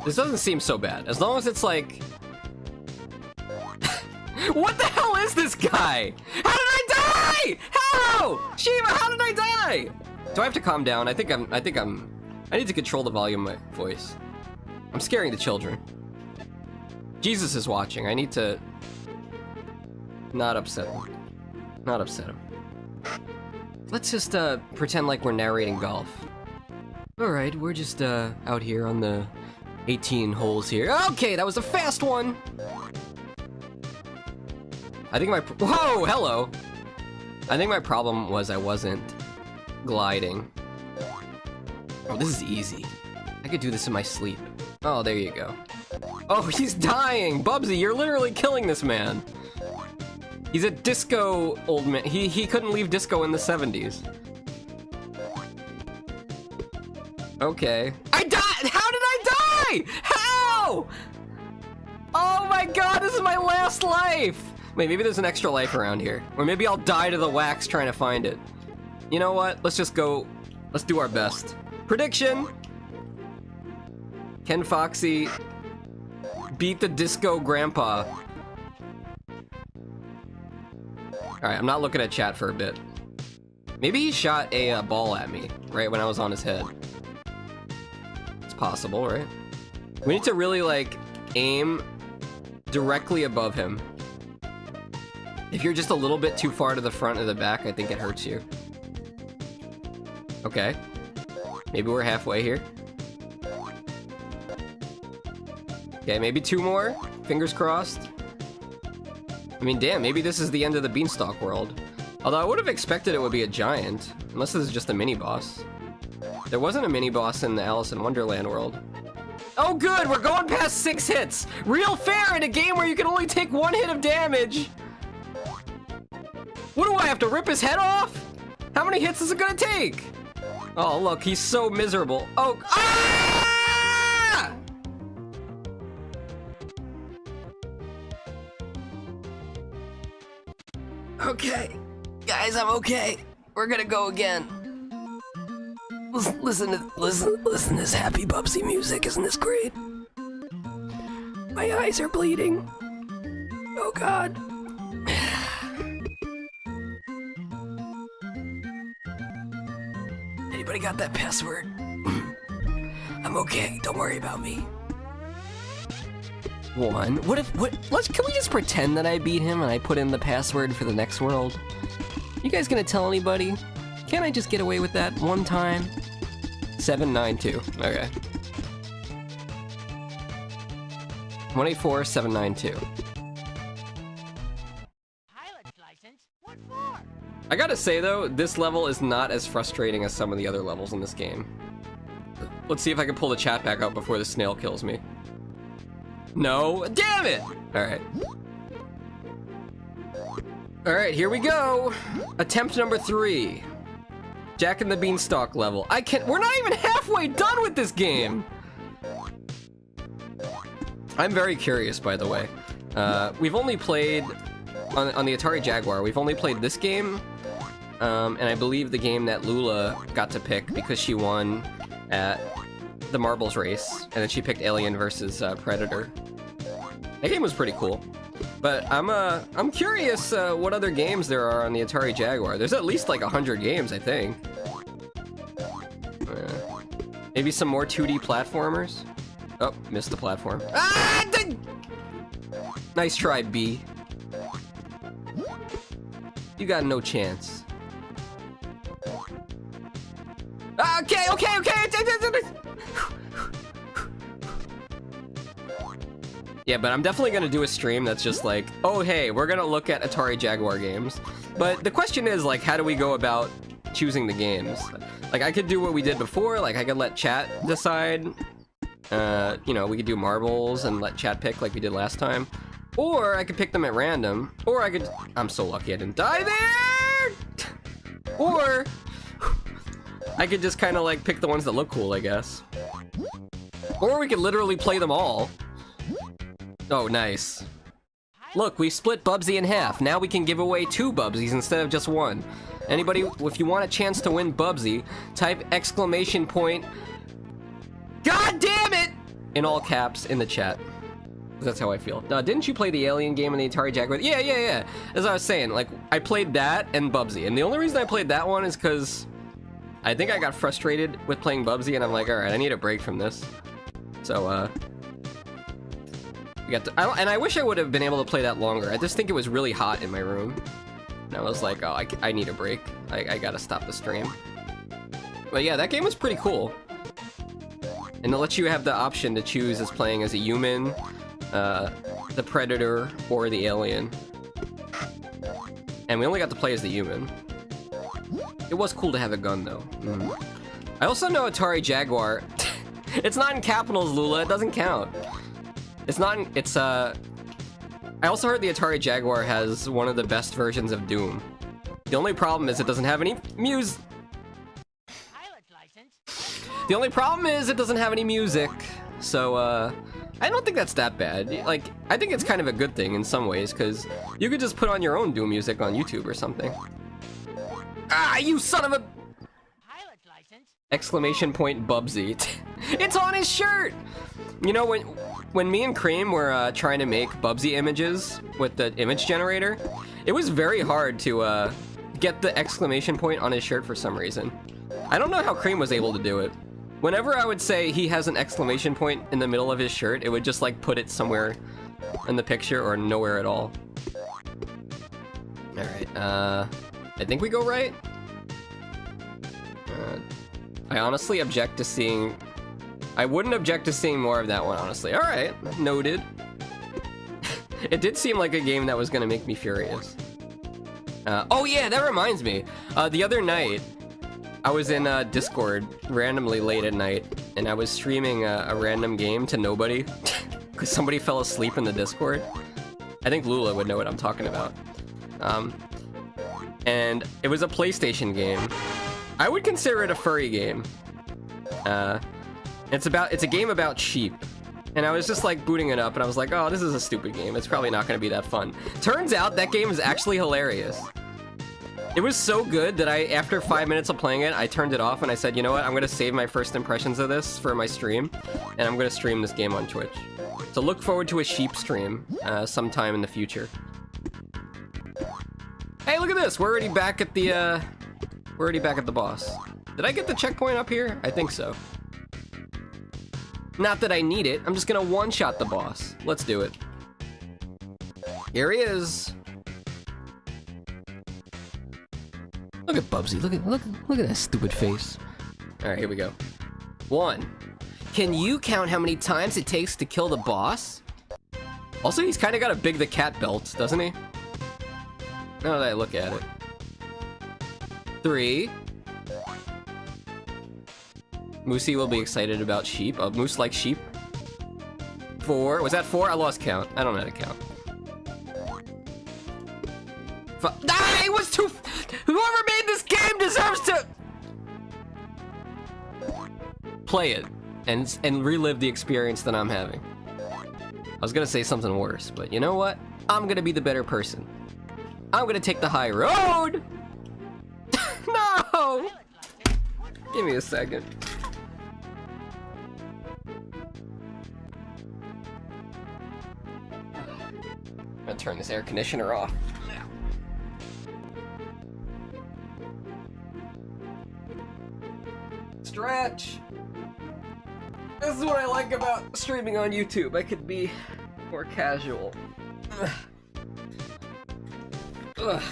This doesn't seem so bad. As long as it's like... What the hell is this guy? How did I die? How? Shiva, how did I die? Do I have to calm down? I need to control the volume of my voice. I'm scaring the children. Jesus is watching. I need to not upset him. Not upset him. Let's just pretend like we're narrating golf. Alright, we're just out here on the 18 holes here. Okay, that was a fast one! I think my... Whoa, hello! I think my problem was I wasn't gliding. Oh, this is easy. I could do this in my sleep. Oh, there you go. Oh, he's dying! Bubsy, you're literally killing this man! He's a disco old man. He couldn't leave disco in the 70s. Okay. I died! How did I die? How? Oh my god, this is my last life! Wait, maybe there's an extra life around here. Or maybe I'll die to the wax trying to find it. You know what? Let's just go. Let's do our best. Prediction! Can Foxxy beat the disco grandpa? Alright, I'm not looking at chat for a bit. Maybe he shot a ball at me, right when I was on his head. It's possible, right? We need to really, like, aim directly above him. If you're just a little bit too far to the front or the back, I think it hurts you. Okay. Maybe we're halfway here. Okay, maybe 2 more. Fingers crossed. I mean, damn, maybe this is the end of the Beanstalk world. Although I would have expected it would be a giant, unless this is just a mini-boss. There wasn't a mini-boss in the Alice in Wonderland world. Oh good, we're going past 6 hits! Real fair in a game where you can only take 1 hit of damage! What do I have to rip his head off? How many hits is it gonna take? Oh look, he's so miserable. Oh, ah! Okay, guys, I'm okay. We're gonna go again. Listen to this happy Bubsy music. Isn't this great? My eyes are bleeding. Oh God. Anybody got that password? I'm okay. Don't worry about me. 1. Can we just pretend that I beat him and I put in the password for the next world? You guys gonna tell anybody? Can't I just get away with that one time? 792. Okay. 184792. Pilot's license? What for? I gotta say though, this level is not as frustrating as some of the other levels in this game. Let's see if I can pull the chat back up before the snail kills me. No, damn it! Alright. Alright, here we go! Attempt number 3. Jack and the Beanstalk level. We're not even halfway done with this game! I'm very curious, by the way. We've only played, on the Atari Jaguar, we've only played this game, and I believe the game that Lula got to pick because she won at the marbles race, and then she picked Alien versus Predator. That game was pretty cool. But I'm curious what other games there are on the Atari Jaguar. There's at least like 100 games, I think. Maybe some more 2D platformers? Oh, missed the platform. Ah! Nice try, B. You got no chance. Okay. Yeah, but I'm definitely gonna do a stream that's just like, oh hey, we're gonna look at Atari Jaguar games. But the question is, like, how do we go about choosing the games? Like, I could do what we did before, like I could let chat decide. You know, we could do marbles and let chat pick like we did last time. Or I could pick them at random. Or I could... I'm so lucky I didn't die there! Or... I could just kind of like pick the ones that look cool, I guess. Or we could literally play them all. Oh, nice. Look, we split Bubsy in half. Now we can give away 2 Bubsies instead of just 1. Anybody, if you want a chance to win Bubsy, type exclamation point, God damn it! In all caps in the chat. That's how I feel. Didn't you play the Alien game in the Atari Jaguar? Yeah. As I was saying, like, I played that and Bubsy. And the only reason I played that one is because I think I got frustrated with playing Bubsy, and I'm like, alright, I need a break from this. So, we got to, and I wish I would have been able to play that longer. I just think it was really hot in my room. And I was like, oh, I need a break. I gotta stop the stream. But yeah, that game was pretty cool. And it lets you have the option to choose as playing as a human, the predator, or the alien. And we only got to play as the human. It was cool to have a gun, though. I also know Atari Jaguar. It's not in capitals, Lula. It doesn't count. It's not in, it's, I also heard the Atari Jaguar has one of the best versions of Doom. The only problem is it doesn't have any music. The only problem is it doesn't have any music. So, I don't think that's that bad. Like, I think it's kind of a good thing in some ways, because you could just put on your own Doom music on YouTube or something. Ah, you son of a... Exclamation point Bubsy. It's on his shirt! You know, when me and Cream were trying to make Bubsy images with the image generator, it was very hard to get the exclamation point on his shirt for some reason. I don't know how Cream was able to do it. Whenever I would say he has an exclamation point in the middle of his shirt, it would just like put it somewhere in the picture or nowhere at all. Alright, I think we go right? I honestly object to seeing... I wouldn't object to seeing more of that one, honestly. Alright, noted. It did seem like a game that was gonna make me furious. Oh yeah, that reminds me. The other night, I was in Discord randomly late at night, and I was streaming a random game to nobody, because somebody fell asleep in the Discord. I think Lula would know what I'm talking about. And it was a PlayStation game. I would consider it a furry game. It's a game about sheep. And I was just like booting it up and I was like, oh, this is a stupid game. It's probably not gonna be that fun. Turns out that game is actually hilarious. It was so good that after 5 minutes of playing it, I turned it off and I said, you know what? I'm gonna save my first impressions of this for my stream. And I'm gonna stream this game on Twitch. So look forward to a sheep stream sometime in the future. Hey, look at this. We're already back at the boss. Did I get the checkpoint up here? I think so. Not that I need it. I'm just gonna one-shot the boss. Let's do it. Here he is. Look at Bubsy. Look at that stupid face. All right, here we go. 1. Can you count how many times it takes to kill the boss? Also, he's kind of got a Big the Cat belt, doesn't he? Now that I look at it. 3. Moosey will be excited about sheep. Moose likes sheep. 4. Was that 4? I lost count. I don't know how to count. Ah, it was too... Whoever made this game deserves to... play it and relive the experience that I'm having. I was gonna say something worse, but you know what? I'm gonna be the better person. I'm gonna take the high road! No! Give me a second. I'm gonna turn this air conditioner off. Stretch! This is what I like about streaming on YouTube. I could be more casual. Ugh.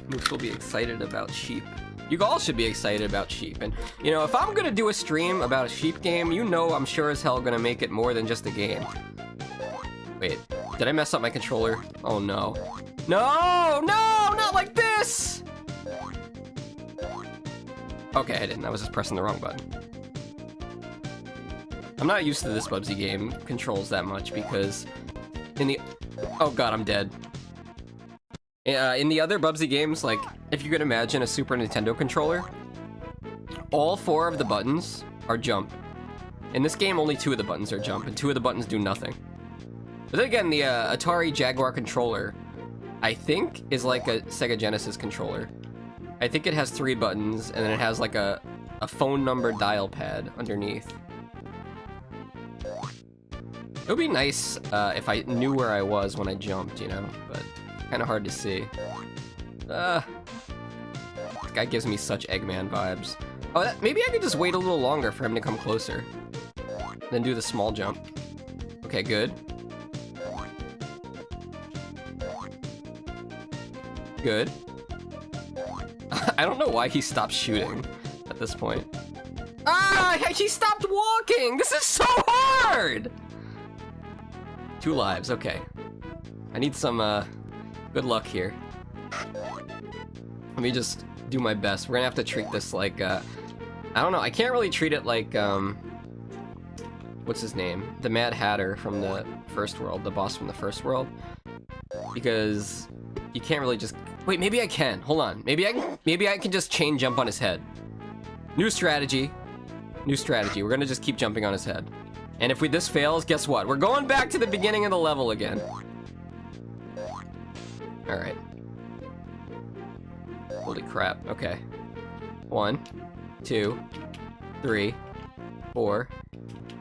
Moose will be excited about sheep. You all should be excited about sheep. And, you know, if I'm gonna do a stream about a sheep game, you know I'm sure as hell gonna make it more than just a game. Wait, did I mess up my controller? Oh no. No! No! Not like this! Okay, I didn't. I was just pressing the wrong button. I'm not used to this Bubsy game controls that much because in the... Oh god, I'm dead. In the other Bubsy games, like, if you could imagine a Super Nintendo controller, all 4 of the buttons are jump. In this game, only 2 of the buttons are jump, and 2 of the buttons do nothing. But then again, the Atari Jaguar controller, I think, is like a Sega Genesis controller. I think it has 3 buttons, and then it has like a phone number dial pad underneath. It would be nice if I knew where I was when I jumped, you know, but kind of hard to see. This guy gives me such Eggman vibes. Oh, maybe I could just wait a little longer for him to come closer. Then do the small jump. Okay, good. Good. I don't know why he stopped shooting at this point. Ah, he stopped walking! This is so hard! 2 lives, okay. I need some, good luck here. Let me just do my best. We're gonna have to treat this like, I don't know, I can't really treat it like, what's his name? The Mad Hatter from the first world, the boss from the first world. Because you can't really just... Wait, maybe I can. Hold on. Maybe I can just chain jump on his head. New strategy. New strategy. We're gonna just keep jumping on his head. And if this fails, guess what? We're going back to the beginning of the level again. Alright. Holy crap. Okay. 1, 2, 3, 4.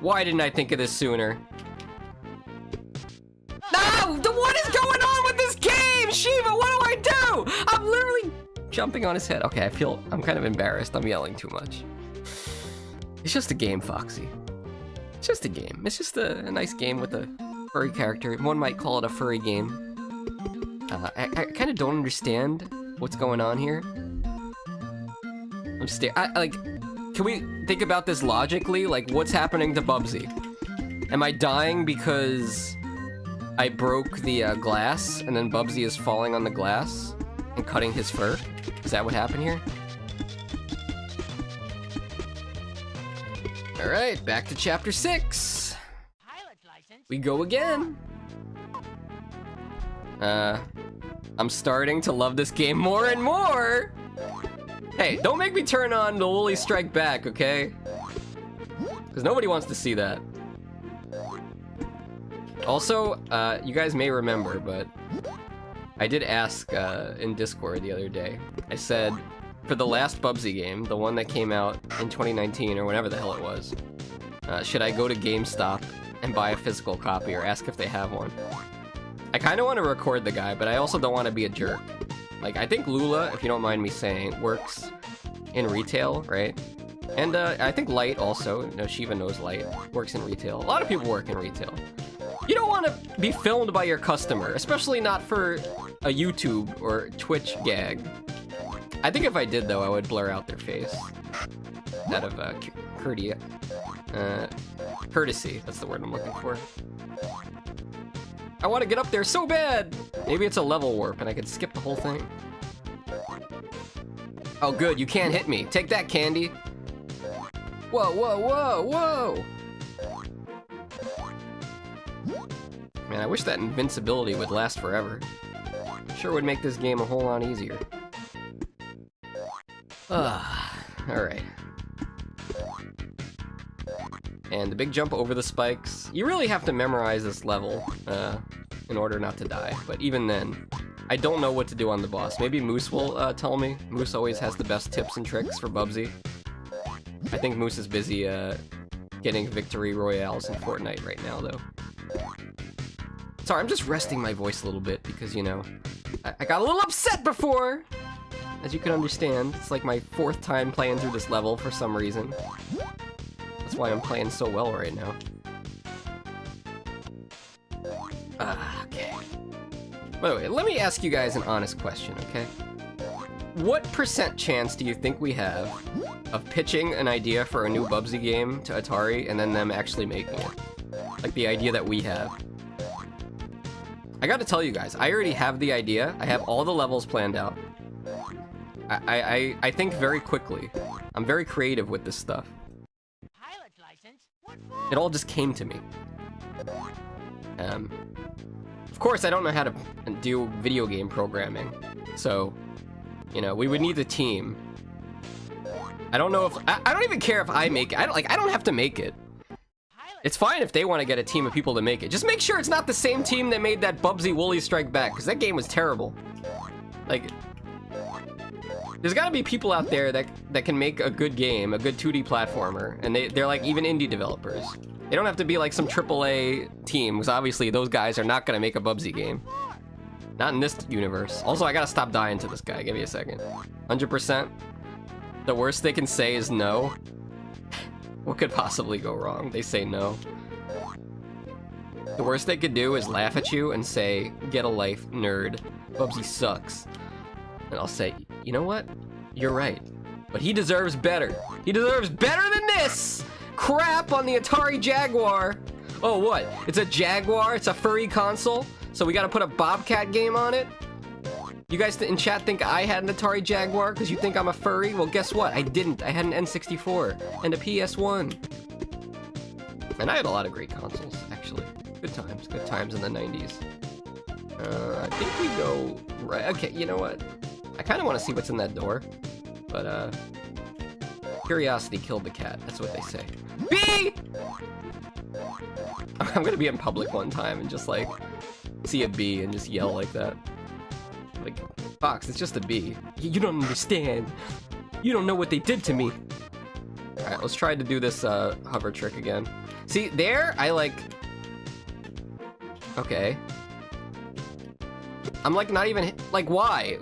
Why didn't I think of this sooner? No! What is going on with this game? Shiva, what do I do? I'm literally jumping on his head. Okay, I'm kind of embarrassed. I'm yelling too much. It's just a game, Foxxy. It's just a game. It's just a nice game with a furry character. One might call it a furry game. I kind of don't understand what's going on here. I'm just like, can we think about this logically? Like, what's happening to Bubsy? Am I dying because I broke the glass, and then Bubsy is falling on the glass and cutting his fur? Is that what happened here? Alright, back to chapter 6. Pilot's license. We go again. I'm starting to love this game more and more. Hey, don't make me turn on the Woolly Strike Back, okay? Because nobody wants to see that. Also, you guys may remember, but I did ask in Discord the other day. I said, for the last Bubsy game, the one that came out in 2019 or whenever the hell it was, should I go to GameStop and buy a physical copy or ask if they have one? I kind of want to record the guy, but I also don't want to be a jerk. Like, I think Lula, if you don't mind me saying, works in retail, right? And I think Light also, no, Shiva knows Light, works in retail. A lot of people work in retail. You don't want to be filmed by your customer, especially not for a YouTube or Twitch gag. I think if I did, though, I would blur out their face. Out of courtesy, that's the word I'm looking for. I want to get up there so bad! Maybe it's a level warp and I could skip the whole thing. Oh good, you can't hit me. Take that, Candy. Whoa, whoa, whoa, whoa! Man, I wish that invincibility would last forever. Sure would make this game a whole lot easier. Alright. And the big jump over the spikes. You really have to memorize this level in order not to die. But even then, I don't know what to do on the boss. Maybe Moose will tell me. Moose always has the best tips and tricks for Bubsy. I think Moose is busy getting victory royales in Fortnite right now, though. Sorry, I'm just resting my voice a little bit because, you know, I got a little upset before! As you can understand, it's like my 4th time playing through this level for some reason. That's why I'm playing so well right now. Okay. By the way, let me ask you guys an honest question, okay? What % chance do you think we have of pitching an idea for a new Bubsy game to Atari and then them actually making it? Like the idea that we have. I gotta tell you guys, I already have the idea. I have all the levels planned out. I think very quickly. I'm very creative with this stuff. Pilot's license? What for? It all just came to me. Of course, I don't know how to do video game programming, so, you know, we would need a team. I don't know if I don't even care if I make it. I don't have to make it. It's fine if they want to get a team of people to make it. Just make sure it's not the same team that made that Bubsy Woolly Strike Back, because that game was terrible. Like, there's got to be people out there that can make a good game, a good 2D platformer, and they're like even indie developers. They don't have to be like some AAA team, because obviously those guys are not going to make a Bubsy game. Not in this universe. Also, I gotta stop dying to this guy. Give me a second. 100%. The worst they can say is no. What could possibly go wrong? They say no. The worst they could do is laugh at you and say, get a life, nerd. Bubsy sucks. And I'll say, you know what? You're right. But he deserves better. He deserves better than this! Crap on the Atari Jaguar! Oh, what? It's a Jaguar? It's a furry console? So we gotta put a Bobcat game on it? You guys in chat think I had an Atari Jaguar because you think I'm a furry? Well, guess what? I didn't. I had an N64 and a PS1. And I had a lot of great consoles, actually. Good times in the 90s. I think we go right. Okay, you know what? I kind of want to see what's in that door, but curiosity killed the cat. That's what they say. B! I'm gonna be in public one time and just like see a bee and just yell like that. Like, Fox, it's just a bee. You don't understand. You don't know what they did to me. Alright, let's try to do this hover trick again. See, there, I like... Okay. I'm like not even... Like, why?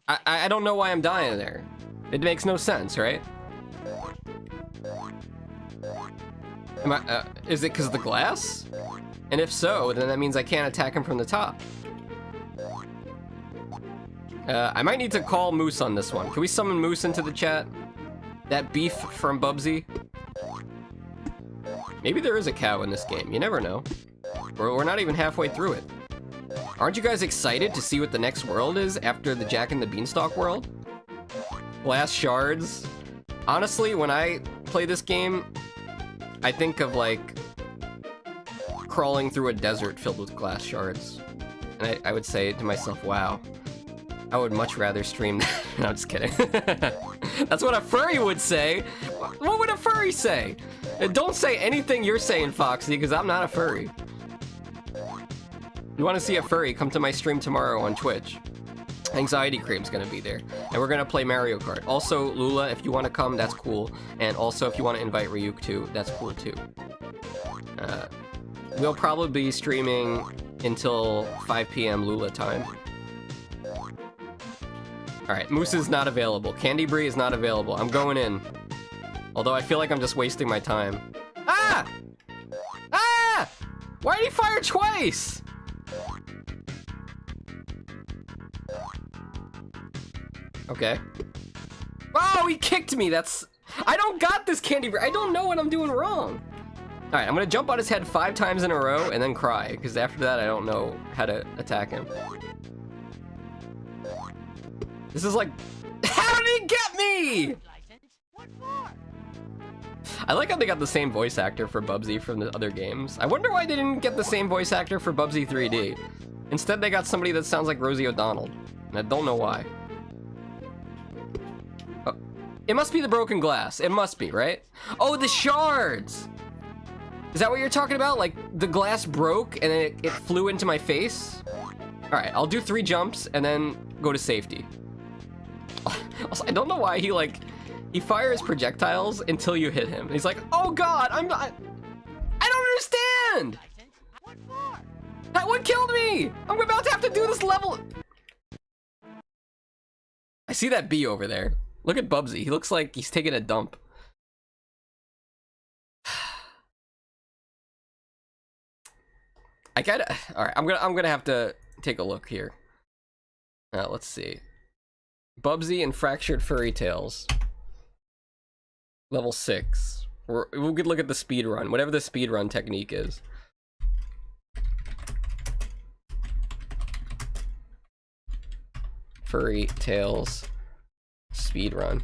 I don't know why I'm dying there. It makes no sense, right? Am I, is it because of the glass? And if so, then that means I can't attack him from the top. I might need to call Moose on this one. Can we summon Moose into the chat? That beef from Bubsy? Maybe there is a cow in this game. You never know. We're not even halfway through it. Aren't you guys excited to see what the next world is after the Jack and the Beanstalk world? Glass shards. Honestly, when I play this game, I think of like crawling through a desert filled with glass shards. And I would say to myself, wow, I would much rather stream that. No, I'm just kidding. That's what a furry would say. What would a furry say? And don't say anything you're saying, Foxy, because I'm not a furry. You want to see a furry, come to my stream tomorrow on Twitch. Anxiety Cream's gonna be there. And we're gonna play Mario Kart. Also, Lula, if you want to come, that's cool. And also, if you want to invite Ryuk too, that's cool too. We'll probably be streaming until 5 p.m. Lula time. Alright, Moose is not available. Candy Brie is not available. I'm going in. Although I feel like I'm just wasting my time. Ah! Ah! Why did he fire twice? Okay. Oh, he kicked me. That's... I don't got this, Candy Brie. I don't know what I'm doing wrong. Alright, I'm gonna jump on his head 5 times in a row and then cry. Because after that, I don't know how to attack him. This is like... How did he get me? I like how they got the same voice actor for Bubsy from the other games. I wonder why they didn't get the same voice actor for Bubsy 3D. Instead, they got somebody that sounds like Rosie O'Donnell. And I don't know why. Oh, it must be the broken glass. It must be, right? Oh, the shards! Is that what you're talking about? Like, the glass broke and then it flew into my face? Alright, I'll do 3 jumps and then go to safety. Also, I don't know why he fires projectiles until you hit him. And he's like, oh god, I don't understand! That one killed me! I'm about to have to do this level. I see that bee over there. Look at Bubsy. He looks like he's taking a dump. I gotta... Alright, I'm gonna have to take a look here. Let's see. Bubsy and Fractured Furry Tales. Level 6. We'll look at the speed run, whatever the speed run technique is. Furry Tales speed run.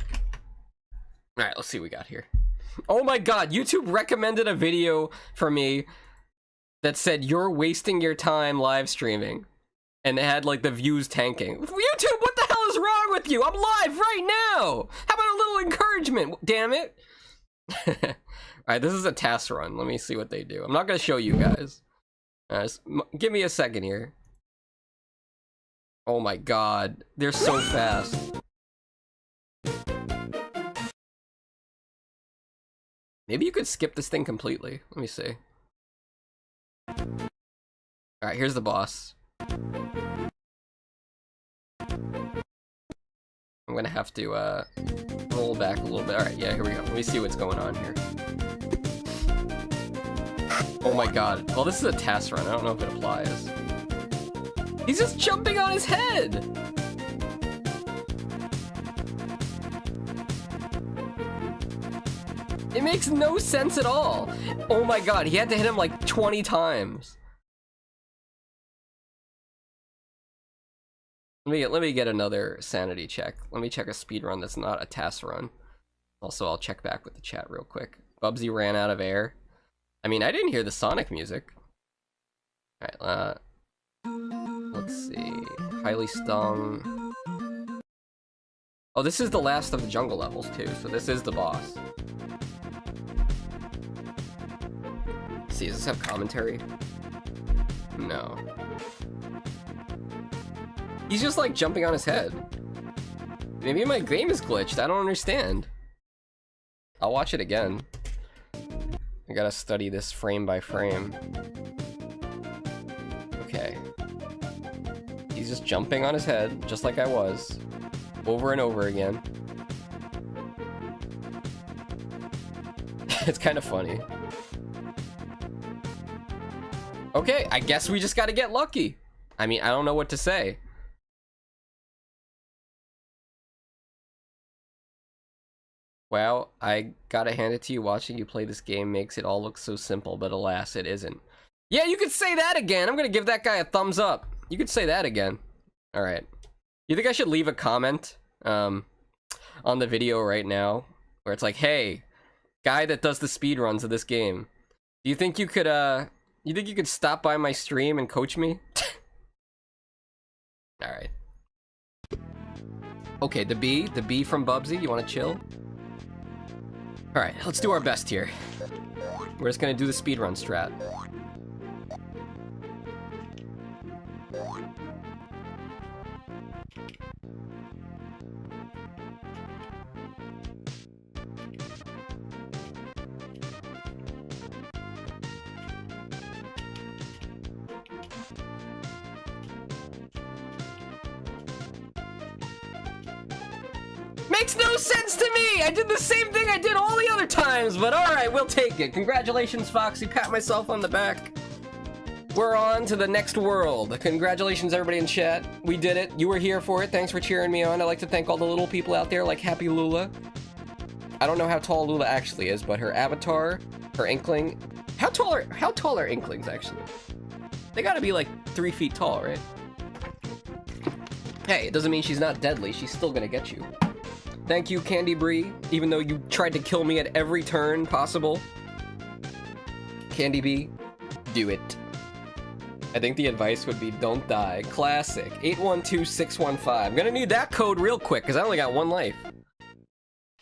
Alright, let's see what we got here. Oh my god, YouTube recommended a video for me that said you're wasting your time live streaming. And it had like the views tanking. YouTube, what the hell is wrong with you? I'm live right now! How about a little encouragement? Damn it! Alright, this is a task run. Let me see what they do. I'm not gonna show you guys. Give me a second here. Oh my god, they're so fast. Maybe you could skip this thing completely. Let me see. Alright, here's the boss. I'm gonna have to roll back a little bit. Alright, yeah, here we go. Let me see what's going on here. Oh my god. Well, this is a task run. I don't know if it applies. He's just jumping on his head! It makes no sense at all. Oh my god, he had to hit him like 20 times. Let me get another sanity check. Let me check a speed run that's not a task run. Also, I'll check back with the chat real quick. Bubsy ran out of air. I mean, I didn't hear the Sonic music. Alright, let's see. Highly stung. Oh, this is the last of the jungle levels too, so this is the boss. Let's see, does this have commentary? No. He's just like jumping on his head. Maybe my game is glitched, I don't understand. I'll watch it again. I gotta study this frame by frame. Okay. He's just jumping on his head, just like I was. Over and over again. It's kind of funny. Okay, I guess we just gotta get lucky. I mean, I don't know what to say. Wow, I gotta hand it to you, watching you play this game makes it all look so simple, but alas, it isn't. Yeah, you could say that again! I'm gonna give that guy a thumbs up. You could say that again. Alright. You think I should leave a comment, on the video right now, where it's like, hey, guy that does the speedruns of this game, do you think you could stop by my stream and coach me? Alright. Okay, the B from Bubsy, you wanna chill? Alright, let's do our best here. We're just gonna do the speedrun strat. Makes no sense to me! I did the same thing I did all the other times, but alright, we'll take it. Congratulations, Foxxy. Pat myself on the back. We're on to the next world. Congratulations, everybody in chat. We did it. You were here for it. Thanks for cheering me on. I'd like to thank all the little people out there like Happy Lula. I don't know how tall Lula actually is, but her avatar, her inkling... How tall are inklings, actually? They gotta be like 3 feet tall, right? Hey, it doesn't mean she's not deadly. She's still gonna get you. Thank you, Candy Bree, even though you tried to kill me at every turn possible. Candy Bee, do it. I think the advice would be don't die. Classic. 812615. I'm gonna need that code real quick, because I only got 1 life.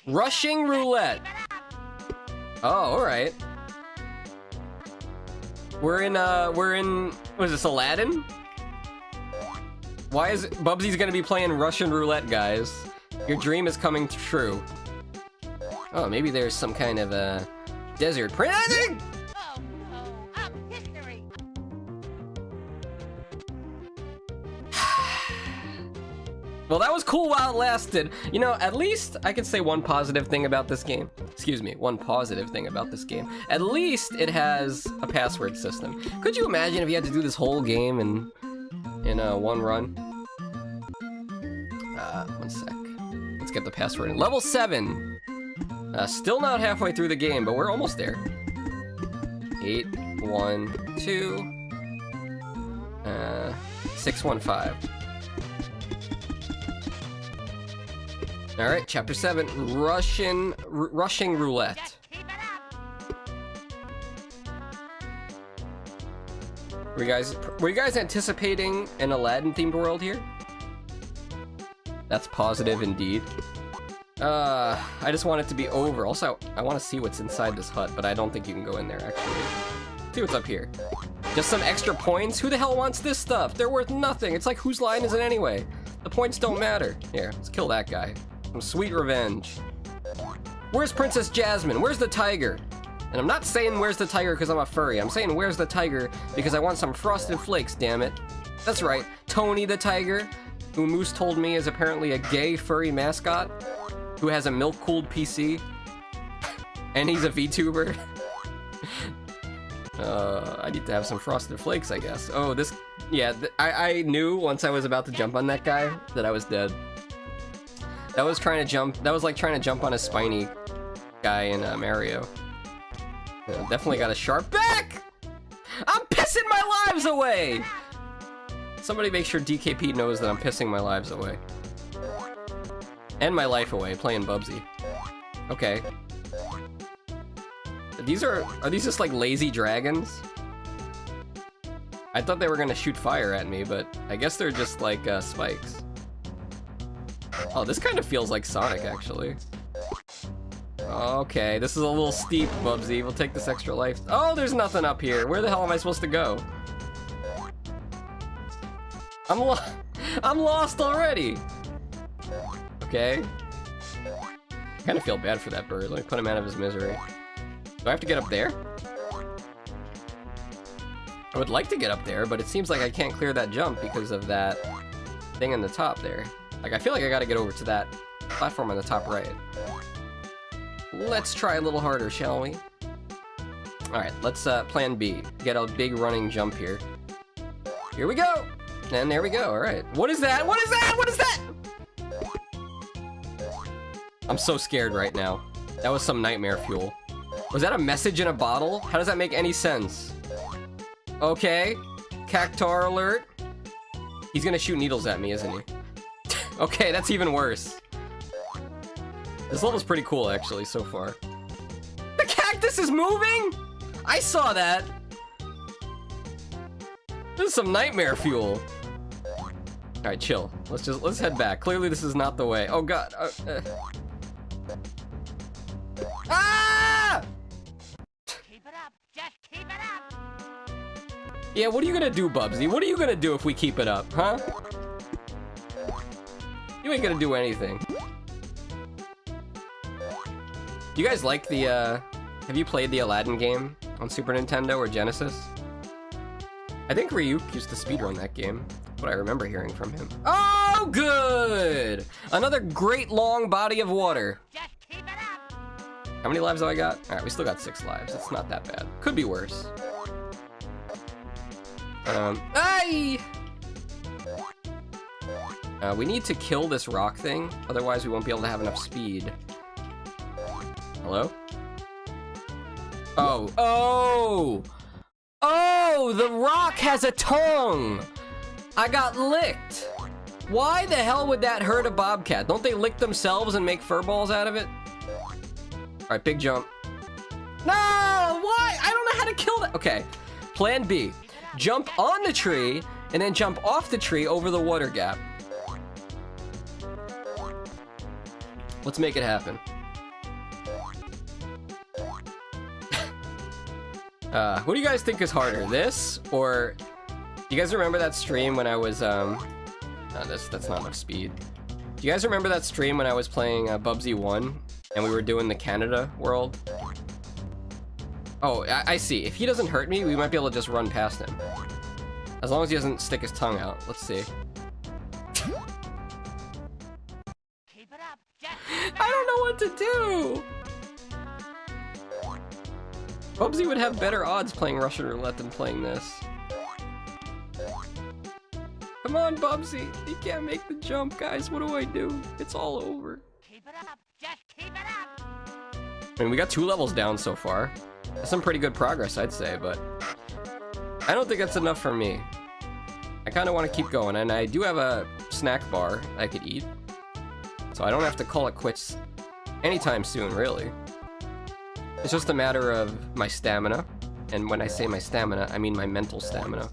Rushing roulette. Oh, alright. We're in, what is this, Aladdin? Why is Bubsy's gonna be playing Russian roulette, guys? Your dream is coming true. Oh, maybe there's some kind of a desert prince. Oh no, I'm history. Well, that was cool while it lasted. You know, at least I could say one positive thing about this game. Excuse me, one positive thing about this game. At least it has a password system. Could you imagine if you had to do this whole game in one run? 1 sec. Let's get the password in. Level 7. Still not halfway through the game, but we're almost there. 812 615. All right, chapter 7. Rushing roulette. Just keep it up. Were you guys anticipating an Aladdin themed world here? That's positive indeed. I just want it to be over. Also, I want to see what's inside this hut, but I don't think you can go in there, actually. See what's up here. Just some extra points? Who the hell wants this stuff? They're worth nothing. It's like, whose line is it anyway? The points don't matter. Here, let's kill that guy. Some sweet revenge. Where's Princess Jasmine? Where's the tiger? And I'm not saying where's the tiger because I'm a furry. I'm saying where's the tiger because I want some Frosted Flakes, damn it. That's right, Tony the tiger. who Moose told me is apparently a gay furry mascot who has a milk-cooled PC. And he's a VTuber. I need to have some Frosted Flakes, I guess. Oh, this... Yeah, I knew once I was about to jump on that guy that I was dead. That was trying to jump... That was like trying to jump on a spiny guy in Mario. Definitely got a sharp back! I'm pissing my lives away! Somebody make sure DKP knows that I'm pissing my lives away. And my life away, playing Bubsy. Okay. Are these just like lazy dragons? I thought they were gonna shoot fire at me, but I guess they're just like spikes. Oh, this kind of feels like Sonic, actually. Okay, this is a little steep, Bubsy. We'll take this extra life. Oh, there's nothing up here. Where the hell am I supposed to go? I'm lost already. Okay. I kind of feel bad for that bird. Let me put him out of his misery. Do I have to get up there? I would like to get up there, but it seems like I can't clear that jump because of that thing on the top there. Like, I feel like I gotta get over to that platform on the top right. Let's try a little harder, shall we? Alright, let's plan B. Get a big running jump here. Here we go! And there we go, alright. What is that? What is that? What is that? I'm so scared right now. That was some nightmare fuel. Was that a message in a bottle? How does that make any sense? Okay. Cactar alert. He's gonna shoot needles at me, isn't he? Okay, that's even worse. This level's pretty cool, actually, so far. The cactus is moving? I saw that. This is some nightmare fuel. Alright, chill. Let's head back. Clearly this is not the way. Oh god. Ah! Keep it up. Just keep it up. Yeah, what are you gonna do, Bubsy? What are you gonna do if we keep it up, huh? You ain't gonna do anything. Do you guys like the, have you played the Aladdin game on Super Nintendo or Genesis? I think Ryuk used to speedrun that game. What I remember hearing from him. Oh, good! Another great long body of water. Just keep it up. How many lives do I got? Alright, we still got 6 lives. It's not that bad. Could be worse. Aye! We need to kill this rock thing, otherwise we won't be able to have enough speed. Hello? Oh, oh! Oh, the rock has a tongue! I got licked! Why the hell would that hurt a bobcat? Don't they lick themselves and make fur balls out of it? Alright, big jump. No! Why? I don't know how to kill that. Okay, plan B. Jump on the tree, and then jump off the tree over the water gap. Let's make it happen. What do you guys think is harder, this or... Do you guys remember that stream when I was, no, that's not enough speed. Do you guys remember that stream when I was playing Bubsy 1 and we were doing the Canada world? Oh, I see. If he doesn't hurt me, we might be able to just run past him. As long as he doesn't stick his tongue out. Let's see. Keep it up. Just I don't know what to do! Bubsy would have better odds playing Russian roulette than playing this. Come on, Bubsy! You can't make the jump, guys. What do I do? It's all over. keep it up. Just keep it up. I mean, we got 2 levels down so far. That's some pretty good progress, I'd say, but... I don't think that's enough for me. I kind of want to keep going, and I do have a snack bar I could eat. So I don't have to call it quits anytime soon, really. It's just a matter of my stamina. And when I say my stamina, I mean my mental stamina.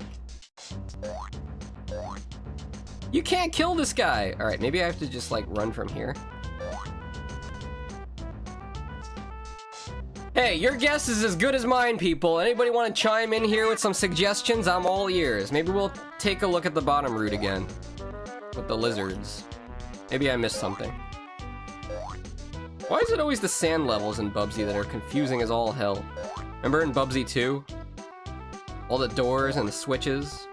You can't kill this guy! Alright, maybe I have to just, like, run from here. Hey, your guess is as good as mine, people. Anybody want to chime in here with some suggestions? I'm all ears. Maybe we'll take a look at the bottom route again. With the lizards. Maybe I missed something. Why is it always the sand levels in Bubsy that are confusing as all hell? Remember in Bubsy 2? All the doors and the switches?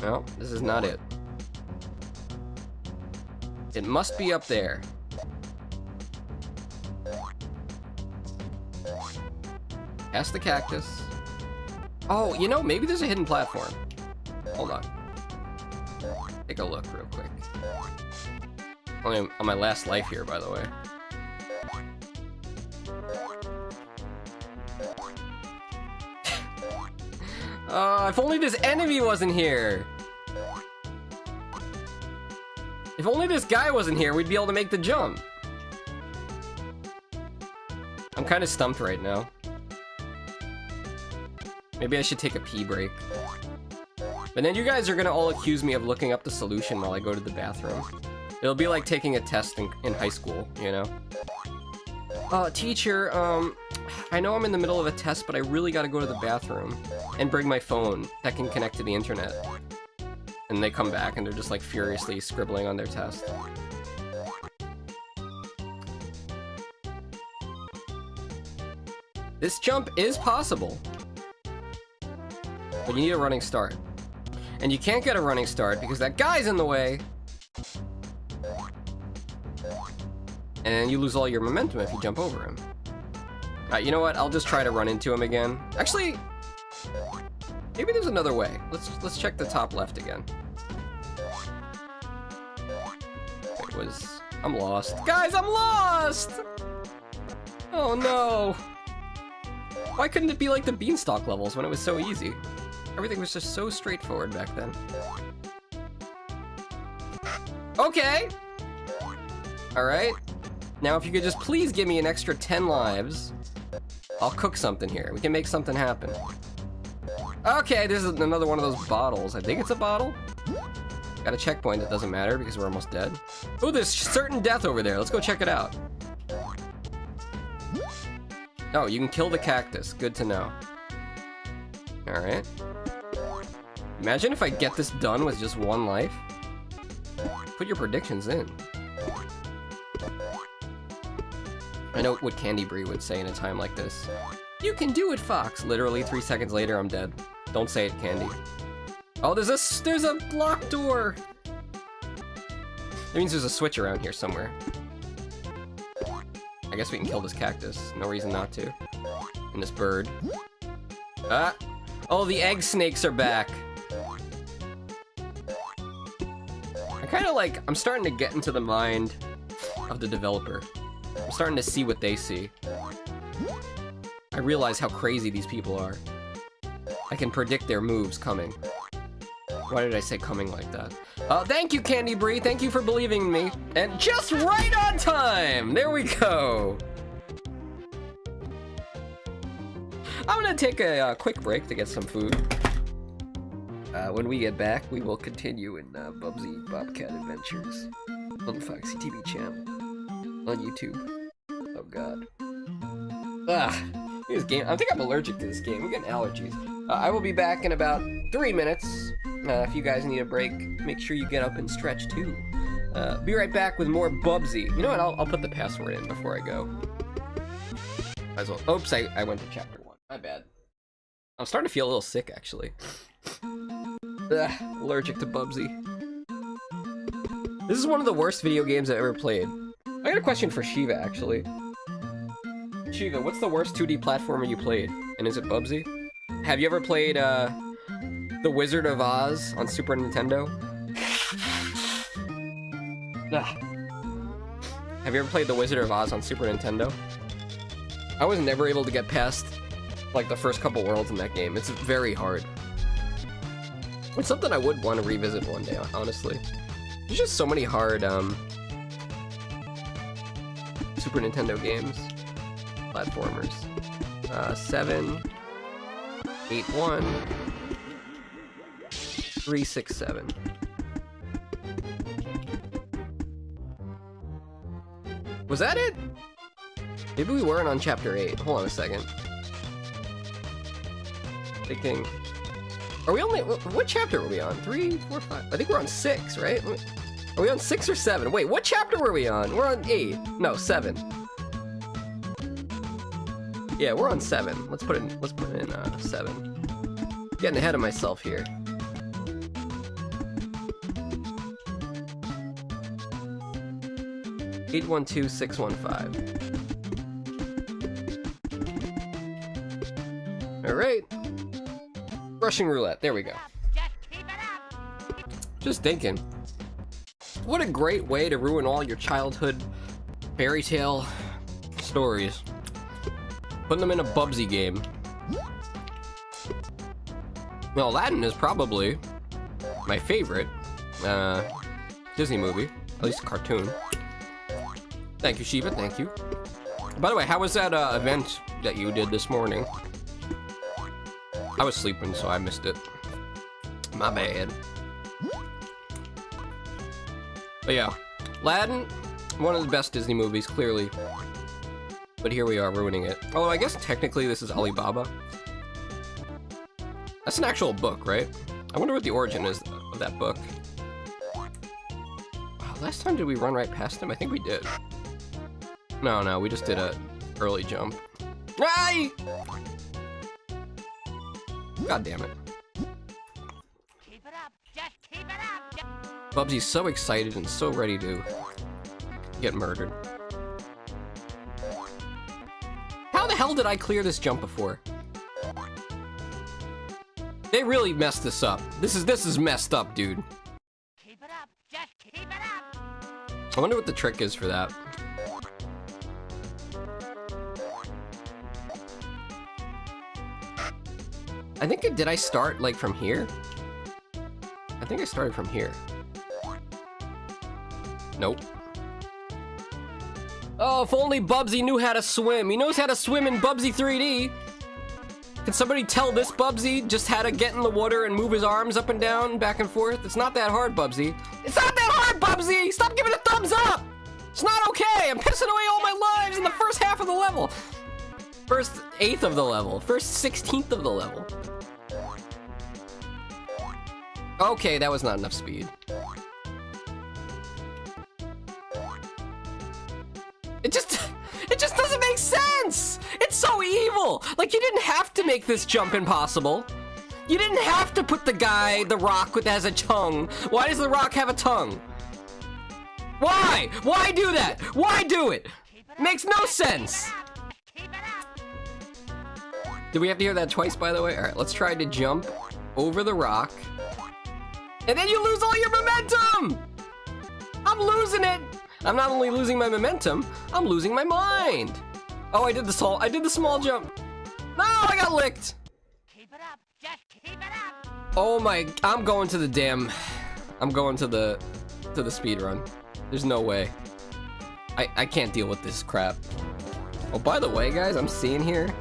No, this is not it. It must be up there. Past the cactus. Oh, you know, maybe there's a hidden platform. Hold on. Take a look real quick. Only on my last life here, by the way. If only this enemy wasn't here. If only this guy wasn't here, we'd be able to make the jump. I'm kind of stumped right now. Maybe I should take a pee break. But then you guys are gonna all accuse me of looking up the solution while I go to the bathroom. It'll be like taking a test in high school, you know? Teacher, I know I'm in the middle of a test, but I really gotta go to the bathroom and bring my phone that can connect to the internet. And they come back and they're just like furiously scribbling on their test. This jump is possible, but you need a running start. And you can't get a running start because that guy's in the way. And you lose all your momentum if you jump over him. You know what? I'll just try to run into him again. Actually, maybe there's another way. Let's check the top left again. I'm lost. Guys, I'm lost! Oh no. Why couldn't it be like the beanstalk levels when it was so easy? Everything was just so straightforward back then. Okay! Alright. Now if you could just please give me an extra 10 lives, I'll cook something here. We can make something happen. Okay, this is another one of those bottles. I think it's a bottle. Got a checkpoint, it doesn't matter because we're almost dead. Oh, there's certain death over there. Let's go check it out. Oh, you can kill the cactus. Good to know. Alright. Imagine if I get this done with just one life. Put your predictions in. I know what Candy Brie would say in a time like this. You can do it, Fox! Literally 3 seconds later, I'm dead. Don't say it, Candy. Oh, there's a locked door! That means there's a switch around here somewhere. I guess we can kill this cactus. No reason not to. And this bird. Ah! Oh, the egg snakes are back! I'm starting to get into the mind of the developer. I'm starting to see what they see. I realize how crazy these people are. I can predict their moves coming. Why did I say coming like that? Thank you, Candy Brie. Thank you for believing in me. And just right on time! There we go! I'm gonna take a quick break to get some food. When we get back, we will continue in Bubsy Bobcat Adventures on the Foxxy TV channel on YouTube. Oh god. This game. I think I'm allergic to this game. I'm getting allergies. I will be back in about 3 minutes. If you guys need a break, make sure you get up and stretch too. Be right back with more Bubsy. You know what? I'll put the password in before I go. As well. Oops, I went to chapter 1. My bad. I'm starting to feel a little sick, actually. Allergic to Bubsy. This is one of the worst video games I've ever played. I got a question for Shiva, actually. Shiva, what's the worst 2D platformer you played? And is it Bubsy? Have you ever played, The Wizard of Oz on Super Nintendo? Have you ever played The Wizard of Oz on Super Nintendo? I was never able to get past, like, the first couple worlds in that game. It's very hard. It's something I would want to revisit one day, honestly. There's just so many hard, Super Nintendo games. Platformers. 7, 8, 1, 3, 6, 7. Was that it? Maybe we weren't on chapter 8. Hold on a second. Thinking. Are we only. What chapter were we on? 3, 4, 5. I think we're on 6, right? Are we on 6 or 7? Wait, what chapter were we on? We're on 8. No, 7. Yeah, we're on 7. Let's put it in 7. Getting ahead of myself here. 812-615. Alright. Rushing roulette. There we go. Just keep it up. Just thinking. What a great way to ruin all your childhood fairy tale stories. Putting them in a Bubsy game. Well, Aladdin is probably my favorite Disney movie, at least a cartoon. Thank you, Shiva, thank you. By the way, how was that event that you did this morning? I was sleeping, so I missed it. My bad. But yeah, Aladdin, one of the best Disney movies, clearly. But here we are ruining it. Although I guess technically this is Alibaba. That's an actual book, right? I wonder what the origin is of that book. Wow, last time did we run right past him? I think we did. No, we just did a early jump. Ay! God damn it. Keep it up. Just keep it up. Bubsy's so excited and so ready to get murdered. How the hell did I clear this jump before? They really messed this up. This is messed up, dude. Keep it up. Just keep it up. I wonder what the trick is for that. I think did I start like from here? I think I started from here. Nope. Oh, if only Bubsy knew how to swim. He knows how to swim in Bubsy 3D. Can somebody tell this Bubsy just how to get in the water and move his arms up and down, back and forth? It's not that hard, Bubsy. It's not that hard, Bubsy! Stop giving a thumbs up! It's not okay! I'm pissing away all my lives in the first half of the level. First 1/8 of the level. First 16th of the level. Okay, that was not enough speed. It just doesn't make sense! It's so evil! Like, you didn't have to make this jump impossible. You didn't have to put the rock that has a tongue. Why does the rock have a tongue? Why? Why do that? Why do it? Makes no sense! Keep it up. Did we have to hear that twice, by the way? Alright, let's try to jump over the rock. And then you lose all your momentum! I'm losing it! I'm not only losing my momentum, I'm losing my mind. Oh, I did the small jump. No, I got licked. Keep it up. Just keep it up. Oh my, I'm going to the speed run. There's no way. I can't deal with this crap. Oh, by the way, guys, I'm seeing here,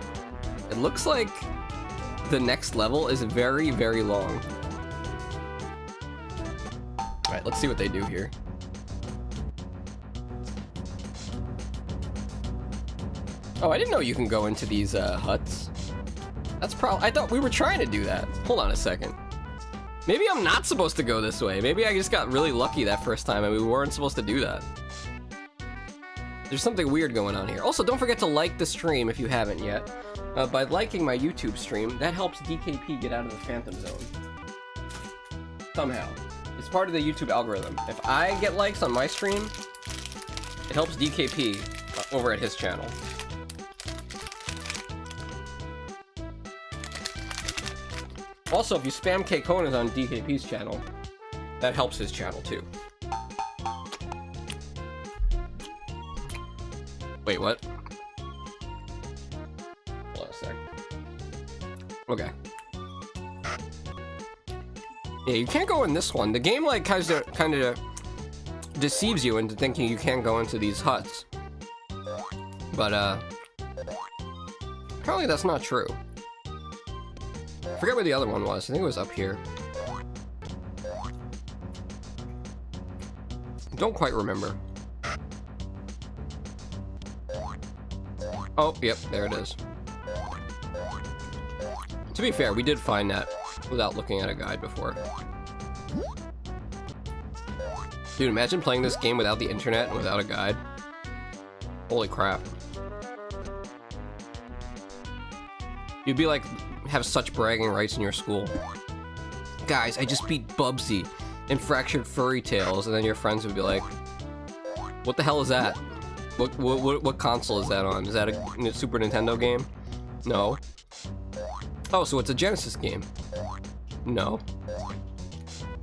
it looks like the next level is very, very long. All right, let's see what they do here. Oh, I didn't know you can go into these huts. That's I thought we were trying to do that. Hold on a second. Maybe I'm not supposed to go this way. Maybe I just got really lucky that first time and we weren't supposed to do that. There's something weird going on here. Also, don't forget to like the stream if you haven't yet. By liking my YouTube stream, that helps DKP get out of the Phantom Zone. Somehow. It's part of the YouTube algorithm. If I get likes on my stream, it helps DKP over at his channel. Also, if you spam K-Konas on DKP's channel, that helps his channel too. Wait, what? Hold on a sec. Okay. Yeah, you can't go in this one. The game like kind of deceives you into thinking you can't go into these huts. But apparently that's not true. I forget where the other one was. I think it was up here. Don't quite remember. Oh, yep, there it is. To be fair, we did find that without looking at a guide before. Dude, imagine playing this game without the internet and without a guide. Holy crap. You'd be like, have such bragging rights in your school. Guys, I just beat Bubsy in Fractured Furry Tales, and then your friends would be like, What the hell is that? What console is that on? Is that a Super Nintendo game? No. Oh, so it's a Genesis game. No.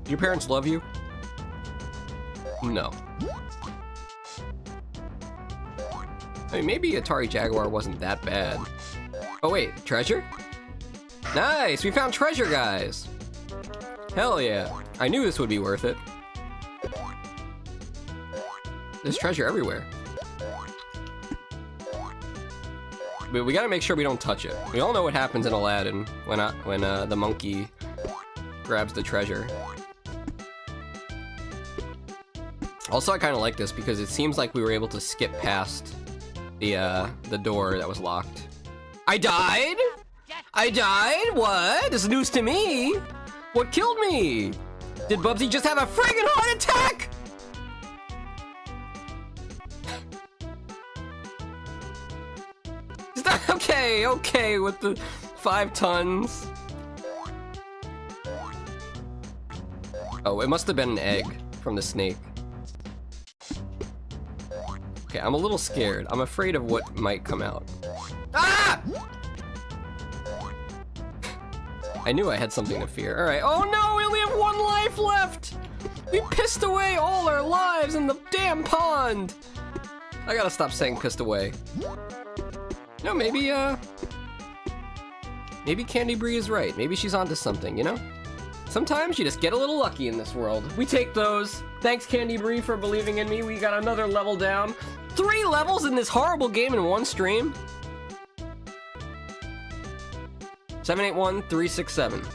Your parents love you? No. I mean, maybe Atari Jaguar wasn't that bad. Oh wait, treasure? Nice, we found treasure, guys! Hell yeah, I knew this would be worth it. There's treasure everywhere. But we gotta make sure we don't touch it. We all know what happens in Aladdin when the monkey grabs the treasure. Also, I kind of like this because it seems like we were able to skip past the door that was locked. I died? I died? What? This is news to me. What killed me? Did Bubsy just have a friggin' heart attack? Is that okay with the 5 tons? Oh, it must have been an egg from the snake. Okay, I'm a little scared. I'm afraid of what might come out. Ah! I knew I had something to fear. All right. Oh no, we only have 1 life left. We pissed away all our lives in the damn pond. I gotta stop saying pissed away. No, maybe Candy Bree is right. Maybe she's onto something, you know? Sometimes you just get a little lucky in this world. We take those. Thanks, Candy Bree, for believing in me. We got another level down. 3 levels in this horrible game in 1 stream. 781-367.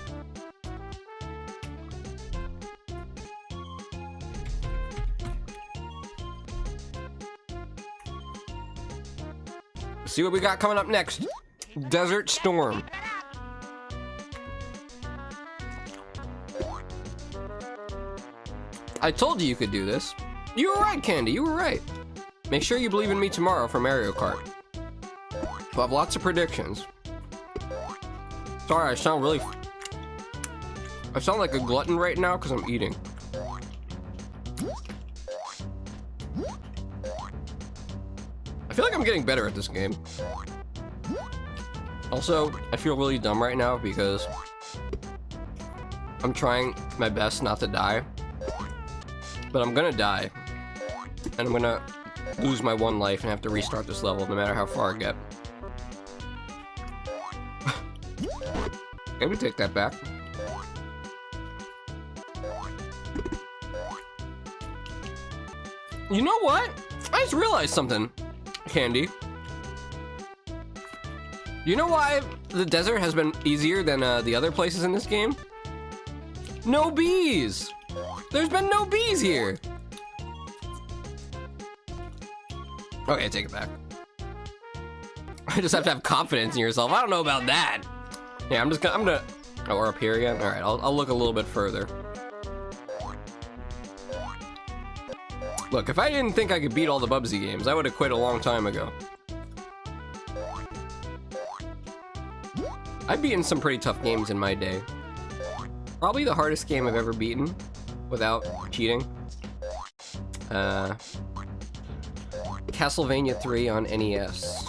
See what we got coming up next. Desert Storm. I told you could do this. You were right, Candy, you were right. Make sure you believe in me tomorrow for Mario Kart. We'll have lots of predictions. Sorry, I sound like a glutton right now because I'm eating. I feel like I'm getting better at this game. Also, I feel really dumb right now because I'm trying my best not to die. But I'm gonna die. And I'm gonna lose my 1 life and have to restart this level no matter how far I get. Let me take that back. You know what? I just realized something, Candy. You know why the desert has been easier than the other places in this game? No bees! There's been no bees here! Okay, take it back. I just have to have confidence in yourself. I don't know about that. Yeah, I'm gonna, oh, we're up here again? Alright, I'll look a little bit further. Look, if I didn't think I could beat all the Bubsy games, I would have quit a long time ago. I've beaten some pretty tough games in my day. Probably the hardest game I've ever beaten without cheating. Castlevania 3 on NES.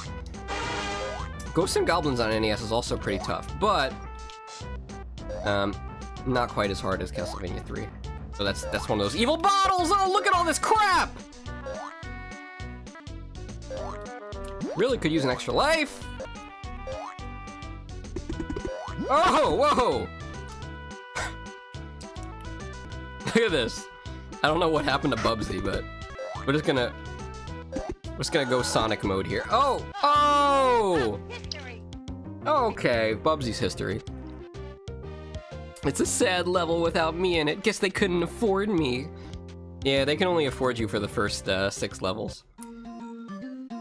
Ghosts and Goblins on NES is also pretty tough, but not quite as hard as Castlevania 3. So that's one of those evil bottles! Oh, look at all this crap! Really could use an extra life. Oh, whoa! Look at this. I don't know what happened to Bubsy, but we're just gonna go Sonic mode here. Oh! Okay, Bubsy's history. It's a sad level without me in it. Guess they couldn't afford me. Yeah, they can only afford you for the first 6 levels.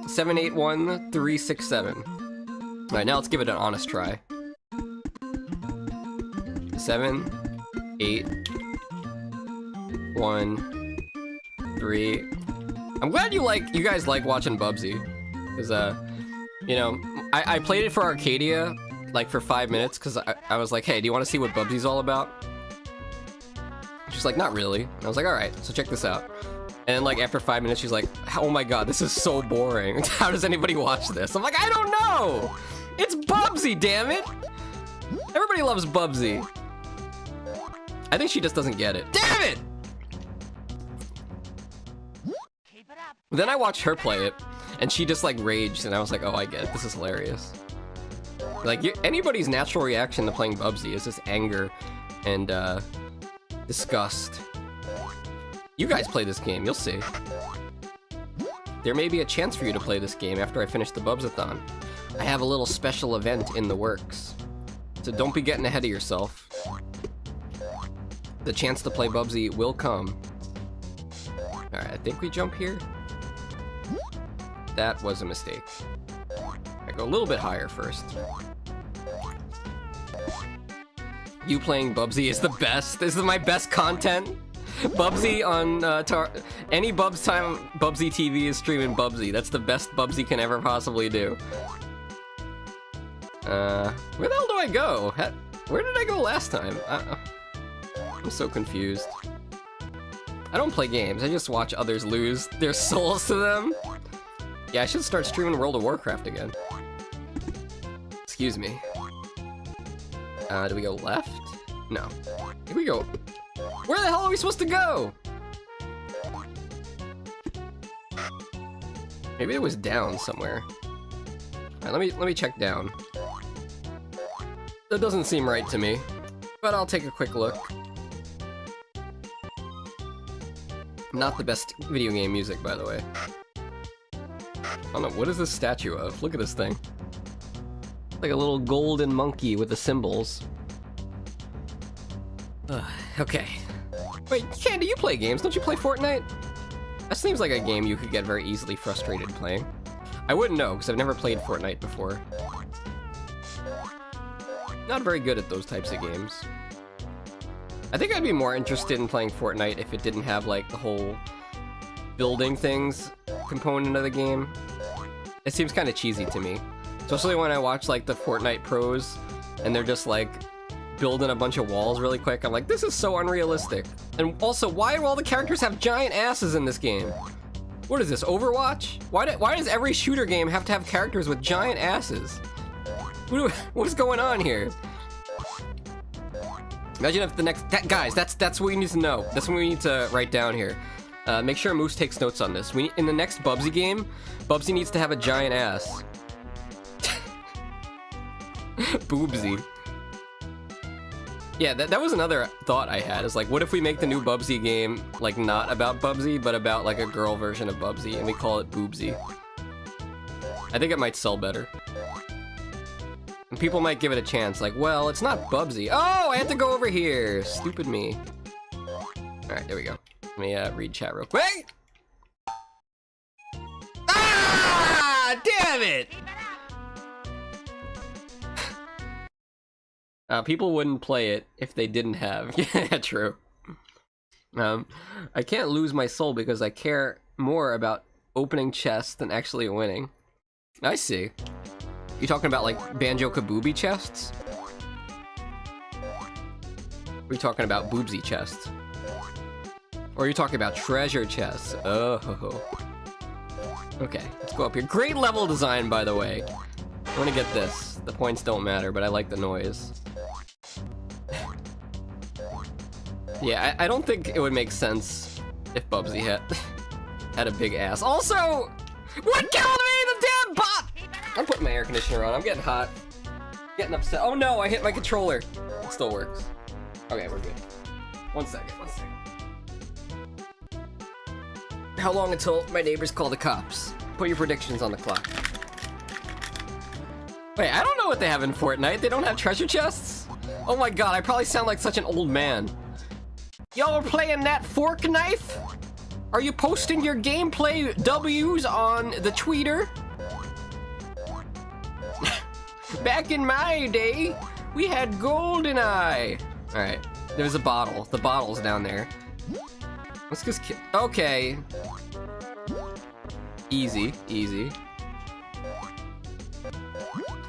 781-367. Alright, now let's give it an honest try. 7, 8, 1, 3. I'm glad you guys like watching Bubsy. Because, you know, I played it for Arcadia, like, for 5 minutes, because I was like, hey, do you want to see what Bubsy's all about? She's like, not really. And I was like, all right, so check this out. And then like after 5 minutes, she's like, oh my god, this is so boring. How does anybody watch this? I'm like, I don't know. It's Bubsy, damn it. Everybody loves Bubsy. I think she just doesn't get it. Damn it! Keep it up. Then I watched her play it, and she just like raged, and I was like, oh, I get it. This is hilarious. Like, anybody's natural reaction to playing Bubsy is just anger and disgust. You guys play this game, you'll see. There may be a chance for you to play this game after I finish the Bubsathon. I have a little special event in the works. So don't be getting ahead of yourself. The chance to play Bubsy will come. Alright, I think we jump here. That was a mistake. I go a little bit higher first. You playing Bubsy is the best. This is my best content. Bubsy on any Bubsy TV is streaming Bubsy. That's the best Bubsy can ever possibly do. Where the hell do I go? Where did I go last time? I'm so confused. I don't play games. I just watch others lose their souls to them. Yeah, I should start streaming World of Warcraft again. Excuse me. Do we go left? No. Here we go. Where the hell are we supposed to go? Maybe it was down somewhere. Alright, let me check down. That doesn't seem right to me, but I'll take a quick look. Not the best video game music, by the way. I don't know, what is this statue of? Look at this thing. Like a little golden monkey with the symbols. Okay. Wait, Candy, you play games. Don't you play Fortnite? That seems like a game you could get very easily frustrated playing. I wouldn't know, because I've never played Fortnite before. Not very good at those types of games. I think I'd be more interested in playing Fortnite if it didn't have, like, the whole building things component of the game. It seems kind of cheesy to me. Especially when I watch, like, the Fortnite pros, and they're just, like, building a bunch of walls really quick. I'm like, this is so unrealistic. And also, why do all the characters have giant asses in this game? What is this, Overwatch? Why does every shooter game have to have characters with giant asses? What's going on here? Imagine if the next... guys, that's what we need to know. That's what we need to write down here. Make sure Moose takes notes on this. In the next Bubsy game, Bubsy needs to have a giant ass. Boobsy. Yeah, that was another thought I had, is like, what if we make the new Bubsy game, like, not about Bubsy, but about, like, a girl version of Bubsy, and we call it Boobsy? I think it might sell better. And people might give it a chance, like, well, it's not Bubsy. Oh, I have to go over here! Stupid me. Alright, there we go. Let me read chat real quick. Ah! Damn it! People wouldn't play it if they didn't have. Yeah, true. I can't lose my soul because I care more about opening chests than actually winning. I see. You talking about, like, Banjo-Kazooie chests? Or are you talking about boobsy chests? Or are you talking about treasure chests? Oh. Okay, let's go up here. Great level design, by the way. I want to get this. The points don't matter, but I like the noise. Yeah, I don't think it would make sense if Bubsy had a big ass. Also, what killed me? The damn bot! I'm putting my air conditioner on. I'm getting hot. Getting upset. Oh no, I hit my controller. It still works. Okay, we're good. One second. How long until my neighbors call the cops? Put your predictions on the clock. Wait, I don't know what they have in Fortnite. They don't have treasure chests? Oh my god, I probably sound like such an old man. Y'all are playing that fork knife? Are you posting your gameplay W's on the tweeter? Back in my day, we had GoldenEye. Alright, there's a bottle. The bottle's down there. Let's just okay. Easy.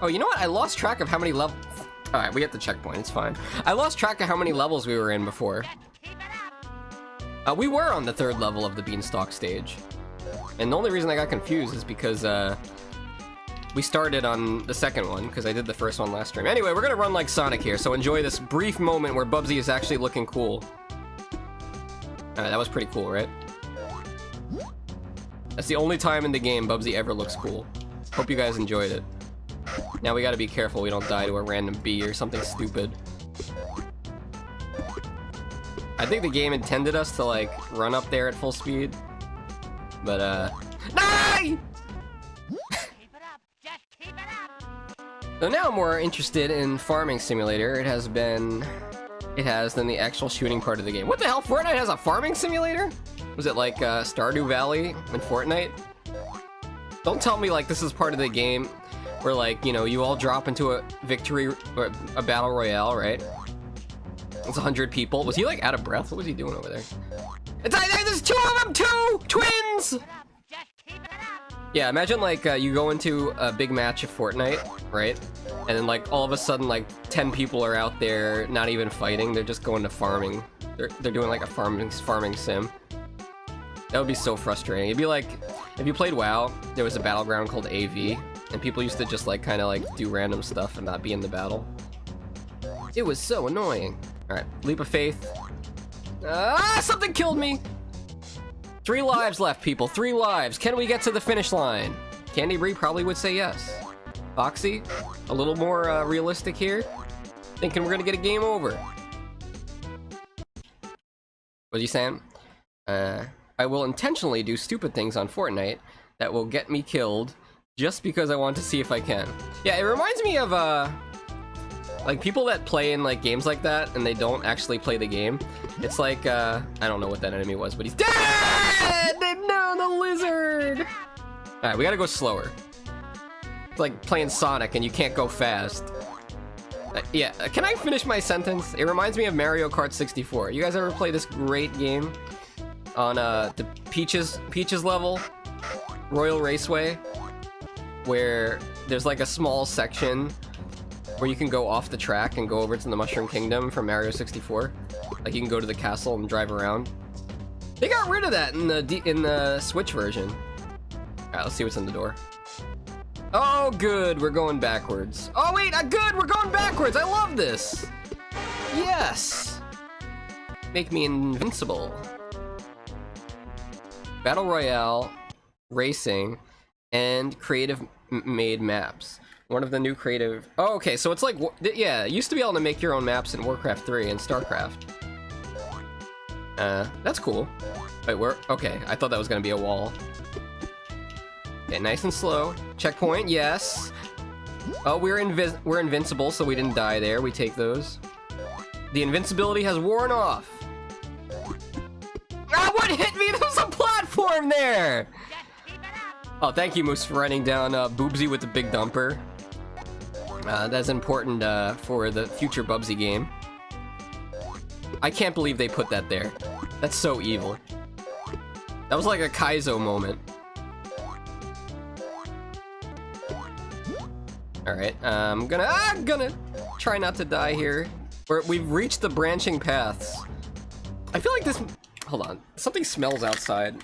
Oh, you know what? I lost track of how many levels... Alright, we get the checkpoint. It's fine. I lost track of how many levels we were in before. We were on the 3rd level of the Beanstalk stage. And the only reason I got confused is because, we started on the 2nd one, because I did the 1st one last stream. Anyway, we're gonna run like Sonic here, so enjoy this brief moment where Bubsy is actually looking cool. That was pretty cool, right? That's the only time in the game Bubsy ever looks cool. Hope you guys enjoyed it. Now we gotta be careful we don't die to a random bee or something stupid. I think the game intended us to, like, run up there at full speed. But, Die! Keep it up. Just keep it up. So now I'm more interested in Farming Simulator. It has than the actual shooting part of the game. What the hell? Fortnite has a farming simulator? Was it like Stardew Valley in Fortnite? Don't tell me like this is part of the game where, like, you know, you all drop into a victory or a battle royale, right? It's 100 people. Was he like out of breath? What was he doing over there? There's 2 of them, 2 twins. Keep it up. Just keep it up. Yeah, imagine like you go into a big match of Fortnite, right? And then like all of a sudden like 10 people are out there not even fighting, they're just going to farming. They're doing like a farming sim. That would be so frustrating. It'd be like if you played WoW, there was a battleground called AV, and people used to just like kind of like do random stuff and not be in the battle. It was so annoying. All right, leap of faith. Something killed me. 3 lives left, people. 3 lives. Can we get to the finish line? Candy Brie probably would say yes. Foxxy, a little more realistic here. Thinking we're gonna get a game over. What are you saying? I will intentionally do stupid things on Fortnite that will get me killed just because I want to see if I can. Yeah, it reminds me of like people that play in like games like that and they don't actually play the game. It's like I don't know what that enemy was, but he's dead! No, the lizard! Alright, we gotta go slower. It's like playing Sonic and you can't go fast. Yeah, can I finish my sentence? It reminds me of Mario Kart 64. You guys ever play this great game on the Peaches level, Royal Raceway, where there's like a small section where you can go off the track and go over to the Mushroom Kingdom from Mario 64. Like you can go to the castle and drive around. They got rid of that in the Switch version. Alright, let's see what's in the door. Oh, good, we're going backwards. Oh wait, good, we're going backwards. I love this. Yes. Make me invincible. Battle Royale, racing, and creative made maps. One of the new creative... Oh, okay, so it's like... Yeah, you used to be able to make your own maps in Warcraft 3 and StarCraft. That's cool. Wait, okay, I thought that was gonna be a wall. Okay, nice and slow. Checkpoint, yes. Oh, we're invincible, so we didn't die there. We take those. The invincibility has worn off. Ah, what hit me? There was a platform there! Oh, thank you, Moose, for writing down Bubsy with the big dumper. That's important for the future Bubsy game. I can't believe they put that there. That's so evil. That was like a Kaizo moment. Alright, I'm gonna try not to die here. We've reached the branching paths. I feel like this... Hold on. Something smells outside.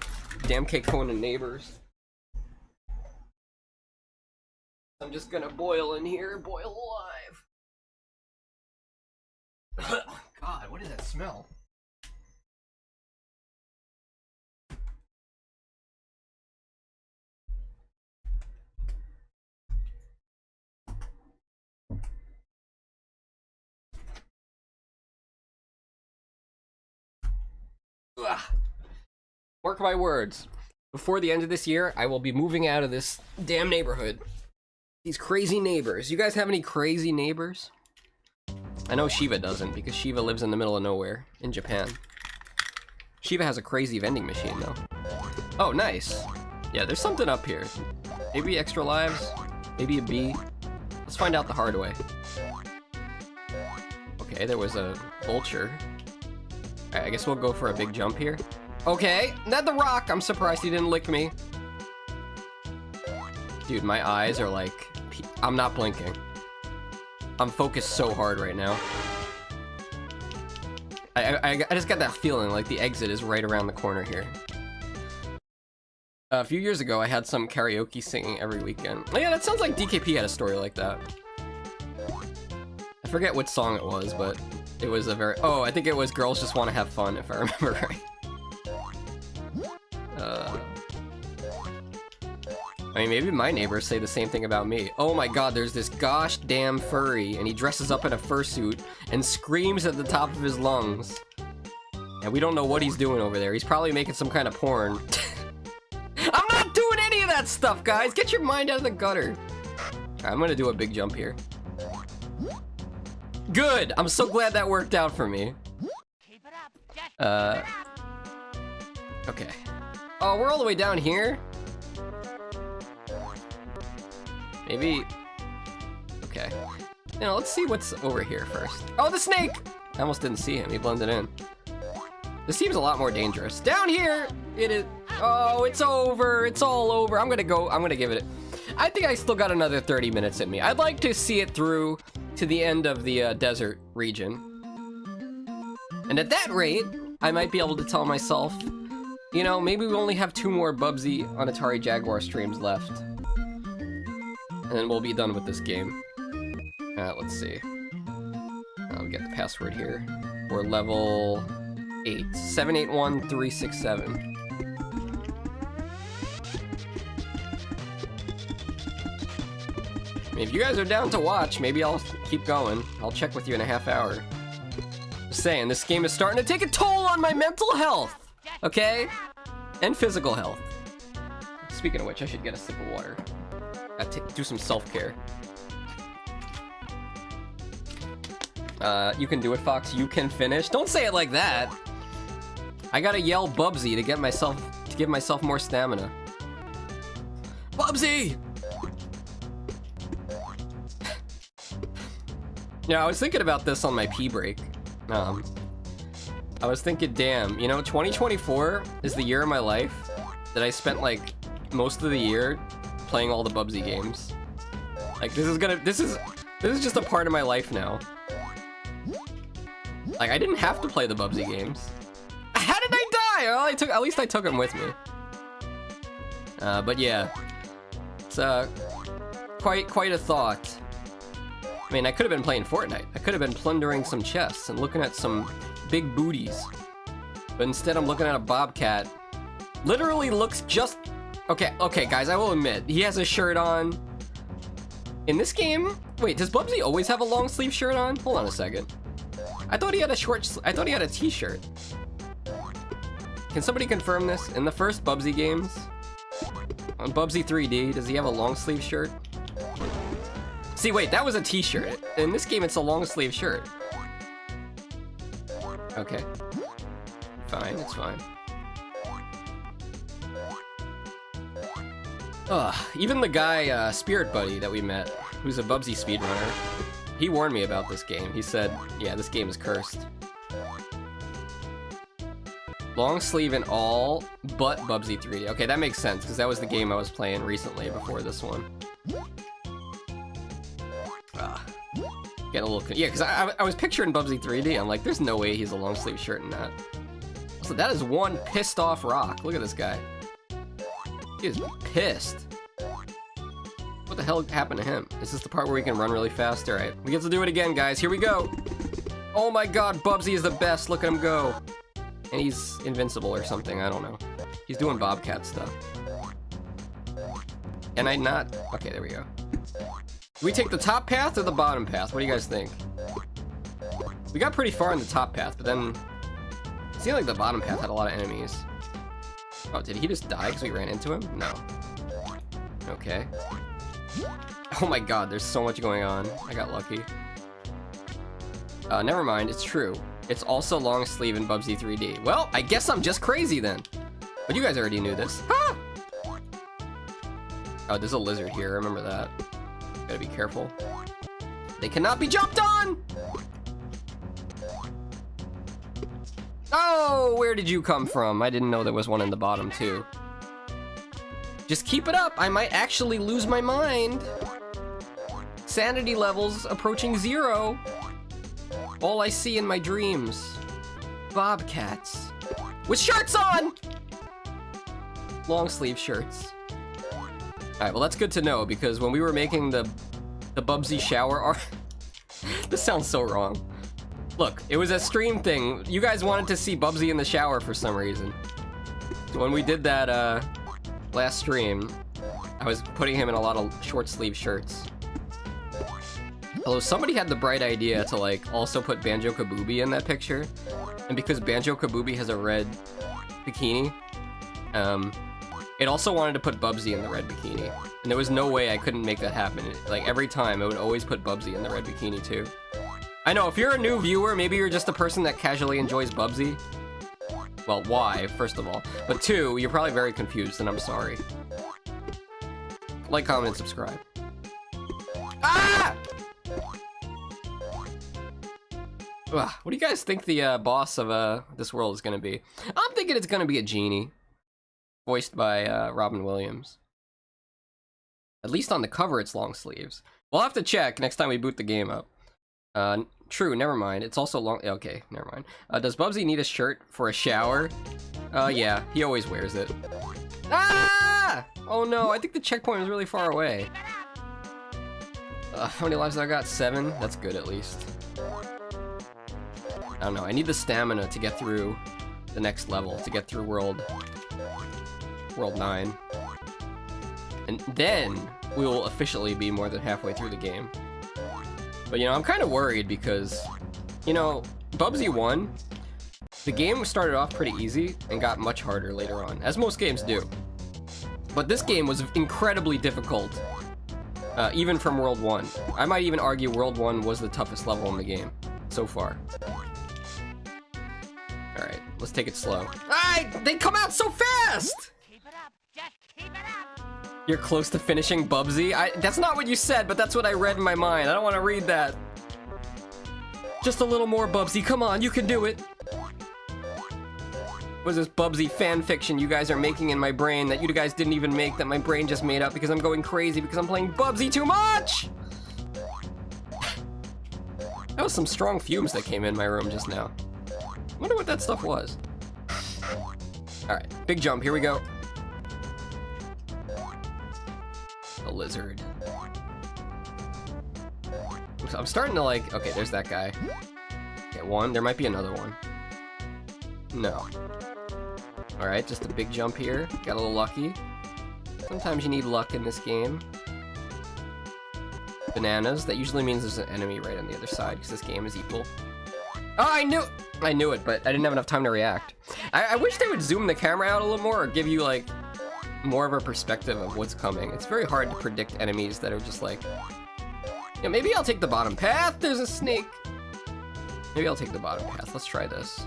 Damn cake phone and neighbors. I'm just gonna boil in here. Boil alive. God, what does that smell? Ugh. Mark my words. Before the end of this year, I will be moving out of this damn neighborhood. These crazy neighbors. You guys have any crazy neighbors? I know Shiva doesn't, because Shiva lives in the middle of nowhere, in Japan. Shiva has a crazy vending machine, though. Oh, nice. Yeah, there's something up here. Maybe extra lives? Maybe a bee? Let's find out the hard way. Okay, there was a vulture. Alright, I guess we'll go for a big jump here. Okay, not the rock! I'm surprised he didn't lick me. Dude, my eyes are like... I'm not blinking. I'm focused so hard right now. I just got that feeling like the exit is right around the corner here. A few years ago, I had some karaoke singing every weekend. Oh yeah, that sounds like DKP had a story like that. I forget what song it was, but it was a very... Oh, I think it was Girls Just Want to Have Fun, if I remember right. I mean, maybe my neighbors say the same thing about me. Oh my god, there's this gosh damn furry, and he dresses up in a fursuit and screams at the top of his lungs. And we don't know what he's doing over there. He's probably making some kind of porn. I'm not doing any of that stuff, guys! Get your mind out of the gutter. Alright, I'm gonna do a big jump here. Good! I'm so glad that worked out for me. Keep it up. Just keep it up. Okay. Oh, we're all the way down here? Maybe... Okay. You know, let's see what's over here first. Oh, the snake! I almost didn't see him. He blended in. This seems a lot more dangerous. Down here! It is... Oh, it's over. It's all over. I'm gonna give it... I think I still got another 30 minutes in me. I'd like to see it through to the end of the desert region. And at that rate, I might be able to tell myself, you know, maybe we only have 2 more Bubsy on Atari Jaguar streams left. And then we'll be done with this game. Let's see. I'll get the password here. We're level 8. 781367. I mean, if you guys are down to watch, maybe I'll keep going. I'll check with you in a half hour. Just saying, this game is starting to take a toll on my mental health, okay? And physical health. Speaking of which, I should get a sip of water. Do some self-care. You can do it, Fox. You can finish. Don't say it like that. I gotta yell Bubsy to give myself more stamina. Bubsy! Yeah, I was thinking about this on my pee break. I was thinking, damn, you know, 2024 is the year of my life that I spent like most of the year playing all the Bubsy games. Like this is just a part of my life now. Like I didn't have to play the Bubsy games. How did I die? Well, at least I took them with me. But yeah, it's quite a thought. I mean, I could have been playing Fortnite. I could have been plundering some chests and looking at some big booties. But instead I'm looking at a bobcat. Literally looks just... Okay, guys, I will admit, he has a shirt on. In this game... Wait, does Bubsy always have a long sleeve shirt on? Hold on a second. I thought he had a t-shirt. Can somebody confirm this? In the first Bubsy games, on Bubsy 3D, does he have a long sleeve shirt? See, wait, that was a t-shirt. In this game, it's a long sleeve shirt. Okay. Fine, it's fine. Ugh, even the guy, Spirit Buddy, that we met, who's a Bubsy speedrunner, he warned me about this game. He said, yeah, this game is cursed. Long sleeve in all but Bubsy 3D. Okay, that makes sense, because that was the game I was playing recently before this one. Getting a little... Yeah, because I was picturing Bubsy 3D. I'm like, there's no way he's a long sleeve shirt in that. So that is one pissed off rock. Look at this guy. He is pissed. What the hell happened to him? Is this the part where we can run really fast? Alright, we get to do it again, guys. Here we go. Oh my god, Bubsy is the best. Look at him go. And he's invincible or something. I don't know. He's doing Bobcat stuff. And I not... Okay, there we go. Do we take the top path or the bottom path? What do you guys think? We got pretty far in the top path, but then... It seemed like the bottom path had a lot of enemies. Oh, did he just die because we ran into him? No. Okay. Oh my god, there's so much going on. I got lucky. Never mind, it's true. It's also long sleeve in Bubsy 3D. Well, I guess I'm just crazy then. But you guys already knew this. Ah! Oh, there's a lizard here, I remember that. Gotta be careful. They cannot be jumped on! Oh, where did you come from? I didn't know there was one in the bottom too. Just keep it up, I might actually lose my mind. Sanity levels approaching 0. All I see in my dreams. bobcats with shirts on! Long sleeve shirts. Alright, well that's good to know, because when we were making the Bubsy shower art... This sounds so wrong. Look, it was a stream thing. You guys wanted to see Bubsy in the shower for some reason. So when we did that last stream, I was putting him in a lot of short sleeve shirts. Although somebody had the bright idea to like also put Banjo-Kazooie in that picture. And because Banjo-Kazooie has a red bikini, it also wanted to put Bubsy in the red bikini. And there was no way I couldn't make that happen. Like every time, it would always put Bubsy in the red bikini too. I know, if you're a new viewer, maybe you're just a person that casually enjoys Bubsy. Well, why, first of all. But two, you're probably very confused, and I'm sorry. Like, comment, and subscribe. Ah! Ugh, what do you guys think the boss of this world is gonna be? I'm thinking it's gonna be a genie. Voiced by Robin Williams. At least on the cover, it's long sleeves. We'll have to check next time we boot the game up. True, never mind. It's also long... Okay, never mind. Does Bubsy need a shirt for a shower? Yeah, he always wears it. Ah! Oh no, I think the checkpoint is really far away. How many lives have I got? 7? That's good, at least. I don't know, I need the stamina to get through the next level, to get through World 9. And then we will officially be more than halfway through the game. But you know, I'm kind of worried because, you know, Bubsy 1, the game started off pretty easy and got much harder later on, as most games do. But this game was incredibly difficult, even from World 1. I might even argue World 1 was the toughest level in the game so far. Alright, let's take it slow. They come out so fast! Keep it up. Just keep it up. You're close to finishing Bubsy? That's not what you said, but that's what I read in my mind. I don't want to read that. Just a little more, Bubsy. Come on, you can do it. What is this Bubsy fan fiction you guys are making in my brain that you guys didn't even make, that my brain just made up because I'm going crazy because I'm playing Bubsy too much? That was some strong fumes that came in my room just now. Wonder what that stuff was. Alright, big jump, here we go. A lizard. I'm starting to like... Okay, there's that guy. Okay, one. There might be another one. No. Alright, just a big jump here. Got a little lucky. Sometimes you need luck in this game. Bananas. That usually means there's an enemy right on the other side, because this game is evil. Oh, I knew it, but I didn't have enough time to react. I wish they would zoom the camera out a little more, or give you, like, more of a perspective of what's coming. It's very hard to predict enemies that are just like... Yeah, maybe I'll take the bottom path. There's a snake. Maybe I'll take the bottom path. Let's try this.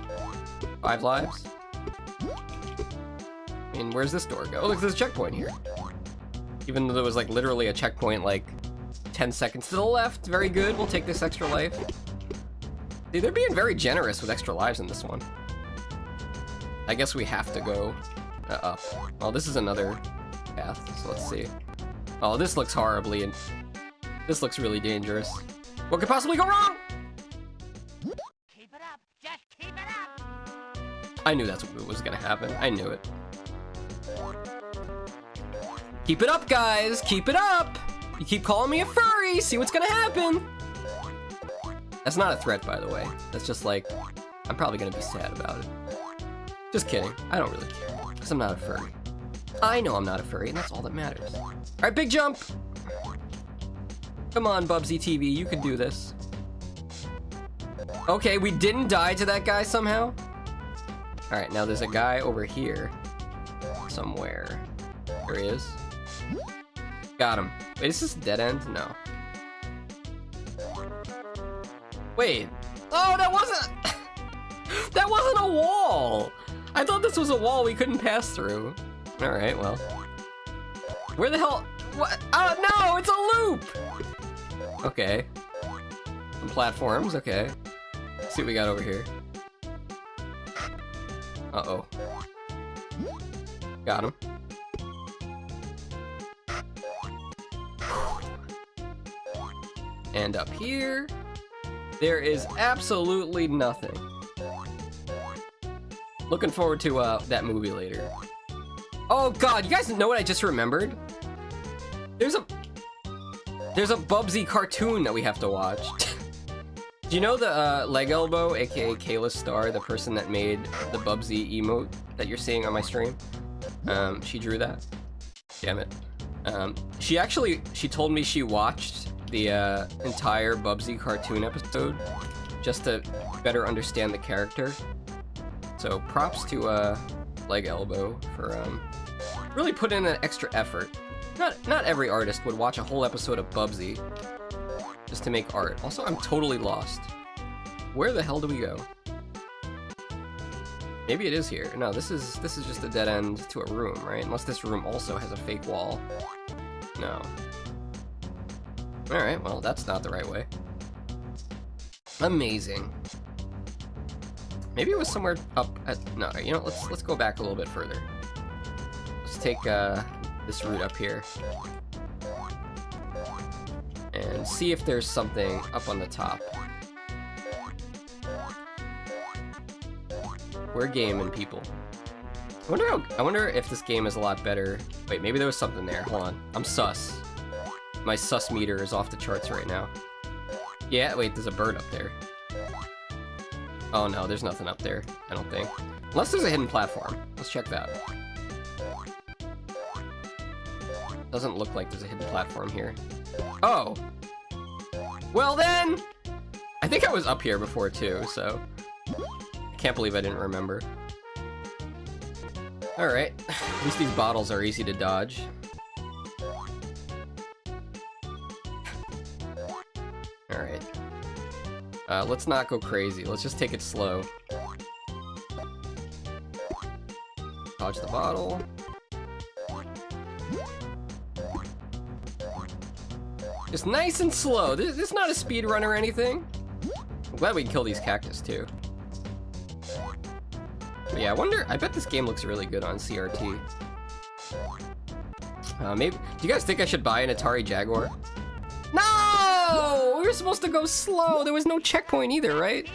5 lives. I mean, where's this door go? Oh, look, there's a checkpoint here. Even though there was like literally a checkpoint like 10 seconds to the left. Very good. We'll take this extra life. See, they're being very generous with extra lives in this one. I guess we have to go up. Oh, this is another path, so let's see. Oh, this looks horribly and this looks really dangerous. What could possibly go wrong? Keep it up. Just keep it up. I knew that's what was gonna happen. I knew it. Keep it up, guys. Keep it up. You keep calling me a furry. See what's gonna happen. That's not a threat, by the way. That's just like, I'm probably gonna be sad about it. Just kidding. I don't really care, because I'm not a furry. I know I'm not a furry, and that's all that matters. All right, big jump. Come on, Bubsy TV, you can do this. Okay, we didn't die to that guy somehow. All right, now there's a guy over here somewhere. There he is. Got him. Wait, is this a dead end? No. Wait. Oh, that wasn't... That wasn't a wall. I thought this was a wall we couldn't pass through. All right, well. Where the hell? What? Oh, no, it's a loop. Okay. Some platforms, okay. Let's see what we got over here. Uh-oh. Got him. And up here, there is absolutely nothing. Looking forward to that movie later. Oh god, you guys know what I just remembered? There's a Bubsy cartoon that we have to watch. Do you know the Leg Elbow, aka Kayla Star, the person that made the Bubsy emote that you're seeing on my stream? She drew that. Damn it. She told me she watched the entire Bubsy cartoon episode just to better understand the character. So props to Leg Elbow for really putting in an extra effort. Not every artist would watch a whole episode of Bubsy just to make art. Also, I'm totally lost. Where the hell do we go? Maybe it is here. No, this is just a dead end to a room, right? Unless this room also has a fake wall. No. Alright, well, that's not the right way. Amazing. Maybe it was somewhere up at... No, you know, let's go back a little bit further. Let's take this route up here. And see if there's something up on the top. We're gaming, people. I wonder if this game is a lot better. Wait, maybe there was something there. Hold on. I'm sus. My sus meter is off the charts right now. Yeah, wait, there's a bird up there. Oh no, there's nothing up there, I don't think. Unless there's a hidden platform. Let's check that. Doesn't look like there's a hidden platform here. Oh! Well then! I think I was up here before too, so... I can't believe I didn't remember. Alright, at least these bottles are easy to dodge. Alright. Let's not go crazy, let's just take it slow. Dodge the bottle. Just nice and slow. This is not a speed run or anything. I'm glad we can kill these cactus too. But yeah, I bet this game looks really good on CRT. Maybe, do you guys think I should buy an Atari Jaguar? No! We were supposed to go slow. There was no checkpoint either, right?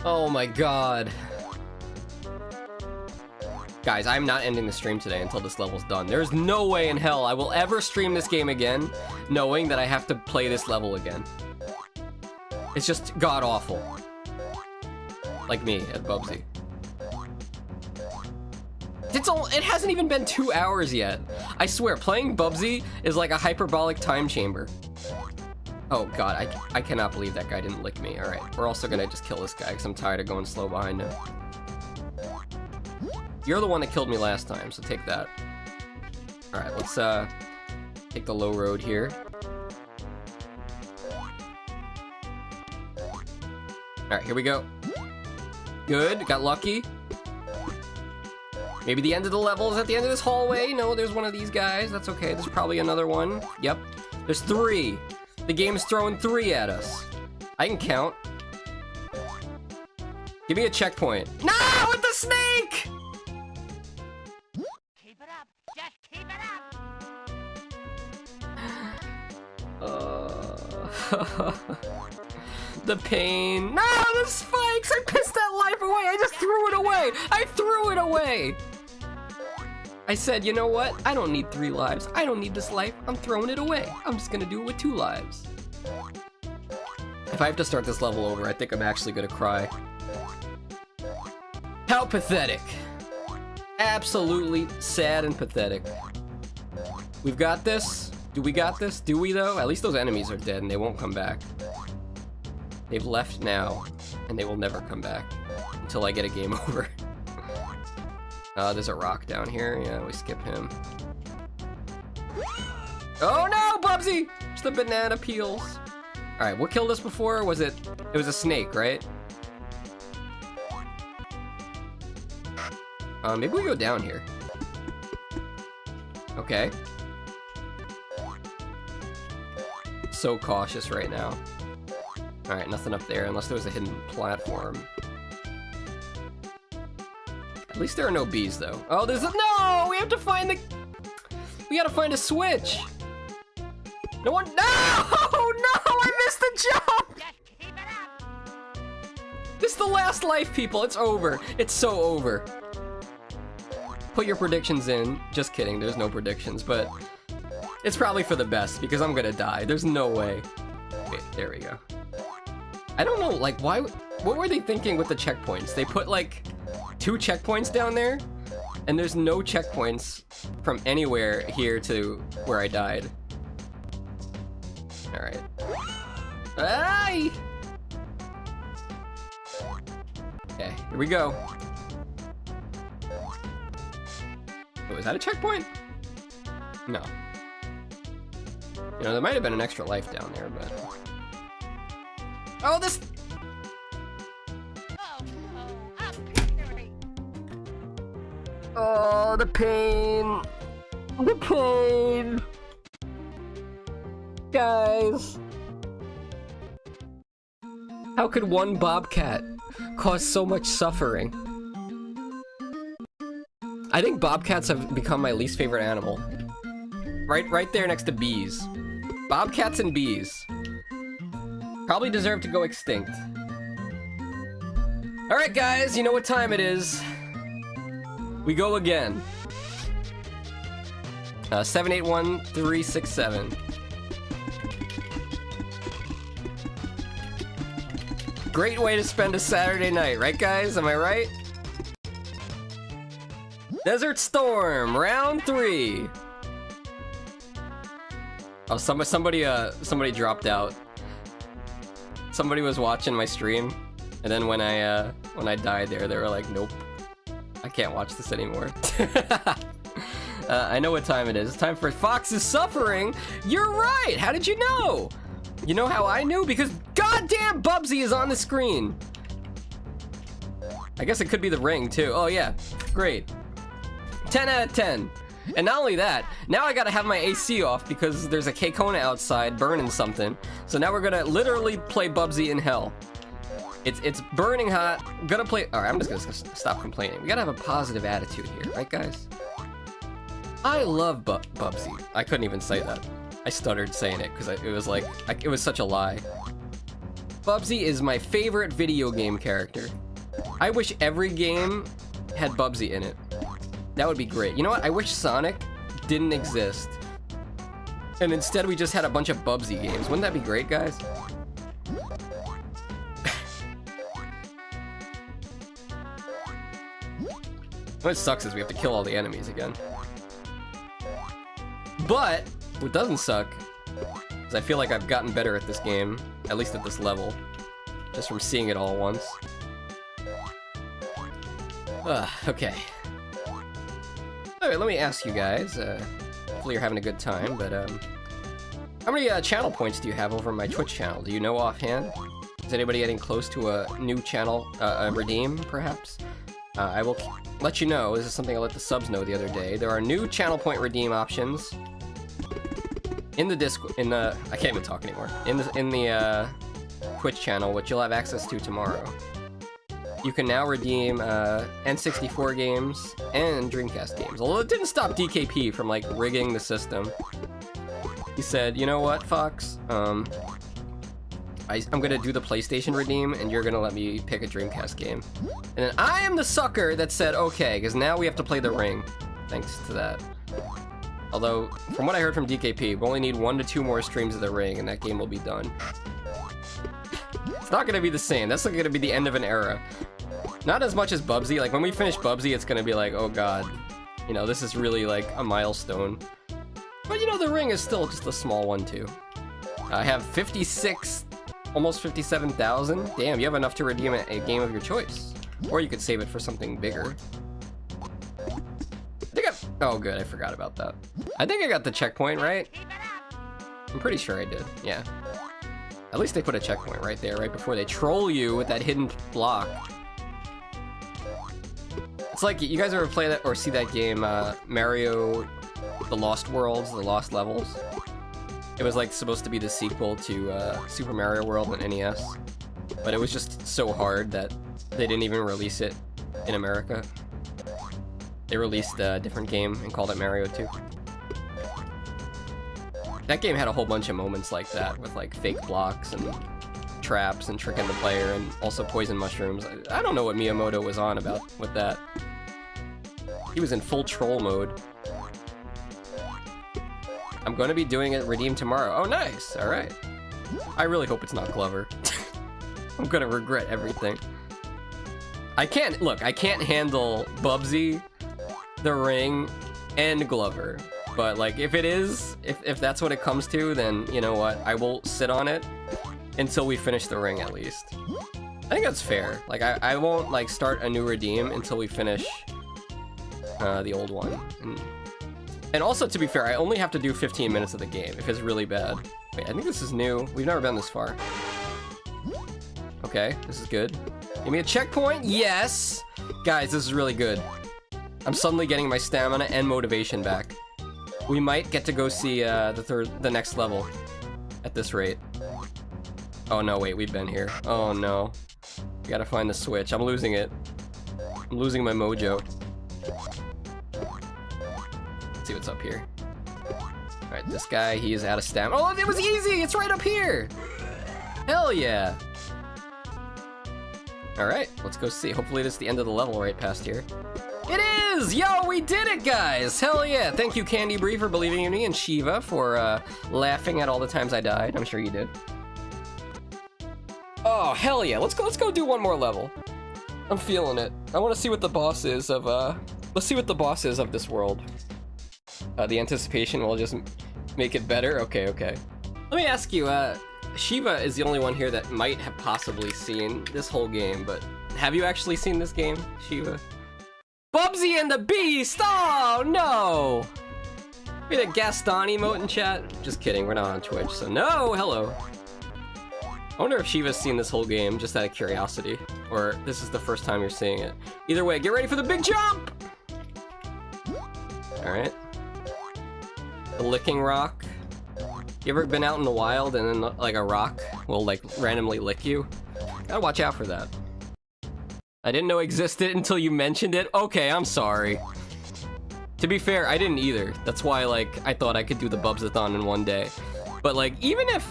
Oh my god. Guys, I'm not ending the stream today until this level's done. There's no way in hell I will ever stream this game again knowing that I have to play this level again. It's just god-awful. Like me at Bubsy. It hasn't even been 2 hours yet. I swear, playing Bubsy is like a hyperbolic time chamber. Oh god, I cannot believe that guy didn't lick me. Alright, we're also gonna just kill this guy because I'm tired of going slow behind him. You're the one that killed me last time, so take that. Alright, let's take the low road here. Alright, here we go. Good, got lucky. Maybe the end of the level is at the end of this hallway. No, there's one of these guys. That's okay, there's probably another one. Yep, there's 3. The game's throwing 3 at us. I can count. Give me a checkpoint. No, with the snake! Keep it up. Just keep it up. The pain. No, the spikes! I pissed that life away! I just threw it away! I threw it away! I said, you know what? I don't need 3 lives. I don't need this life. I'm throwing it away. I'm just gonna do it with 2 lives. If I have to start this level over, I think I'm actually gonna cry. How pathetic. Absolutely sad and pathetic. We've got this. Do we got this? Do we though? At least those enemies are dead and they won't come back. They've left now, and they will never come back until I get a game over. There's a rock down here. Yeah, we skip him. Oh no, Bubsy! It's the banana peels. All right, what killed us before? Was it? It was a snake, right? Maybe we go down here. Okay. So cautious right now. Alright, nothing up there, unless there was a hidden platform. At least there are no bees, though. Oh, there's a- No! We have to find the- We gotta find a switch! No one- No! No! I missed the jump! Just keep it up. This the last life, people. It's over. It's so over. Put your predictions in. Just kidding. There's no predictions, but it's probably for the best because I'm gonna die. There's no way. Wait, there we go. I don't know, like, why? What were they thinking with the checkpoints? They put like 2 checkpoints down there, and there's no checkpoints from anywhere here to where I died. All right. Aye! Okay, here we go. Oh, is that a checkpoint? No. You know, there might have been an extra life down there, but... Oh, this... Oh, the pain. The pain. Guys. How could one bobcat cause so much suffering? I think bobcats have become my least favorite animal. Right there next to bees. Bobcats and bees. Probably deserve to go extinct. Alright guys, you know what time it is. We go again. 781367. Great way to spend a Saturday night, right guys? Am I right? Desert Storm, round 3. Oh, somebody dropped out. Somebody was watching my stream, and then when I died there, they were like, "Nope, I can't watch this anymore." I know what time it is. It's time for Fox's Suffering. You're right. How did you know? You know how I knew? Because goddamn Bubsy is on the screen. I guess it could be the ring too. Oh yeah, great. 10 out of 10. And not only that, now I gotta have my AC off because there's a K-Kona outside burning something. So now we're gonna literally play Bubsy in hell. It's burning hot. Gonna play. All right, I'm just gonna stop complaining. We gotta have a positive attitude here, right, guys? I love Bubsy. I couldn't even say that. I stuttered saying it because it was like it was such a lie. Bubsy is my favorite video game character. I wish every game had Bubsy in it. That would be great. You know what? I wish Sonic didn't exist. And instead we just had a bunch of Bubsy games. Wouldn't that be great, guys? What sucks is we have to kill all the enemies again. But what doesn't suck is I feel like I've gotten better at this game, at least at this level, just from seeing it all once. Okay. Alright, let me ask you guys, hopefully you're having a good time, but how many channel points do you have over my Twitch channel? Do you know offhand? Is anybody getting close to a new channel redeem, perhaps? I will let you know. This is something I let the subs know the other day. There are new channel point redeem options in the I can't even talk anymore. In the Twitch channel, which you'll have access to tomorrow. You can now redeem N64 games and Dreamcast games. Although it didn't stop DKP from like rigging the system. He said, "You know what, Fox? I'm gonna do the PlayStation redeem, and you're gonna let me pick a Dreamcast game." And then I am the sucker that said, "Okay," because now we have to play the Ring, thanks to that. Although, from what I heard from DKP, we only need 1 to 2 more streams of the Ring, and that game will be done. It's not gonna be the same. That's not gonna be the end of an era. Not as much as Bubsy. Like, when we finish Bubsy, it's gonna be like, oh god. You know, this is really, like, a milestone. But, you know, the Ring is still just a small one, too. I have 56, almost 57,000. Damn, you have enough to redeem a game of your choice. Or you could save it for something bigger. Oh, good, I forgot about that. I think I got the checkpoint, right? I'm pretty sure I did, yeah. At least they put a checkpoint right there, right before they troll you with that hidden block. It's like, you guys ever play that or see that game, Mario, The Lost Worlds, The Lost Levels? It was like supposed to be the sequel to Super Mario World on NES, but it was just so hard that they didn't even release it in America. They released a different game and called it Mario 2. That game had a whole bunch of moments like that, with like fake blocks and traps and tricking the player and also poison mushrooms. I don't know what Miyamoto was on about with that. He was in full troll mode. I'm going to be doing it redeem tomorrow. Oh, nice. All right. I really hope it's not Glover. I'm going to regret everything. I can't handle Bubsy, The Ring, and Glover. But like, if it is, if that's what it comes to, then you know what? I will sit on it until we finish The Ring at least. I think that's fair. Like, I won't like start a new redeem until we finish the old one. And also, to be fair, I only have to do 15 minutes of the game if it's really bad. Wait, I think this is new. We've never been this far. Okay, this is good. Give me a checkpoint. Yes! Guys, this is really good. I'm suddenly getting my stamina and motivation back. We might get to go see the next level at this rate. Oh no, wait, we've been here. Oh no. We gotta find the switch. I'm losing it. I'm losing my mojo. Let's see what's up here. Alright, this guy, he is out of stamina. Oh, it was easy! It's right up here! Hell yeah! Alright, let's go see. Hopefully this is the end of the level right past here. It is! Yo, we did it, guys! Hell yeah! Thank you, Candy Bree, for believing in me, and Shiva for laughing at all the times I died. I'm sure you did. Oh, hell yeah! Let's go do one more level. I'm feeling it. I want to see what the boss is of let's see what the boss is of this world. The anticipation will just make it better. Okay. Let me ask you. Shiva is the only one here that might have possibly seen this whole game, but have you actually seen this game, Shiva? Bubsy and the Beast! Oh, no! We had a Gaston emote in chat? Just kidding, we're not on Twitch, so no, hello. I wonder if Shiva's seen this whole game, just out of curiosity, or this is the first time you're seeing it. Either way, get ready for the big jump! Alright. The licking rock. You ever been out in the wild and then like a rock will like randomly lick you? Gotta watch out for that. I didn't know it existed until you mentioned it. Okay, I'm sorry. To be fair, I didn't either. That's why like I thought I could do the Bubsathon in one day. But like even if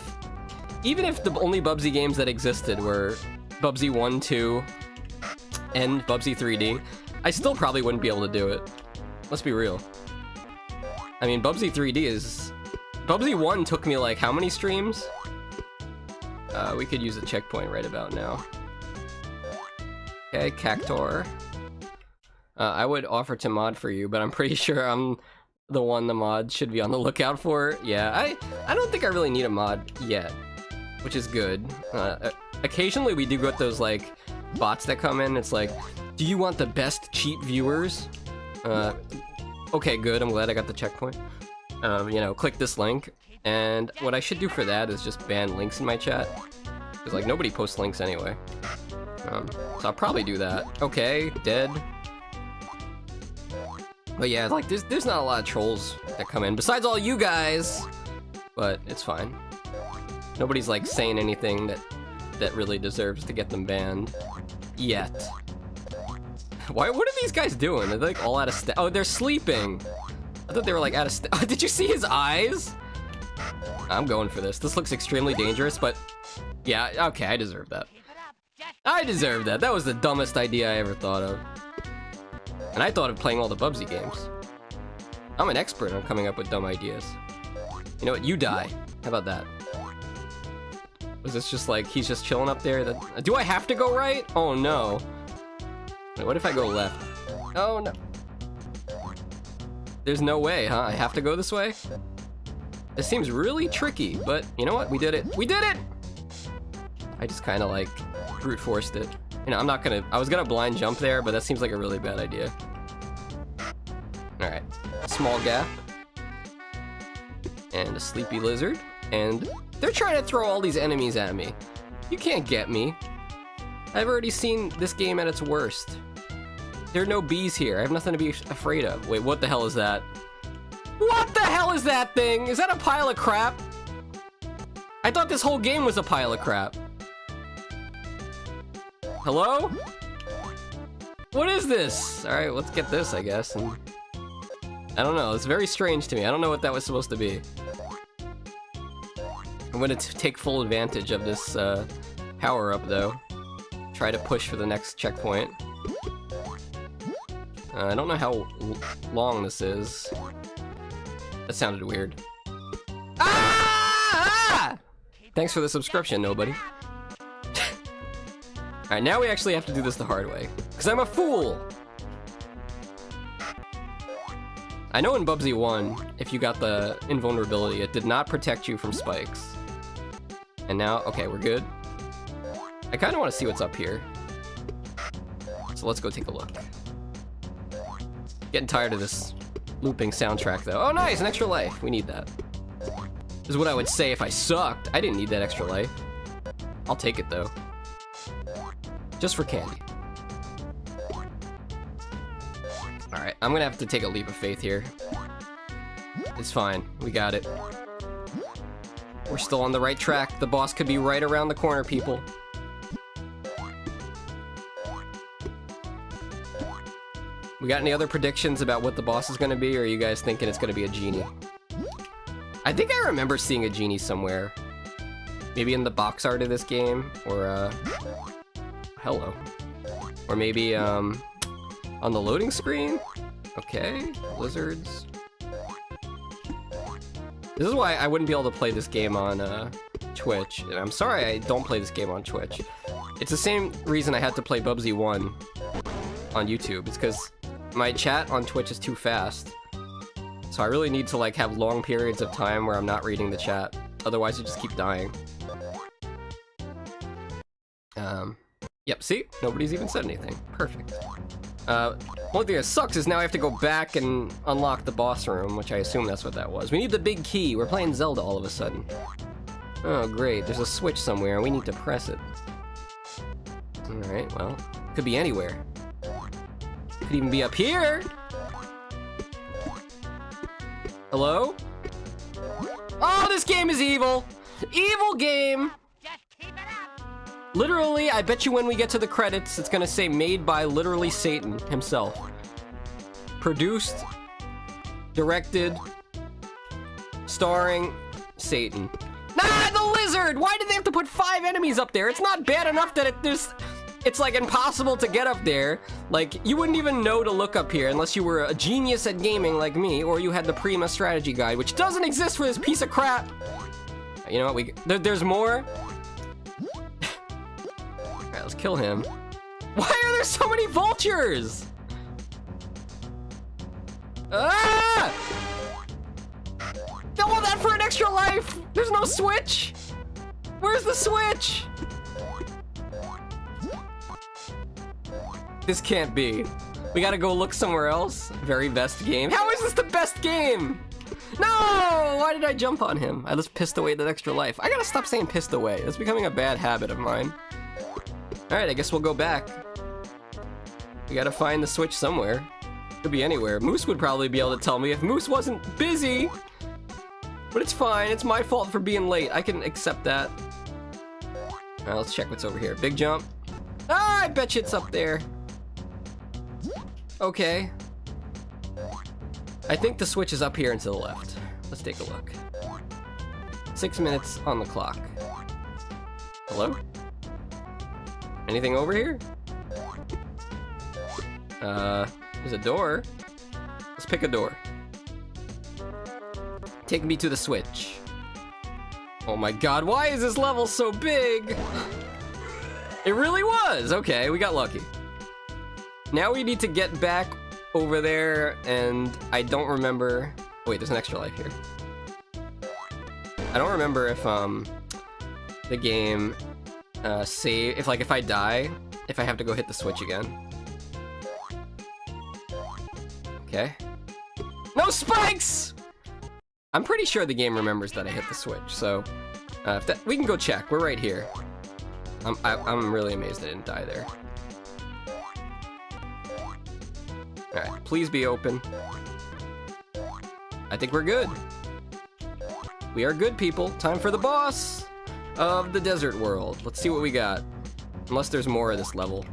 the only Bubsy games that existed were Bubsy 1, 2, and Bubsy 3D, I still probably wouldn't be able to do it. Let's be real. I mean, Bubsy 3D is... Bubsy 1 took me like how many streams? We could use a checkpoint right about now. Okay, Cactor. I would offer to mod for you, but I'm pretty sure I'm the one the mod should be on the lookout for. Yeah, I don't think I really need a mod yet, which is good. Occasionally we do get those like bots that come in. It's like, do you want the best cheap viewers? Okay, good. I'm glad I got the checkpoint. You know, click this link. And what I should do for that is just ban links in my chat. Because, like, nobody posts links anyway. So I'll probably do that. Okay, dead. But yeah, like, there's not a lot of trolls that come in. Besides all you guys! But it's fine. Nobody's, like, saying anything that really deserves to get them banned. Yet. What are these guys doing? They're, like, all out of oh, they're sleeping! I thought they were, like, out of did you see his eyes? I'm going for this. This looks extremely dangerous, but... Yeah, okay, I deserve that. I deserve that. That was the dumbest idea I ever thought of. And I thought of playing all the Bubsy games. I'm an expert on coming up with dumb ideas. You know what? You die. How about that? Was this just like, he's just chilling up there? Do I have to go right? Oh, no. Wait, what if I go left? Oh, no. There's no way, huh? I have to go this way? This seems really tricky, but you know what? We did it. We did it! I just kind of like brute forced it. You know, I was gonna blind jump there, but that seems like a really bad idea. All right, small gap. And a sleepy lizard. And they're trying to throw all these enemies at me. You can't get me. I've already seen this game at its worst. There are no bees here. I have nothing to be afraid of. Wait, what the hell is that? What the hell is that thing? Is that a pile of crap? I thought this whole game was a pile of crap. Hello? What is this? All right, let's get this, I guess. And I don't know. It's very strange to me. I don't know what that was supposed to be. I'm gonna take full advantage of this power up though. Try to push for the next checkpoint. I don't know how long this is. That sounded weird. Ah! Thanks for the subscription, nobody. Alright, now we actually have to do this the hard way. Because I'm a fool! I know in Bubsy 1, if you got the invulnerability, it did not protect you from spikes. And now, okay, we're good. I kind of want to see what's up here. So let's go take a look. Getting tired of this looping soundtrack, though. Oh, nice! An extra life. We need that. This is what I would say if I sucked. I didn't need that extra life. I'll take it, though. Just for candy. Alright, I'm gonna have to take a leap of faith here. It's fine. We got it. We're still on the right track. The boss could be right around the corner, people. We got any other predictions about what the boss is gonna be, or are you guys thinking it's gonna be a genie? I think I remember seeing a genie somewhere. Maybe in the box art of this game, or hello. Or maybe on the loading screen? Okay, lizards. This is why I wouldn't be able to play this game on Twitch. And I'm sorry I don't play this game on Twitch. It's the same reason I had to play Bubsy 1 on YouTube. It's because my chat on Twitch is too fast. So I really need to like have long periods of time where I'm not reading the chat. Otherwise I just keep dying. Yep, see? Nobody's even said anything. Perfect. One thing that sucks is now I have to go back and unlock the boss room, which I assume that's what that was. We need the big key. We're playing Zelda all of a sudden. Oh, great. There's a switch somewhere, and we need to press it. Alright, well, could be anywhere. Could even be up here! Hello? Oh, this game is evil! Evil game! Just keep it up. Literally, I bet you when we get to the credits, it's gonna say made by literally Satan himself. Produced, directed, starring Satan. Nah, the lizard! Why did they have to put 5 enemies up there? It's not bad enough that it's like impossible to get up there. Like, you wouldn't even know to look up here unless you were a genius at gaming like me, or you had the Prima strategy guide, which doesn't exist for this piece of crap. You know what, there's more. Alright, let's kill him. Why are there so many vultures? Ah! Don't want that for an extra life! There's no switch! Where's the switch? This can't be. We gotta go look somewhere else. Very best game. How is this the best game? No! Why did I jump on him? I just pissed away that extra life. I gotta stop saying pissed away. It's becoming a bad habit of mine. Alright, I guess we'll go back. We gotta find the switch somewhere. Could be anywhere. Moose would probably be able to tell me if Moose wasn't busy. But it's fine. It's my fault for being late. I can accept that. Alright, let's check what's over here. Big jump. Ah, I bet you it's up there. Okay. I think the switch is up here and to the left. Let's take a look. 6 minutes on the clock. Hello? Anything over here? There's a door. Let's pick a door. Take me to the switch. Oh my god, why is this level so big? It really was! Okay, we got lucky. Now we need to get back over there, and I don't remember... Wait, there's an extra life here. I don't remember if, the game, save... If I die, if I have to go hit the switch again. Okay. No spikes! I'm pretty sure the game remembers that I hit the switch, so... we can go check. We're right here. I'm really amazed I didn't die there. Alright, please be open. I think we're good. We are good, people. Time for the boss of the desert world. Let's see what we got. Unless there's more of this level.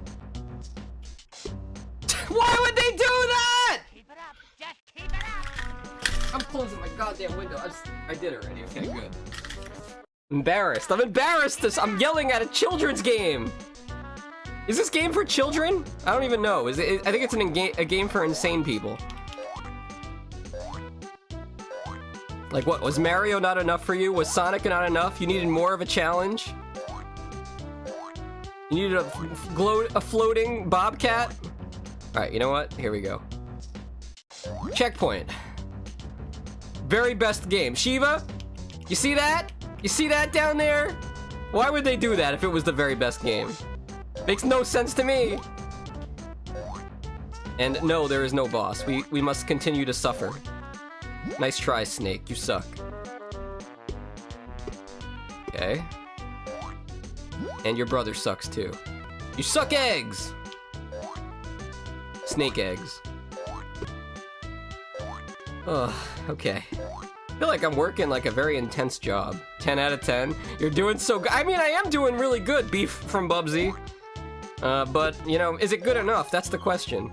Why would they do that? Keep it up. Just keep it up. I'm closing my goddamn window. I did it already. Okay, good. Embarrassed. I'm embarrassed. I'm yelling at a children's game. Is this game for children? I don't even know. Is it? I think it's a game for insane people. Like what? Was Mario not enough for you? Was Sonic not enough? You needed more of a challenge? You needed a floating bobcat? Alright, you know what? Here we go. Checkpoint. Very best game. Shiva? You see that? You see that down there? Why would they do that if it was the very best game? Makes no sense to me. And no, there is no boss. We must continue to suffer. Nice try, Snake. You suck. Okay. And your brother sucks too. You suck eggs! Snake eggs. Ugh, okay. I feel like I'm working like a very intense job. 10 out of 10. You're doing so good. I mean, I am doing really good, Beef from Bubsy. But, you know, is it good enough? That's the question.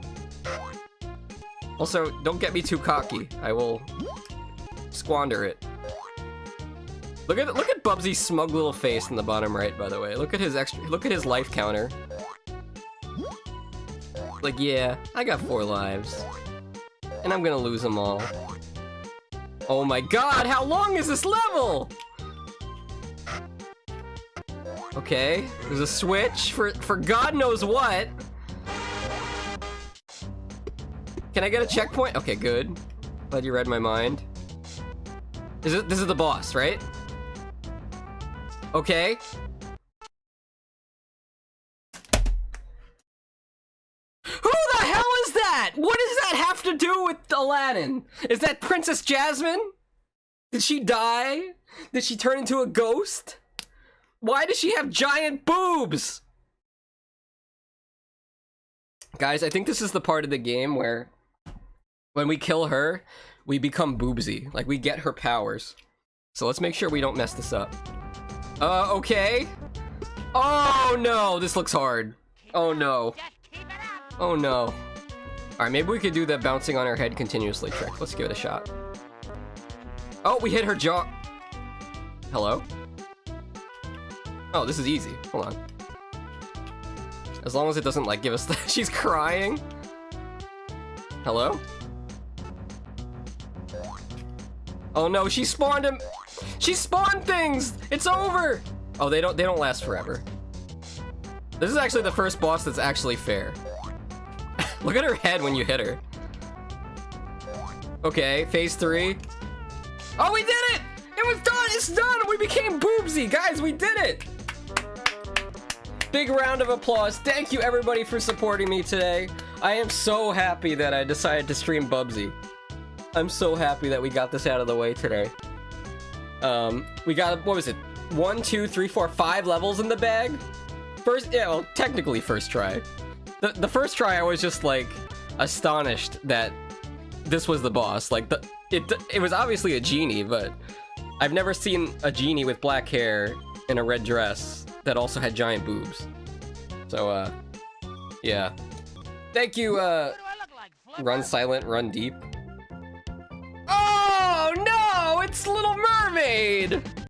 Also, don't get me too cocky. I will squander it. Look at Bubsy's smug little face in the bottom right, by the way. Look at his life counter. Like, yeah, I got 4 lives. And I'm gonna lose them all. Oh my god, how long is this level? Okay, there's a switch for God knows what. Can I get a checkpoint? Okay, good. Glad you read my mind. This is the boss, right? Okay. Who the hell is that? What does that have to do with Aladdin? Is that Princess Jasmine? Did she die? Did she turn into a ghost? Why does she have giant boobs? Guys, I think this is the part of the game where when we kill her, we become Bubsy. Like, we get her powers. So let's make sure we don't mess this up. Okay. Oh no, this looks hard. Oh no. Oh no. Alright, maybe we could do the bouncing on her head continuously trick. Let's give it a shot. Oh, we hit her jaw. Hello? Oh, this is easy. Hold on. As long as it doesn't, like, give us the... She's crying. Hello? Oh no, she spawned him. She spawned things! It's over! Oh, they don't last forever. This is actually the first boss that's actually fair. Look at her head when you hit her. Okay, phase 3. Oh, we did it! It was done! It's done! We became Bubsy! Guys, we did it! Big round of applause. Thank you, everybody, for supporting me today. I am so happy that I decided to stream Bubsy. I'm so happy that we got this out of the way today. We got, what was it? 1, 2, 3, 4, 5 levels in the bag? First, yeah, well, technically first try. The first try, I was just, like, astonished that this was the boss. Like, it was obviously a genie, but I've never seen a genie with black hair in a red dress that also had giant boobs. So, yeah. Thank you, Run Silent, Run Deep. Oh, no! It's Little Mermaid!